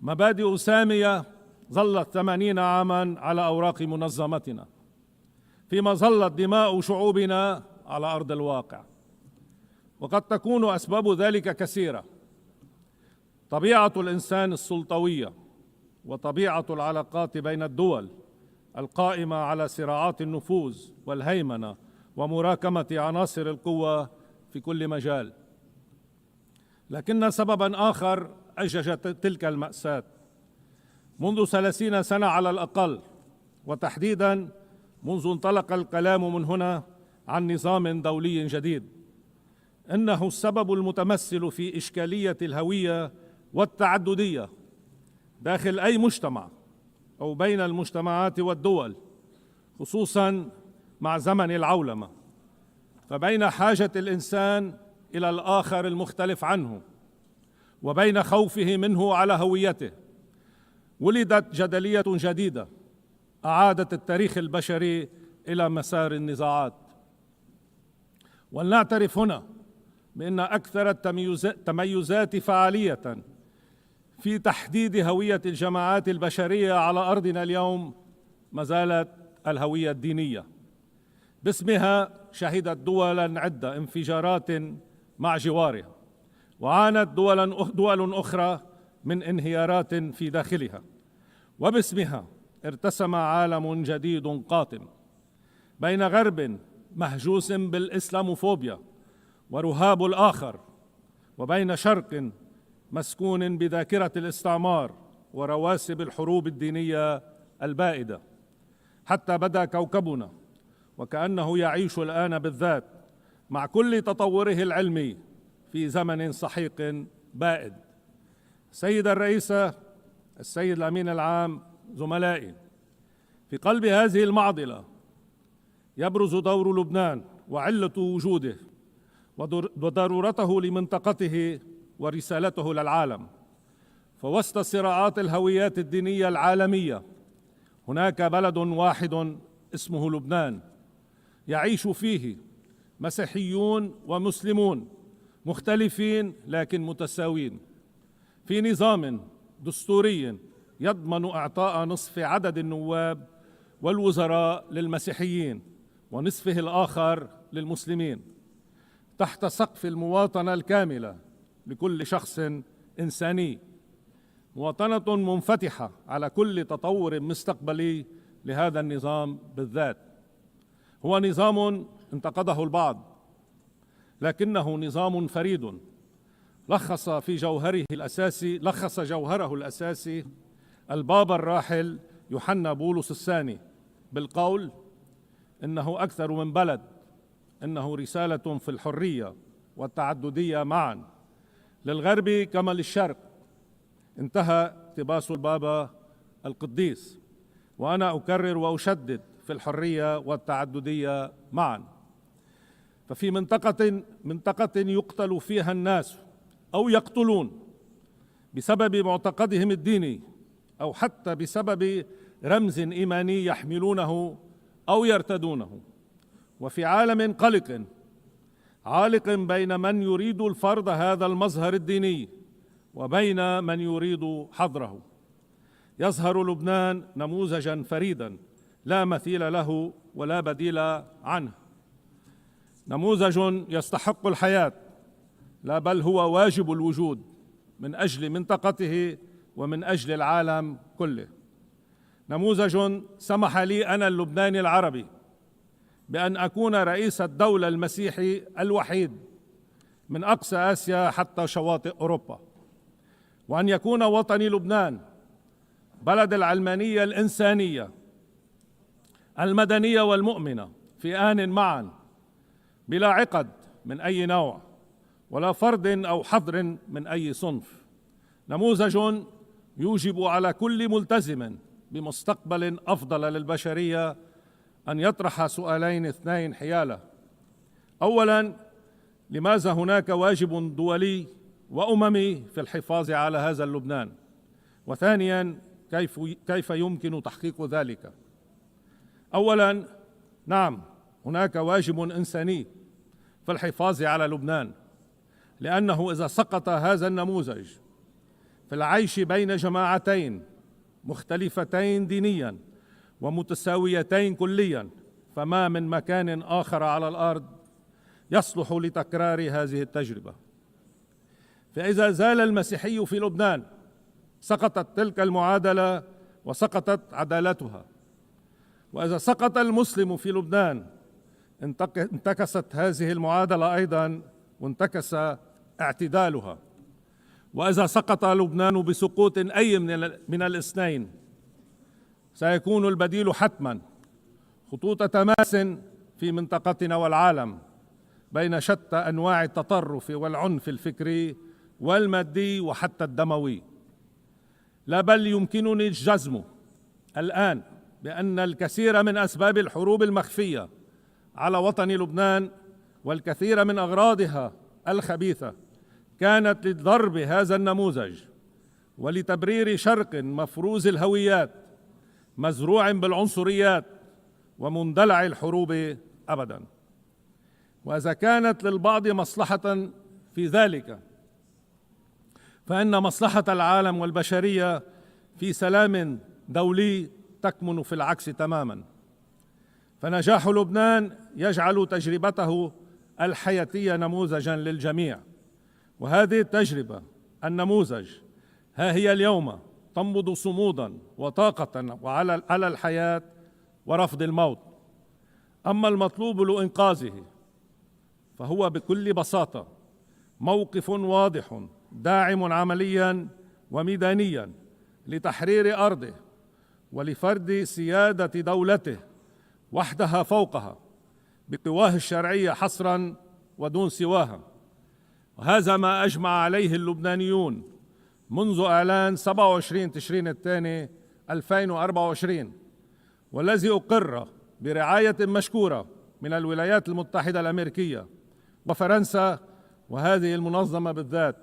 مبادئ سامية ظلت 80 عاما على أوراق منظمتنا، فيما ظلت دماء شعوبنا على أرض الواقع. وقد تكون أسباب ذلك كثيرة: طبيعة الإنسان السلطوية، وطبيعة العلاقات بين الدول القائمة على صراعات النفوذ والهيمنة ومراكمة عناصر القوة في كل مجال. لكن سببا آخر أجج تلك المأساة منذ 30 سنة على الأقل، وتحديدا منذ انطلق الكلام من هنا عن نظام دولي جديد، إنه السبب المتمثل في إشكالية الهوية والتعددية داخل أي مجتمع أو بين المجتمعات والدول، خصوصا مع زمن العولمة. فبين حاجة الإنسان إلى الآخر المختلف عنه وبين خوفه منه على هويته ولدت جدلية جديدة أعادت التاريخ البشري إلى مسار النزاعات. ولنعترف هنا بأن أكثر التميزات فعالية في تحديد هوية الجماعات البشرية على أرضنا اليوم ما زالت الهوية الدينية. باسمها شهدت دولا عدة انفجارات مع جوارها، وعانت دول أخرى من انهيارات في داخلها. وباسمها ارتسم عالم جديد قاتم بين غرب مهجوس بالإسلاموفوبيا ورهاب الآخر، وبين شرق مسكون بذاكرة الاستعمار ورواسب الحروب الدينية البائدة، حتى بدا كوكبنا وكأنه يعيش الآن بالذات مع كل تطوره العلمي في زمن سحيق بائد. السيدة الرئيسة، السيد الأمين العام، زملائي، في قلب هذه المعضلة يبرز دور لبنان وعلة وجوده وضرورته لمنطقته ورسالته للعالم. فوسط صراعات الهويات الدينية العالمية هناك بلد واحد اسمه لبنان، يعيش فيه مسيحيون ومسلمون مختلفين لكن متساوين، في نظام دستوري يضمن إعطاء نصف عدد النواب والوزراء للمسيحيين ونصفه الآخر للمسلمين، تحت سقف المواطنة الكاملة لكل شخص إنساني، مواطنة منفتحة على كل تطور مستقبلي لهذا النظام بالذات. هو نظام انتقده البعض، لكنه نظام فريد لخص جوهره الأساسي البابا الراحل يوحنا بولس الثاني بالقول: إنه أكثر من بلد، إنه رسالة في الحرية والتعددية معا، للغرب كما للشرق، انتهى اقتباس البابا القديس. وأنا أكرر وأشدد في الحرية والتعددية معا. ففي منطقة يقتل فيها الناس أو يقتلون بسبب معتقدهم الديني أو حتى بسبب رمز إيماني يحملونه أو يرتدونه، وفي عالم قلق عالق بين من يريد الفرض هذا المظهر الديني وبين من يريد حظره، يظهر لبنان نموذجا فريدا لا مثيل له ولا بديل عنه، نموذج يستحق الحياة، لا بل هو واجب الوجود من أجل منطقته ومن أجل العالم كله. نموذج سمح لي أنا اللبناني العربي بأن أكون رئيس الدولة المسيحي الوحيد من أقصى آسيا حتى شواطئ أوروبا، وأن يكون وطني لبنان بلد العلمانية الإنسانية المدنية والمؤمنة في آن معا، بلا عقد من أي نوع ولا فرض أو حظر من أي صنف. نموذج يوجب على كل ملتزم بمستقبل أفضل للبشرية أن يطرح سؤالين اثنين حياله. أولاً، لماذا هناك واجب دولي وأممي في الحفاظ على هذا اللبنان؟ وثانياً، كيف يمكن تحقيق ذلك؟ أولاً، نعم، هناك واجب إنساني في الحفاظ على لبنان، لأنه إذا سقط هذا النموذج في العيش بين جماعتين مختلفتين دينياً ومتساويتين كلياً، فما من مكان آخر على الأرض يصلح لتكرار هذه التجربة. فإذا زال المسيحي في لبنان سقطت تلك المعادلة وسقطت عدالتها، وإذا سقط المسلم في لبنان انتكست هذه المعادلة أيضاً وانتكس اعتدالها. وإذا سقط لبنان بسقوط أي من الاثنين سيكون البديل حتماً خطوط تماس في منطقتنا والعالم بين شتى أنواع التطرف والعنف الفكري والمادي وحتى الدموي. لا بل يمكنني الجزم الآن بأن الكثير من أسباب الحروب المخفية على وطن لبنان والكثير من أغراضها الخبيثة كانت لضرب هذا النموذج ولتبرير شرق مفروز الهويات مزروع بالعنصريات ومندلع الحروب أبداً. وإذا كانت للبعض مصلحة في ذلك، فإن مصلحة العالم والبشرية في سلام دولي تكمن في العكس تماماً. فنجاح لبنان يجعل تجربته الحياتية نموذجاً للجميع، وهذه التجربة النموذج ها هي اليوم تنبض صموداً وطاقة على الحياة ورفض الموت. أما المطلوب لإنقاذه فهو بكل بساطة موقف واضح داعم عملياً وميدانياً لتحرير أرضه ولفرض سيادة دولته وحدها فوقها بقواه الشرعية حصراً ودون سواها. وهذا ما أجمع عليه اللبنانيون منذ إعلان 27 تشرين الثاني 2024، والذي أقر برعاية مشكورة من الولايات المتحدة الأمريكية وفرنسا وهذه المنظمة بالذات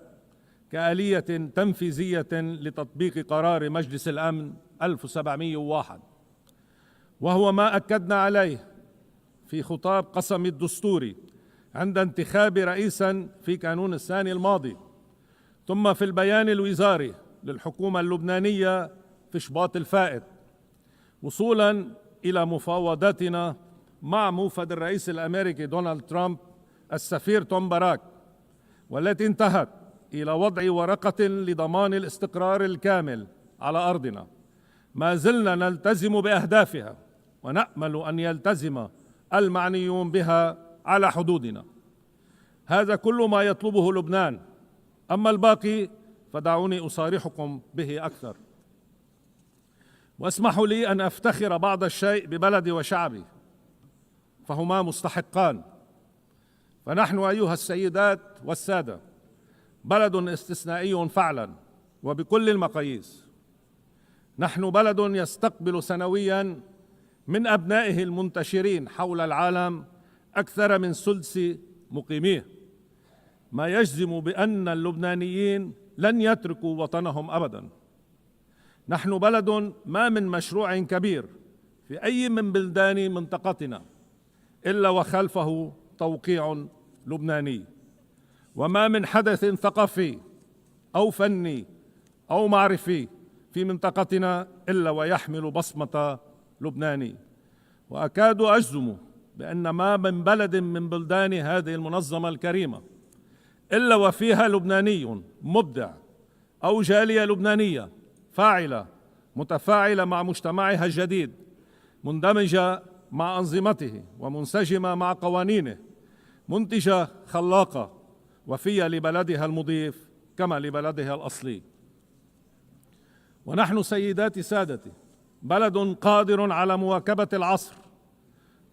كآلية تنفيذية لتطبيق قرار مجلس الأمن 1701، وهو ما أكدنا عليه في خطاب قسم الدستوري عند انتخاب رئيساً في كانون الثاني الماضي، ثم في البيان الوزاري للحكومة اللبنانية في شباط الفائت، وصولاً إلى مفاوضاتنا مع موفد الرئيس الأمريكي دونالد ترامب السفير توم باراك، والتي انتهت إلى وضع ورقة لضمان الاستقرار الكامل على أرضنا. ما زلنا نلتزم بأهدافها ونأمل أن يلتزم المعنيون بها على حدودنا. هذا كل ما يطلبه لبنان، أما الباقي فدعوني أصارحكم به أكثر. واسمحوا لي أن أفتخر بعض الشيء ببلدي وشعبي، فهما مستحقان. فنحن أيها السيدات والسادة بلد استثنائي فعلا وبكل المقاييس. نحن بلد يستقبل سنوياً من أبنائه المنتشرين حول العالم أكثر من ثلث مقيميه، ما يجزم بأن اللبنانيين لن يتركوا وطنهم أبداً. نحن بلد ما من مشروع كبير في أي من بلدان منطقتنا إلا وخلفه توقيع لبناني، وما من حدث ثقافي أو فني أو معرفي في منطقتنا إلا ويحمل بصمة لبناني. وأكاد أجزم بأن ما من بلد من بلدان هذه المنظمة الكريمة إلا وفيها لبناني مبدع أو جالية لبنانية فاعلة متفاعلة مع مجتمعها الجديد، مندمجة مع أنظمته ومنسجمة مع قوانينه، منتجة خلاقة وفية لبلدها المضيف كما لبلدها الأصلي. ونحن سيداتي سادتي بلد قادر على مواكبة العصر،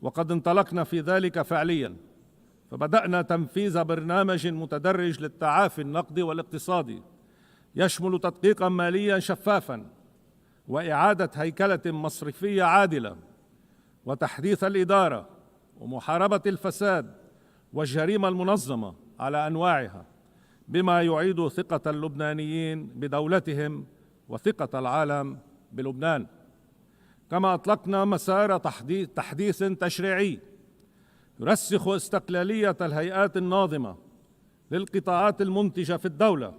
وقد انطلقنا في ذلك فعليا، فبدأنا تنفيذ برنامج متدرج للتعافي النقدي والاقتصادي يشمل تدقيقا ماليا شفافا وإعادة هيكلة مصرفية عادلة وتحديث الإدارة ومحاربة الفساد والجريمة المنظمة على أنواعها، بما يعيد ثقة اللبنانيين بدولتهم وثقة العالم بلبنان. كما أطلقنا مسار تحديث تشريعي يرسخ استقلالية الهيئات الناظمة للقطاعات المنتجة في الدولة،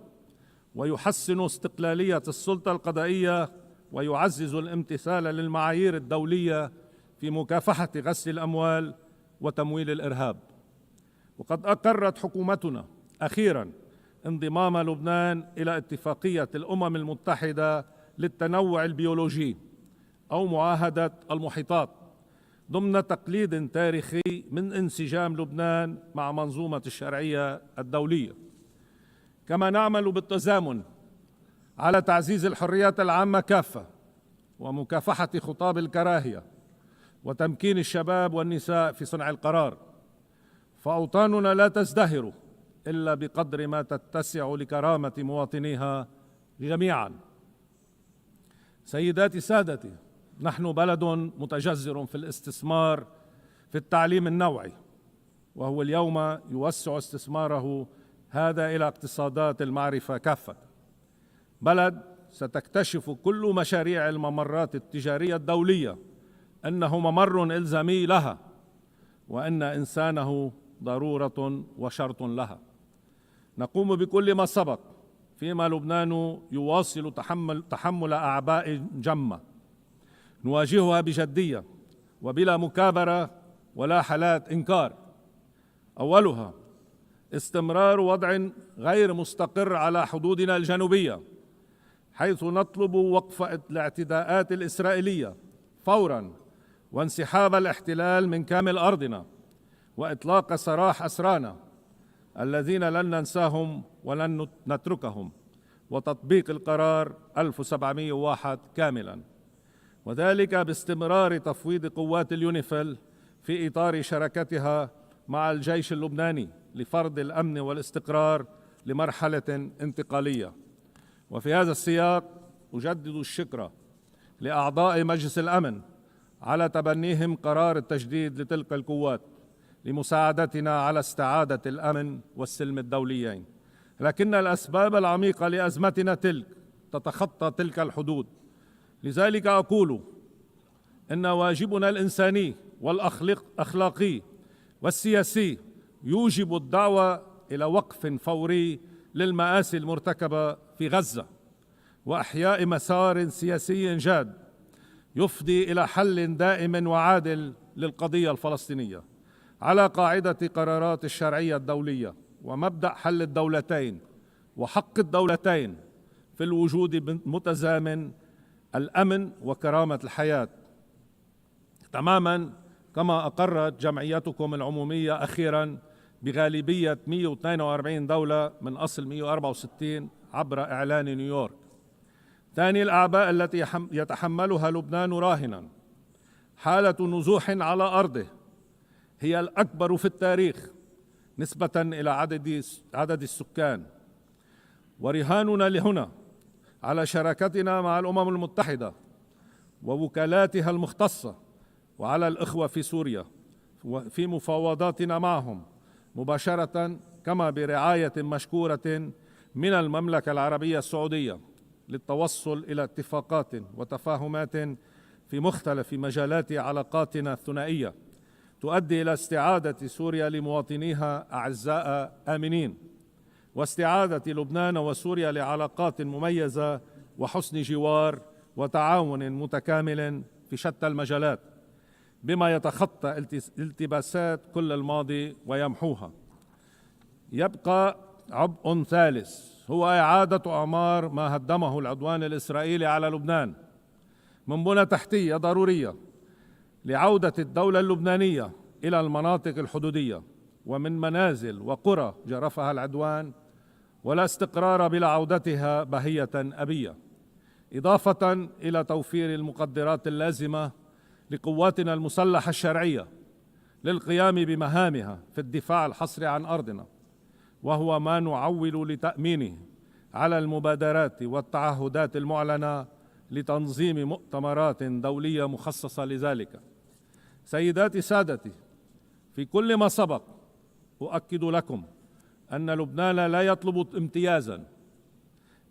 ويحسن استقلالية السلطة القضائية، ويعزز الامتثال للمعايير الدولية في مكافحة غسل الأموال وتمويل الإرهاب. وقد أقرت حكومتنا أخيراً انضمام لبنان إلى اتفاقية الأمم المتحدة للتنوع البيولوجي أو معاهدة المحيطات، ضمن تقليد تاريخي من انسجام لبنان مع منظومة الشرعية الدولية. كما نعمل بالتزامن على تعزيز الحريات العامة كافة ومكافحة خطاب الكراهية وتمكين الشباب والنساء في صنع القرار، فأوطاننا لا تزدهر إلا بقدر ما تتسع لكرامة مواطنيها جميعا. سيداتي سادتي، نحن بلد متجذر في الاستثمار في التعليم النوعي، وهو اليوم يوسع استثماره هذا إلى اقتصادات المعرفة كافة. بلد ستكتشف كل مشاريع الممرات التجارية الدولية أنه ممر إلزامي لها، وأن إنسانه ضرورة وشرط لها. نقوم بكل ما سبق فيما لبنان يواصل تحمل أعباء جمة نواجهها بجدية وبلا مكابرة ولا حالات إنكار. أولها استمرار وضع غير مستقر على حدودنا الجنوبية، حيث نطلب وقف الاعتداءات الإسرائيلية فوراً وانسحاب الاحتلال من كامل أرضنا وإطلاق سراح أسرانا الذين لن ننساهم ولن نتركهم، وتطبيق القرار 1701 كاملاً، وذلك باستمرار تفويض قوات اليونيفيل في إطار شراكتها مع الجيش اللبناني لفرض الأمن والاستقرار لمرحلة انتقالية. وفي هذا السياق أجدد الشكر لأعضاء مجلس الأمن على تبنيهم قرار التجديد لتلك القوات لمساعدتنا على استعادة الأمن والسلم الدوليين، لكن الأسباب العميقة لأزمتنا تتخطى تلك الحدود. لذلك أقول إن واجبنا الإنساني والأخلاقي والسياسي يوجب الدعوة إلى وقف فوري للمآسي المرتكبة في غزة، وإحياء مسار سياسي جاد يفضي إلى حل دائم وعادل للقضية الفلسطينية على قاعدة قرارات الشرعية الدولية ومبدأ حل الدولتين وحق الدولتين في الوجود متزامن الأمن وكرامة الحياة، تماما كما أقرت جمعيتكم العمومية أخيرا بغالبية 142 دولة من أصل 164 عبر إعلان نيويورك. ثاني الأعباء التي يتحملها لبنان راهنا حالة نزوح على أرضه هي الأكبر في التاريخ نسبة إلى عدد السكان، ورهاننا لهنا على شراكتنا مع الأمم المتحدة ووكالاتها المختصة وعلى الإخوة في سوريا في مفاوضاتنا معهم مباشرة، كما برعاية مشكورة من المملكة العربية السعودية للتوصل إلى اتفاقات وتفاهمات في مختلف مجالات علاقاتنا الثنائية تؤدي إلى استعادة سوريا لمواطنيها أعزاء آمنين، واستعادة لبنان وسوريا لعلاقات مميزة وحسن جوار وتعاون متكامل في شتى المجالات، بما يتخطى التباسات كل الماضي ويمحوها. يبقى عبء ثالث هو إعادة أعمار ما هدمه العدوان الإسرائيلي على لبنان من بنى تحتية ضرورية لعودة الدولة اللبنانية إلى المناطق الحدودية ومن منازل وقرى جرفها العدوان، ولا استقرار بلا عودتها بهية أبية، إضافة إلى توفير المقدرات اللازمة لقواتنا المسلحة الشرعية للقيام بمهامها في الدفاع الحصري عن أرضنا، وهو ما نعول لتأمينه على المبادرات والتعهدات المعلنة لتنظيم مؤتمرات دولية مخصصة لذلك. سيداتي سادتي، في كل ما سبق أؤكد لكم أن لبنان لا يطلب امتيازا،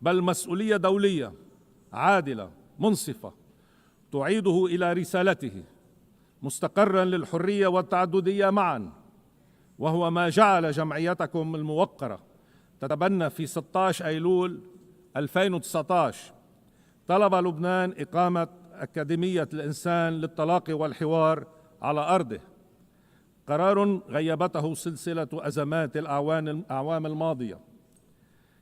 بل مسؤولية دولية عادلة منصفة تعيده إلى رسالته مستقرا للحرية والتعددية معا، وهو ما جعل جمعيتكم الموقرة تتبنى في 16 أيلول 2019 طلب لبنان إقامة أكاديمية الإنسان للتلاقي والحوار على أرضه، قرار غيبته سلسلة أزمات الأعوام الماضية،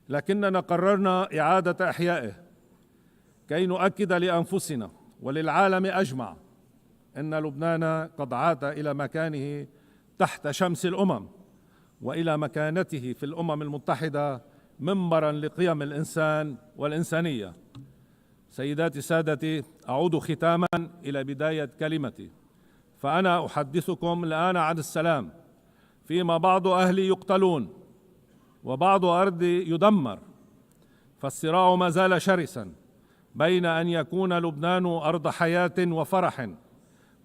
لكننا قررنا إعادة إحيائه كي نؤكد لأنفسنا وللعالم أجمع أن لبنان قد عاد إلى مكانه تحت شمس الأمم وإلى مكانته في الأمم المتحدة منبرا لقيم الإنسان والإنسانية. سيداتي سادتي، أعود ختاما إلى بداية كلمتي، فأنا أحدثكم الآن عن السلام، فيما بعض أهلي يقتلون وبعض أرضي يدمر، فالصراع ما زال شرسا بين أن يكون لبنان أرض حياة وفرح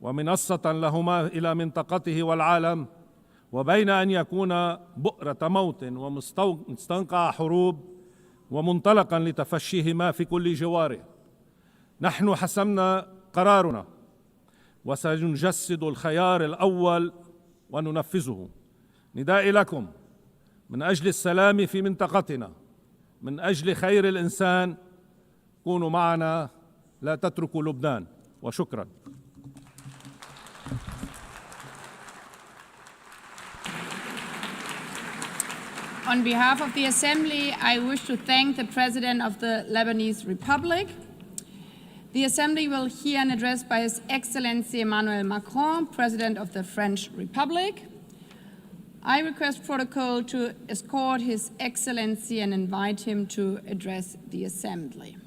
ومنصة لهما إلى منطقته والعالم، وبين أن يكون بؤرة موت ومستنقع حروب ومنطلقا لتفشيهما في كل جواره. نحن حسمنا قرارنا وسنجسد الخيار الأول وننفذه. ندائي لكم من أجل السلام في منطقتنا، من أجل خير الإنسان، كونوا معنا، لا تتركوا لبنان، وشكرا. On behalf of the Assembly, I wish to thank the President of the Lebanese Republic. The Assembly will hear an address by His Excellency Emmanuel Macron, President of the French Republic. I request protocol to escort His Excellency and invite him to address the Assembly.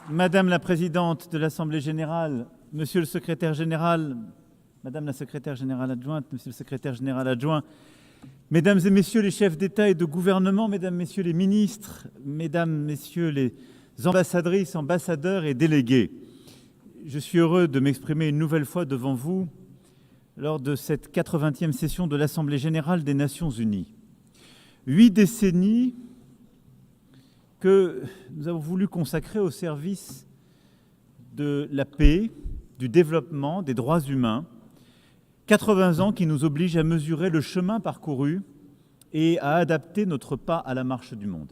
Madame la Présidente de l'Assemblée générale, Monsieur le Secrétaire général, Madame la Secrétaire générale adjointe, Monsieur le Secrétaire général adjoint, Mesdames et Messieurs les chefs d'État et de gouvernement, Mesdames, Messieurs les ministres, Mesdames, Messieurs les ambassadrices, ambassadeurs et délégués, je suis heureux de m'exprimer une nouvelle fois devant vous lors de cette 80e session de l'Assemblée générale des Nations unies. 8 décennies que nous avons voulu consacrer au service de la paix, du développement, des droits humains. 80 ans qui nous obligent à mesurer le chemin parcouru et à adapter notre pas à la marche du monde.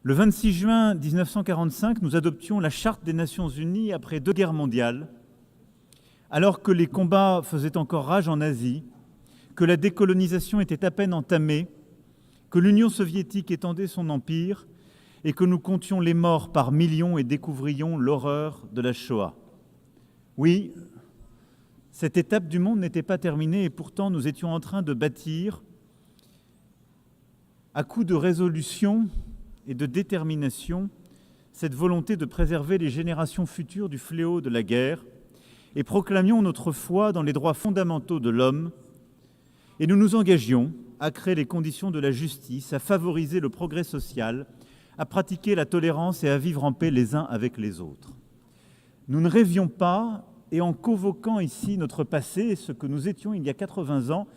Le 26 juin 1945, nous adoptions la Charte des Nations Unies après 2 guerres mondiales, alors que les combats faisaient encore rage en Asie, que la décolonisation était à peine entamée, que l'Union soviétique étendait son empire et que nous comptions les morts par millions et découvrions l'horreur de la Shoah. Oui, cette étape du monde n'était pas terminée et pourtant nous étions en train de bâtir, à coup de résolution et de détermination, cette volonté de préserver les générations futures du fléau de la guerre et proclamions notre foi dans les droits fondamentaux de l'homme et nous nous engagions à créer les conditions de la justice, à favoriser le progrès social, à pratiquer la tolérance et à vivre en paix les uns avec les autres. Nous ne rêvions pas, et en convoquant ici notre passé, ce que nous étions il y a 80 ans,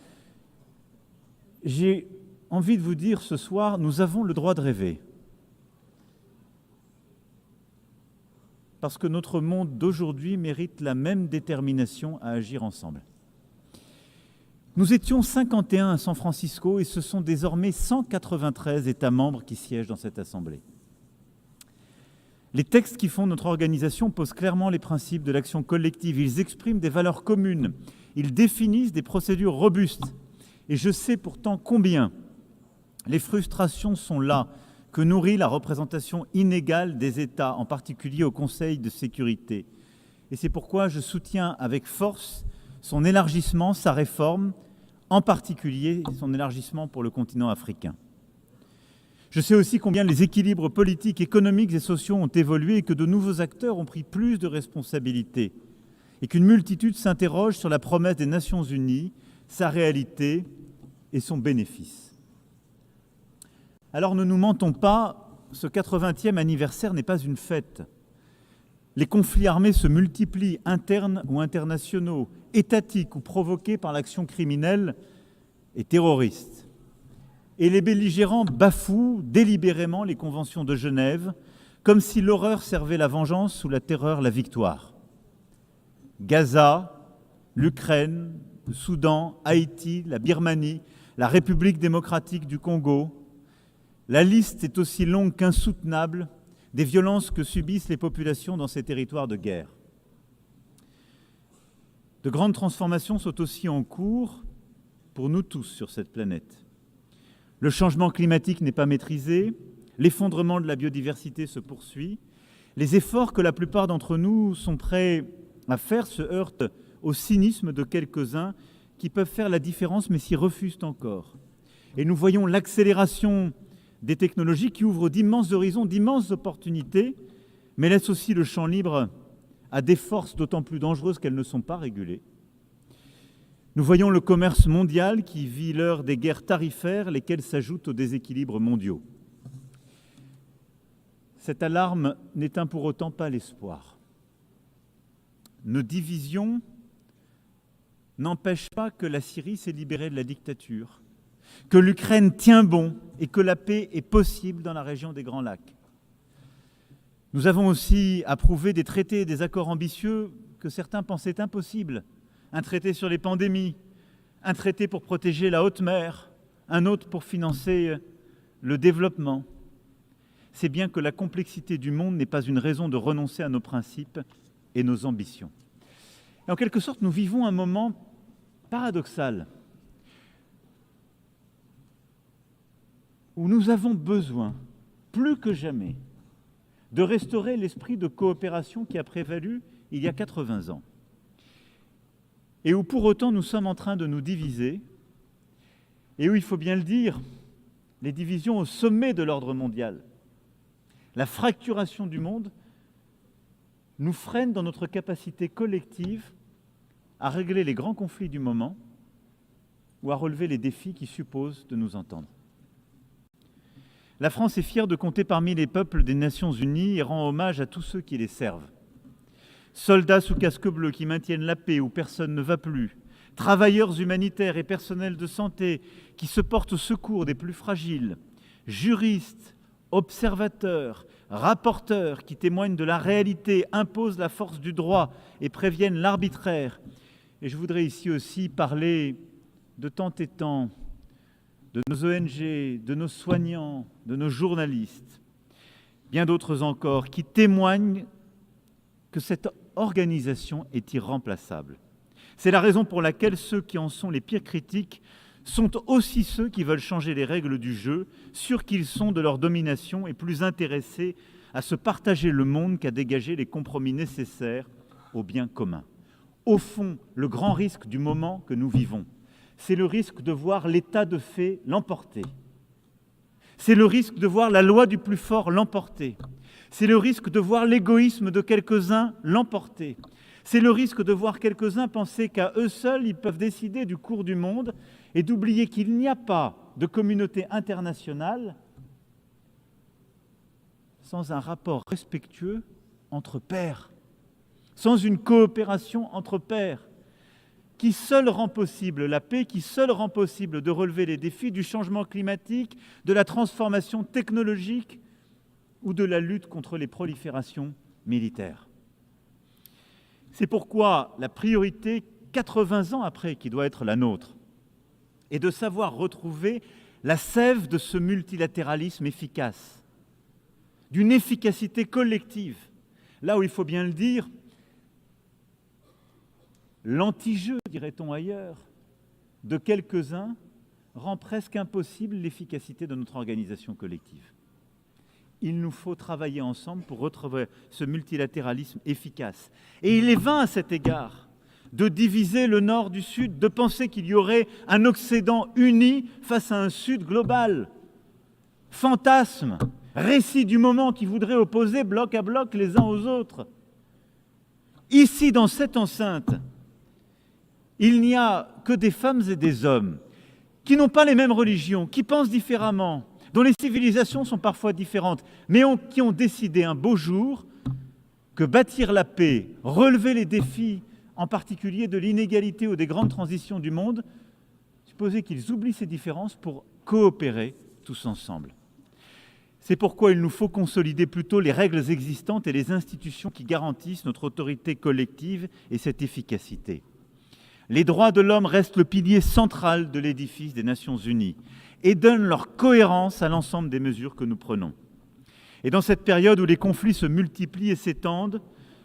j'ai envie de vous dire ce soir, nous avons le droit de rêver. Parce que notre monde d'aujourd'hui mérite la même détermination à agir ensemble. Nous étions 51 à San Francisco et ce sont désormais 193 États membres qui siègent dans cette Assemblée. Les textes qui font notre organisation posent clairement les principes de l'action collective. Ils expriment des valeurs communes. Ils définissent des procédures robustes. Et je sais pourtant combien les frustrations sont là que nourrit la représentation inégale des États, en particulier au Conseil de sécurité. Et c'est pourquoi je soutiens avec force son élargissement, sa réforme, en particulier son élargissement pour le continent africain. Je sais aussi combien les équilibres politiques, économiques et sociaux ont évolué et que de nouveaux acteurs ont pris plus de responsabilités et qu'une multitude s'interroge sur la promesse des Nations Unies, sa réalité et son bénéfice. Alors ne nous mentons pas, ce 80e anniversaire n'est pas une fête. Les conflits armés se multiplient, internes ou internationaux, étatiques ou provoqués par l'action criminelle et terroriste. Et les belligérants bafouent délibérément les conventions de Genève, comme si l'horreur servait la vengeance ou la terreur la victoire. Gaza, l'Ukraine, le Soudan, Haïti, la Birmanie, la République démocratique du Congo. La liste est aussi longue qu'insoutenable des violences que subissent les populations dans ces territoires de guerre. De grandes transformations sont aussi en cours pour nous tous sur cette planète. Le changement climatique n'est pas maîtrisé, l'effondrement de la biodiversité se poursuit, les efforts que la plupart d'entre nous sont prêts à faire se heurtent au cynisme de quelques-uns qui peuvent faire la différence mais s'y refusent encore. Et nous voyons l'accélération des technologies qui ouvrent d'immenses horizons, d'immenses opportunités, mais laissent aussi le champ libre à des forces d'autant plus dangereuses qu'elles ne sont pas régulées. Nous voyons le commerce mondial qui vit l'heure des guerres tarifaires, lesquelles s'ajoutent aux déséquilibres mondiaux. Cette alarme n'éteint pour autant pas l'espoir. Nos divisions n'empêchent pas que la Syrie s'est libérée de la dictature, que l'Ukraine tient bon et que la paix est possible dans la région des Grands Lacs. Nous avons aussi approuvé des traités et des accords ambitieux que certains pensaient impossibles. Un traité sur les pandémies, un traité pour protéger la haute mer, un autre pour financer le développement. C'est bien que la complexité du monde n'est pas une raison de renoncer à nos principes et nos ambitions. Et en quelque sorte, nous vivons un moment paradoxal où nous avons besoin, plus que jamais, de restaurer l'esprit de coopération qui a prévalu il y a 80 ans. Et où pour autant nous sommes en train de nous diviser, et où, il faut bien le dire, les divisions au sommet de l'ordre mondial, la fracturation du monde, nous freine dans notre capacité collective à régler les grands conflits du moment ou à relever les défis qui supposent de nous entendre. La France est fière de compter parmi les peuples des Nations Unies et rend hommage à tous ceux qui les servent. Soldats sous casque bleu qui maintiennent la paix où personne ne va plus, travailleurs humanitaires et personnels de santé qui se portent au secours des plus fragiles, juristes, observateurs, rapporteurs qui témoignent de la réalité, imposent la force du droit et préviennent l'arbitraire. Et je voudrais ici aussi parler de tant et tant de nos ONG, de nos soignants, de nos journalistes, bien d'autres encore, qui témoignent que cette organisation est irremplaçable. C'est la raison pour laquelle ceux qui en sont les pires critiques sont aussi ceux qui veulent changer les règles du jeu, sûrs qu'ils sont de leur domination et plus intéressés à se partager le monde qu'à dégager les compromis nécessaires au bien commun. Au fond, le grand risque du moment que nous vivons, c'est le risque de voir l'état de fait l'emporter. C'est le risque de voir la loi du plus fort l'emporter. C'est le risque de voir l'égoïsme de quelques-uns l'emporter. C'est le risque de voir quelques-uns penser qu'à eux seuls, ils peuvent décider du cours du monde et d'oublier qu'il n'y a pas de communauté internationale sans un rapport respectueux entre pairs, sans une coopération entre pairs, qui seul rend possible la paix, qui seul rend possible de relever les défis du changement climatique, de la transformation technologique ou de la lutte contre les proliférations militaires. C'est pourquoi la priorité, 80 ans après, qui doit être la nôtre, est de savoir retrouver la sève de ce multilatéralisme efficace, d'une efficacité collective. Là où il faut bien le dire, l'anti-jeu, dirait-on ailleurs, de quelques-uns rend presque impossible l'efficacité de notre organisation collective. Il nous faut travailler ensemble pour retrouver ce multilatéralisme efficace. Et il est vain à cet égard de diviser le Nord du Sud, de penser qu'il y aurait un Occident uni face à un Sud global. Fantasme, récit du moment qui voudrait opposer bloc à bloc les uns aux autres. Ici, dans cette enceinte, il n'y a que des femmes et des hommes qui n'ont pas les mêmes religions, qui pensent différemment, dont les civilisations sont parfois différentes, mais qui ont décidé un beau jour que bâtir la paix, relever les défis, en particulier de l'inégalité ou des grandes transitions du monde, supposait qu'ils oublient ces différences pour coopérer tous ensemble. C'est pourquoi il nous faut consolider plutôt les règles existantes et les institutions qui garantissent notre autorité collective et cette efficacité. Les droits de l'homme restent le pilier central de l'édifice des Nations Unies et donnent leur cohérence à l'ensemble des mesures que nous prenons. Et dans cette période où les conflits se multiplient et s'étendent,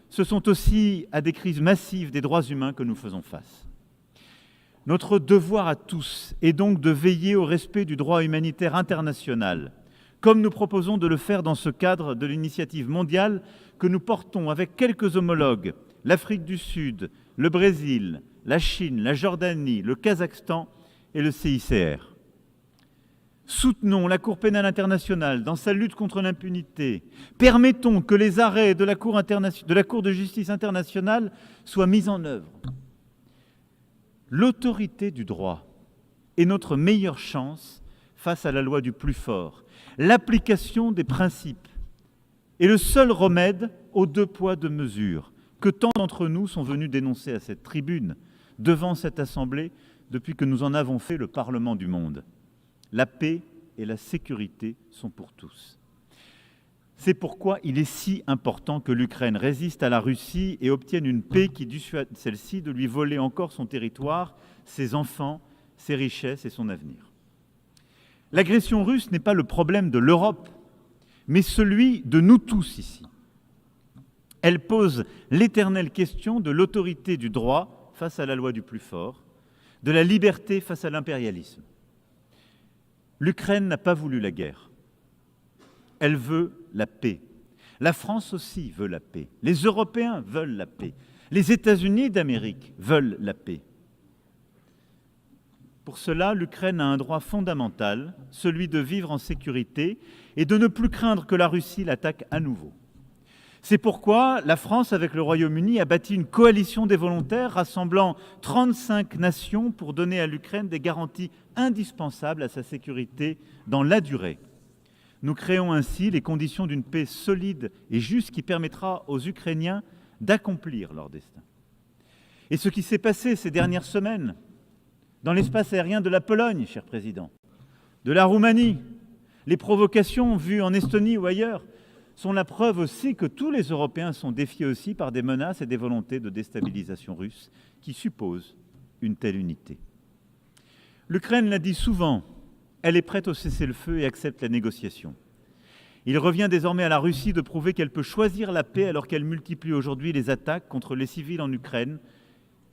ce sont aussi à des crises massives des droits humains que nous faisons face. Notre devoir à tous est donc de veiller au respect du droit humanitaire international, comme nous proposons de le faire dans ce cadre de l'initiative mondiale que nous portons avec quelques homologues, l'Afrique du Sud, le Brésil, la Chine, la Jordanie, le Kazakhstan et le CICR. Soutenons la Cour pénale internationale dans sa lutte contre l'impunité. Permettons que les arrêts de la Cour de justice internationale soient mis en œuvre. L'autorité du droit est notre meilleure chance face à la loi du plus fort. L'application des principes est le seul remède aux deux poids, deux mesures que tant d'entre nous sont venus dénoncer à cette tribune, devant cette Assemblée, depuis que nous en avons fait le Parlement du monde. La paix et la sécurité sont pour tous. C'est pourquoi il est si important que l'Ukraine résiste à la Russie et obtienne une paix qui dissuade celle-ci de lui voler encore son territoire, ses enfants, ses richesses et son avenir. L'agression russe n'est pas le problème de l'Europe, mais celui de nous tous ici. Elle pose l'éternelle question de l'autorité du droit face à la loi du plus fort, de la liberté face à l'impérialisme. L'Ukraine n'a pas voulu la guerre. Elle veut la paix. La France aussi veut la paix. Les Européens veulent la paix. Les États-Unis d'Amérique veulent la paix. Pour cela, l'Ukraine a un droit fondamental, celui de vivre en sécurité et de ne plus craindre que la Russie l'attaque à nouveau. C'est pourquoi la France, avec le Royaume-Uni, a bâti une coalition des volontaires rassemblant 35 nations pour donner à l'Ukraine des garanties indispensables à sa sécurité dans la durée. Nous créons ainsi les conditions d'une paix solide et juste qui permettra aux Ukrainiens d'accomplir leur destin. Et ce qui s'est passé ces dernières semaines dans l'espace aérien de la Pologne, cher Président, de la Roumanie, les provocations vues en Estonie ou ailleurs, sont la preuve aussi que tous les Européens sont défiés aussi par des menaces et des volontés de déstabilisation russe qui supposent une telle unité. L'Ukraine l'a dit souvent, elle est prête au cessez-le-feu et accepte la négociation. Il revient désormais à la Russie de prouver qu'elle peut choisir la paix alors qu'elle multiplie aujourd'hui les attaques contre les civils en Ukraine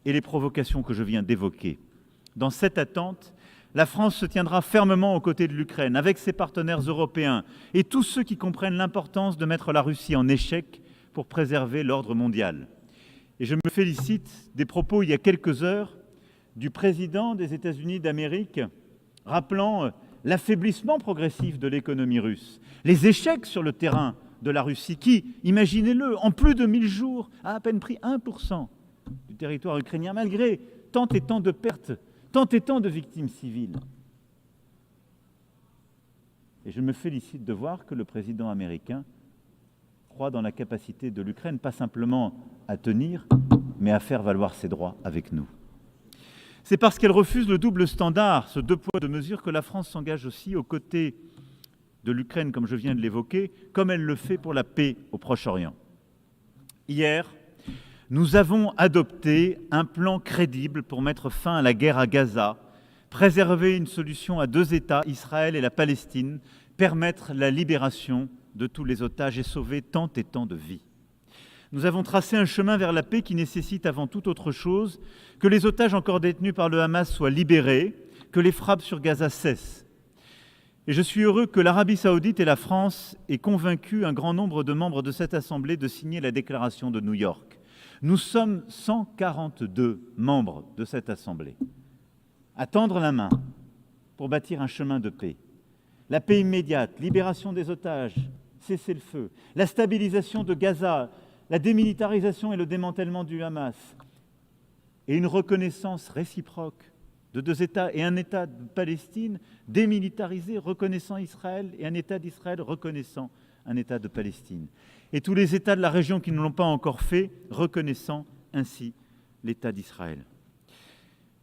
et les provocations que je viens d'évoquer. Dans cette attente, la France se tiendra fermement aux côtés de l'Ukraine, avec ses partenaires européens et tous ceux qui comprennent l'importance de mettre la Russie en échec pour préserver l'ordre mondial. Et je me félicite des propos il y a quelques heures du président des États-Unis d'Amérique, rappelant l'affaiblissement progressif de l'économie russe, les échecs sur le terrain de la Russie qui, imaginez-le, en plus de 1000 jours, a à peine pris 1% du territoire ukrainien, malgré tant et tant de pertes, tant et tant de victimes civiles. Et je me félicite de voir que le président américain croit dans la capacité de l'Ukraine, pas simplement à tenir, mais à faire valoir ses droits avec nous. C'est parce qu'elle refuse le double standard, ce deux poids, deux mesures, que la France s'engage aussi aux côtés de l'Ukraine, comme je viens de l'évoquer, comme elle le fait pour la paix au Proche-Orient. Hier, nous avons adopté un plan crédible pour mettre fin à la guerre à Gaza, préserver une solution à 2 États, Israël et la Palestine, permettre la libération de tous les otages et sauver tant et tant de vies. Nous avons tracé un chemin vers la paix qui nécessite avant toute autre chose que les otages encore détenus par le Hamas soient libérés, que les frappes sur Gaza cessent. Et je suis heureux que l'Arabie saoudite et la France aient convaincu un grand nombre de membres de cette Assemblée de signer la déclaration de New York. Nous sommes 142 membres de cette Assemblée à tendre la main pour bâtir un chemin de paix. La paix immédiate, libération des otages, cessez-le-feu, la stabilisation de Gaza, la démilitarisation et le démantèlement du Hamas, et une reconnaissance réciproque de 2 États et un État de Palestine démilitarisé, reconnaissant Israël, et un État d'Israël reconnaissant un État de Palestine. Et tous les États de la région qui ne l'ont pas encore fait, reconnaissant ainsi l'État d'Israël.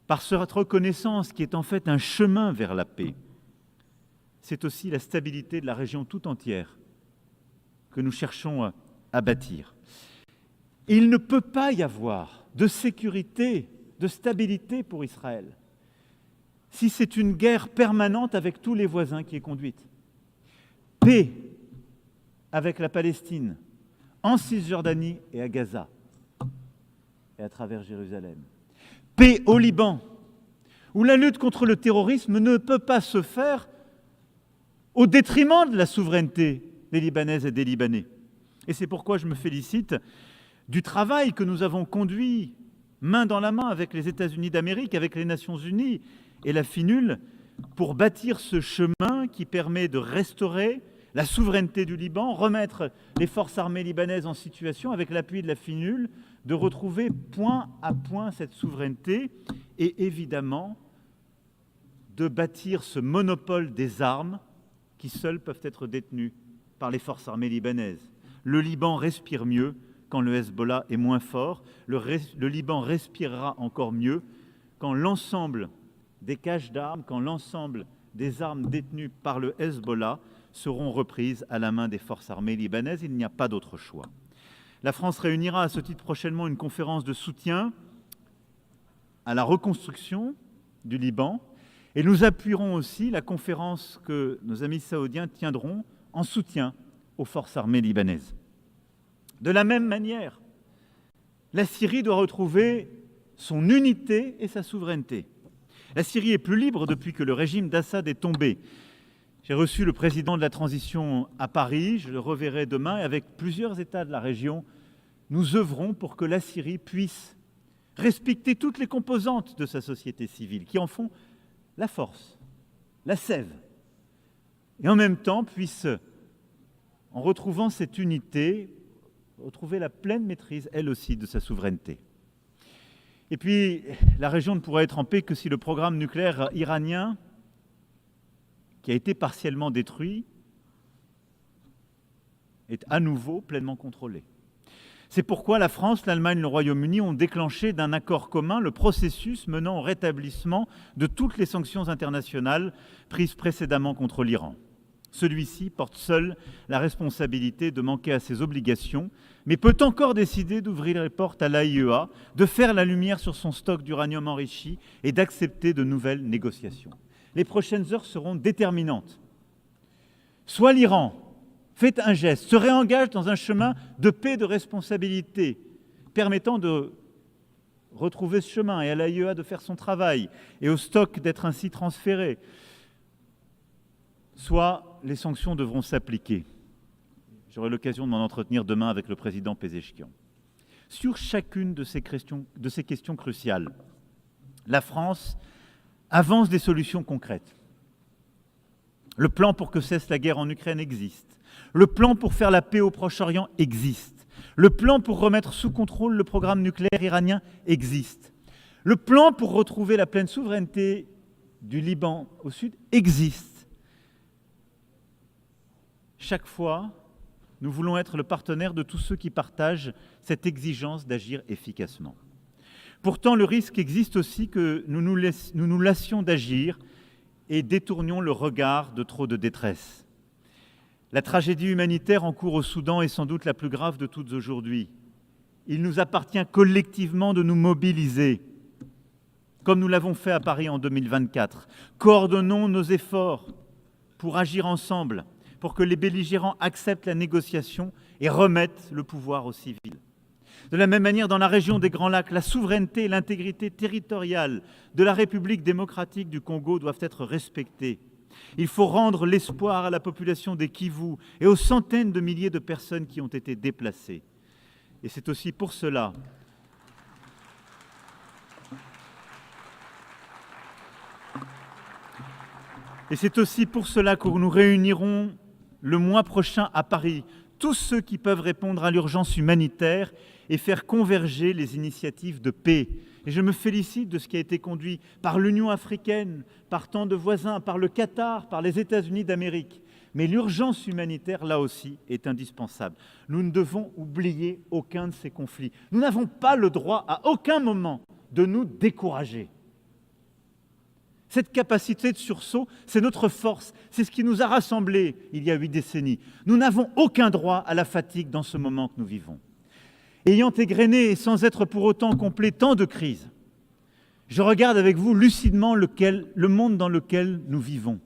Par cette reconnaissance qui est en fait un chemin vers la paix, c'est aussi la stabilité de la région tout entière que nous cherchons à bâtir. Et il ne peut pas y avoir de sécurité, de stabilité pour Israël si c'est une guerre permanente avec tous les voisins qui est conduite. Paix avec la Palestine, en Cisjordanie et à Gaza, et à travers Jérusalem. Paix au Liban, où la lutte contre le terrorisme ne peut pas se faire au détriment de la souveraineté des Libanaises et des Libanais. Et c'est pourquoi je me félicite du travail que nous avons conduit main dans la main avec les États-Unis d'Amérique, avec les Nations Unies et la FINUL, pour bâtir ce chemin qui permet de restaurer la souveraineté du Liban, remettre les forces armées libanaises en situation, avec l'appui de la FINUL, de retrouver point à point cette souveraineté et évidemment de bâtir ce monopole des armes qui seules peuvent être détenues par les forces armées libanaises. Le Liban respire mieux quand le Hezbollah est moins fort. Le Liban respirera encore mieux quand l'ensemble des caches d'armes, quand l'ensemble des armes détenues par le Hezbollah seront reprises à la main des forces armées libanaises. Il n'y a pas d'autre choix. La France réunira à ce titre prochainement une conférence de soutien à la reconstruction du Liban et nous appuierons aussi la conférence que nos amis saoudiens tiendront en soutien aux forces armées libanaises. De la même manière, la Syrie doit retrouver son unité et sa souveraineté. La Syrie est plus libre depuis que le régime d'Assad est tombé. J'ai reçu le président de la transition à Paris, je le reverrai demain, et avec plusieurs États de la région, nous œuvrons pour que la Syrie puisse respecter toutes les composantes de sa société civile, qui en font la force, la sève, et en même temps puisse, en retrouvant cette unité, retrouver la pleine maîtrise, elle aussi, de sa souveraineté. Et puis, la région ne pourra être en paix que si le programme nucléaire iranien, qui a été partiellement détruit, est à nouveau pleinement contrôlé. C'est pourquoi la France, l'Allemagne et le Royaume-Uni ont déclenché d'un accord commun le processus menant au rétablissement de toutes les sanctions internationales prises précédemment contre l'Iran. Celui-ci porte seul la responsabilité de manquer à ses obligations, mais peut encore décider d'ouvrir les portes à l'AIEA, de faire la lumière sur son stock d'uranium enrichi et d'accepter de nouvelles négociations. Les prochaines heures seront déterminantes. Soit l'Iran fait un geste, se réengage dans un chemin de paix, de responsabilité, permettant de retrouver ce chemin et à l'AIEA de faire son travail et au stock d'être ainsi transféré, soit les sanctions devront s'appliquer. J'aurai l'occasion de m'en entretenir demain avec le président Pezeshkian. Sur chacune de ces questions cruciales, la France avance des solutions concrètes. Le plan pour que cesse la guerre en Ukraine existe. Le plan pour faire la paix au Proche-Orient existe. Le plan pour remettre sous contrôle le programme nucléaire iranien existe. Le plan pour retrouver la pleine souveraineté du Liban au sud existe. Chaque fois, nous voulons être le partenaire de tous ceux qui partagent cette exigence d'agir efficacement. Pourtant, le risque existe aussi que nous nous lassions d'agir et détournions le regard de trop de détresse. La tragédie humanitaire en cours au Soudan est sans doute la plus grave de toutes aujourd'hui. Il nous appartient collectivement de nous mobiliser, comme nous l'avons fait à Paris en 2024. Coordonnons nos efforts pour agir ensemble, pour que les belligérants acceptent la négociation et remettent le pouvoir aux civils. De la même manière, dans la région des Grands Lacs, la souveraineté et l'intégrité territoriale de la République démocratique du Congo doivent être respectées. Il faut rendre l'espoir à la population des Kivu et aux centaines de milliers de personnes qui ont été déplacées. Et c'est aussi pour cela que nous réunirons le mois prochain à Paris tous ceux qui peuvent répondre à l'urgence humanitaire et faire converger les initiatives de paix. Et je me félicite de ce qui a été conduit par l'Union africaine, par tant de voisins, par le Qatar, par les États-Unis d'Amérique. Mais l'urgence humanitaire, là aussi, est indispensable. Nous ne devons oublier aucun de ces conflits. Nous n'avons pas le droit, à aucun moment, de nous décourager. Cette capacité de sursaut, c'est notre force, c'est ce qui nous a rassemblés il y a 8 décennies. Nous n'avons aucun droit à la fatigue dans ce moment que nous vivons. Ayant égrené, et sans être pour autant complet, tant de crises, je regarde avec vous lucidement le monde dans lequel nous vivons.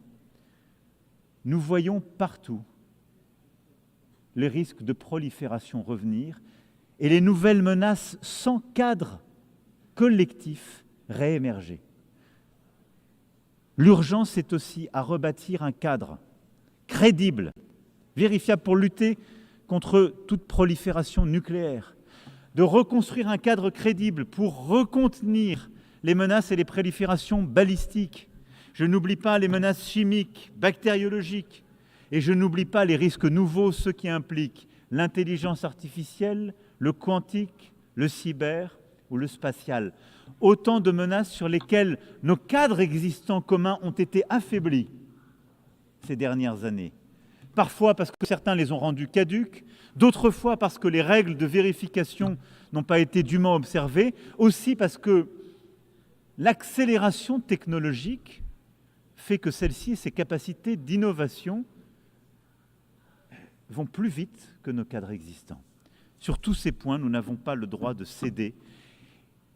Nous voyons partout les risques de prolifération revenir et les nouvelles menaces sans cadre collectif réémerger. L'urgence est aussi à rebâtir un cadre crédible, vérifiable pour lutter contre toute prolifération nucléaire, de reconstruire un cadre crédible pour recontenir les menaces et les proliférations balistiques. Je n'oublie pas les menaces chimiques, bactériologiques, et je n'oublie pas les risques nouveaux, ceux qui impliquent l'intelligence artificielle, le quantique, le cyber ou le spatial. Autant de menaces sur lesquelles nos cadres existants communs ont été affaiblis ces dernières années. Parfois parce que certains les ont rendus caducs, d'autres fois parce que les règles de vérification n'ont pas été dûment observées, aussi parce que l'accélération technologique fait que celle-ci et ses capacités d'innovation vont plus vite que nos cadres existants. Sur tous ces points, nous n'avons pas le droit de céder.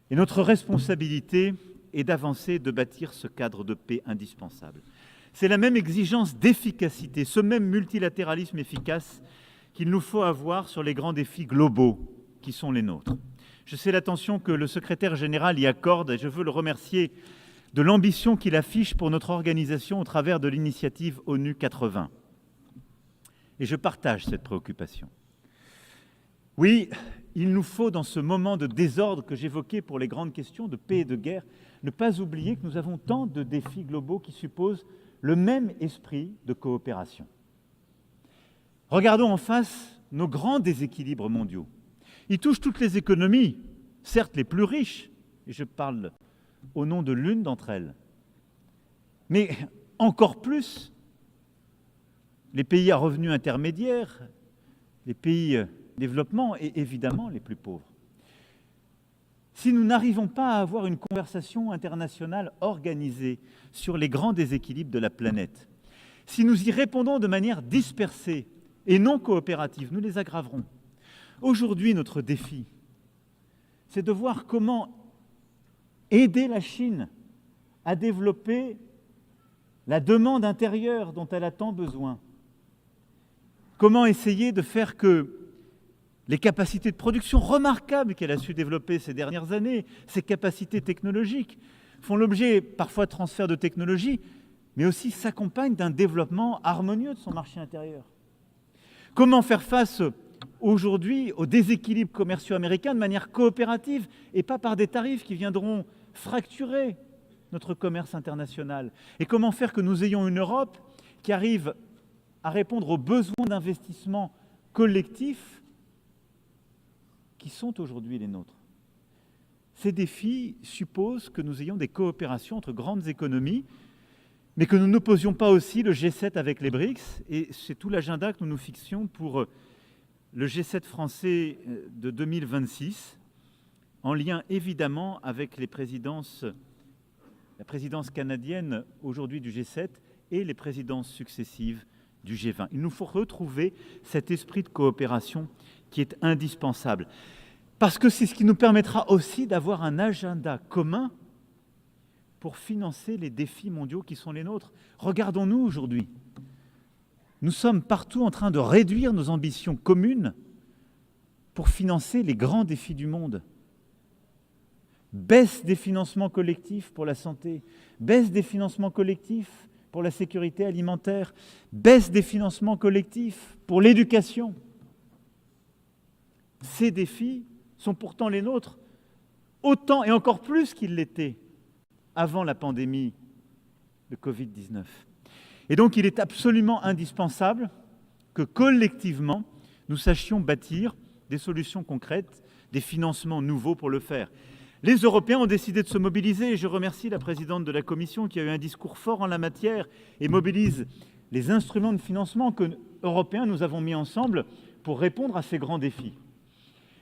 Et notre responsabilité est d'avancer, de bâtir ce cadre de paix indispensable. C'est la même exigence d'efficacité, ce même multilatéralisme efficace qu'il nous faut avoir sur les grands défis globaux qui sont les nôtres. Je sais l'attention que le secrétaire général y accorde et je veux le remercier de l'ambition qu'il affiche pour notre organisation au travers de l'initiative ONU 80. Et je partage cette préoccupation. Oui, il nous faut, dans ce moment de désordre que j'évoquais pour les grandes questions de paix et de guerre, ne pas oublier que nous avons tant de défis globaux qui supposent le même esprit de coopération. Regardons en face nos grands déséquilibres mondiaux. Ils touchent toutes les économies, certes les plus riches, et je parle au nom de l'une d'entre elles, mais encore plus les pays à revenus intermédiaires, les pays développement et évidemment les plus pauvres. Si nous n'arrivons pas à avoir une conversation internationale organisée sur les grands déséquilibres de la planète, si nous y répondons de manière dispersée et non coopérative, nous les aggraverons. Aujourd'hui, notre défi, c'est de voir comment aider la Chine à développer la demande intérieure dont elle a tant besoin. Comment essayer de faire que les capacités de production remarquables qu'elle a su développer ces dernières années, ces capacités technologiques, font l'objet parfois de transferts de technologie, mais aussi s'accompagnent d'un développement harmonieux de son marché intérieur. Comment faire face aujourd'hui aux déséquilibres commerciaux américains de manière coopérative et pas par des tarifs qui viendront fracturer notre commerce international? Et comment faire que nous ayons une Europe qui arrive à répondre aux besoins d'investissement collectifs qui sont aujourd'hui les nôtres? Ces défis supposent que nous ayons des coopérations entre grandes économies, mais que nous n'opposions pas aussi le G7 avec les BRICS, et c'est tout l'agenda que nous nous fixions pour le G7 français de 2026, en lien évidemment avec la présidence canadienne aujourd'hui du G7 et les présidences successives du G20. Il nous faut retrouver cet esprit de coopération qui est indispensable, parce que c'est ce qui nous permettra aussi d'avoir un agenda commun pour financer les défis mondiaux qui sont les nôtres. Regardons-nous aujourd'hui. Nous sommes partout en train de réduire nos ambitions communes pour financer les grands défis du monde. Baisse des financements collectifs pour la santé, baisse des financements collectifs pour la sécurité alimentaire, baisse des financements collectifs pour l'éducation. Ces défis sont pourtant les nôtres, autant et encore plus qu'ils l'étaient avant la pandémie de Covid-19. Et donc, il est absolument indispensable que collectivement, nous sachions bâtir des solutions concrètes, des financements nouveaux pour le faire. Les Européens ont décidé de se mobiliser et je remercie la présidente de la Commission qui a eu un discours fort en la matière et mobilise les instruments de financement que européens nous avons mis ensemble pour répondre à ces grands défis.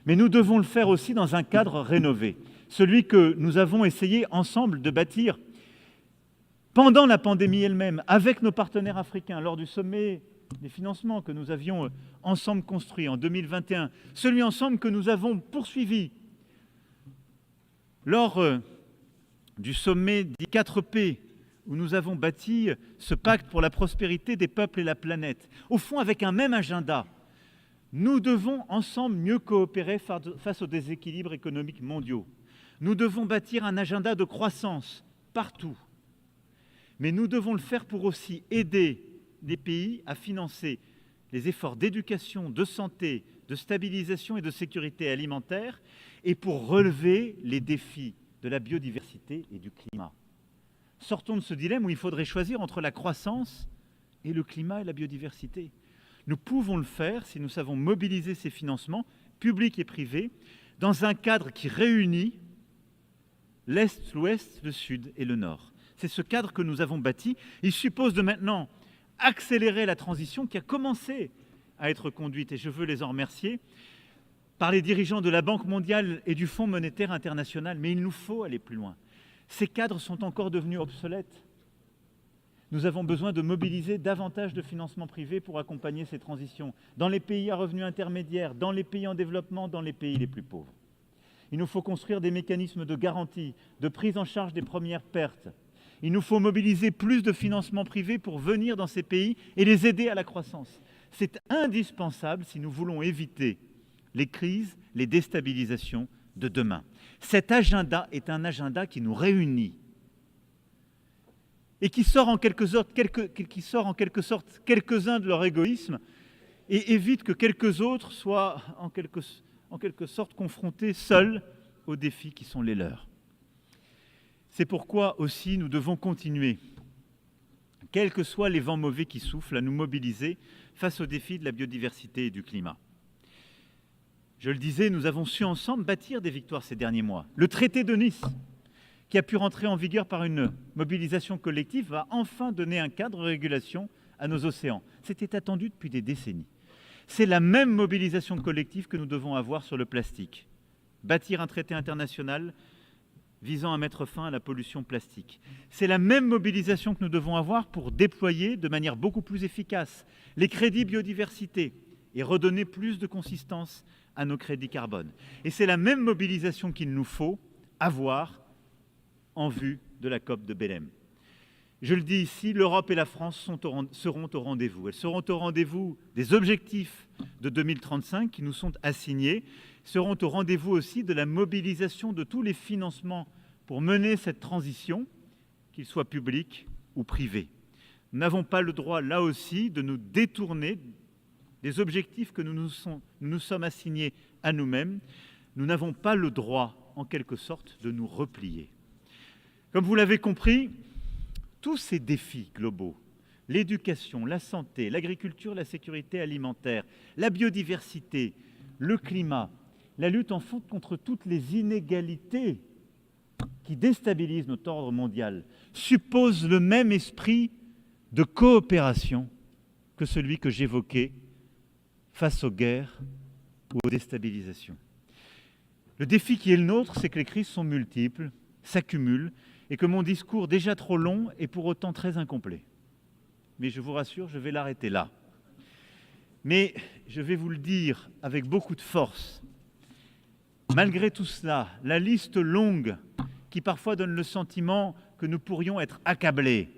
Mais nous devons le faire aussi dans un cadre rénové, celui que nous avons essayé ensemble de bâtir pendant la pandémie elle-même, avec nos partenaires africains, lors du sommet des financements que nous avions ensemble construit en 2021, celui ensemble que nous avons poursuivi lors du sommet des 4P, où nous avons bâti ce pacte pour la prospérité des peuples et la planète, au fond avec un même agenda. Nous devons ensemble mieux coopérer face aux déséquilibres économiques mondiaux. Nous devons bâtir un agenda de croissance partout. Mais nous devons le faire pour aussi aider les pays à financer les efforts d'éducation, de santé, de stabilisation et de sécurité alimentaire et pour relever les défis de la biodiversité et du climat. Sortons de ce dilemme où il faudrait choisir entre la croissance et le climat et la biodiversité. Nous pouvons le faire si nous savons mobiliser ces financements, publics et privés, dans un cadre qui réunit l'Est, l'Ouest, le Sud et le Nord. C'est ce cadre que nous avons bâti. Il suppose de maintenant accélérer la transition qui a commencé à être conduite, et je veux les en remercier, par les dirigeants de la Banque mondiale et du Fonds monétaire international. Mais il nous faut aller plus loin. Ces cadres sont encore devenus obsolètes. Nous avons besoin de mobiliser davantage de financements privés pour accompagner ces transitions, dans les pays à revenus intermédiaires, dans les pays en développement, dans les pays les plus pauvres. Il nous faut construire des mécanismes de garantie, de prise en charge des premières pertes. Il nous faut mobiliser plus de financements privés pour venir dans ces pays et les aider à la croissance. C'est indispensable si nous voulons éviter les crises, les déstabilisations de demain. Cet agenda est un agenda qui nous réunit et qui sort en quelque sorte quelques-uns de leur égoïsme et évite que quelques autres soient en quelque sorte confrontés seuls aux défis qui sont les leurs. C'est pourquoi aussi nous devons continuer, quels que soient les vents mauvais qui soufflent, à nous mobiliser face aux défis de la biodiversité et du climat. Je le disais, nous avons su ensemble bâtir des victoires ces derniers mois. Le traité de Nice, qui a pu rentrer en vigueur par une mobilisation collective, va enfin donner un cadre de régulation à nos océans. C'était attendu depuis des décennies. C'est la même mobilisation collective que nous devons avoir sur le plastique. Bâtir un traité international visant à mettre fin à la pollution plastique. C'est la même mobilisation que nous devons avoir pour déployer de manière beaucoup plus efficace les crédits biodiversité et redonner plus de consistance à nos crédits carbone. Et c'est la même mobilisation qu'il nous faut avoir en vue de la COP de Belém. Je le dis ici, l'Europe et la France seront au rendez-vous. Elles seront au rendez-vous des objectifs de 2035 qui nous sont assignés, seront au rendez-vous aussi de la mobilisation de tous les financements pour mener cette transition, qu'ils soient publics ou privés. Nous n'avons pas le droit, là aussi, de nous détourner des objectifs que nous nous sommes assignés à nous-mêmes. Nous n'avons pas le droit, en quelque sorte, de nous replier. Comme vous l'avez compris, tous ces défis globaux, l'éducation, la santé, l'agriculture, la sécurité alimentaire, la biodiversité, le climat, la lutte en fond contre toutes les inégalités qui déstabilisent notre ordre mondial, supposent le même esprit de coopération que celui que j'évoquais face aux guerres ou aux déstabilisations. Le défi qui est le nôtre, c'est que les crises sont multiples, s'accumulent, et que mon discours, déjà trop long, est pour autant très incomplet. Mais je vous rassure, je vais l'arrêter là. Mais je vais vous le dire avec beaucoup de force. Malgré tout cela, la liste longue qui parfois donne le sentiment que nous pourrions être accablés,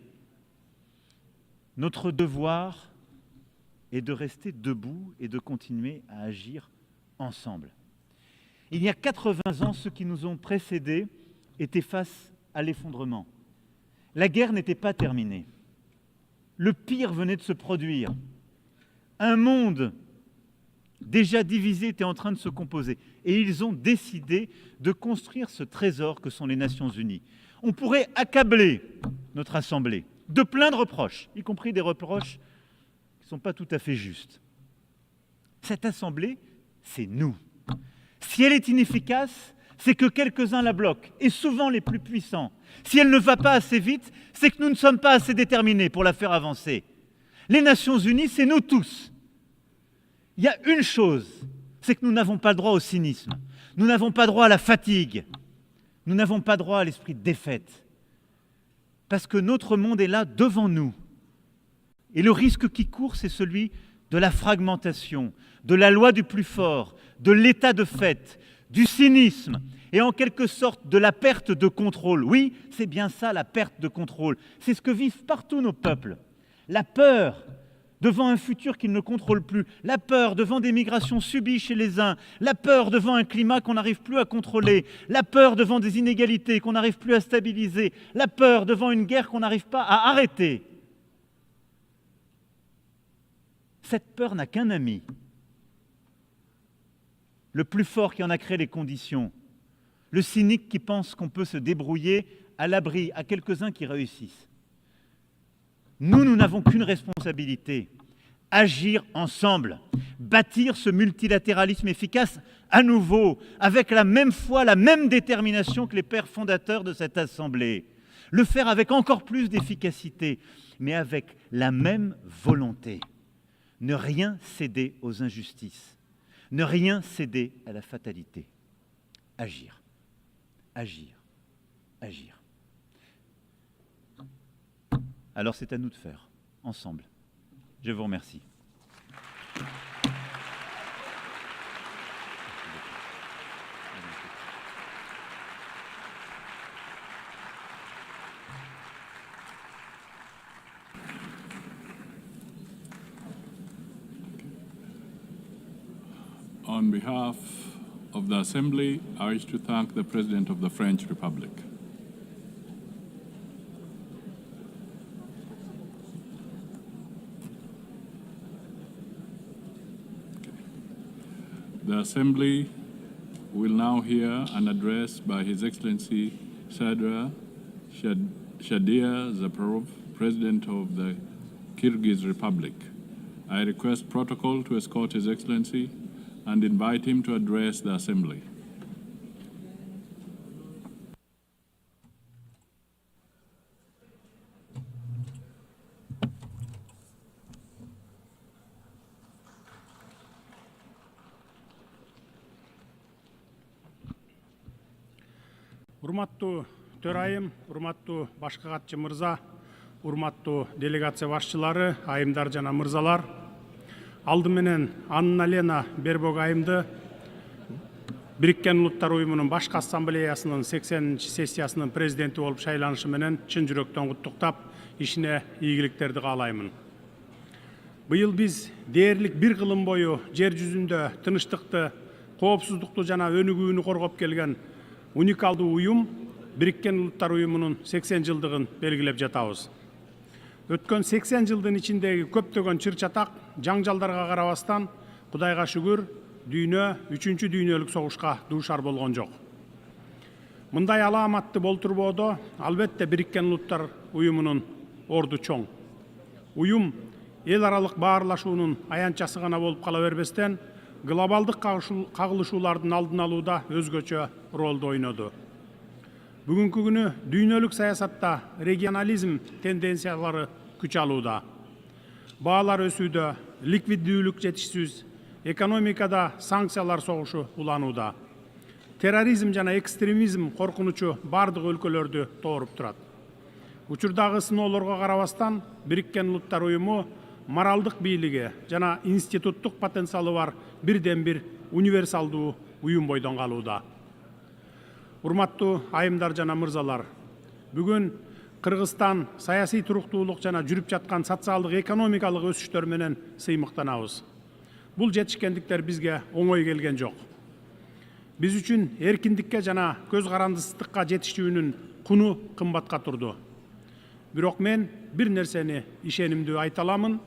notre devoir est de rester debout et de continuer à agir ensemble. Il y a 80 ans, ceux qui nous ont précédés étaient face à l'effondrement. La guerre n'était pas terminée. Le pire venait de se produire. Un monde déjà divisé était en train de se composer. Et ils ont décidé de construire ce trésor que sont les Nations Unies. On pourrait accabler notre Assemblée de plein de reproches, y compris des reproches qui ne sont pas tout à fait justes. Cette Assemblée, c'est nous. Si elle est inefficace, c'est que quelques-uns la bloquent, et souvent les plus puissants. Si elle ne va pas assez vite, c'est que nous ne sommes pas assez déterminés pour la faire avancer. Les Nations Unies, c'est nous tous. Il y a une chose, c'est que nous n'avons pas le droit au cynisme. Nous n'avons pas droit à la fatigue. Nous n'avons pas droit à l'esprit de défaite. Parce que notre monde est là devant nous. Et le risque qui court, c'est celui de la fragmentation, de la loi du plus fort, de l'état de fait, du cynisme et en quelque sorte de la perte de contrôle. Oui, c'est bien ça, la perte de contrôle. C'est ce que vivent partout nos peuples. La peur devant un futur qu'ils ne contrôlent plus, la peur devant des migrations subies chez les uns, la peur devant un climat qu'on n'arrive plus à contrôler, la peur devant des inégalités qu'on n'arrive plus à stabiliser, la peur devant une guerre qu'on n'arrive pas à arrêter. Cette peur n'a qu'un ami. Le plus fort qui en a créé les conditions, le cynique qui pense qu'on peut se débrouiller à l'abri, à quelques-uns qui réussissent. Nous n'avons qu'une responsabilité, agir ensemble, bâtir ce multilatéralisme efficace à nouveau, avec la même foi, la même détermination que les pères fondateurs de cette Assemblée. Le faire avec encore plus d'efficacité, mais avec la même volonté. Ne rien céder aux injustices. Ne rien céder à la fatalité. Agir, agir, agir. Alors c'est à nous de faire, ensemble. Je vous remercie. On behalf of the Assembly, I wish to thank the President of the French Republic. The Assembly will now hear an address by His Excellency Shadia Zaparov, President of the Kyrgyz Republic. I request protocol to escort His Excellency and invite him to address the Assembly. Урматтуу төрайым, урматтуу башкы катчы мырза, урматтуу делегация башчылары, айымдар жана мырзалар. Алды менен Анна Лена Бербок айымды Birikкен Улуттар Уюмунун башкы ассамблеясынын 80-чи сессиясынын президенти болуп шайланышы менен чын жүрөктөн куттуктап, ишине ийгиликтерди каалаймын. Быйыл биз дээрлик бир кылым бою жер жүзүндө тынычтыкты, коопсуздукту жана өнүгүүнү коргоп келген уникалдуу уюм Birikкен Улуттар Уюмунун 80 жылдыгын белгилеп жатабыз. Өткөн 80 жылдын ичиндеги көптөгөн чыр-чатак, жаңжалдарга карабастан, Кудайга шүгүр, дүйнө 3-чү дүйнөлүк согушка дуушар болгон жок. Мындай алааматты болтурбоодо албетте Birikкен Улуттар Уюмунун орду чоң. Уюм эл аралык баарлашуунун аянтчасы гана болуп кала бербестен, глобалдык кагылышуулардын алдын алууда өзгөчө ролду ойноду. Бүгүнкү күнү дүйнөлүк саясатта регионализм тенденциялары күч алууда. Баалар өсүүдө, ликвиддүүлүк жетишсиз, экономикада санкциялар согушу уланууда. Терроризм жана экстремизм коркунучу бардык өлкөлөрдү тооруп турат. Учурдагы сыноолорго карабастан, Birikкен Улуттар Уюму моралдык бийлиги жана институттук потенциалы бар бирден-бир универсалдуу уюм бойдон калууда. Урматтуу айымдар жана мырзалар, бүгүн Кыргызстан саясий туруктуулук жана жүрүп жаткан социалдык экономикалык өсүштөр менен сыймыктанабыз. Бул жетишкендиктер бизге оңой келген жок. Биз үчүн эркиндикке жана көз карандысыздыкка жетишүүнүн куну кымбатка турду. Бирок мен бир нерсени ишенимдүү айта аламын,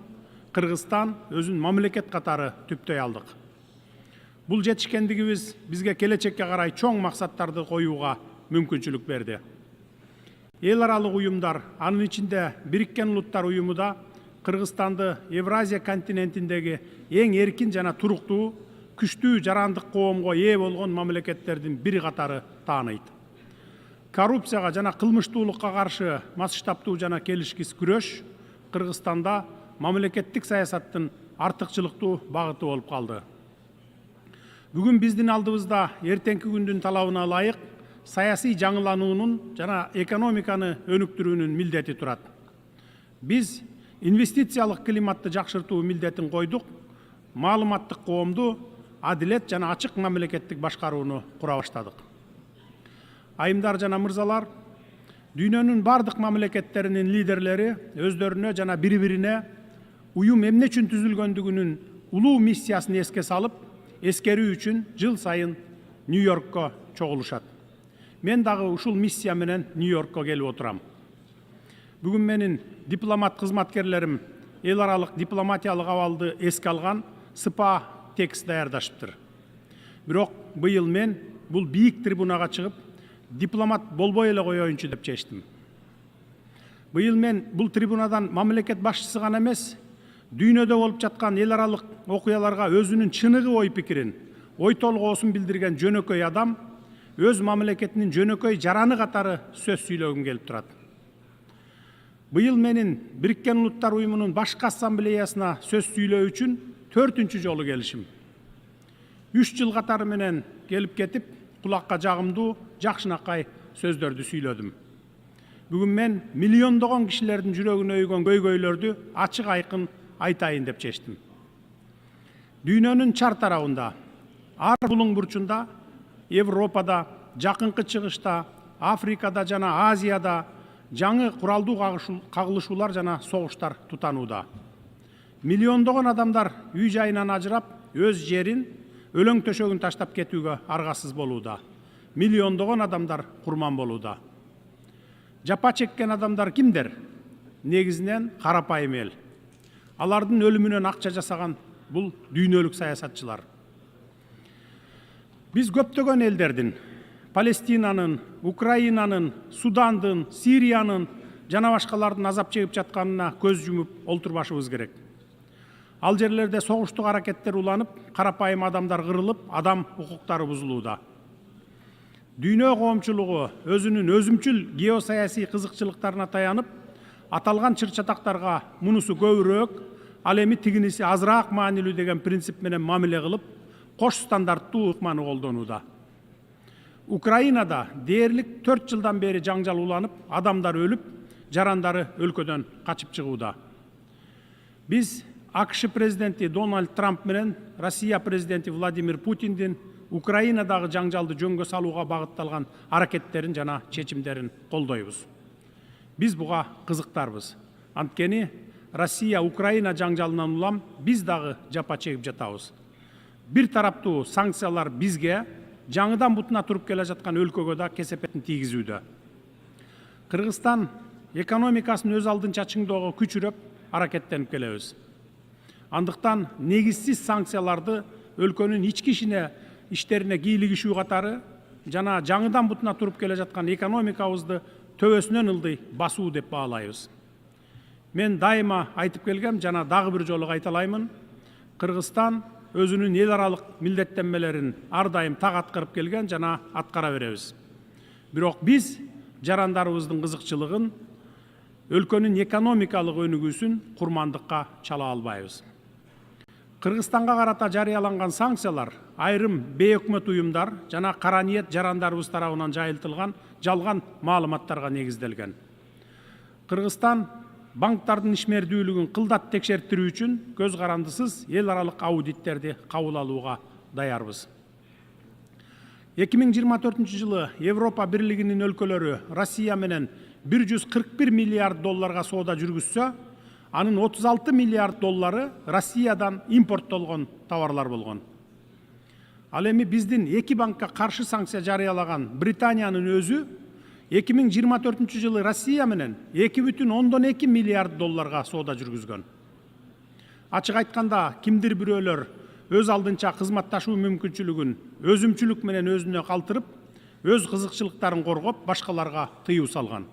Кыргызстан өзүн мамлекет катары түптөй алдык. Бул жетишкендигибиз бизге келечекке карай чоң максаттарды коюуга мүмкүнчүлүк берди. Эл аралык уюмдар, анын ичинде Birikкен Улуттар Уюму да Кыргызстанды Евразия континентиндеги эң эркин жана туруктуу, күчтүү жарандык коомго ээ болгон мамлекеттердин бири катары тааныйт. Коррупцияга жана кылмыштуулукка каршы масштабтуу жана келишкис күрөш Кыргызстанда мамлекеттик саясаттын артыкчылыктуу багыты болуп калды. Бүгүн биздин алдыбызда эртеңки күндүн талабына ылайык саясий жаңылануунун жана экономиканы өнүктүрүүнүн милдети турат. Биз инвестициялык климатты жакшыртуу милдетин койдук, маалыматтык коомду, адилет жана ачык мамлекеттик башкарууну кура баштадык. Айымдар жана мырзалар, дүйнөнүн бардык мамлекеттеринин лидерлери өздөрүнө жана бири-бирине уюм эмне үчүн түзүлгөндүгүнүн улуу миссиясын эске салып, эскерүү үчүн жыл сайын Нью-Йоркко чогулушат. Мен дагы ушул миссия менен Нью-Йоркко келип отурам. Бүгүн менин дипломат кызматкерлерим эл аралык дипломатиялык абалды эске алган сыпа текст даярдашыптыр. Бирок быйыл мен бул бийик трибунага чыгып, дипломат болбой эле коеюнчу деп чечтим. Быйыл мен бул трибунадан мамлекет башчысы гана эмес, дүйнөдө болуп жаткан эл аралык окуяларга өзүнүн чыныгы ой пикирин, ой толгоосун билдирген жөнөкөй адам, өз мамлекетинин жөнөкөй жараны катары сөз сүйлөгүм келип турат. Быйыл менин Birikкен Улуттар Уюмунун башкы ассамблеясына сөз сүйлөө үчүн 4-чү жолу келишим. 3 жыл катары менен келип кетип, кулакка жагымдуу, жакшынакай сөздөрдү сүйлөдүм. Бүгүн мен миллиондогон кишилердин жүрөгүнө өйгөн көйгөйлөрдү ачык айкын айтайын деп чечтим. Дүйнөнүн чар тарабында, ар булуң бурчунда, Европада, Жакынкы Чыгышта, Африкада жана Азияда жаңы куралдуу кагылышуулар жана согуштар тутанууда. Миллиондогон адамдар үй жайынан ажырап, өз жерин, өлөң төшөгүн таштап кетүүгө аргасыз болууда. Миллиондогон адамдар курман болууда. Жапа чеккен адамдар кимдер? Негизинен карапайым эл. Алардын өлүмүнөн акча жасаган бул дүйнөлүк саясатчылар. Биз көптөгөн элдердин, Палестинанын, Украинанын, Судандын, Сириянын жана башкалардын азап чегип жатканына көз жумуп олтурбашыбыз керек. Ал жерлерде согуштук аракеттер уланып, карапайым адамдар кырылып, адам укуктары бузулууда. Дүйнө коомчулугу өзүнүн өзүмчүл геосаясий кызыкчылыктарына таянып, аталган чыр-чатактарга мунусу көбүрөөк, ал эми тигиниси азыраак маанилүү деген принцип менен мамиле кылып, кош стандарттуу ыкманы колдонууда. Украинада дээрлик 4 жылдан бери жаңжал уланып, адамдар өлүп, жарандары өлкөдөн качып чыгууда. Биз АКШ президенти Дональд Трамп менен Россия президенти Владимир Путиндин Украинадагы жаңжалды жөнгө салууга багытталган аракеттерин жана чечимдерин колдойбуз. Биз буга кызыктарбыз. Анткени Россия Украина жаңжалынан улам биз дагы жапа чегип жатабыз. Бир тараптуу санкциялар бизге жаңыдан бутуна туруп келе жаткан өлкөгө да кесепетин тийгизүүдө. Кыргызстан экономикасын өз алдынча чыңдоого күчүрөп аракеттенип келебиз. Андыктан негизсиз санкцияларды өлкөнүн ички иштерине кийлигишүү катары жана жаңыдан бутуна туруп келе жаткан экономикабызды төбөсүнөн ылдый басуу деп баалайбыз. Мен дайыма айтып келгем жана дагы бир жолу кайталаймын. Кыргызстан өзүнүн эл аралык милдеттенмелерин ар дайым так аткарып келген жана аткара беребиз. Бирок биз жарандарыбыздын кызыкчылыгын, өлкөнүн экономикалык өнүгүүсүн курмандыкка чала албайбыз. Кыргызстанга карата жарыяланган санкциялар айрым бейөкмөт уюмдар жана кара ниет жарандарыбыз тарабынан жайылтылган жалган маалыматтарга негизделген. Кыргызстан банктардын ишмердүүлүгүн кылдат текшертирүү үчүн көз карандысыз эл аралык аудиттерди кабыл алууга даярбыз. 2024 жылы Европа Бирлигинин өлкөлөрү Россия менен 141 миллиард долларга соода жүргүзсө, анын 36 миллиард доллары Россиядан импорттолгон товарлар болгон. Ал эми биздин эки банкка каршы санкция жарыялаган Британиянын өзү 2024 жылы Россия менен 2,2 миллиард долларга соода жүргүзгөн. Ачык айтканда, кимдир бирөөлөр өз алдынча кызматташуу мүмкүнчүлүгүн өзүмчүлүк менен өзүнө калтырып, өз кызыкчылыктарын коргоп, башкаларга тыюу салган.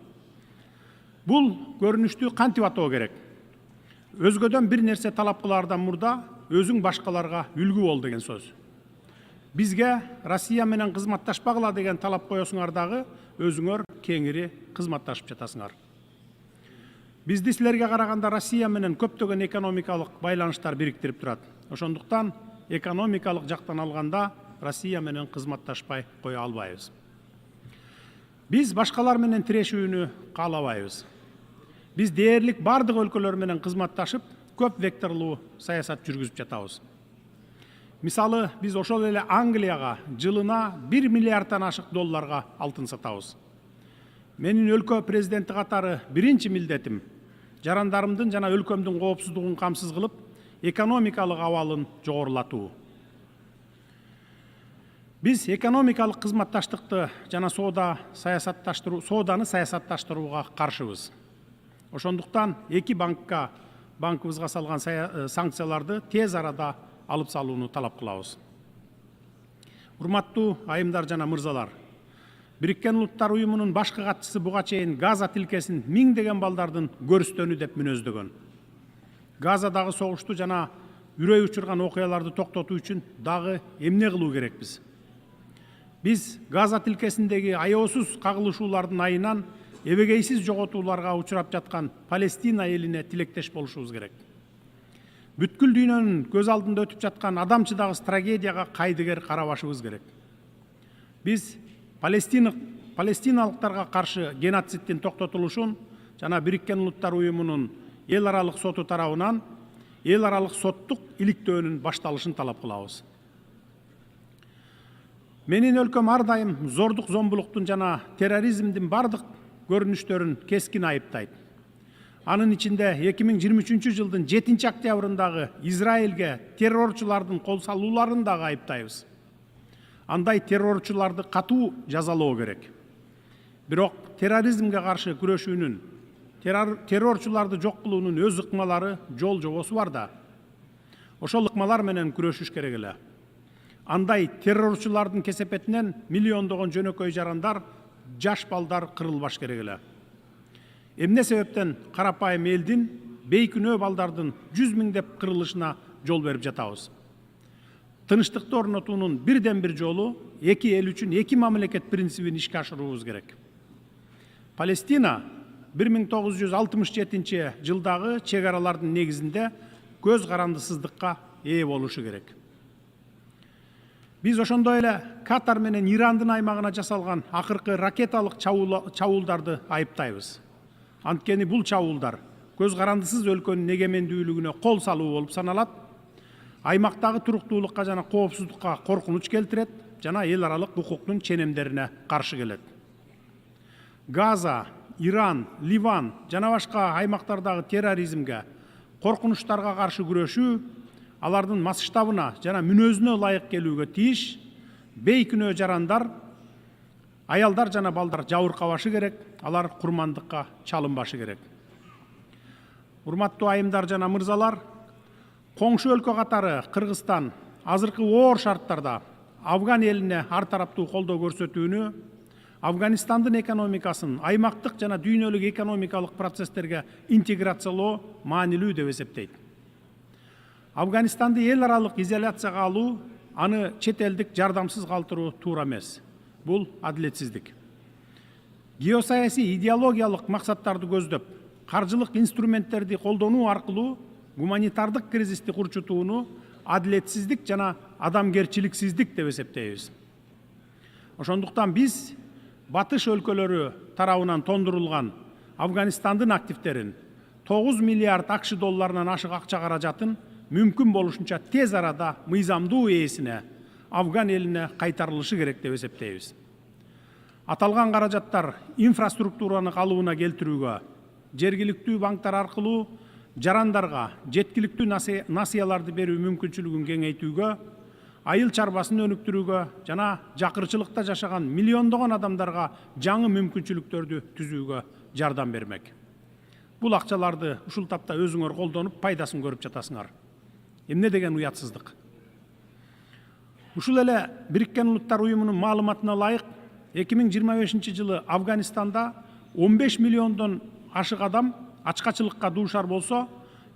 Бул көрүнүштү кантип атоо керек? Өзгөдөн бир нерсе талап кылаардан мурда өзүң башкаларга үлгү бол деген сөз. Бизге Россия менен кызматташпагыла деген талап коесуңар дагы өзүңөр кеңири кызматташып жатасыңар. Бизди силерге караганда Россия менен көптөгөн экономикалык байланыштар бириктирип турат. Ошондуктан экономикалык жактан алганда Россия менен кызматташпай кое албайбыз. Биз башкалар менен тирешүүнү каалабайбыз. Биз дээрлик бардык өлкөлөр менен кызматташып, көп векторлуу саясат жүргүзүп жатабыз. Мисалы, биз ошол эле Англияга жылына 1 миллиарддан ашык долларга алтын сатабыз. Менин өлкө президенти катары биринчи милдетим жарандарымдын жана өлкөмдүн коопсуздугун камсыз кылып, экономикалык абалын жогорулатуу. Биз экономикалык кызматташтыкты жана сооданы саясатташтырууга каршыбыз. Ошондуктан эки банкыбызга салган санкцияларды тез арада алып салууну талап кылабыз. Урматтуу айымдар жана мырзалар, Бириккен Улуттар уюмунун башкы катчысы буга чейин Газа тилкесин миңдеген балдардын көрүстөнү деп мүнөздөгөн. Газадагы согушту жана үрөй учурган окуяларды токтотуу үчүн дагы эмне кылуу керекпиз? Биз Газа тилкесиндеги аеосуз кагылышуулардын айынан эбегейсиз жоготууларга учурап жаткан Палестина элине тилектеш болушубуз керек. Бүткүл дүйнөнүн көз алдында өтүп жаткан адамчыдагы трагедияга кайдыгер карабашыбыз керек. Биз палестиналыктарга каршы геноциддин токтотулушун жана Бириккен Улуттар уюмунун эл аралык соту тарабынан эл аралык соттук иликтөөнүн башталышын талап кылабыз. Менин өлкөм ар дайым зордук зомбулуктун жана терроризмдин бардык көрүнүштөрүн кескин айыптайт. Анын ичинде 2023 жылдын 7 октябрындагы Израилге террорчулардын кол салууларын дагы айыптайбыз. Андай террорчуларды катуу жазалоо керек. Бирок терроризмге каршы күрөшүүнүн, террорчуларды жок кылуунун өз ыкмалары, жол жобосу бар да. Ошол ыкмалар менен күрөшүш керек эле. Андай террорчулардын кесепетинен миллиондогон жөнөкөй жарандар, жаш балдар кырылбаш керек эле. Эмне себептен карапайым элдин, бейкүнөө балдардын 100 миңдеп кырылышына жол берип жатабыз? Тынычтыкты орнотуунун бирден бир жолу эки эл үчүн эки мамлекет принцибин ишке ашыруубуз керек. Палестина 1967 жылдагы чек аралардын негизинде көз карандысыздыкка ээ болушу керек. Биз ошондой эле Катар менен Ирандын аймагына жасалган акыркы ракеталык чабуулдарды айыптайбыз. Анткени бул чабуулдар көз карандысыз өлкөнүн эгемендүүлүгүнө кол салуу болуп саналат, аймактагы туруктуулукка жана коопсуздукка коркунуч келтирет, жана эл аралык укуктун ченемдерине каршы келет. Газа, Иран, Ливан жана башка аймактардагы терроризмге, коркунучтарга каршы күрөшүү алардын масштабына жана мүнөзүнө ылайык келүүгө тийиш. Бейкүнөө жарандар, аялдар жана балдар жабыркабашы керек, алар курмандыкка чалынбашы керек. Урматтуу айымдар жана мырзалар, коңшу өлкө катары Кыргызстан азыркы оор шарттарда Афган элине ар тараптуу колдоо көрсөтүүнү, Афганистандын экономикасын аймактык жана дүйнөлүк экономикалык процесстерге интеграциялоо маанилүү деп эсептейт. Афганистанды эл аралык изоляцияга алуу, аны чет элдик жардамсыз калтыруу туура эмес. Бул адилетсиздик. Геосаясий идеологиялык максаттарды көздөп, каржылык инструменттерди колдонуу аркылуу гуманитардык кризисти курчутууну адилетсиздик жана адамгерчиликсиздик деп эсептейбиз. Ошондуктан биз батыш өлкөлөрү тарабынан тондурулган Афганистандын активтерин 9 миллиард акш долларынан ашык акча каражатын мүмкүн болушунча тез арада мыйзамдуу ээсине, Афган элине кайтарылышы керек деп эсептейбиз. Аталган каражаттар инфраструктураны калыбына келтирүүгө, жергиликтүү банктар аркылуу жарандарга жеткиликтүү насыяларды берүү мүмкүнчүлүгүн кеңейтүүгө, айыл чарбасын өнүктүрүүгө жана жакырчылыкта жашаган миллиондогон адамдарга жаңы мүмкүнчүлүктөрдү түзүүгө жардам бермек. Бул акчаларды ушул тапта өзүңөр колдонуп, пайдасын көрүп жатасыңар. Эмне деген уятсыздык. Ушул эле Бириккен Улуттар Уюмунун маалыматына ылайык, 2025 жылы Афганистанда 15 миллиондон ашык адам ачкачылыкка дуушар болсо,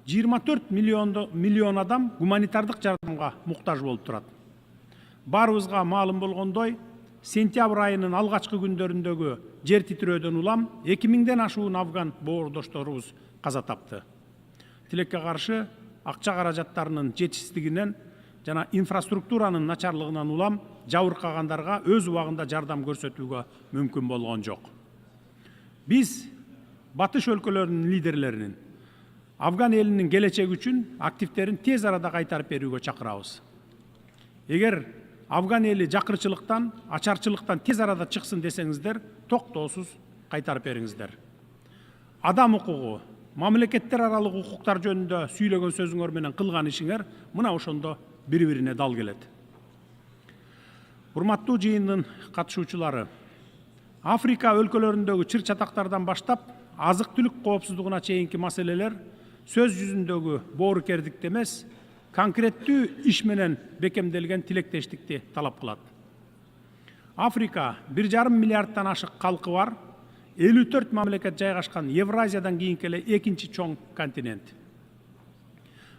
24 миллион адам гуманитардык жардамга муктаж болуп турат. Баарыбызга маалым болгондой, сентябрь айынын алгачкы күндөрүндөгү жер титирөөдөн улам 2000ден ашуун афган боордошторубуз каза тапты. Тилекке каршы акча каражаттарынын жетишсиздигинен жана инфраструктуранын начарлыгынан улам жабыркагандарга өз убагында жардам көрсөтүүгө мүмкүн болгон жок. Биз батыш өлкөлөрүнүн лидерлеринин Афган элинин келечеги үчүн активтерин тез арада кайтарып берүүгө чакырабыз. Эгер Афган эли жакырчылыктан, ачарчылыктан тез арада чыксын десеңиздер, токтоосуз кайтарып бериңиздер. Адам укугу, мамлекеттер аралык укуктар жөнүндө сүйлөгөн сөзүңөр менен кылган ишиңер мына ошондо бири-бирине дал келет. Урматтуу жыйындын катышуучулары, Африка өлкөлөрүндөгү чыр-чатактардан баштап азык-түлүк коопсуздугуна чейинки маселелер сөз жүзүндөгү боорукердикти эмес, конкреттүү иш менен бекемделген тилектештикти талап кылат. Африка 1,5 миллиардтан ашык калкы бар, 54 мамлекет жайгашкан Евразиядан кийинки эле экинчи чоң континент.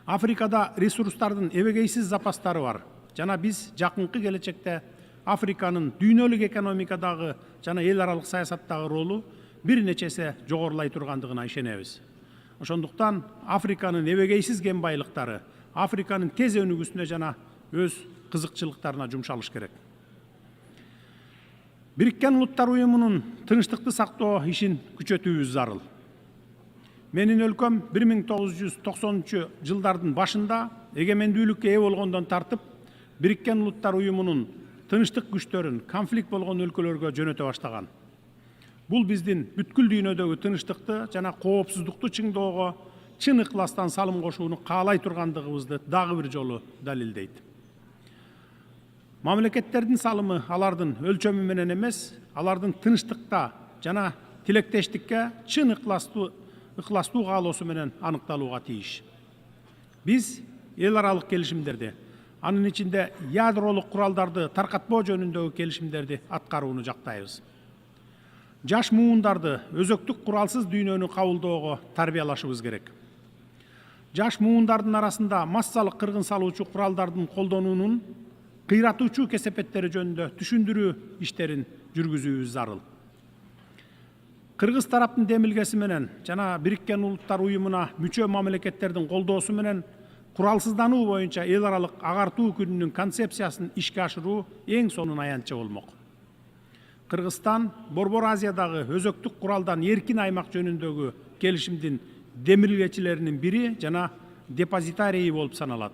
Африкада ресурстардын эбегейсиз запастары бар, жана биз жакынкы келечекте Африканын дүйнөлүк экономикадагы жана эл аралык саясаттагы ролу бир нечесе жогорулай тургандыгына ишенебиз. Ошондуктан Африканын эбегейсиз кен байлыктары Африканын тез өнүгүүсүнө жана өз кызыкчылыктарына жумшалыш керек. Бириккен Улуттар Уюмунун тынчтыкты сактоо ишин күчөтүүбүз зарыл. Менин өлкөм 1990 жылдардын башында эгемендүүлүккө ээ болгондон тартып Бириккен Улуттар Уюмунун тынчтык күчтөрүн конфликт болгон өлкөлөргө жөнөтө баштаган. Бул биздин бүткүл дүйнөдөгү тынчтыкты жана коопсуздукту чыңдоого чын ыкластан салым кошууну каалай тургандыгыбызды дагы бир жолу далилдейт. Мамлекеттердин салымы алардын өлчөмү менен эмес, алардын тынчтыкта жана тилектештикке чын ыкластуу каалоосу менен аныкталууга тийиш. Биз эл аралык келишимдерди, анын ичинде ядролук куралдарды таркатпоо жөнүндөгү келишимдерди аткарууну жактайбыз. Жаш муундарды өзөктүк куралсыз дүйнөнү кабылдоого тарбиялашыбыз керек. Жаш муундардын арасында массалык кыргын салуучу куралдардын колдонуунун кыйратуучу кесепеттери жөнүндө түшүндүрүү иштерин жүргүзүүбүз зарыл. Кыргыз тараптын демилгеси менен жана Бириккен Улуттар Уюмуна мүчө мамлекеттердин колдоосу менен куралсыздануу боюнча эл аралык агартуу күнүнүн концепциясын ишке ашыруу эң сонун аянтча болмок. Кыргызстан Борбор Азиядагы өзөктүк куралдан эркин аймак жөнүндөгү келишимдин демилгечилеринин бири жана депозитарийи болуп саналат.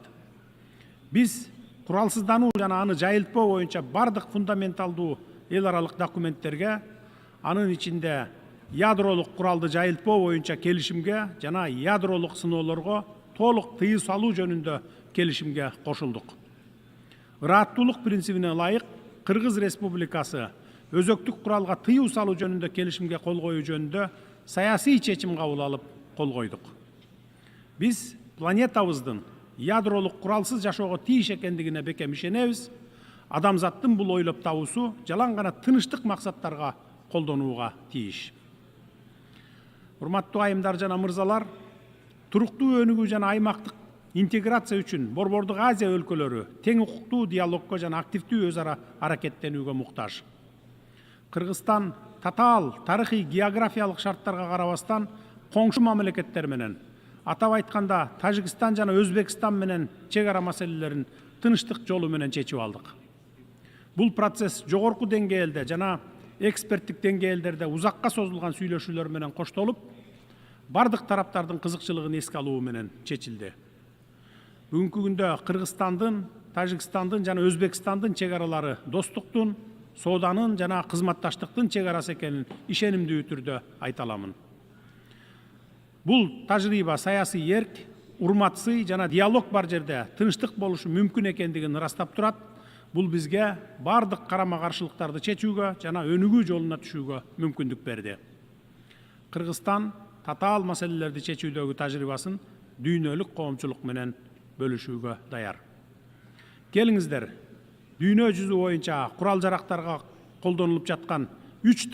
Биз куралсыздануу жана аны жайылтпоо боюнча бардык фундаменталдуу эл аралык документтерге, анын ичинде ядролук куралды жайылтпоо боюнча келишимге жана ядролук сыноолорго толук тыюу салуу жөнүндө келишимге кошулдук. Ыраттуулук принцибине ылайык Кыргыз Республикасы өзөктүк куралга тыюу салуу жөнүндө келишимге кол коюу жөнүндө саясий чечим кабыл алып кол койдук. Биз планетабыздын ядролук куралсыз жашоого тийиш экендигине бекем ишенебиз. Адамзаттын бул ойлоп табуусу жалаң гана тынычтык максаттарга колдонууга тийиш. Урматтуу айымдар жана мырзалар, туруктуу өнүгүү жана аймактык интеграция үчүн Борбордук Азия өлкөлөрү тең укуктуу диалогко жана активдүү өз ара аракеттенүүгө муктаж. Кыргызстан татаал тарыхый географиялык шарттарга карабастан коңшу мамлекеттер менен, атап айтканда Тажикстан жана Өзбекстан менен чек ара маселелерин тынычтык жолу менен чечип алдык. Бул процесс жогорку деңгээлде жана эксперттик деңгээлдерде узакка созулган сүйлөшүүлөр менен коштолуп, бардык тараптардын кызыкчылыгын эске алуу менен чечилди. Бүгүнкү күндө Кыргызстандын, Тажикстандын жана Өзбекстандын чек аралары достуктун, сооданын жана кызматташтыктын чек арасы экенин ишенимдүү түрдө айта аламын. Бул тажрыйба саясий эрк, урматсый жана диалог бар жерде тынчтык болушу мүмкүн экендигин ырастап турат. Бул бизге бардык карама каршылыктарды чечүүгө жана өнүгүү жолуна түшүүгө мүмкүндүк берди. Кыргызстан татаал маселелерди чечүүдөгү тажрыйбасын дүйнөлүк коомчулук менен бөлүшүүгө даяр. Келиңиздер, дүйнө жүзү боюнча курал жарактарга колдонулуп жаткан 3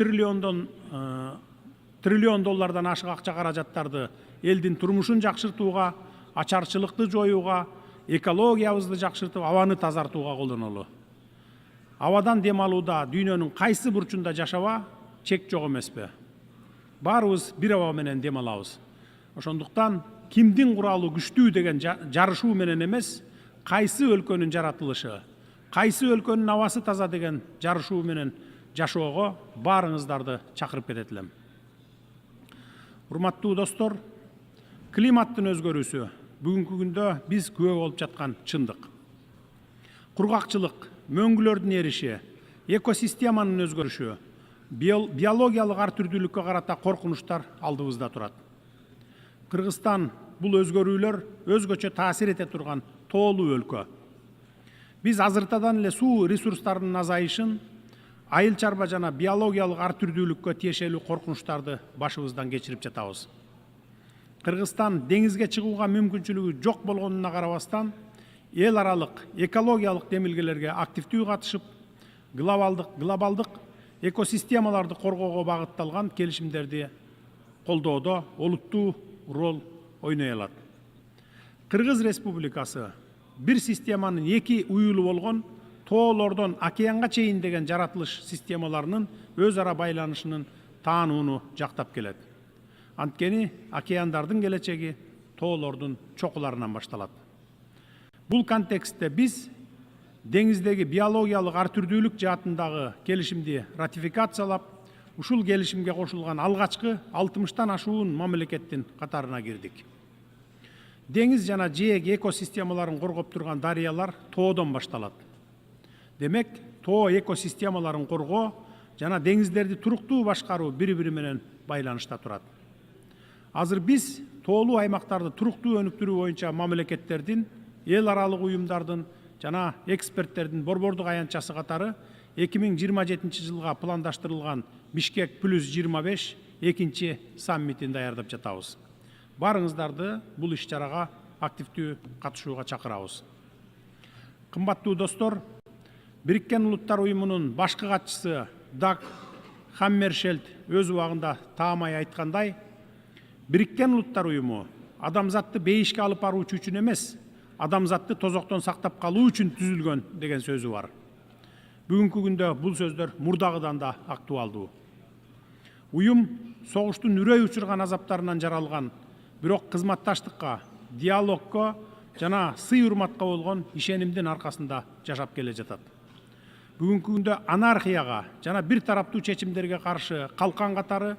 триллион доллардан ашык акча каражаттарды элдин турмушун жакшыртууга, ачарчылыкты жоюуга, экологиябызды жакшыртып, абаны тазартууга колдонолу. Абадан дем алууда дүйнөнүн кайсы бурчунда жашаба, чек жок эмеспи? Баарыбыз бир аба менен дем алабыз. Ошондуктан кимдин куралы күчтүү деген жарышуу менен эмес, кайсы өлкөнүн жаратылышы, кайсы өлкөнүн абасы таза деген жарышуу менен жашоого баарыңыздарды чакырып кетет элем. Урматтуу достор, климаттын өзгөрүүсү бүгүнкү күндө биз күбө болуп жаткан чындык. Кургакчылык, мөңгүлөрдүн эриши, экосистеманын өзгөрүшү, биологиялык ар түрдүүлүккө карата коркунучтар алдыбызда турат. Кыргызстан бул өзгөрүүлөр өзгөчө таасир эте турган тоолуу өлкө. Биз азыртадан эле суу ресурстарынын азайышын, айыл чарба жана биологиялык ар түрдүүлүккө тиешелүү коркунучтарды башыбыздан кечирип жатабыз. Кыргызстан деңизге чыгууга мүмкүнчүлүгү жок болгонуна карабастан, эл аралык экологиялык демилгелерге активдүү катышып, глобалдык экосистемаларды коргоого багытталган келишимдерди колдоодо олуттуу роль ойной алат. Кыргыз Республикасы бир системанын эки уюлу болгон тоолордон океанга чейин деген жаратылыш системаларынын өз ара байланышынын таанууну жактап келет. Анткени океандардын келечеги тоолордун чокуларынан башталат. Бул контекстте биз деңиздеги биологиялык ар түрдүүлүк жаатындагы келишимди ратификациялап, ушул келишимге кошулган алгачкы 60тан ашуун мамлекеттин катарына кирдик. Деңиз жана жээк экосистемаларын коргоп турган дарыялар тоодон башталат. Демек, тоо экосистемаларын коргоо жана деңиздерди туруктуу башкаруу бири-бири менен байланышта турат. Азыр биз тоолуу аймактарды туруктуу өнүктүрүү боюнча мамлекеттердин, эл аралык уюмдардын жана эксперттердин борбордук аянтчасы катары 2027 жылга пландаштырылган Бишкек +25 экинчи саммитин даярдап жатабыз. Барыңыздарды бул иш-чарага активдүү катышууга чакырабыз. Кымбаттуу достор, Бириккен Улуттар Уюмунун башкы катчысы Даг Хаммершельд өз убагында таамай айткандай, Бириккен Улуттар Уюму адамзатты бейишке алып баруучу үчүн эмес, адамзатты тозоктон сактап калуу үчүн түзүлгөн деген сөзү бар. Бүгүнкү күндө бул сөздөр мурдагыдан да актуалдуу. Уюм согуштун үрөй учурган азаптарынан жаралган, бирок кызматташтыкка, диалогко жана сый урматка болгон ишенимдин аркасында жашап келе жатат. Бүгүнкү күндө анархияга жана бир тараптуу чечимдерге каршы калкан катары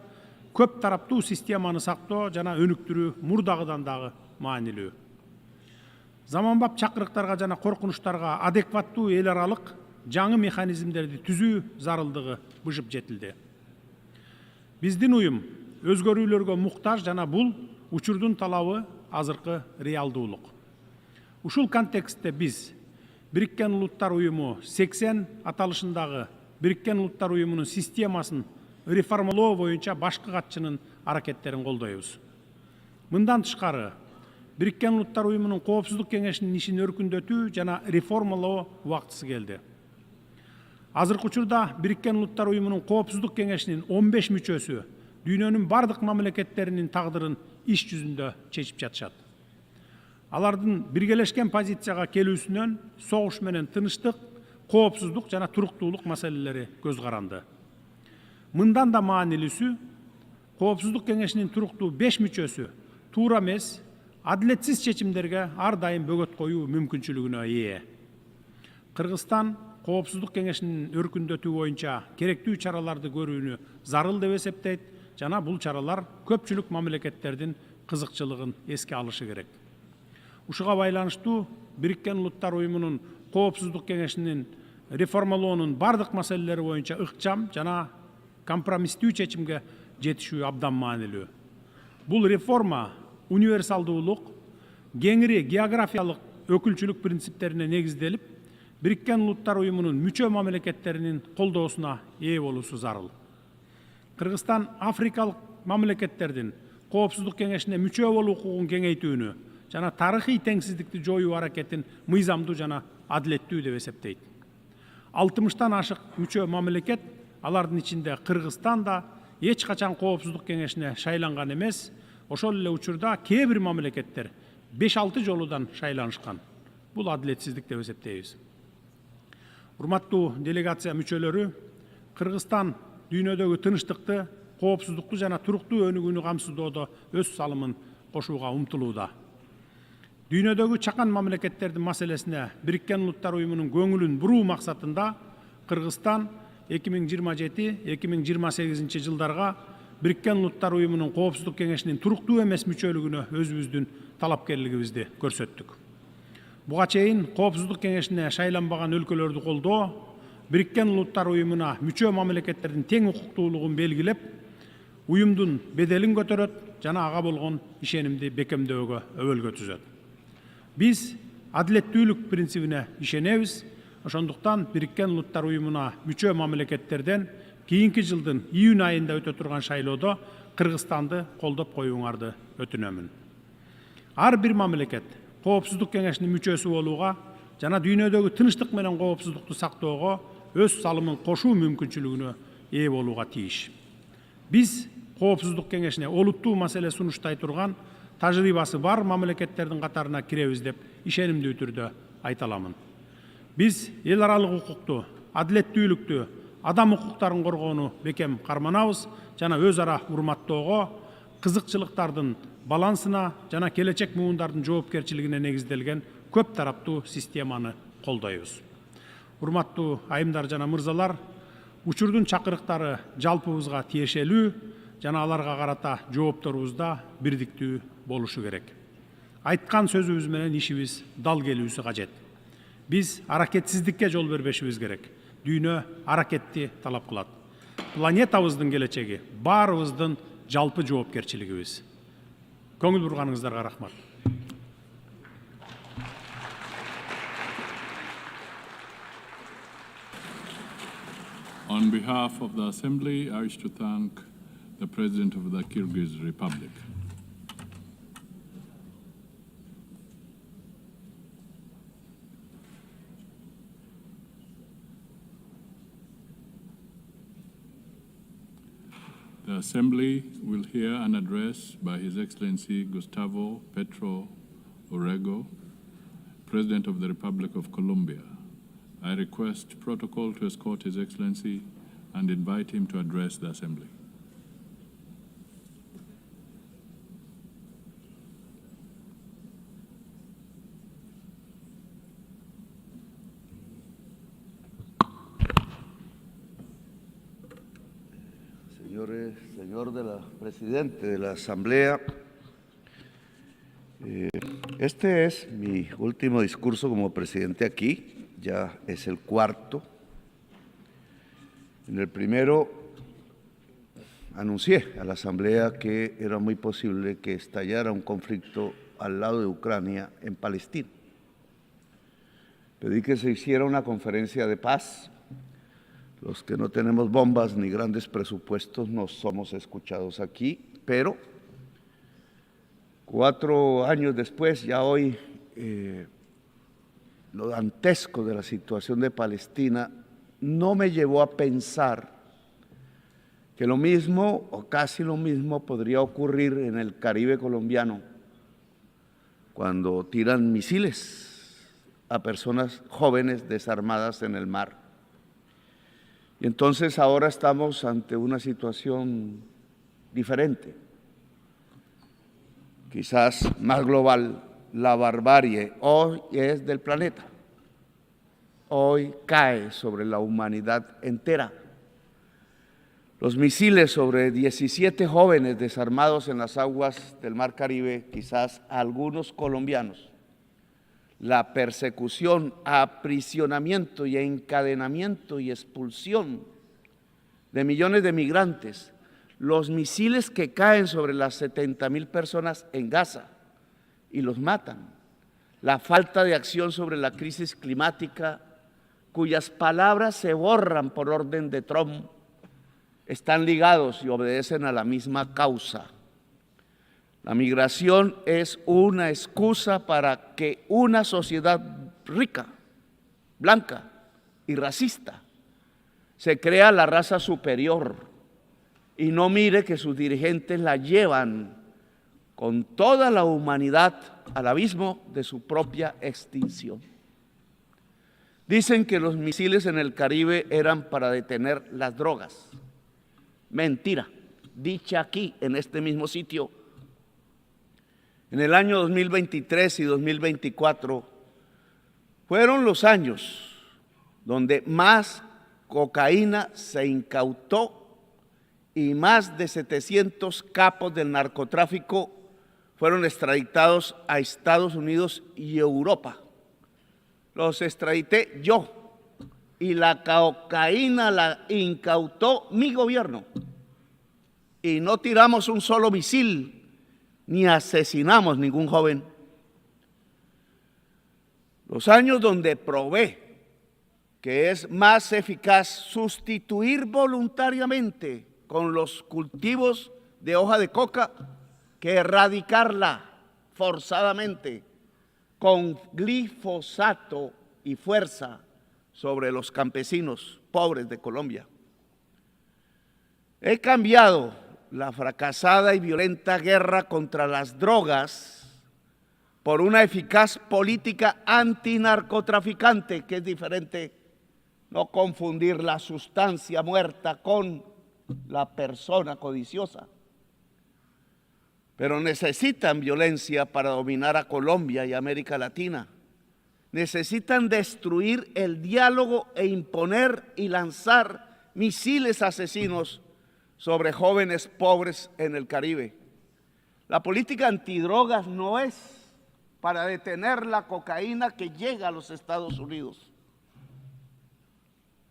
көп тараптуу системаны сактоо жана өнүктүрүү мурдагыдан дагы маанилүү. заманбап чакырыктарга жана коркунучтарга адекваттуу эл аралык жаңы механизмдерди түзүү зарылдыгы быжып жетилди. Биздин уюм өзгөрүүлөргө муктаж жана бул учурдун талабы азыркы реалдуулук. Ушул контекстте биз Бириккен Улуттар уюму 80 аталышындагы Бириккен Улуттар уюмунун системасын реформалоо боюнча башкы катчынын аракеттерин колдойбуз. Мындан тышкары Бириккен Улуттар уюмунун Коопсуздук кеңешинин ишин өркүндөтүү жана реформалоо убактысы келди. Азыркы учурда Бириккен Улуттар уюмунун Коопсуздук кеңешинин 15 мүчөсү дүйнөнүн бардык мамлекеттеринин тагдырын иш жүзүндө чечип жатышат. Алардын биргелешкен позицияга келүүсүнөн согуш менен тынычтык, коопсуздук жана туруктуулук маселелери көз каранды. Мындан да маанилүүсү, Коопсуздук кеңешинин туруктуу 5 мүчөсү туура эмес, адилетсиз чечимдерге ар дайым бөгөт коюу мүмкүнчүлүгүнө ээ. Кыргызстан Коопсуздук кеңешинин өркүндөтүү боюнча керектүү чараларды көрүүнү зарыл деп эсептейт жана бул чаралар көпчүлүк мамлекеттердин кызыкчылыгын эске алышы керек. Ушуга байланыштуу Бириккен Улуттар уюмунун Коопсуздук кеңешинин реформалоонун бардык маселелери боюнча ыкчам жана компромисстүү чечимге жетишүү абдан маанилүү. Бул реформа универсалдуулук, кеңири географиялык өкүлчүлүк принциптерине негизделип, Бириккен Улуттар уюмунун мүчө мамлекеттеринин колдоосуна ээ болуусу зарыл. Кыргызстан Африкалык мамлекеттердин Коопсуздук кеңешине мүчө болуу укугун кеңейтүүнү жана тарыхый теңсиздикти жоюу аракетин мыйзамдуу жана адилеттүү деп эсептейт. 60тан ашык мүчө мамлекет, алардын ичинде Кыргызстан да эч качан Коопсуздук кеңешине шайланган эмес, ошол эле учурда кээ бир мамлекеттер 5-6 жолудан шайланышкан. Бул адилетсиздик деп эсептейбиз. Урматтуу делегация мүчөлөрү, Кыргызстан дүйнөдөгү тынычтыкты, коопсуздукту жана туруктуу өнүгүүнү камсыздоодо өз салымын кошууга умтулууда. Дүйнөдөгү чакан мамлекеттердин маселесине Бириккен Улуттар уюмунун көңүлүн буруу максатында Кыргызстан 2027-2028 жылдарга Бириккен Улуттар уюмунун Коопсуздук кеңешинин туруктуу эмес мүчөлүгүнө өзүбүздүн талапкерлигибизди көрсөттүк. Буга чейин Коопсуздук кеңешине шайланбаган өлкөлөрдү колдоо, Бириккен Улуттар уюмуна мүчө мамлекеттердин тең укуктуулугун белгилеп, уюмдун беделин көтөрөт жана ага болгон ишенимди бекемдөөгө өбөлгө түзөт. Биз адилеттүүлүк принцибине ишенебиз, ошондуктан Бириккен Улуттар уюмуна мүчө мамлекеттерден кийинки жылдын июнь айында өтө турган шайлоодо Кыргызстанды колдоп коюуңарды өтүнөмүн. Ар бир мамлекет Коопсуздук кеңешинин мүчөсү болууга жана дүйнөдөгү тынычтык менен коопсуздукту сактоого өз салымын кошуу мүмкүнчүлүгүнө ээ болууга тийиш. Биз Коопсуздук кеңешине олуттуу маселе сунуштай турган тажрыйбасы бар мамлекеттердин катарына киребиз деп ишенимдүү түрдө айта аламын. Биз эл аралык укукту, адилеттүүлүктү, адам укуктарын коргоону бекем карманабыз жана өз ара урматтоого, кызыкчылыктардын балансына жана келечек муундардын жоопкерчилигине негизделген көп тараптуу системаны колдойбуз. Урматтуу айымдар жана мырзалар, учурдун чакырыктары жалпыбызга тиешелүү жана аларга карата жоопторубуз да бирдиктүү болушу керек. Айткан сөзүбүз менен ишибиз дал келүүсү кажет. Биз аракетсиздикке жол бербешибиз керек. Дүйнө аракетти талап кылат. Планетабыздын келечеги баарыбыздын жалпы жоопкерчилигибиз. Көңүл бурганыңыздарга рахмат. On behalf of the Assembly, I wish to thank the President of the Kyrgyz Republic. The Assembly will hear an address by His Excellency Gustavo Petro Urrego, President of the Republic of Colombia. I request protocol to escort His Excellency and invite him to address the Assembly. Señor presidente de la Asamblea, Este es mi último discurso como presidente aquí, ya es el cuarto. En el primero anuncié a la Asamblea que era muy posible que estallara un conflicto al lado de Ucrania en Palestina. Pedí que se hiciera una conferencia de paz. Los que no tenemos bombas ni grandes presupuestos no somos escuchados aquí, pero 4 años después, ya hoy, lo dantesco de la situación de Palestina no me llevó a pensar que lo mismo o casi lo mismo podría ocurrir en el Caribe colombiano cuando tiran misiles a personas jóvenes desarmadas en el mar. Y entonces ahora estamos ante una situación diferente, quizás más global. La barbarie hoy es del planeta, hoy cae sobre la humanidad entera. Los misiles sobre 17 jóvenes desarmados en las aguas del Mar Caribe, quizás algunos colombianos, la persecución, aprisionamiento y encadenamiento y expulsión de millones de migrantes, los misiles que caen sobre las 70.000 personas en Gaza y los matan, la falta de acción sobre la crisis climática, cuyas palabras se borran por orden de Trump, están ligados y obedecen a la misma causa. La migración es una excusa para que una sociedad rica, blanca y racista se crea la raza superior y no mire que sus dirigentes la llevan con toda la humanidad al abismo de su propia extinción. Dicen que los misiles en el Caribe eran para detener las drogas. Mentira, dicha aquí en este mismo sitio. En el año 2023 y 2024 fueron los años donde más cocaína se incautó y más de 700 capos del narcotráfico fueron extraditados a Estados Unidos y Europa. Los extradité yo y la cocaína la incautó mi gobierno. Y no tiramos un solo misil ni asesinamos ningún joven. Los años donde probé que es más eficaz sustituir voluntariamente con los cultivos de hoja de coca que erradicarla forzadamente con glifosato y fuerza sobre los campesinos pobres de Colombia. He cambiado la fracasada y violenta guerra contra las drogas por una eficaz política antinarcotraficante, que es diferente, no confundir la sustancia muerta con la persona codiciosa. Pero necesitan violencia para dominar a Colombia y América Latina. Necesitan destruir el diálogo e imponer y lanzar misiles asesinos sobre jóvenes pobres en el Caribe. La política antidrogas no es para detener la cocaína que llega a los Estados Unidos.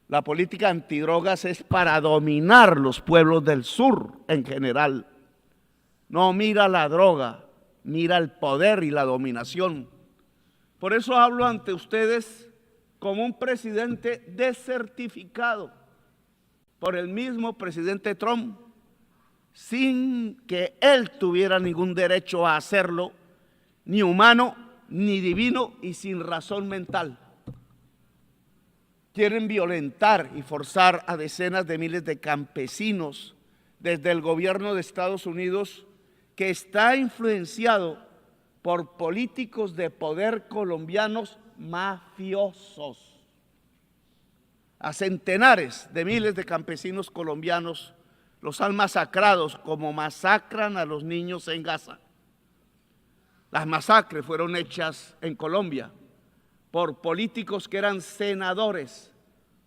La política antidrogas es para dominar los pueblos del sur en general. No mira la droga, mira el poder y la dominación. Por eso hablo ante ustedes como un presidente desertificado por el mismo presidente Trump, sin que él tuviera ningún derecho a hacerlo, ni humano, ni divino y sin razón mental. Quieren violentar y forzar a decenas de miles de campesinos desde el gobierno de Estados Unidos, que está influenciado por políticos de poder colombianos mafiosos. A centenares de miles de campesinos colombianos los han masacrado como masacran a los niños en Gaza. Las masacres fueron hechas en Colombia por políticos que eran senadores,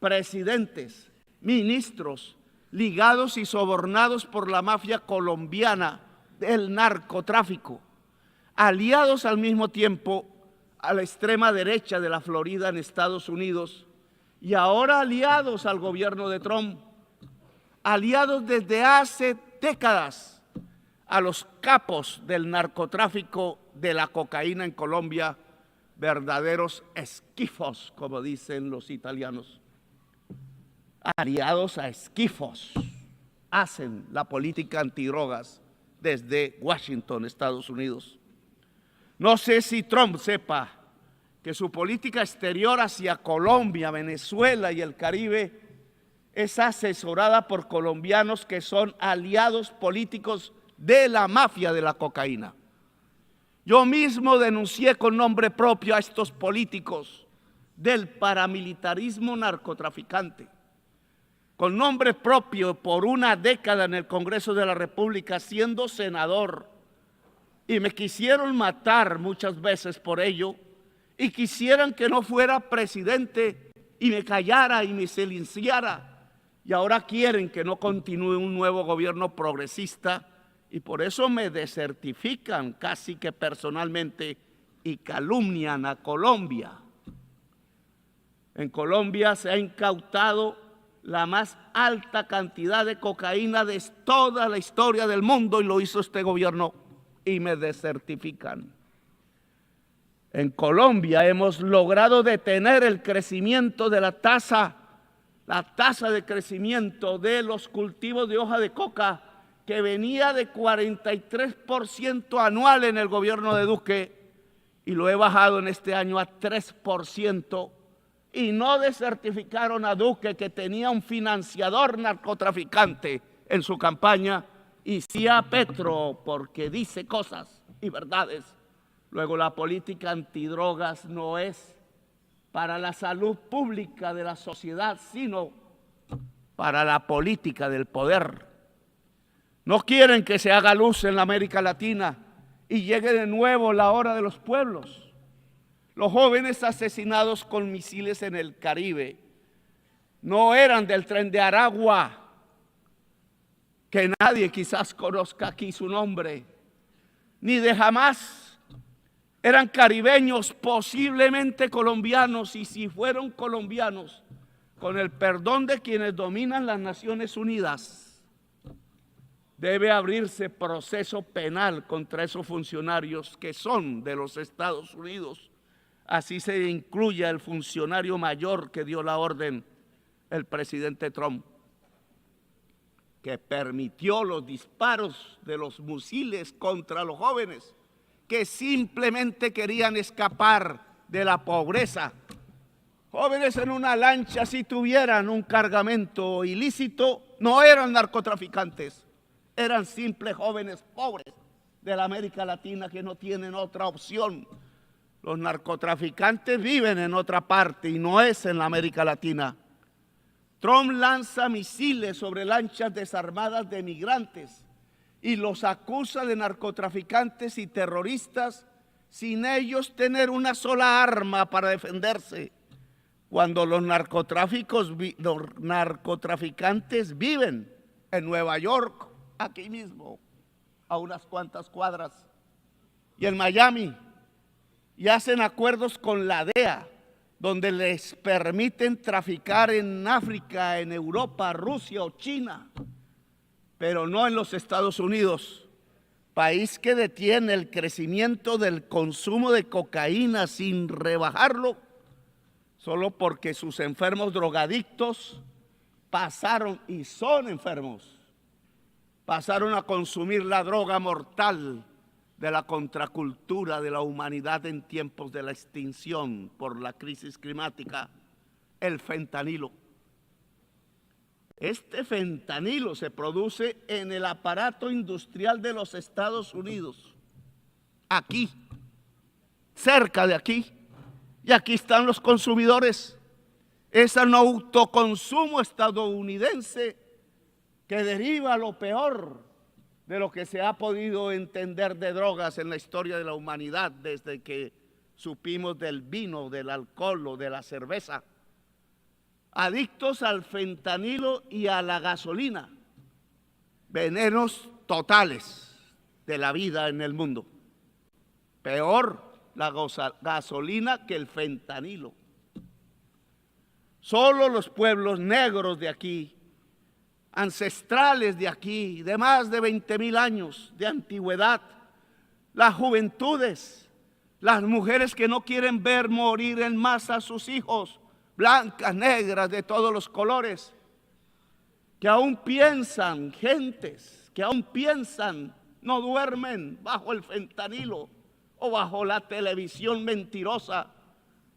presidentes, ministros, ligados y sobornados por la mafia colombiana del narcotráfico. aliados al mismo tiempo a la extrema derecha de la Florida en Estados Unidos y ahora aliados al gobierno de Trump, aliados desde hace décadas a los capos del narcotráfico de la cocaína en Colombia, verdaderos esquifos, como dicen los italianos. Aliados a esquifos, hacen la política antidrogas desde Washington, Estados Unidos. No sé si Trump sepa que su política exterior hacia Colombia, Venezuela y el Caribe es asesorada por colombianos que son aliados políticos de la mafia de la cocaína. Yo mismo denuncié con nombre propio a estos políticos del paramilitarismo narcotraficante, con nombre propio por una década en el Congreso de la República siendo senador, y me quisieron matar muchas veces por ello, y quisieran que no fuera presidente y me callara y me silenciara, y ahora quieren que no continúe un nuevo gobierno progresista, y por eso me desertifican casi que personalmente y calumnian a Colombia. En Colombia se ha incautado la más alta cantidad de cocaína de toda la historia del mundo y lo hizo este gobierno y me desertifican. En Colombia hemos logrado detener el crecimiento de la tasa de crecimiento de los cultivos de hoja de coca que venía de 43% anual en el gobierno de Duque y lo he bajado en este año a 3%. Y no desertificaron a Duque, que tenía un financiador narcotraficante en su campaña, y sí a Petro, porque dice cosas y verdades. Luego, la política antidrogas no es para la salud pública de la sociedad, sino para la política del poder. No quieren que se haga luz en la América Latina y llegue de nuevo la hora de los pueblos. Los jóvenes asesinados con misiles en el Caribe no eran del Tren de Aragua, que nadie quizás conozca aquí su nombre, ni de Hamas. Eran caribeños, posiblemente colombianos, y si fueron colombianos, con el perdón de quienes dominan las Naciones Unidas, debe abrirse proceso penal contra esos funcionarios que son de los Estados Unidos. Así se incluye el funcionario mayor que dio la orden, el presidente Trump, que permitió los disparos de los misiles contra los jóvenes que simplemente querían escapar de la pobreza. Jóvenes en una lancha, si tuvieran un cargamento ilícito, no eran narcotraficantes, eran simples jóvenes pobres de la América Latina que no tienen otra opción. Los narcotraficantes viven en otra parte y no es en la América Latina. Trump lanza misiles sobre lanchas desarmadas de migrantes y los acusa de narcotraficantes y terroristas sin ellos tener una sola arma para defenderse, cuando los narcotraficantes viven en Nueva York, aquí mismo, a unas cuantas cuadras, y en Miami, y hacen acuerdos con la DEA, donde les permiten traficar en África, en Europa, Rusia o China, pero no en los Estados Unidos, país que detiene el crecimiento del consumo de cocaína sin rebajarlo, solo porque sus enfermos drogadictos pasaron, y son enfermos, pasaron a consumir la droga mortal de la contracultura de la humanidad en tiempos de la extinción por la crisis climática, el fentanilo. Este fentanilo se produce en el aparato industrial de los Estados Unidos, aquí, cerca de aquí, y aquí están los consumidores. Es un autoconsumo estadounidense que deriva lo peor de lo que se ha podido entender de drogas en la historia de la humanidad desde que supimos del vino, del alcohol o de la cerveza. Adictos al fentanilo y a la gasolina, venenos totales de la vida en el mundo. Peor la gasolina que el fentanilo. Solo los pueblos negros de aquí, ancestrales de aquí, de más de 20.000 años de antigüedad, las juventudes, las mujeres que no quieren ver morir en masa a sus hijos, blancas, negras, de todos los colores, que aún piensan, gentes que aún piensan, no duermen bajo el fentanilo o bajo la televisión mentirosa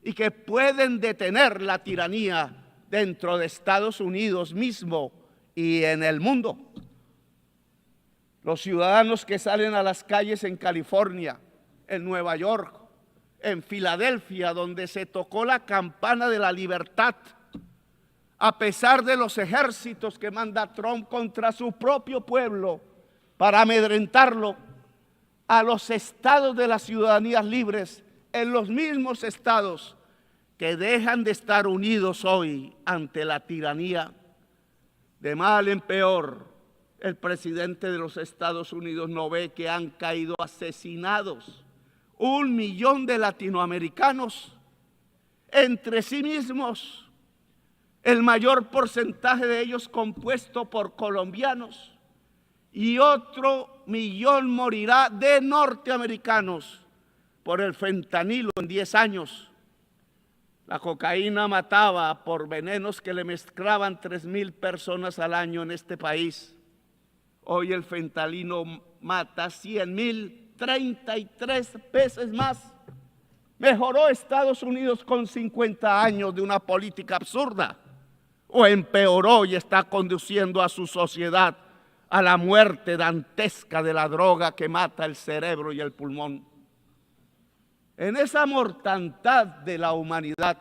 y que pueden detener la tiranía dentro de Estados Unidos mismo y en el mundo. Los ciudadanos que salen a las calles en California, en Nueva York, en Filadelfia, donde se tocó la campana de la libertad, a pesar de los ejércitos que manda Trump contra su propio pueblo para amedrentarlo, a los estados de las ciudadanías libres, en los mismos estados que dejan de estar unidos hoy ante la tiranía. De mal en peor, el presidente de los Estados Unidos no ve que han caído asesinados 1 millón de latinoamericanos entre sí mismos, el mayor porcentaje de ellos compuesto por colombianos, y otro 1 millón morirá de norteamericanos por el fentanilo en 10 años. La cocaína mataba por venenos que le mezclaban 3.000 personas al año en este país. Hoy el fentanilo mata 100.000, 33 veces más. ¿Mejoró Estados Unidos con 50 años de una política absurda? ¿O empeoró y está conduciendo a su sociedad a la muerte dantesca de la droga que mata el cerebro y el pulmón? En esa mortandad de la humanidad,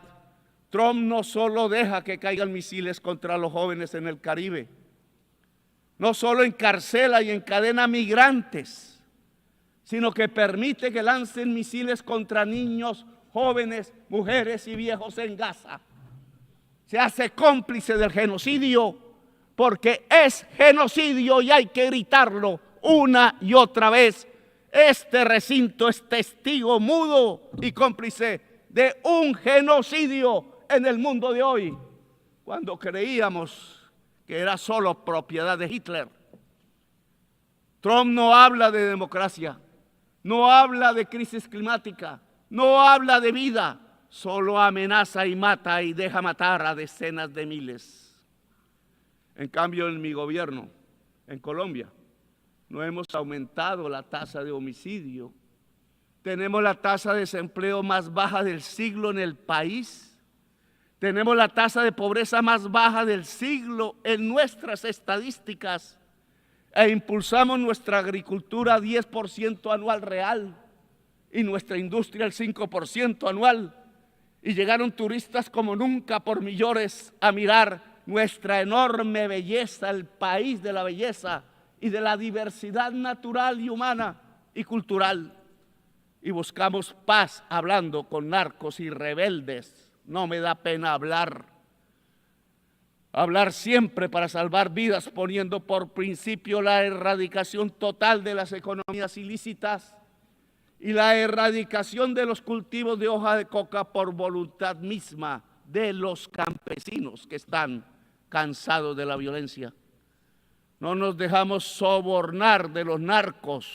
Trump no solo deja que caigan misiles contra los jóvenes en el Caribe, no solo encarcela y encadena migrantes, sino que permite que lancen misiles contra niños, jóvenes, mujeres y viejos en Gaza. Se hace cómplice del genocidio porque es genocidio y hay que gritarlo una y otra vez. Este recinto es testigo mudo y cómplice de un genocidio en el mundo de hoy, cuando creíamos que era solo propiedad de Hitler. Trump no habla de democracia, no habla de crisis climática, no habla de vida, solo amenaza y mata y deja matar a decenas de miles. En cambio, en mi gobierno, en Colombia, no hemos aumentado la tasa de homicidio. Tenemos la tasa de desempleo más baja del siglo en el país. Tenemos la tasa de pobreza más baja del siglo en nuestras estadísticas. E impulsamos nuestra agricultura a 10% anual real y nuestra industria al 5% anual. Y llegaron turistas como nunca por millones a mirar nuestra enorme belleza, el país de la belleza y de la diversidad natural y humana y cultural. Y buscamos paz hablando con narcos y rebeldes. No me da pena hablar siempre para salvar vidas, poniendo por principio la erradicación total de las economías ilícitas y la erradicación de los cultivos de hoja de coca por voluntad misma de los campesinos que están cansados de la violencia. No nos dejamos sobornar de los narcos,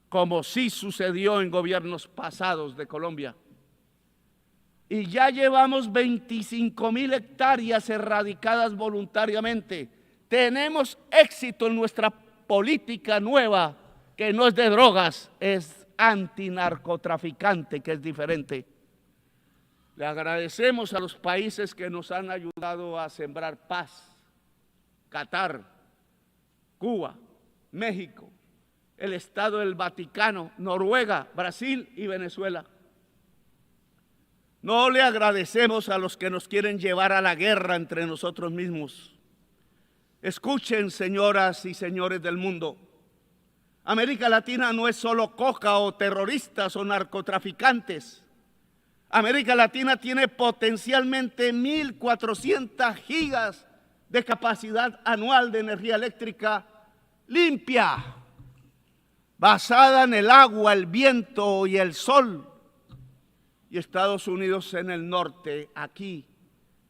como sí sucedió en gobiernos pasados de Colombia. Y ya llevamos 25.000 hectáreas erradicadas voluntariamente. Tenemos éxito en nuestra política nueva, que no es de drogas, es antinarcotraficante, que es diferente. Le agradecemos a los países que nos han ayudado a sembrar paz. Qatar, Cuba, México, el Estado del Vaticano, Noruega, Brasil y Venezuela. No le agradecemos a los que nos quieren llevar a la guerra entre nosotros mismos. Escuchen, señoras y señores del mundo, América Latina no es solo coca o terroristas o narcotraficantes. América Latina tiene potencialmente 1.400 gigas de capacidad anual de energía eléctrica limpia. basada en el agua, el viento y el sol. Y Estados Unidos en el norte, aquí,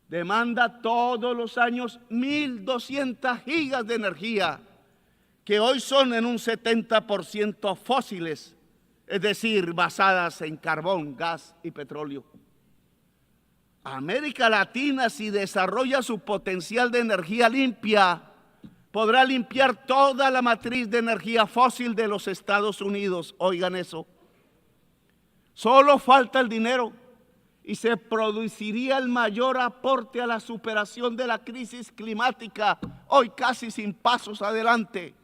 demanda todos los años 1.200 gigas de energía, que hoy son en un 70% fósiles, es decir, basadas en carbón, gas y petróleo. América Latina, si desarrolla su potencial de energía limpia, podrá limpiar toda la matriz de energía fósil de los Estados Unidos. Oigan eso. Solo falta el dinero y se produciría el mayor aporte a la superación de la crisis climática, hoy casi sin pasos adelante.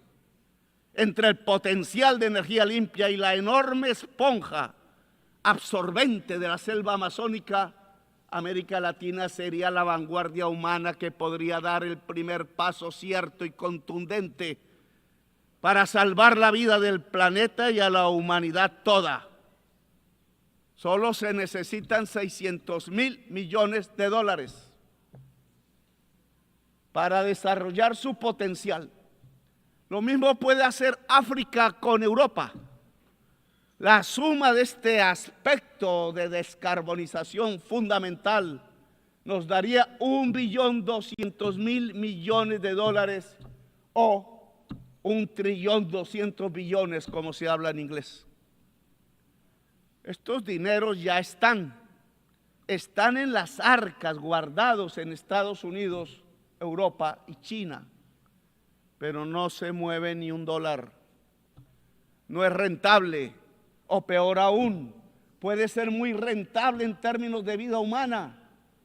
Entre el potencial de energía limpia y la enorme esponja absorbente de la selva amazónica, América Latina sería la vanguardia humana que podría dar el primer paso cierto y contundente para salvar la vida del planeta y a la humanidad toda. Solo se necesitan 600.000 millones de dólares para desarrollar su potencial. Lo mismo puede hacer África con Europa. La suma de este aspecto de descarbonización fundamental nos daría 1.200.000 millones de dólares o 1.200 billones, como se habla en inglés. Estos dineros ya están en las arcas guardados en Estados Unidos, Europa y China, pero no se mueve ni un dólar. No es rentable. O peor aún, puede ser muy rentable en términos de vida humana,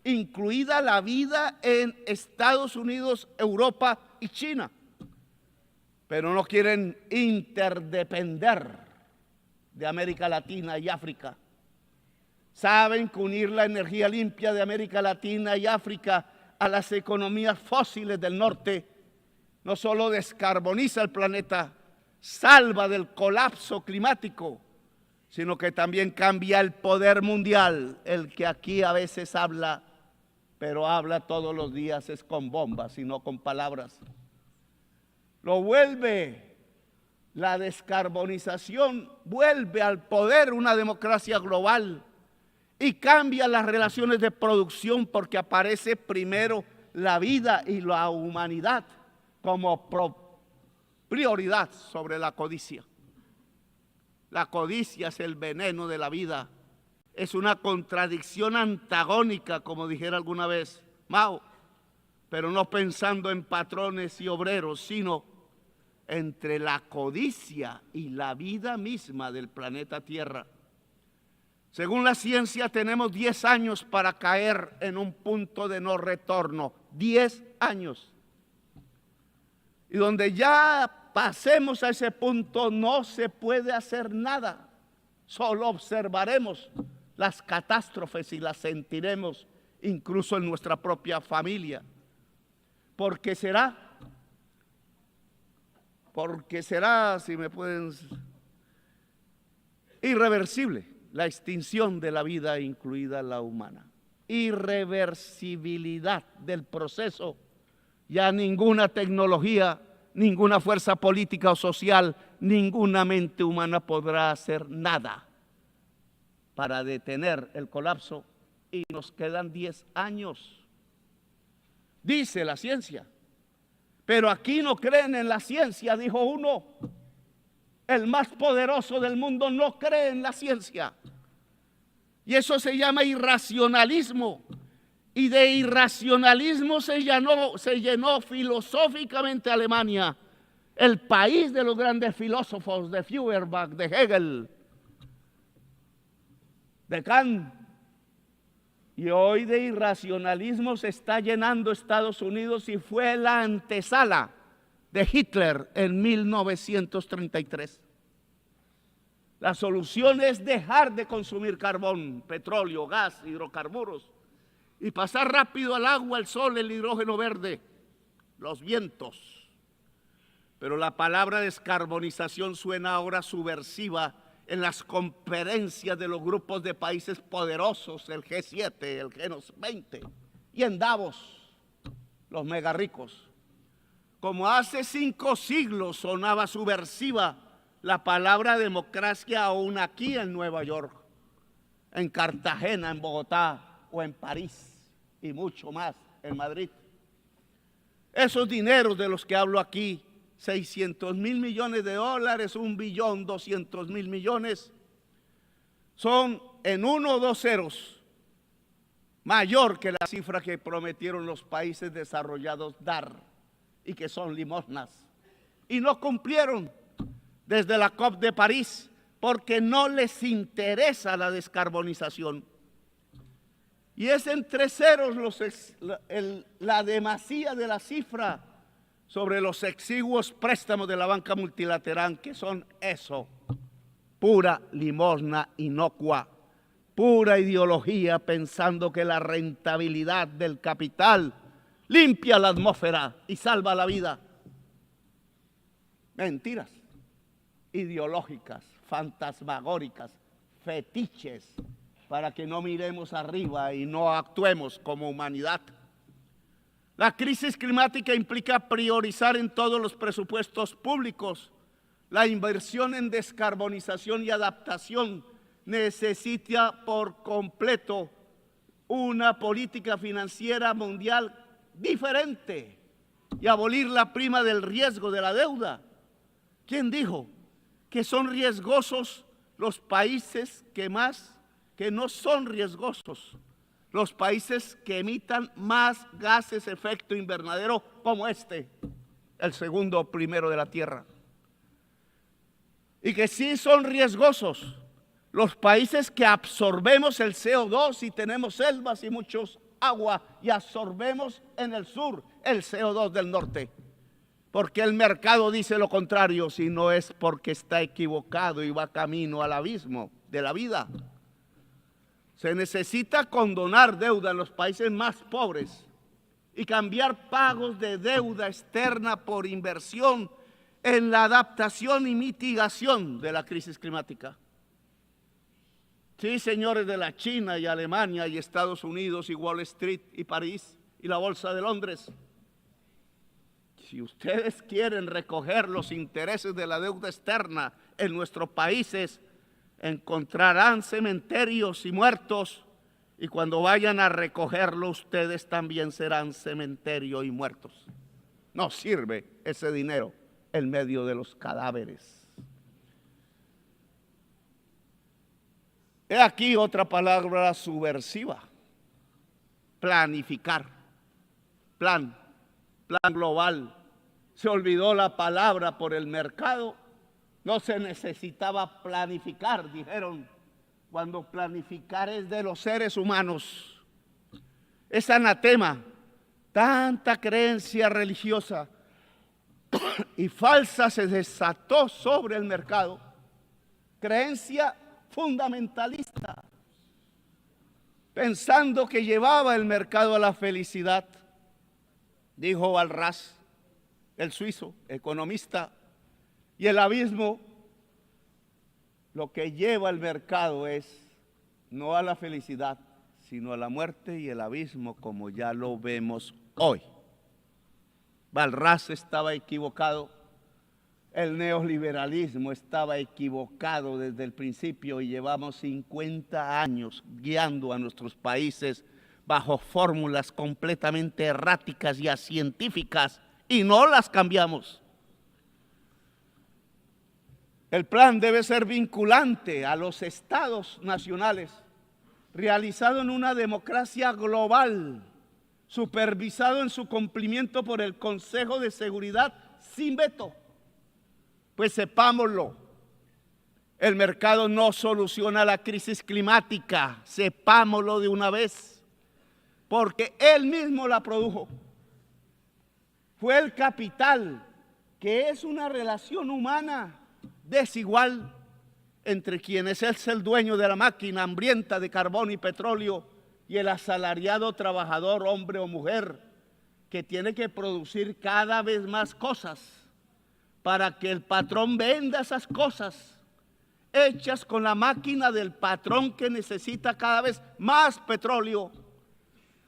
incluida la vida en Estados Unidos, Europa y China. Pero no quieren interdepender de América Latina y África. Saben que unir la energía limpia de América Latina y África a las economías fósiles del norte no solo descarboniza el planeta, salva del colapso climático, sino que también cambia el poder mundial, el que aquí a veces habla, pero habla todos los días es con bombas y no con palabras. Lo vuelve, la descarbonización vuelve al poder una democracia global y cambia las relaciones de producción porque aparece primero la vida y la humanidad como prioridad sobre la codicia. La codicia es el veneno de la vida. Es una contradicción antagónica, como dijera alguna vez Mao, pero no pensando en patrones y obreros, sino entre la codicia y la vida misma del planeta Tierra. Según la ciencia, tenemos 10 años para caer en un punto de no retorno. 10 años. Y donde ya pasemos a ese punto, no se puede hacer nada. Solo observaremos las catástrofes y las sentiremos incluso en nuestra propia familia. Porque será, si me pueden, irreversible la extinción de la vida, incluida la humana. Irreversibilidad del proceso. Ya ninguna tecnología, ninguna fuerza política o social, ninguna mente humana podrá hacer nada para detener el colapso y nos quedan 10 años. Dice la ciencia, pero aquí no creen en la ciencia, dijo uno. El más poderoso del mundo no cree en la ciencia. Y eso se llama irracionalismo. Y de irracionalismo se llenó filosóficamente Alemania, el país de los grandes filósofos, de Feuerbach, de Hegel, de Kant. Y hoy de irracionalismo se está llenando Estados Unidos y fue la antesala de Hitler en 1933. La solución es dejar de consumir carbón, petróleo, gas, hidrocarburos, y pasar rápido al agua, el sol, el hidrógeno verde, los vientos. Pero la palabra descarbonización suena ahora subversiva en las conferencias de los grupos de países poderosos, el G7, el G20, y en Davos, los megarricos. Como hace 5 siglos sonaba subversiva la palabra democracia aún aquí en Nueva York, en Cartagena, en Bogotá o en París y mucho más en Madrid. Esos dineros de los que hablo aquí, 600 mil millones de dólares, 1.200.000 millones, son en 1 o 2 ceros mayor que la cifra que prometieron los países desarrollados dar y que son limosnas. Y no cumplieron desde la COP de París porque no les interesa la descarbonización. Y es entre ceros la demasía de la cifra sobre los exiguos préstamos de la banca multilateral, que son eso, pura limosna inocua, pura ideología pensando que la rentabilidad del capital limpia la atmósfera y salva la vida. Mentiras ideológicas, fantasmagóricas, fetiches, para que no miremos arriba y no actuemos como humanidad. La crisis climática implica priorizar en todos los presupuestos públicos la inversión en descarbonización y adaptación. Necesita por completo una política financiera mundial diferente y abolir la prima del riesgo de la deuda. ¿Quién dijo que son riesgosos los países que no son riesgosos? Los países que emitan más gases efecto invernadero como este, el segundo primero de la Tierra. Y que sí son riesgosos los países que absorbemos el CO2 y tenemos selvas y muchos agua y absorbemos en el sur el CO2 del norte. Porque el mercado dice lo contrario, si no es porque está equivocado y va camino al abismo de la vida. Se necesita condonar deuda en los países más pobres y cambiar pagos de deuda externa por inversión en la adaptación y mitigación de la crisis climática. Sí, señores de la China y Alemania y Estados Unidos y Wall Street y París y la Bolsa de Londres. Si ustedes quieren recoger los intereses de la deuda externa en nuestros países, encontrarán cementerios y muertos, y cuando vayan a recogerlo, ustedes también serán cementerio y muertos. No sirve ese dinero en medio de los cadáveres. He aquí otra palabra subversiva: planificar, plan global. Se olvidó la palabra por el mercado. No se necesitaba planificar, dijeron, cuando planificar es de los seres humanos. Es anatema, tanta creencia religiosa y falsa se desató sobre el mercado. Creencia fundamentalista, pensando que llevaba el mercado a la felicidad. Dijo Walras, el suizo, economista, y el abismo, lo que lleva el mercado es no a la felicidad, sino a la muerte y el abismo, como ya lo vemos hoy. Walras estaba equivocado, el neoliberalismo estaba equivocado desde el principio y llevamos 50 años guiando a nuestros países bajo fórmulas completamente erráticas y acientíficas y no las cambiamos. El plan debe ser vinculante a los estados nacionales, realizado en una democracia global, supervisado en su cumplimiento por el Consejo de Seguridad sin veto. Pues sepámoslo, el mercado no soluciona la crisis climática, sepámoslo de una vez, porque él mismo la produjo. Fue el capital, que es una relación humana desigual entre quien es el dueño de la máquina hambrienta de carbón y petróleo y el asalariado trabajador, hombre o mujer, que tiene que producir cada vez más cosas para que el patrón venda esas cosas hechas con la máquina del patrón que necesita cada vez más petróleo,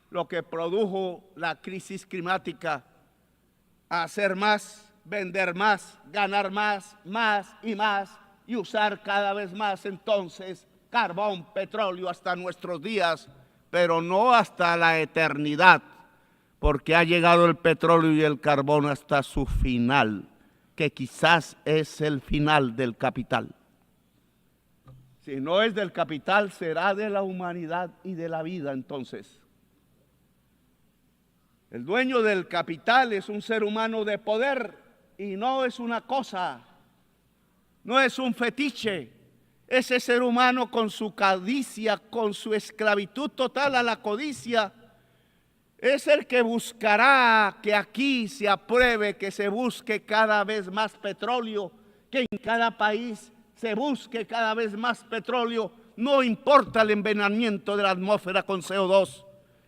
lo que produjo la crisis climática a ser más vender más, ganar más, más y usar cada vez más entonces carbón, petróleo hasta nuestros días, pero no hasta la eternidad, porque ha llegado el petróleo y el carbón hasta su final, que quizás es el final del capital. Si no es del capital, será de la humanidad y de la vida entonces. El dueño del capital es un ser humano de poder y no es una cosa, no es un fetiche. Ese ser humano con su codicia, con su esclavitud total a la codicia, es el que buscará que aquí se apruebe, que se busque cada vez más petróleo, que en cada país se busque cada vez más petróleo, no importa el envenenamiento de la atmósfera con CO2,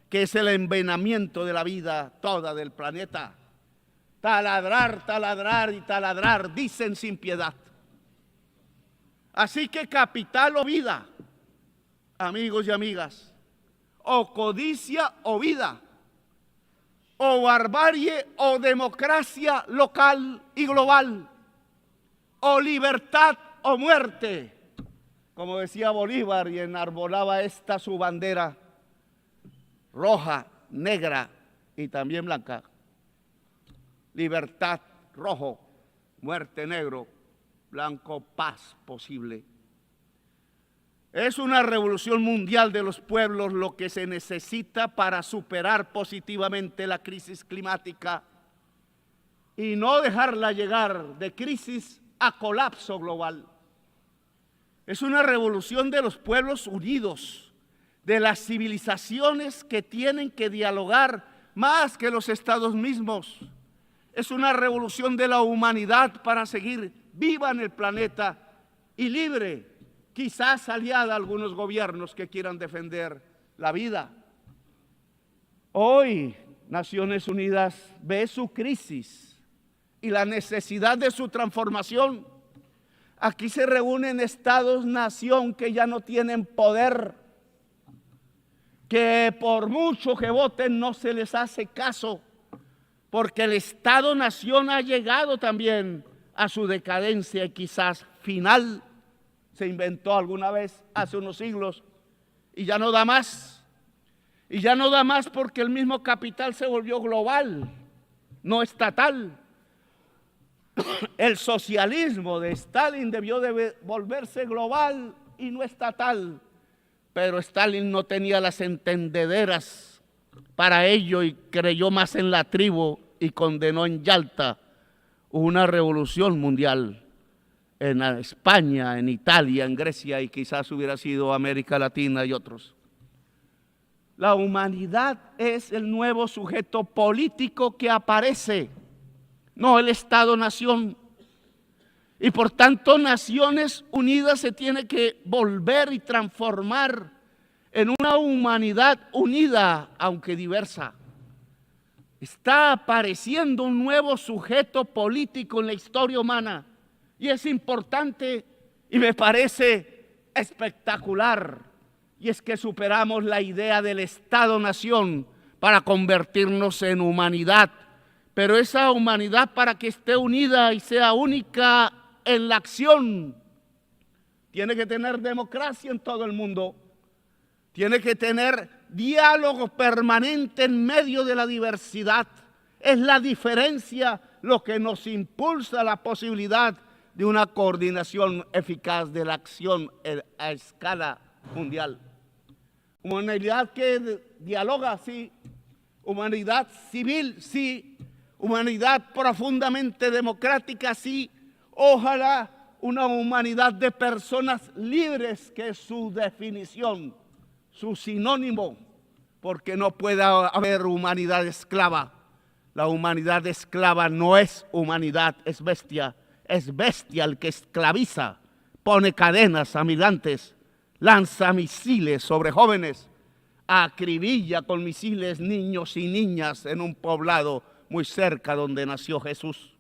que es el envenenamiento de la vida toda del planeta. Taladrar, taladrar y taladrar, dicen sin piedad. Así que capital o vida, amigos y amigas, o codicia o vida, o barbarie o democracia local y global, o libertad o muerte, como decía Bolívar y enarbolaba esta su bandera roja, negra y también blanca. Libertad rojo, muerte negro, blanco paz posible. Es una revolución mundial de los pueblos lo que se necesita para superar positivamente la crisis climática y no dejarla llegar de crisis a colapso global. Es una revolución de los pueblos unidos, de las civilizaciones que tienen que dialogar más que los estados mismos. Es una revolución de la humanidad para seguir viva en el planeta y libre, quizás aliada a algunos gobiernos que quieran defender la vida. Hoy Naciones Unidas ve su crisis y la necesidad de su transformación. Aquí se reúnen estados-nación que ya no tienen poder, que por mucho que voten no se les hace caso, porque el Estado-nación ha llegado también a su decadencia y quizás final. Se inventó alguna vez hace unos siglos y ya no da más. Y ya no da más porque el mismo capital se volvió global, no estatal. El socialismo de Stalin debió de volverse global y no estatal, pero Stalin no tenía las entendederas para ello y creyó más en la tribu y condenó en Yalta una revolución mundial en España, en Italia, en Grecia y quizás hubiera sido América Latina y otros. La humanidad es el nuevo sujeto político que aparece, no el Estado-nación. Y por tanto, Naciones Unidas se tiene que volver y transformar en una humanidad unida, aunque diversa. Está apareciendo un nuevo sujeto político en la historia humana y es importante y me parece espectacular. Y es que superamos la idea del Estado-nación para convertirnos en humanidad. Pero esa humanidad, para que esté unida y sea única en la acción, tiene que tener democracia en todo el mundo, tiene que tener diálogo permanente en medio de la diversidad. Es la diferencia lo que nos impulsa la posibilidad de una coordinación eficaz de la acción a escala mundial. Humanidad que dialoga, sí. Humanidad civil, sí. Humanidad profundamente democrática, sí. Ojalá una humanidad de personas libres, que es su definición, su sinónimo, porque no puede haber humanidad esclava. La humanidad esclava no es humanidad, es bestia el que esclaviza, pone cadenas a migrantes, lanza misiles sobre jóvenes, acribilla con misiles niños y niñas en un poblado muy cerca donde nació Jesús.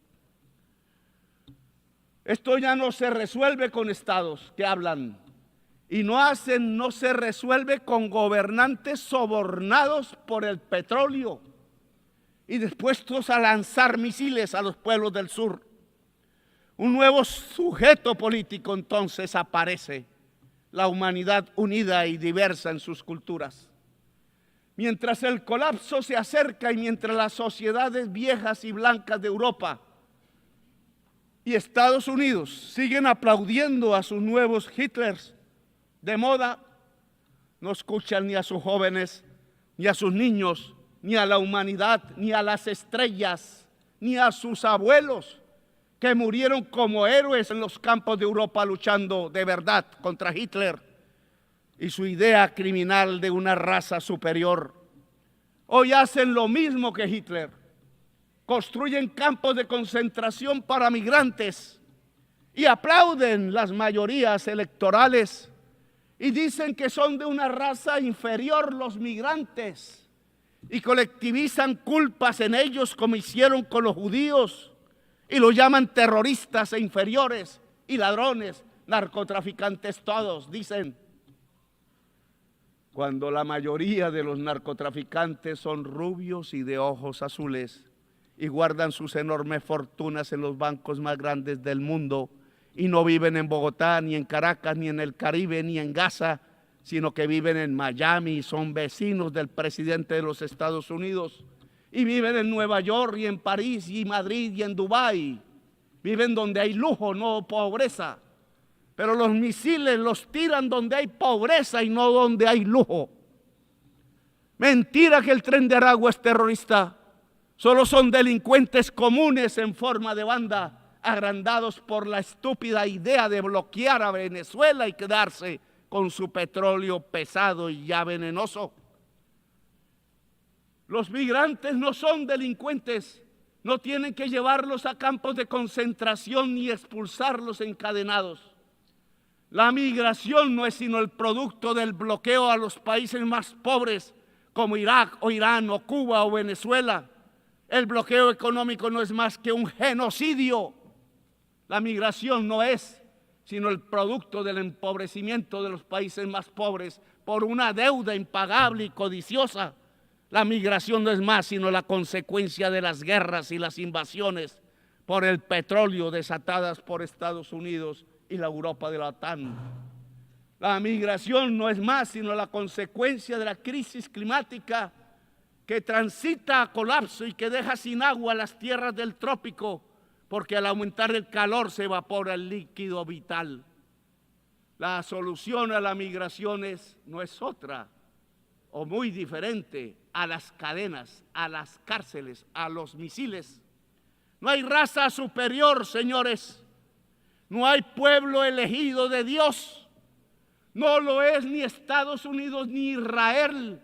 Esto ya no se resuelve con estados que hablan y no se resuelve con gobernantes sobornados por el petróleo. y dispuestos a lanzar misiles a los pueblos del sur. Un nuevo sujeto político entonces aparece, la humanidad unida y diversa en sus culturas. Mientras el colapso se acerca y mientras las sociedades viejas y blancas de Europa y Estados Unidos siguen aplaudiendo a sus nuevos Hitlers de moda, no escuchan ni a sus jóvenes, ni a sus niños, ni a la humanidad, ni a las estrellas, ni a sus abuelos que murieron como héroes en los campos de Europa luchando de verdad contra Hitler y su idea criminal de una raza superior. Hoy hacen lo mismo que Hitler. Construyen campos de concentración para migrantes y aplauden las mayorías electorales y dicen que son de una raza inferior los migrantes y colectivizan culpas en ellos como hicieron con los judíos y los llaman terroristas e inferiores y ladrones, narcotraficantes todos, dicen. Cuando la mayoría de los narcotraficantes son rubios y de ojos azules y guardan sus enormes fortunas en los bancos más grandes del mundo y no viven en Bogotá, ni en Caracas, ni en el Caribe, ni en Gaza, sino que viven en Miami y son vecinos del presidente de los Estados Unidos y viven en Nueva York y en París y Madrid y en Dubái. Viven donde hay lujo, no pobreza. Pero los misiles los tiran donde hay pobreza y no donde hay lujo. Mentira que el Tren de Aragua es terrorista. Solo son delincuentes comunes en forma de banda, agrandados por la estúpida idea de bloquear a Venezuela y quedarse con su petróleo pesado y ya venenoso. Los migrantes no son delincuentes. No tienen que llevarlos a campos de concentración ni expulsarlos encadenados. La migración no es sino el producto del bloqueo a los países más pobres como Irak o Irán o Cuba o Venezuela. El bloqueo económico no es más que un genocidio. La migración no es sino el producto del empobrecimiento de los países más pobres por una deuda impagable y codiciosa. La migración no es más sino la consecuencia de las guerras y las invasiones por el petróleo desatadas por Estados Unidos y la Europa de la OTAN. La migración no es más sino la consecuencia de la crisis climática que transita a colapso y que deja sin agua las tierras del trópico, porque al aumentar el calor se evapora el líquido vital. La solución a la migración no es otra o muy diferente a las cadenas, a las cárceles, a los misiles. No hay raza superior, señores. No hay pueblo elegido de Dios. No lo es ni Estados Unidos ni Israel.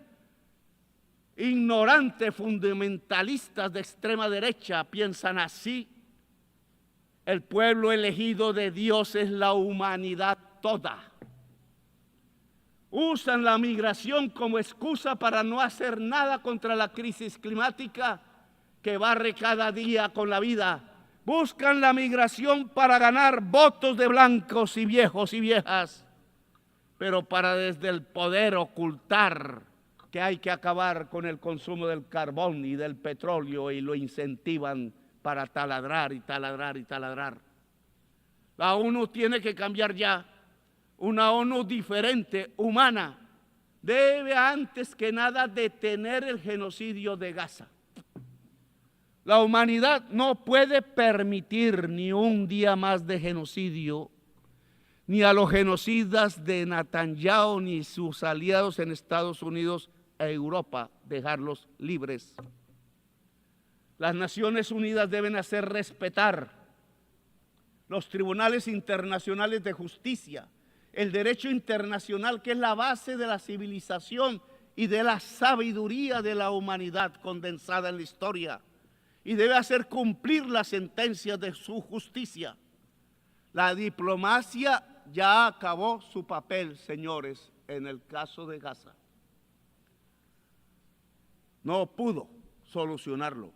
Ignorantes fundamentalistas de extrema derecha piensan así. El pueblo elegido de Dios es la humanidad toda. Usan la migración como excusa para no hacer nada contra la crisis climática que barre cada día con la vida. Buscan la migración para ganar votos de blancos y viejos y viejas, pero para desde el poder ocultar que hay que acabar con el consumo del carbón y del petróleo y lo incentivan para taladrar y taladrar y taladrar. La ONU tiene que cambiar ya. Una ONU diferente, humana, debe antes que nada detener el genocidio de Gaza. La humanidad no puede permitir ni un día más de genocidio, ni a los genocidas de Netanyahu ni sus aliados en Estados Unidos e Europa, dejarlos libres. Las Naciones Unidas deben hacer respetar los tribunales internacionales de justicia, el derecho internacional que es la base de la civilización y de la sabiduría de la humanidad condensada en la historia, y debe hacer cumplir las sentencias de su justicia. La diplomacia ya acabó su papel, señores, en el caso de Gaza. No pudo solucionarlo.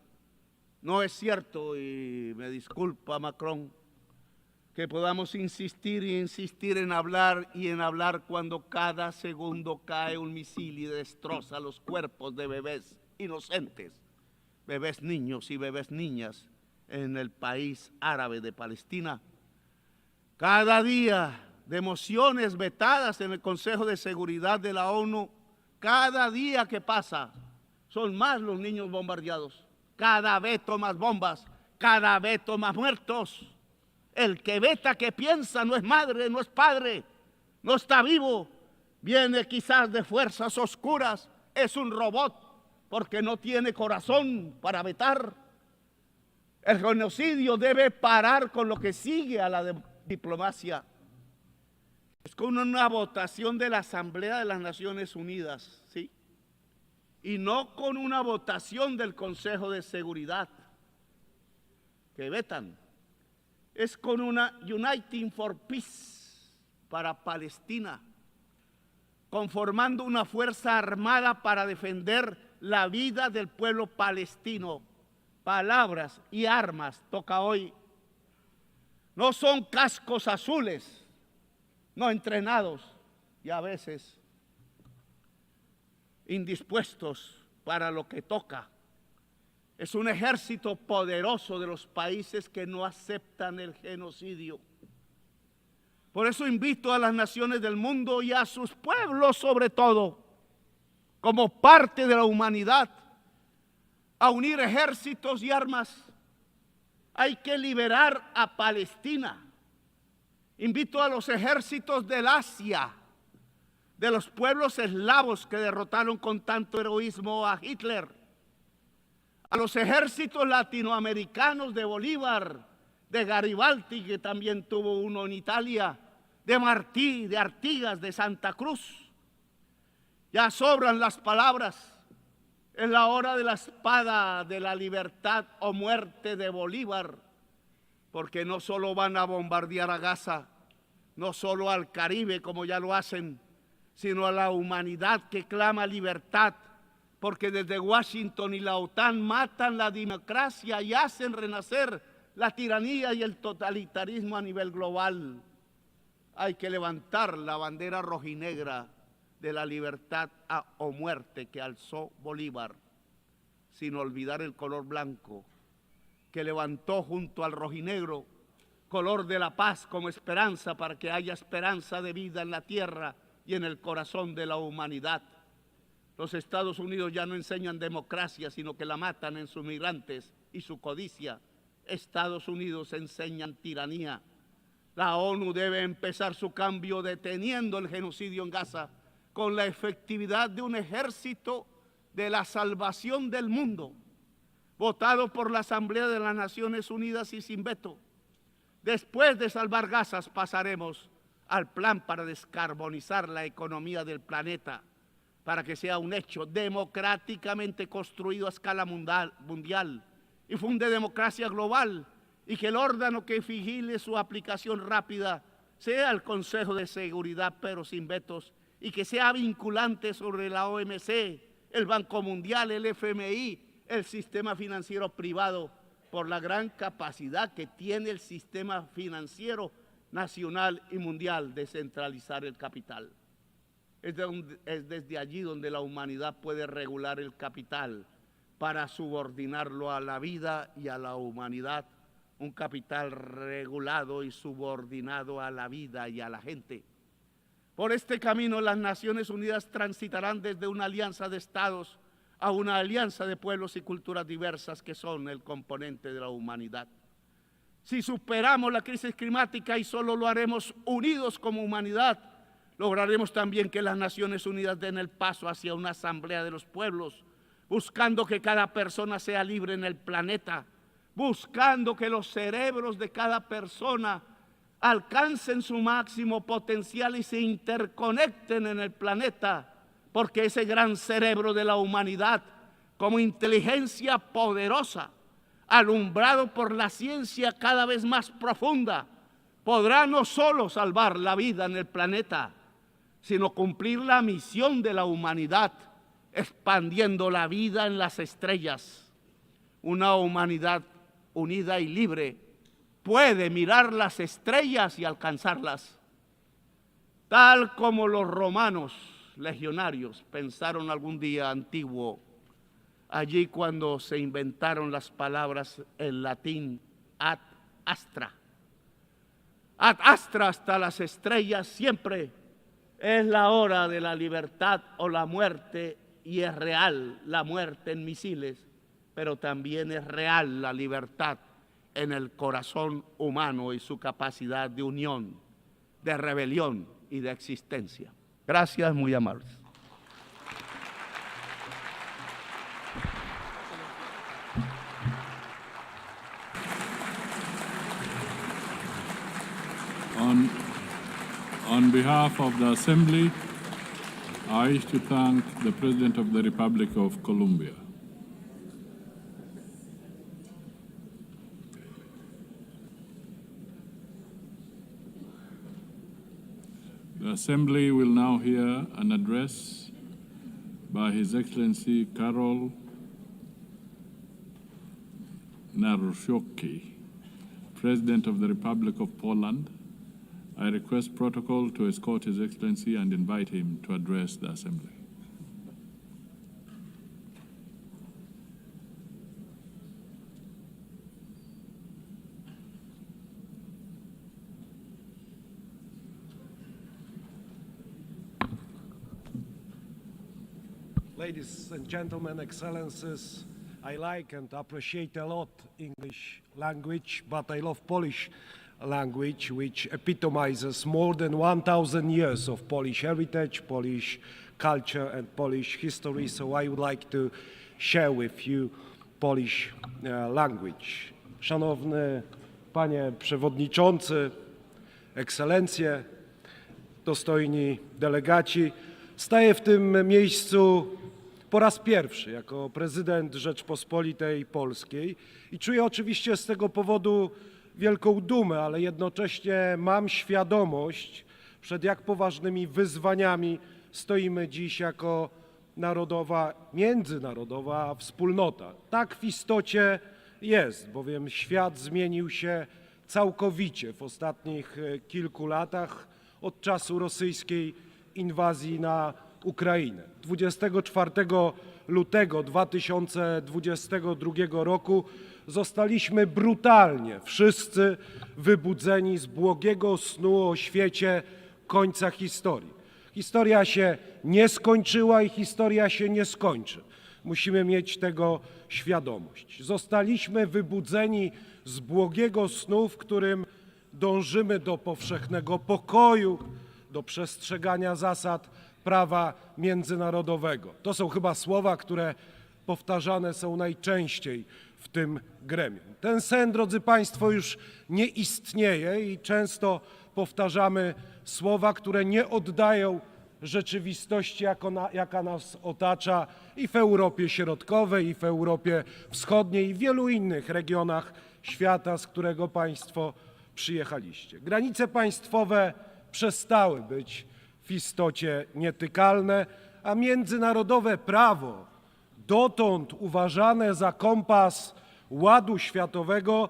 No es cierto, y me disculpa Macron, que podamos insistir y insistir en hablar y en hablar cuando cada segundo cae un misil y destroza los cuerpos de bebés inocentes bebés niños y bebés niñas en el país árabe de Palestina. Cada día de mociones vetadas en el Consejo de Seguridad de la ONU, cada día que pasa son más los niños bombardeados, cada veto más bombas, cada veto más muertos. El que veta, que piensa, no es madre, no es padre, no está vivo, viene quizás de fuerzas oscuras, es un robot porque no tiene corazón para vetar. El genocidio debe parar con lo que sigue a la diplomacia. Es con una votación de la Asamblea de las Naciones Unidas, ¿sí? Y no con una votación del Consejo de Seguridad, que vetan. Es con una Uniting for Peace para Palestina, conformando una fuerza armada para defender la vida del pueblo palestino. Palabras y armas toca hoy. No son cascos azules, no entrenados y a veces indispuestos para lo que toca. Es un ejército poderoso de los países que no aceptan el genocidio. Por eso invito a las naciones del mundo y a sus pueblos sobre todo, como parte de la humanidad, a unir ejércitos y armas. Hay que liberar a Palestina. Invito a los ejércitos del Asia, de los pueblos eslavos que derrotaron con tanto heroísmo a Hitler, a los ejércitos latinoamericanos de Bolívar, de Garibaldi, que también tuvo uno en Italia, de Martí, de Artigas, de Santa Cruz. Ya sobran las palabras. Es la hora de la espada, de la libertad o muerte de Bolívar, porque no solo van a bombardear a Gaza, no solo al Caribe como ya lo hacen, sino a la humanidad que clama libertad, porque desde Washington y la OTAN matan la democracia y hacen renacer la tiranía y el totalitarismo a nivel global. Hay que levantar la bandera rojinegra de la libertad o muerte que alzó Bolívar, sin olvidar el color blanco que levantó junto al rojinegro, color de la paz como esperanza para que haya esperanza de vida en la tierra y en el corazón de la humanidad. Los Estados Unidos ya no enseñan democracia, sino que la matan en sus migrantes y su codicia. Estados Unidos enseñan tiranía. La ONU debe empezar su cambio deteniendo el genocidio en Gaza con la efectividad de un ejército de la salvación del mundo, votado por la Asamblea de las Naciones Unidas y sin veto. Después de salvar Gaza, pasaremos al plan para descarbonizar la economía del planeta, para que sea un hecho democráticamente construido a escala mundial y funde democracia global, y que el órgano que vigile su aplicación rápida sea el Consejo de Seguridad, pero sin vetos, y que sea vinculante sobre la OMC, el Banco Mundial, el FMI, el sistema financiero privado, por la gran capacidad que tiene el sistema financiero nacional y mundial de centralizar el capital. Es desde allí donde la humanidad puede regular el capital para subordinarlo a la vida y a la humanidad, un capital regulado y subordinado a la vida y a la gente. Por este camino las Naciones Unidas transitarán desde una alianza de estados a una alianza de pueblos y culturas diversas que son el componente de la humanidad. Si superamos la crisis climática, y solo lo haremos unidos como humanidad, lograremos también que las Naciones Unidas den el paso hacia una asamblea de los pueblos, buscando que cada persona sea libre en el planeta, buscando que los cerebros de cada persona alcancen su máximo potencial y se interconecten en el planeta, porque ese gran cerebro de la humanidad, como inteligencia poderosa, alumbrado por la ciencia cada vez más profunda, podrá no solo salvar la vida en el planeta, sino cumplir la misión de la humanidad, expandiendo la vida en las estrellas. Una humanidad unida y libre puede mirar las estrellas y alcanzarlas, tal como los romanos legionarios pensaron algún día antiguo allí cuando se inventaron las palabras en latín ad astra. Ad astra, hasta las estrellas, siempre es la hora de la libertad o la muerte, y es real la muerte en misiles, pero también es real la libertad en el corazón humano y su capacidad de unión, de rebelión y de existencia. Gracias, muy amables. On behalf of the Assembly, I wish to thank the President of the Republic of Colombia. The Assembly will now hear an address by His Excellency Karol Nawrocki, President of the Republic of Poland. I request protocol to escort His Excellency and invite him to address the Assembly. Ladies and gentlemen, excellencies, I like and appreciate a lot English language, but I love Polish language, which epitomizes more than 1,000 years of Polish heritage, Polish culture and Polish history, so I would like to share with you Polish language. Szanowny Panie Przewodniczący, Ekscelencje, dostojni delegaci, staję w tym miejscu po raz pierwszy jako prezydent Rzeczpospolitej Polskiej i czuję oczywiście z tego powodu wielką dumę, ale jednocześnie mam świadomość, przed jak poważnymi wyzwaniami stoimy dziś jako narodowa, międzynarodowa wspólnota. Tak w istocie jest, bowiem świat zmienił się całkowicie w ostatnich kilku latach od czasu rosyjskiej inwazji na Ukrainę. 24 lutego 2022 roku zostaliśmy brutalnie wszyscy wybudzeni z błogiego snu o świecie końca historii. Historia się nie skończyła i historia się nie skończy. Musimy mieć tego świadomość. Zostaliśmy wybudzeni z błogiego snu, w którym dążymy do powszechnego pokoju, do przestrzegania zasad prawa międzynarodowego. To są chyba słowa, które powtarzane są najczęściej w tym gremium. Ten sen, drodzy Państwo, już nie istnieje i często powtarzamy słowa, które nie oddają rzeczywistości, jaka nas otacza i w Europie Środkowej, i w Europie Wschodniej, i w wielu innych regionach świata, z którego Państwo przyjechaliście. Granice państwowe przestały być w istocie nietykalne, a międzynarodowe prawo, dotąd uważane za kompas ładu światowego,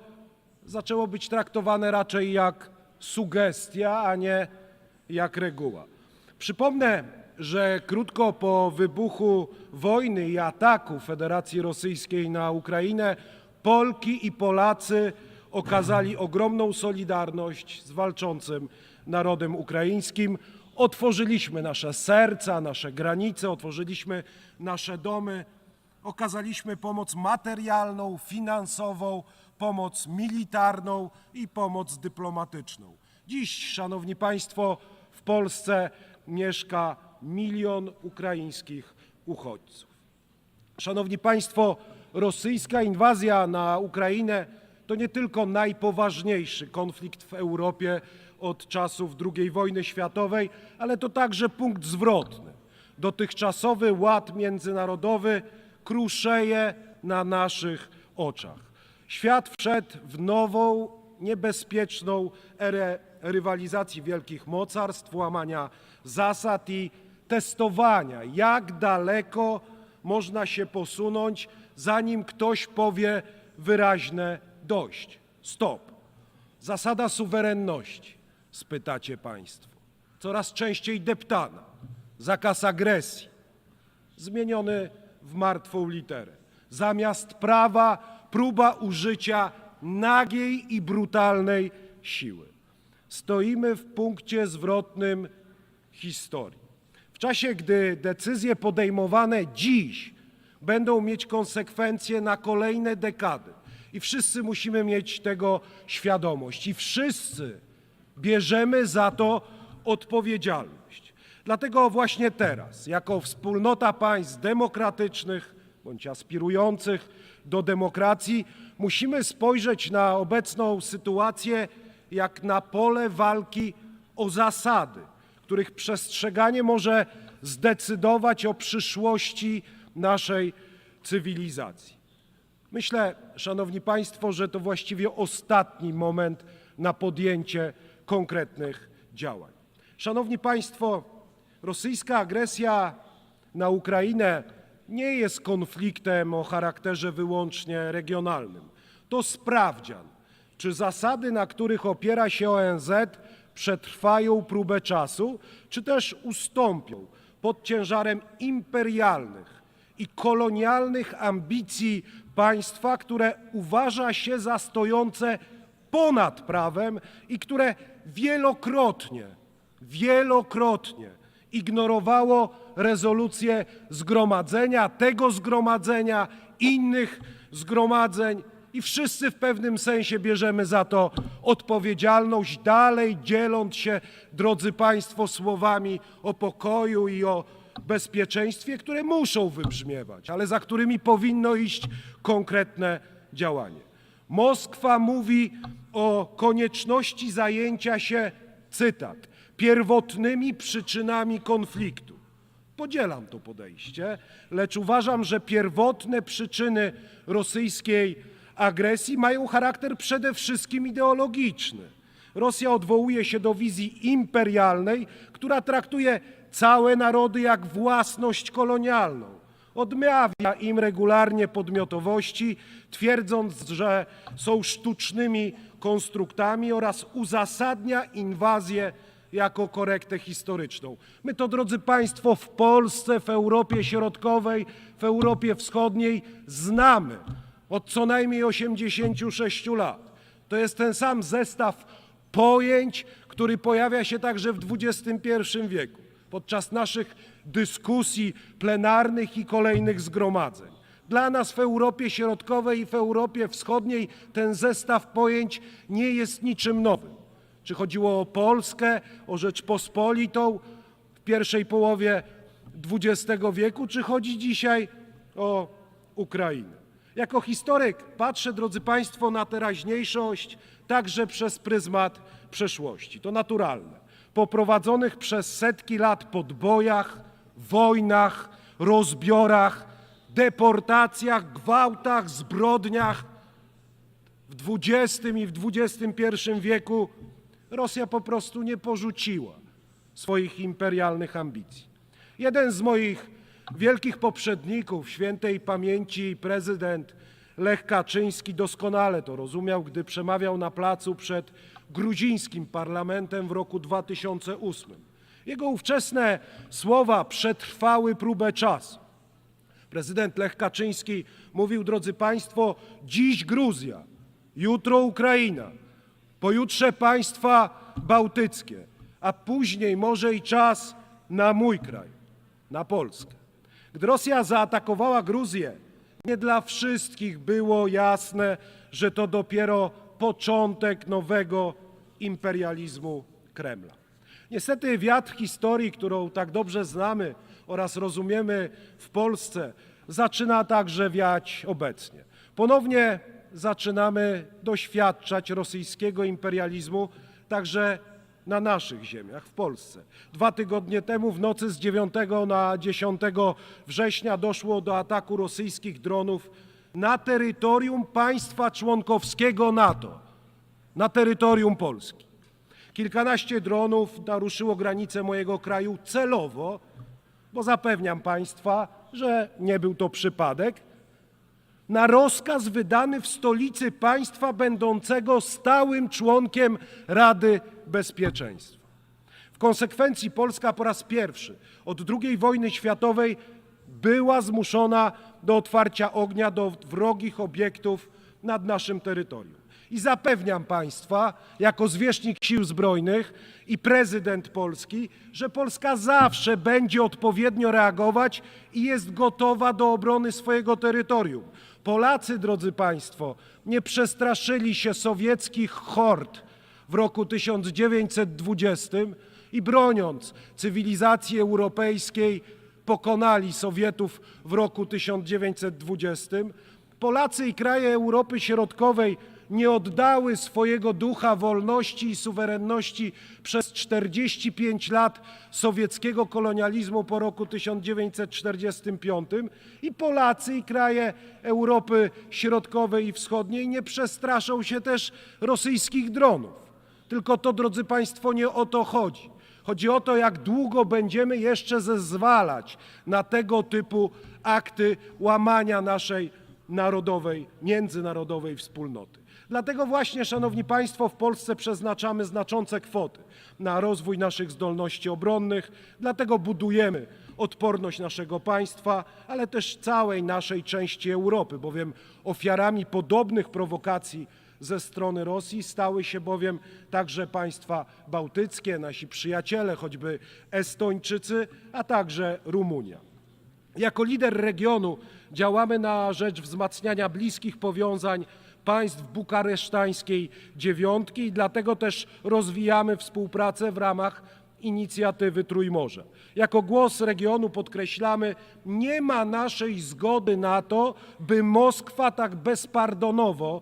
zaczęło być traktowane raczej jak sugestia, a nie jak reguła. Przypomnę, że krótko po wybuchu wojny i ataku Federacji Rosyjskiej na Ukrainę Polki i Polacy okazali ogromną solidarność z walczącym narodem ukraińskim. Otworzyliśmy nasze serca, nasze granice, otworzyliśmy nasze domy, okazaliśmy pomoc materialną, finansową, pomoc militarną i pomoc dyplomatyczną. Dziś, szanowni Państwo, w Polsce mieszka 1 000 000 ukraińskich uchodźców. Szanowni Państwo, rosyjska inwazja na Ukrainę to nie tylko najpoważniejszy konflikt w Europie od czasów II wojny światowej, ale to także punkt zwrotny. Dotychczasowy ład międzynarodowy kruszeje na naszych oczach. Świat wszedł w nową, niebezpieczną erę rywalizacji wielkich mocarstw, łamania zasad i testowania, jak daleko można się posunąć, zanim ktoś powie wyraźne dość, stop. Zasada suwerenności, spytacie Państwo, coraz częściej deptana. Zakaz agresji, zmieniony w martwą literę. Zamiast prawa próba użycia nagiej i brutalnej siły. Stoimy w punkcie zwrotnym historii. W czasie, gdy decyzje podejmowane dziś będą mieć konsekwencje na kolejne dekady i wszyscy musimy mieć tego świadomość i wszyscy bierzemy za to odpowiedzialność. Dlatego właśnie teraz, jako wspólnota państw demokratycznych bądź aspirujących do demokracji, musimy spojrzeć na obecną sytuację jak na pole walki o zasady, których przestrzeganie może zdecydować o przyszłości naszej cywilizacji. Myślę, szanowni państwo, że to właściwie ostatni moment na podjęcie konkretnych działań. Szanowni państwo, rosyjska agresja na Ukrainę nie jest konfliktem o charakterze wyłącznie regionalnym. To sprawdzian, czy zasady, na których opiera się ONZ, przetrwają próbę czasu, czy też ustąpią pod ciężarem imperialnych i kolonialnych ambicji państwa, które uważa się za stojące ponad prawem i które wielokrotnie ignorowało rezolucje zgromadzenia, tego zgromadzenia, innych zgromadzeń i wszyscy w pewnym sensie bierzemy za to odpowiedzialność, dalej dzieląc się, drodzy państwo, słowami o pokoju i o bezpieczeństwie, które muszą wybrzmiewać, ale za którymi powinno iść konkretne działanie. Moskwa mówi o konieczności zajęcia się, cytat, pierwotnymi przyczynami konfliktu. Podzielam to podejście, lecz uważam, że pierwotne przyczyny rosyjskiej agresji mają charakter przede wszystkim ideologiczny. Rosja odwołuje się do wizji imperialnej, która traktuje całe narody jak własność kolonialną. Odmawia im regularnie podmiotowości, twierdząc, że są sztucznymi konstruktami oraz uzasadnia inwazję jako korektę historyczną. My to, drodzy państwo, w Polsce, w Europie Środkowej, w Europie Wschodniej znamy od co najmniej 86 lat. To jest ten sam zestaw pojęć, który pojawia się także w XXI wieku podczas naszych dyskusji plenarnych i kolejnych zgromadzeń. Dla nas w Europie Środkowej i w Europie Wschodniej ten zestaw pojęć nie jest niczym nowym. Czy chodziło o Polskę, o Rzeczpospolitą w pierwszej połowie XX wieku, czy chodzi dzisiaj o Ukrainę. Jako historyk patrzę, drodzy państwo, na teraźniejszość także przez pryzmat przeszłości. To naturalne. Po prowadzonych przez setki lat podbojach, wojnach, rozbiorach, deportacjach, gwałtach, zbrodniach w XX i w XXI wieku Rosja po prostu nie porzuciła swoich imperialnych ambicji. Jeden z moich wielkich poprzedników, świętej pamięci prezydent Lech Kaczyński, doskonale to rozumiał, gdy przemawiał na placu przed gruzińskim parlamentem w roku 2008. Jego ówczesne słowa przetrwały próbę czasu. Prezydent Lech Kaczyński mówił, drodzy państwo, dziś Gruzja, jutro Ukraina, pojutrze państwa bałtyckie, a później może i czas na mój kraj, na Polskę. Gdy Rosja zaatakowała Gruzję, nie dla wszystkich było jasne, że to dopiero początek nowego imperializmu Kremla. Niestety wiatr historii, którą tak dobrze znamy oraz rozumiemy w Polsce, zaczyna także wiać obecnie. Ponownie zaczynamy doświadczać rosyjskiego imperializmu także na naszych ziemiach, w Polsce. 2 tygodnie temu w nocy z 9 na 10 września doszło do ataku rosyjskich dronów na terytorium państwa członkowskiego NATO, na terytorium Polski. Kilkanaście dronów naruszyło granice mojego kraju celowo, bo zapewniam państwa, że nie był to przypadek, na rozkaz wydany w stolicy państwa będącego stałym członkiem Rady Bezpieczeństwa. W konsekwencji Polska po raz pierwszy od II wojny światowej była zmuszona do otwarcia ognia do wrogich obiektów nad naszym terytorium. I zapewniam Państwa, jako zwierzchnik Sił Zbrojnych i prezydent Polski, że Polska zawsze będzie odpowiednio reagować i jest gotowa do obrony swojego terytorium. Polacy, drodzy Państwo, nie przestraszyli się sowieckich hord w roku 1920 i broniąc cywilizacji europejskiej pokonali Sowietów w roku 1920. Polacy i kraje Europy Środkowej nie oddały swojego ducha wolności i suwerenności przez 45 lat sowieckiego kolonializmu po roku 1945 i Polacy i kraje Europy Środkowej i Wschodniej nie przestraszą się też rosyjskich dronów. Tylko to, drodzy Państwo, nie o to chodzi. Chodzi o to, jak długo będziemy jeszcze zezwalać na tego typu akty łamania naszej narodowej, międzynarodowej wspólnoty. Dlatego właśnie, Szanowni Państwo, w Polsce przeznaczamy znaczące kwoty na rozwój naszych zdolności obronnych, dlatego budujemy odporność naszego państwa, ale też całej naszej części Europy, bowiem ofiarami podobnych prowokacji ze strony Rosji stały się bowiem także państwa bałtyckie, nasi przyjaciele, choćby Estończycy, a także Rumunia. Jako lider regionu działamy na rzecz wzmacniania bliskich powiązań państw bukaresztańskiej dziewiątki i dlatego też rozwijamy współpracę w ramach inicjatywy Trójmorza. Jako głos regionu podkreślamy, nie ma naszej zgody na to, by Moskwa tak bezpardonowo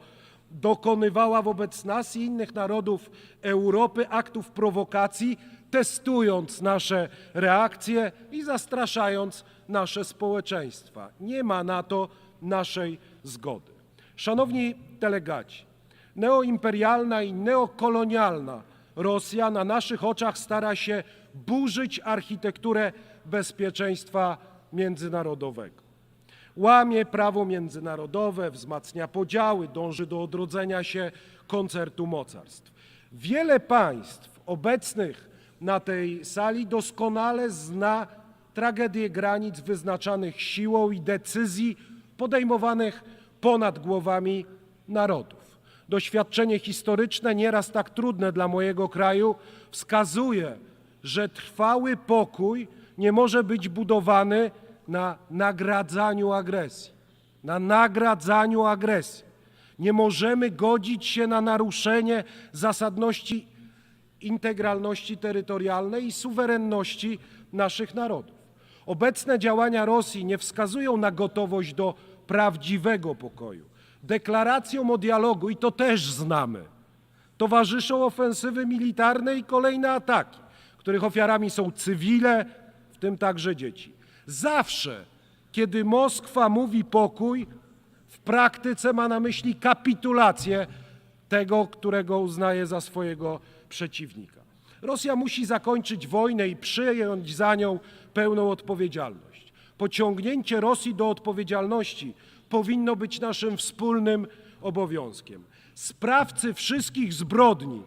dokonywała wobec nas i innych narodów Europy aktów prowokacji, testując nasze reakcje i zastraszając nasze społeczeństwa. Nie ma na to naszej zgody. Szanowni delegaci, neoimperialna i neokolonialna Rosja na naszych oczach stara się burzyć architekturę bezpieczeństwa międzynarodowego. Łamie prawo międzynarodowe, wzmacnia podziały, dąży do odrodzenia się koncertu mocarstw. Wiele państw obecnych na tej sali doskonale zna tragedię granic wyznaczanych siłą i decyzji podejmowanych ponad głowami narodów. Doświadczenie historyczne, nieraz tak trudne dla mojego kraju, wskazuje, że trwały pokój nie może być budowany na nagradzaniu agresji. Na nagradzaniu agresji. Nie możemy godzić się na naruszenie zasadności integralności terytorialnej i suwerenności naszych narodów. Obecne działania Rosji nie wskazują na gotowość do prawdziwego pokoju. Deklaracjom o dialogu, i to też znamy, towarzyszą ofensywy militarne i kolejne ataki, których ofiarami są cywile, w tym także dzieci. Zawsze, kiedy Moskwa mówi pokój, w praktyce ma na myśli kapitulację tego, którego uznaje za swojego przeciwnika. Rosja musi zakończyć wojnę i przyjąć za nią pełną odpowiedzialność. Pociągnięcie Rosji do odpowiedzialności powinno być naszym wspólnym obowiązkiem. Sprawcy wszystkich zbrodni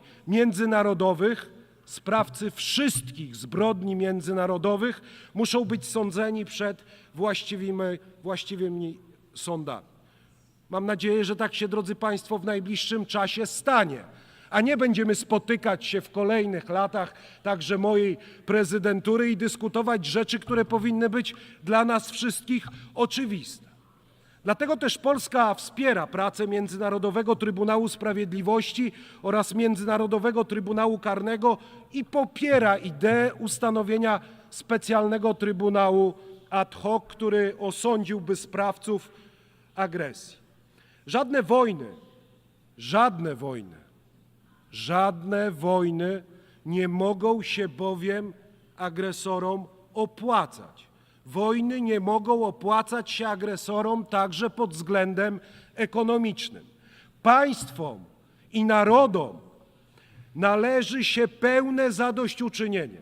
międzynarodowych muszą być sądzeni przed właściwymi sądami. Mam nadzieję, że tak się, drodzy Państwo, w najbliższym czasie stanie, a nie będziemy spotykać się w kolejnych latach także mojej prezydentury i dyskutować rzeczy, które powinny być dla nas wszystkich oczywiste. Dlatego też Polska wspiera pracę Międzynarodowego Trybunału Sprawiedliwości oraz Międzynarodowego Trybunału Karnego i popiera ideę ustanowienia specjalnego Trybunału ad hoc, który osądziłby sprawców agresji. Żadne wojny nie mogą się bowiem agresorom opłacać. Wojny nie mogą opłacać się agresorom także pod względem ekonomicznym. Państwom i narodom należy się pełne zadośćuczynienie,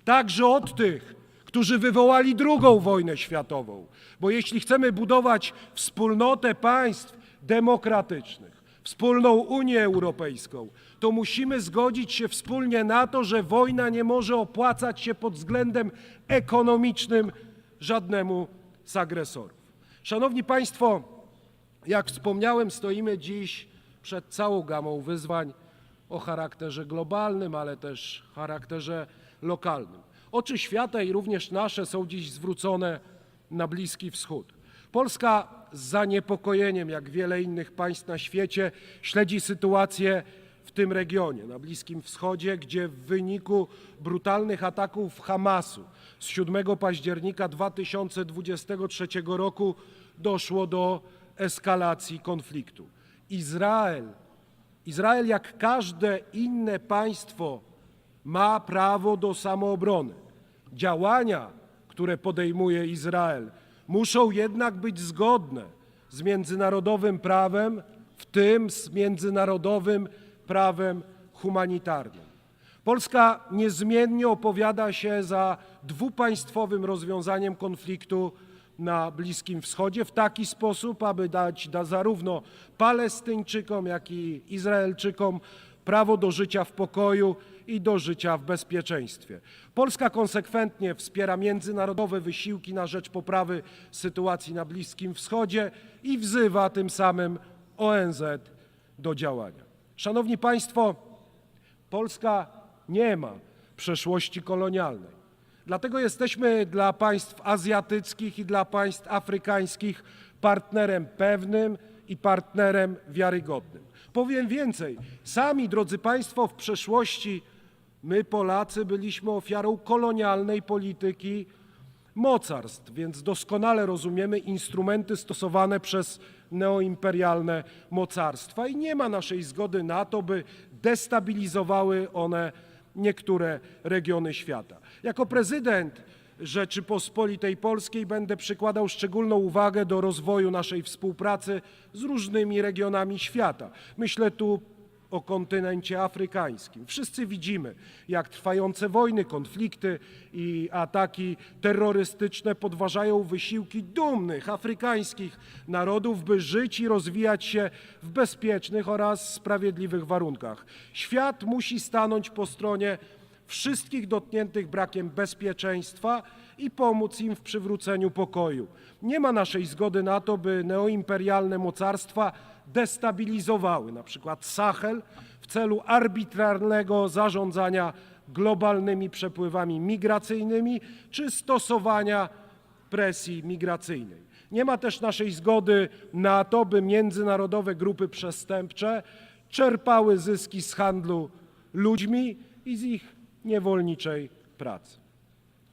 także od tych, którzy wywołali II wojnę światową, bo jeśli chcemy budować wspólnotę państw demokratycznych, wspólną Unię Europejską, to musimy zgodzić się wspólnie na to, że wojna nie może opłacać się pod względem ekonomicznym żadnemu z agresorów. Szanowni Państwo, jak wspomniałem, stoimy dziś przed całą gamą wyzwań o charakterze globalnym, ale też charakterze lokalnym. Oczy świata i również nasze są dziś zwrócone na Bliski Wschód. Polska z zaniepokojeniem, jak wiele innych państw na świecie, śledzi sytuację w tym regionie, na Bliskim Wschodzie, gdzie w wyniku brutalnych ataków Hamasu z 7 października 2023 roku doszło do eskalacji konfliktu. Izrael, jak każde inne państwo, ma prawo do samoobrony. Działania, które podejmuje Izrael, muszą jednak być zgodne z międzynarodowym prawem, w tym z międzynarodowym prawem humanitarnym. Polska niezmiennie opowiada się za dwupaństwowym rozwiązaniem konfliktu na Bliskim Wschodzie w taki sposób, aby dać zarówno Palestyńczykom, jak i Izraelczykom prawo do życia w pokoju i do życia w bezpieczeństwie. Polska konsekwentnie wspiera międzynarodowe wysiłki na rzecz poprawy sytuacji na Bliskim Wschodzie i wzywa tym samym ONZ do działania. Szanowni Państwo, Polska nie ma przeszłości kolonialnej. Dlatego jesteśmy dla państw azjatyckich i dla państw afrykańskich partnerem pewnym i partnerem wiarygodnym. Powiem więcej, sami, drodzy Państwo, w przeszłości my, Polacy, byliśmy ofiarą kolonialnej polityki mocarstw, więc doskonale rozumiemy instrumenty stosowane przez neoimperialne mocarstwa i nie ma naszej zgody na to, by destabilizowały one niektóre regiony świata. Jako prezydent Rzeczypospolitej Polskiej będę przykładał szczególną uwagę do rozwoju naszej współpracy z różnymi regionami świata. Myślę tu o kontynencie afrykańskim. Wszyscy widzimy, jak trwające wojny, konflikty i ataki terrorystyczne podważają wysiłki dumnych afrykańskich narodów, by żyć i rozwijać się w bezpiecznych oraz sprawiedliwych warunkach. Świat musi stanąć po stronie wszystkich dotkniętych brakiem bezpieczeństwa i pomóc im w przywróceniu pokoju. Nie ma naszej zgody na to, by neoimperialne mocarstwa destabilizowały na przykład Sahel w celu arbitralnego zarządzania globalnymi przepływami migracyjnymi czy stosowania presji migracyjnej. Nie ma też naszej zgody na to, by międzynarodowe grupy przestępcze czerpały zyski z handlu ludźmi i z ich niewolniczej pracy.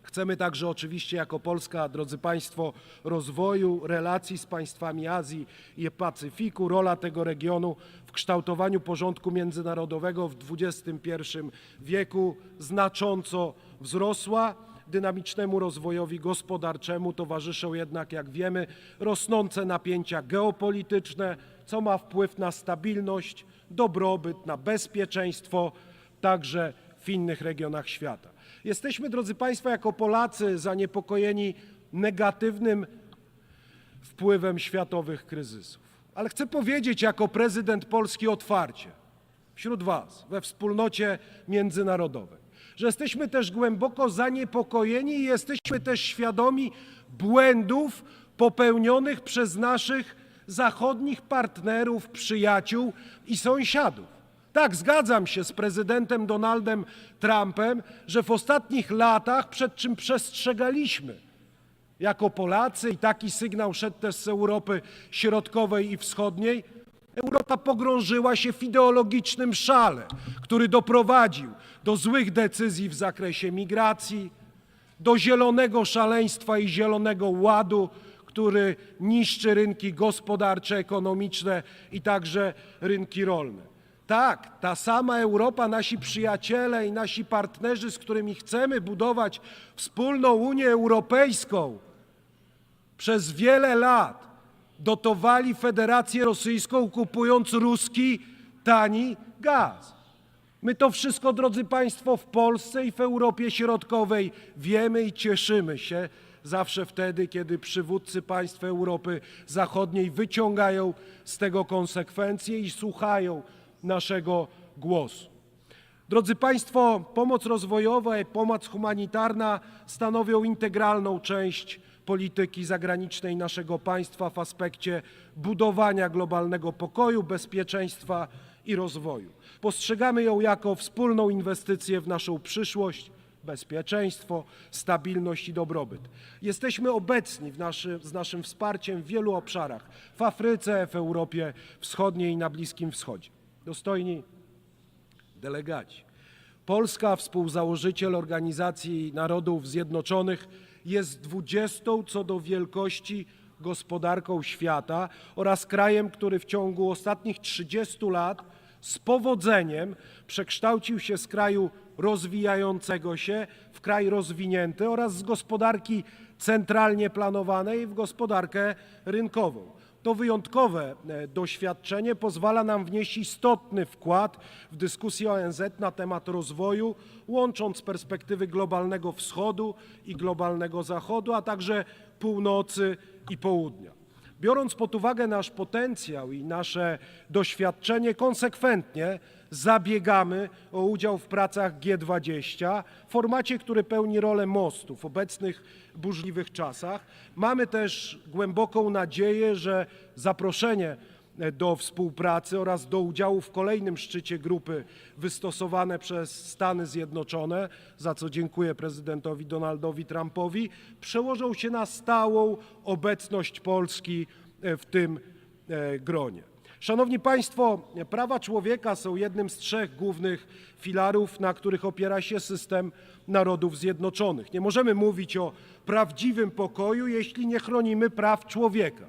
Chcemy także oczywiście jako Polska, drodzy Państwo, rozwoju relacji z państwami Azji i Pacyfiku. Rola tego regionu w kształtowaniu porządku międzynarodowego w XXI wieku znacząco wzrosła. Dynamicznemu rozwojowi gospodarczemu towarzyszą jednak, jak wiemy, rosnące napięcia geopolityczne, co ma wpływ na stabilność, dobrobyt, na bezpieczeństwo, także w innych regionach świata. Jesteśmy, drodzy Państwo, jako Polacy zaniepokojeni negatywnym wpływem światowych kryzysów. Ale chcę powiedzieć jako prezydent Polski otwarcie wśród Was, we wspólnocie międzynarodowej, że jesteśmy też głęboko zaniepokojeni i jesteśmy też świadomi błędów popełnionych przez naszych zachodnich partnerów, przyjaciół i sąsiadów. Tak, zgadzam się z prezydentem Donaldem Trumpem, że w ostatnich latach, przed czym przestrzegaliśmy jako Polacy i taki sygnał szedł też z Europy Środkowej i Wschodniej, Europa pogrążyła się w ideologicznym szale, który doprowadził do złych decyzji w zakresie migracji, do zielonego szaleństwa i zielonego ładu, który niszczy rynki gospodarcze, ekonomiczne i także rynki rolne. Tak, ta sama Europa, nasi przyjaciele i nasi partnerzy, z którymi chcemy budować wspólną Unię Europejską, przez wiele lat dotowali Federację Rosyjską, kupując ruski, tani gaz. My to wszystko, drodzy Państwo, w Polsce i w Europie Środkowej wiemy i cieszymy się zawsze wtedy, kiedy przywódcy państw Europy Zachodniej wyciągają z tego konsekwencje i słuchają naszego głosu. Drodzy Państwo, pomoc rozwojowa i pomoc humanitarna stanowią integralną część polityki zagranicznej naszego państwa w aspekcie budowania globalnego pokoju, bezpieczeństwa i rozwoju. Postrzegamy ją jako wspólną inwestycję w naszą przyszłość, bezpieczeństwo, stabilność i dobrobyt. Jesteśmy obecni z naszym wsparciem w wielu obszarach, w Afryce, w Europie Wschodniej i na Bliskim Wschodzie. Dostojni delegaci, Polska, współzałożyciel Organizacji Narodów Zjednoczonych, jest 20. co do wielkości gospodarką świata oraz krajem, który w ciągu ostatnich 30 lat z powodzeniem przekształcił się z kraju rozwijającego się w kraj rozwinięty oraz z gospodarki centralnie planowanej w gospodarkę rynkową. To wyjątkowe doświadczenie pozwala nam wnieść istotny wkład w dyskusję ONZ na temat rozwoju, łącząc perspektywy globalnego wschodu i globalnego zachodu, a także północy i południa. Biorąc pod uwagę nasz potencjał i nasze doświadczenie, konsekwentnie zabiegamy o udział w pracach G20 w formacie, który pełni rolę mostu w obecnych burzliwych czasach. Mamy też głęboką nadzieję, że zaproszenie do współpracy oraz do udziału w kolejnym szczycie grupy wystosowane przez Stany Zjednoczone, za co dziękuję prezydentowi Donaldowi Trumpowi, przełożą się na stałą obecność Polski w tym gronie. Szanowni Państwo, prawa człowieka są jednym z 3 głównych filarów, na których opiera się system Narodów Zjednoczonych. Nie możemy mówić o prawdziwym pokoju, jeśli nie chronimy praw człowieka.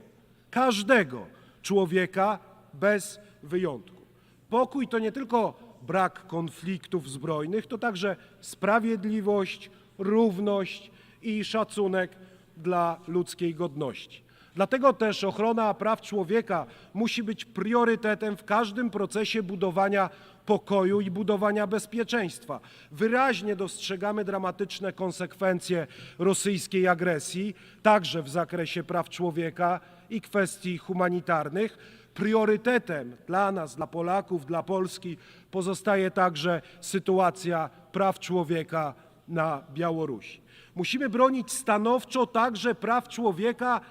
Każdego człowieka bez wyjątku. Pokój to nie tylko brak konfliktów zbrojnych, to także sprawiedliwość, równość i szacunek dla ludzkiej godności. Dlatego też ochrona praw człowieka musi być priorytetem w każdym procesie budowania pokoju i budowania bezpieczeństwa. Wyraźnie dostrzegamy dramatyczne konsekwencje rosyjskiej agresji, także w zakresie praw człowieka i kwestii humanitarnych. Priorytetem dla nas, dla Polaków, dla Polski pozostaje także sytuacja praw człowieka na Białorusi. Musimy bronić stanowczo także praw człowieka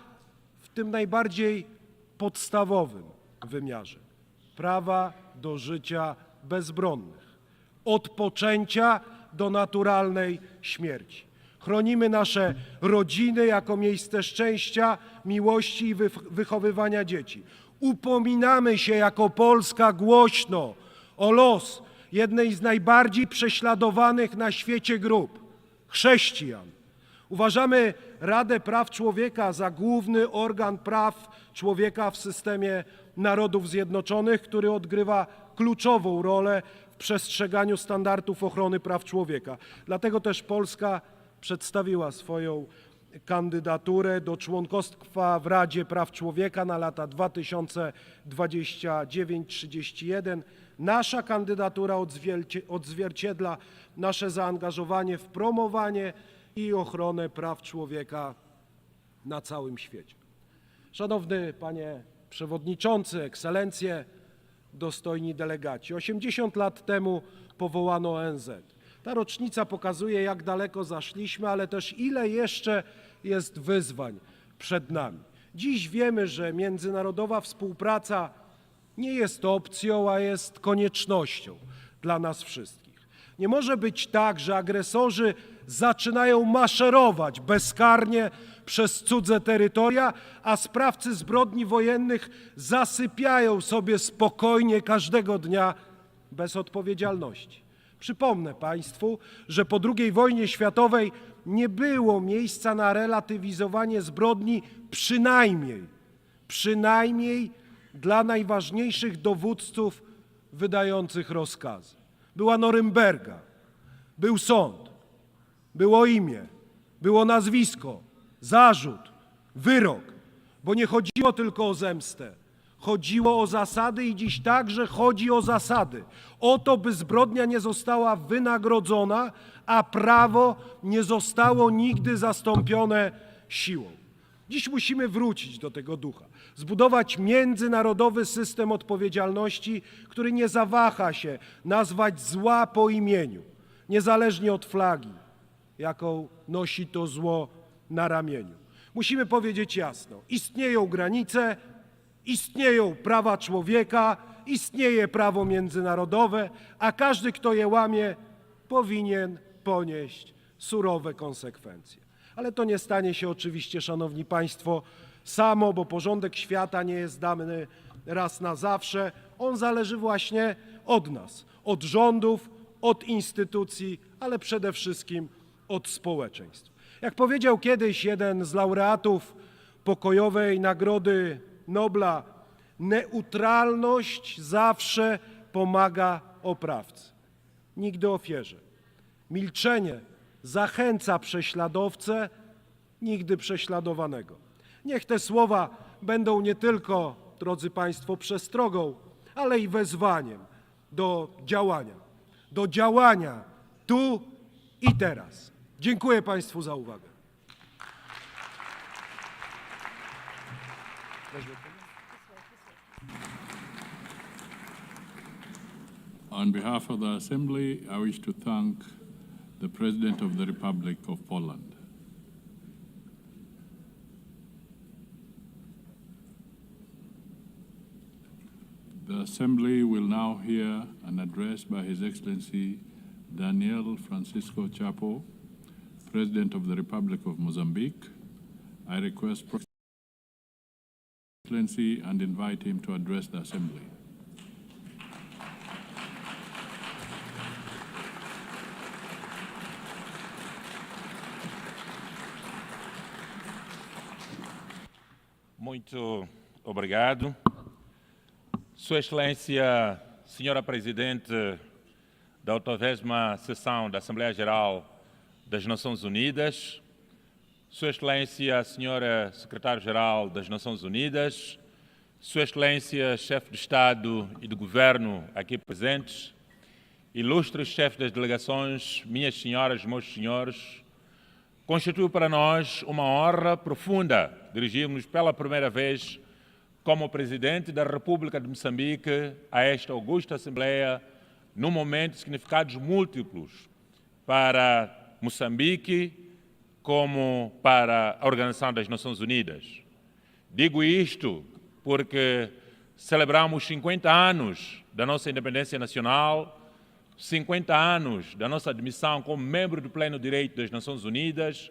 w tym najbardziej podstawowym wymiarze prawa do życia bezbronnych, od poczęcia do naturalnej śmierci. Chronimy nasze rodziny jako miejsce szczęścia, miłości i wychowywania dzieci. Upominamy się jako Polska głośno o los jednej z najbardziej prześladowanych na świecie grup chrześcijan. Uważamy Radę Praw Człowieka za główny organ praw człowieka w systemie Narodów Zjednoczonych, który odgrywa kluczową rolę w przestrzeganiu standardów ochrony praw człowieka. Dlatego też Polska przedstawiła swoją kandydaturę do członkostwa w Radzie Praw Człowieka na lata 2029-31. Nasza kandydatura odzwierciedla nasze zaangażowanie w promowanie i ochronę praw człowieka na całym świecie. Szanowny Panie Przewodniczący, Ekscelencje, dostojni delegaci, 80 lat temu powołano ONZ. Ta rocznica pokazuje, jak daleko zaszliśmy, ale też ile jeszcze jest wyzwań przed nami. Dziś wiemy, że międzynarodowa współpraca nie jest opcją, a jest koniecznością dla nas wszystkich. Nie może być tak, że agresorzy zaczynają maszerować bezkarnie przez cudze terytoria, a sprawcy zbrodni wojennych zasypiają sobie spokojnie każdego dnia bez odpowiedzialności. Przypomnę Państwu, że po II wojnie światowej nie było miejsca na relatywizowanie zbrodni, przynajmniej dla najważniejszych dowódców wydających rozkazy. Była Norymberga, był sąd, było imię, było nazwisko, zarzut, wyrok, bo nie chodziło tylko o zemstę. Chodziło o zasady i dziś także chodzi o zasady. O to, by zbrodnia nie została wynagrodzona, a prawo nie zostało nigdy zastąpione siłą. Dziś musimy wrócić do tego ducha, zbudować międzynarodowy system odpowiedzialności, który nie zawaha się nazwać zła po imieniu, niezależnie od flagi, jaką nosi to zło na ramieniu. Musimy powiedzieć jasno, istnieją granice, istnieją prawa człowieka, istnieje prawo międzynarodowe, a każdy, kto je łamie, powinien ponieść surowe konsekwencje. Ale to nie stanie się oczywiście, szanowni państwo, samo, bo porządek świata nie jest dany raz na zawsze. On zależy właśnie od nas, od rządów, od instytucji, ale przede wszystkim od społeczeństw. Jak powiedział kiedyś jeden z laureatów pokojowej Nagrody Nobla, neutralność zawsze pomaga oprawcy, nigdy ofierze. Milczenie zachęca prześladowcę, nigdy prześladowanego. Niech te słowa będą nie tylko, drodzy państwo, przestrogą, ale i wezwaniem do działania tu i teraz. Dziękuję państwu za uwagę. On behalf of the Assembly, I wish to thank the President of the Republic of Poland. The Assembly will now hear an address by His Excellency Daniel Francisco Chapo, President of the Republic of Mozambique. I request His Excellency and invite him to address the Assembly. Muito obrigado. Sua Excelência, Senhora Presidente da 80ª Sessão da Assembleia Geral das Nações Unidas, Sua Excelência, Senhora Secretário-Geral das Nações Unidas, Sua Excelência, Chefe de Estado e de Governo aqui presentes, ilustres chefes das delegações, minhas senhoras, meus senhores, constitui para nós uma honra profunda dirigirmos pela primeira vez como Presidente da República de Moçambique a esta augusta Assembleia, num momento de significados múltiplos para Moçambique como para a Organização das Nações Unidas. Digo isto porque celebramos 50 anos da nossa independência nacional, 50 anos da nossa admissão como membro do pleno direito das Nações Unidas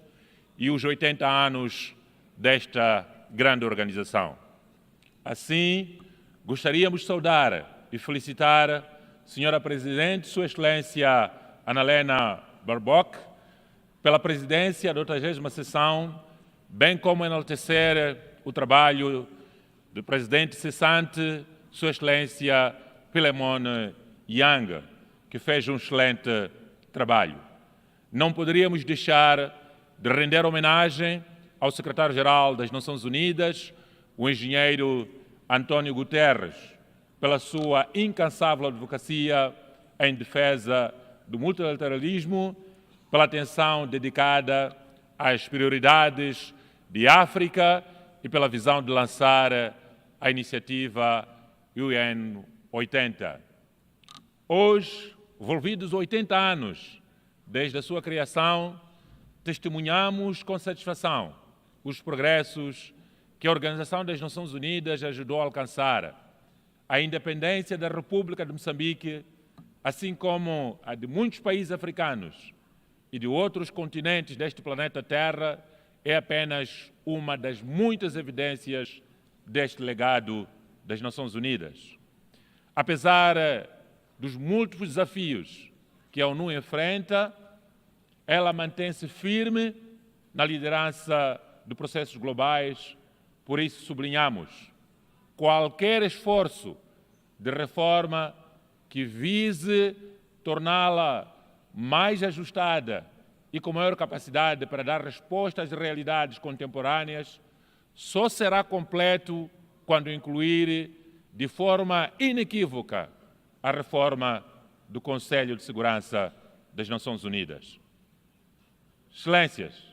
e os 80 anos desta grande organização. Assim, gostaríamos de saudar e felicitar a Senhora Presidente, Sua Excelência Ana Helena Barbock, pela presidência da 80ª Sessão, bem como enaltecer o trabalho do Presidente cessante, Sua Excelência Philemon Yang, que fez um excelente trabalho. Não poderíamos deixar de render homenagem ao Secretário-Geral das Nações Unidas, o engenheiro António Guterres, pela sua incansável advocacia em defesa do multilateralismo, pela atenção dedicada às prioridades de África e pela visão de lançar a iniciativa UN 80. Hoje, envolvidos 80 anos desde a sua criação, testemunhamos com satisfação os progressos que a Organização das Nações Unidas ajudou a alcançar. A independência da República de Moçambique, assim como a de muitos países africanos e de outros continentes deste planeta Terra, é apenas uma das muitas evidências deste legado das Nações Unidas. Apesar dos múltiplos desafios que a ONU enfrenta, ela mantém-se firme na liderança de processos globais. Por isso sublinhamos qualquer esforço de reforma que vise torná-la mais ajustada e com maior capacidade para dar resposta às realidades contemporâneas só será completo quando incluir de forma inequívoca a reforma do Conselho de Segurança das Nações Unidas. Excelências,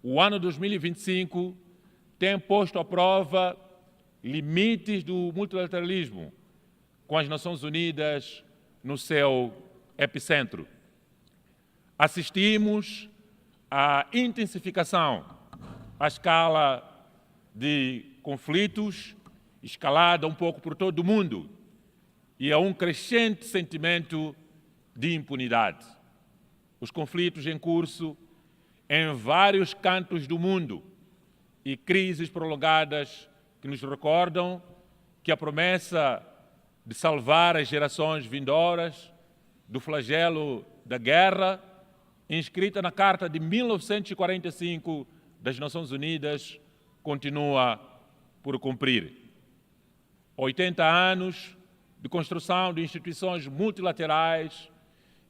o ano 2025 tem posto à prova limites do multilateralismo, com as Nações Unidas no seu epicentro. Assistimos à intensificação a escala de conflitos escalada um pouco por todo o mundo e a um crescente sentimento de impunidade. Os conflitos em curso em vários cantos do mundo e crises prolongadas que nos recordam que a promessa de salvar as gerações vindouras do flagelo da guerra, inscrita na Carta de 1945 das Nações Unidas, continua por cumprir. 80 anos de construção de instituições multilaterais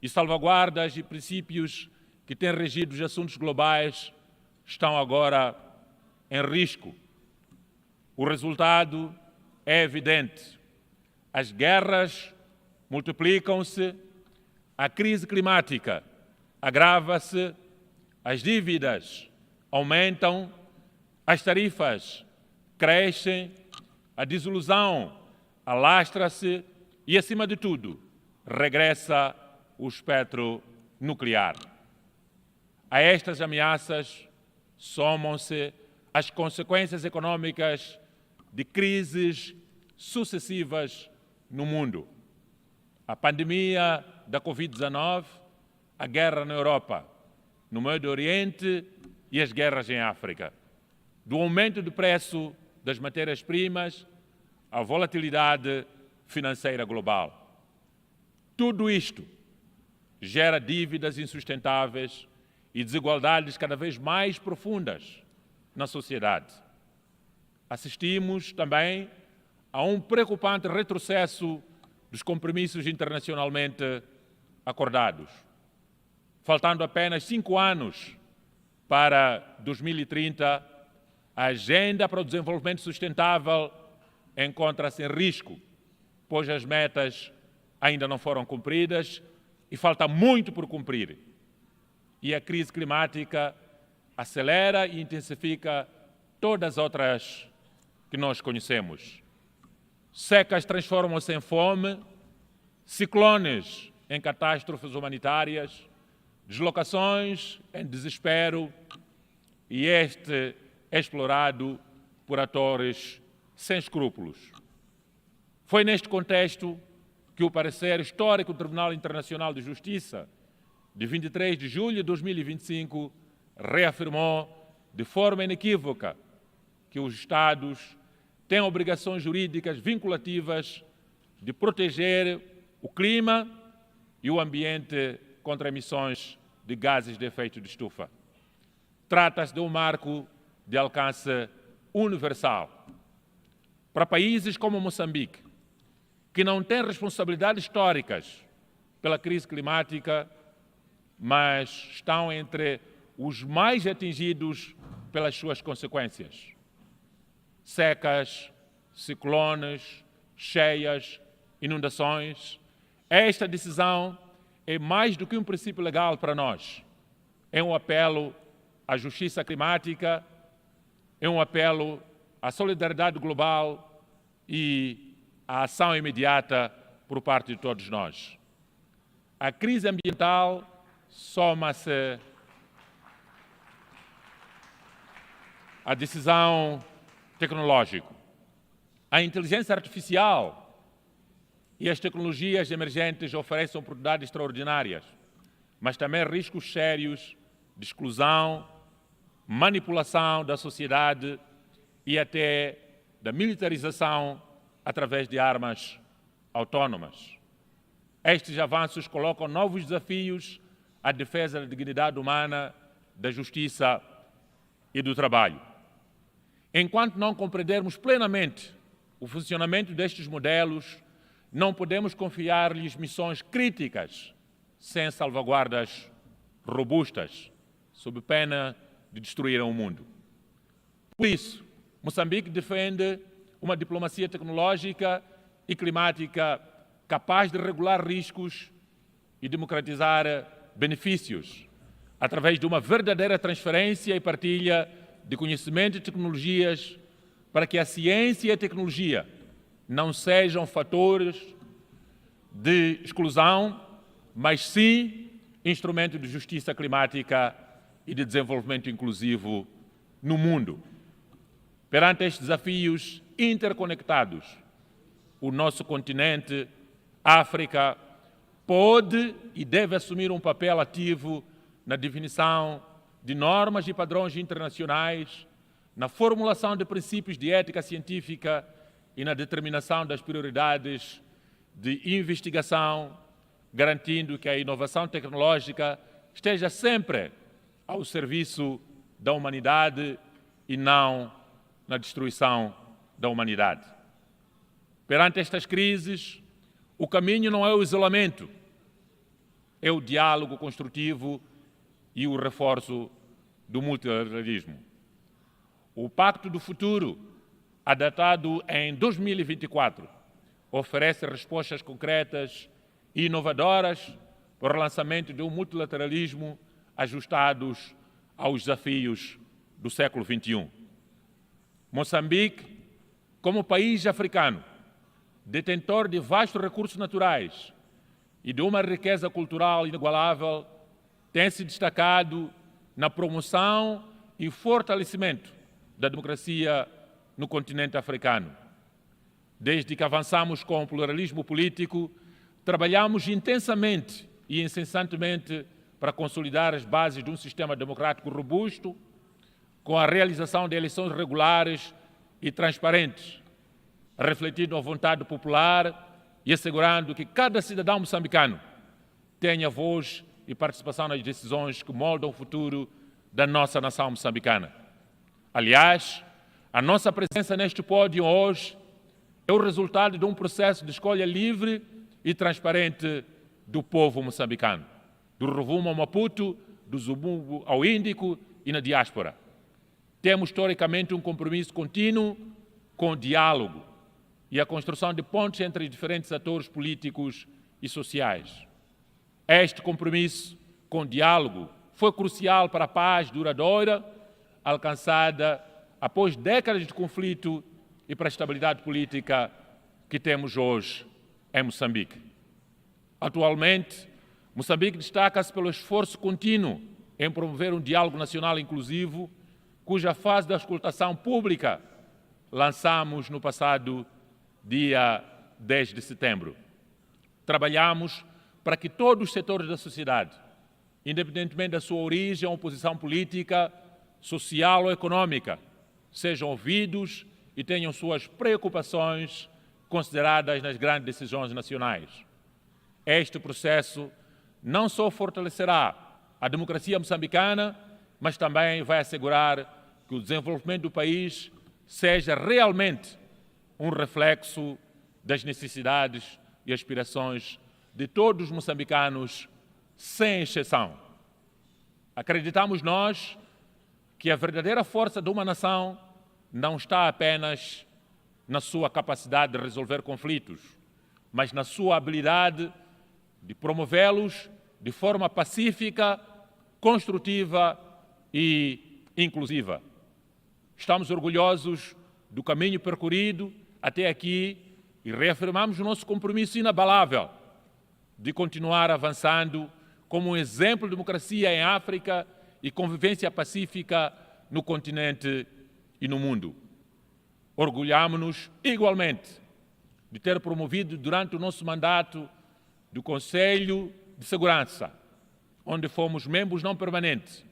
e salvaguardas de princípios que têm regido os assuntos globais estão agora em risco. O resultado é evidente. As guerras multiplicam-se, a crise climática agrava-se, as dívidas aumentam, as tarifas crescem, a desilusão alastra-se e, acima de tudo, regressa o espectro nuclear. A estas ameaças somam-se as consequências econômicas de crises sucessivas no mundo. A pandemia da Covid-19, a guerra na Europa, no Médio Oriente e as guerras em África. Do aumento do preço das matérias-primas à volatilidade financeira global. Tudo isto gera dívidas insustentáveis e desigualdades cada vez mais profundas na sociedade. Assistimos também a um preocupante retrocesso dos compromissos internacionalmente acordados. Faltando apenas 5 anos para 2030, a Agenda para o Desenvolvimento Sustentável encontra-se em risco, pois as metas ainda não foram cumpridas e falta muito por cumprir. E a crise climática acelera e intensifica todas as outras que nós conhecemos. Secas transformam-se em fome, ciclones em catástrofes humanitárias, deslocações em desespero, e este é explorado por atores sem escrúpulos. Foi neste contexto que o parecer histórico do Tribunal Internacional de Justiça, de 23 de julho de 2025, reafirmou de forma inequívoca que os Estados têm obrigações jurídicas vinculativas de proteger o clima e o ambiente contra emissões de gases de efeito de estufa. Trata-se de um marco de alcance universal. Para países como Moçambique, que não têm responsabilidades históricas pela crise climática, mas estão entre os mais atingidos pelas suas consequências. Secas, ciclones, cheias, inundações. Esta decisão é mais do que um princípio legal para nós. É um apelo à justiça climática, é um apelo à solidariedade global e à ação imediata por parte de todos nós. A crise ambiental soma-se à decisão tecnológica. A inteligência artificial e as tecnologias emergentes oferecem oportunidades extraordinárias, mas também riscos sérios de exclusão, manipulação da sociedade e até da militarização através de armas autônomas. Estes avanços colocam novos desafios à defesa da dignidade humana, da justiça e do trabalho. Enquanto não compreendermos plenamente o funcionamento destes modelos, não podemos confiar-lhes missões críticas sem salvaguardas robustas, sob pena de destruir o mundo. Por isso, Moçambique defende uma diplomacia tecnológica e climática capaz de regular riscos e democratizar benefícios, através de uma verdadeira transferência e partilha de conhecimento e tecnologias, para que a ciência e a tecnologia não sejam fatores de exclusão, mas sim instrumento de justiça climática e de desenvolvimento inclusivo no mundo. Perante estes desafios interconectados, o nosso continente, África, pode e deve assumir um papel ativo na definição de normas e padrões internacionais, na formulação de princípios de ética científica e na determinação das prioridades de investigação, garantindo que a inovação tecnológica esteja sempre ao serviço da humanidade e não na destruição da humanidade. Perante estas crises, o caminho não é o isolamento, é o diálogo construtivo e o reforço do multilateralismo. O Pacto do Futuro, adotado em 2024, oferece respostas concretas e inovadoras para o relançamento de um multilateralismo ajustados aos desafios do século XXI. Moçambique, como país africano, detentor de vastos recursos naturais e de uma riqueza cultural inigualável, tem se destacado na promoção e fortalecimento da democracia no continente africano. Desde que avançamos com o pluralismo político, trabalhamos intensamente e incessantemente para consolidar as bases de um sistema democrático robusto, com a realização de eleições regulares e transparentes, refletindo a vontade popular e assegurando que cada cidadão moçambicano tenha voz e participação nas decisões que moldam o futuro da nossa nação moçambicana. Aliás, a nossa presença neste pódio hoje é o resultado de um processo de escolha livre e transparente do povo moçambicano, do Rovuma ao Maputo, do Zumbugo ao Índico e na diáspora. Temos, historicamente, um compromisso contínuo com o diálogo e a construção de pontes entre diferentes atores políticos e sociais. Este compromisso com o diálogo foi crucial para a paz duradoura alcançada após décadas de conflito e para a estabilidade política que temos hoje em Moçambique. Atualmente, Moçambique destaca-se pelo esforço contínuo em promover um diálogo nacional inclusivo, cuja fase da escutação pública lançamos no passado dia 10 de setembro. Trabalhamos para que todos os setores da sociedade, independentemente da sua origem ou posição política, social ou econômica, sejam ouvidos e tenham suas preocupações consideradas nas grandes decisões nacionais. Este processo não só fortalecerá a democracia moçambicana, mas também vai assegurar que o desenvolvimento do país seja realmente um reflexo das necessidades e aspirações de todos os moçambicanos, sem exceção. Acreditamos nós que a verdadeira força de uma nação não está apenas na sua capacidade de resolver conflitos, mas na sua habilidade de promovê-los de forma pacífica, construtiva e inclusiva. Estamos orgulhosos do caminho percorrido até aqui e reafirmamos o nosso compromisso inabalável de continuar avançando como um exemplo de democracia em África e convivência pacífica no continente e no mundo. Orgulhamos-nos igualmente de ter promovido durante o nosso mandato do Conselho de Segurança, onde fomos membros não permanentes,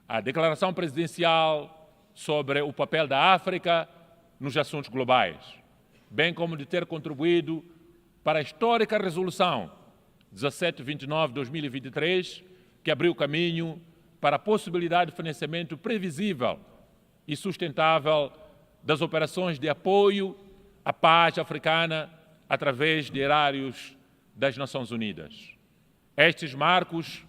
a Declaração Presidencial sobre o papel da África nos assuntos globais, bem como de ter contribuído para a histórica Resolução 1729 de 2023, que abriu caminho para a possibilidade de financiamento previsível e sustentável das operações de apoio à paz africana através de erários das Nações Unidas. Estes marcos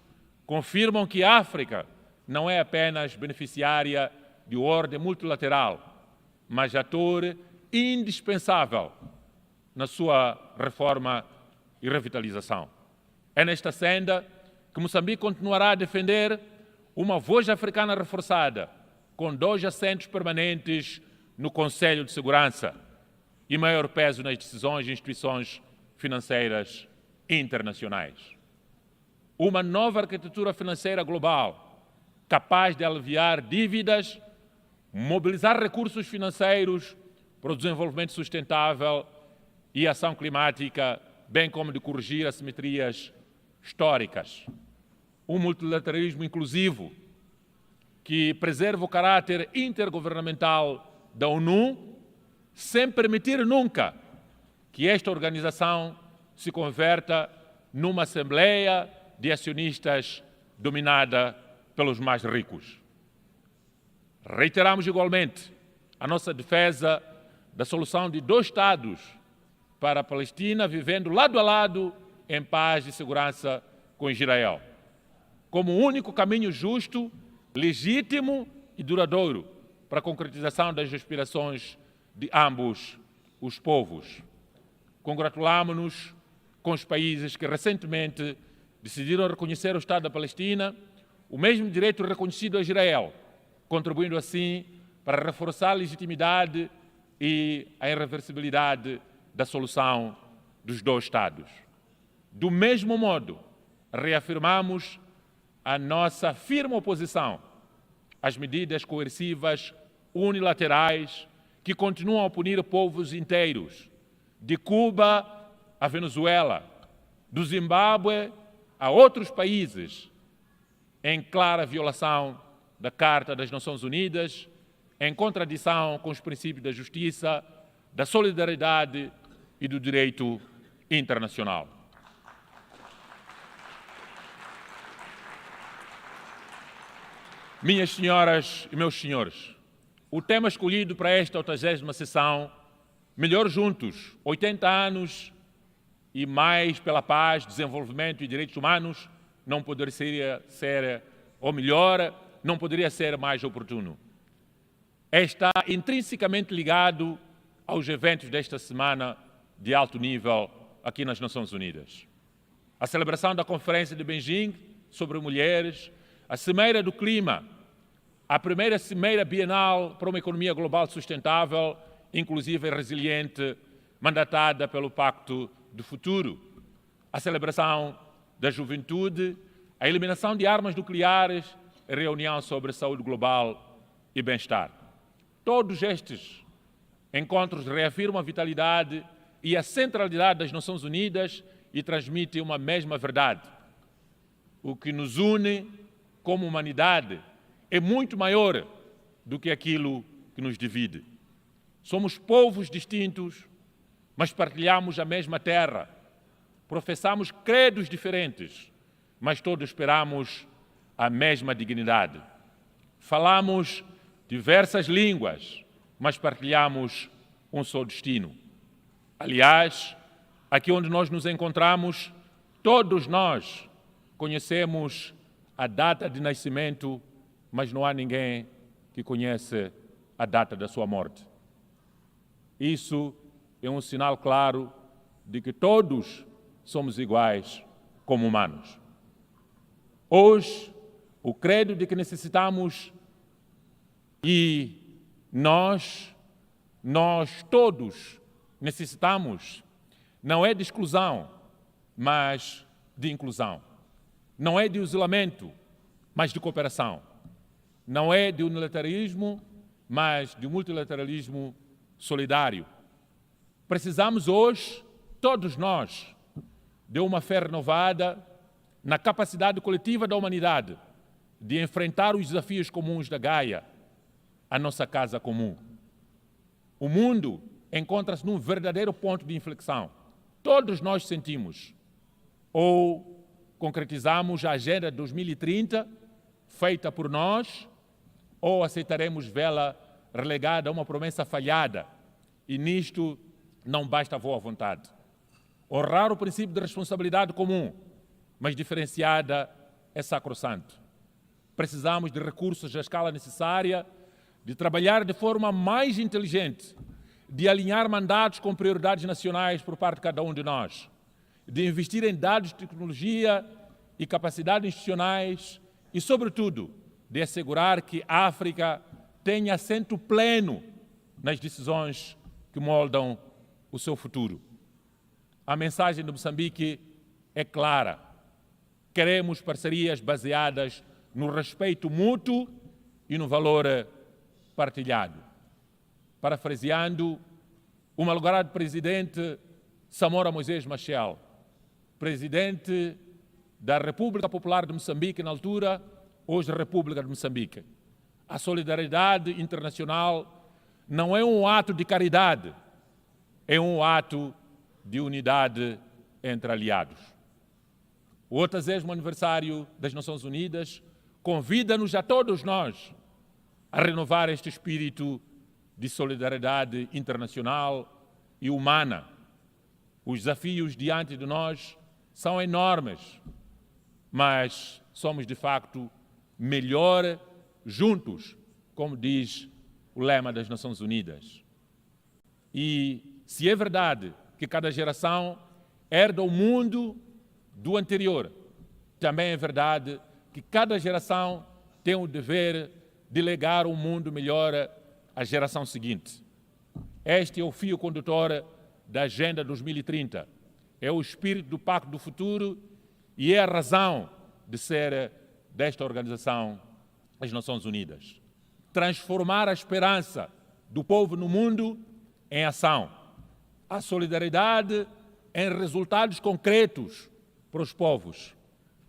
confirmam que a África não é apenas beneficiária de ordem multilateral, mas ator indispensável na sua reforma e revitalização. É nesta senda que Moçambique continuará a defender uma voz africana reforçada, com 2 assentos permanentes no Conselho de Segurança e maior peso nas decisões de instituições financeiras internacionais. Uma nova arquitetura financeira global, capaz de aliviar dívidas, mobilizar recursos financeiros para o desenvolvimento sustentável e ação climática, bem como de corrigir assimetrias históricas. Um multilateralismo inclusivo que preserva o caráter intergovernamental da ONU, sem permitir nunca que esta organização se converta numa assembleia de acionistas dominada pelos mais ricos. Reiteramos igualmente a nossa defesa da solução de 2 Estados para a Palestina, vivendo lado a lado em paz e segurança com Israel, como o único caminho justo, legítimo e duradouro para a concretização das aspirações de ambos os povos. Congratulamos-nos com os países que recentemente decidiram reconhecer o Estado da Palestina, o mesmo direito reconhecido a Israel, contribuindo assim para reforçar a legitimidade e a irreversibilidade da solução dos 2 Estados. Do mesmo modo, reafirmamos a nossa firme oposição às medidas coercivas unilaterais que continuam a punir povos inteiros, de Cuba a Venezuela, do Zimbábue a outros países, em clara violação da Carta das Nações Unidas, em contradição com os princípios da justiça, da solidariedade e do direito internacional. Minhas senhoras e meus senhores, o tema escolhido para esta 80ª sessão, Melhor Juntos, 80 anos e mais pela paz, desenvolvimento e direitos humanos, não poderia ser, ou melhor, não poderia ser mais oportuno. Está intrinsecamente ligado aos eventos desta semana de alto nível aqui nas Nações Unidas. A celebração da Conferência de Beijing sobre Mulheres, a Cimeira do Clima, a primeira Cimeira Bienal para uma economia global sustentável, inclusiva e resiliente, mandatada pelo Pacto do Futuro, a celebração da juventude, a eliminação de armas nucleares, a reunião sobre saúde global e bem-estar. Todos estes encontros reafirmam a vitalidade e a centralidade das Nações Unidas e transmitem uma mesma verdade. O que nos une como humanidade é muito maior do que aquilo que nos divide. Somos povos distintos, mas partilhamos a mesma terra. Professamos credos diferentes, mas todos esperamos a mesma dignidade. Falamos diversas línguas, mas partilhamos um só destino. Aliás, aqui onde nós nos encontramos, todos nós conhecemos a data de nascimento, mas não há ninguém que conhece a data da sua morte. Isso é um sinal claro de que todos somos iguais como humanos. Hoje, o credo de que necessitamos e nós todos necessitamos, não é de exclusão, mas de inclusão. Não é de isolamento, mas de cooperação. Não é de unilateralismo, mas de multilateralismo solidário. Precisamos hoje, todos nós, de uma fé renovada na capacidade coletiva da humanidade de enfrentar os desafios comuns da Gaia, a nossa casa comum. O mundo encontra-se num verdadeiro ponto de inflexão. Todos nós sentimos. Ou concretizamos a Agenda 2030, feita por nós, ou aceitaremos vê-la relegada a uma promessa falhada. E nisto não basta a boa vontade. Honrar o princípio de responsabilidade comum, mas diferenciada, é sacrossanto. Precisamos de recursos à escala necessária, de trabalhar de forma mais inteligente, de alinhar mandatos com prioridades nacionais por parte de cada um de nós, de investir em dados, tecnologia e capacidades institucionais e, sobretudo, de assegurar que a África tenha assento pleno nas decisões que moldam o seu futuro. A mensagem de Moçambique é clara. Queremos parcerias baseadas no respeito mútuo e no valor partilhado. Parafraseando o malogrado presidente Samora Moisés Machel, presidente da República Popular de Moçambique na altura, hoje República de Moçambique. A solidariedade internacional não é um ato de caridade, é um ato de unidade entre aliados. O 80º aniversário das Nações Unidas convida-nos a todos nós a renovar este espírito de solidariedade internacional e humana. Os desafios diante de nós são enormes, mas somos de facto melhor juntos, como diz o lema das Nações Unidas. E se é verdade que cada geração herda o mundo do anterior, também é verdade que cada geração tem o dever de legar um mundo melhor à geração seguinte. Este é o fio condutor da Agenda 2030. É o espírito do Pacto do Futuro e é a razão de ser desta organização, as Nações Unidas. Transformar a esperança do povo no mundo em ação. A solidariedade em resultados concretos para os povos.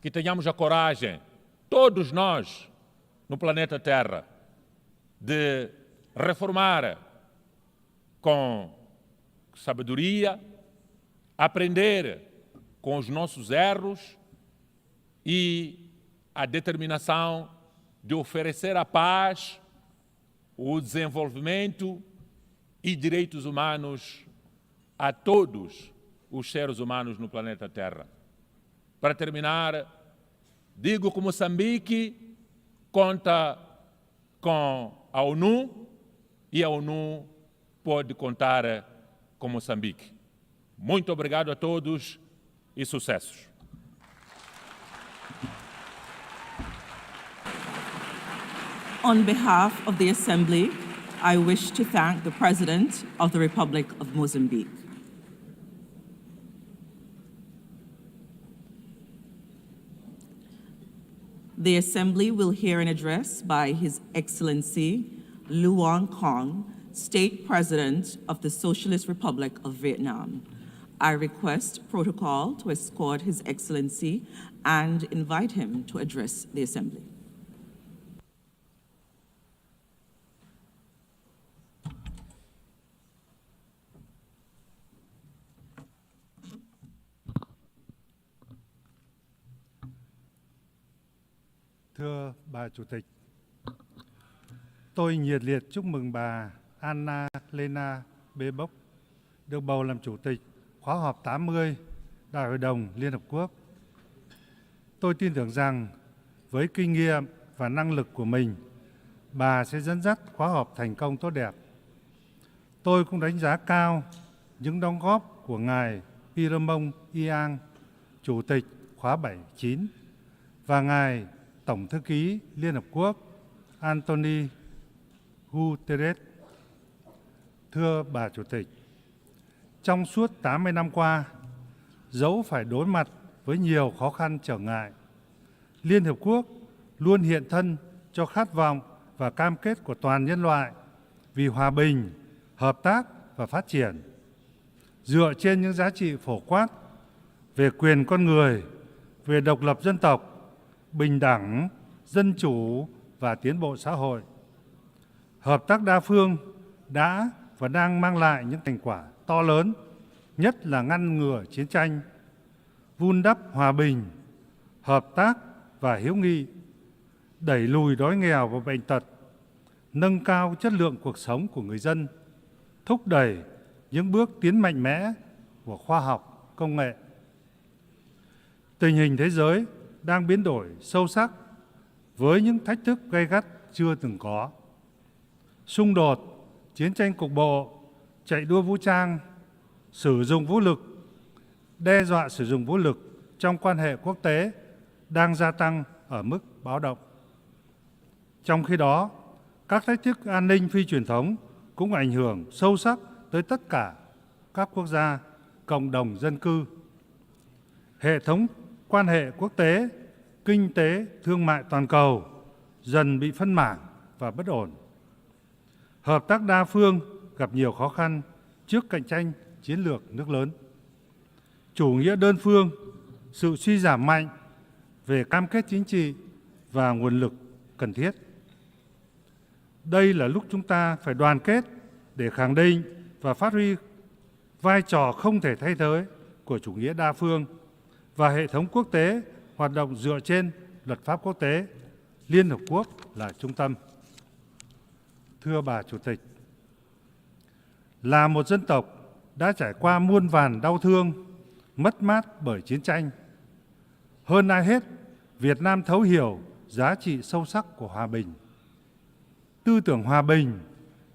Que tenhamos a coragem, todos nós, no planeta Terra, de reformar com sabedoria, aprender com os nossos erros e a determinação de oferecer a paz, o desenvolvimento e direitos humanos a todos os seres humanos no planeta Terra. Para terminar, digo que Moçambique conta com a ONU e a ONU pode contar com Moçambique. Muito obrigado a todos e sucessos. On behalf of the Assembly, I wish to thank the President of the Republic of Mozambique. The Assembly will hear an address by His Excellency Luong Kong, State President of the Socialist Republic of Vietnam. I request protocol to escort His Excellency and invite him to address the Assembly. Thưa bà Chủ tịch, tôi nhiệt liệt chúc mừng bà Anna Lena Baerbock được bầu làm Chủ tịch khóa họp 80 Đại hội đồng Liên Hợp Quốc. Tôi tin tưởng rằng với kinh nghiệm và năng lực của mình, bà sẽ dẫn dắt khóa họp thành công tốt đẹp. Tôi cũng đánh giá cao những đóng góp của ngài Piramong Iang, Chủ tịch khóa 79, và ngài Tổng thư ký Liên Hợp Quốc Antonio Guterres. Thưa bà Chủ tịch, trong suốt 80 năm qua, dẫu phải đối mặt với nhiều khó khăn trở ngại, Liên Hợp Quốc luôn hiện thân cho khát vọng và cam kết của toàn nhân loại vì hòa bình, hợp tác và phát triển, dựa trên những giá trị phổ quát về quyền con người, về độc lập dân tộc, bình đẳng, dân chủ và tiến bộ xã hội. Hợp tác đa phương đã và đang mang lại những thành quả to lớn, nhất là ngăn ngừa chiến tranh, vun đắp hòa bình, hợp tác và hữu nghị, đẩy lùi đói nghèo và bệnh tật, nâng cao chất lượng cuộc sống của người dân, thúc đẩy những bước tiến mạnh mẽ của khoa học, công nghệ. Tình hình thế giới đang biến đổi sâu sắc với những thách thức gay gắt chưa từng có. Xung đột, chiến tranh cục bộ, chạy đua vũ trang, sử dụng vũ lực, đe dọa sử dụng vũ lực trong quan hệ quốc tế đang gia tăng ở mức báo động. Trong khi đó, các thách thức an ninh phi truyền thống cũng ảnh hưởng sâu sắc tới tất cả các quốc gia, cộng đồng dân cư. Hệ thống quan hệ quốc tế, kinh tế, thương mại toàn cầu dần bị phân mảng và bất ổn. Hợp tác đa phương gặp nhiều khó khăn trước cạnh tranh chiến lược nước lớn. Chủ nghĩa đơn phương, sự suy giảm mạnh về cam kết chính trị và nguồn lực cần thiết. Đây là lúc chúng ta phải đoàn kết để khẳng định và phát huy vai trò không thể thay thế của chủ nghĩa đa phương và hệ thống quốc tế hoạt động dựa trên luật pháp quốc tế, Liên Hợp Quốc là trung tâm. Thưa bà Chủ tịch, là một dân tộc đã trải qua muôn vàn đau thương, mất mát bởi chiến tranh, hơn ai hết, Việt Nam thấu hiểu giá trị sâu sắc của hòa bình. Tư tưởng hòa bình,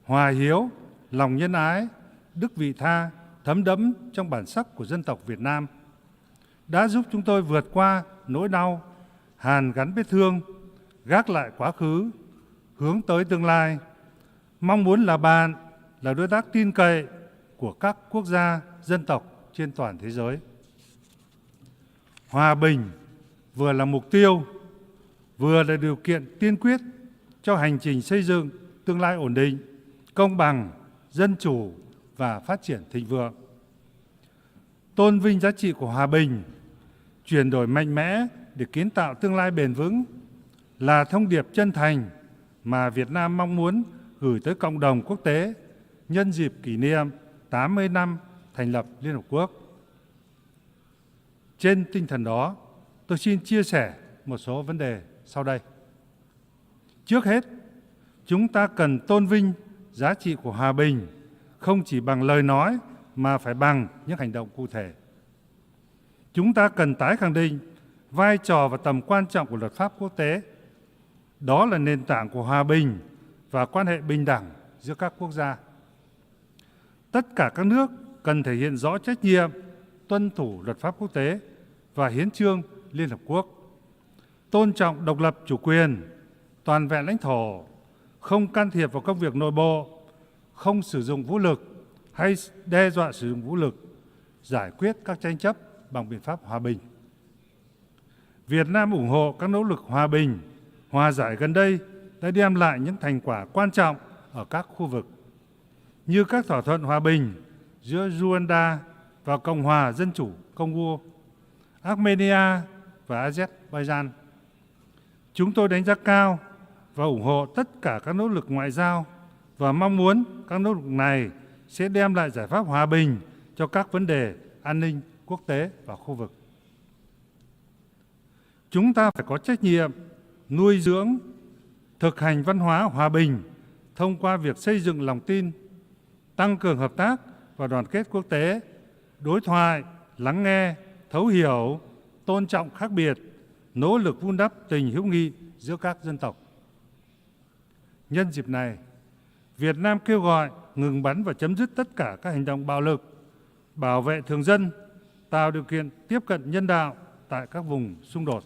hòa hiếu, lòng nhân ái, đức vị tha thấm đẫm trong bản sắc của dân tộc Việt Nam đã giúp chúng tôi vượt qua nỗi đau, hàn gắn vết thương, gác lại quá khứ, hướng tới tương lai, mong muốn là bạn, là đối tác tin cậy của các quốc gia, dân tộc trên toàn thế giới. Hòa bình vừa là mục tiêu, vừa là điều kiện tiên quyết cho hành trình xây dựng tương lai ổn định, công bằng, dân chủ và phát triển thịnh vượng. Tôn vinh giá trị của hòa bình, chuyển đổi mạnh mẽ để kiến tạo tương lai bền vững là thông điệp chân thành mà Việt Nam mong muốn gửi tới cộng đồng quốc tế nhân dịp kỷ niệm 80 năm thành lập Liên Hợp Quốc. Trên tinh thần đó, tôi xin chia sẻ một số vấn đề sau đây. Trước hết, chúng ta cần tôn vinh giá trị của hòa bình không chỉ bằng lời nói mà phải bằng những hành động cụ thể. Chúng ta cần tái khẳng định vai trò và tầm quan trọng của luật pháp quốc tế. Đó là nền tảng của hòa bình và quan hệ bình đẳng giữa các quốc gia. Tất cả các nước cần thể hiện rõ trách nhiệm tuân thủ luật pháp quốc tế và hiến chương Liên Hợp Quốc, tôn trọng độc lập chủ quyền, toàn vẹn lãnh thổ, không can thiệp vào công việc nội bộ, không sử dụng vũ lực hay đe dọa sử dụng vũ lực, giải quyết các tranh chấp bằng biện pháp hòa bình. Việt Nam ủng hộ các nỗ lực hòa bình, hòa giải gần đây đã đem lại những thành quả quan trọng ở các khu vực, như các thỏa thuận hòa bình giữa Rwanda và Cộng hòa Dân chủ Congo, Armenia và Azerbaijan. Chúng tôi đánh giá cao và ủng hộ tất cả các nỗ lực ngoại giao và mong muốn các nỗ lực này sẽ đem lại giải pháp hòa bình cho các vấn đề an ninh quốc tế và khu vực. Chúng ta phải có trách nhiệm nuôi dưỡng, thực hành văn hóa hòa bình thông qua việc xây dựng lòng tin, tăng cường hợp tác và đoàn kết quốc tế, đối thoại, lắng nghe, thấu hiểu, tôn trọng khác biệt, nỗ lực vun đắp tình hữu nghị giữa các dân tộc. Nhân dịp này, Việt Nam kêu gọi ngừng bắn và chấm dứt tất cả các hành động bạo lực, bảo vệ thường dân, tạo điều kiện tiếp cận nhân đạo tại các vùng xung đột.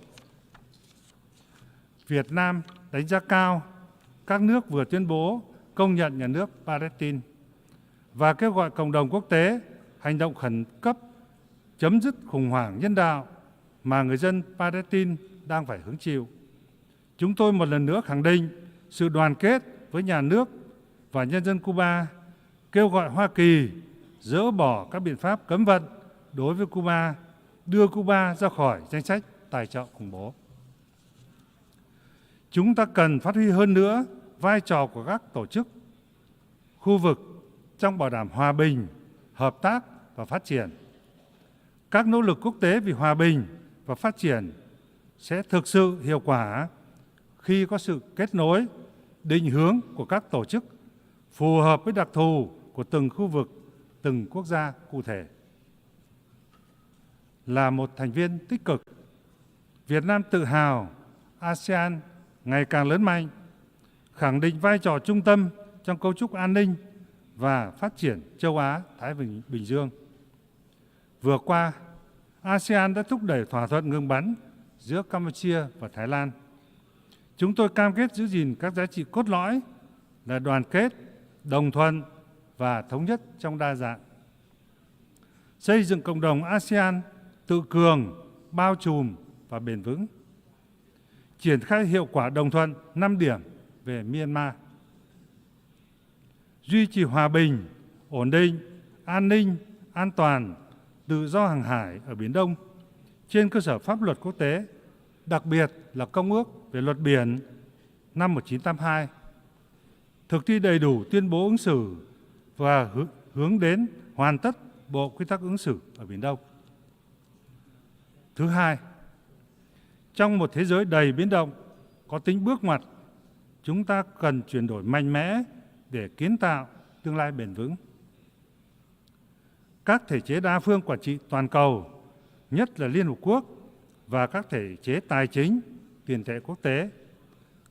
Việt Nam đánh giá cao các nước vừa tuyên bố công nhận nhà nước Palestine và kêu gọi cộng đồng quốc tế hành động khẩn cấp chấm dứt khủng hoảng nhân đạo mà người dân Palestine đang phải hứng chịu. Chúng tôi một lần nữa khẳng định sự đoàn kết với nhà nước và nhân dân Cuba, kêu gọi Hoa Kỳ dỡ bỏ các biện pháp cấm vận đối với Cuba, đưa Cuba ra khỏi danh sách tài trợ khủng bố. Chúng ta cần phát huy hơn nữa vai trò của các tổ chức, khu vực trong bảo đảm hòa bình, hợp tác và phát triển. Các nỗ lực quốc tế vì hòa bình và phát triển sẽ thực sự hiệu quả khi có sự kết nối, định hướng của các tổ chức phù hợp với đặc thù của từng khu vực, từng quốc gia cụ thể. Là một thành viên tích cực, Việt Nam tự hào ASEAN ngày càng lớn mạnh, khẳng định vai trò trung tâm trong cấu trúc an ninh và phát triển châu Á-Thái Bình Dương. Vừa qua, ASEAN đã thúc đẩy thỏa thuận ngừng bắn giữa Campuchia và Thái Lan. Chúng tôi cam kết giữ gìn các giá trị cốt lõi là đoàn kết, đồng thuận và thống nhất trong đa dạng. Xây dựng cộng đồng ASEAN tự cường, bao trùm và bền vững. Triển khai hiệu quả đồng thuận 5 điểm về Myanmar. duy trì hòa bình, ổn định, an ninh, an toàn, tự do hàng hải ở Biển Đông trên cơ sở pháp luật quốc tế, đặc biệt là Công ước về luật biển năm 1982, thực thi đầy đủ tuyên bố ứng xử và hướng đến hoàn tất Bộ Quy tắc ứng xử ở Biển Đông. Thứ hai, trong một thế giới đầy biến động, có tính bước ngoặt, chúng ta cần chuyển đổi mạnh mẽ để kiến tạo tương lai bền vững. Các thể chế đa phương quản trị toàn cầu, nhất là Liên Hợp Quốc và các thể chế tài chính, tiền tệ quốc tế,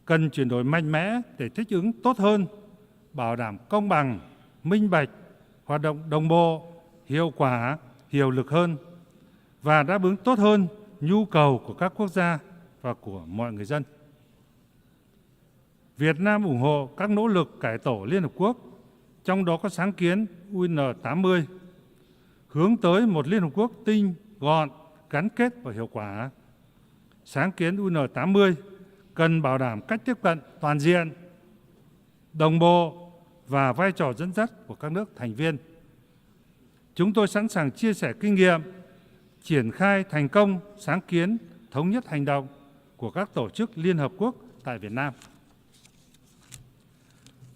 cần chuyển đổi mạnh mẽ để thích ứng tốt hơn, bảo đảm công bằng, minh bạch, hoạt động đồng bộ, hiệu quả, hiệu lực hơn và đáp ứng tốt hơn nhu cầu của các quốc gia và của mọi người dân. Việt Nam ủng hộ các nỗ lực cải tổ Liên Hợp Quốc, trong đó có sáng kiến UN80, hướng tới một Liên Hợp Quốc tinh, gọn, gắn kết và hiệu quả. Sáng kiến UN80 cần bảo đảm cách tiếp cận toàn diện, đồng bộ và vai trò dẫn dắt của các nước thành viên. Chúng tôi sẵn sàng chia sẻ kinh nghiệm, triển khai thành công sáng kiến thống nhất hành động của các tổ chức Liên Hợp Quốc tại Việt Nam.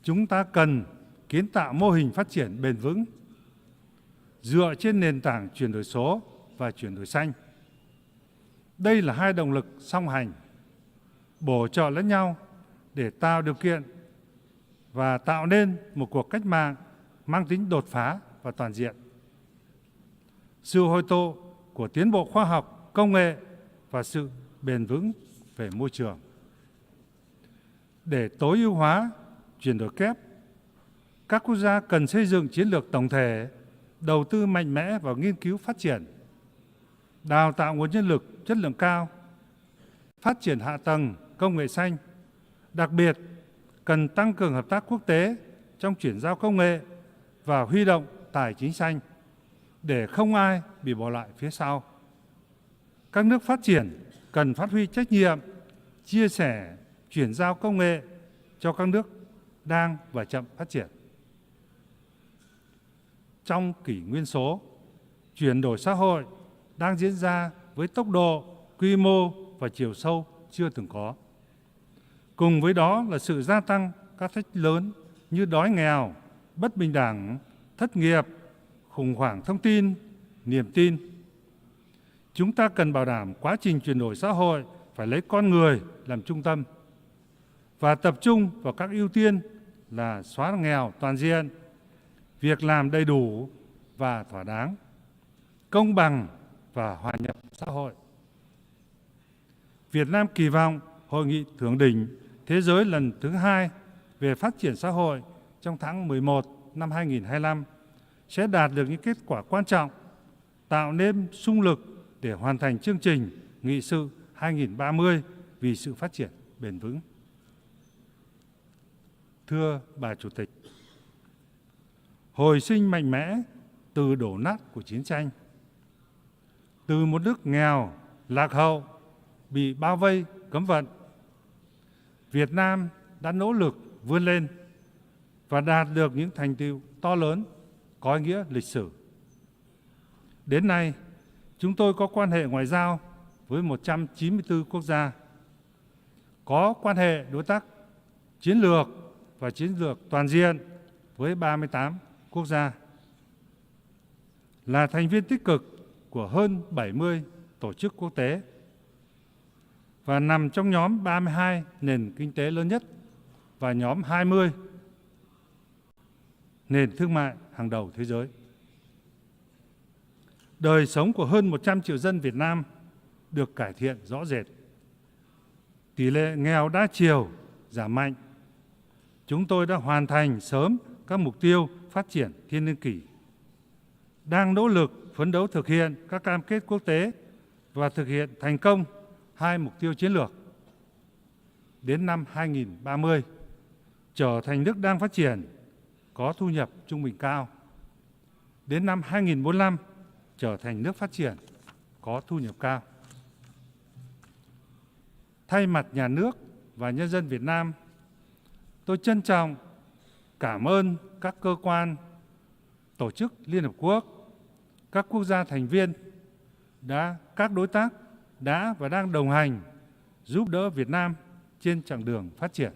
Chúng ta cần kiến tạo mô hình phát triển bền vững dựa trên nền tảng chuyển đổi số và chuyển đổi xanh. Đây là hai động lực song hành, bổ trợ lẫn nhau để tạo điều kiện và tạo nên một cuộc cách mạng mang tính đột phá và toàn diện. Sự hội tụ của tiến bộ khoa học, công nghệ và sự bền vững về môi trường. Để tối ưu hóa chuyển đổi kép, các quốc gia cần xây dựng chiến lược tổng thể, đầu tư mạnh mẽ vào nghiên cứu phát triển, đào tạo nguồn nhân lực chất lượng cao, phát triển hạ tầng công nghệ xanh. Đặc biệt, cần tăng cường hợp tác quốc tế trong chuyển giao công nghệ và huy động tài chính xanh để không ai bị bỏ lại phía sau. Các nước phát triển cần phát huy trách nhiệm, chia sẻ, chuyển giao công nghệ cho các nước đang và chậm phát triển. Trong kỷ nguyên số, chuyển đổi xã hội đang diễn ra với tốc độ, quy mô và chiều sâu chưa từng có. Cùng với đó là sự gia tăng các thách thức lớn như đói nghèo, bất bình đẳng, thất nghiệp, khủng hoảng thông tin, niềm tin. Chúng ta cần bảo đảm quá trình chuyển đổi xã hội phải lấy con người làm trung tâm và tập trung vào các ưu tiên là xóa nghèo toàn diện, việc làm đầy đủ và thỏa đáng, công bằng và hòa nhập xã hội. Việt Nam kỳ vọng Hội nghị thượng đỉnh Thế giới lần thứ 2 về phát triển xã hội trong tháng 11 năm 2025 sẽ đạt được những kết quả quan trọng, tạo nên xung lực để hoàn thành chương trình nghị sự 2030 vì sự phát triển bền vững. Thưa bà Chủ tịch, hồi sinh mạnh mẽ từ đổ nát của chiến tranh, từ một nước nghèo, lạc hậu, bị bao vây, cấm vận, Việt Nam đã nỗ lực vươn lên và đạt được những thành tựu to lớn, có ý nghĩa lịch sử. Đến nay, chúng tôi có quan hệ ngoại giao với 194 quốc gia, có quan hệ đối tác chiến lược và chiến lược toàn diện với 38 quốc gia, là thành viên tích cực của hơn 70 tổ chức quốc tế và nằm trong nhóm 32 nền kinh tế lớn nhất và nhóm 20 nền thương mại hàng đầu thế giới. Đời sống của hơn 100 triệu dân Việt Nam được cải thiện rõ rệt. Tỷ lệ nghèo đa chiều giảm mạnh. Chúng tôi đã hoàn thành sớm các mục tiêu phát triển thiên niên kỷ, đang nỗ lực phấn đấu thực hiện các cam kết quốc tế và thực hiện thành công 2 mục tiêu chiến lược. Đến năm 2030, trở thành nước đang phát triển, có thu nhập trung bình cao. Đến năm 2045, trở thành nước phát triển, có thu nhập cao. Thay mặt nhà nước và nhân dân Việt Nam, tôi trân trọng cảm ơn các cơ quan, tổ chức Liên Hợp Quốc, các quốc gia thành viên, các đối tác đã và đang đồng hành giúp đỡ Việt Nam trên chặng đường phát triển.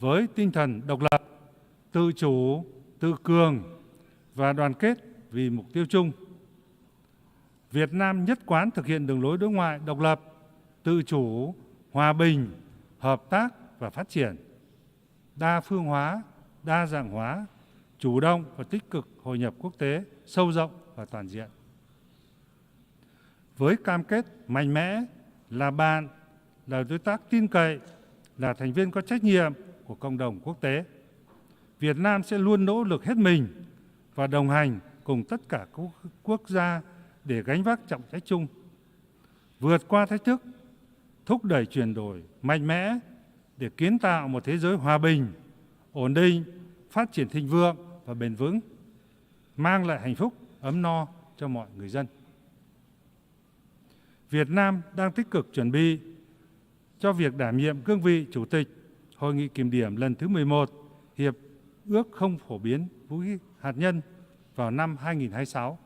Với tinh thần độc lập, tự chủ, tự cường và đoàn kết vì mục tiêu chung, Việt Nam nhất quán thực hiện đường lối đối ngoại độc lập, tự chủ, hòa bình, hợp tác và phát triển, đa phương hóa, đa dạng hóa, chủ động và tích cực hội nhập quốc tế sâu rộng và toàn diện. Với cam kết mạnh mẽ là bạn, là đối tác tin cậy, là thành viên có trách nhiệm của cộng đồng quốc tế, Việt Nam sẽ luôn nỗ lực hết mình và đồng hành cùng tất cả các quốc gia để gánh vác trọng trách chung, vượt qua thách thức, thúc đẩy chuyển đổi mạnh mẽ để kiến tạo một thế giới hòa bình, ổn định, phát triển thịnh vượng và bền vững, mang lại hạnh phúc, ấm no cho mọi người dân. Việt Nam đang tích cực chuẩn bị cho việc đảm nhiệm cương vị Chủ tịch Hội nghị kiểm điểm lần thứ 11 Hiệp ước không phổ biến vũ khí hạt nhân vào năm 2026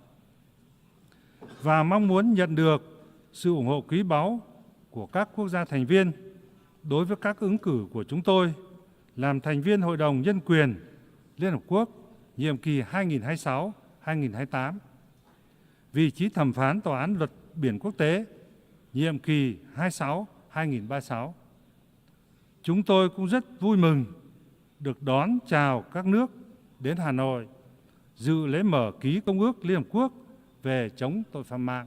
và mong muốn nhận được sự ủng hộ quý báu của các quốc gia thành viên đối với các ứng cử của chúng tôi làm thành viên Hội đồng Nhân quyền Liên Hợp Quốc nhiệm kỳ 2026-2028, vị trí thẩm phán Tòa án Luật Biển Quốc tế nhiệm kỳ 26-2036. Chúng tôi cũng rất vui mừng được đón chào các nước đến Hà Nội dự lễ mở ký Công ước Liên Hợp Quốc về chống tội phạm mạng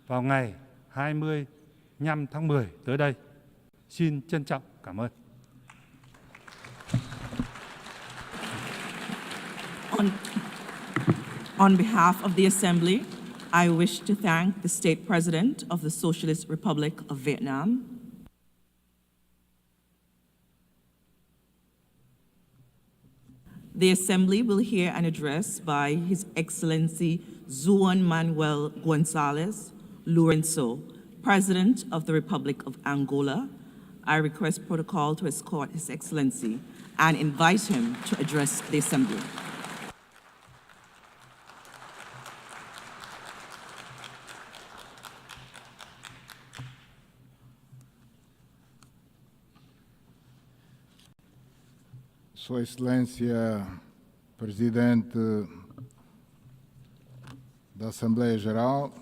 vào ngày 25 tháng 10 tới đây. Xin trân trọng cảm ơn. On behalf of the Assembly, I wish to thank the State President of the Socialist Republic of Vietnam, The Assembly will hear an address by His Excellency Juan Manuel Gonzalez Lourenço, President of the Republic of Angola. I request protocol to escort His Excellency and invite him to address the Assembly. Sua Excelência Presidente da Assembleia Geral,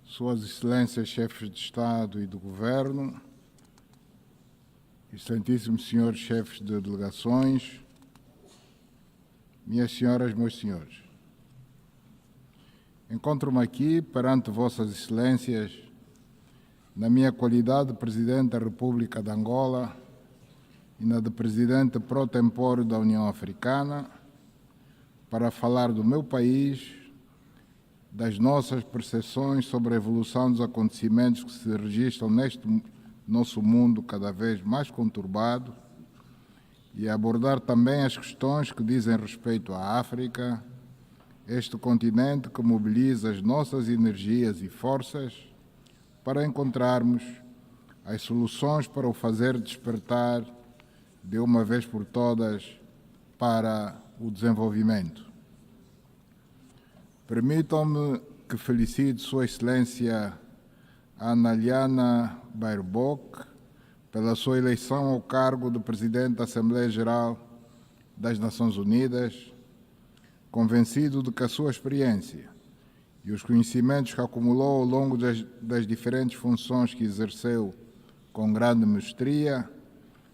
Suas Excelências Chefes de Estado e de Governo, Excelentíssimos Senhores Chefes de Delegações, minhas senhoras, meus senhores. Encontro-me aqui perante Vossas Excelências na minha qualidade de Presidente da República de Angola e na de Presidente pro tempore da União Africana para falar do meu país, das nossas percepções sobre a evolução dos acontecimentos que se registram neste nosso mundo cada vez mais conturbado e abordar também as questões que dizem respeito à África, este continente que mobiliza as nossas energias e forças para encontrarmos as soluções para o fazer despertar de uma vez por todas para o desenvolvimento. Permitam-me que felicite Sua Excelência Ana Liana Baerbock pela sua eleição ao cargo de Presidente da Assembleia Geral das Nações Unidas, convencido de que a sua experiência e os conhecimentos que acumulou ao longo das diferentes funções que exerceu com grande mestria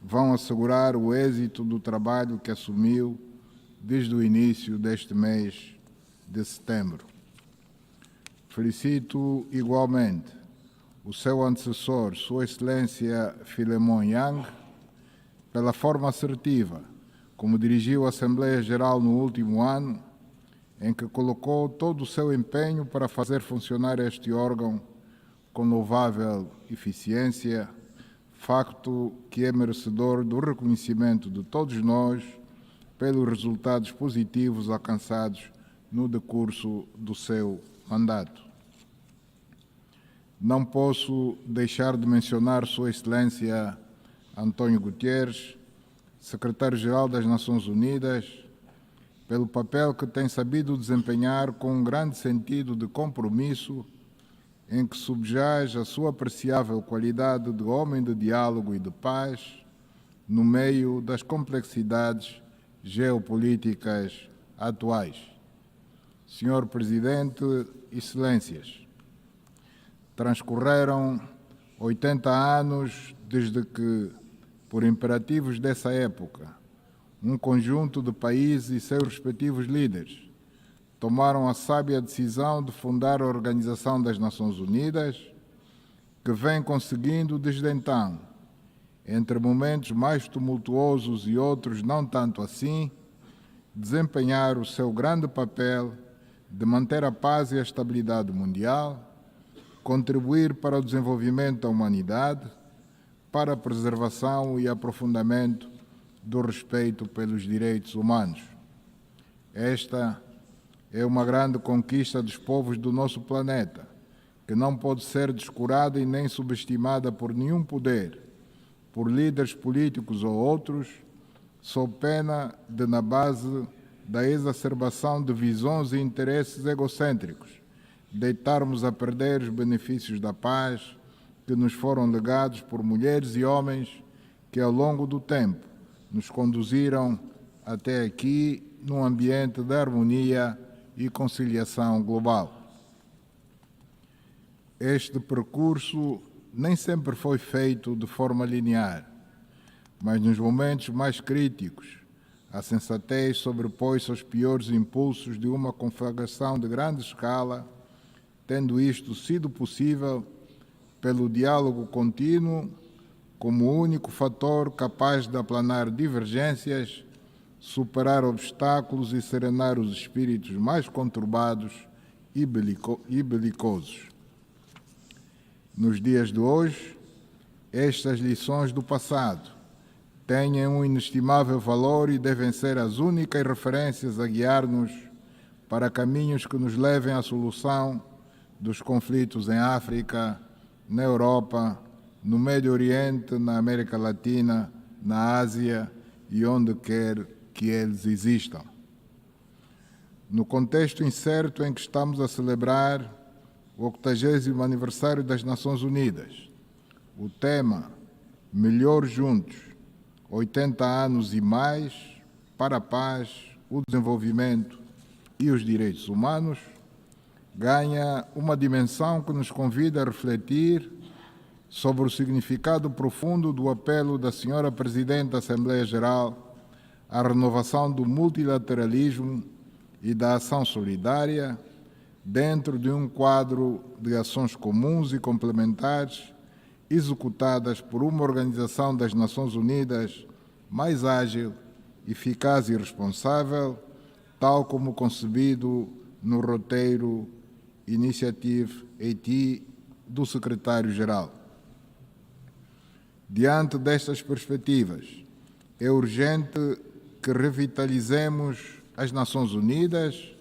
vão assegurar o êxito do trabalho que assumiu desde o início deste mês de setembro. Felicito igualmente o seu antecessor, Sua Excelência Philemon Yang, pela forma assertiva como dirigiu a Assembleia Geral no último ano, em que colocou todo o seu empenho para fazer funcionar este órgão com louvável eficiência, facto que é merecedor do reconhecimento de todos nós pelos resultados positivos alcançados no decurso do seu mandato. Não posso deixar de mencionar Sua Excelência António Guterres, secretário-geral das Nações Unidas, pelo papel que tem sabido desempenhar com um grande sentido de compromisso, em que subjaz a sua apreciável qualidade de homem de diálogo e de paz, no meio das complexidades geopolíticas atuais. Senhor Presidente, Excelências, transcorreram 80 anos desde que, por imperativos dessa época, um conjunto de países e seus respectivos líderes tomaram a sábia decisão de fundar a Organização das Nações Unidas, que vem conseguindo desde então, entre momentos mais tumultuosos e outros não tanto assim, desempenhar o seu grande papel de manter a paz e a estabilidade mundial, contribuir para o desenvolvimento da humanidade, para a preservação e aprofundamento do respeito pelos direitos humanos. Esta é uma grande conquista dos povos do nosso planeta, que não pode ser descurada e nem subestimada por nenhum poder, por líderes políticos ou outros, sob pena de, na base da exacerbação de visões e interesses egocêntricos, deitarmos a perder os benefícios da paz que nos foram legados por mulheres e homens que, ao longo do tempo, nos conduziram até aqui num ambiente de harmonia e conciliação global. Este percurso nem sempre foi feito de forma linear, mas nos momentos mais críticos, a sensatez sobrepôs-se aos piores impulsos de uma conflagração de grande escala, tendo isto sido possível pelo diálogo contínuo como único fator capaz de aplanar divergências, superar obstáculos e serenar os espíritos mais conturbados e belicosos. Nos dias de hoje, estas lições do passado têm um inestimável valor e devem ser as únicas referências a guiar-nos para caminhos que nos levem à solução dos conflitos em África, na Europa, no Médio Oriente, na América Latina, na Ásia e onde quer que eles existam. No contexto incerto em que estamos a celebrar o 80º aniversário das Nações Unidas, o tema Melhor Juntos, 80 anos e mais para a paz, o desenvolvimento e os direitos humanos, ganha uma dimensão que nos convida a refletir sobre o significado profundo do apelo da Senhora Presidente da Assembleia Geral à renovação do multilateralismo e da ação solidária dentro de um quadro de ações comuns e complementares executadas por uma Organização das Nações Unidas mais ágil, eficaz e responsável, tal como concebido no roteiro Initiative 80 do Secretário-Geral. Diante destas perspectivas, é urgente que revitalizemos as Nações Unidas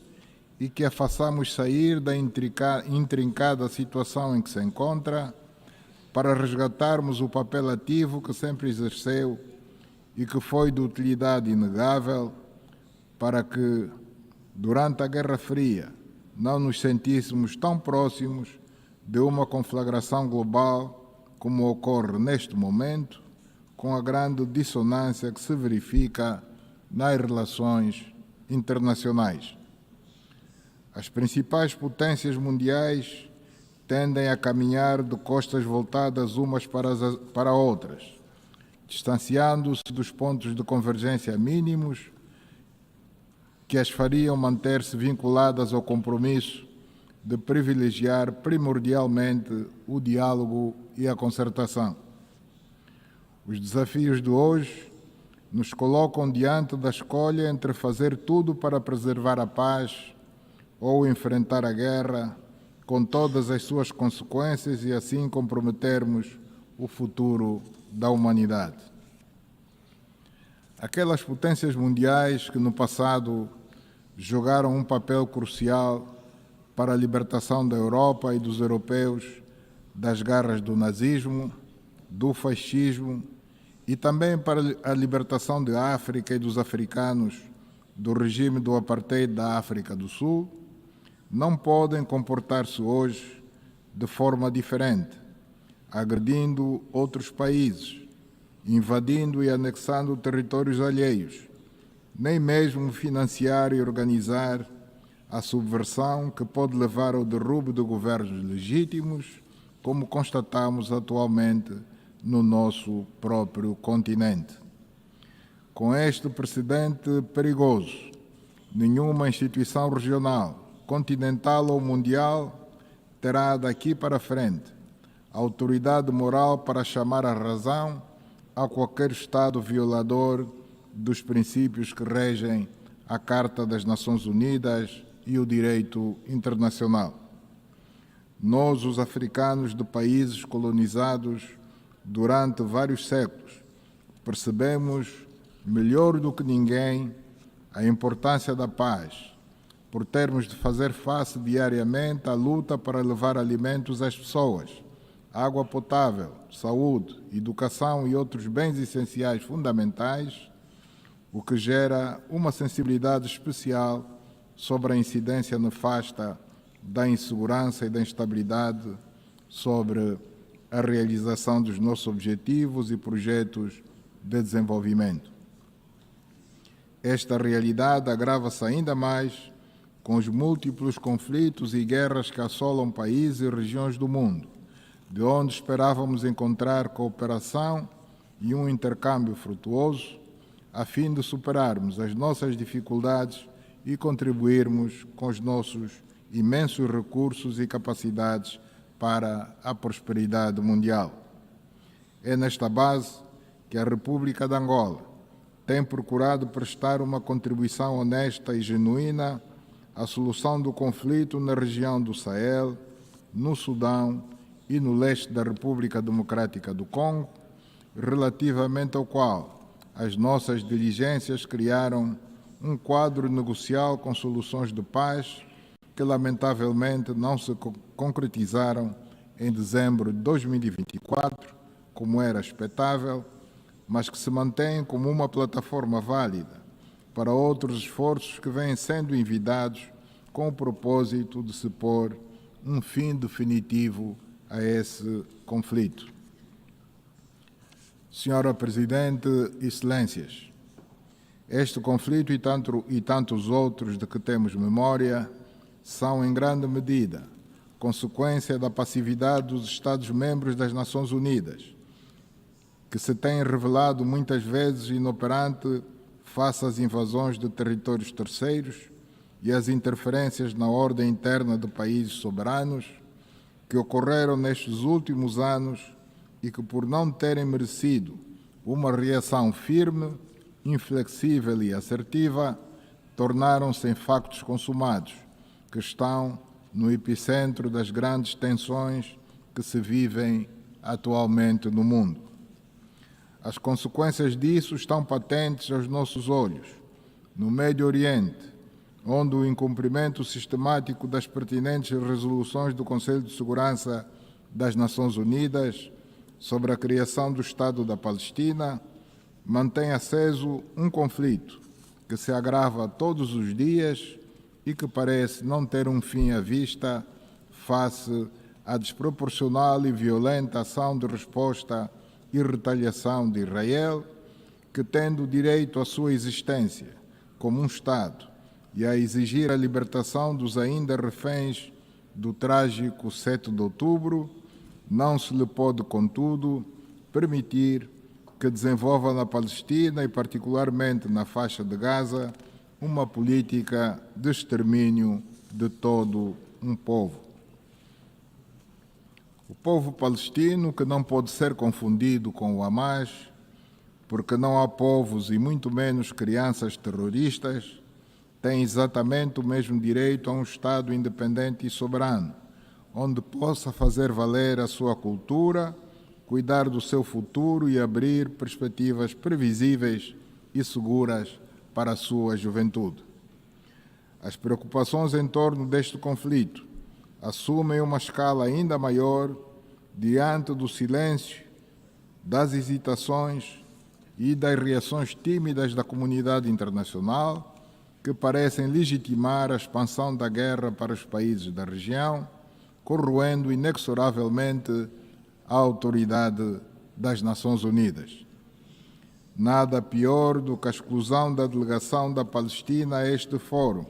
e que a façamos sair da intrincada situação em que se encontra, para resgatarmos o papel ativo que sempre exerceu e que foi de utilidade inegável para que, durante a Guerra Fria, não nos sentíssemos tão próximos de uma conflagração global como ocorre neste momento, com a grande dissonância que se verifica nas relações internacionais. As principais potências mundiais tendem a caminhar de costas voltadas umas para outras, distanciando-se dos pontos de convergência mínimos que as fariam manter-se vinculadas ao compromisso de privilegiar primordialmente o diálogo e a concertação. Os desafios de hoje nos colocam diante da escolha entre fazer tudo para preservar a paz ou enfrentar a guerra, com todas as suas consequências, e assim comprometermos o futuro da humanidade. Aquelas potências mundiais que no passado jogaram um papel crucial para a libertação da Europa e dos europeus das garras do nazismo, do fascismo e também para a libertação da África e dos africanos do regime do apartheid da África do Sul, não podem comportar-se hoje de forma diferente, agredindo outros países, invadindo e anexando territórios alheios, nem mesmo financiar e organizar a subversão que pode levar ao derrubo de governos legítimos, como constatamos atualmente no nosso próprio continente. Com este precedente perigoso, nenhuma instituição regional, continental ou mundial terá daqui para frente a autoridade moral para chamar a razão a qualquer Estado violador dos princípios que regem a Carta das Nações Unidas e o direito internacional. Nós, os africanos de países colonizados durante vários séculos, percebemos melhor do que ninguém a importância da paz, por termos de fazer face diariamente à luta para levar alimentos às pessoas, água potável, saúde, educação e outros bens essenciais fundamentais, o que gera uma sensibilidade especial sobre a incidência nefasta da insegurança e da instabilidade sobre a realização dos nossos objetivos e projetos de desenvolvimento. Esta realidade agrava-se ainda mais com os múltiplos conflitos e guerras que assolam países e regiões do mundo, de onde esperávamos encontrar cooperação e um intercâmbio frutuoso, a fim de superarmos as nossas dificuldades e contribuirmos com os nossos imensos recursos e capacidades para a prosperidade mundial. É nesta base que a República de Angola tem procurado prestar uma contribuição honesta e genuína à solução do conflito na região do SALL, no Sudão e no leste da República Democrática do Congo, relativamente ao qual as nossas diligências criaram um quadro negocial com soluções de paz que, lamentavelmente, não se concretizaram em dezembro de 2024, como era expectável, mas que se mantêm como uma plataforma válida para outros esforços que vêm sendo envidados com o propósito de se pôr um fim definitivo a esse conflito. Senhora Presidente, Excelências, este conflito e tantos outros de que temos memória são, em grande medida, consequência da passividade dos Estados-membros das Nações Unidas, que se têm revelado muitas vezes inoperante face às invasões de territórios terceiros e às interferências na ordem interna de países soberanos que ocorreram nestes últimos anos e que, por não terem merecido uma reação firme, inflexível e assertiva, tornaram-se em factos consumados, que estão no epicentro das grandes tensões que se vivem atualmente no mundo. As consequências disso estão patentes aos nossos olhos, no Médio Oriente, onde o incumprimento sistemático das pertinentes resoluções do Conselho de Segurança das Nações Unidas sobre a criação do Estado da Palestina mantém aceso um conflito que se agrava todos os dias e que parece não ter um fim à vista face à desproporcional e violenta ação de resposta e retaliação de Israel, que, tendo direito à sua existência como um Estado e a exigir a libertação dos ainda reféns do trágico 7 de outubro, não se lhe pode, contudo, permitir que desenvolva na Palestina e particularmente na faixa de Gaza uma política de extermínio de todo um povo. O povo palestino, que não pode ser confundido com o Hamas, porque não há povos e muito menos crianças terroristas, tem exatamente o mesmo direito a um Estado independente e soberano, onde possa fazer valer a sua cultura, cuidar do seu futuro e abrir perspectivas previsíveis e seguras para a sua juventude. As preocupações em torno deste conflito assumem uma escala ainda maior diante do silêncio, das hesitações e das reações tímidas da comunidade internacional, que parecem legitimar a expansão da guerra para os países da região, corroendo inexoravelmente a autoridade das Nações Unidas. Nada pior do que a exclusão da delegação da Palestina a este fórum,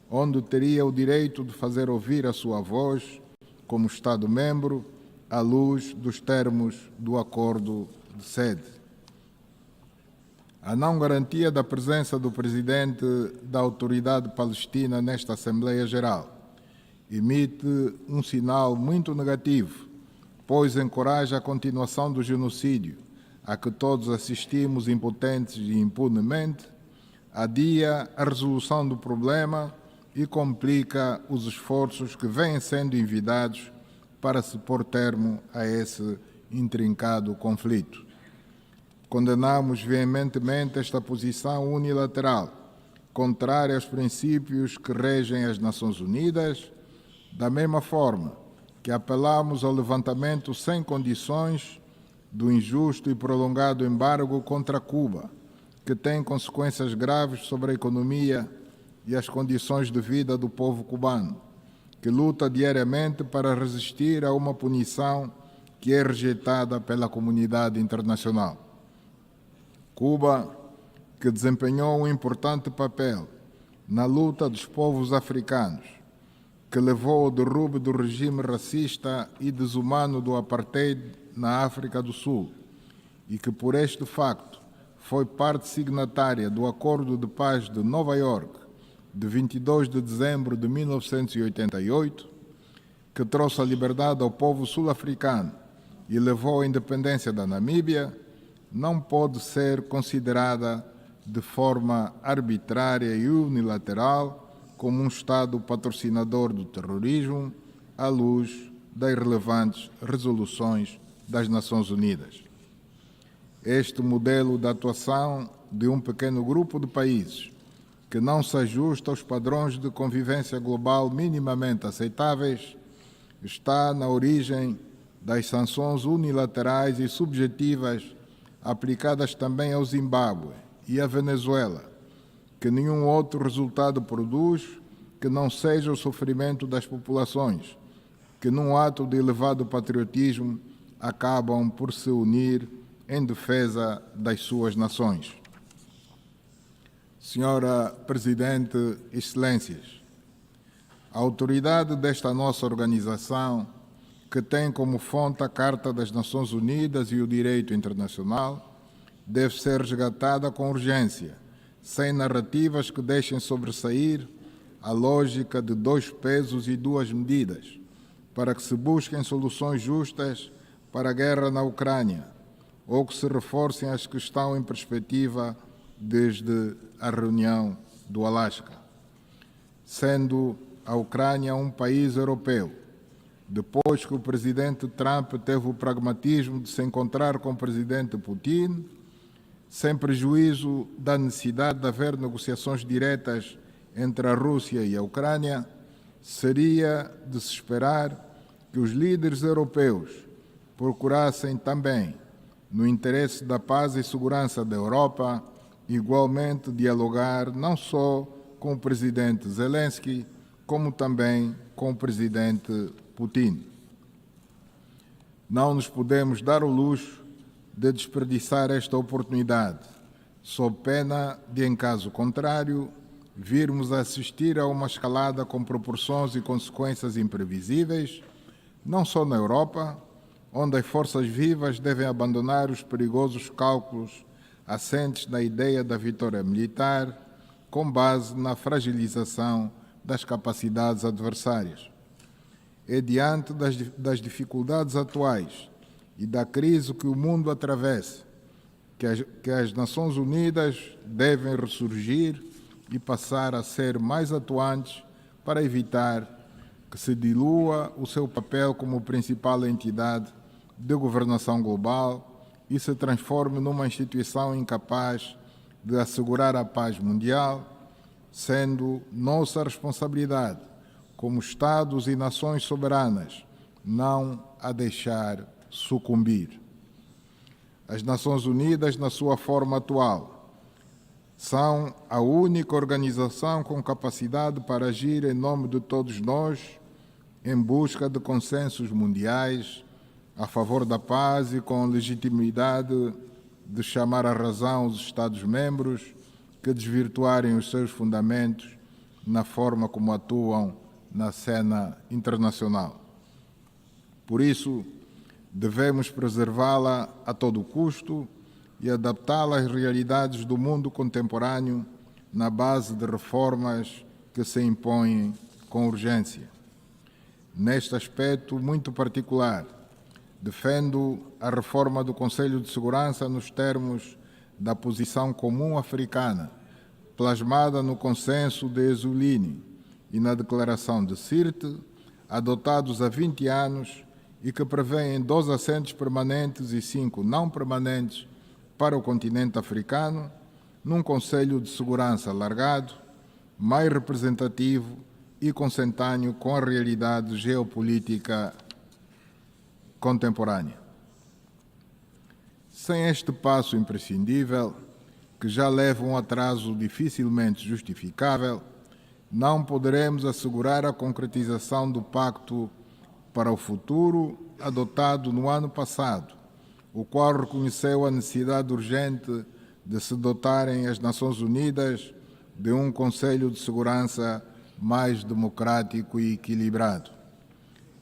onde teria o direito de fazer ouvir a sua voz como Estado-membro à luz dos termos do acordo de sede. A não garantia da presença do presidente da Autoridade Palestina nesta Assembleia Geral emite um sinal muito negativo, pois encoraja a continuação do genocídio a que todos assistimos impotentes e impunemente, adia a resolução do problema e complica os esforços que vêm sendo envidados para se pôr termo a esse intrincado conflito. Condenamos veementemente esta posição unilateral, contrária aos princípios que regem as Nações Unidas, da mesma forma que apelamos ao levantamento sem condições do injusto e prolongado embargo contra Cuba, que tem consequências graves sobre a economia e as condições de vida do povo cubano, que luta diariamente para resistir a uma punição que é rejeitada pela comunidade internacional. Cuba, que desempenhou um importante papel na luta dos povos africanos, que levou ao derrube do regime racista e desumano do apartheid na África do Sul e que, por este facto, foi parte signatária do Acordo de Paz de Nova Iorque de 22 de dezembro de 1988, que trouxe a liberdade ao povo sul-africano e levou à independência da Namíbia, não pode ser considerada de forma arbitrária e unilateral como um Estado patrocinador do terrorismo à luz das relevantes resoluções das Nações Unidas. Este modelo de atuação de um pequeno grupo de países que não se ajusta aos padrões de convivência global minimamente aceitáveis está na origem das sanções unilaterais e subjetivas aplicadas também ao Zimbábue e à Venezuela, que nenhum outro resultado produz que não seja o sofrimento das populações, que num ato de elevado patriotismo acabam por se unir em defesa das suas nações. Senhora Presidente, Excelências, a autoridade desta nossa organização, que tem como fonte a Carta das Nações Unidas e o direito internacional, deve ser resgatada com urgência, sem narrativas que deixem sobressair a lógica de dois pesos e duas medidas, para que se busquem soluções justas para a guerra na Ucrânia, ou que se reforcem as que estão em perspectiva desde a reunião do Alasca. Sendo a Ucrânia um país europeu, depois que o presidente Trump teve o pragmatismo de se encontrar com o presidente Putin, sem prejuízo da necessidade de haver negociações diretas entre a Rússia e a Ucrânia, seria de se esperar que os líderes europeus procurassem também, no interesse da paz e segurança da Europa, igualmente dialogar não só com o presidente Zelensky, como também com o presidente Putin. Não nos podemos dar o luxo de desperdiçar esta oportunidade, sob pena de, em caso contrário, virmos a assistir a uma escalada com proporções e consequências imprevisíveis, não só na Europa, onde as forças vivas devem abandonar os perigosos cálculos assentes na ideia da vitória militar, com base na fragilização das capacidades adversárias. É diante das dificuldades atuais e da crise que o mundo atravessa que as Nações Unidas devem ressurgir e passar a ser mais atuantes para evitar que se dilua o seu papel como principal entidade de governação global e se transforme numa instituição incapaz de assegurar a paz mundial, sendo nossa responsabilidade, como Estados e nações soberanas, não a deixar sucumbir. as Nações Unidas, na sua forma atual, são a única organização com capacidade para agir em nome de todos nós, em busca de consensos mundiais a favor da paz e com legitimidade de chamar à razão os Estados-membros que desvirtuarem os seus fundamentos na forma como atuam na cena internacional. Por isso, devemos preservá-la a todo custo e adaptá-la às realidades do mundo contemporâneo na base de reformas que se impõem com urgência. Neste aspecto muito particular, defendo a reforma do Conselho de Segurança nos termos da posição comum africana, plasmada no Consenso de Esulini e na Declaração de Sirte, adotados há 20 anos e que prevêem 2 assentos permanentes e 5 não permanentes para o continente africano, num Conselho de Segurança alargado, mais representativo e consentâneo com a realidade geopolítica contemporânea. Sem este passo imprescindível, que já leva um atraso dificilmente justificável, não poderemos assegurar a concretização do Pacto para o Futuro adotado no ano passado, o qual reconheceu a necessidade urgente de se dotarem as Nações Unidas de um Conselho de Segurança mais democrático e equilibrado.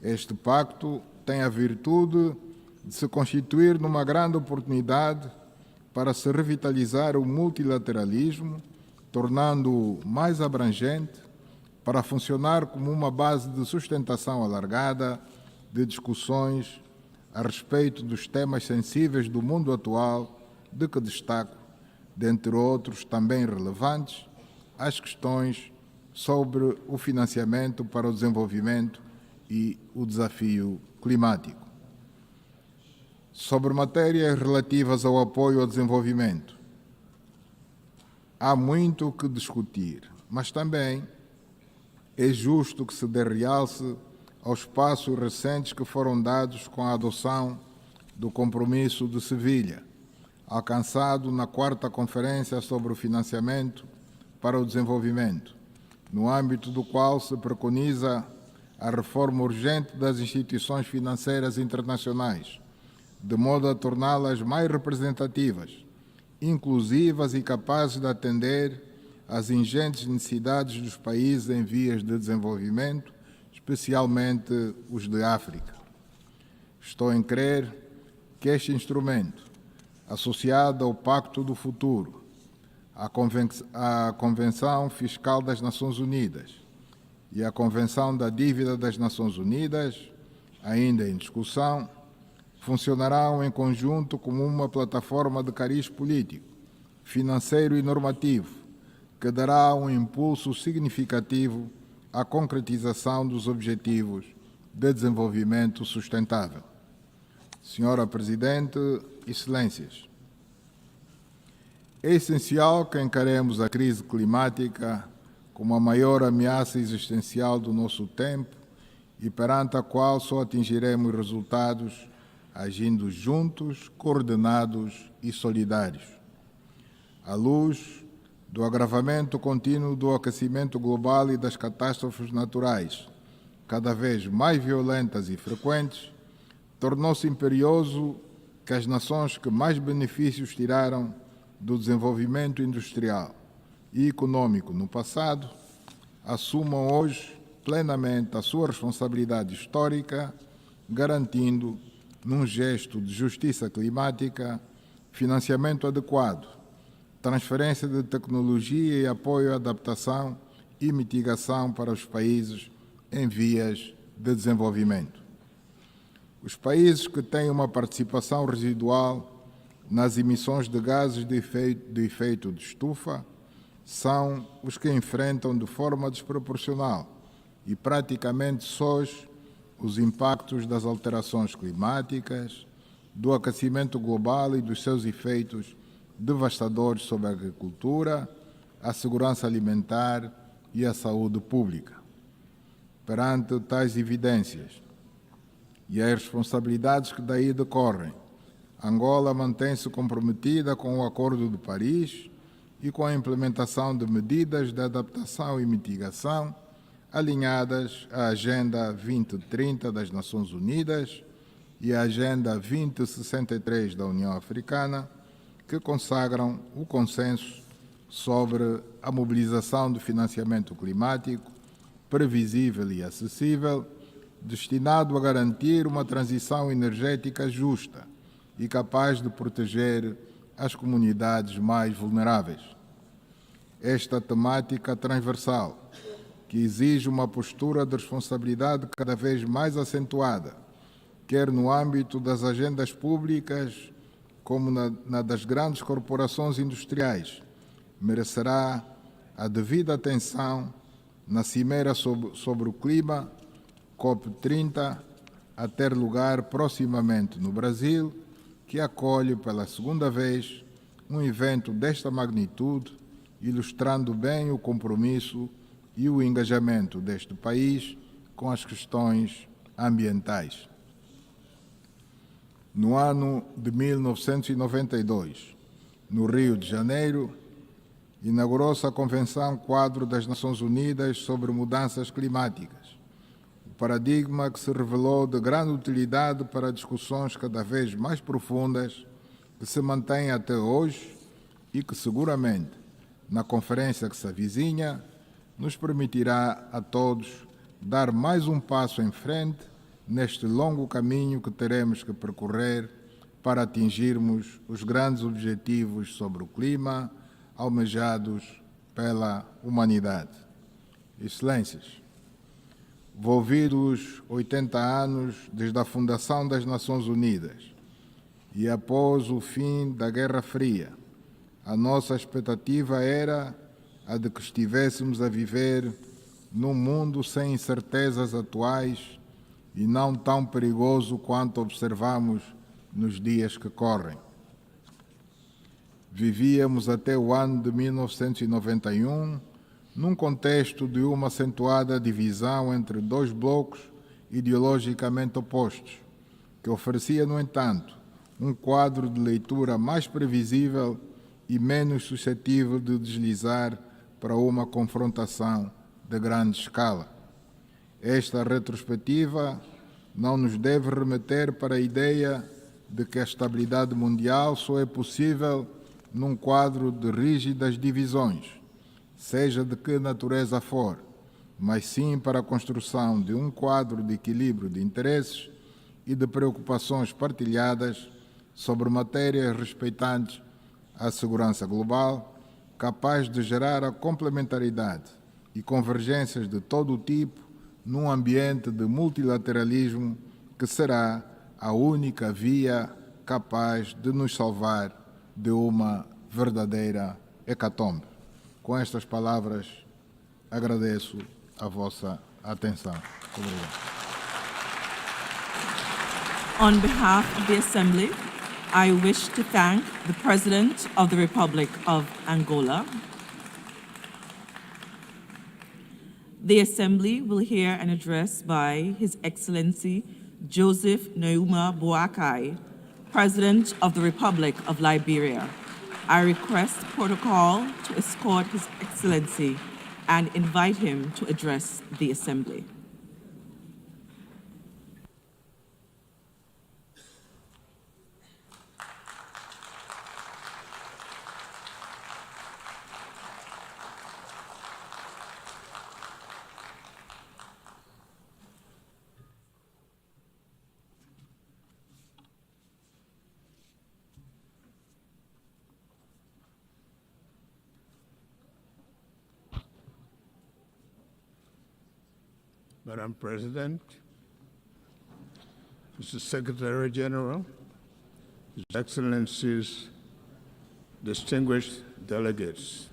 Este pacto tem a virtude de se constituir numa grande oportunidade para se revitalizar o multilateralismo, tornando-o mais abrangente, para funcionar como uma base de sustentação alargada de discussões a respeito dos temas sensíveis do mundo atual, de que destaco, dentre outros também relevantes, as questões sobre o financiamento para o desenvolvimento e o desafio climático. Sobre matérias relativas ao apoio ao desenvolvimento, há muito o que discutir, mas também é justo que se dê realce aos passos recentes que foram dados com a adoção do Compromisso de Sevilha, alcançado na 4ª Conferência sobre o Financiamento para o Desenvolvimento, no âmbito do qual se preconiza a reforma urgente das instituições financeiras internacionais, de modo a torná-las mais representativas, inclusivas e capazes de atender às ingentes necessidades dos países em vias de desenvolvimento, especialmente os de África. Estou em crer que este instrumento, associado ao Pacto do Futuro, à Convenção Fiscal das Nações Unidas e à Convenção da Dívida das Nações Unidas, ainda em discussão, funcionarão em conjunto como uma plataforma de cariz político, financeiro e normativo, que dará um impulso significativo à concretização dos objetivos de desenvolvimento sustentável. Senhora Presidente, Excelências, é essencial que encaremos a crise climática como a maior ameaça existencial do nosso tempo e perante a qual só atingiremos resultados agindo juntos, coordenados e solidários. À luz do agravamento contínuo do aquecimento global e das catástrofes naturais, cada vez mais violentas e frequentes, tornou-se imperioso que as nações que mais benefícios tiraram do desenvolvimento industrial e econômico no passado assumam hoje plenamente a sua responsabilidade histórica, garantindo, num gesto de justiça climática, financiamento adequado, transferência de tecnologia e apoio à adaptação e mitigação para os países em vias de desenvolvimento. Os países que têm uma participação residual nas emissões de gases de efeito de estufa são os que enfrentam de forma desproporcional e praticamente sós os impactos das alterações climáticas, do aquecimento global e dos seus efeitos devastadores sobre a agricultura, a segurança alimentar e a saúde pública. Perante tais evidências e as responsabilidades que daí decorrem, Angola mantém-se comprometida com o Acordo de Paris e com a implementação de medidas de adaptação e mitigação alinhadas à Agenda 2030 das Nações Unidas e à Agenda 2063 da União Africana, que consagram o consenso sobre a mobilização de financiamento climático previsível e acessível, destinado a garantir uma transição energética justa e capaz de proteger as comunidades mais vulneráveis. Esta temática transversal, que exige uma postura de responsabilidade cada vez mais acentuada, quer no âmbito das agendas públicas, como na das grandes corporações industriais, merecerá a devida atenção na Cimeira sobre o Clima, COP30, a ter lugar proximamente no Brasil, que acolhe pela segunda vez um evento desta magnitude, ilustrando bem o compromisso e o engajamento deste país com as questões ambientais. No ano de 1992, no Rio de Janeiro, inaugurou-se a Convenção Quadro das Nações Unidas sobre Mudanças Climáticas, o paradigma que se revelou de grande utilidade para discussões cada vez mais profundas que se mantêm até hoje e que seguramente, na conferência que se avizinha, nos permitirá a todos dar mais um passo em frente neste longo caminho que teremos que percorrer para atingirmos os grandes objetivos sobre o clima almejados pela humanidade. Excelências, envolvidos 80 anos desde a fundação das Nações Unidas e após o fim da Guerra Fria, a nossa expectativa era a de que estivéssemos a viver num mundo sem incertezas atuais e não tão perigoso quanto observamos nos dias que correm. Vivíamos até o ano de 1991 num contexto de uma acentuada divisão entre dois blocos ideologicamente opostos, que oferecia, no entanto, um quadro de leitura mais previsível e menos suscetível de deslizar para uma confrontação de grande escala. Esta retrospectiva não nos deve remeter para a ideia de que a estabilidade mundial só é possível num quadro de rígidas divisões, seja de que natureza for, mas sim para a construção de um quadro de equilíbrio de interesses e de preocupações partilhadas sobre matérias respeitantes à segurança global, capaz de gerar a complementaridade e convergências de todo o tipo num ambiente de multilateralismo que será a única via capaz de nos salvar de uma verdadeira hecatombe. Com estas palavras, agradeço a vossa atenção. Obrigado. On behalf of the Assembly, I wish to thank the President of the Republic of Angola. The Assembly will hear an address by His Excellency Joseph Nouma Boakai, President of the Republic of Liberia. I request protocol to escort His Excellency and invite him to address the Assembly. Madam President, Mr. Secretary General, His Excellencies, distinguished delegates,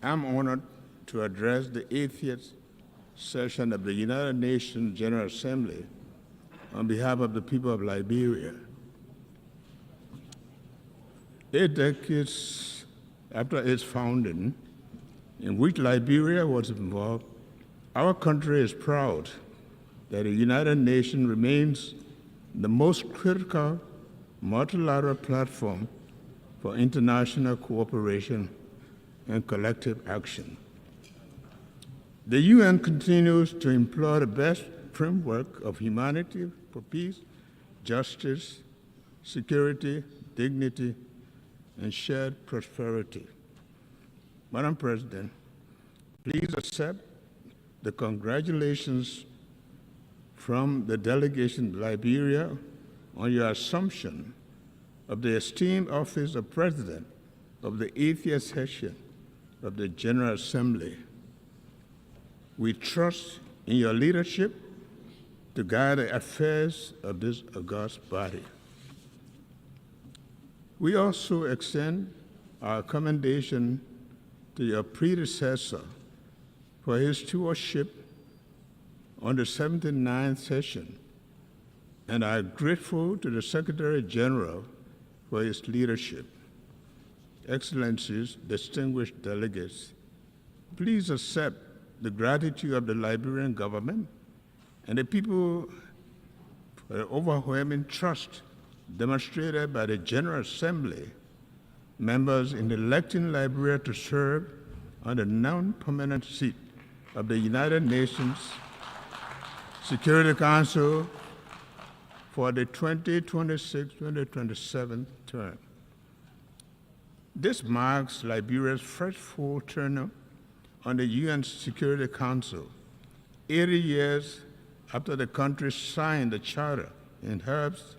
I'm honored to address the 80th session of the United Nations General Assembly on behalf of the people of Liberia. 8 decades after its founding, in which Liberia was involved, our country is proud that the United Nations remains the most critical multilateral platform for international cooperation and collective action. The UN continues to employ the best framework of humanity for peace, justice, security, dignity, and shared prosperity. Madam President, please accept the congratulations from the delegation to Liberia on your assumption of the esteemed office of President of the 80th session of the General Assembly. We trust in your leadership to guide the affairs of this august body. We also extend our commendation to your predecessor for his stewardship on the 79th session, and are grateful to the Secretary General for his leadership. Excellencies, distinguished delegates, please accept the gratitude of the Liberian government and the people for the overwhelming trust demonstrated by the General Assembly members in electing Liberia to serve on the non-permanent seat of the United Nations Security Council for the 2026-2027 term. This marks Liberia's first full term on the UN Security Council, 80 years after the country signed the charter in Herbst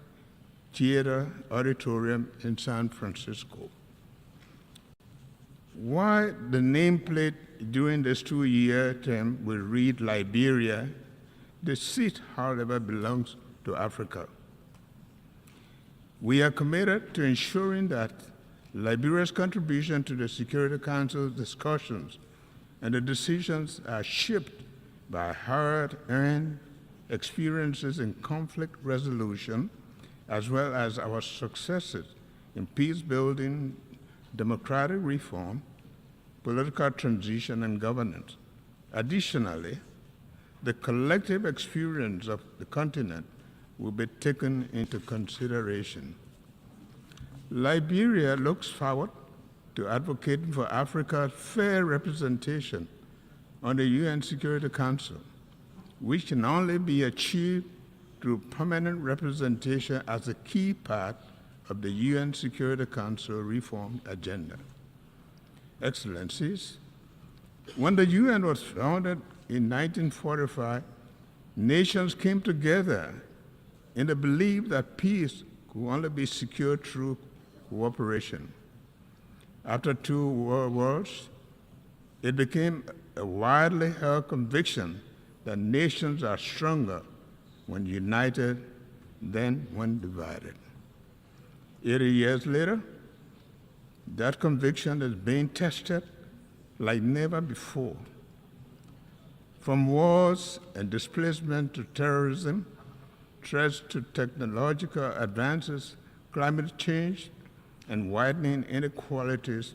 Theater Auditorium in San Francisco. While the nameplate during this 2-year term will read Liberia, the seat, however, belongs to Africa. We are committed to ensuring that Liberia's contribution to the Security Council's discussions and the decisions are shaped by hard-earned experiences in conflict resolution, as well as our successes in peace building, democratic reform, political transition, and governance. Additionally, the collective experience of the continent will be taken into consideration. Liberia looks forward to advocating for Africa's fair representation on the UN Security Council, which can only be achieved through permanent representation as a key part of the UN Security Council reform agenda. Excellencies, when the UN was founded in 1945, nations came together in the belief that peace could only be secured through cooperation. After 2 world wars, it became a widely held conviction that nations are stronger when united than when divided. 80 years later, that conviction is being tested like never before. From wars and displacement to terrorism, threats to technological advances, climate change, and widening inequalities,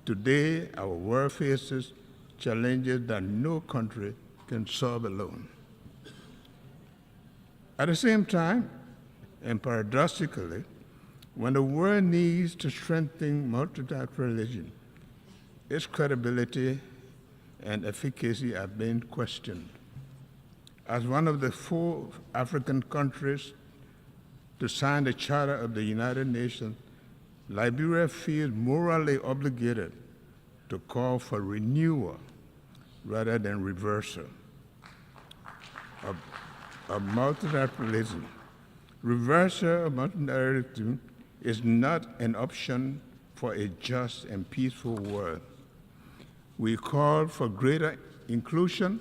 today our world faces challenges that no country can solve alone. At the same time, and paradoxically, when the world needs to strengthen multilateralism, its credibility and efficacy are being questioned. As one of the 4 African countries to sign the Charter of the United Nations, Liberia feels morally obligated to call for renewal rather than reversal of multilateralism. Reversal of multilateralism is not an option for a just and peaceful world. We call for greater inclusion,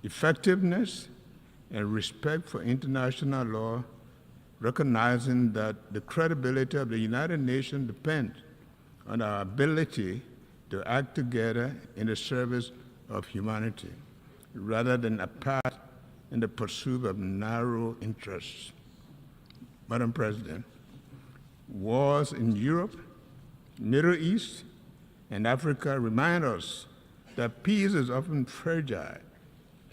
effectiveness, and respect for international law, recognizing that the credibility of the United Nations depends on our ability to act together in the service of humanity, rather than apart in the pursuit of narrow interests. Madam President, wars in Europe, Middle East, and Africa remind us that peace is often fragile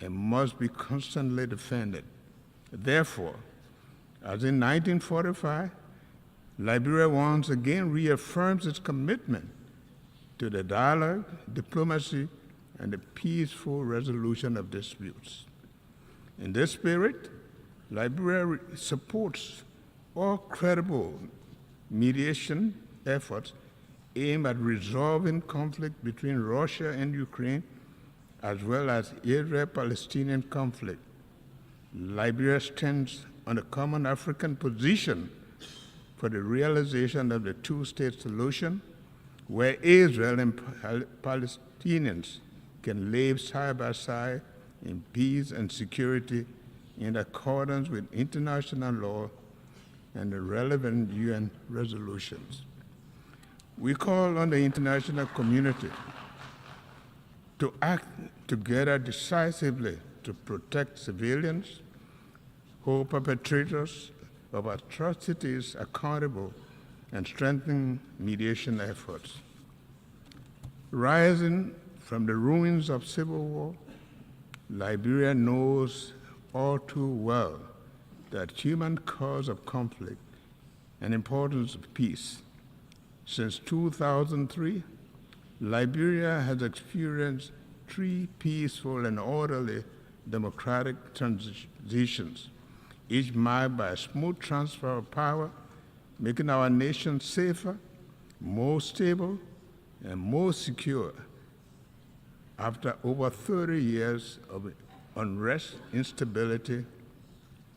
and must be constantly defended. Therefore, as in 1945, Liberia once again reaffirms its commitment to the dialogue, diplomacy, and the peaceful resolution of disputes. In this spirit, Liberia supports all credible mediation efforts aimed at resolving conflict between Russia and Ukraine, as well as Israel-Palestinian conflict. Liberia stands on a common African position for the realization of the two-state solution, where Israel and Palestinians can live side by side in peace and security in accordance with international law and the relevant UN resolutions. We call on the international community to act together decisively to protect civilians, hold perpetrators of atrocities accountable, and strengthen mediation efforts. Rising from the ruins of civil war, Liberia knows all too well that human cause of conflict and importance of peace. Since 2003, Liberia has experienced 3 peaceful and orderly democratic transitions, each marked by a smooth transfer of power, making our nation safer, more stable, and more secure after over 30 years of unrest, instability,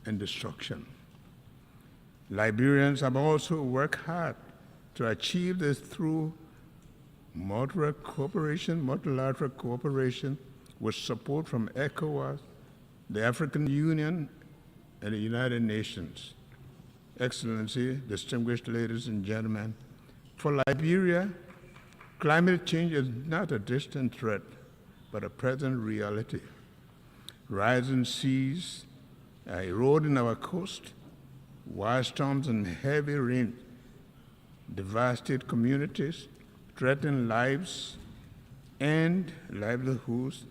and destruction. Liberians have also worked hard to achieve this through multilateral cooperation with support from ECOWAS, the African Union, and the United Nations. Excellency, distinguished ladies and gentlemen, for Liberia, climate change is not a distant threat, but a present reality. Rising seas are eroding our coast, wild storms and heavy rain devastate communities, threaten lives and livelihoods,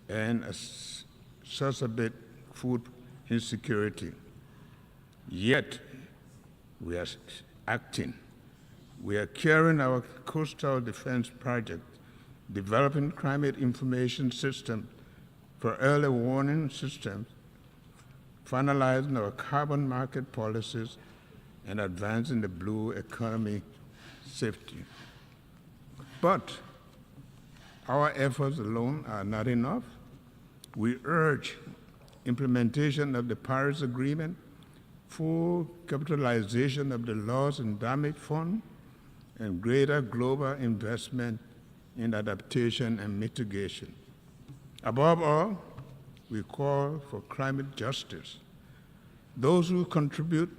and exacerbate food insecurity. Yet, we are acting. We are carrying our coastal defense project, developing climate information systems for early warning systems, finalizing our carbon market policies, and advancing the blue economy safety. But our efforts alone are not enough. We urge implementation of the Paris Agreement, full capitalization of the loss and damage fund, and greater global investment in adaptation and mitigation. Above all, we call for climate justice. Those who contribute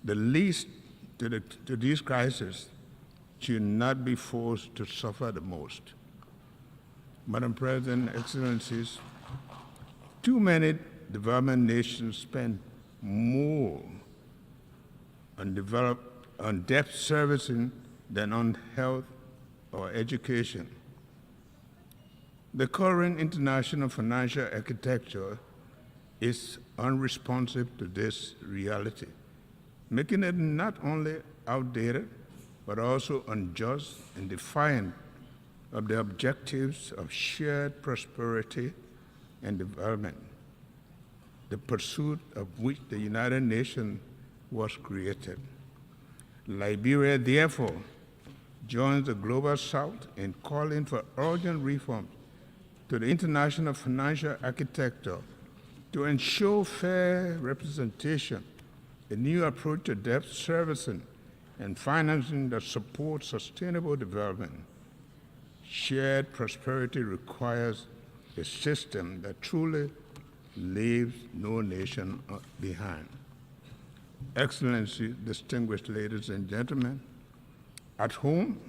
the least to these crises should not be forced to suffer the most. Madam President, Excellencies, too many development nations spend more on debt servicing than on health or education. The current international financial architecture is unresponsive to this reality, making it not only outdated, but also unjust and defiant of the objectives of shared prosperity and development, the pursuit of which the United Nations was created. Liberia, therefore, joins the Global South in calling for urgent reforms to the international financial architecture to ensure fair representation, a new approach to debt servicing, and financing that supports sustainable development. Shared prosperity requires a system that truly leaves no nation behind. Excellency, distinguished ladies and gentlemen, at home,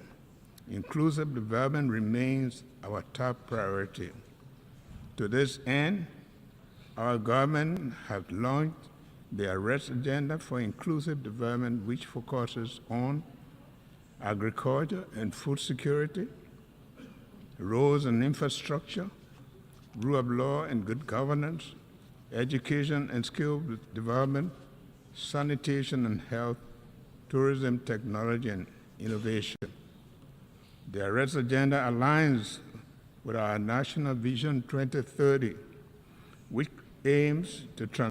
inclusive development remains our top priority. To this end, our government has launched the Arrest Agenda for Inclusive Development, which focuses on agriculture and food security, roads and infrastructure, rule of law and good governance, education and skill development, sanitation and health, tourism, technology, and innovation. The arrest agenda aligns with our National Vision 2030, which aims to